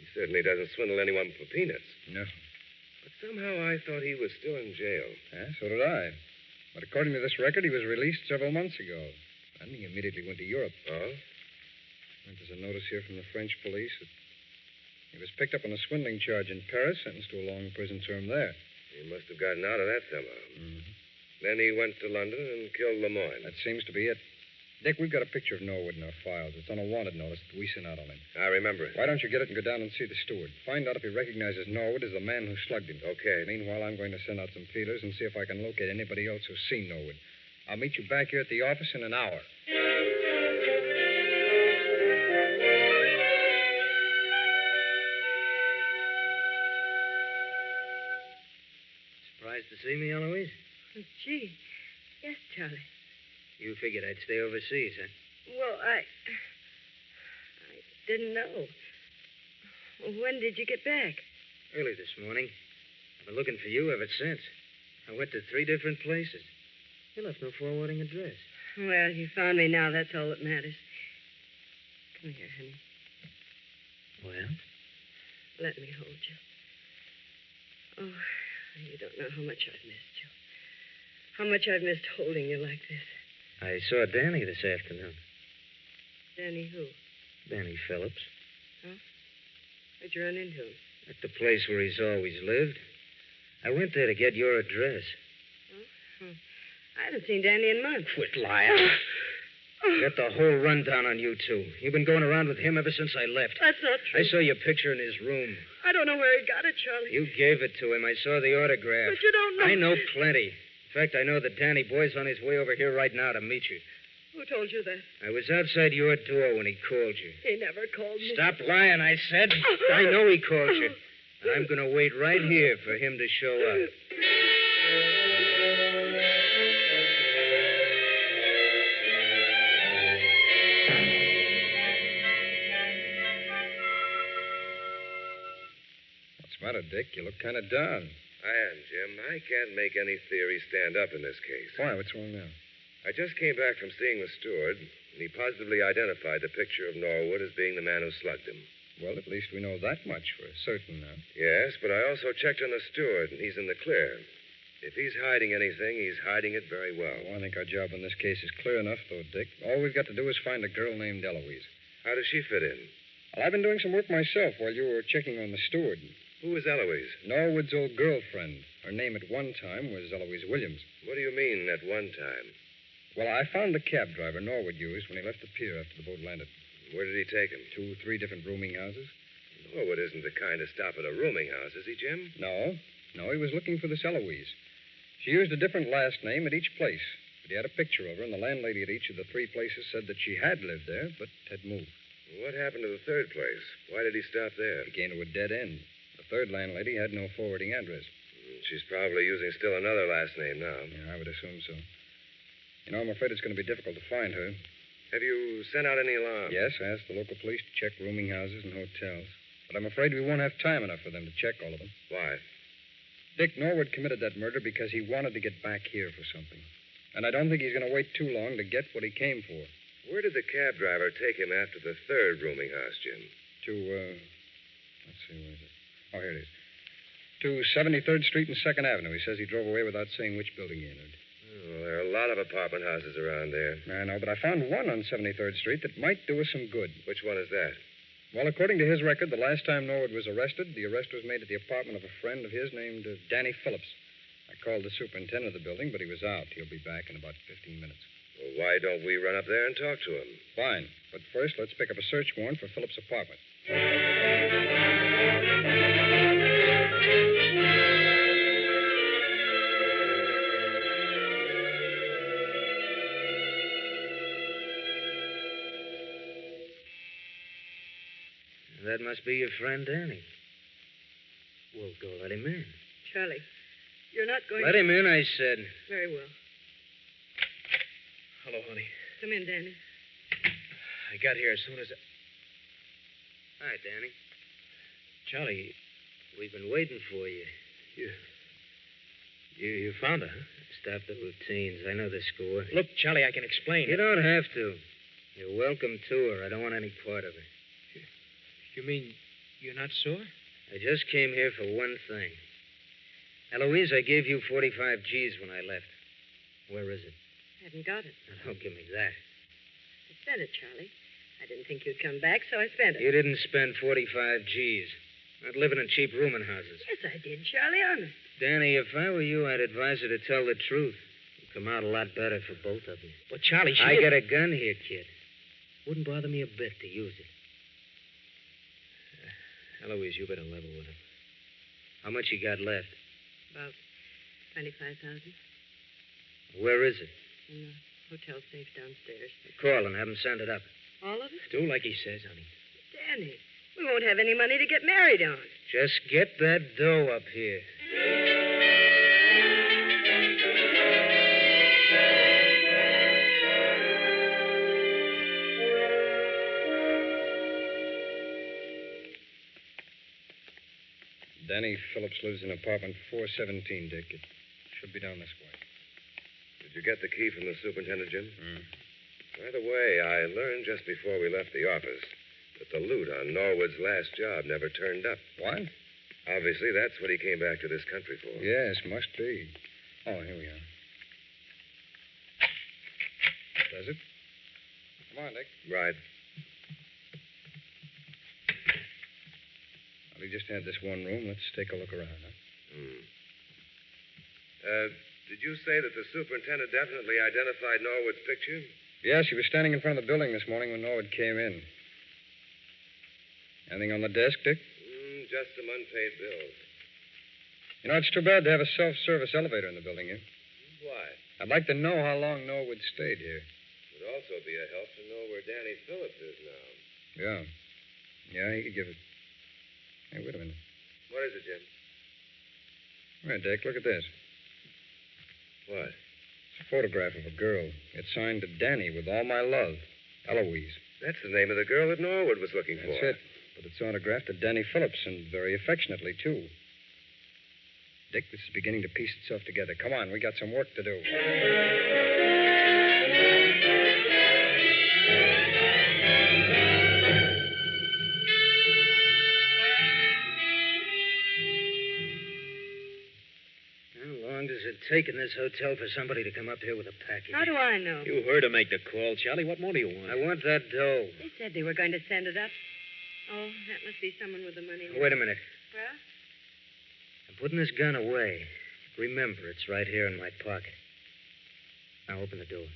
He certainly doesn't swindle anyone for peanuts. No. But somehow I thought he was still in jail. Yeah, so did I. But according to this record, he was released several months ago. And he immediately went to Europe. Oh? And there's a notice here from the French police that he was picked up on a swindling charge in Paris, sentenced to a long prison term there. He must have gotten out of that somehow. Mm-hmm. Then he went to London and killed Lemoyne. That seems to be it. Dick, we've got a picture of Norwood in our files. It's on a wanted notice that we sent out on him. I remember it. Why don't you get it and go down and see the steward? Find out if he recognizes Norwood as the man who slugged him. Okay. Meanwhile, I'm going to send out some feelers and see if I can locate anybody else who's seen Norwood. I'll meet you back here at the office in an hour. Surprised to see me, Eloise? Oh, gee. Yes, Charlie. You figured I'd stay overseas, huh? Well, I didn't know. When did you get back? Early this morning. I've been looking for you ever since. I went to 3 different places. He left no forwarding address. Well, you found me now. That's all that matters. Come here, honey. Well? Let me hold you. Oh, you don't know how much I've missed you. How much I've missed holding you like this. I saw Danny this afternoon. Danny who? Danny Phillips. Huh? Where'd you run into him? At the place where he's always lived. I went there to get your address. Huh? I haven't seen Danny in months. Quit lying. Got the whole rundown on you two. You've been going around with him ever since I left. That's not true. I saw your picture in his room. I don't know where he got it, Charlie. You gave it to him. I saw the autograph. But you don't know. I know plenty. In fact, I know that Danny Boy's on his way over here right now to meet you. Who told you that? I was outside your door when he called you. He never called me. Stop lying, I said. I know he called you. And I'm going to wait right here for him to show up. What's the matter, Dick? You look kind of down. I am, Jim. I can't make any theory stand up in this case. Why? What's wrong now? I just came back from seeing the steward, and he positively identified the picture of Norwood as being the man who slugged him. Well, at least we know that much for certain now. Yes, but I also checked on the steward, and he's in the clear. If he's hiding anything, he's hiding it very well. Oh, I think our job in this case is clear enough, though, Dick. All we've got to do is find a girl named Eloise. How does she fit in? Well, I've been doing some work myself while you were checking on the steward. Who is Eloise? Norwood's old girlfriend. Her name at one time was Eloise Williams. What do you mean, at one time? Well, I found the cab driver Norwood used when he left the pier after the boat landed. Where did he take him? 2 or 3 different rooming houses. Norwood isn't the kind to stop at a rooming house, is he, Jim? No, he was looking for this Eloise. She used a different last name at each place, but he had a picture of her, and the landlady at each of the 3 places said that she had lived there, but had moved. What happened to the third place? Why did he stop there? He came to a dead end. The third landlady had no forwarding address. She's probably using still another last name now. Yeah, I would assume so. You know, I'm afraid it's going to be difficult to find her. Have you sent out any alarms? Yes, I asked the local police to check rooming houses and hotels. But I'm afraid we won't have time enough for them to check all of them. Why? Dick Norwood committed that murder because he wanted to get back here for something. And I don't think he's going to wait too long to get what he came for. Where did the cab driver take him after the third rooming house, Jim? Let's see, where is it? Oh, here it is. To 73rd Street and 2nd Avenue. He says he drove away without saying which building he entered. Oh, there are a lot of apartment houses around there. I know, but I found one on 73rd Street that might do us some good. Which one is that? Well, according to his record, the last time Norwood was arrested, the arrest was made at the apartment of a friend of his named Danny Phillips. I called the superintendent of the building, but he was out. He'll be back in about 15 minutes. Well, why don't we run up there and talk to him? Fine. But first, let's pick up a search warrant for Phillips' apartment. That must be your friend, Danny. Well, go let him in. Charlie, you're not going Let him in, I said. Very well. Hello, honey. Come in, Danny. I got here as soon as Hi, Danny. Charlie, We've been waiting for you. You found her, huh? Stop the routines. I know the score. look, Charlie, I can explain. You don't have to. You're welcome to her. I don't want any part of her. You mean you're not sure? I just came here for one thing. Eloise, I gave you 45 G's when I left. Where is it? I haven't got it. Now, don't give me that. I spent it, Charlie. I didn't think you'd come back, so I spent it. You didn't spend 45 G's. Not living in cheap rooming houses. Yes, I did, Charlie, honest. Danny, if I were you, I'd advise her to tell the truth. It'd come out a lot better for both of you. But, Charlie, I got a gun here, kid. Wouldn't bother me a bit to use it. Eloise, you better level with him. How much you got left? About 25,000. Where is it? In the hotel safe downstairs. Call and have him send it up. All of it? Do like he says, honey. Danny, we won't have any money to get married on. Just get that dough up here. Danny Phillips lives in apartment 417, Dick. It should be down this way. Did Did you get the key from the superintendent, Jim? By the way, I learned just before we left the office that the loot on Norwood's last job never turned up. What? Obviously, that's what he came back to this country for. Yes, must be. Oh, here we are. Does it? Come on, Dick. Right. Well, we just had this one room. Let's take a look around, huh? Did you say that the superintendent definitely identified Norwood's picture? Yeah, she was standing in front of the building this morning when Norwood came in. Anything on the desk, Dick? Just some unpaid bills. You know, it's too bad to have a self-service elevator in the building here. Why? I'd like to know how long Norwood stayed here. It would also be a help to know where Danny Phillips is now. Yeah. Yeah, he could give it. Hey, wait a minute. What is it, Jim? All right, Dick, look at this. What? It's a photograph of a girl. It's signed to Danny with all my love. Eloise. That's the name of the girl that Norwood was looking for. That's it. But it's autographed to Danny Phillips, and very affectionately, too. Dick, this is beginning to piece itself together. Come on, we got some work to do. How long does it take in this hotel for somebody to come up here with a package? How do I know? You heard her make the call, Charlie. What more do you want? I want that dough. They said they were going to send it up. Oh, that must be someone with the money. Wait a minute. Well? I'm putting this gun away. Remember, it's right here in my pocket. Now open the door.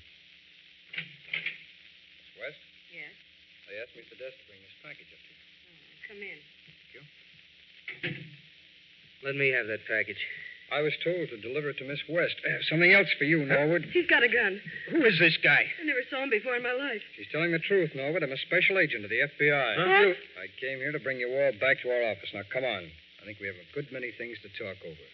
Miss West? Yes? They asked me at the desk to bring this package up to you. Come in. Thank you. Let me have that package. I was told to deliver it to Miss West. I have something else for you, Norwood. He's got a gun. Who is this guy? I never saw him before in my life. She's telling the truth, Norwood. I'm a special agent of the FBI. Huh? I came here to bring you all back to our office. Now, come on. I think we have a good many things to talk over.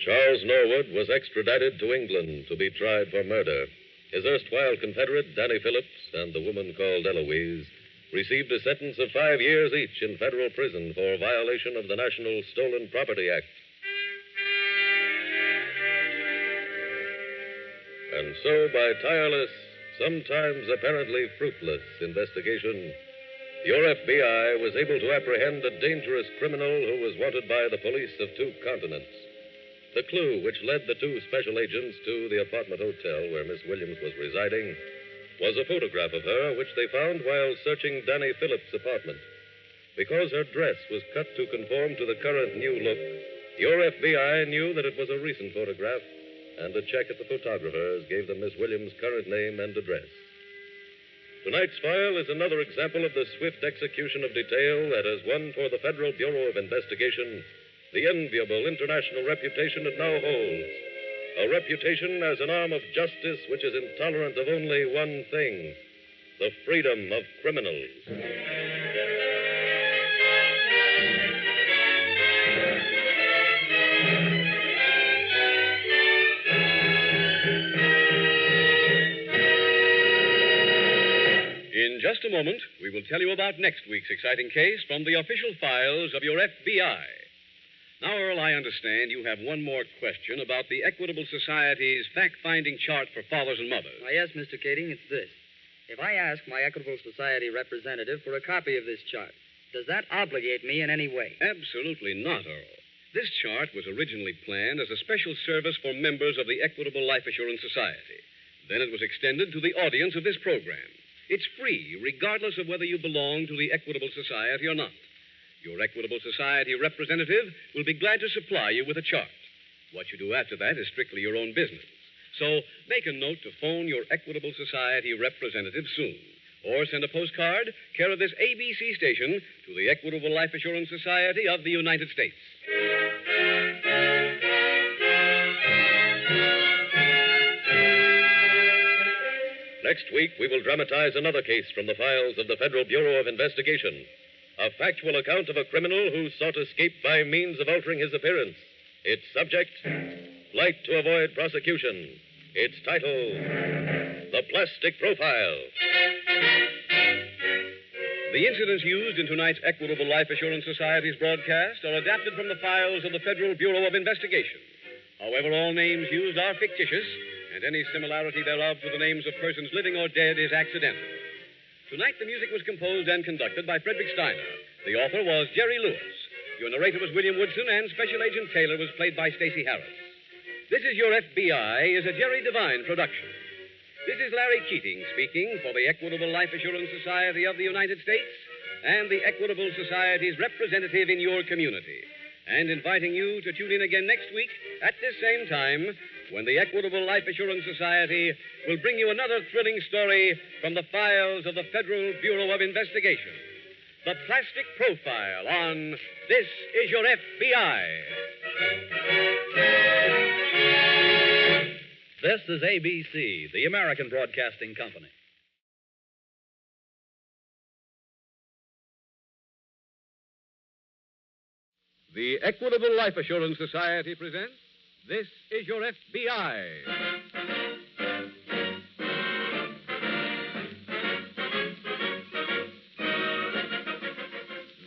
Charles Norwood was extradited to England to be tried for murder. His erstwhile confederate, Danny Phillips, and the woman called Eloise received a sentence of 5 years each in federal prison for violation of the National Stolen Property Act. And so, by tireless, sometimes apparently fruitless investigation, your FBI was able to apprehend a dangerous criminal who was wanted by the police of 2 continents. The clue which led the 2 special agents to the apartment hotel where Miss Williams was residing was a photograph of her which they found while searching Danny Phillips' apartment. Because her dress was cut to conform to the current new look, your FBI knew that it was a recent photograph, and a check at the photographer's gave them Miss Williams' current name and address. Tonight's file is another example of the swift execution of detail that has won for the Federal Bureau of Investigation the enviable international reputation it now holds. A reputation as an arm of justice which is intolerant of only one thing: the freedom of criminals. In just a moment, we will tell you about next week's exciting case from the official files of your FBI. Now, Earl, I understand you have one more question about the Equitable Society's fact-finding chart for fathers and mothers. Why, yes, Mr. Kading, it's this. If I ask my Equitable Society representative for a copy of this chart, does that obligate me in any way? Absolutely not, Earl. This chart was originally planned as a special service for members of the Equitable Life Assurance Society. Then it was extended to the audience of this program. It's free, regardless of whether you belong to the Equitable Society or not. Your Equitable Society representative will be glad to supply you with a chart. What you do after that is strictly your own business. So make a note to phone your Equitable Society representative soon. Or send a postcard, care of this ABC station, to the Equitable Life Assurance Society of the United States. Next week, we will dramatize another case from the files of the Federal Bureau of Investigation. A factual account of a criminal who sought escape by means of altering his appearance. Its subject, flight to avoid prosecution. Its title, The Plastic Profile. The incidents used in tonight's Equitable Life Assurance Society's broadcast are adapted from the files of the Federal Bureau of Investigation. However, all names used are fictitious, and any similarity thereof to the names of persons living or dead is accidental. Tonight, the music was composed and conducted by Frederick Steiner. The author was Jerry Lewis. Your narrator was William Woodson, and Special Agent Taylor was played by Stacey Harris. This Is Your FBI is a Jerry Devine production. This is Larry Keating speaking for the Equitable Life Assurance Society of the United States and the Equitable Society's representative in your community, and inviting you to tune in again next week at this same time when the Equitable Life Assurance Society will bring you another thrilling story from the files of the Federal Bureau of Investigation. The Plastic Profile on This Is Your FBI. This is ABC, the American Broadcasting Company. The Equitable Life Assurance Society presents This Is Your FBI.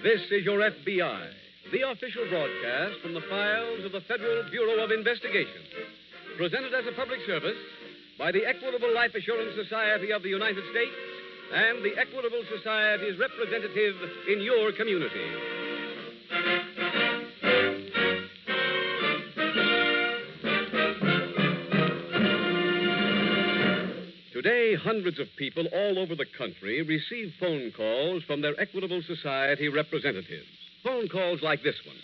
This is Your FBI, the official broadcast from the files of the Federal Bureau of Investigation. Presented as a public service by the Equitable Life Assurance Society of the United States and the Equitable Society's representative in your community. Today, hundreds of people all over the country receive phone calls from their Equitable Society representatives. Phone calls like this one.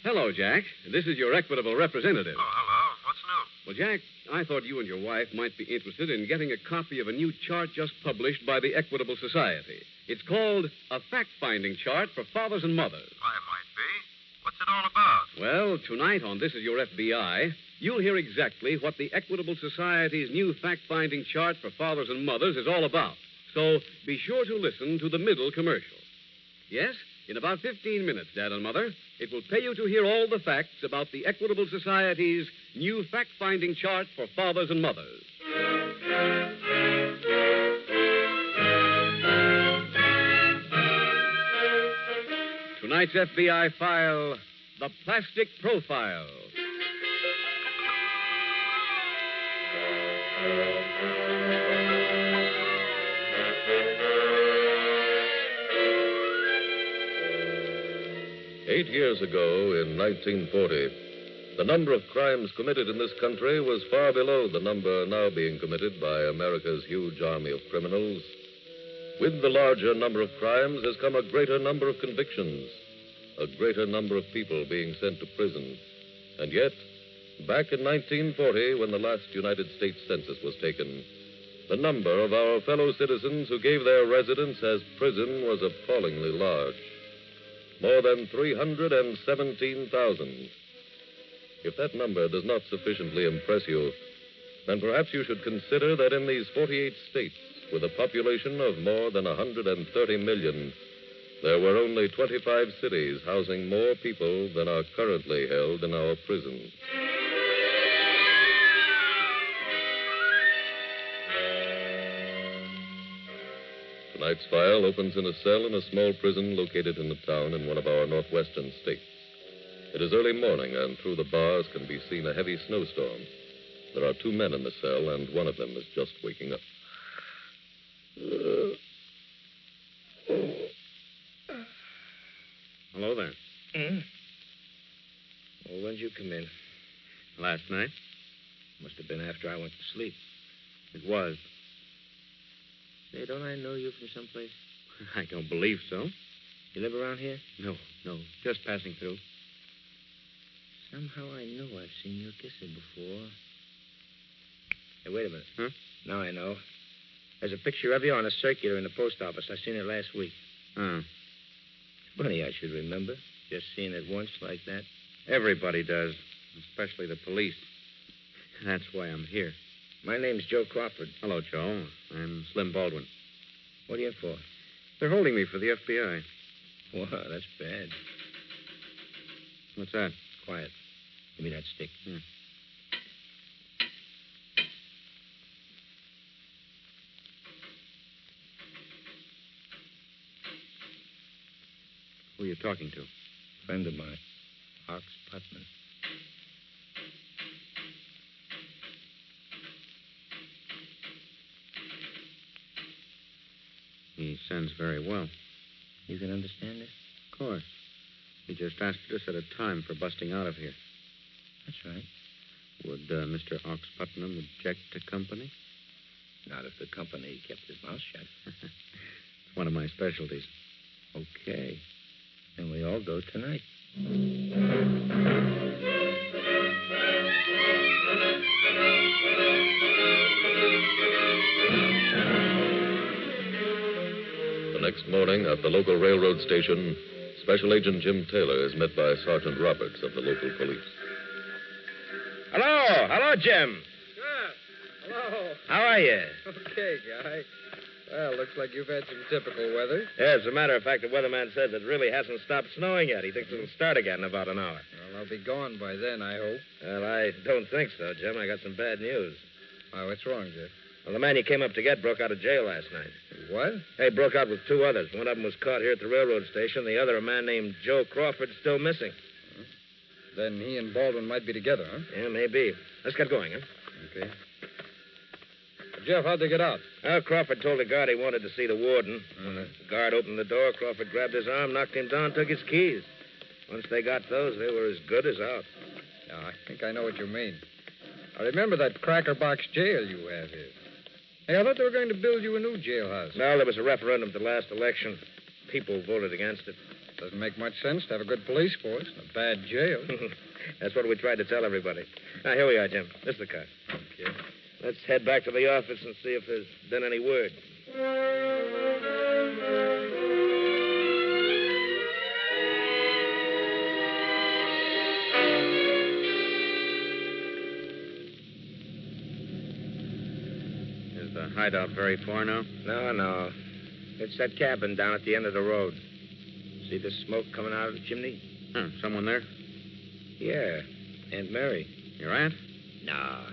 Hello? Hello, Jack. This is your Equitable representative. Oh, hello. What's new? Well, Jack, I thought you and your wife might be interested in getting a copy of a new chart just published by the Equitable Society. It's called A Fact-Finding Chart for Fathers and Mothers. Why, it might be. What's it all about? Well, tonight on This Is Your FBI, you'll hear exactly what the Equitable Society's new fact-finding chart for fathers and mothers is all about. So be sure to listen to the middle commercial. Yes, in about 15 minutes, Dad and Mother, it will pay you to hear all the facts about the Equitable Society's new fact-finding chart for fathers and mothers. Tonight's FBI file, The Plastic Profile. Eight years ago, in 1940, the number of crimes committed in this country was far below the number now being committed by America's huge army of criminals. With the larger number of crimes has come a greater number of convictions, a greater number of people being sent to prison. And yet, back in 1940, when the last United States Census was taken, the number of our fellow citizens who gave their residence as prison was appallingly large. More than 317,000. If that number does not sufficiently impress you, then perhaps you should consider that in these 48 states, with a population of more than 130 million, there were only 25 cities housing more people than are currently held in our prisons. Tonight's file opens in a cell in a small prison located in a town in one of our northwestern states. It is early morning, and through the bars can be seen a heavy snowstorm. There are two men in the cell, and one of them is just waking up. Hello there. Well, when did you come in? Last night? Must have been after I went to sleep. It was. Say, don't I know you from someplace? I don't believe so. You live around here? No, just passing through. Somehow I know I've seen you kissing before. Hey, wait a minute. Huh? Now I know. There's a picture of you on a circular in the post office. I seen it last week. Oh. Funny I should remember. Just seeing it once like that. Everybody does, especially the police. That's why I'm here. My name's Joe Crawford. Hello, Joe. I'm Slim Baldwin. What are you in for? They're holding me for the FBI. Wow, that's bad. What's that? Quiet. Give me that stick. talking to? Friend of mine, Ox Putnam. He sends very well. You can understand this? Of course. He just asked you to set a time for busting out of here. That's right. Would Mr. Ox Putnam object to company? Not if the company kept his mouth shut. It's one of my specialties. Okay. Then we all go tonight. The next morning, at the local railroad station, Special Agent Jim Taylor is met by Sergeant Roberts of the local police. Hello. Hello, Jim. Hello. How are you? Okay, guy. Well, looks like you've had some typical weather. Yeah, as a matter of fact, the weatherman says it really hasn't stopped snowing yet. He thinks it'll start again in about an hour. Well, I'll be gone by then, I hope. Well, I don't think so, Jim. I got some bad news. Oh, what's wrong, Jeff? Well, the man you came up to get broke out of jail last night. What? He broke out with two others. One of them was caught here at the railroad station. The other, a man named Joe Crawford, still missing. Then he and Baldwin might be together, huh? Yeah, maybe. Let's get going, huh? Okay. Jeff, how'd they get out? Well, Crawford told the guard he wanted to see the warden. When the guard opened the door, Crawford grabbed his arm, knocked him down, took his keys. Once they got those, they were as good as out. Yeah, I think I know what you mean. I remember that cracker box jail you have here. Hey, I thought they were going to build you a new jailhouse. Well, there was a referendum at the last election. People voted against it. Doesn't make much sense to have a good police force and a bad jail. That's what we tried to tell everybody. Now, here we are, Jim. This is the car. Okay. Let's head back to the office and see if there's been any word. Is the hideout very far now? No. It's that cabin down at the end of the road. See the smoke coming out of the chimney? Someone there? Yeah, Aunt Mary. Your aunt? No.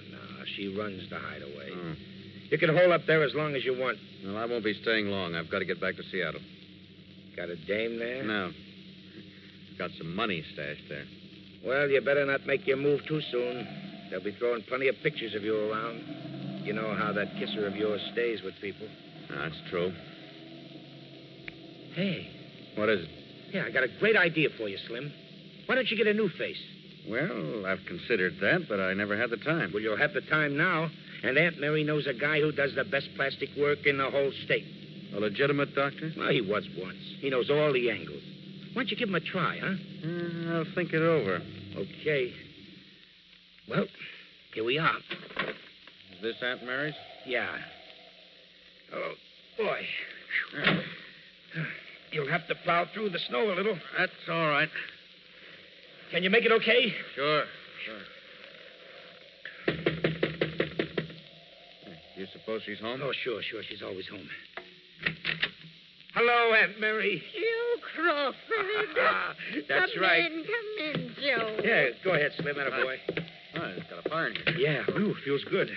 She runs the hideaway. Oh. You can hold up there as long as you want. Well, I won't be staying long. I've got to get back to Seattle. Got a dame there? No. Got some money stashed there. Well, you better not make your move too soon. They'll be throwing plenty of pictures of you around. You know how that kisser of yours stays with people. That's true. Hey. What is it? Yeah, I got a great idea for you, Slim. Why don't you get a new face? Well, I've considered that, but I never had the time. Well, you'll have the time now. And Aunt Mary knows a guy who does the best plastic work in the whole state. A legitimate doctor? Well, he was once. He knows all the angles. Why don't you give him a try, huh? I'll think it over. Okay. Well, here we are. Is this Aunt Mary's? Yeah. Oh, boy. You'll have to plow through the snow a little. That's all right. Can you make it okay? Sure. You suppose she's home? Oh, sure. She's always home. Hello, Aunt Mary. Joe Crawford. That's come right. Come in, Joe. Yeah, go ahead, Slim, boy. Oh, it's got a fire in here. Yeah, ooh, feels good.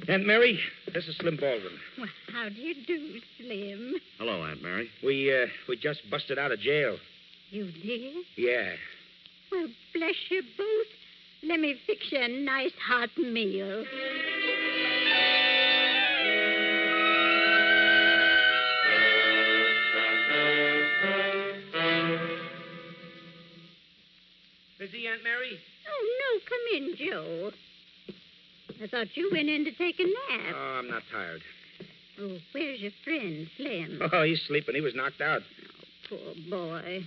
Aunt Mary, this is Slim Baldwin. Well, how do you do, Slim? Hello, Aunt Mary. We just busted out of jail. You did? Yeah. Well, bless you both. Let me fix you a nice hot meal. Busy, Aunt Mary? Oh, no, come in, Joe. I thought you went in to take a nap. Oh, I'm not tired. Oh, where's your friend, Slim? Oh, he's sleeping. He was knocked out. Oh, poor boy.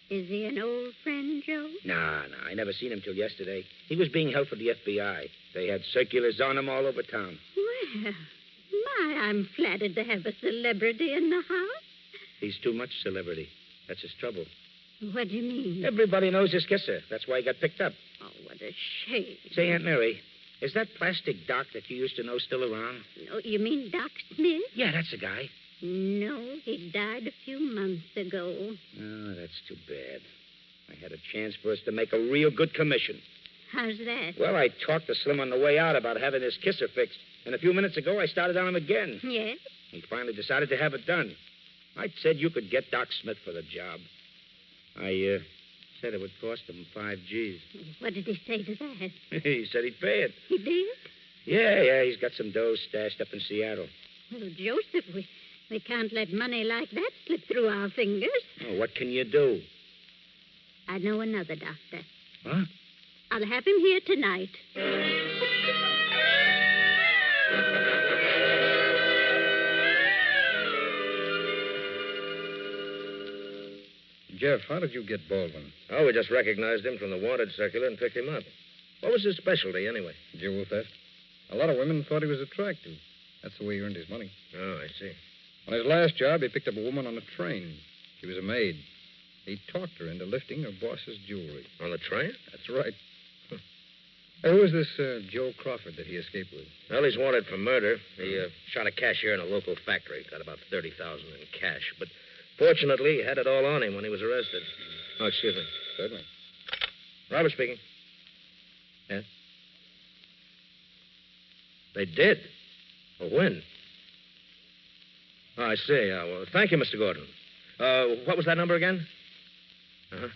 Is he an old friend, Joe? Nah, I never seen him till yesterday. He was being held for the FBI. They had circulars on him all over town. Well, my, I'm flattered to have a celebrity in the house. He's too much celebrity. That's his trouble. What do you mean? Everybody knows his kisser. That's why he got picked up. Oh, what a shame. Say, Aunt Mary, is that plastic doc that you used to know still around? No, you mean Doc Smith? Yeah, that's the guy. No, he died a few months ago. Oh, that's too bad. I had a chance for us to make a real good commission. How's that? Well, I talked to Slim on the way out about having his kisser fixed. And a few minutes ago, I started on him again. Yes? He finally decided to have it done. I said you could get Doc Smith for the job. I said it would cost him 5 G's. What did he say to that? He said he'd pay it. He did? Yeah, he's got some dough stashed up in Seattle. Well, Joseph, we can't let money like that slip through our fingers. Oh, what can you do? I know another doctor. Huh? I'll have him here tonight. Jeff, how did you get Baldwin? Oh, we just recognized him from the wanted circular and picked him up. What was his specialty, anyway? Jewel theft. A lot of women thought he was attractive. That's the way he earned his money. Oh, I see. On his last job, he picked up a woman on a train. She was a maid. He talked her into lifting her boss's jewelry. On the train? That's right. Hey, who was this Joe Crawford that he escaped with? Well, he's wanted for murder. He shot a cashier in a local factory. Got about $30,000 in cash. But fortunately, he had it all on him when he was arrested. Oh, excuse me. Certainly. Robert speaking. Yes? They did? Well, when? Oh, I see. Well, thank you, Mr. Gordon. What was that number again? Uh-huh.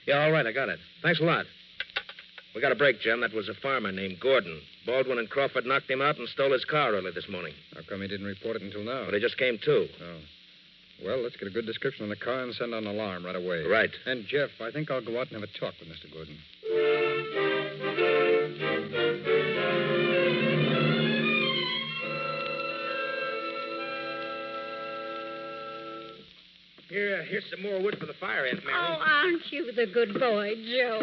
Yeah, all right, I got it. Thanks a lot. We got a break, Jim. That was a farmer named Gordon. Baldwin and Crawford knocked him out and stole his car early this morning. How come he didn't report it until now? Well, he just came to. Oh. Well, let's get a good description on the car and send an alarm right away. Right. And, Jeff, I think I'll go out and have a talk with Mr. Gordon. Here's some more wood for the fire, Aunt Mary. Oh, aren't you the good boy, Joe?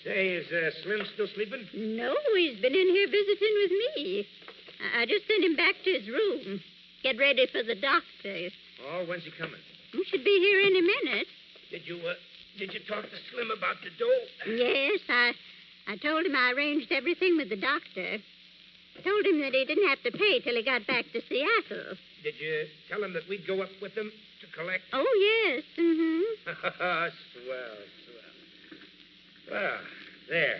Say, is Slim still sleeping? No, he's been in here visiting with me. I just sent him back to his room. Get ready for the doctor. Oh, when's he coming? He should be here any minute. Did you talk to Slim about the dough? Yes, I told him I arranged everything with the doctor. Told him that he didn't have to pay till he got back to Seattle. Did you tell him that we'd go up with him to collect? Oh, yes. Mm-hmm. Swell. Well, there.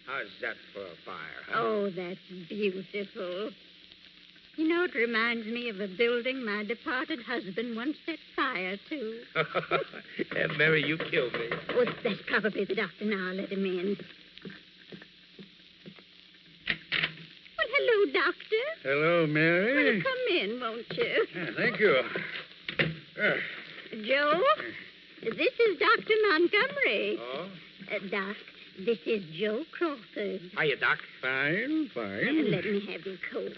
How's that for a fire, huh? Oh, that's beautiful. You know, it reminds me of a building my departed husband once set fire to. Aunt Mary, you killed me. Oh, that's probably the doctor now. I'll let him in. Well, hello, Doctor. Hello, Mary. Well, come in, won't you? Yeah, thank you. Joe, this is Dr. Montgomery. Oh? Doc, this is Joe Crawford. Hiya, Doc. Fine. Let me have your coat.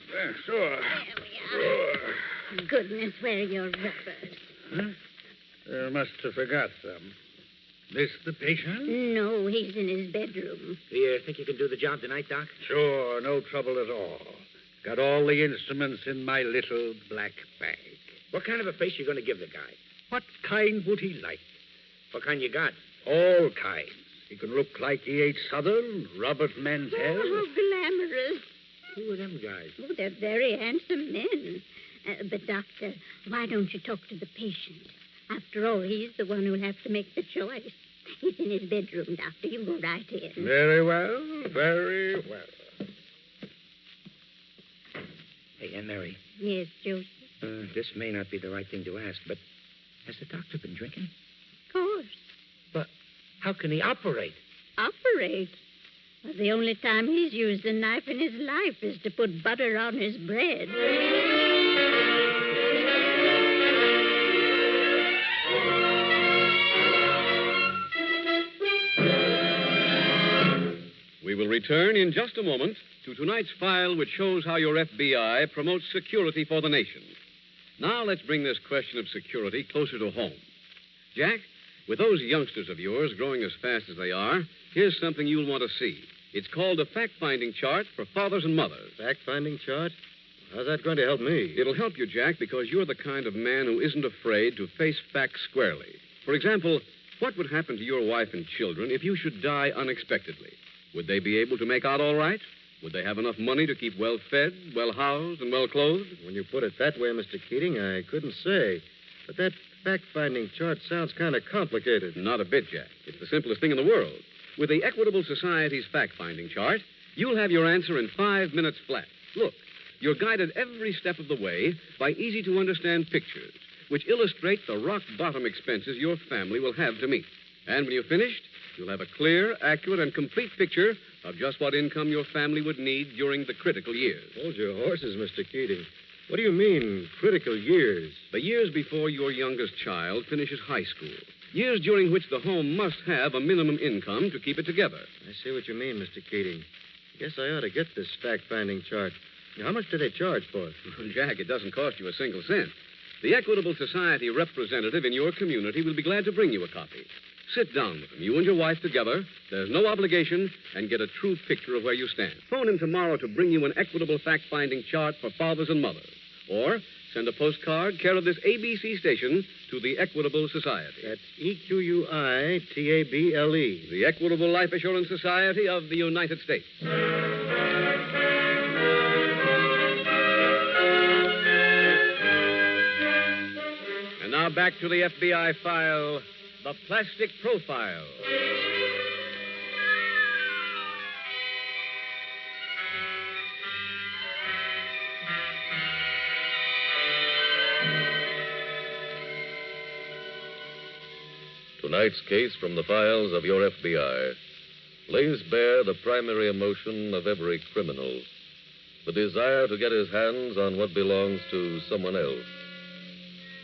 Sure. There we are. Goodness, where are your rubbers? Huh? Must have forgot some. This the patient? No, he's in his bedroom. Do you think you can do the job tonight, Doc? Sure, no trouble at all. Got all the instruments in my little black bag. What kind of a face you going to give the guy? What kind would he like? What kind you got? All kinds. He can look like he ate Southern, Robert Mantel. Oh, how glamorous. Who are them guys? Oh, they're very handsome men. But, Doctor, why don't you talk to the patient? After all, he's the one who'll have to make the choice. He's in his bedroom, Doctor. You go right in. Very well. Very well. Hey, Aunt Mary. Yes, Joseph? This may not be the right thing to ask, but has the doctor been drinking? Of course. But how can he operate? Operate? Well, the only time he's used a knife in his life is to put butter on his bread. We will return in just a moment to tonight's file, which shows how your FBI promotes security for the nation. Now let's bring this question of security closer to home. Jack, with those youngsters of yours growing as fast as they are, here's something you'll want to see. It's called a fact-finding chart for fathers and mothers. Fact-finding chart? How's that going to help me? It'll help you, Jack, because you're the kind of man who isn't afraid to face facts squarely. For example, what would happen to your wife and children if you should die unexpectedly? Would they be able to make out all right? Would they have enough money to keep well-fed, well-housed, and well-clothed? When you put it that way, Mr. Keating, I couldn't say. But that fact-finding chart sounds kind of complicated. Not a bit, Jack. It's the simplest thing in the world. With the Equitable Society's fact-finding chart, you'll have your answer in 5 minutes flat. Look, you're guided every step of the way by easy-to-understand pictures, which illustrate the rock-bottom expenses your family will have to meet. And when you're finished, you'll have a clear, accurate, and complete picture of just what income your family would need during the critical years. Hold your horses, Mr. Keating. What do you mean, critical years? The years before your youngest child finishes high school. Years during which the home must have a minimum income to keep it together. I see what you mean, Mr. Keating. Guess I ought to get this fact-finding chart. How much do they charge for it? Jack, it doesn't cost you a single cent. The Equitable Society representative in your community will be glad to bring you a copy. Sit down with him, you and your wife together. There's no obligation, and get a true picture of where you stand. Phone him tomorrow to bring you an equitable fact-finding chart for fathers and mothers. Or send a postcard, care of this ABC station, to the Equitable Society. That's EQUITABLE. The Equitable Life Assurance Society of the United States. And now back to the FBI file, The Plastic Profile. Tonight's case from the files of your FBI lays bare the primary emotion of every criminal, the desire to get his hands on what belongs to someone else,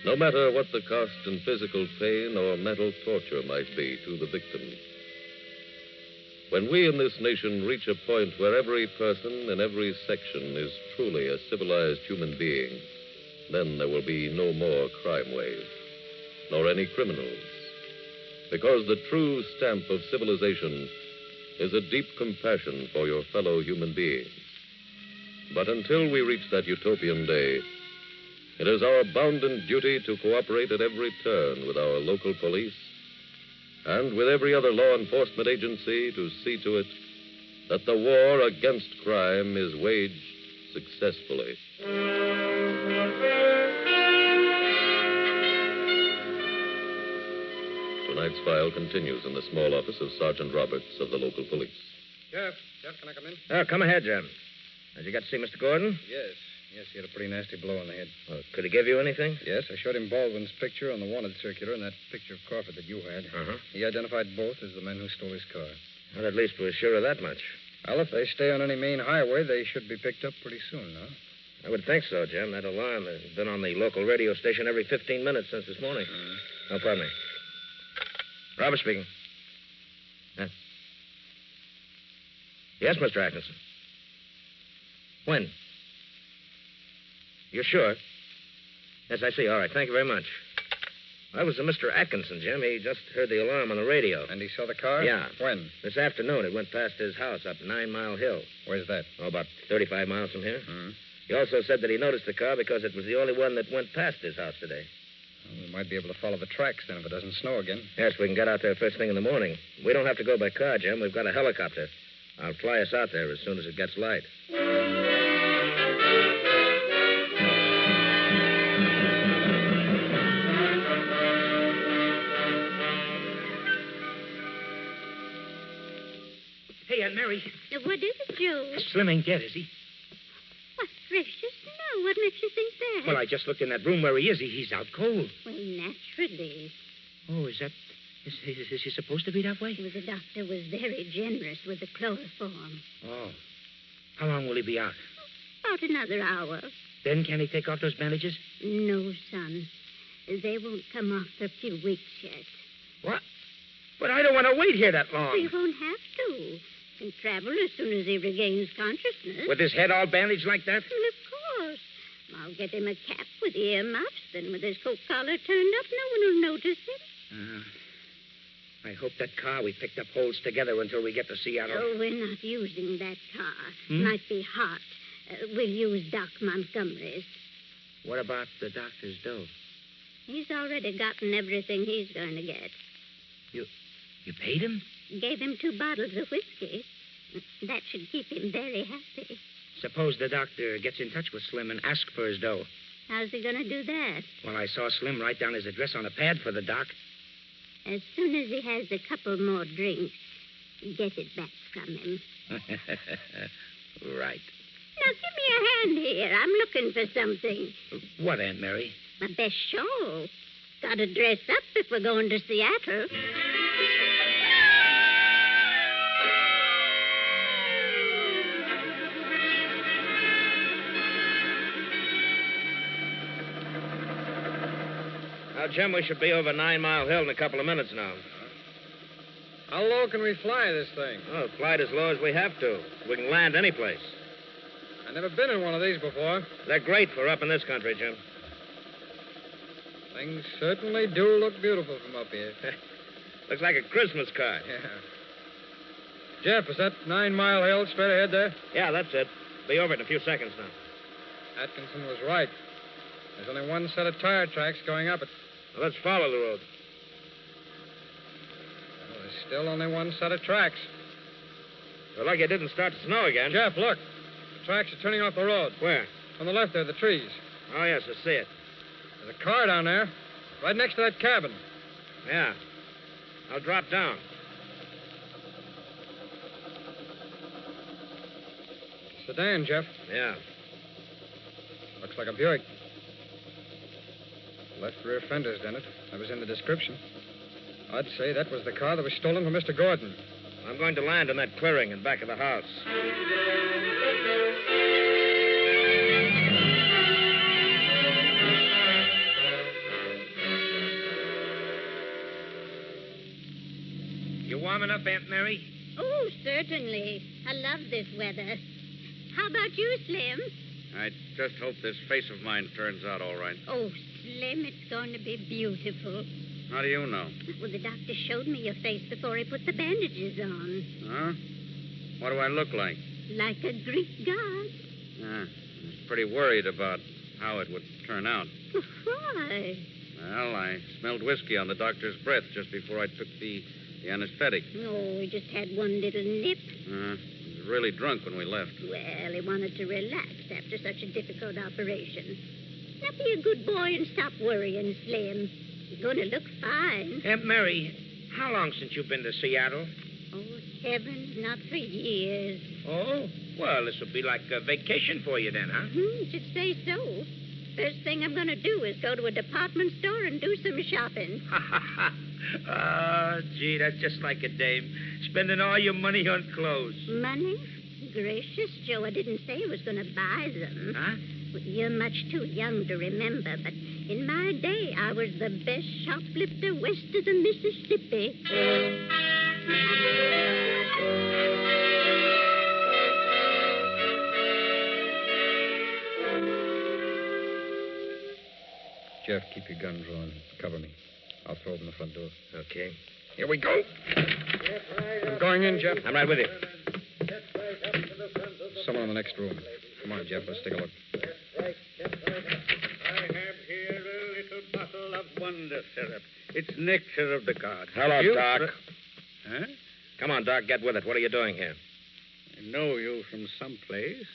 no matter what the cost in physical pain or mental torture might be to the victim. When we in this nation reach a point where every person in every section is truly a civilized human being, then there will be no more crime wave, nor any criminals. Because the true stamp of civilization is a deep compassion for your fellow human beings. But until we reach that utopian day, it is our bounden duty to cooperate at every turn with our local police and with every other law enforcement agency to see to it that the war against crime is waged successfully. Tonight's file continues in the small office of Sergeant Roberts of the local police. Jeff, can I come in? Come ahead, Jim. Did you get to see Mr. Gordon? Yes, he had a pretty nasty blow on the head. Well, could he give you anything? Yes, I showed him Baldwin's picture on the wanted circular and that picture of Crawford that you had. Uh-huh. He identified both as the men who stole his car. Well, at least we're sure of that much. Well, if they stay on any main highway, they should be picked up pretty soon, no? I would think so, Jim. That alarm has been on the local radio station every 15 minutes since this morning. Oh, pardon me. Robert speaking. Yes, Mr. Atkinson. When? You're sure? Yes, I see. All right. Thank you very much. That was Mr. Atkinson, Jim. He just heard the alarm on the radio. And he saw the car? Yeah. When? This afternoon. It went past his house up 9 Mile Hill. Where's that? Oh, about 35 miles from here. Hmm. He also said that he noticed the car because it was the only one that went past his house today. Well, we might be able to follow the tracks then if it doesn't snow again. Yes, we can get out there first thing in the morning. We don't have to go by car, Jim. We've got a helicopter. I'll fly us out there as soon as it gets light. Hey, Aunt Mary. What is it, Joe? Slim ain't dead, is he? What gracious, no. What makes you think that? Well, I just looked in that room where he is. He's out cold. Well, naturally. Oh, is he supposed to be that way? Well, the doctor was very generous with the chloroform. Oh. How long will he be out? About another hour. Then can he take off those bandages? No, son. They won't come off for a few weeks yet. What? But I don't want to wait here that long. He won't have to. Can travel as soon as he regains consciousness. With his head all bandaged like that? Well, of course. I'll get him a cap with earmuffs. Then with his coat collar turned up, no one will notice him. I hope that car we picked up holds together until we get to Seattle. Oh, we're not using that car. Might be hot. We'll use Doc Montgomery's. What about the doctor's dough? He's already gotten everything he's going to get. You paid him? Gave him 2 bottles of whiskey. That should keep him very happy. Suppose the doctor gets in touch with Slim and asks for his dough. How's he going to do that? Well, I saw Slim write down his address on a pad for the doc. As soon as he has a couple more drinks, get it back from him. Right. Now, give me a hand here. I'm looking for something. What, Aunt Mary? My best shawl. Gotta dress up if we're going to Seattle. Now, Jim, we should be over 9 Mile Hill in a couple of minutes now. How low can we fly this thing? Oh, fly it as low as we have to. We can land any place. I've never been in one of these before. They're great for up in this country, Jim. Things certainly do look beautiful from up here. Looks like a Christmas card. Yeah. Jeff, is that 9 Mile Hill straight ahead there? Yeah, that's it. Be over it in a few seconds now. Atkinson was right. There's only one set of tire tracks going up it. Well, let's follow the road. Well, there's still only one set of tracks. We're lucky it didn't start to snow again. Jeff, look. The tracks are turning off the road. Where? On the left there, the trees. Oh, yes, I see it. There's a car down there, right next to that cabin. Yeah. I'll drop down. Sedan, Jeff. Yeah. Looks like a Buick. Left rear fender's done it. That was in the description. I'd say that was the car that was stolen from Mr. Gordon. I'm going to land in that clearing in back of the house. You warm enough, Aunt Mary? Oh, certainly. I love this weather. How about you, Slim? I just hope this face of mine turns out all right. Oh, Slim, it's going to be beautiful. How do you know? Well, the doctor showed me your face before he put the bandages on. Huh? What do I look like? Like a Greek god. I was pretty worried about how it would turn out. Why? Well, I smelled whiskey on the doctor's breath just before I took the anesthetic. No, he just had one little nip. He was really drunk when we left. Well, he wanted to relax after such a difficult operation. Now be a good boy and stop worrying, Slim. You're going to look fine. Aunt Mary, how long since you've been to Seattle? Oh, heavens, not for years. Oh? Well, this will be like a vacation for you then, huh? Should say so. First thing I'm going to do is go to a department store and do some shopping. Oh, gee, that's just like a dame. Spending all your money on clothes. Money? Gracious, Joe, I didn't say I was going to buy them. Huh? Well, you're much too young to remember, but in my day, I was the best shoplifter west of the Mississippi. Jeff, keep your gun drawn. Cover me. I'll throw open the front door. Okay. Here we go. I'm going in, Jeff. I'm right with you. Someone in the next room. Come on, Jeff. Let's take a look. I have here a little bottle of wonder syrup. It's nectar of the gods. Hello, You Doc. Huh? Come on, Doc. Get with it. What are you doing here? I know you from someplace.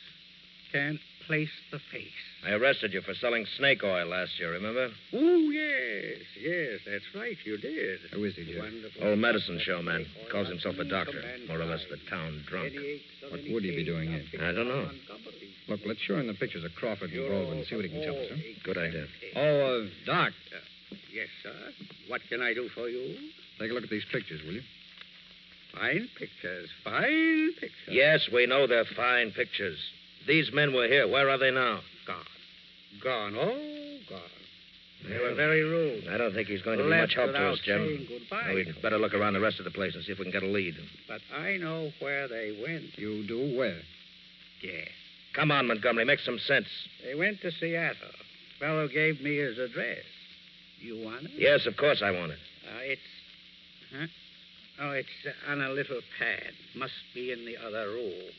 Can't place the face. I arrested you for selling snake oil last year, remember? Oh, yes. Yes, that's right. You did. Who is he, Jeff? Wonderful. Old medicine show man. Calls himself a doctor. More or less the town drunk. What would he be doing here? I don't know. Look, let's show him the pictures of Crawford and Baldwin and see what he can tell us, huh? Good idea. Oh, Doc. Yes, sir. What can I do for you? Take a look at these pictures, will you? Fine pictures. Fine pictures. Yes, we know they're fine pictures. These men were here. Where are they now? Gone. Gone. Oh, gone. They were very rude. I don't think he's going to be Left much help to without us, Jim. saying goodbye. We'd better look around the rest of the place and see if we can get a lead. But I know where they went. You do? Where? Yeah. Come on, Montgomery. Make some sense. They went to Seattle. Fellow gave me his address. You want it? Yes, of course I want it. It's... Huh? Oh, it's on a little pad. Must be in the other room.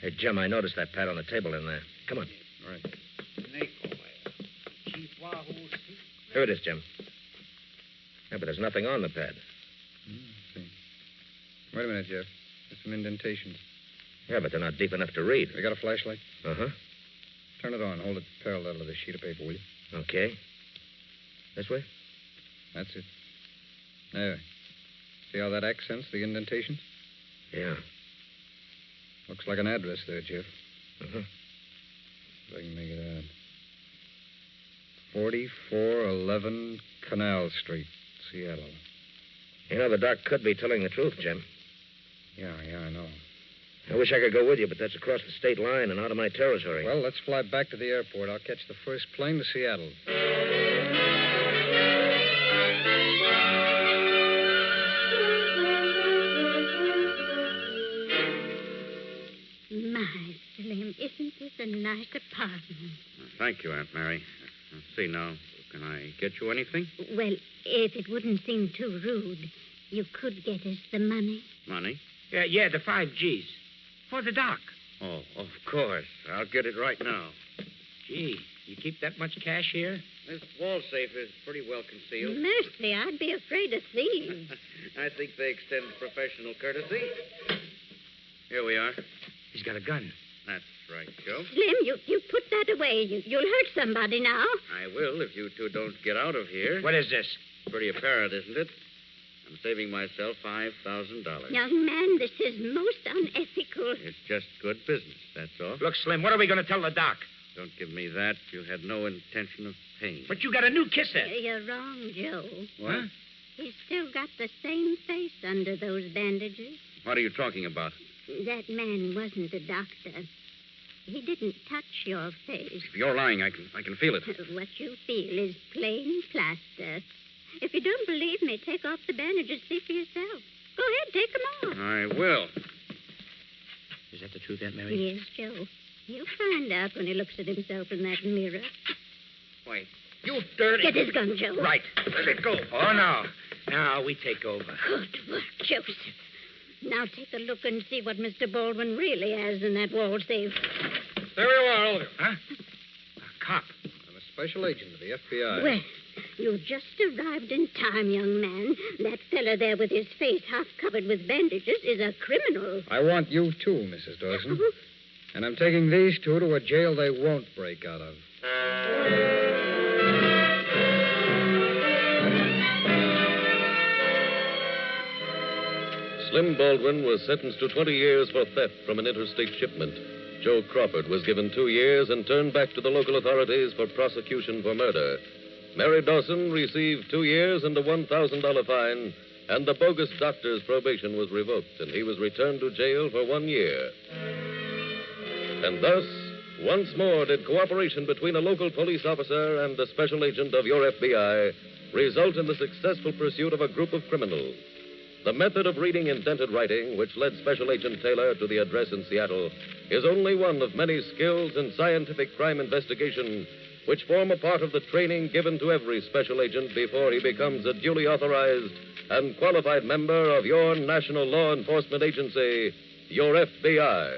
Hey, Jim, I noticed that pad on the table in there. Come on. All right. Here it is, Jim. Yeah, but there's nothing on the pad. See. Wait a minute, Jeff. There's some indentations. Yeah, but they're not deep enough to read. You got a flashlight? Uh-huh. Turn it on. Hold it parallel to the sheet of paper, will you? Okay. This way? That's it. There. See how that accents the indentations? Yeah. Looks like an address there, Jeff. Uh-huh. So I can make it out. 4411 Canal Street, Seattle. You know, the doc could be telling the truth, Jim. Yeah, I know. I wish I could go with you, but that's across the state line and out of my territory. Well, let's fly back to the airport. I'll catch the first plane to Seattle. My, Slim, isn't this a nice apartment? Thank you, Aunt Mary. Let's see now. Can I get you anything? Well, if it wouldn't seem too rude, you could get us the money. Money? Yeah, the 5 G's. For the doc. Oh, of course. I'll get it right now. Gee, you keep that much cash here? This wall safe is pretty well concealed. Mercy, I'd be afraid of thieves. I think they extend professional courtesy. Here we are. He's got a gun. That's right, Joe. Slim, you put that away. You'll hurt somebody now. I will if you two don't get out of here. What is this? Pretty apparent, isn't it? I'm saving myself $5,000. Young man, this is most unethical. It's just good business, that's all. Look, Slim, what are we going to tell the doc? Don't give me that. You had no intention of paying. But you got a new kisser. You're wrong, Joe. What? He's still got the same face under those bandages. What are you talking about? That man wasn't a doctor. He didn't touch your face. If you're lying, I can feel it. What you feel is plain plaster. If you don't believe me, take off the bandages, see for yourself. Go ahead, take them off. I will. Is that the truth, Aunt Mary? Yes, Joe. He'll find out when he looks at himself in that mirror. Wait. You dirty... Get his gun, Joe. Right. Let it go. Oh, no. Now we take over. Good work, Joseph. Now take a look and see what Mr. Baldwin really has in that wall safe. There you are, all of you. Huh? A cop. I'm a special agent of the FBI. Well, you just arrived in time, young man. That fella there with his face half covered with bandages is a criminal. I want you too, Mrs. Dawson. And I'm taking these two to a jail they won't break out of. Slim Baldwin was sentenced to 20 years for theft from an interstate shipment. Joe Crawford was given 2 years and turned back to the local authorities for prosecution for murder. Mary Dawson received 2 years and a $1,000 fine, and the bogus doctor's probation was revoked, and he was returned to jail for 1 year. And thus, once more did cooperation between a local police officer and a special agent of your FBI result in the successful pursuit of a group of criminals. The method of reading indented writing, which led Special Agent Taylor to the address in Seattle, is only one of many skills in scientific crime investigation which form a part of the training given to every special agent before he becomes a duly authorized and qualified member of your national law enforcement agency, your FBI.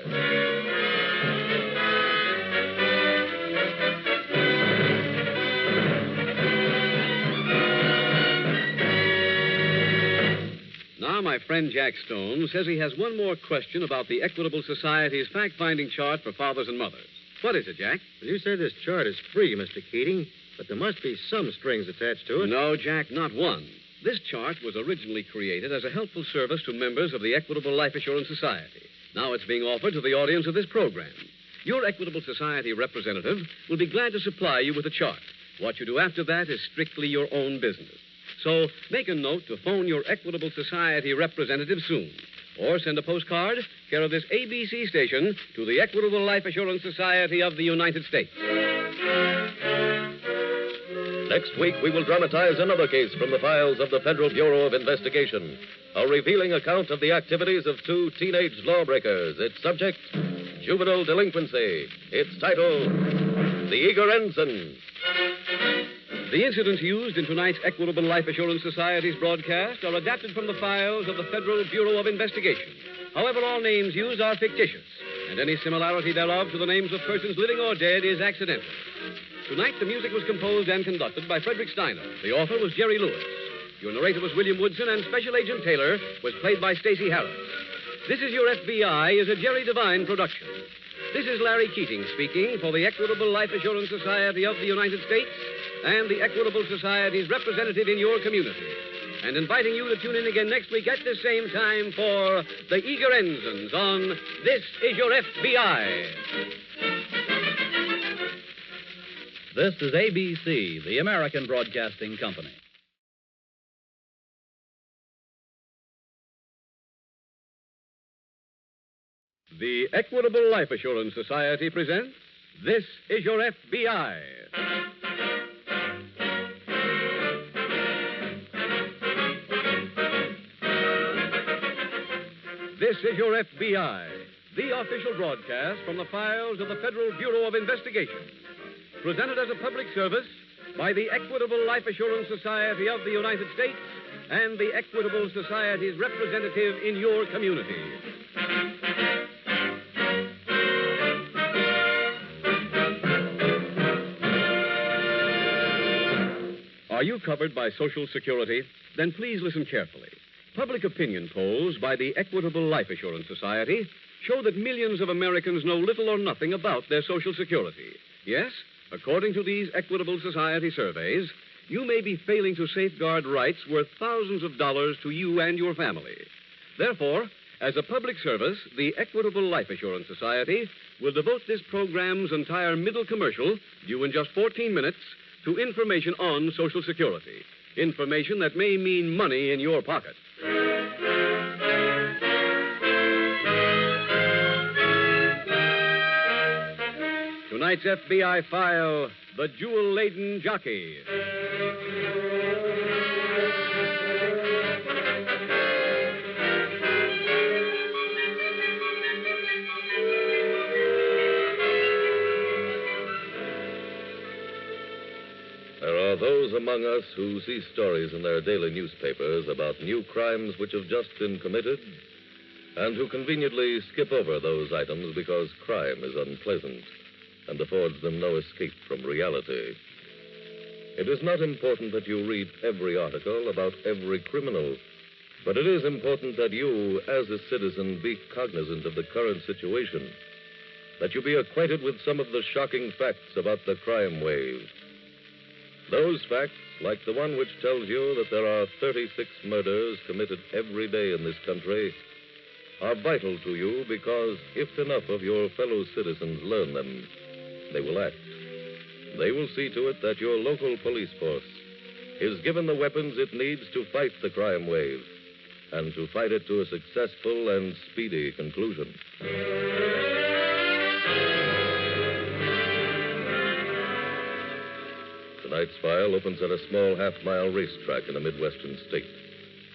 Now, my friend Jack Stone says he has one more question about the Equitable Society's fact-finding chart for fathers and mothers. What is it, Jack? Well, you say this chart is free, Mr. Keating, but there must be some strings attached to it. No, Jack, not one. This chart was originally created as a helpful service to members of the Equitable Life Assurance Society. Now it's being offered to the audience of this program. Your Equitable Society representative will be glad to supply you with a chart. What you do after that is strictly your own business. So make a note to phone your Equitable Society representative soon. Or send a postcard, care of this ABC station, to the Equitable Life Assurance Society of the United States. Next week, we will dramatize another case from the files of the Federal Bureau of Investigation. A revealing account of the activities of 2 teenage lawbreakers. Its subject, juvenile delinquency. Its title, The Eager Ensigns. The incidents used in tonight's Equitable Life Assurance Society's broadcast are adapted from the files of the Federal Bureau of Investigation. However, all names used are fictitious, and any similarity thereof to the names of persons living or dead is accidental. Tonight, the music was composed and conducted by Frederick Steiner. The author was Jerry Lewis. Your narrator was William Woodson, and Special Agent Taylor was played by Stacey Harris. This Is Your FBI is a Jerry Devine production. This is Larry Keating speaking for the Equitable Life Assurance Society of the United States and the Equitable Society's representative in your community, and inviting you to tune in again next week at the same time for The Eager Ensigns on This Is Your FBI. This is ABC, the American Broadcasting Company. The Equitable Life Assurance Society presents This Is Your FBI. This is Your FBI, the official broadcast from the files of the Federal Bureau of Investigation. Presented as a public service by the Equitable Life Assurance Society of the United States and the Equitable Society's representative in your community. Are you covered by Social Security? Then please listen carefully. Public opinion polls by the Equitable Life Assurance Society show that millions of Americans know little or nothing about their Social Security. Yes, according to these Equitable Society surveys, you may be failing to safeguard rights worth thousands of dollars to you and your family. Therefore, as a public service, the Equitable Life Assurance Society will devote this program's entire middle commercial, due in just 14 minutes, to information on Social Security. Information that may mean money in your pocket. Tonight's FBI file, The Jewel-Laden Jockey. There are those among us who see stories in their daily newspapers about new crimes which have just been committed and who conveniently skip over those items because crime is unpleasant and affords them no escape from reality. It is not important that you read every article about every criminal, but it is important that you, as a citizen, be cognizant of the current situation, that you be acquainted with some of the shocking facts about the crime wave. Those facts, like the one which tells you that there are 36 murders committed every day in this country, are vital to you because if enough of your fellow citizens learn them, they will act. They will see to it that your local police force is given the weapons it needs to fight the crime wave and to fight it to a successful and speedy conclusion. Tonight's file opens at a small half-mile racetrack in a Midwestern state.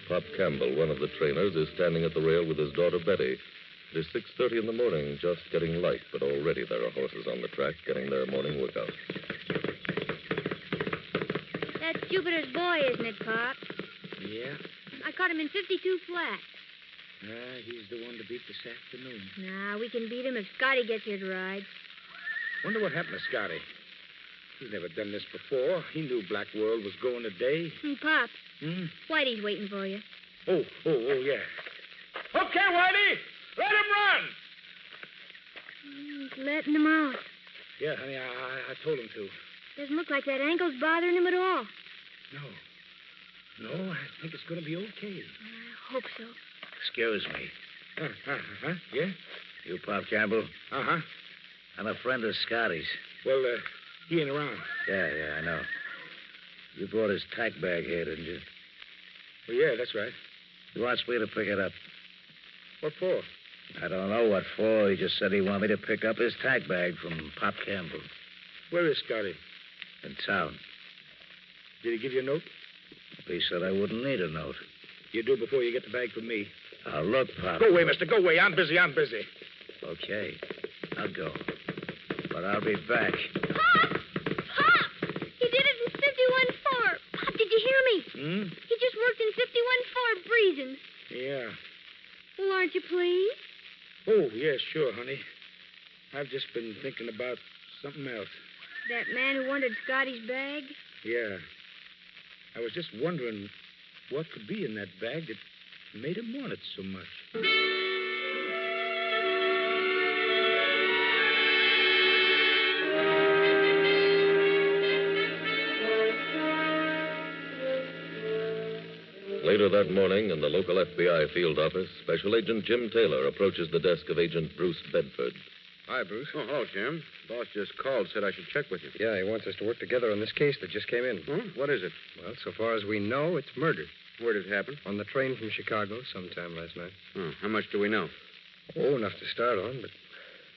Pop Campbell, one of the trainers, is standing at the rail with his daughter Betty. It is 6:30 in the morning, just getting light, but already there are horses on the track getting their morning workout. That's Jupiter's boy, isn't it, Pop? Yeah? I caught him in 52 flat. He's the one to beat this afternoon. Nah, we can beat him if Scotty gets here to ride. Wonder what happened to Scotty. He's never done this before. He knew Black World was going today. Pop. Whitey's waiting for you. Oh, yeah. Okay, Whitey! Let him run! He's letting him out. Yeah, honey, I told him to. Doesn't look like that ankle's bothering him at all. No, I think it's going to be okay. I hope so. Excuse me. Yeah? You Pop Campbell? Uh-huh. I'm a friend of Scotty's. Well, he ain't around. Yeah, I know. You brought his tack bag here, didn't you? Well, yeah, that's right. He wants me to pick it up. What for? I don't know what for. He just said he wanted me to pick up his tack bag from Pop Campbell. Where is Scotty? In town. Did he give you a note? He said I wouldn't need a note. You do before you get the bag from me. Now, look, Pop. Go away, mister. Go away. I'm busy. Okay. I'll go. But I'll be back. Pop! He did it in 51-4. Pop, did you hear me? He just worked in 51-4 breezing. Yeah. Well, aren't you pleased? Oh, yeah, sure, honey. I've just been thinking about something else. That man who wanted Scotty's bag? Yeah. I was just wondering what could be in that bag that made him want it so much. Later that morning, in the local FBI field office, Special Agent Jim Taylor approaches the desk of Agent Bruce Bedford. Hi, Bruce. Oh, hello, Jim. Boss just called, said I should check with you. Yeah, he wants us to work together on this case that just came in. What is it? Well, so far as we know, it's murder. Where did it happen? On the train from Chicago sometime last night. How much do we know? Oh, enough to start on, but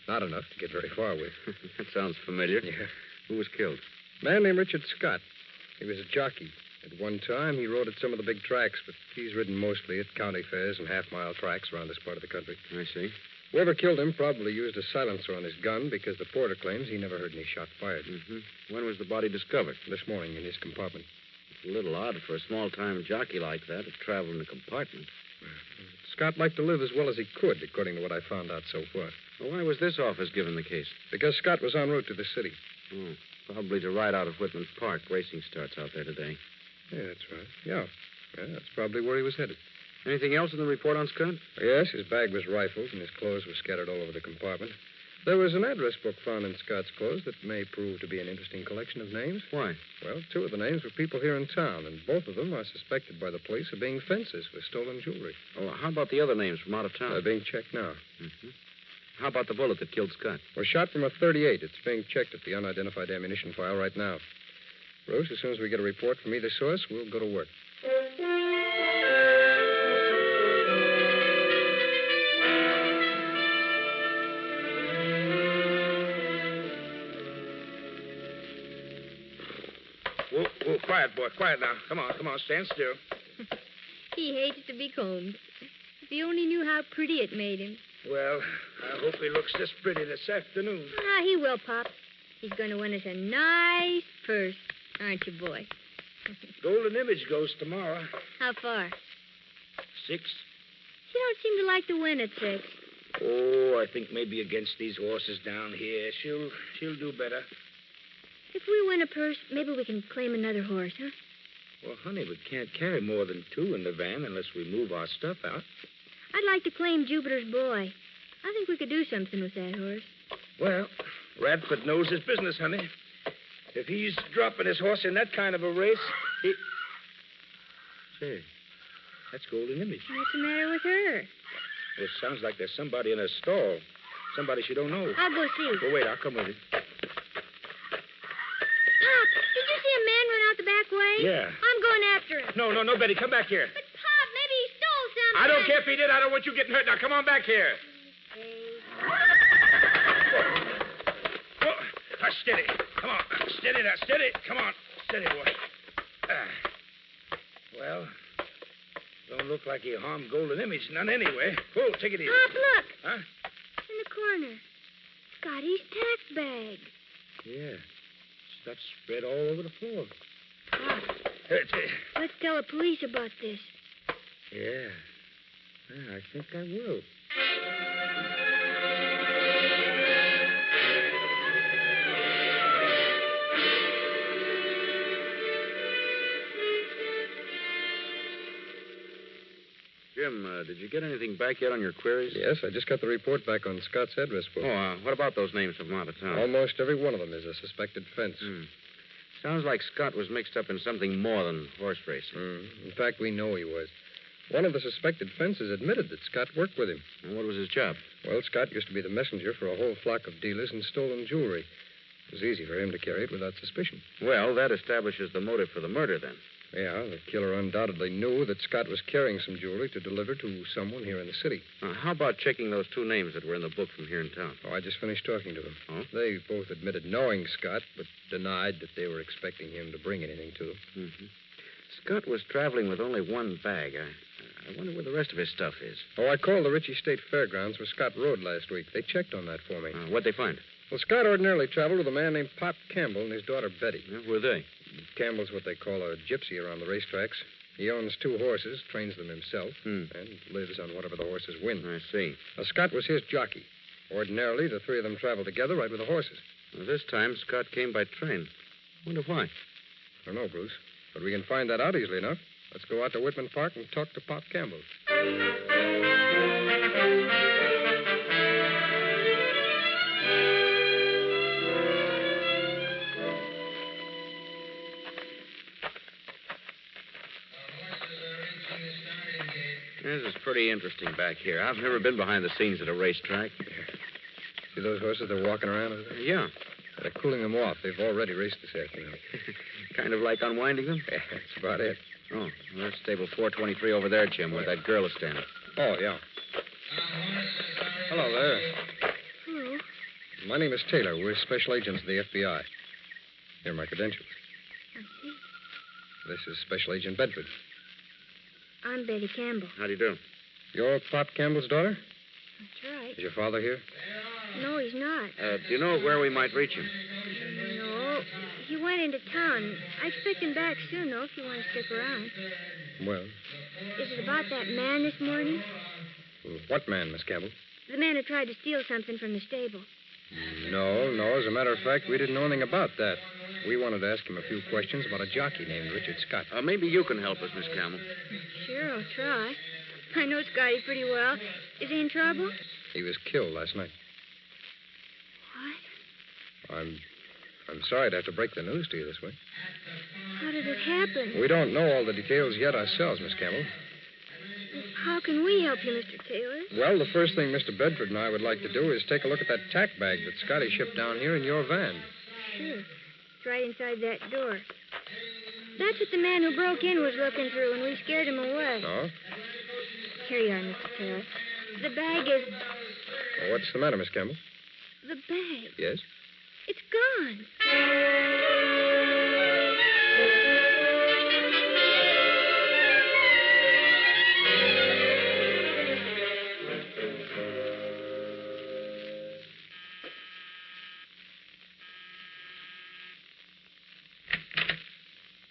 not enough to get very far with. That sounds familiar. Yeah. Who was killed? A man named Richard Scott. He was a jockey. At one time, he rode at some of the big tracks, but he's ridden mostly at county fairs and half-mile tracks around this part of the country. I see. Whoever killed him probably used a silencer on his gun because the porter claims he never heard any shot fired. When was the body discovered? This morning in his compartment. It's a little odd for a small-time jockey like that to travel in a compartment. Scott liked to live as well as he could, according to what I found out so far. Well, why was this office given the case? Because Scott was en route to the city. Probably to ride out of Whitman Park. Racing starts out there today. Yeah, that's right. Yeah, that's probably where he was headed. Anything else in the report on Scott? Yes, his bag was rifled and his clothes were scattered all over the compartment. There was an address book found in Scott's clothes that may prove to be an interesting collection of names. Why? Well, 2 of the names were people here in town, and both of them are suspected by the police of being fences for stolen jewelry. Oh, how about the other names from out of town? They're being checked now. How about the bullet that killed Scott? Was shot from a .38. It's being checked at the unidentified ammunition file right now. Bruce, as soon as we get a report from either source, we'll go to work. Whoa, quiet, boy. Quiet now. Come on, stand still. He hates to be combed. If he only knew how pretty it made him. Well, I hope he looks this pretty this afternoon. He will, Pop. He's going to win us a nice purse, aren't you, boy? Golden Image goes tomorrow. How far? 6. She don't seem to like to win at 6. Oh, I think maybe against these horses down here, she'll do better. If we win a purse, maybe we can claim another horse, huh? Well, honey, we can't carry more than 2 in the van unless we move our stuff out. I'd like to claim Jupiter's boy. I think we could do something with that horse. Well, Radford knows his business, honey. If he's dropping his horse in that kind of a race, he... Say, that's Golden Image. What's the matter with her? Well, it sounds like there's somebody in her stall. Somebody she don't know. I'll go see. Well, wait, I'll come with you. Pop, did you see a man run out the back way? Yeah. I'm going after him. No, Betty, come back here. But, Pop, maybe he stole something. I don't care if he did. I don't want you getting hurt. Now, come on back here. Oh, steady. Come on. Steady now. Steady. Come on. Steady, boy. Well, don't look like he harmed Golden Image. None anyway. Oh, take it easy. Pop, look. Huh? In the corner. Scotty's tax bag. Yeah. Stuff spread all over the floor. Pop, let's tell the police about this. Yeah, I think I will. Jim, did you get anything back yet on your queries? Yes, I just got the report back on Scott's address book. Oh, what about those names from out of town? Almost every one of them is a suspected fence. Sounds like Scott was mixed up in something more than horse racing. In fact, we know he was. One of the suspected fences admitted that Scott worked with him. And what was his job? Well, Scott used to be the messenger for a whole flock of dealers in stolen jewelry. It was easy for him to carry it without suspicion. Well, that establishes the motive for the murder, then. Yeah, the killer undoubtedly knew that Scott was carrying some jewelry to deliver to someone here in the city. How about checking those 2 names that were in the book from here in town? Oh, I just finished talking to them. Oh? They both admitted knowing Scott, but denied that they were expecting him to bring anything to them. Scott was traveling with only one bag. I wonder where the rest of his stuff is. Oh, I called the Ritchie State Fairgrounds where Scott rode last week. They checked on that for me. What'd they find? Well, Scott ordinarily traveled with a man named Pop Campbell and his daughter Betty. Who are they? Campbell's what they call a gypsy around the racetracks. He owns 2 horses, trains them himself, and lives on whatever the horses win. I see. Now, Scott was his jockey. Ordinarily, the 3 of them travel together right with the horses. Well, this time, Scott came by train. Wonder why. I don't know, Bruce. But we can find that out easily enough. Let's go out to Whitman Park and talk to Pop Campbell. This is pretty interesting back here. I've never been behind the scenes at a racetrack. See those horses they're walking around over there? Yeah. They're cooling them off. They've already raced this afternoon. Kind of like unwinding them? Yeah, that's about it. Oh, well, there's stable 423 over there, Jim, where that girl is standing. Oh, yeah. Hello there. Hello. My name is Taylor. We're special agents of the FBI. Here are my credentials. I see. This is Special Agent Bedford. I'm Betty Campbell. How do you do? You're Pop Campbell's daughter? That's right. Is your father here? No, he's not. Do you know where we might reach him? No. He went into town. I expect him back soon, though, if you want to stick around. Well, Is it about that man this morning? what man, Miss Campbell? The man who tried to steal something from the stable. No. As a matter of fact, we didn't know anything about that. We wanted to ask him a few questions about a jockey named Richard Scott. Maybe you can help us, Miss Campbell. Sure, I'll try. I know Scotty pretty well. Is he in trouble? He was killed last night. What? I'm sorry to have to break the news to you this way. How did it happen? We don't know all the details yet ourselves, Miss Campbell. How can we help you, Mr. Taylor? Well, the first thing Mr. Bedford and I would like to do is take a look at that tack bag that Scotty shipped down here in your van. Sure. It's right inside that door. That's what the man who broke in was looking through, and we scared him away. Oh? Here you are, Mr. Taylor. The bag is... Well, what's the matter, Miss Campbell? The bag. Yes? It's gone.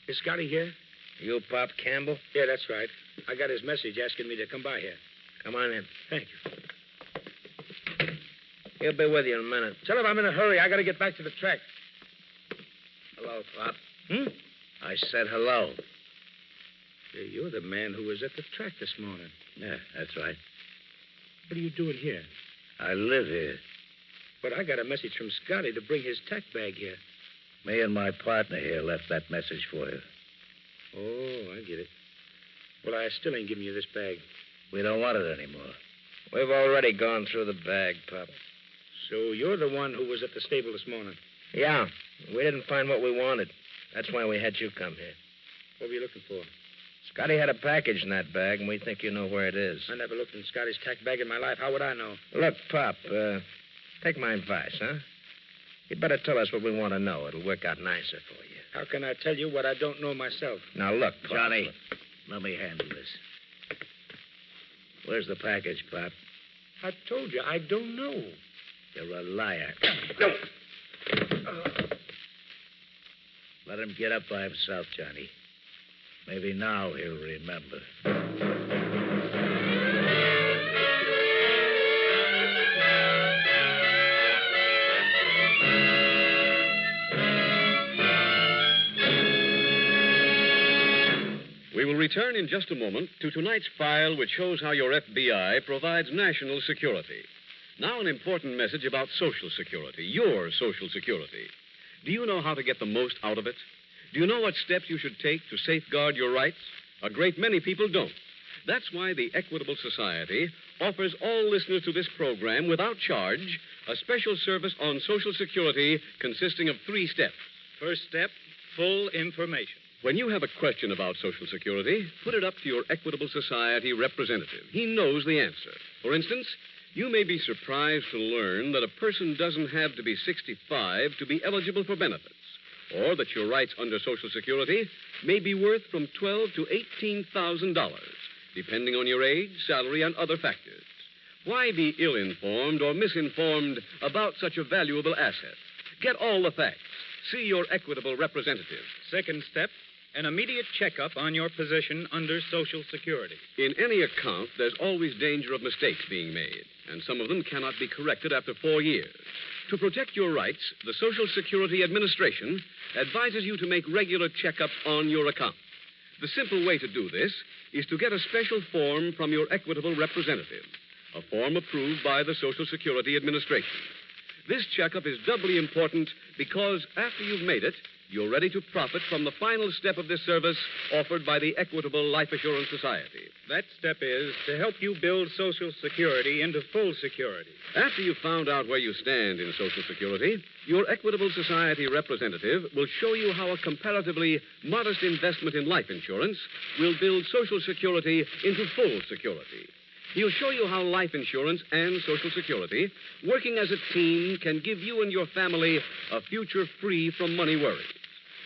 Is Scotty here? You Pop Campbell? Yeah, that's right. I got his message asking me to come by here. Come on in. Thank you. He'll be with you in a minute. Tell him I'm in a hurry. I got to get back to the track. Hello, Pop. I said hello. Hey, you're the man who was at the track this morning. Yeah, that's right. What are you doing here? I live here. But I got a message from Scotty to bring his tack bag here. Me and my partner here left that message for you. Oh, I get it. Well, I still ain't giving you this bag. We don't want it anymore. We've already gone through the bag, Pop. So you're the one who was at the stable this morning? Yeah. We didn't find what we wanted. That's why we had you come here. What were you looking for? Scotty had a package in that bag, and we think you know where it is. I never looked in Scotty's tack bag in my life. How would I know? Look, Pop, take my advice, huh? You'd better tell us what we want to know. It'll work out nicer for you. How can I tell you what I don't know myself? Now, look, Pop. Johnny, let me handle this. Where's the package, Pop? I told you, I don't know. You're a liar. No. Let him get up by himself, Johnny. Maybe now he'll remember. We will return in just a moment to tonight's file, which shows how your FBI provides national security. Now, an important message about Social Security, your Social Security. Do you know how to get the most out of it? Do you know what steps you should take to safeguard your rights? A great many people don't. That's why the Equitable Society offers all listeners to this program, without charge, a special service on Social Security consisting of 3 steps. First step, full information. When you have a question about Social Security, put it up to your Equitable Society representative. He knows the answer. For instance, you may be surprised to learn that a person doesn't have to be 65 to be eligible for benefits, or that your rights under Social Security may be worth from $12,000 to $18,000, depending on your age, salary, and other factors. Why be ill-informed or misinformed about such a valuable asset? Get all the facts. See your Equitable representative. Second step, an immediate checkup on your position under Social Security. In any account, there's always danger of mistakes being made, and some of them cannot be corrected after 4 years. To protect your rights, the Social Security Administration advises you to make regular checkups on your account. The simple way to do this is to get a special form from your Equitable representative, a form approved by the Social Security Administration. This checkup is doubly important because after you've made it, you're ready to profit from the final step of this service offered by the Equitable Life Assurance Society. That step is to help you build Social Security into full security. After you've found out where you stand in Social Security, your Equitable Society representative will show you how a comparatively modest investment in life insurance will build Social Security into full security. He'll show you how life insurance and Social Security, working as a team, can give you and your family a future free from money worries.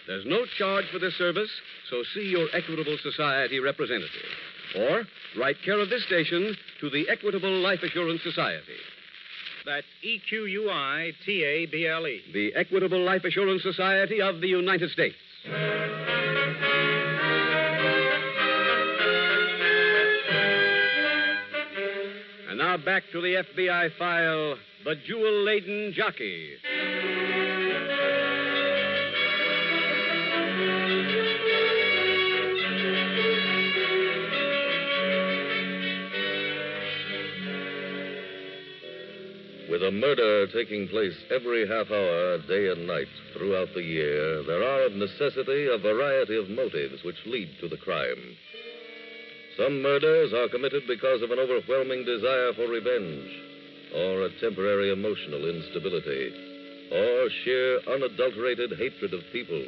There's no charge for this service, so see your Equitable Society representative. Or write care of this station to the Equitable Life Assurance Society. That's EQUITABLE. The Equitable Life Assurance Society of the United States. And now back to the FBI file, The Jewel-Laden Jockey. With a murder taking place every half hour, day and night, throughout the year, there are of necessity a variety of motives which lead to the crime. Some murders are committed because of an overwhelming desire for revenge, or a temporary emotional instability, or sheer unadulterated hatred of people.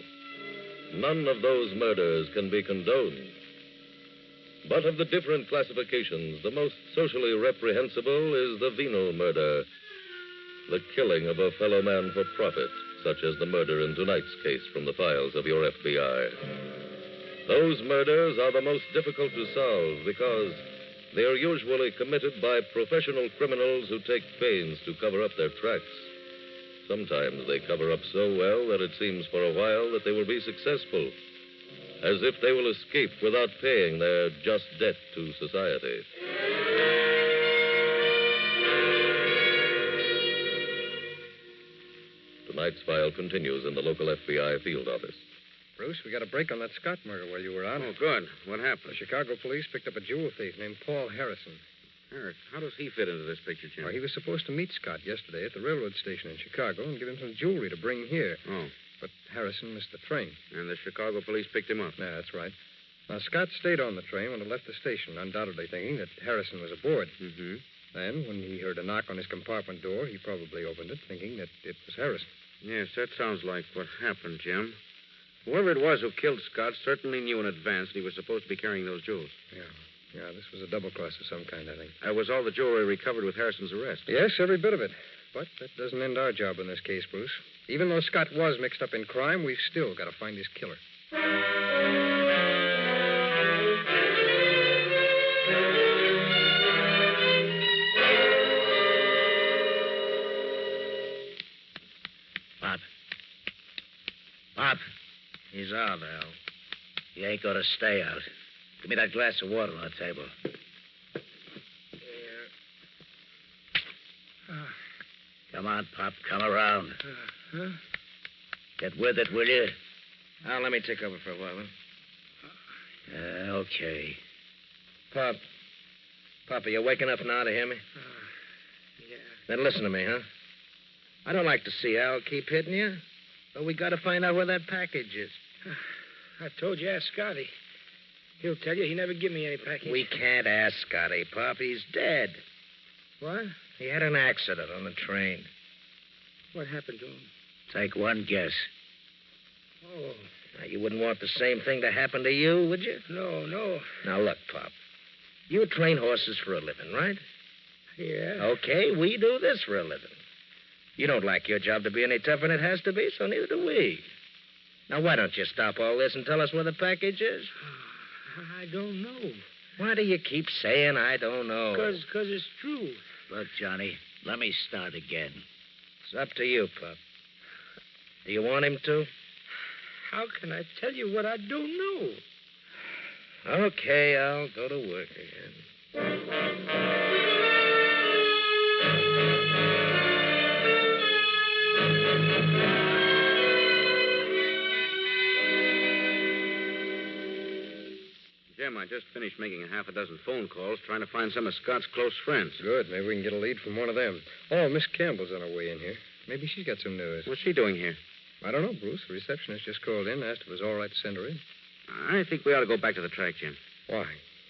None of those murders can be condoned. But of the different classifications, the most socially reprehensible is the venal murder, the killing of a fellow man for profit, such as the murder in tonight's case from the files of your FBI. Those murders are the most difficult to solve because they are usually committed by professional criminals who take pains to cover up their tracks. Sometimes they cover up so well that it seems for a while that they will be successful, as if they will escape without paying their just debt to society. Tonight's file continues in the local FBI field office. Bruce, we got a break on that Scott murder while you were on. Oh, good. What happened? The Chicago police picked up a jewel thief named Paul Harrison. How does he fit into this picture, Jim? Well, he was supposed to meet Scott yesterday at the railroad station in Chicago and give him some jewelry to bring here. Oh. But Harrison missed the train. And the Chicago police picked him up? Yeah, that's right. Now, Scott stayed on the train when it left the station, undoubtedly thinking that Harrison was aboard. Mm-hmm. Then, when he heard a knock on his compartment door, he probably opened it, thinking that it was Harrison. Yes, that sounds like what happened, Jim. Whoever it was who killed Scott certainly knew in advance that he was supposed to be carrying those jewels. Yeah, this was a double cross of some kind, I think. Was all the jewelry recovered with Harrison's arrest? Yes, every bit of it. But that doesn't end our job in this case, Bruce. Even though Scott was mixed up in crime, we've still got to find his killer. Pop. He's out, Al. He ain't going to stay out. Give me that glass of water on the table. Come on, Pop. Come around. Get with it, will you? Al, let me take over for a while, huh? Okay. Pop, are you waking up now to hear me? Yeah. Then listen to me, huh? I don't like to see Al keep hitting you, but we got to find out where that package is. I told you, ask Scotty. He'll tell you he never give me any package. We can't ask Scotty, Pop. He's dead. What? He had an accident on the train. What happened to him? Take one guess. Oh. Now, you wouldn't want the same thing to happen to you, would you? No. Now, look, Pop. You train horses for a living, right? Yeah. Okay, we do this for a living. You don't like your job to be any tougher than it has to be, so neither do we. Now, why don't you stop all this and tell us where the package is? I don't know. Why do you keep saying I don't know? Because it's true. Look, Johnny, let me start again. It's up to you, Pup. Do you want him to? How can I tell you what I don't know? Okay, I'll go to work again. Jim, I just finished making a half a dozen phone calls trying to find some of Scott's close friends. Good. Maybe we can get a lead from one of them. Oh, Miss Campbell's on her way in here. Maybe she's got some news. What's she doing here? I don't know, Bruce. The receptionist just called in, asked if it was all right to send her in. I think we ought to go back to the track, Jim. Why?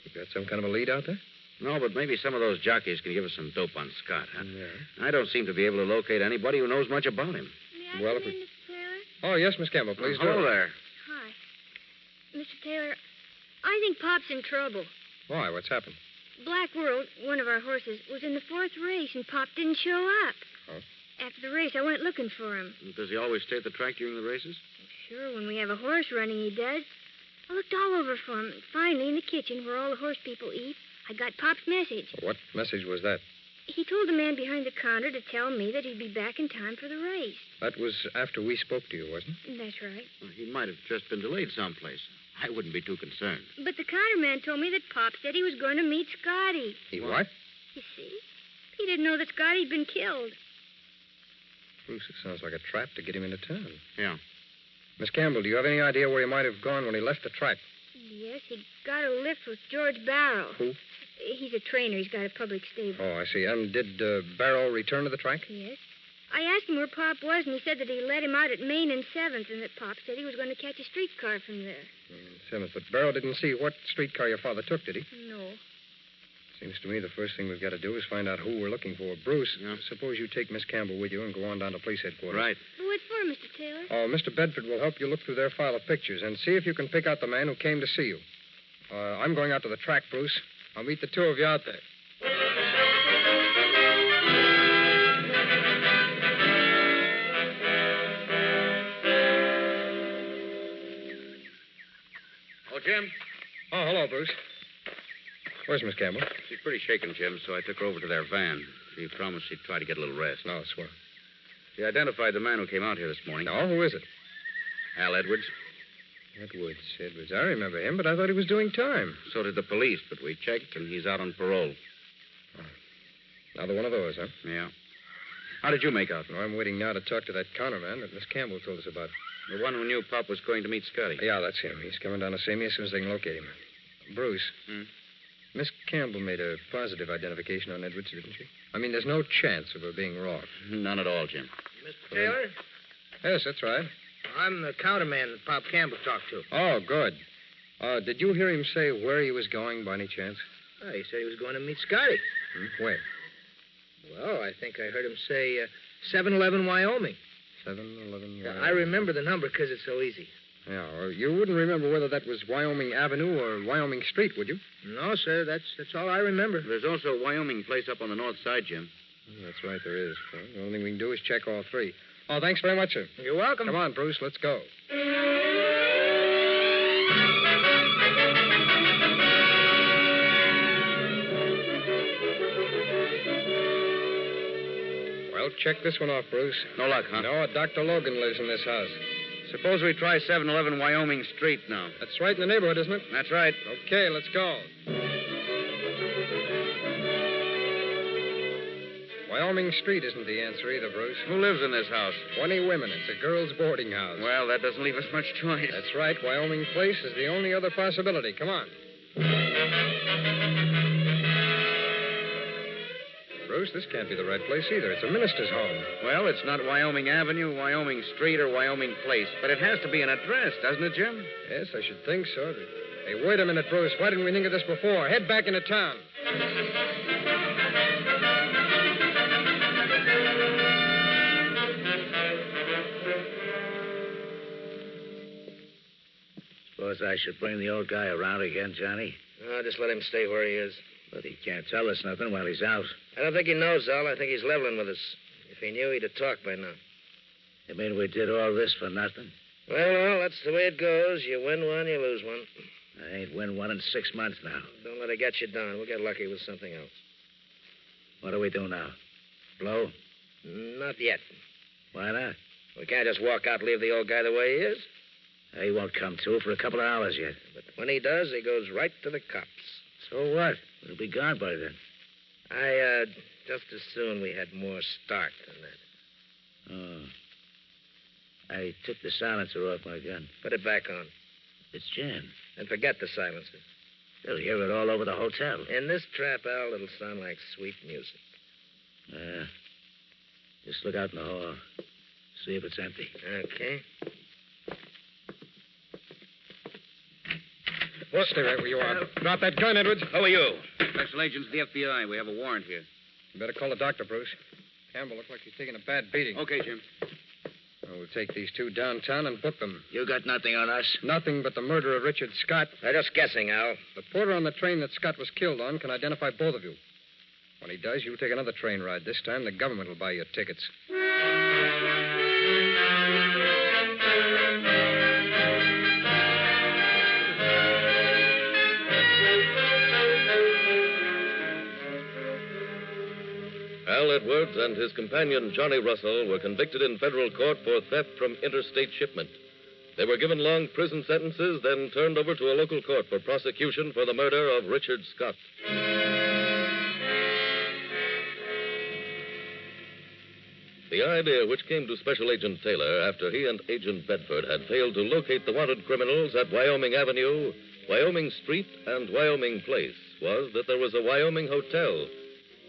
You got some kind of a lead out there? No, but maybe some of those jockeys can give us some dope on Scott, huh? Yeah. I don't seem to be able to locate anybody who knows much about him. May I come in, Mr. Taylor? Oh, yes, Miss Campbell, please. Hello there. Hi. Mr. Taylor, I think Pop's in trouble. Why? What's happened? Black World, one of our horses, was in the 4th race, and Pop didn't show up. Oh? After the race, I went looking for him. Does he always stay at the track during the races? Sure, when we have a horse running, he does. I looked all over for him, and finally, in the kitchen, where all the horse people eat, I got Pop's message. What message was that? He told the man behind the counter to tell me that he'd be back in time for the race. That was after we spoke to you, wasn't it? That's right. Well, he might have just been delayed someplace. I wouldn't be too concerned. But the counterman told me that Pop said he was going to meet Scotty. He what? You see? He didn't know that Scotty'd been killed. Bruce, it sounds like a trap to get him into town. Yeah. Miss Campbell, do you have any idea where he might have gone when he left the track? Yes, he got a lift with George Barrow. Who? He's a trainer. He's got a public stable. Oh, I see. And did Barrow return to the track? Yes. I asked him where Pop was, and he said that he let him out at Main and 7th, and that Pop said he was going to catch a streetcar from there. 7th, but Barrow didn't see what streetcar your father took, did he? No. Seems to me the first thing we've got to do is find out who we're looking for. Bruce, suppose you take Miss Campbell with you and go on down to police headquarters. Right. What for, Mr. Taylor? Oh, Mr. Bedford will help you look through their file of pictures and see if you can pick out the man who came to see you. I'm going out to the track, Bruce. I'll meet the two of you out there. Oh, Jim? Oh, hello, Bruce. Where's Miss Campbell? She's pretty shaken, Jim, so I took her over to their van. She promised she'd try to get a little rest. No, swell. She identified the man who came out here this morning. Oh, who is it? Al Edwards. Edwards. I remember him, but I thought he was doing time. So did the police, but we checked, and he's out on parole. Oh. Another one of those, huh? Yeah. How did you make out? No, I'm waiting now to talk to that counterman that Miss Campbell told us about. The one who knew Pop was going to meet Scotty. Yeah, that's him. He's coming down to see me as soon as they can locate him. Bruce. Miss Campbell made a positive identification on Edwards, didn't she? I mean, there's no chance of her being wrong. None at all, Jim. Mr. Taylor? Yes, that's right. I'm the counterman that Pop Campbell talked to. Oh, good. Did you hear him say where he was going by any chance? He said he was going to meet Scotty. Where? Well, I think I heard him say 711 Wyoming. 711 Wyoming. I remember the number because it's so easy. Yeah, well, you wouldn't remember whether that was Wyoming Avenue or Wyoming Street, would you? No, sir. That's all I remember. There's also a Wyoming place up on the north side, Jim. That's right, there is. Well, the only thing we can do is check all three. Oh, thanks very much, sir. You're welcome. Come on, Bruce, let's go. Well, check this one off, Bruce. No luck, huh? No, Dr. Logan lives in this house. Suppose we try 711 Wyoming Street now. That's right in the neighborhood, isn't it? That's right. Okay, let's go. Wyoming Street isn't the answer either, Bruce. Who lives in this house? 20 women. It's a girls' boarding house. Well, that doesn't leave us much choice. That's right. Wyoming Place is the only other possibility. Come on. Bruce, this can't be the right place either. It's a minister's home. Well, it's not Wyoming Avenue, Wyoming Street, or Wyoming Place. But it has to be an address, doesn't it, Jim? Yes, I should think so. Hey, wait a minute, Bruce. Why didn't we think of this before? Head back into town. Suppose I should bring the old guy around again, Johnny? No, just let him stay where he is. But he can't tell us nothing while he's out. I don't think he knows, Al. I think he's leveling with us. If he knew, he'd have talked by now. You mean we did all this for nothing? Well, that's the way it goes. You win one, you lose one. I ain't win one in 6 months now. Don't let it get you down. We'll get lucky with something else. What do we do now? Blow? Not yet. Why not? We can't just walk out and leave the old guy the way he is. He won't come to for a couple of hours yet. But when he does, he goes right to the cops. So what? We'll be gone by then. Just as soon we had more start than that. Oh. I took the silencer off my gun. Put it back on. It's jammed. And forget the silencer. They'll hear it all over the hotel. In this trap, Al, it'll sound like sweet music. Just look out in the hall. See if it's empty. Okay. Well, stay right where you are. Drop that gun, Edwards. Who are you? Special agents of the FBI. We have a warrant here. You better call the doctor, Bruce. Campbell looks like he's taking a bad beating. Okay, Jim. Well, we'll take these two downtown and book them. You got nothing on us? Nothing but the murder of Richard Scott. I'm just guessing, Al. The porter on the train that Scott was killed on can identify both of you. When he does, you'll take another train ride. This time, the government will buy you tickets. Al Edwards and his companion Johnny Russell were convicted in federal court for theft from interstate shipment. They were given long prison sentences, then turned over to a local court for prosecution for the murder of Richard Scott. The idea which came to Special Agent Taylor after he and Agent Bedford had failed to locate the wanted criminals at Wyoming Avenue, Wyoming Street, and Wyoming Place was that there was a Wyoming hotel,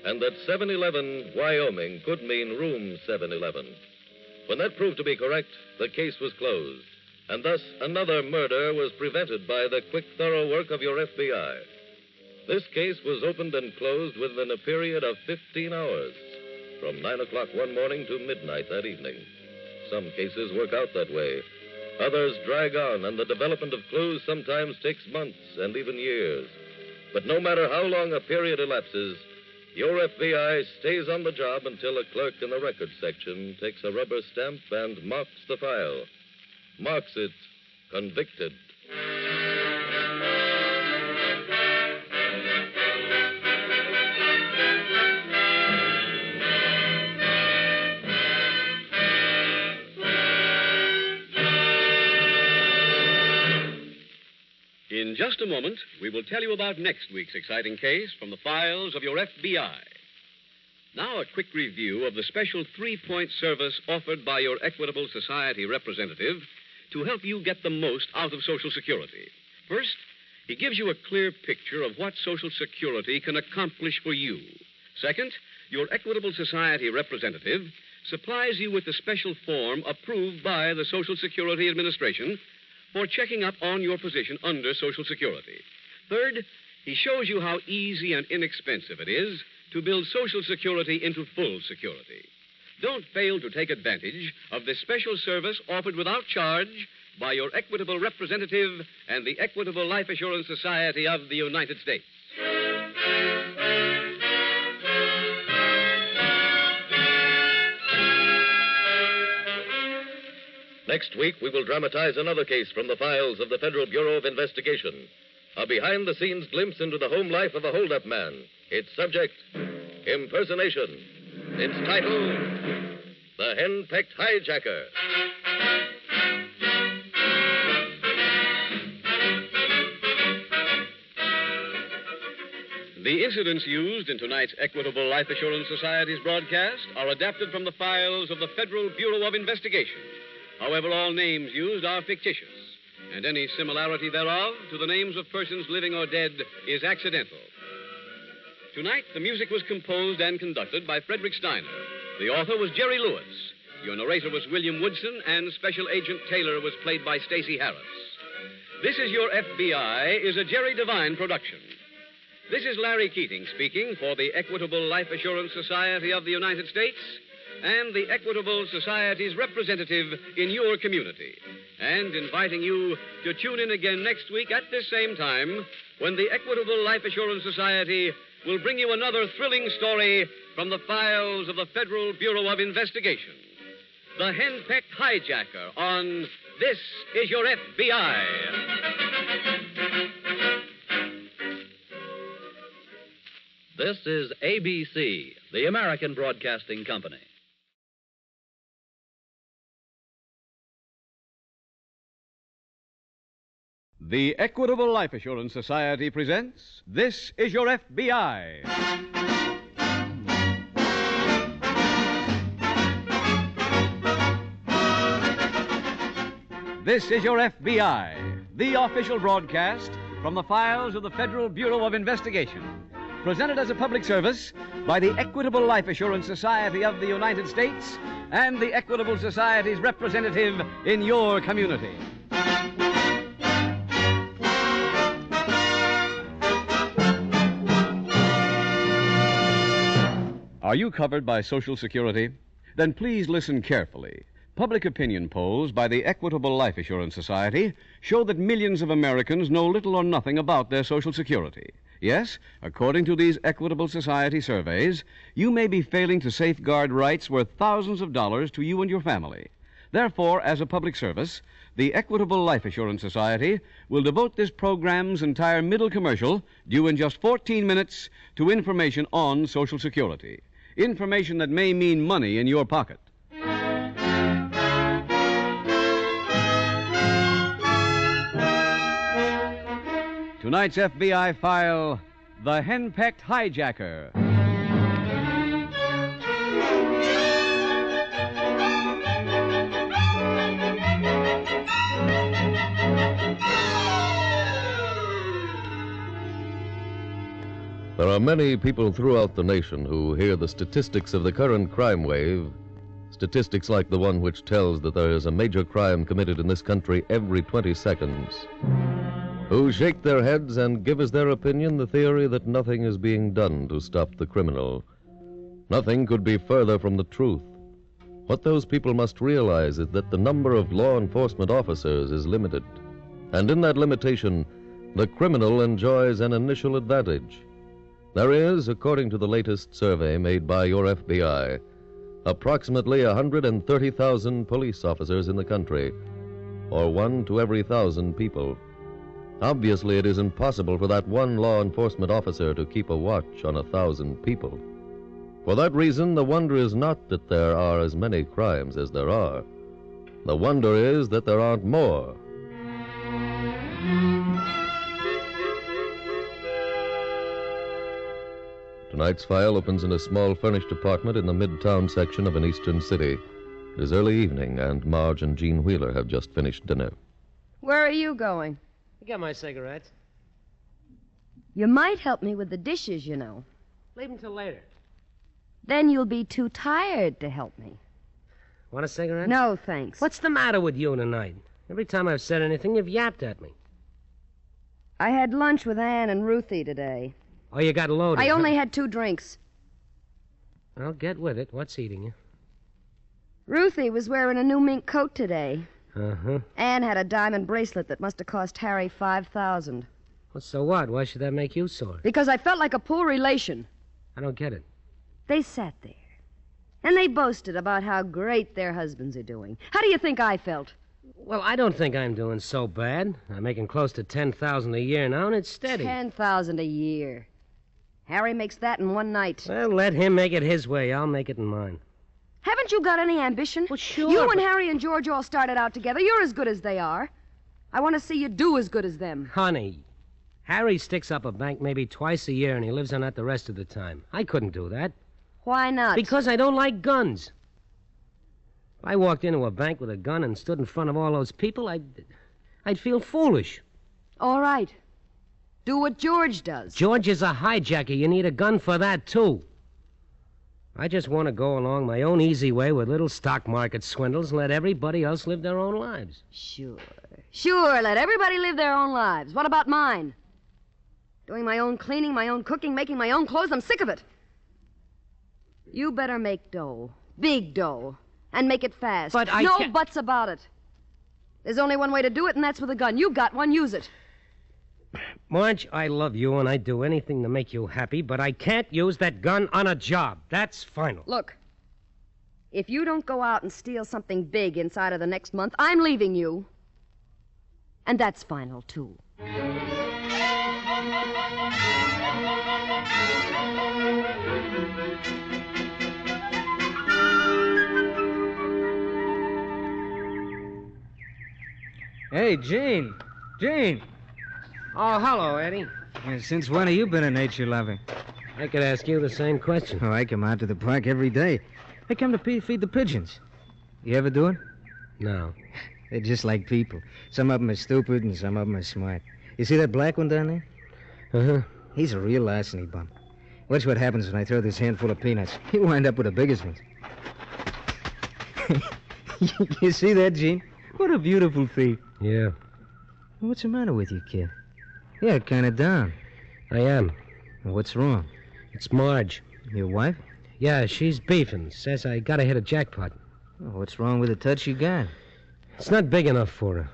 and that 711 Wyoming could mean room 711. When that proved to be correct, the case was closed, and thus another murder was prevented by the quick, thorough work of your FBI. This case was opened and closed within a period of 15 hours, from 9 o'clock one morning to midnight that evening. Some cases work out that way. Others drag on, and the development of clues sometimes takes months and even years. But no matter how long a period elapses, your FBI stays on the job until a clerk in the records section takes a rubber stamp and marks the file. Marks it convicted. In just a moment, we will tell you about next week's exciting case from the files of your FBI. Now, a quick review of the special three-point service offered by your Equitable Society representative to help you get the most out of Social Security. First, he gives you a clear picture of what Social Security can accomplish for you. Second, your Equitable Society representative supplies you with the special form approved by the Social Security Administration for checking up on your position under Social Security. Third, he shows you how easy and inexpensive it is to build Social Security into full security. Don't fail to take advantage of this special service offered without charge by your Equitable representative and the Equitable Life Assurance Society of the United States. Next week, we will dramatize another case from the files of the Federal Bureau of Investigation. A behind-the-scenes glimpse into the home life of a hold-up man. Its subject, impersonation. Its title, The Henpecked Hijacker. The incidents used in tonight's Equitable Life Assurance Society's broadcast are adapted from the files of the Federal Bureau of Investigation. However, all names used are fictitious, and any similarity thereof to the names of persons living or dead is accidental. Tonight, the music was composed and conducted by Frederick Steiner. The author was Jerry Lewis. Your narrator was William Woodson, and Special Agent Taylor was played by Stacey Harris. This Is Your FBI is a Jerry Devine production. This is Larry Keating speaking for the Equitable Life Assurance Society of the United States and the Equitable Society's representative in your community, and inviting you to tune in again next week at this same time when the Equitable Life Assurance Society will bring you another thrilling story from the files of the Federal Bureau of Investigation. The Henpecked Hijacker on This Is Your FBI. This is ABC, the American Broadcasting Company. The Equitable Life Assurance Society presents This Is Your FBI. This is Your FBI, the official broadcast from the files of the Federal Bureau of Investigation. presented as a public service by the Equitable Life Assurance Society of the United States and the Equitable Society's representative in your community. Are you covered by Social Security? Then please listen carefully. Public opinion polls by the Equitable Life Assurance Society show that millions of Americans know little or nothing about their Social Security. Yes, according to these Equitable Society surveys, you may be failing to safeguard rights worth thousands of dollars to you and your family. Therefore, as a public service, the Equitable Life Assurance Society will devote this program's entire middle commercial, due in just 14 minutes, to information on Social Security. Information that may mean money in your pocket. Tonight's FBI file, The Henpecked Hijacker. There are many people throughout the nation who hear the statistics of the current crime wave, statistics like the one which tells that there is a major crime committed in this country every 20 seconds, who shake their heads and give as their opinion the theory that nothing is being done to stop the criminal. Nothing could be further from the truth. What those people must realize is that the number of law enforcement officers is limited, and in that limitation, the criminal enjoys an initial advantage. There is, according to the latest survey made by your FBI, approximately 130,000 police officers in the country, or 1 to every 1,000 people. Obviously, it is impossible for that one law enforcement officer to keep a watch on 1,000 people. For that reason, the wonder is not that there are as many crimes as there are. The wonder is that there aren't more. Tonight's file opens in a small furnished apartment in the midtown section of an eastern city. It is early evening, and Marge and Jean Wheeler have just finished dinner. Where are you going? I got my cigarettes. You might help me with the dishes, you know. Leave them till later. Then you'll be too tired to help me. Want a cigarette? No, thanks. What's the matter with you tonight? Every time I've said anything, you've yapped at me. I had lunch with Ann and Ruthie today. Oh, you got loaded. I only had 2 drinks. Well, get with it. What's eating you? Ruthie was wearing a new mink coat today. Uh-huh. Ann had a diamond bracelet that must have cost Harry $5,000. Well, so what? Why should that make you sore? Because I felt like a poor relation. I don't get it. They sat there, and they boasted about how great their husbands are doing. How do you think I felt? Well, I don't think I'm doing so bad. I'm making close to $10,000 a year now, and it's steady. $10,000 a year. Harry makes that in one night. Well, let him make it his way. I'll make it in mine. Haven't you got any ambition? Well, sure. You and Harry and George all started out together. You're as good as they are. I want to see you do as good as them. Honey, Harry sticks up a bank maybe twice a year, and he lives on that the rest of the time. I couldn't do that. Why not? Because I don't like guns. If I walked into a bank with a gun and stood in front of all those people, I'd feel foolish. All right. Do what George does. George is a hijacker. You need a gun for that, too. I just want to go along my own easy way with little stock market swindles and let everybody else live their own lives. Sure. Sure, let everybody live their own lives. What about mine? Doing my own cleaning, my own cooking, making my own clothes. I'm sick of it. You better make dough. Big dough. And make it fast. But I No can't... buts about it. There's only one way to do it, and that's with a gun. You got one. Use it. Marge, I love you, and I'd do anything to make you happy, but I can't use that gun on a job. That's final. Look, if you don't go out and steal something big inside of the next month, I'm leaving you. And that's final, too. Hey, Gene. Gene. Oh, hello, Eddie. Since when have you been a nature lover? I could ask you the same question. Oh, I come out to the park every day. I come to feed the pigeons. You ever do it? No. They're just like people. Some of them are stupid and some of them are smart. You see that black one down there? Uh-huh. He's a real larceny bum. Watch what happens when I throw this handful of peanuts. You wind up with the biggest ones. You see that, Gene? What a beautiful thief. Yeah. What's the matter with you, kid? You're kind of down. I am. What's wrong? It's Marge. Your wife? Yeah, she's beefing. Says I gotta hit a jackpot. Oh, what's wrong with the touch you got? It's not big enough for her.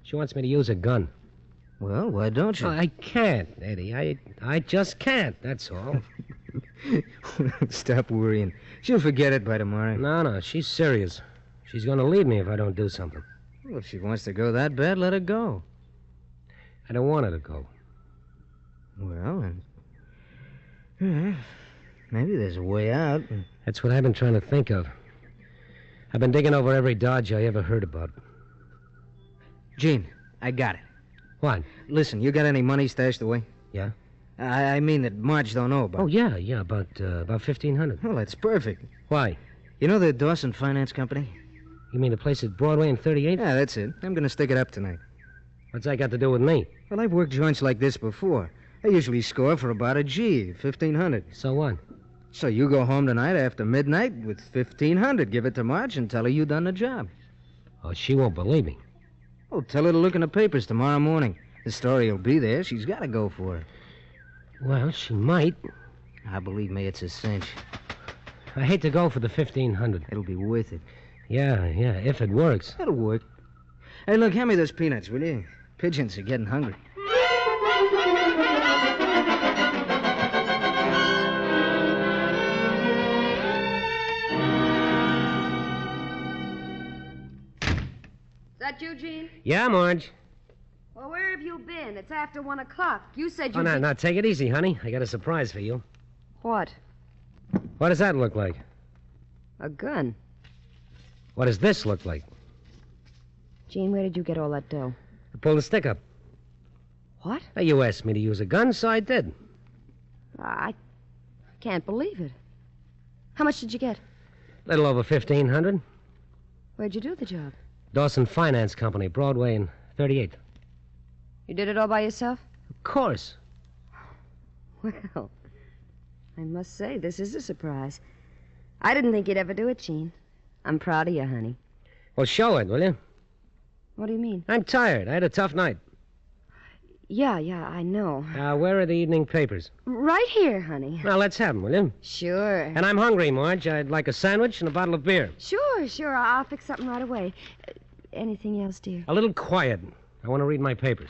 She wants me to use a gun. Well, why don't you? I can't, Eddie. I just can't, that's all. Stop worrying. She'll forget it by tomorrow. No, she's serious. She's gonna leave me if I don't do something. Well, if she wants to go that bad, let her go. I don't want her to go. Well, then... maybe there's a way out. That's what I've been trying to think of. I've been digging over every dodge I ever heard about. Gene, I got it. What? Listen, you got any money stashed away? Yeah? I mean that Marge don't know about. Oh, yeah, about $1,500. Well, that's perfect. Why? You know the Dawson Finance Company? You mean the place at Broadway and 38th? Yeah, that's it. I'm going to stick it up tonight. What's that got to do with me? Well, I've worked joints like this before. I usually score for about a G, $1,500. So what? So you go home tonight after midnight with $1,500. Give it to Marge and tell her you done the job. Oh, she won't believe me. Oh, tell her to look in the papers tomorrow morning. The story will be there. She's got to go for it. Well, she might. Believe me, it's a cinch. I hate to go for the $1,500. It'll be worth it. Yeah, if it works. It'll work. Hey, look, hand me those peanuts, will you? Pigeons are getting hungry. Is that you, Gene? Yeah, Marge. Well, where have you been? It's after 1 o'clock. You said you... Oh, now, take it easy, honey. I got a surprise for you. What? What does that look like? A gun. What does this look like? Gene, where did you get all that dough? I pulled the stick up. What? Now, you asked me to use a gun, so I did. I can't believe it. How much did you get? Little over $1,500. Where'd you do the job? Dawson Finance Company, Broadway and 38th. You did it all by yourself? Of course. Well, I must say, this is a surprise. I didn't think you'd ever do it, Gene. I'm proud of you, honey. Well, show it, will you? What do you mean? I'm tired. I had a tough night. Yeah, I know. Where are the evening papers? Right here, honey. Now, let's have them, will you? Sure. And I'm hungry, Marge. I'd like a sandwich and a bottle of beer. Sure. I'll fix something right away. Anything else, dear? A little quiet. I want to read my papers.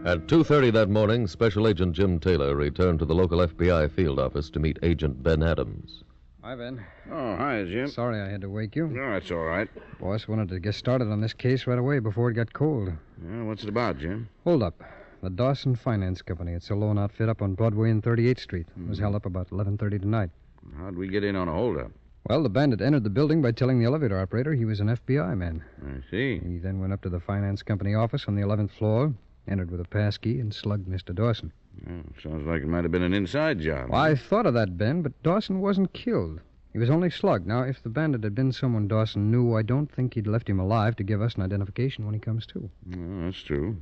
At 2:30 that morning, Special Agent Jim Taylor returned to the local FBI field office to meet Agent Ben Adams. Hi, Ben. Oh, hi, Jim. Sorry I had to wake you. No, that's all right. Boss wanted to get started on this case right away before it got cold. Well, what's it about, Jim? Hold up. The Dawson Finance Company. It's a loan outfit up on Broadway and 38th Street. It was held up about 11:30 tonight. How'd we get in on a holdup? Well, the bandit entered the building by telling the elevator operator he was an FBI man. I see. He then went up to the finance company office on the 11th floor, entered with a passkey, and slugged Mr. Dawson. Well, sounds like it might have been an inside job. Well, I thought of that, Ben, but Dawson wasn't killed. He was only slugged. Now, if the bandit had been someone Dawson knew, I don't think he'd left him alive to give us an identification when he comes to. Well, that's true.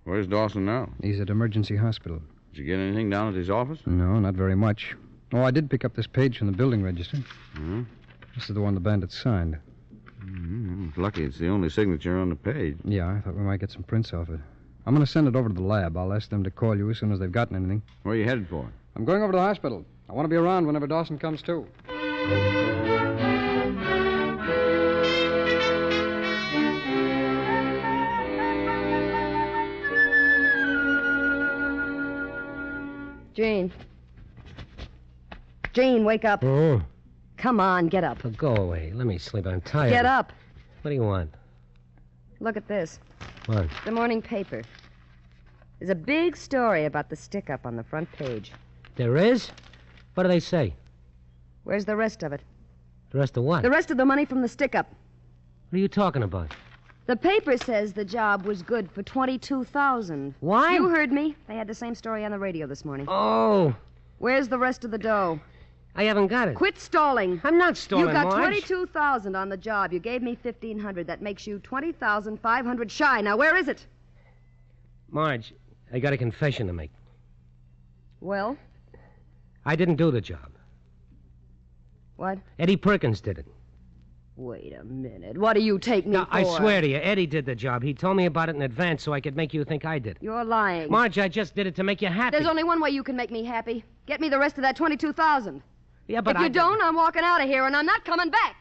Where's Dawson now? He's at emergency hospital. Did you get anything down at his office? No, not very much. Oh, I did pick up this page from the building register. Hmm? This is the one the bandit signed. Lucky it's the only signature on the page. Yeah, I thought we might get some prints off it. I'm going to send it over to the lab. I'll ask them to call you as soon as they've gotten anything. Where are you headed for? I'm going over to the hospital. I want to be around whenever Dawson comes to. Gene, wake up. Oh. Come on, get up. Oh, go away. Let me sleep. I'm tired. Get up. What do you want? Look at this. What? The morning paper. There's a big story about the stick-up on the front page. There is? What do they say? Where's the rest of it? The rest of what? The rest of the money from the stick-up. What are you talking about? The paper says the job was good for $22,000. What? You heard me. They had the same story on the radio this morning. Oh. Where's the rest of the dough? I haven't got it. Quit stalling. I'm not stalling, You got Marge. $22,000 on the job. You gave me $1,500. That makes you $20,500 shy. Now, where is it? Marge, I got a confession to make. Well? I didn't do the job. What? Eddie Perkins did it. Wait a minute. What do you take me No, for? I swear to you, Eddie did the job. He told me about it in advance so I could make you think I did it. You're lying. Marge, I just did it to make you happy. There's only one way you can make me happy. Get me the rest of that $22,000. Yeah, but if you don't, I'm walking out of here, and I'm not coming back.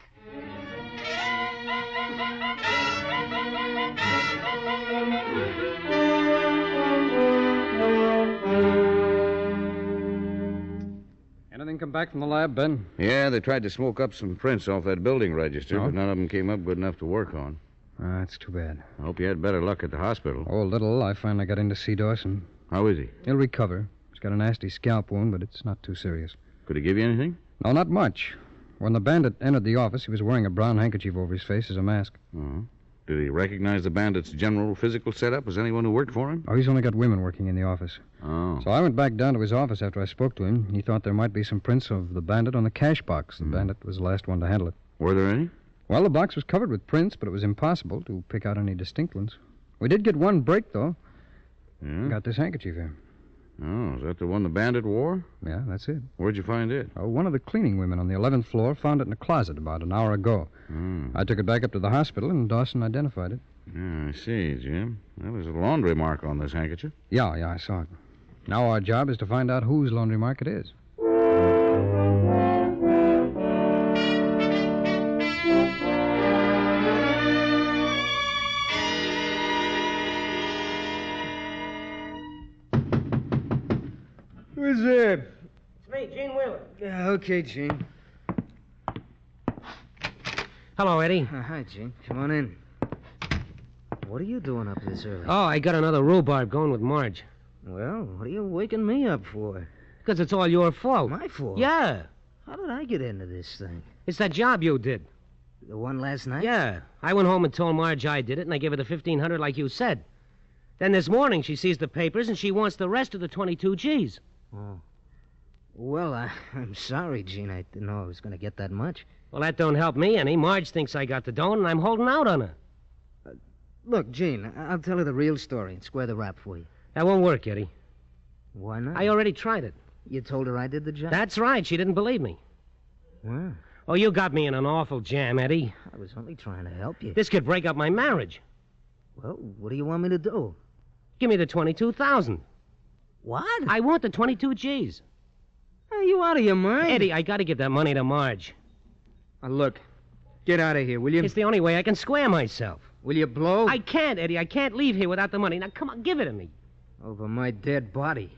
Anything come back from the lab, Ben? Yeah, they tried to smoke up some prints off that building register, Oh? but none of them came up good enough to work on. That's too bad. I hope you had better luck at the hospital. Oh, a little. I finally got in to see Dawson. How is he? He'll recover. He's got a nasty scalp wound, but it's not too serious. Could he give you anything? No, not much. When the bandit entered the office, he was wearing a brown handkerchief over his face as a mask. Uh-huh. Did he recognize the bandit's general physical setup as anyone who worked for him? Oh, he's only got women working in the office. Oh. So I went back down to his office after I spoke to him. He thought there might be some prints of the bandit on the cash box. The bandit was the last one to handle it. Were there any? Well, the box was covered with prints, but it was impossible to pick out any distinct ones. We did get one break, though. Yeah? Got this handkerchief here. Oh, is that the one the bandit wore? Yeah, that's it. Where'd you find it? Oh, one of the cleaning women on the 11th floor found it in a closet about an hour ago. I took it back up to the hospital, and Dawson identified it. Yeah, I see, Jim. Well, there's a laundry mark on this handkerchief. Yeah, I saw it. Now our job is to find out whose laundry mark it is. Who's there? It's me, Gene Wheeler. Yeah, okay, Gene. Hello, Eddie. Hi, Gene. Come on in. What are you doing up this early? Oh, I got another rhubarb going with Marge. Well, what are you waking me up for? Because it's all your fault. My fault? Yeah. How did I get into this thing? It's that job you did. The one last night? Yeah. I went home and told Marge I did it, and I gave her the $1,500 like you said. Then this morning she sees the papers, and she wants the rest of the 22 G's. Oh. Well, I'm sorry, Gene. I didn't know I was going to get that much. Well, that don't help me any. Marge thinks I got the dough, and I'm holding out on her. Look, Gene, I'll tell her the real story and square the rap for you. That won't work, Eddie. Why not? I already tried it. You told her I did the job? That's right. She didn't believe me. Well, Oh, you got me in an awful jam, Eddie. I was only trying to help you. This could break up my marriage. Well, what do you want me to do? Give me the 22,000. What? I want the 22 G's. Are you out of your mind? Eddie, I got to give that money to Marge. Look, get out of here, will you? It's the only way I can square myself. Will you blow? I can't, Eddie. I can't leave here without the money. Now, come on, give it to me. Over my dead body.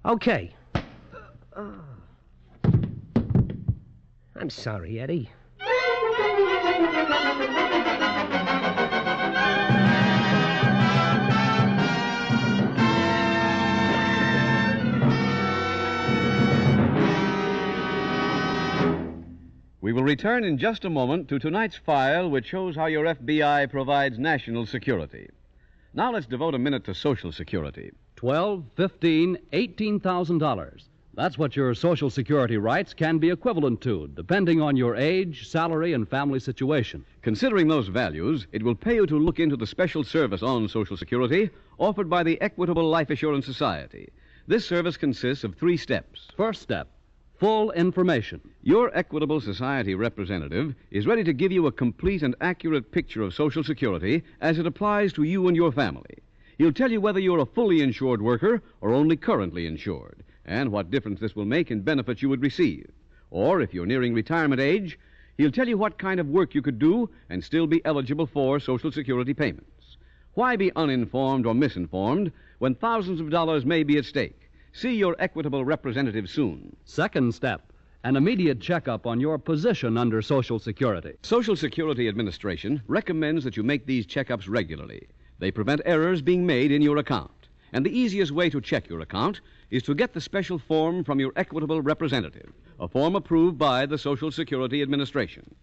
Okay. I'm sorry, Eddie. We will return in just a moment to tonight's file, which shows how your FBI provides national security. Now let's devote a minute to Social Security. $12, $15, $18,000. That's what your Social Security rights can be equivalent to, depending on your age, salary, and family situation. Considering those values, it will pay you to look into the special service on Social Security offered by the Equitable Life Assurance Society. This service consists of 3 steps. First step, full information. Your Equitable Society representative is ready to give you a complete and accurate picture of Social Security as it applies to you and your family. He'll tell you whether you're a fully insured worker or only currently insured, and what difference this will make in benefits you would receive. Or, if you're nearing retirement age, he'll tell you what kind of work you could do and still be eligible for Social Security payments. Why be uninformed or misinformed when thousands of dollars may be at stake? See your Equitable representative soon. Second step, an immediate checkup on your position under Social Security. Social Security Administration recommends that you make these checkups regularly. They prevent errors being made in your account. And the easiest way to check your account is to get the special form from your Equitable representative, a form approved by the Social Security Administration.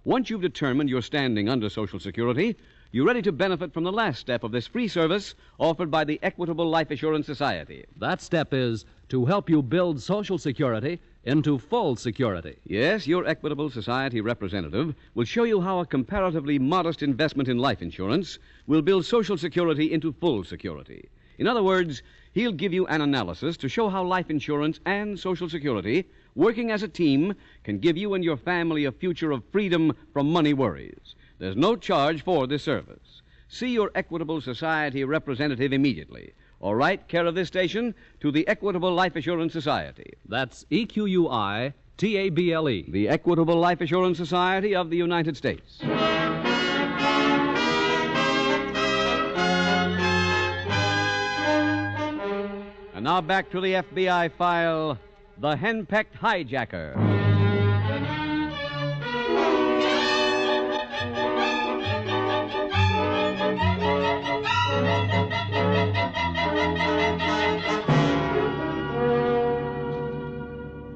Once you've determined your standing under Social Security, you're ready to benefit from the last step of this free service offered by the Equitable Life Assurance Society. That step is to help you build Social Security into full security. Yes, your Equitable Society representative will show you how a comparatively modest investment in life insurance will build Social Security into full security. In other words, he'll give you an analysis to show how life insurance and Social Security, working as a team, can give you and your family a future of freedom from money worries. There's no charge for this service. See your Equitable Society representative immediately, or write care of this station to the Equitable Life Assurance Society. That's EQUITABLE. The Equitable Life Assurance Society of the United States. And now back to the FBI file, The Henpecked Hijacker.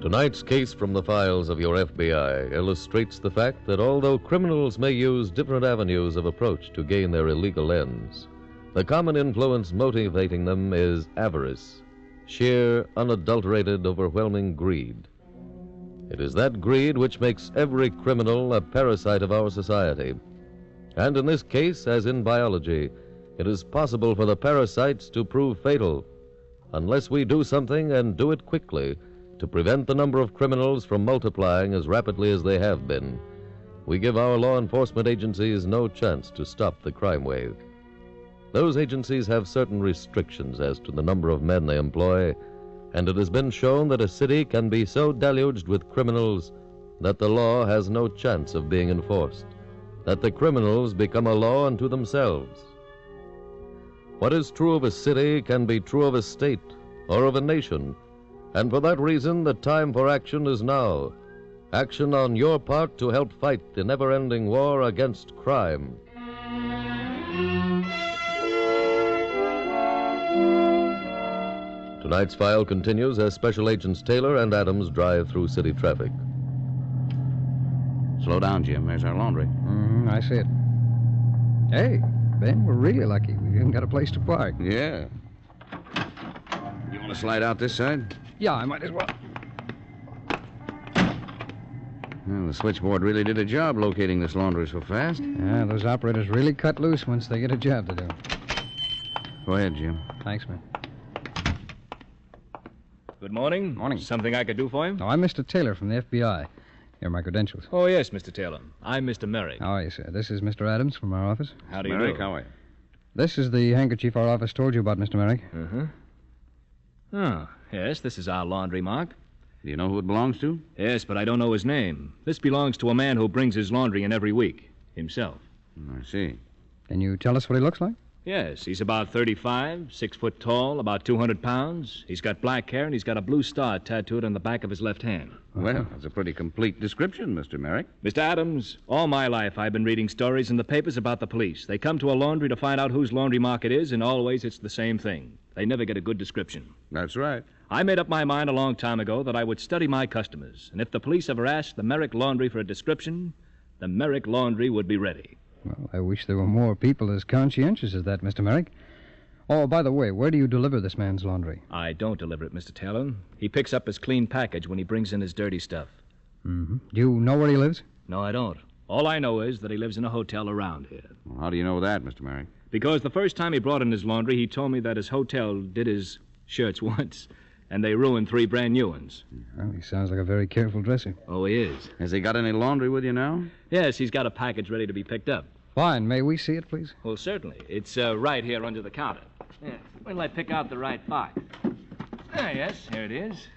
Tonight's case from the files of your FBI illustrates the fact that although criminals may use different avenues of approach to gain their illegal ends, the common influence motivating them is avarice, sheer, unadulterated, overwhelming greed. It is that greed which makes every criminal a parasite of our society. And in this case, as in biology, it is possible for the parasites to prove fatal unless we do something and do it quickly to prevent the number of criminals from multiplying as rapidly as they have been. We give our law enforcement agencies no chance to stop the crime wave. Those agencies have certain restrictions as to the number of men they employ, and it has been shown that a city can be so deluged with criminals that the law has no chance of being enforced, that the criminals become a law unto themselves. What is true of a city can be true of a state or of a nation, and for that reason the time for action is now. Action on your part to help fight the never-ending war against crime. Tonight's file continues as Special Agents Taylor and Adams drive through city traffic. Slow down, Jim. There's our laundry. I see it. Hey, Ben, we're really lucky. We've even got a place to park. Yeah. You want to slide out this side? Yeah, I might as well. Well, the switchboard really did a job locating this laundry so fast. Yeah, those operators really cut loose once they get a job to do. Go ahead, Jim. Thanks, man. Good morning. Morning. Something I could do for you? No, I'm Mr. Taylor from the FBI. Here are my credentials. Oh, yes, Mr. Taylor. I'm Mr. Merrick. How are you, sir? This is Mr. Adams from our office. How do you Merrick, do? how are you? This is the handkerchief our office told you about, Mr. Merrick. Uh-huh. Oh, yes, this is our laundry mark. Do you know who it belongs to? Yes, but I don't know his name. This belongs to a man who brings his laundry in every week. Himself. I see. Can you tell us what he looks like? Yes, he's about 35, 6 foot tall, about 200 pounds. He's got black hair, and he's got a blue star tattooed on the back of his left hand. Well, that's a pretty complete description, Mr. Merrick. Mr. Adams, all my life I've been reading stories in the papers about the police. They come to a laundry to find out whose laundry mark it is, and always it's the same thing. They never get a good description. That's right. I made up my mind a long time ago that I would study my customers, and if the police ever asked the Merrick Laundry for a description, the Merrick Laundry would be ready. Well, I wish there were more people as conscientious as that, Mr. Merrick. Oh, by the way, where do you deliver this man's laundry? I don't deliver it, Mr. Taylor. He picks up his clean package when he brings in his dirty stuff. Mm-hmm. Do you know where he lives? No, I don't. All I know is that he lives in a hotel around here. Well, how do you know that, Mr. Merrick? Because the first time he brought in his laundry, he told me that his hotel did his shirts once, and they ruined 3 brand new ones. Well, he sounds like a very careful dresser. Oh, he is. Has he got any laundry with you now? Yes, he's got a package ready to be picked up. Fine. May we see it, please? Well, certainly. It's right here under the counter. Yeah. Wait till I pick out the right box. Ah, yes, here it is.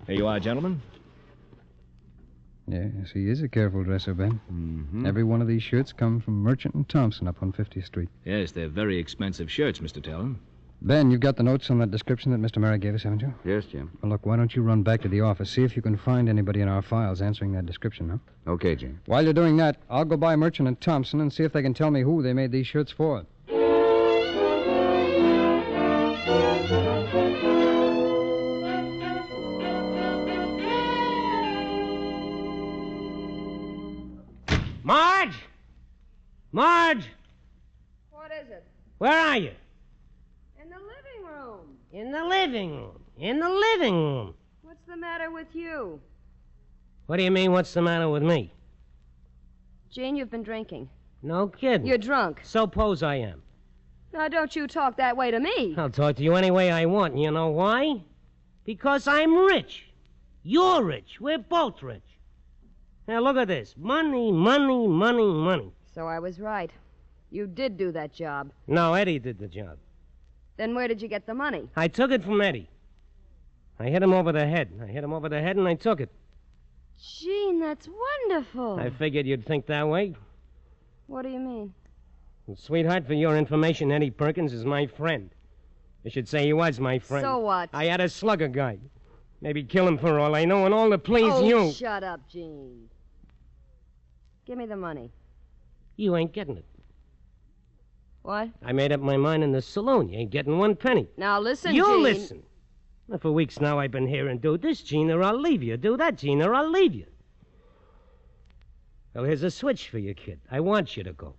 Here you are, gentlemen. Yes, he is a careful dresser, Ben. Mm-hmm. Every one of these shirts comes from Merchant and Thompson up on 50th Street. Yes, they're very expensive shirts, Mr. Taylor. Ben, you've got the notes on that description that Mr. Merrick gave us, haven't you? Yes, Jim. Well, look, why don't you run back to the office, see if you can find anybody in our files answering that description, huh? Okay, Jim. While you're doing that, I'll go by Merchant and Thompson and see if they can tell me who they made these shirts for. Marge! Marge! What is it? Where are you? In the living room. In the living room. In the living room. What's the matter with you? What do you mean, what's the matter with me? Gene, you've been drinking. No kidding. You're drunk. Suppose I am. Now, don't you talk that way to me. I'll talk to you any way I want, and you know why? Because I'm rich. You're rich. We're both rich. Now, look at this. Money, money, money, money. So I was right. You did do that job. No, Eddie did the job. Then where did you get the money? I took it from Eddie. I hit him over the head. And I took it. Gene, that's wonderful. I figured you'd think that way. What do you mean? And sweetheart, for your information, Eddie Perkins is my friend. I should say he was my friend. So what? I had to slug a guy. Maybe kill him for all I know, and all to please you. Oh, shut up, Gene. Give me the money. You ain't getting it. What? I made up my mind in the saloon. You ain't getting one penny. Now listen, You Gene. listen. Well, for weeks now I've been hearing, do this, Gene, or I'll leave you. Do that, Gene, or I'll leave you. Well, here's a switch for you, kid. I want you to go.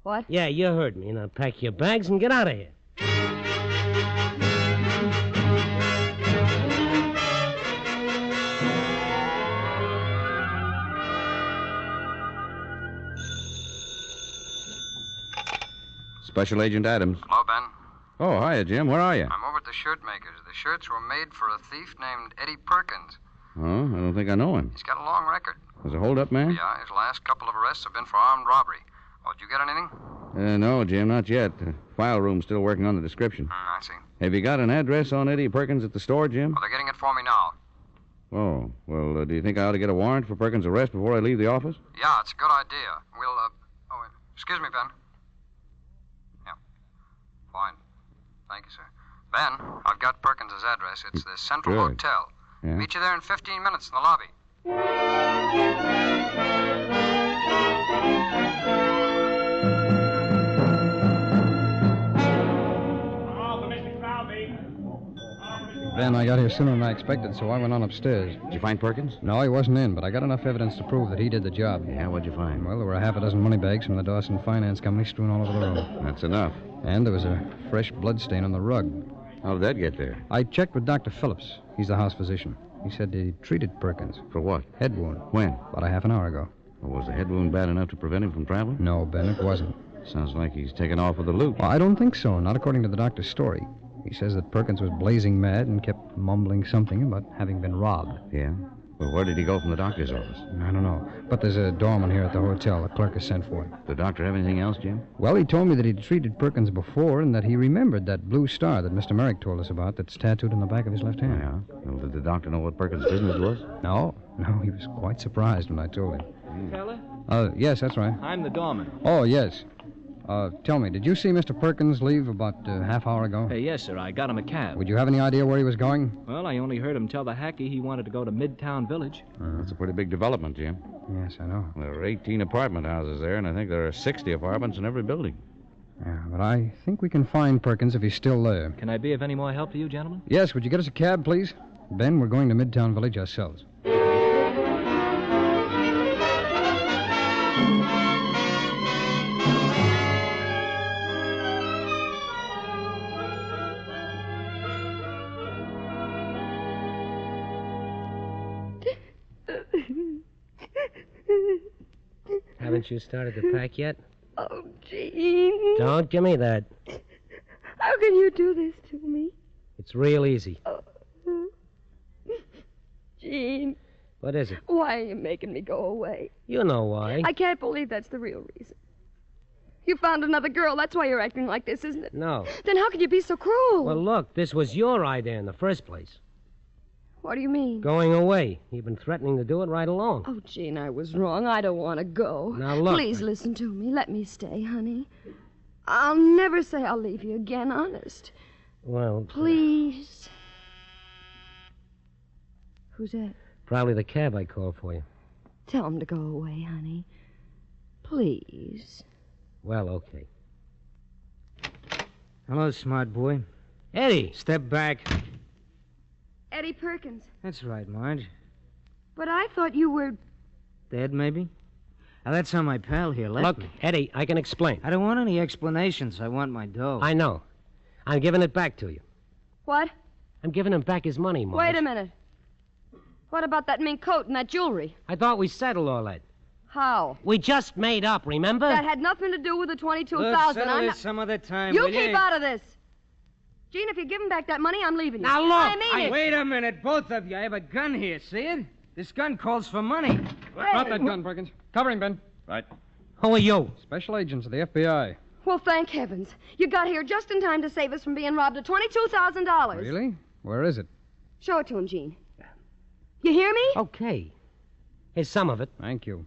What? Yeah, you heard me. Now pack your bags and get out of here. Special Agent Adams. Hello, Ben. Oh, hiya, Jim. Where are you? I'm over at the shirt makers. The shirts were made for a thief named Eddie Perkins. Oh, I don't think I know him. He's got a long record. Was a hold-up man? Yeah, his last couple of arrests have been for armed robbery. Oh, did you get anything? No, Jim, not yet. The file room's still working on the description. I see. Have you got an address on Eddie Perkins at the store, Jim? Well, they're getting it for me now. Oh, well, do you think I ought to get a warrant for Perkins' arrest before I leave the office? Yeah, it's a good idea. We'll, excuse me, Ben. Yeah. Fine. Thank you, sir. Ben, I've got Perkins' address. It's the Central Good. Hotel. Yeah? Meet you there in 15 minutes in the lobby. Ben, I got here sooner than I expected, so I went on upstairs. Did you find Perkins? No, he wasn't in, but I got enough evidence to prove that he did the job. Yeah, what'd you find? Well, there were half a dozen money bags from the Dawson Finance Company strewn all over the room. That's enough. And there was a fresh blood stain on the rug. How did that get there? I checked with Dr. Phillips. He's the house physician. He said he treated Perkins. For what? Head wound. When? About a half an hour ago. Well, was the head wound bad enough to prevent him from traveling? No, Ben, it wasn't. Sounds like he's taken off with the loot. Well, I don't think so, not according to the doctor's story. He says that Perkins was blazing mad and kept mumbling something about having been robbed. Yeah? Well, where did he go from the doctor's office? I don't know. But there's a doorman here at the hotel. The clerk has sent for him. The doctor have anything else, Jim? Well, he told me that he'd treated Perkins before and that he remembered that blue star that Mr. Merrick told us about that's tattooed on the back of his left hand. Yeah? Well, did the doctor know what Perkins' business was? No, he was quite surprised when I told him. Fella? Yes, that's right. I'm the doorman. Oh, yes. Tell me, did you see Mr. Perkins leave about a half hour ago? Hey, yes, sir. I got him a cab. Would you have any idea where he was going? Well, I only heard him tell the hacky he wanted to go to Midtown Village. That's a pretty big development, Jim. Yes, I know. There are 18 apartment houses there, and I think there are 60 apartments in every building. Yeah, but I think we can find Perkins if he's still there. Can I be of any more help to you, gentlemen? Yes, would you get us a cab, please? Ben, we're going to Midtown Village ourselves. Haven't you started to pack yet? Oh, Gene. Don't give me that. How can you do this to me? It's real easy. Gene. What is it? Why are you making me go away? You know why. I can't believe that's the real reason. You found another girl. That's why you're acting like this, isn't it? No. Then how could you be so cruel? Well, look, this was your idea in the first place. What do you mean? Going away. You've been threatening to do it right along. Oh, Gene, I was wrong. I don't want to go. Now, look. Please listen to me. Let me stay, honey. I'll never say I'll leave you again, honest. Well... Please. Who's that? Probably the cab I called for you. Tell him to go away, honey. Please. Well, okay. Hello, smart boy. Eddie! Step back. Eddie Perkins. That's right, Marge. But I thought you were... Dead, maybe? Now, that's how my pal here left Look, me. Eddie, I can explain. I don't want any explanations. I want my dough. I know. I'm giving it back to you. What? I'm giving him back his money, Marge. Wait a minute. What about that mink coat and that jewelry? I thought we settled all that. How? We just made up, remember? That had nothing to do with the $22,000. Let's settle this some other time, You will keep out of this. Gene, if you give him back that money, I'm leaving you. Now, look, I mean it. Wait a minute, both of you. I have a gun here, see it? This gun calls for money. Drop that gun, Perkins. Cover him, Ben. Right. Who are you? Special agents of the FBI. Well, thank heavens. You got here just in time to save us from being robbed of $22,000. Really? Where is it? Show it to him, Gene. You hear me? Okay. Here's some of it. Thank you.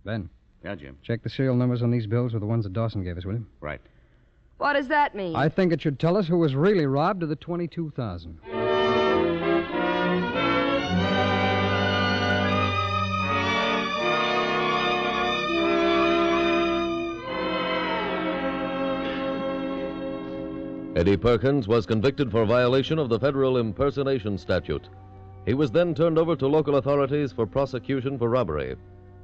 Ben. Yeah, Jim. Check the serial numbers on these bills with the ones that Dawson gave us, will you? Right. What does that mean? I think it should tell us who was really robbed of the $22,000. Eddie Perkins was convicted for violation of the federal impersonation statute. He was then turned over to local authorities for prosecution for robbery.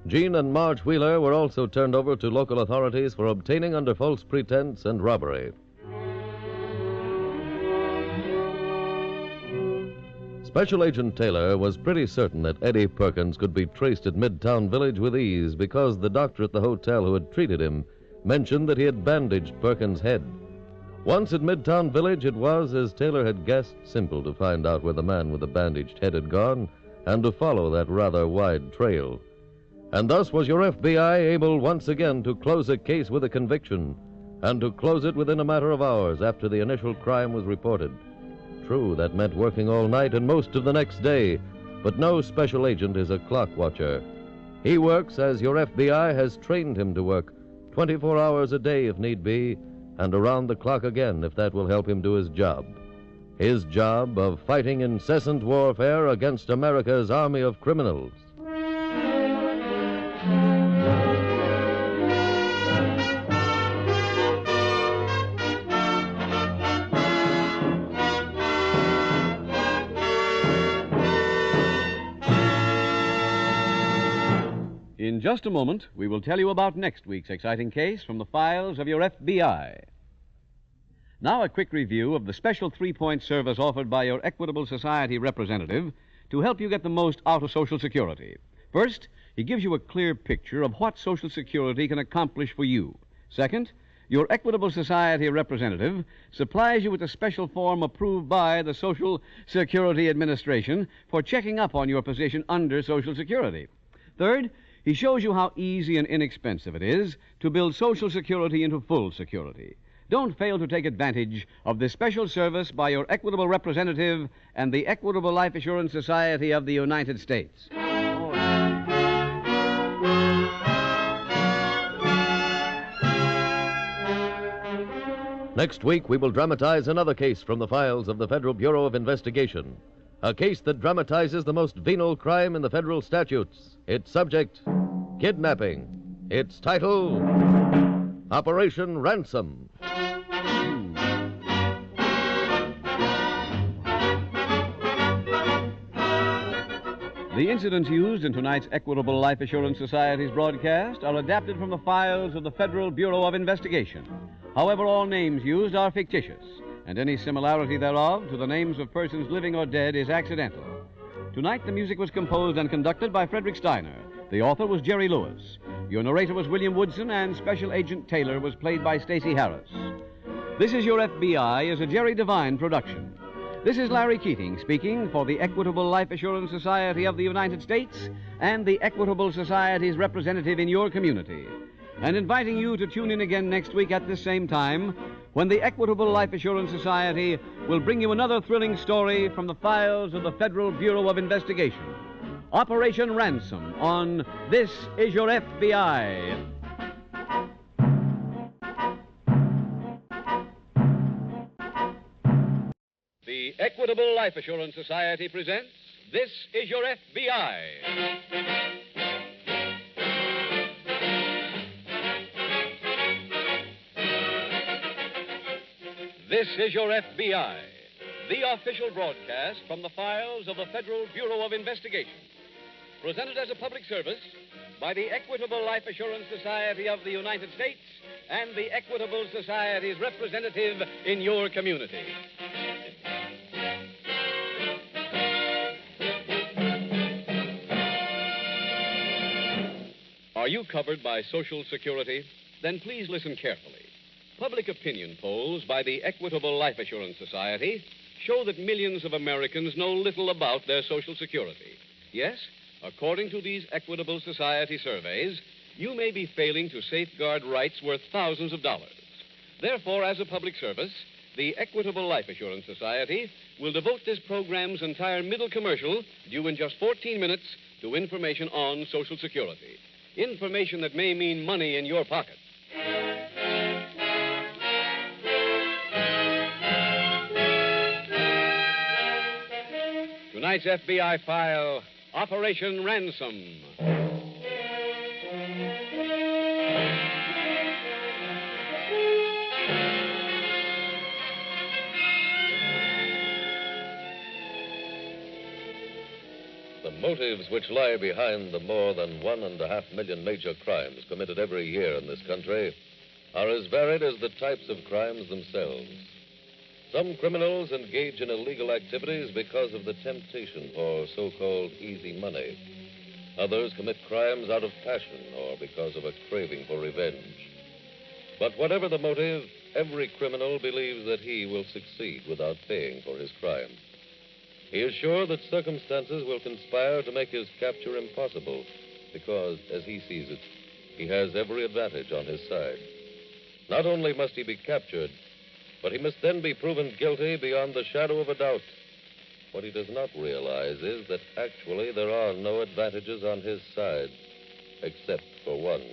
Gene and Marge Wheeler were also turned over to local authorities for obtaining under false pretense and robbery. Special Agent Taylor was pretty certain that Eddie Perkins could be traced at Midtown Village with ease because the doctor at the hotel who had treated him mentioned that he had bandaged Perkins' head. Once at Midtown Village, it was, as Taylor had guessed, simple to find out where the man with the bandaged head had gone and to follow that rather wide trail. And thus was your FBI able once again to close a case with a conviction, and to close it within a matter of hours after the initial crime was reported. True, that meant working all night and most of the next day, but no special agent is a clock watcher. He works as your FBI has trained him to work, 24 hours a day if need be, and around the clock again if that will help him do his job. His job of fighting incessant warfare against America's army of criminals. In just a moment, we will tell you about next week's exciting case from the files of your FBI. Now, a quick review of the special three-point service offered by your Equitable Society representative to help you get the most out of Social Security. First, he gives you a clear picture of what Social Security can accomplish for you. Second, your Equitable Society representative supplies you with a special form approved by the Social Security Administration for checking up on your position under Social Security. Third, he shows you how easy and inexpensive it is to build Social Security into full security. Don't fail to take advantage of this special service by your Equitable representative and the Equitable Life Assurance Society of the United States. Next week, we will dramatize another case from the files of the Federal Bureau of Investigation. A case that dramatizes the most venal crime in the federal statutes. Its subject, kidnapping. Its title, Operation Ransom. The incidents used in tonight's Equitable Life Assurance Society's broadcast are adapted from the files of the Federal Bureau of Investigation. However, all names used are fictitious, and any similarity thereof to the names of persons living or dead is accidental. Tonight, the music was composed and conducted by Frederick Steiner. The author was Jerry Lewis. Your narrator was William Woodson, and Special Agent Taylor was played by Stacey Harris. This Is Your FBI is a Jerry Devine production. This is Larry Keating speaking for the Equitable Life Assurance Society of the United States and the Equitable Society's representative in your community, and inviting you to tune in again next week at this same time when the Equitable Life Assurance Society will bring you another thrilling story from the files of the Federal Bureau of Investigation. Operation Ransom on This Is Your FBI. The Equitable Life Assurance Society presents This Is Your FBI. This is Your FBI, the official broadcast from the files of the Federal Bureau of Investigation. Presented as a public service by the Equitable Life Assurance Society of the United States and the Equitable Society's representative in your community. Are you covered by Social Security? Then please listen carefully. Public opinion polls by the Equitable Life Assurance Society show that millions of Americans know little about their Social Security. Yes, according to these Equitable Society surveys, you may be failing to safeguard rights worth thousands of dollars. Therefore, as a public service, the Equitable Life Assurance Society will devote this program's entire middle commercial, due in just 14 minutes, to information on Social Security. Information that may mean money in your pocket. Tonight's FBI file, Operation Ransom. The motives which lie behind the more than 1.5 million major crimes committed every year in this country are as varied as the types of crimes themselves. Some criminals engage in illegal activities because of the temptation for so-called easy money. Others commit crimes out of passion or because of a craving for revenge. But whatever the motive, every criminal believes that he will succeed without paying for his crime. He is sure that circumstances will conspire to make his capture impossible because, as he sees it, he has every advantage on his side. Not only must he be captured, but he must then be proven guilty beyond the shadow of a doubt. What he does not realize is that actually there are no advantages on his side, except for one.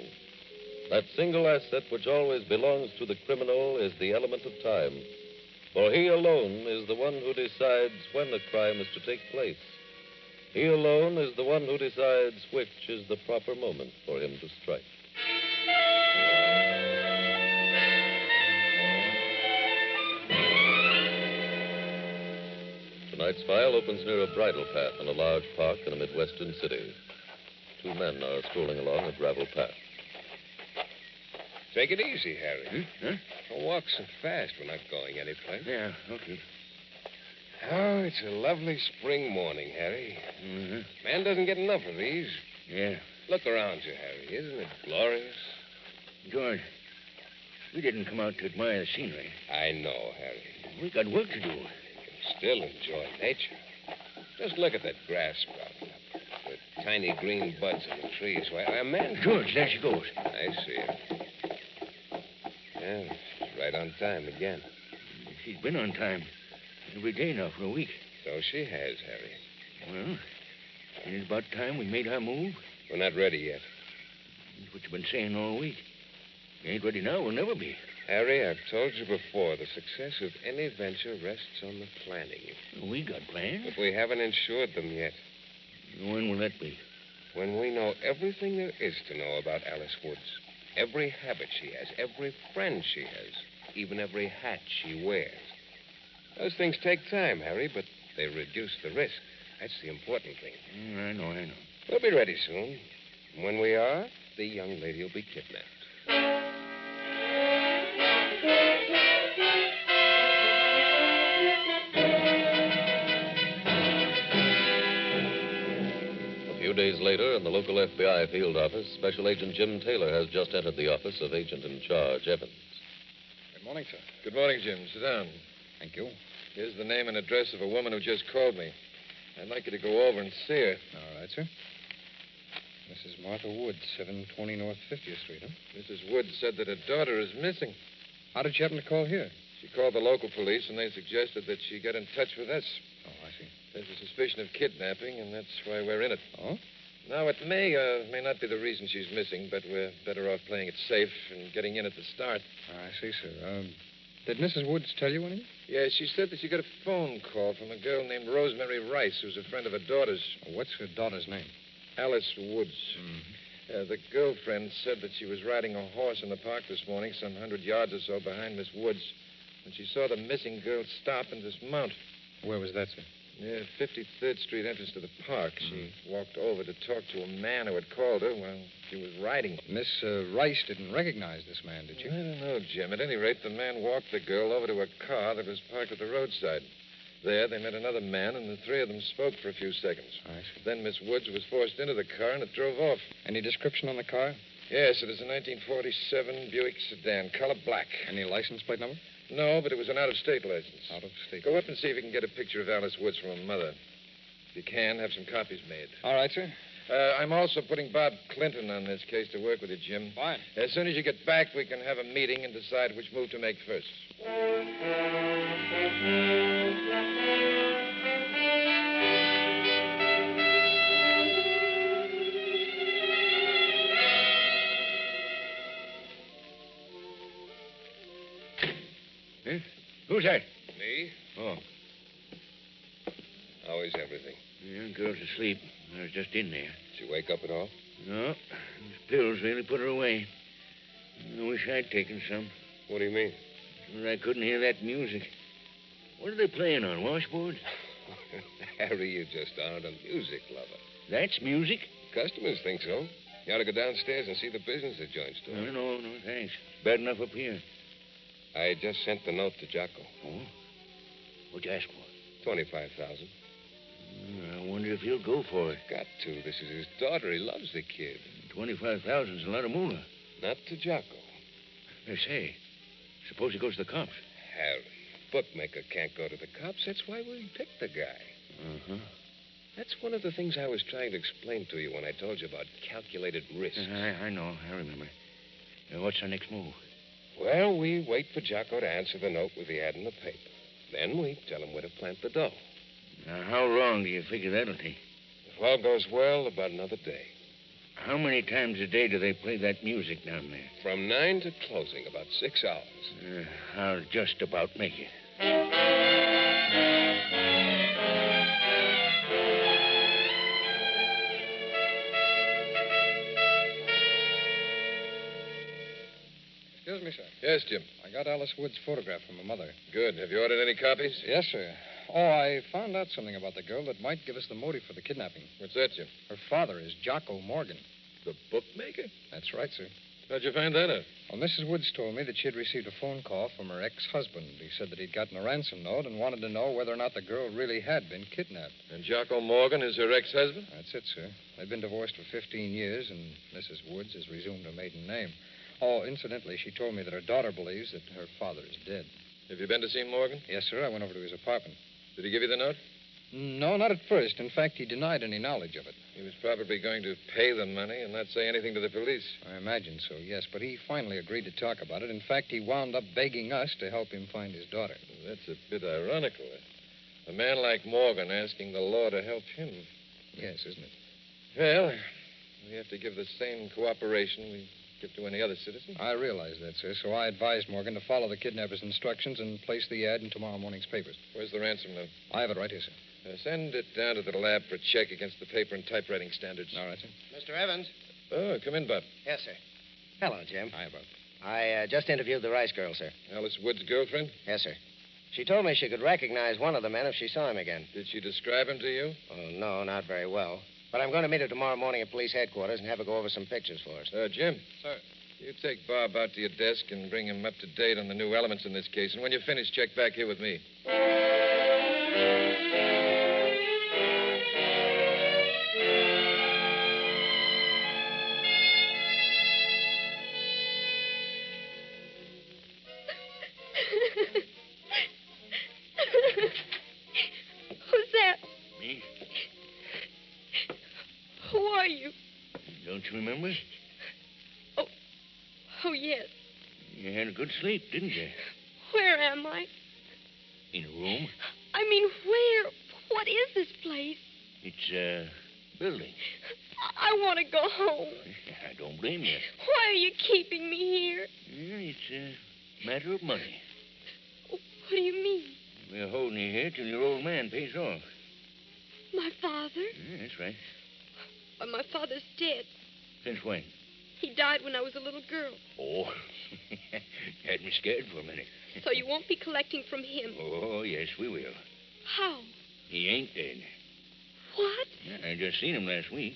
That single asset which always belongs to the criminal is the element of time. For he alone is the one who decides when the crime is to take place. He alone is the one who decides which is the proper moment for him to strike. Tonight's file opens near a bridle path in a large park in a Midwestern city. Two men are strolling along a gravel path. Take it easy, Harry. Huh? Don't walk so fast. We're not going anyplace. Yeah, okay. Oh, it's a lovely spring morning, Harry. Mm-hmm. Man doesn't get enough of these. Yeah. Look around you, Harry. Isn't it glorious? George, we didn't come out to admire the scenery. I know, Harry. We got work to do. You can still enjoy nature. Just look at that grass sprouting up. The tiny green buds on the trees. Why, man... George, there she goes. I see her. Yeah, she's right on time again. She's been on time every day now for a week. So she has, Harry. Well, it's about time we made our move. We're not ready yet. That's what you've been saying all week. You ain't ready now, we'll never be. Harry, I've told you before, the success of any venture rests on the planning. We got plans. But we haven't insured them yet. When will that be? When we know everything there is to know about Alice Woods. Every habit she has, every friend she has, even every hat she wears. Those things take time, Harry, but they reduce the risk. That's the important thing. I know. We'll be ready soon. And when we are, the young lady will be kidnapped. A few days later, in the local FBI field office, Special Agent Jim Taylor has just entered the office of Agent in Charge, Evans. Good morning, sir. Good morning, Jim. Sit down. Thank you. Here's the name and address of a woman who just called me. I'd like you to go over and see her. All right, sir. Mrs. Martha Woods, 720 North 50th Street, huh? Mrs. Woods said that her daughter is missing. How did she happen to call here? She called the local police, and they suggested that she get in touch with us. Oh, I see. There's a suspicion of kidnapping, and that's why we're in it. Oh? Now, it may not be the reason she's missing, but we're better off playing it safe and getting in at the start. I see, sir. Did Mrs. Woods tell you anything? Yeah, she said that she got a phone call from a girl named Rosemary Rice, who's a friend of her daughter's. What's her daughter's name? Alice Woods. Mm-hmm. The girlfriend said that she was riding a horse in the park this morning, some 100 yards or so behind Miss Woods, when she saw the missing girl stop and dismount. Where was that, sir? Near 53rd Street entrance to the park. She walked over to talk to a man who had called her while she was riding. Miss Rice didn't recognize this man, did you? I don't know, Jim. At any rate, the man walked the girl over to a car that was parked at the roadside. There, they met another man, and the three of them spoke for a few seconds. Then Miss Woods was forced into the car, and it drove off. Any description on the car? Yes, it is a 1947 Buick sedan, color black. Any license plate number? No, but it was an out-of-state license. Out of state. Go up and see if you can get a picture of Alice Woods from her mother. If you can, have some copies made. All right, sir. I'm also putting Bob Clinton on this case to work with you, Jim. Fine. As soon as you get back, we can have a meeting and decide which move to make first. Huh? Who's that? Me? Oh. How is everything? Yeah, girl's asleep. I was just in there. Did you wake up at all? No. These pills really put her away. I wish I'd taken some. What do you mean? But I couldn't hear that music. What are they playing on, washboard? Harry, you just aren't a music lover. That's music? Customers think so. You ought to go downstairs and see the business the joint's doing. No, thanks. Bad enough up here. I just sent the note to Jocko. Oh? What'd you ask for? 25,000. I wonder if he'll go for it. Got to. This is his daughter. He loves the kid. 25,000's a lot of moolah. Not to Jocko. Hey, say, suppose he goes to the cops. Harry, bookmaker can't go to the cops. That's why we picked the guy. Uh-huh. That's one of the things I was trying to explain to you when I told you about calculated risks. I know. I remember. What's our next move? Well, we wait for Jocko to answer the note with the ad in the paper. Then we tell him where to plant the dough. Now, how long do you figure that'll take? If all goes well, about another day. How many times a day do they play that music down there? From 9 to closing, about 6 hours. I'll just about make it. Excuse me, sir. Yes, Jim. I got Alice Wood's photograph from her mother. Good. Have you ordered any copies? Yes, sir. Oh, I found out something about the girl that might give us the motive for the kidnapping. What's that, Jim? Her father is Jocko Morgan. The bookmaker? That's right, sir. How'd you find that out? Well, Mrs. Woods told me that she had received a phone call from her ex-husband. He said that he'd gotten a ransom note and wanted to know whether or not the girl really had been kidnapped. And Jocko Morgan is her ex-husband? That's it, sir. They've been divorced for 15 years, and Mrs. Woods has resumed her maiden name. Oh, incidentally, she told me that her daughter believes that her father is dead. Have you been to see Morgan? Yes, sir. I went over to his apartment. Did he give you the note? No, not at first. In fact, he denied any knowledge of it. He was probably going to pay the money and not say anything to the police. I imagine so, yes. But he finally agreed to talk about it. In fact, he wound up begging us to help him find his daughter. That's a bit ironical. A man like Morgan asking the law to help him. Yes, isn't it? Well, we have to give the same cooperation we give to any other citizen. I realize that, sir. So I advised Morgan to follow the kidnapper's instructions and place the ad in tomorrow morning's papers. Where's the ransom note? I have it right here, sir. Send it down to the lab for check against the paper and typewriting standards. All right, sir. Mr. Evans? Oh, come in, Bob. Yes, sir. Hello, Jim. Hi, Bob. I just interviewed the Rice girl, sir. Alice Wood's girlfriend? Yes, sir. She told me she could recognize one of the men if she saw him again. Did she describe him to you? Oh, no, not very well. But I'm going to meet her tomorrow morning at police headquarters and have her go over some pictures for us. Jim. Sir. You take Bob out to your desk and bring him up to date on the new elements in this case. And when you finish, check back here with me. Who's that? Me? Who are you? Don't you remember? Oh, yes. You had a good sleep, didn't you? Where am I? In a room. I mean, where? What is this place? It's a building. I want to go home. I don't blame you. Why are you keeping me here? It's a matter of money. What do you mean? We're holding you here till your old man pays off. My father? Yeah, that's right. But my father's dead. Since when? He died when I was a little girl. Oh, had me scared for a minute. So you won't be collecting from him? Oh, yes, we will. How? He ain't dead. What? Yeah, I just seen him last week.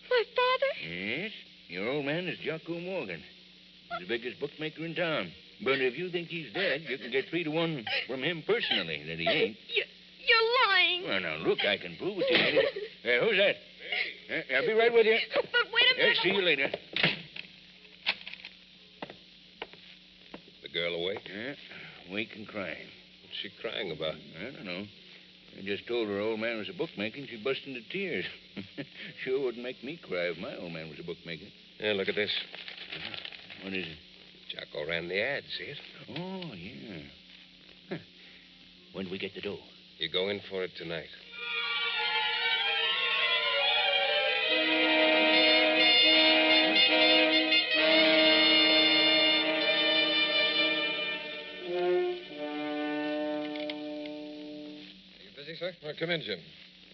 My father? Yes, your old man is Jocko Morgan. He's the biggest bookmaker in town. But if you think he's dead, you can get 3 to 1 from him personally that he ain't. You're lying. Well, now, look, I can prove it to you. Hey, who's that? I'll be right with you. But wait a minute. See you later. The girl awake? Yeah, weak and crying. What's she crying about? I don't know. I just told her old man was a bookmaker, and she burst into tears. Sure wouldn't make me cry if my old man was a bookmaker. Yeah, look at this. What is it? Jocko ran the ad, see it? Oh, yeah. Huh. When do we get the dough? You go in for it tonight. Busy, sir? Well, come in, Jim.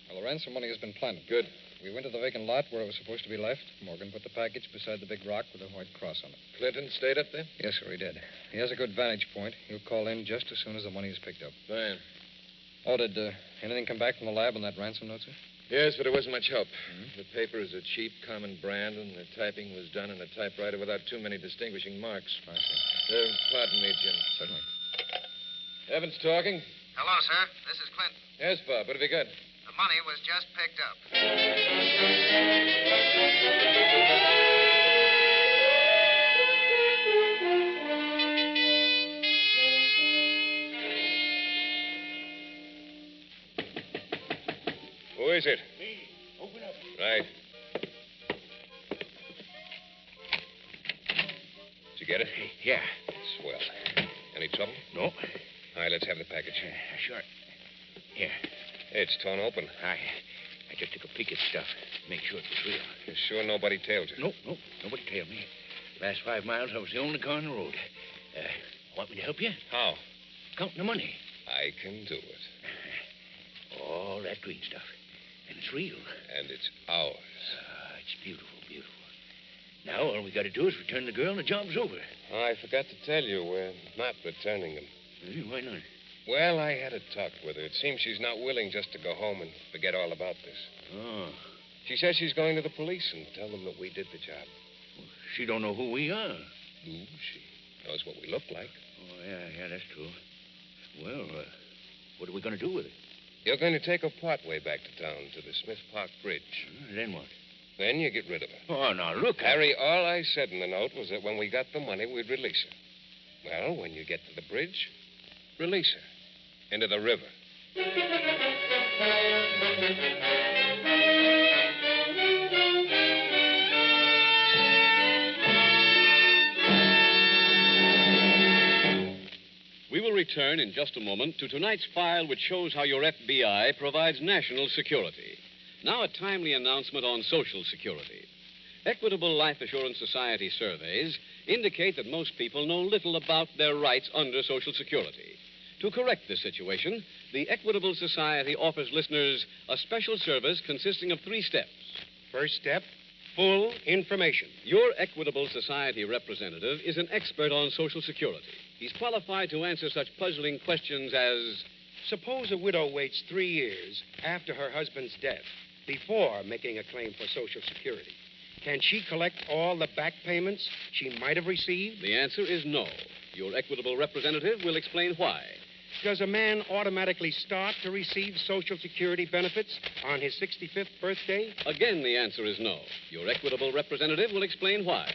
Well, the ransom money has been planted. Good. We went to the vacant lot where it was supposed to be left. Morgan put the package beside the big rock with a white cross on it. Clinton stayed up there? Yes, sir, he did. He has a good vantage point. He'll call in just as soon as the money is picked up. Fine. Oh, did anything come back from the lab on that ransom note, sir? Yes, but it wasn't much help. The paper is a cheap, common brand, and the typing was done in a typewriter without too many distinguishing marks. I see. Pardon me, Jim. Certainly. Evans talking. Hello, sir. This is Clinton. Yes, Bob. What have you got? The money was just picked up. Who is it? Me. Open up. Right. Did you get it? Yeah. Swell. Any trouble? No. All right, let's have the package. Sure. Here. It's torn open. I just took a peek at stuff. Make sure it was real. You're sure nobody tailed you? No. Nobody tailed me. Last 5 miles, I was the only car on the road. Want me to help you? How? Counting the money. I can do it. All that green stuff. And it's real. And it's ours. It's beautiful, beautiful. Now, all we got to do is return the girl and the job's over. Oh, I forgot to tell you, we're not returning them. Why not? Well, I had a talk with her. It seems she's not willing just to go home and forget all about this. Oh. She says she's going to the police and tell them that we did the job. Well, she don't know who we are. Ooh, she knows what we look like. Oh, yeah, that's true. Well, what are we going to do with it? You're going to take her part way back to town to the Smith Park Bridge. Then what? Then you get rid of her. Oh, now, look. Harry, all I said in the note was that when we got the money, we'd release her. Well, when you get to the bridge, release her into the river. We will return in just a moment to tonight's file, which shows how your FBI provides national security. Now, a timely announcement on Social Security. Equitable Life Assurance Society surveys indicate that most people know little about their rights under Social Security. To correct this situation, the Equitable Society offers listeners a special service consisting of 3 steps. First step, full information. Your Equitable Society representative is an expert on Social Security. He's qualified to answer such puzzling questions as... Suppose a widow waits 3 years after her husband's death before making a claim for Social Security. Can she collect all the back payments she might have received? The answer is no. Your Equitable representative will explain why. Does a man automatically start to receive Social Security benefits on his 65th birthday? Again, the answer is no. Your Equitable representative will explain why.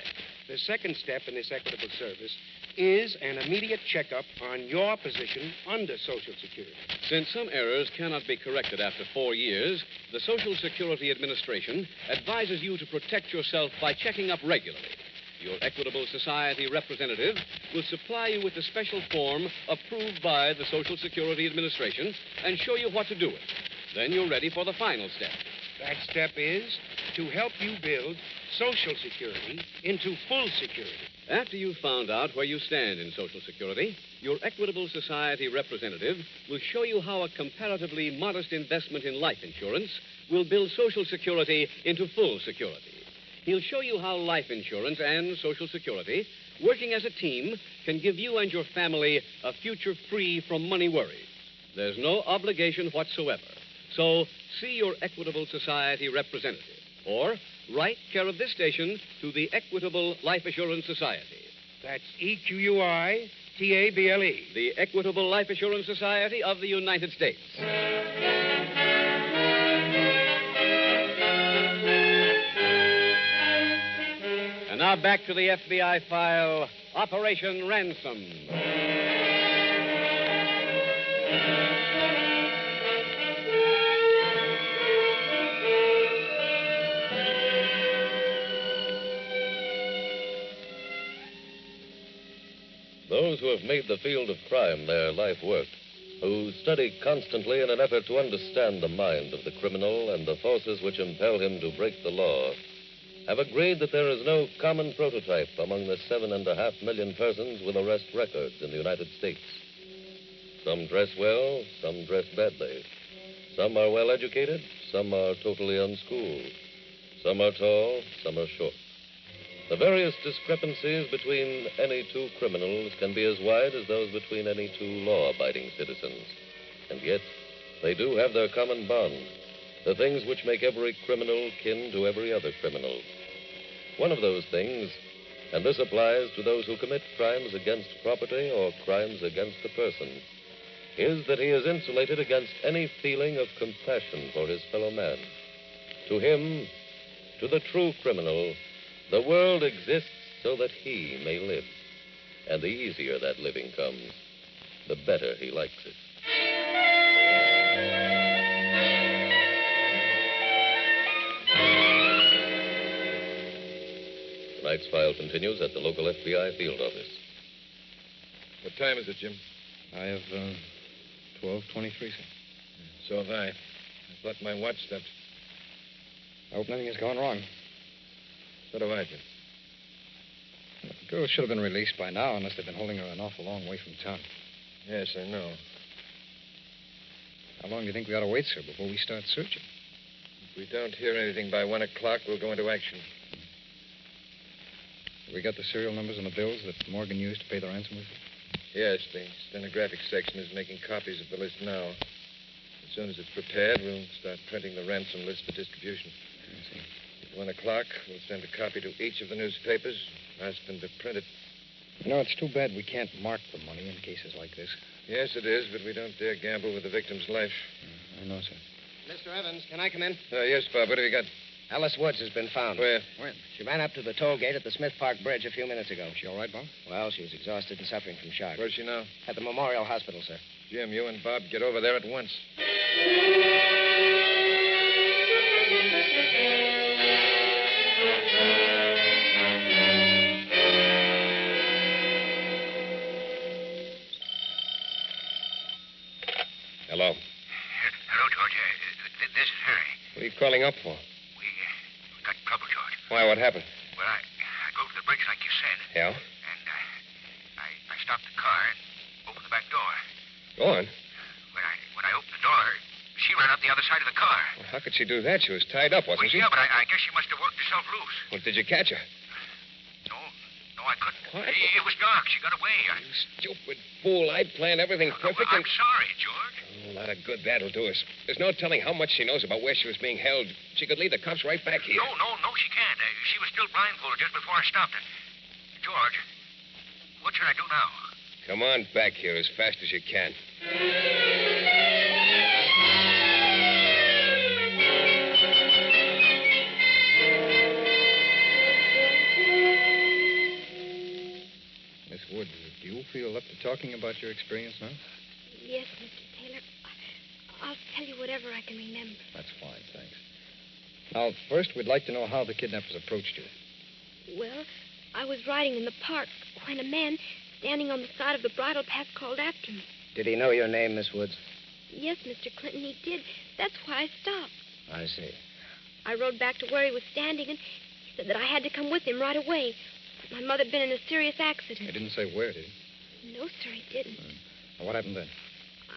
The second step in this equitable service is an immediate checkup on your position under Social Security. Since some errors cannot be corrected after 4 years, the Social Security Administration advises you to protect yourself by checking up regularly. Your Equitable Society representative will supply you with a special form approved by the Social Security Administration and show you what to do with it. Then you're ready for the final step. That step is to help you build Social Security into full security. After you've found out where you stand in Social Security, your Equitable Society representative will show you how a comparatively modest investment in life insurance will build Social Security into full security. He'll show you how life insurance and Social Security, working as a team, can give you and your family a future free from money worries. There's no obligation whatsoever. So see your Equitable Society representative. Or write care of this station to the Equitable Life Assurance Society. That's EQUI, TABLE. The Equitable Life Assurance Society of the United States. And now back to the FBI file, Operation Ransom. Those who have made the field of crime their life work, who study constantly in an effort to understand the mind of the criminal and the forces which impel him to break the law, have agreed that there is no common prototype among the 7.5 million persons with arrest records in the United States. Some dress well, some dress badly. Some are well educated, some are totally unschooled. Some are tall, some are short. The various discrepancies between any two criminals can be as wide as those between any two law-abiding citizens. And yet, they do have their common bond, the things which make every criminal kin to every other criminal. One of those things, and this applies to those who commit crimes against property or crimes against the person, is that he is insulated against any feeling of compassion for his fellow man. To him, to the true criminal, the world exists so that he may live. And the easier that living comes, the better he likes it. Tonight's file continues at the local FBI field office. What time is it, Jim? I have 12:23, sir. So have I. I thought my watch stopped. I hope nothing has gone wrong. So do I, Jim. The girl should have been released by now, unless they've been holding her an awful long way from town. Yes, I know. How long do you think we ought to wait, sir, before we start searching? If we don't hear anything by 1 o'clock, we'll go into action. Have we got the serial numbers and the bills that Morgan used to pay the ransom with? Yes, the stenographic section is making copies of the list now. As soon as it's prepared, we'll start printing the ransom list for distribution. I see. At 1 o'clock, we'll send a copy to each of the newspapers, ask them to print it. You know, it's too bad we can't mark the money in cases like this. Yes, it is, but we don't dare gamble with the victim's life. I know, sir. Mr. Evans, can I come in? Yes, Bob. What have you got? Alice Woods has been found. Where? When? She ran up to the toll gate at the Smith Park Bridge a few minutes ago. Is she all right, Bob? Well, she's exhausted and suffering from shock. Where's she now? At the Memorial Hospital, sir. Jim, you and Bob get over there at once. Hello. Hello, George. This is Harry. What are you calling up for? We got trouble, George. Why, what happened? Well, I go to the bridge like you said. Yeah? And I stopped the car and opened the back door. Go on. When I opened the door, she ran out the other side of the car. Well, how could she do that? She was tied up, wasn't she? Yeah, but I guess she must have worked herself loose. Well, did you catch her? No, I couldn't. What? It was dark. She got away. You stupid fool. I'd planned everything perfect. I'm sorry, George. Oh, a lot of good that'll do us. There's no telling how much she knows about where she was being held. She could lead the cops right back here. No, she can't. She was still blindfolded just before I stopped her. George, what should I do now? Come on back here as fast as you can. Miss Woods, do you feel up to talking about your experience now? Yes, Mr. Taylor. I'll tell you whatever I can remember. That's fine, thanks. Now, first, we'd like to know how the kidnappers approached you. Well, I was riding in the park when a man standing on the side of the bridle path called after me. Did he know your name, Miss Woods? Yes, Mr. Clinton, he did. That's why I stopped. I see. I rode back to where he was standing, and he said that I had to come with him right away. My mother had been in a serious accident. He didn't say where, did he? No, sir, he didn't. Now, what happened then?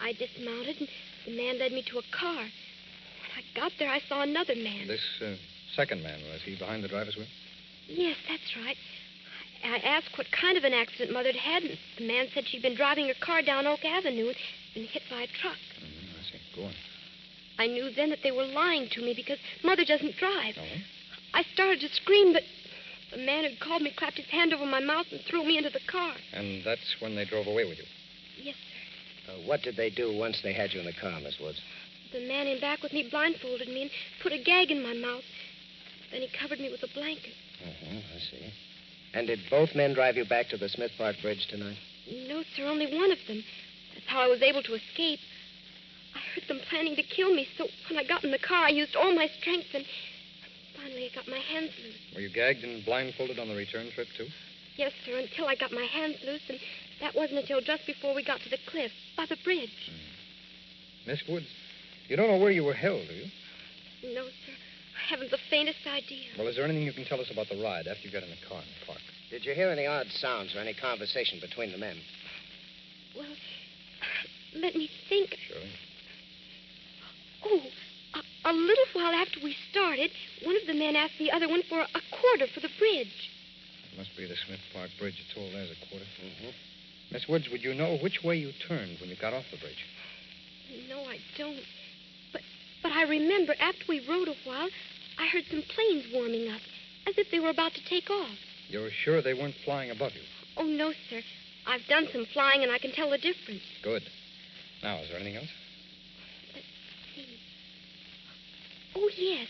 I dismounted, and the man led me to a car. When I got there, I saw another man. This second man, was he behind the driver's wheel? Yes, that's right. I asked what kind of an accident Mother had had, and the man said she'd been driving her car down Oak Avenue and been hit by a truck. I see. Go on. I knew then that they were lying to me because Mother doesn't drive. Oh? I started to scream, but A man who'd called me clapped his hand over my mouth and threw me into the car. And that's when they drove away with you. Yes, sir. What did they do once they had you in the car, Miss Woods? The man in back with me blindfolded me and put a gag in my mouth. Then he covered me with a blanket. I see. And did both men drive you back to the Smith Park Bridge tonight? No, sir, only one of them. That's how I was able to escape. I heard them planning to kill me, so when I got in the car, I used all my strength, and finally I got my hands loose. Were you gagged and blindfolded on the return trip, too? Yes, sir, until I got my hands loose, and that wasn't until just before we got to the cliff, by the bridge. Miss Woods, you don't know where you were held, do you? No, sir. I haven't the faintest idea. Well, is there anything you can tell us about the ride after you got in the car in the park? Did you hear any odd sounds or any conversation between the men? Well, let me think. Sure. Oh, a little while after we started, one of the men asked the other one for a quarter for the bridge. It must be the Smith Park Bridge. You told there's a quarter. Miss Woods, would you know which way you turned when you got off the bridge? No, I don't. But I remember after we rode a while, I heard some planes warming up, as if they were about to take off. You're sure they weren't flying above you? Oh, no, sir. I've done some flying, and I can tell the difference. Good. Now, is there anything else? Let's see. Oh, yes.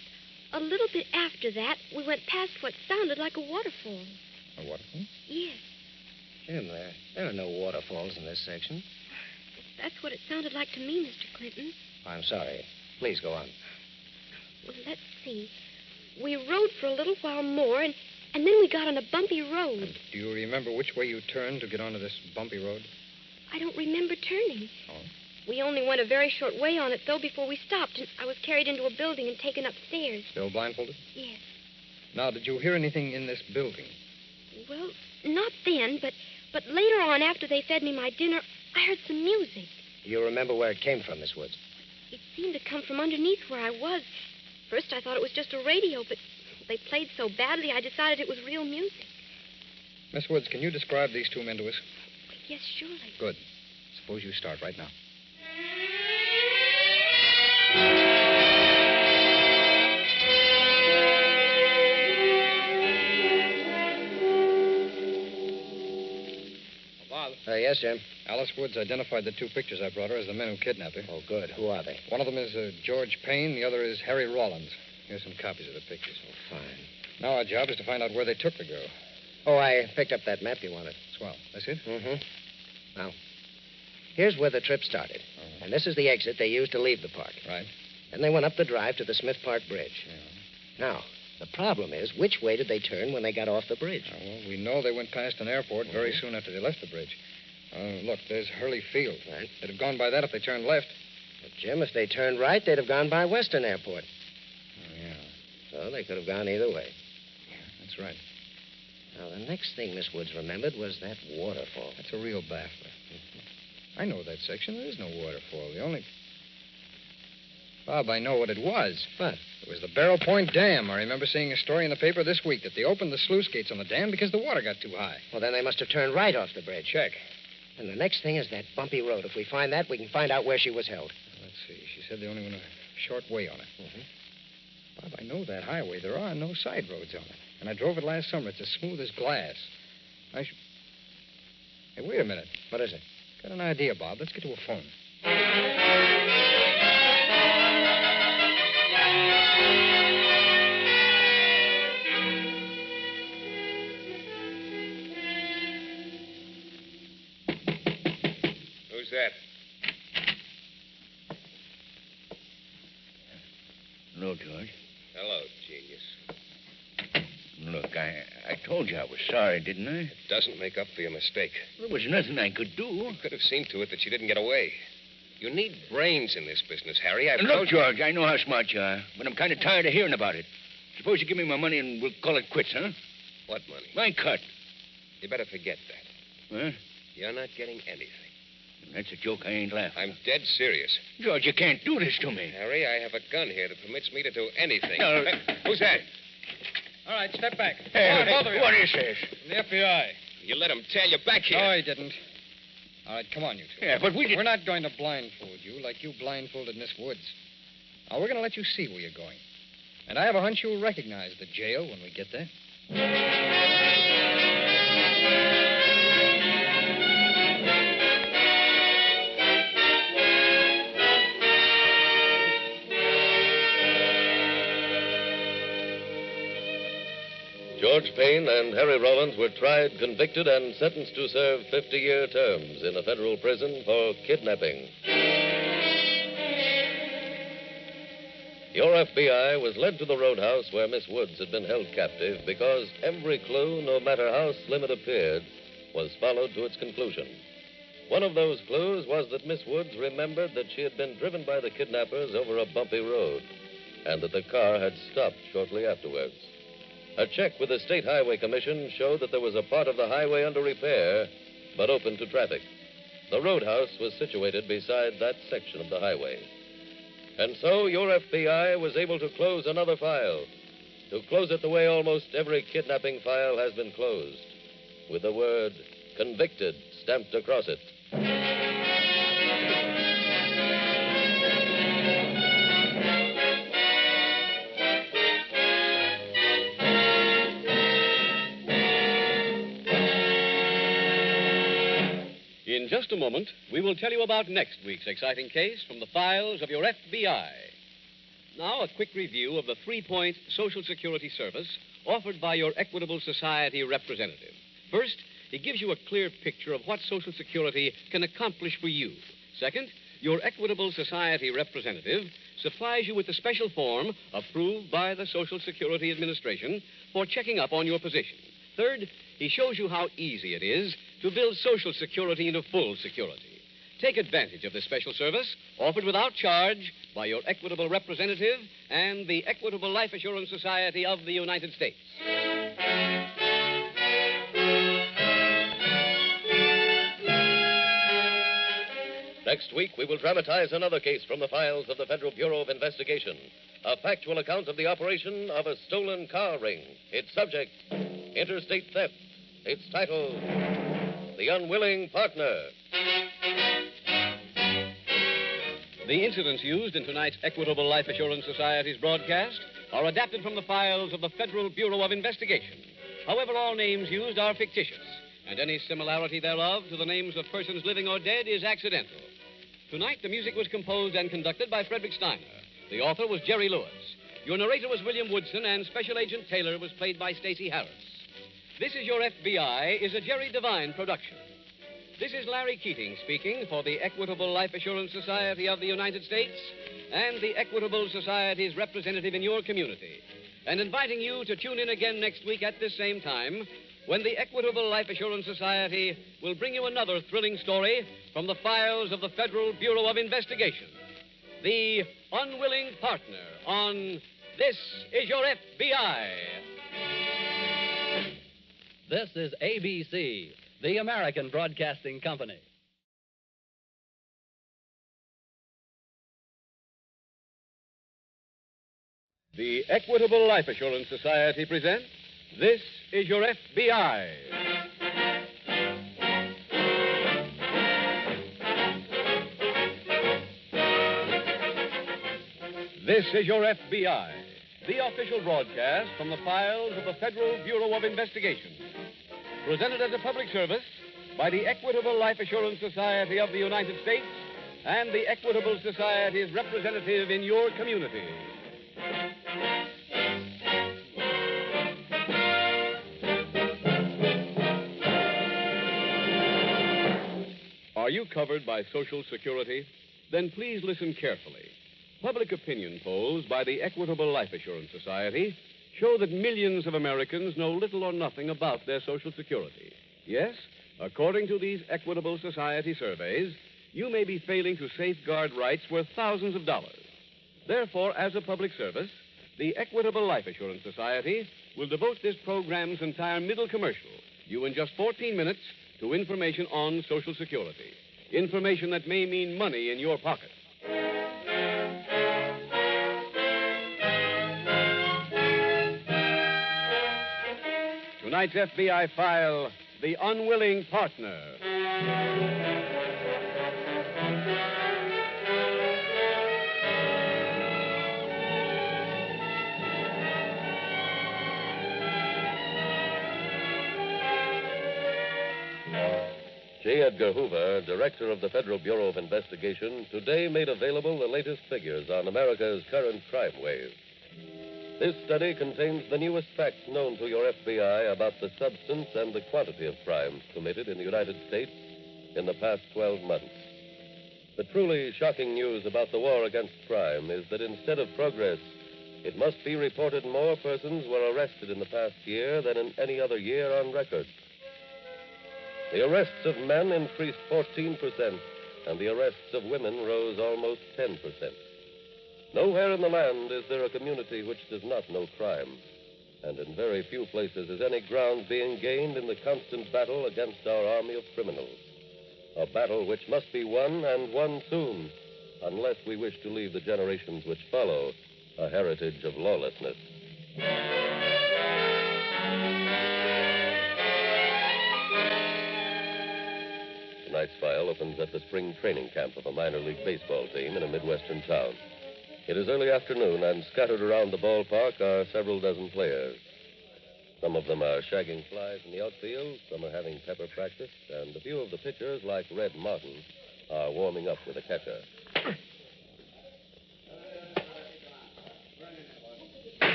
A little bit after that, we went past what sounded like a waterfall. A waterfall? Yes. Jim, there are no waterfalls in this section. That's what it sounded like to me, Mr. Clinton. I'm sorry. Please go on. Well, let's see. We rode for a little while more, and then we got on a bumpy road. And do you remember which way you turned to get onto this bumpy road? I don't remember turning. Oh? We only went a very short way on it, though, before we stopped, and I was carried into a building and taken upstairs. Still blindfolded? Yes. Now, did you hear anything in this building? Well, not then, but later on, after they fed me my dinner, I heard some music. Do you remember where it came from, Miss Woods? It seemed to come from underneath where I was. First, I thought it was just a radio, but they played so badly, I decided it was real music. Miss Woods, can you describe these two men to us? Yes, surely. Good. Suppose you start right now. Bob. Yes, Jim. Alice Woods identified the two pictures I brought her as the men who kidnapped her. Oh, good. Who are they? One of them is George Payne. The other is Harry Rawlins. Here's some copies of the pictures. Oh, fine. Now our job is to find out where they took the girl. Oh, I picked up that map you wanted. Swell. That's it? Now, here's where the trip started. And this is the exit they used to leave the park. Right. Then they went up the drive to the Smith Park Bridge. Yeah. Now, the problem is, which way did they turn when they got off the bridge? Well, we know they went past an airport very soon after they left the bridge. Look, there's Hurley Field. Right. They'd have gone by that if they turned left. But, Jim, if they turned right, they'd have gone by Western Airport. Oh, yeah. So they could have gone either way. Yeah, that's right. Now, the next thing Miss Woods remembered was that waterfall. That's a real baffler. I know that section. There is no waterfall. The only... Bob, I know what it was. What? It was the Barrel Point Dam. I remember seeing a story in the paper this week that they opened the sluice gates on the dam because the water got too high. Well, then they must have turned right off the bridge. Check. And the next thing is that bumpy road. If we find that, we can find out where she was held. Let's see. She said they only went a short way on it. Bob, I know that highway. There are no side roads on it. And I drove it last summer. It's as smooth as glass. Hey, wait a minute. What is it? Got an idea, Bob. Let's get to a phone. Who's that? Hello, George. Hello, genius. Look, I told you I was sorry, didn't I? It doesn't make up for your mistake. There was nothing I could do. You could have seen to it that she didn't get away. You need brains in this business, Harry. I've Look, told you... George, I know how smart you are, but I'm kind of tired of hearing about it. Suppose you give me my money and we'll call it quits, huh? What money? My cut. You better forget that. Huh? You're not getting anything. That's a joke I ain't laughing. I'm dead serious. George, you can't do this to me. Harry, I have a gun here that permits me to do anything. No. Hey, who's that? All right, step back. Hey, both of you. what is this? From the FBI. You let him tail you back here. No, I didn't. All right, come on, you two. Yeah, but We're not going to blindfold you like you blindfolded Miss Woods. Now, we're going to let you see where you're going. And I have a hunch you'll recognize the jail when we get there. George Payne and Harry Rollins were tried, convicted, and sentenced to serve 50-year terms in a federal prison for kidnapping. Your FBI was led to the roadhouse where Miss Woods had been held captive because every clue, no matter how slim it appeared, was followed to its conclusion. One of those clues was that Miss Woods remembered that she had been driven by the kidnappers over a bumpy road and that the car had stopped shortly afterwards. A check with the State Highway Commission showed that there was a part of the highway under repair, but open to traffic. The roadhouse was situated beside that section of the highway. And so your FBI was able to close another file, to close it the way almost every kidnapping file has been closed, with the word convicted stamped across it. In just a moment, we will tell you about next week's exciting case from the files of your FBI. Now, a quick review of the 3-point Social Security service offered by your Equitable Society representative. First, it gives you a clear picture of what Social Security can accomplish for you. Second, your Equitable Society representative supplies you with a special form approved by the Social Security Administration for checking up on your position. Third, he shows you how easy it is to build Social Security into full security. Take advantage of this special service offered without charge by your Equitable representative and the Equitable Life Assurance Society of the United States. Next week, we will dramatize another case from the files of the Federal Bureau of Investigation. A factual account of the operation of a stolen car ring. Its subject, interstate theft. Its title, The Unwilling Partner. The incidents used in tonight's Equitable Life Assurance Society's broadcast are adapted from the files of the Federal Bureau of Investigation. However, all names used are fictitious, and any similarity thereof to the names of persons living or dead is accidental. Tonight, the music was composed and conducted by Frederick Steiner. The author was Jerry Lewis. Your narrator was William Woodson, and Special Agent Taylor was played by Stacey Harris. This Is Your FBI is a Jerry Devine production. This is Larry Keating speaking for the Equitable Life Assurance Society of the United States and the Equitable Society's representative in your community, and inviting you to tune in again next week at this same time when the Equitable Life Assurance Society will bring you another thrilling story from the files of the Federal Bureau of Investigation. The Unwilling Partner on This Is Your FBI. This is ABC, the American Broadcasting Company. The Equitable Life Assurance Society presents This Is Your FBI. This is Your FBI, the official broadcast from the files of the Federal Bureau of Investigation. Presented as a public service by the Equitable Life Assurance Society of the United States and the Equitable Society's representative in your community. Are you covered by Social Security? Then please listen carefully. Public opinion polls by the Equitable Life Assurance Society show that millions of Americans know little or nothing about their Social Security. Yes, according to these Equitable Society surveys, you may be failing to safeguard rights worth thousands of dollars. Therefore, as a public service, the Equitable Life Assurance Society will devote this program's entire middle commercial, due in just 14 minutes, to information on Social Security. Information that may mean money in your pocket. Tonight's FBI file, The Unwilling Partner. J. Edgar Hoover, director of the Federal Bureau of Investigation, today made available the latest figures on America's current crime wave. This study contains the newest facts known to your FBI about the substance and the quantity of crimes committed in the United States in the past 12 months. The truly shocking news about the war against crime is that instead of progress, it must be reported more persons were arrested in the past year than in any other year on record. The arrests of men increased 14%, and the arrests of women rose almost 10%. Nowhere in the land is there a community which does not know crime, and in very few places is any ground being gained in the constant battle against our army of criminals. A battle which must be won, and won soon, unless we wish to leave the generations which follow a heritage of lawlessness. Tonight's file opens at the spring training camp of a minor league baseball team in a Midwestern town. It is early afternoon, and scattered around the ballpark are several dozen players. Some of them are shagging flies in the outfield, some are having pepper practice, and a few of the pitchers, like Red Martin, are warming up with a catcher.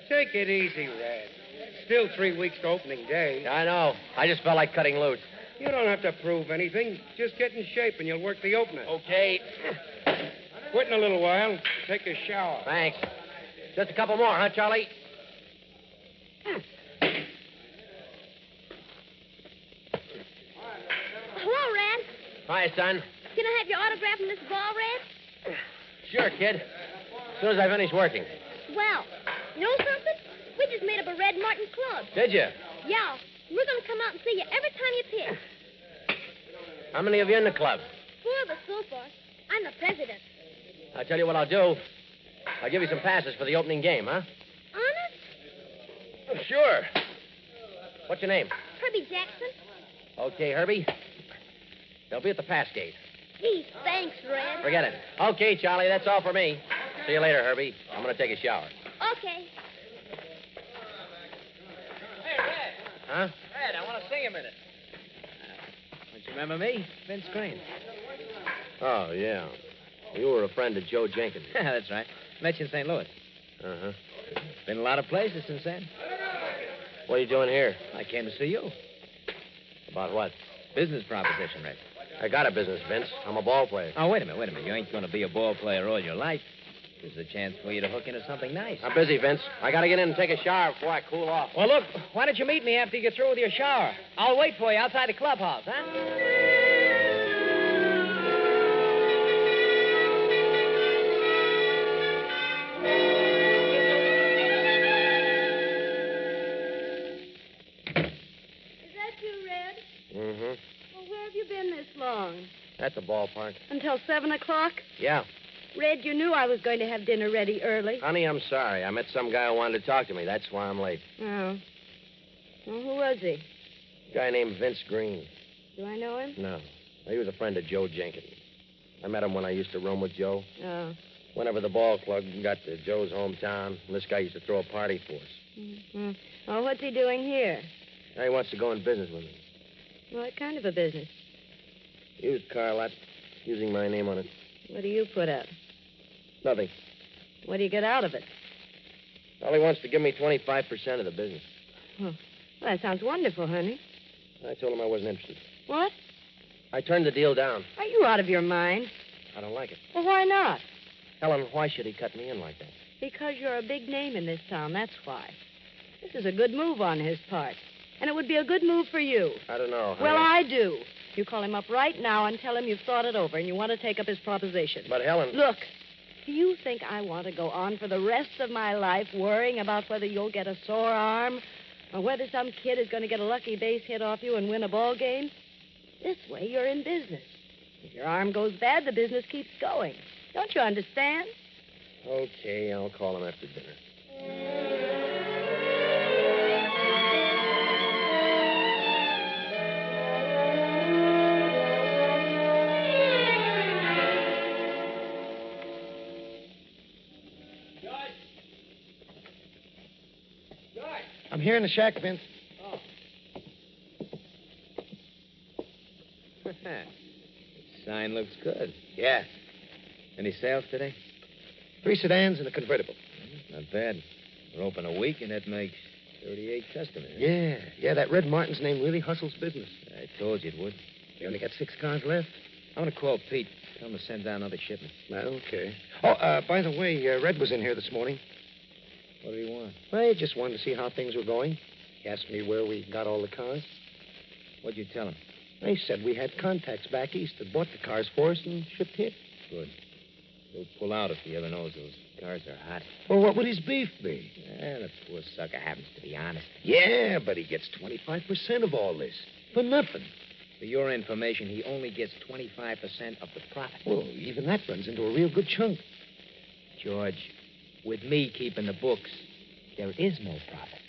Take it easy, Red. Still 3 weeks to opening day. I know. I just felt like cutting loose. You don't have to prove anything. Just get in shape and you'll work the opener. Okay. Quit in a little while. Take a shower. Thanks. Just a couple more, huh, Charlie? Hello, Red. Hi, son. Can I have your autograph on this ball, Red? Sure, kid. As soon as I finish working. Well, you know something? We just made up a Red Martin club. Did you? Yeah. We're going to come out and see you every time you pitch. How many of you in the club? 4 of us so far. I'm the president. I'll tell you what I'll do. I'll give you some passes for the opening game, huh? Honest? Sure. What's your name? Herbie Jackson. Okay, Herbie. They'll be at the pass gate. Gee, thanks, Red. Forget it. Okay, Charlie, that's all for me. See you later, Herbie. I'm going to take a shower. Okay. Hey, Red. Huh? Red, I want to see you a minute. Don't you remember me? Vince Green. Oh, yeah. You were a friend of Joe Jenkins. That's right. Met you in St. Louis. Uh-huh. Been a lot of places since then. What are you doing here? I came to see you. About what? Business proposition, Red. I got a business, Vince. I'm a ball player. Oh, wait a minute. You ain't going to be a ball player all your life. This is a chance for you to hook into something nice. I'm busy, Vince. I got to get in and take a shower before I cool off. Well, look, why don't you meet me after you get through with your shower? I'll wait for you outside the clubhouse, huh? Long? At the ballpark. Until 7 o'clock? Yeah. Red, you knew I was going to have dinner ready early. Honey, I'm sorry. I met some guy who wanted to talk to me. That's why I'm late. Oh. Well, who was he? A guy named Vince Green. Do I know him? No. He was a friend of Joe Jenkins. I met him when I used to room with Joe. Oh. Whenever the ball club got to Joe's hometown, this guy used to throw a party for us. Mm-hmm. Oh, what's he doing here? Now he wants to go in business with me. What kind of a business? Used car lot, using my name on it. What do you put up? Nothing. What do you get out of it? Well, he wants to give me 25% of the business. Oh. Well, that sounds wonderful, honey. I told him I wasn't interested. What? I turned the deal down. Are you out of your mind? I don't like it. Well, why not? Helen, why should he cut me in like that? Because you're a big name in this town, that's why. This is a good move on his part. And it would be a good move for you. I don't know. Well, I do. You call him up right now and tell him you've thought it over and you want to take up his proposition. But, Helen... Look, do you think I want to go on for the rest of my life worrying about whether you'll get a sore arm or whether some kid is going to get a lucky base hit off you and win a ball game? This way, you're in business. If your arm goes bad, the business keeps going. Don't you understand? Okay, I'll call him after dinner. I'm here in the shack, Vince. Oh. Sign looks good. Yeah. Any sales today? 3 sedans and a convertible. Not bad. We're open a week, and that makes 38 customers. Yeah, that Red Martin's name really hustles business. I told you it would. You only got 6 cars left? I'm going to call Pete. Tell him to send down another shipment. Okay. Oh, by the way, Red was in here this morning. What did he want? Well, he just wanted to see how things were going. He asked me where we got all the cars. What'd you tell him? He said we had contacts back east that bought the cars for us and shipped here. Good. He'll pull out if he ever knows those cars are hot. Well, what would his beef be? The poor sucker happens to be honest. Yeah, but he gets 25% of all this. For nothing. For your information, he only gets 25% of the profit. Well, even that runs into a real good chunk. George, with me keeping the books, there is no profit.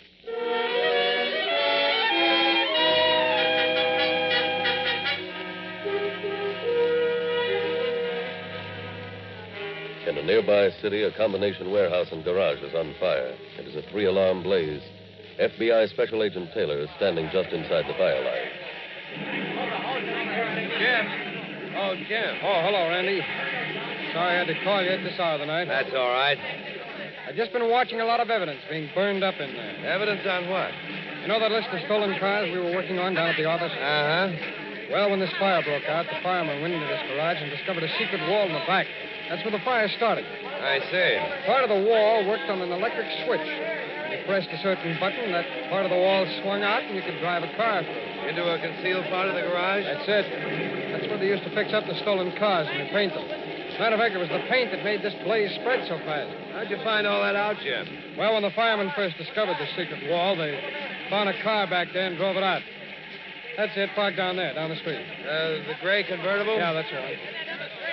In a nearby city, a combination warehouse and garage is on fire. It is a 3-alarm blaze. FBI Special Agent Taylor is standing just inside the fire line. Jim. Oh, Jim. Oh, hello, Randy. Sorry I had to call you at this hour of the night. That's all right. I've just been watching a lot of evidence being burned up in there. Evidence on what? You know that list of stolen cars we were working on down at the office? Uh-huh. Well, when this fire broke out, the fireman went into this garage and discovered a secret wall in the back. That's where the fire started. I see. Part of the wall worked on an electric switch. When you pressed a certain button, that part of the wall swung out and you could drive a car through. Into a concealed part of the garage? That's it. That's where they used to fix up the stolen cars and repaint them. As a matter of fact, it was the paint that made this blaze spread so fast. How'd you find all that out, Jim? Well, when the firemen first discovered the secret wall, they found a car back there and drove it out. That's it, parked down there, down the street. The gray convertible? Yeah, that's right.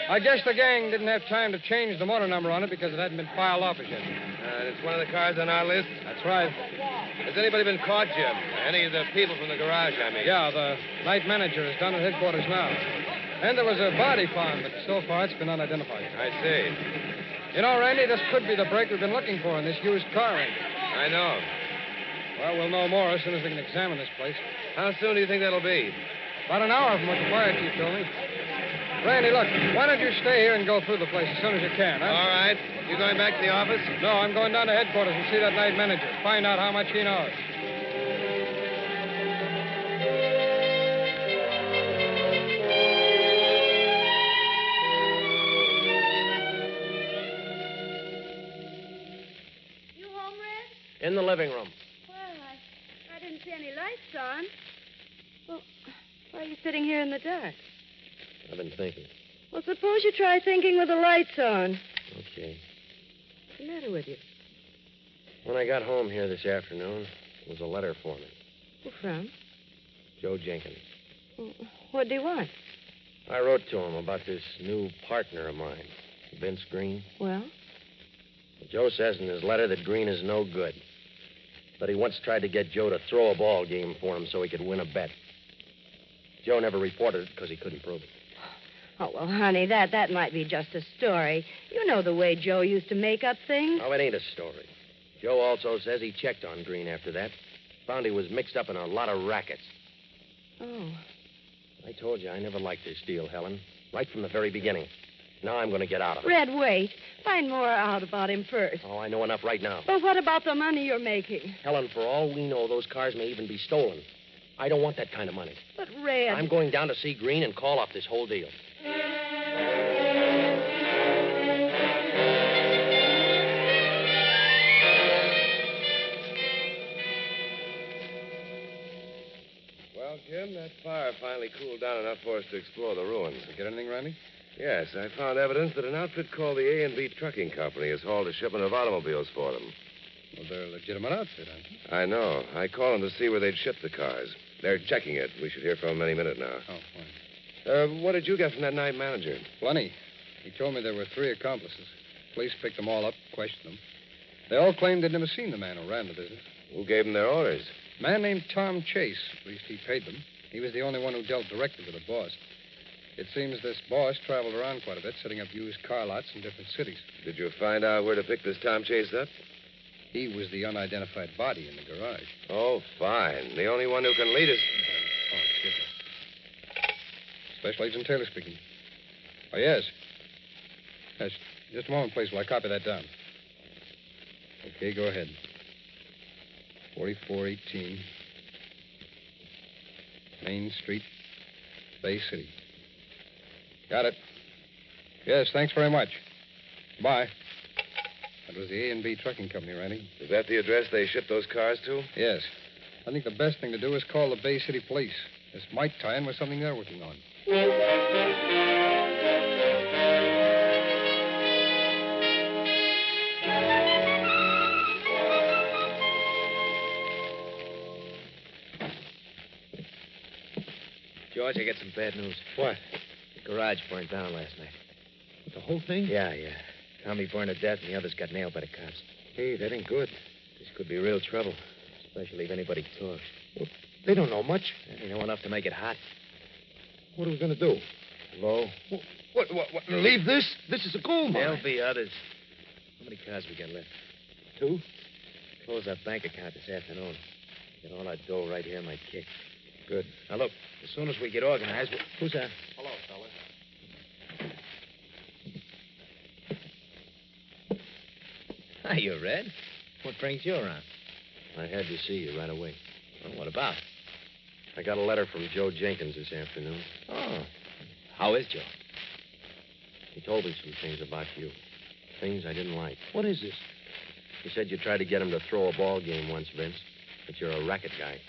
I guess the gang didn't have time to change the motor number on it because it hadn't been filed off as yet. It's one of the cars on our list? That's right. Has anybody been caught, Jim? Any of the people from the garage, I mean? Yeah, the night manager is down at headquarters now. And there was a body found, but so far it's been unidentified. I see. You know, Randy, this could be the break we've been looking for in this used car range. I know. Well, we'll know more as soon as we can examine this place. How soon do you think that'll be? About an hour from what the fire chief told me. Randy, look, why don't you stay here and go through the place as soon as you can, huh? All right. You going back to the office? No, I'm going down to headquarters and see that night manager. Find out how much he knows. You home, Red? In the living room. Well, I didn't see any lights on. Well, why are you sitting here in the dark? I've been thinking. Well, suppose you try thinking with the lights on. Okay. What's the matter with you? When I got home here this afternoon, there was a letter for me. Who from? Joe Jenkins. What do you want? I wrote to him about this new partner of mine, Vince Green. Well? Joe says in his letter that Green is no good. That he once tried to get Joe to throw a ball game for him so he could win a bet. Joe never reported it because he couldn't prove it. Oh, well, honey, that might be just a story. You know the way Joe used to make up things. Oh, it ain't a story. Joe also says he checked on Green after that. Found he was mixed up in a lot of rackets. Oh. I told you I never liked this deal, Helen. Right from the very beginning. Now I'm going to get out of it. Red, wait. Find more out about him first. Oh, I know enough right now. But what about the money you're making? Helen, for all we know, those cars may even be stolen. I don't want that kind of money. But, Red... I'm going down to see Green and call off this whole deal. Well, Jim, that fire finally cooled down enough for us to explore the ruins. Did you get anything, Randy? Yes, I found evidence that an outfit called the A&B Trucking Company has hauled a shipment of automobiles for them. Well, they're a legitimate outfit, aren't they? I know. I called them to see where they'd shipped the cars. They're checking it. We should hear from them any minute now. Oh, fine. What did you get from that night manager? Plenty. He told me there were 3 accomplices. Police picked them all up, questioned them. They all claimed they'd never seen the man who ran the business. Who gave them their orders? A man named Tom Chase. At least he paid them. He was the only one who dealt directly with the boss. It seems this boss traveled around quite a bit, setting up used car lots in different cities. Did you find out where to pick this Tom Chase up? He was the unidentified body in the garage. Oh, fine. The only one who can lead us. Oh, excuse me. Special Agent Taylor speaking. Oh, yes. Yes, just a moment, please, while I copy that down. Okay, go ahead. 4418. Main Street, Bay City. Got it. Yes, thanks very much. Bye. That was the A&B Trucking Company, Randy. Is that the address they shipped those cars to? Yes. I think the best thing to do is call the Bay City Police. This might tie in with something they're working on. George, I got some bad news. What? The garage burned down last night. The whole thing? Yeah. Tommy burned to death, and the others got nailed by the cops. Hey, that ain't good. This could be real trouble, especially if anybody talks. Well, they don't know much. They know enough to make it hot. What are we going to do? Low. What? Leave this? This is a gold mine. There'll be others. How many cars we got left? 2. Close our bank account this afternoon. Get all our dough right here in my kick. Good. Now, look, as soon as we get organized, who's that? Hello, fellas. Hiya, Red. What brings you around? I had to see you right away. Well, what about? I got a letter from Joe Jenkins this afternoon. Oh. How is Joe? He told me some things about you. Things I didn't like. What is this? He said you tried to get him to throw a ball game once, Vince. But you're a racket guy.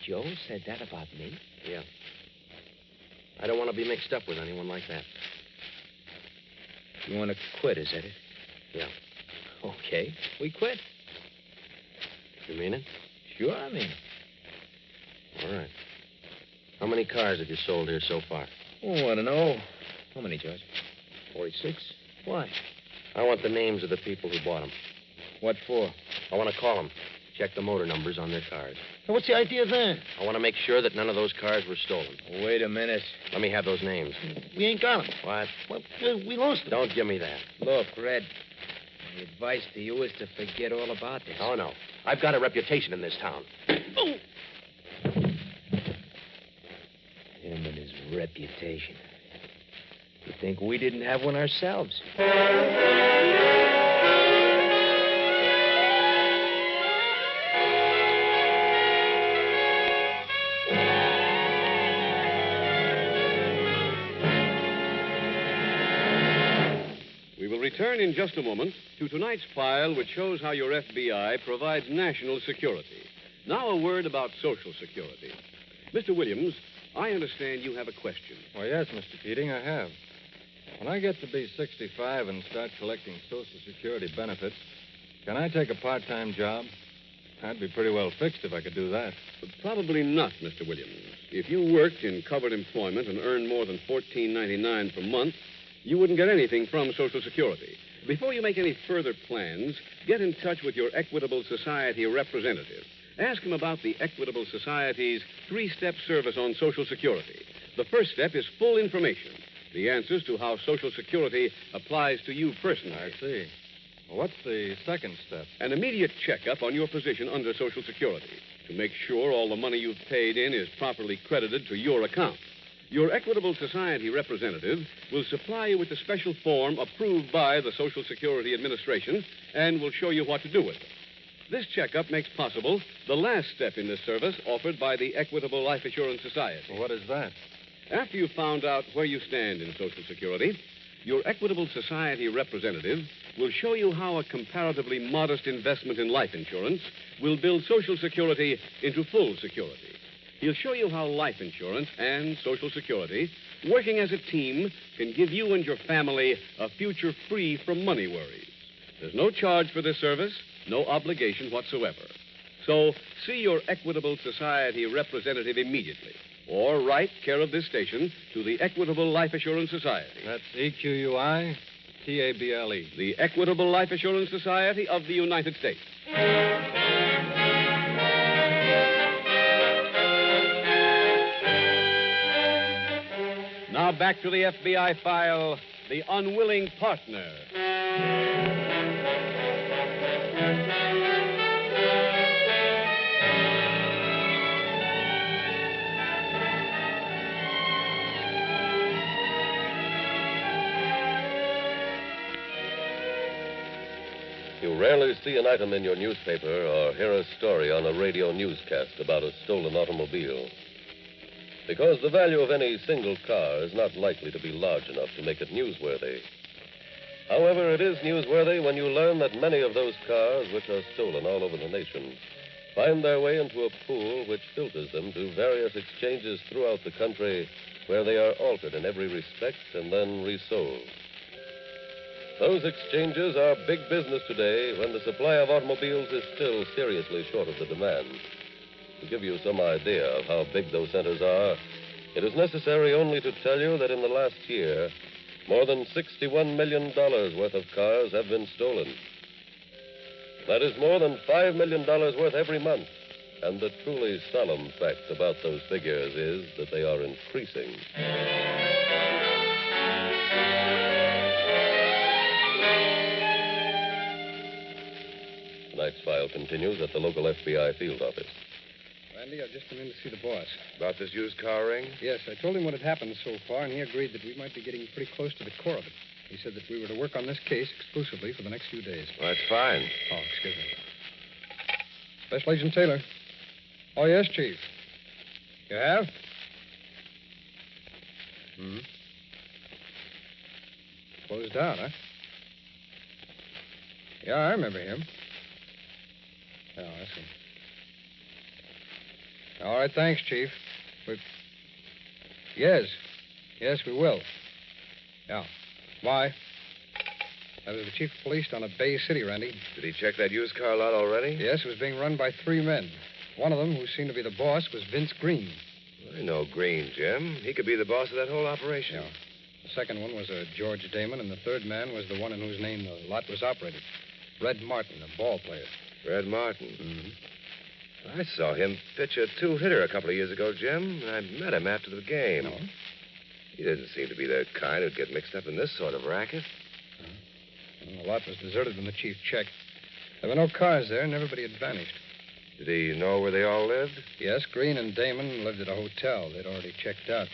Joe said that about me? Yeah. I don't want to be mixed up with anyone like that. You want to quit, is that it? Yeah. Okay. We quit. You mean it? Sure, I mean it. All right. How many cars have you sold here so far? Oh, I don't know. How many, George? 46. Why? I want the names of the people who bought them. What for? I want to call them. Check the motor numbers on their cars. Now, what's the idea then? I want to make sure that none of those cars were stolen. Wait a minute. Let me have those names. We ain't got them. What? Well, we lost them. Don't give me that. Look, Red, my advice to you is to forget all about this. Oh, no. I've got a reputation in this town. Oh! Him and his reputation. You think we didn't have one ourselves? We will return in just a moment to tonight's file, which shows how your FBI provides national security. Now, a word about Social Security. Mr. Williams, I understand you have a question. Well, yes, Mr. Keating, I have. When I get to be 65 and start collecting Social Security benefits, can I take a part-time job? I'd be pretty well fixed if I could do that. Probably not, Mr. Williams. If you worked in covered employment and earned more than $14.99 per month, you wouldn't get anything from Social Security. Before you make any further plans, get in touch with your Equitable Society representative. Ask him about the Equitable Society's 3-step service on Social Security. The first step is full information, the answers to how Social Security applies to you personally. I see. What's the second step? An immediate checkup on your position under Social Security to make sure all the money you've paid in is properly credited to your account. Your Equitable Society representative will supply you with a special form approved by the Social Security Administration and will show you what to do with it. This checkup makes possible the last step in this service offered by the Equitable Life Assurance Society. Well, what is that? After you've found out where you stand in Social Security, your Equitable Society representative will show you how a comparatively modest investment in life insurance will build Social Security into full security. He'll show you how life insurance and Social Security, working as a team, can give you and your family a future free from money worries. There's no charge for this service, no obligation whatsoever. So see your Equitable Society representative immediately, or write care of this station to the Equitable Life Assurance Society. That's EQUI TABLE. The Equitable Life Assurance Society of the United States. Now back to the FBI file, The Unwilling Partner. You rarely see an item in your newspaper or hear a story on a radio newscast about a stolen automobile. Because the value of any single car is not likely to be large enough to make it newsworthy. However, it is newsworthy when you learn that many of those cars, which are stolen all over the nation, find their way into a pool which filters them to various exchanges throughout the country where they are altered in every respect and then resold. Those exchanges are big business today when the supply of automobiles is still seriously short of the demand. To give you some idea of how big those centers are, it is necessary only to tell you that in the last year, more than $61 million worth of cars have been stolen. That is more than $5 million worth every month. And the truly solemn fact about those figures is that they are increasing. Tonight's file continues at the local FBI field office. Randy, I've just come in to see the boss. About this used car ring? Yes, I told him what had happened so far, and he agreed that we might be getting pretty close to the core of it. He said that we were to work on this case exclusively for the next few days. Well, that's fine. Oh, excuse me. Special Agent Taylor. Oh, yes, Chief. You have? Closed out, huh? Yeah, I remember him. Oh, I see. All right, thanks, Chief. Yes, we will. Yeah. Why? That was the chief of police down at Bay City, Randy. Did he check that used car lot already? Yes, it was being run by 3 men. One of them, who seemed to be the boss, was Vince Green. I know Green, Jim. He could be the boss of that whole operation. Yeah. The second one was a George Damon, and the third man was the one in whose name the lot was operated. Red Martin, a ball player. Red Martin? Mm-hmm. I saw him pitch a 2-hitter a couple of years ago, Jim. I met him after the game. No? He didn't seem to be the kind who'd get mixed up in this sort of racket. Well, the lot was deserted when the chief checked. There were no cars there, and everybody had vanished. Did he know where they all lived? Yes, Green and Damon lived at a hotel. They'd already checked out.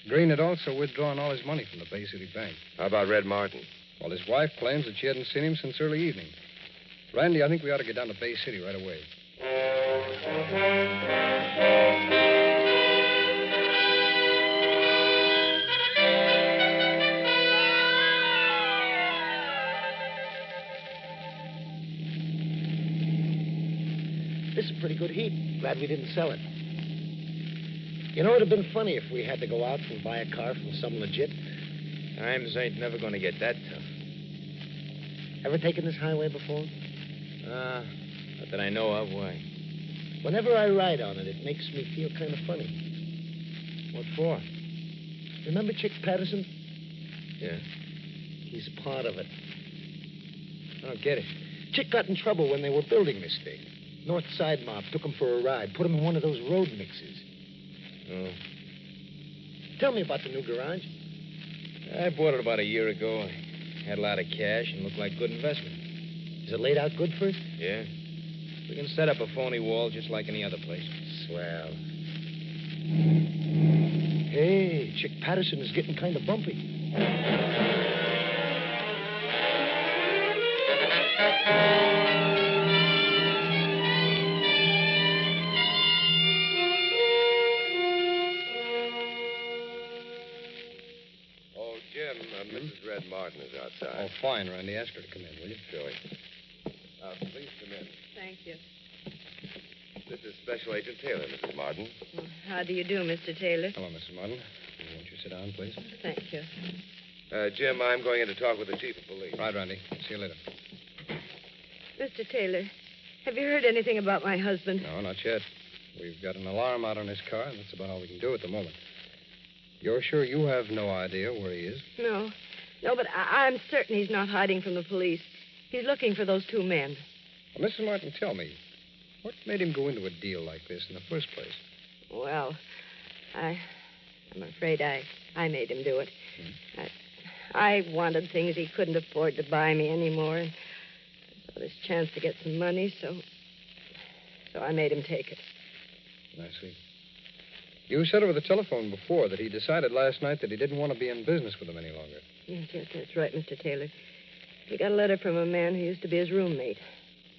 Green had also withdrawn all his money from the Bay City Bank. How about Red Martin? Well, his wife claims that she hadn't seen him since early evening. Randy, I think we ought to get down to Bay City right away. This is pretty good heat. Glad we didn't sell it. You know, it'd have been funny if we had to go out and buy a car from some legit. Times ain't never going to get that tough. Ever taken this highway before? Not that I know of. Why? Whenever I ride on it, it makes me feel kind of funny. What for? Remember Chick Patterson? Yeah. He's part of it. I don't get it. Chick got in trouble when they were building this thing. North Side mob took him for a ride, put him in one of those road mixes. Oh. Tell me about the new garage. I bought it about a year ago. I had a lot of cash and looked like good investment. Is it laid out good for it? Yeah. We can set up a phony wall just like any other place. Swell. Hey, Chick Patterson is getting kind of bumpy. Oh, Jim, Mrs. Red Martin is outside. Oh, fine, Randy. Ask her to come in, will you? Sure. Please come in. Thank you. This is Special Agent Taylor, Mrs. Martin. Well, how do you do, Mr. Taylor? Hello, Mrs. Martin. Won't you sit down, please? Thank you. Jim, I'm going in to talk with the chief of police. Right, Randy. See you later. Mr. Taylor, have you heard anything about my husband? No, not yet. We've got an alarm out on his car, and that's about all we can do at the moment. You're sure you have no idea where he is? No. No, but I'm certain he's not hiding from the police. He's looking for those 2 men. Well, Mrs. Martin, tell me, what made him go into a deal like this in the first place? Well, I'm afraid I made him do it. I wanted things he couldn't afford to buy me anymore. And I saw this chance to get some money, so I made him take it. I see. You said over the telephone before that he decided last night that he didn't want to be in business with them any longer. Yes, that's right, Mr. Taylor. He got a letter from a man who used to be his roommate.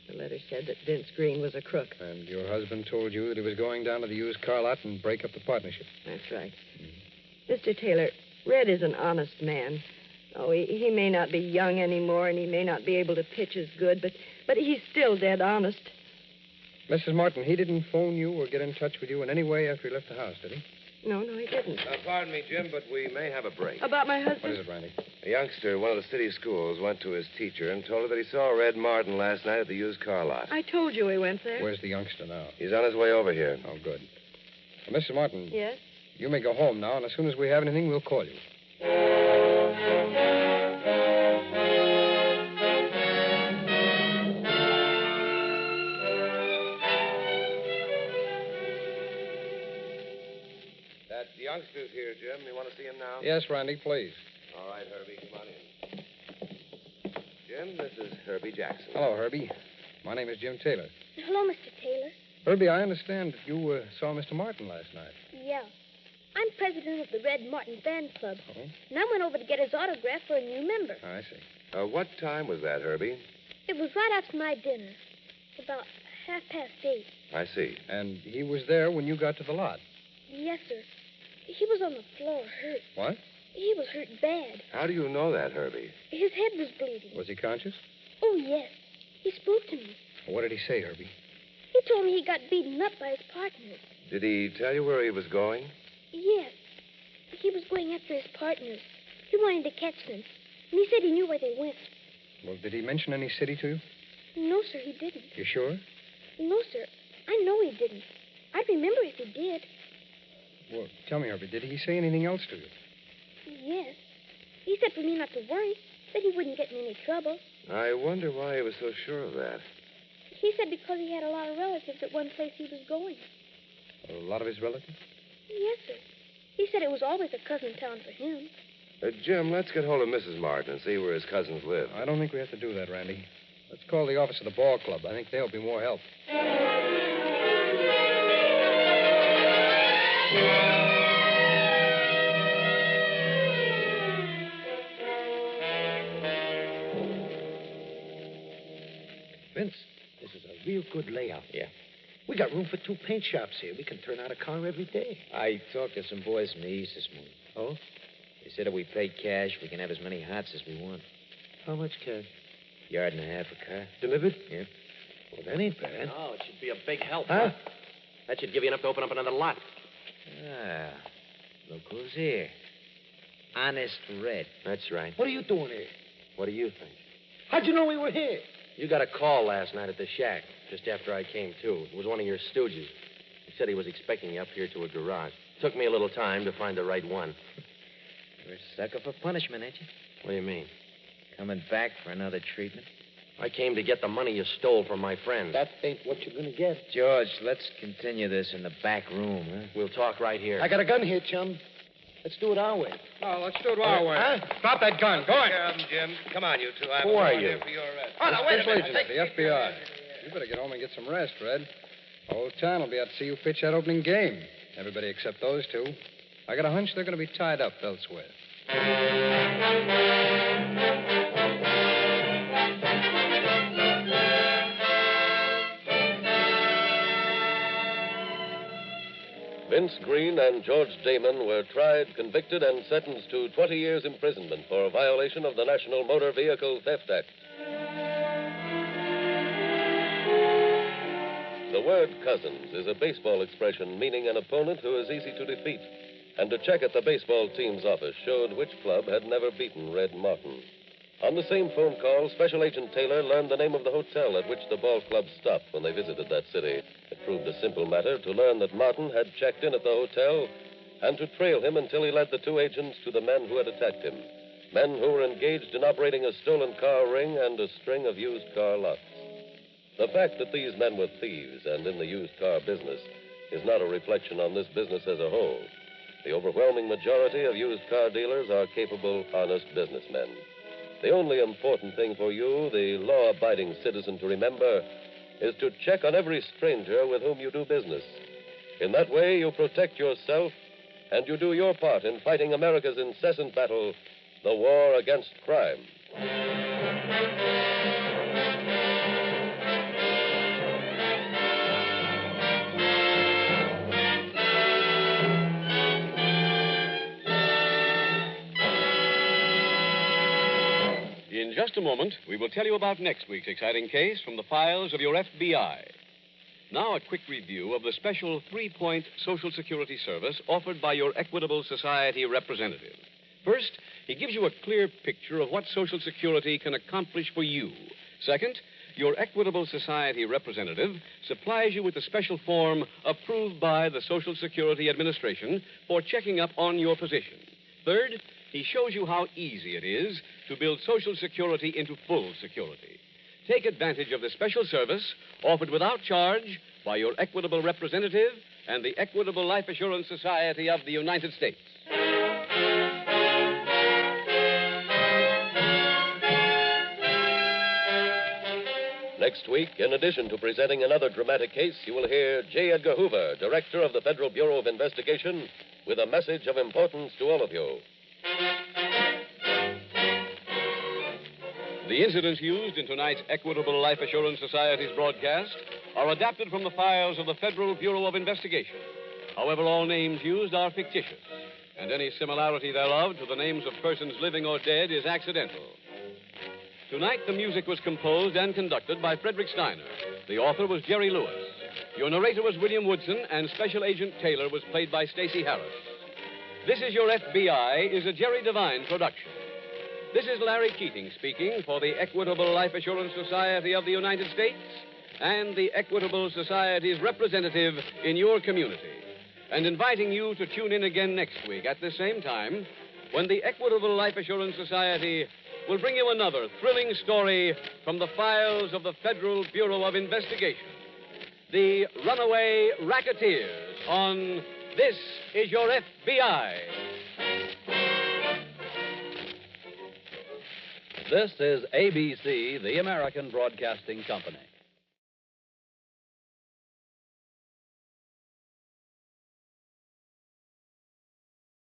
The letter said that Vince Green was a crook. And your husband told you that he was going down to the used car lot and break up the partnership. That's right. Mr. Taylor, Red is an honest man. Oh, he may not be young anymore, and he may not be able to pitch as good, but he's still dead honest. Mrs. Martin, he didn't phone you or get in touch with you in any way after he left the house, did he? No, he didn't. Pardon me, Jim, but we may have a break. About my husband? What is it, Randy? A youngster at one of the city schools went to his teacher and told her that he saw Red Martin last night at the used car lot. I told you he went there. Where's the youngster now? He's on his way over here. Oh, good. Mrs. Martin. Yes? You may go home now, and as soon as we have anything, we'll call you. That youngster's here, Jim. You want to see him now? Yes, Randy, please. All right, Herbie, come on in. Jim, this is Herbie Jackson. Hello, Herbie. My name is Jim Taylor. Hello, Mr. Taylor. Herbie, I understand that you saw Mr. Martin last night. Yeah. I'm president of the Red Martin Fan Club. Oh? And I went over to get his autograph for a new member. I see. What time was that, Herbie? It was right after my dinner. About 8:30. I see. And he was there when you got to the lot? Yes, sir. He was on the floor, hurt. What? He was hurt bad. How do you know that, Herbie? His head was bleeding. Was he conscious? Oh, yes. He spoke to me. What did he say, Herbie? He told me he got beaten up by his partners. Did he tell you where he was going? Yes. He was going after his partners. He wanted to catch them. And he said he knew where they went. Well, did he mention any city to you? No, sir, he didn't. You sure? No, sir. I know he didn't. I'd remember if he did. Well, tell me, Herbie, did he say anything else to you? Yes. He said for me not to worry, that he wouldn't get in any trouble. I wonder why he was so sure of that. He said because he had a lot of relatives at one place he was going. A lot of his relatives? Yes, sir. He said it was always a cousin town for him. Jim, let's get hold of Mrs. Martin and see where his cousins live. I don't think we have to do that, Randy. Let's call the office of the ball club. I think they'll be more help. Vince, this is a real good layout. Yeah. We got room for 2 paint shops here. We can turn out a car every day. I talked to some boys from the east this morning. Oh? They said if we pay cash, we can have as many hots as we want. How much cash? Yard and a half a car. Delivered? Yeah. Well, that ain't bad. Oh, it should be a big help. Huh? That should give you enough to open up another lot. Ah, look who's here. Honest Red. That's right. What are you doing here? What do you think? How'd you know we were here? You got a call last night at the shack, just after I came to. It was one of your stooges. He said he was expecting you up here to a garage. Took me a little time to find the right one. You're a sucker for punishment, ain't you? What do you mean? Coming back for another treatment? I came to get the money you stole from my friends. That ain't what you're going to get. George, let's continue this in the back room, huh? We'll talk right here. I got a gun here, chum. Let's do it our way. Oh, let's do it our way. Huh? Drop that gun. Go on. Jim. Come on, you two. I have Who a are warrant you? here for your arrest. Oh, now, wait a minute. The FBI. You better get home and get some rest, Red. The whole town will be out to see you pitch that opening game. Everybody except those 2. I got a hunch they're going to be tied up elsewhere. Vince Green and George Damon were tried, convicted, and sentenced to 20 years imprisonment for a violation of the National Motor Vehicle Theft Act. The word cousins is a baseball expression meaning an opponent who is easy to defeat. And a check at the baseball team's office showed which club had never beaten Red Martin. On the same phone call, Special Agent Taylor learned the name of the hotel at which the ball club stopped when they visited that city. It proved a simple matter to learn that Martin had checked in at the hotel and to trail him until he led the 2 agents to the men who had attacked him. Men who were engaged in operating a stolen car ring and a string of used car lots. The fact that these men were thieves and in the used car business is not a reflection on this business as a whole. The overwhelming majority of used car dealers are capable, honest businessmen. The only important thing for you, the law-abiding citizen, to remember is to check on every stranger with whom you do business. In that way, you protect yourself and you do your part in fighting America's incessant battle, the war against crime. In just a moment, we will tell you about next week's exciting case from the files of your FBI. Now, a quick review of the special 3-point Social Security service offered by your Equitable Society representative. First, he gives you a clear picture of what Social Security can accomplish for you. Second, your Equitable Society representative supplies you with a special form approved by the Social Security Administration for checking up on your position. Third, he shows you how easy it is to build Social Security into full security. Take advantage of this special service offered without charge by your Equitable representative and the Equitable Life Assurance Society of the United States. Next week, in addition to presenting another dramatic case, you will hear J. Edgar Hoover, Director of the Federal Bureau of Investigation, with a message of importance to all of you. The incidents used in tonight's Equitable Life Assurance Society's broadcast are adapted from the files of the Federal Bureau of Investigation. However, all names used are fictitious, and any similarity thereof to the names of persons living or dead is accidental. Tonight, the music was composed and conducted by Frederick Steiner. The author was Jerry Lewis. Your narrator was William Woodson, and Special Agent Taylor was played by Stacey Harris. This Is Your FBI is a Jerry Devine production. This is Larry Keating speaking for the Equitable Life Assurance Society of the United States and the Equitable Society's representative in your community, and inviting you to tune in again next week at the same time when the Equitable Life Assurance Society will bring you another thrilling story from the files of the Federal Bureau of Investigation. The Runaway Racketeers on This Is Your FBI. This is ABC, the American Broadcasting Company.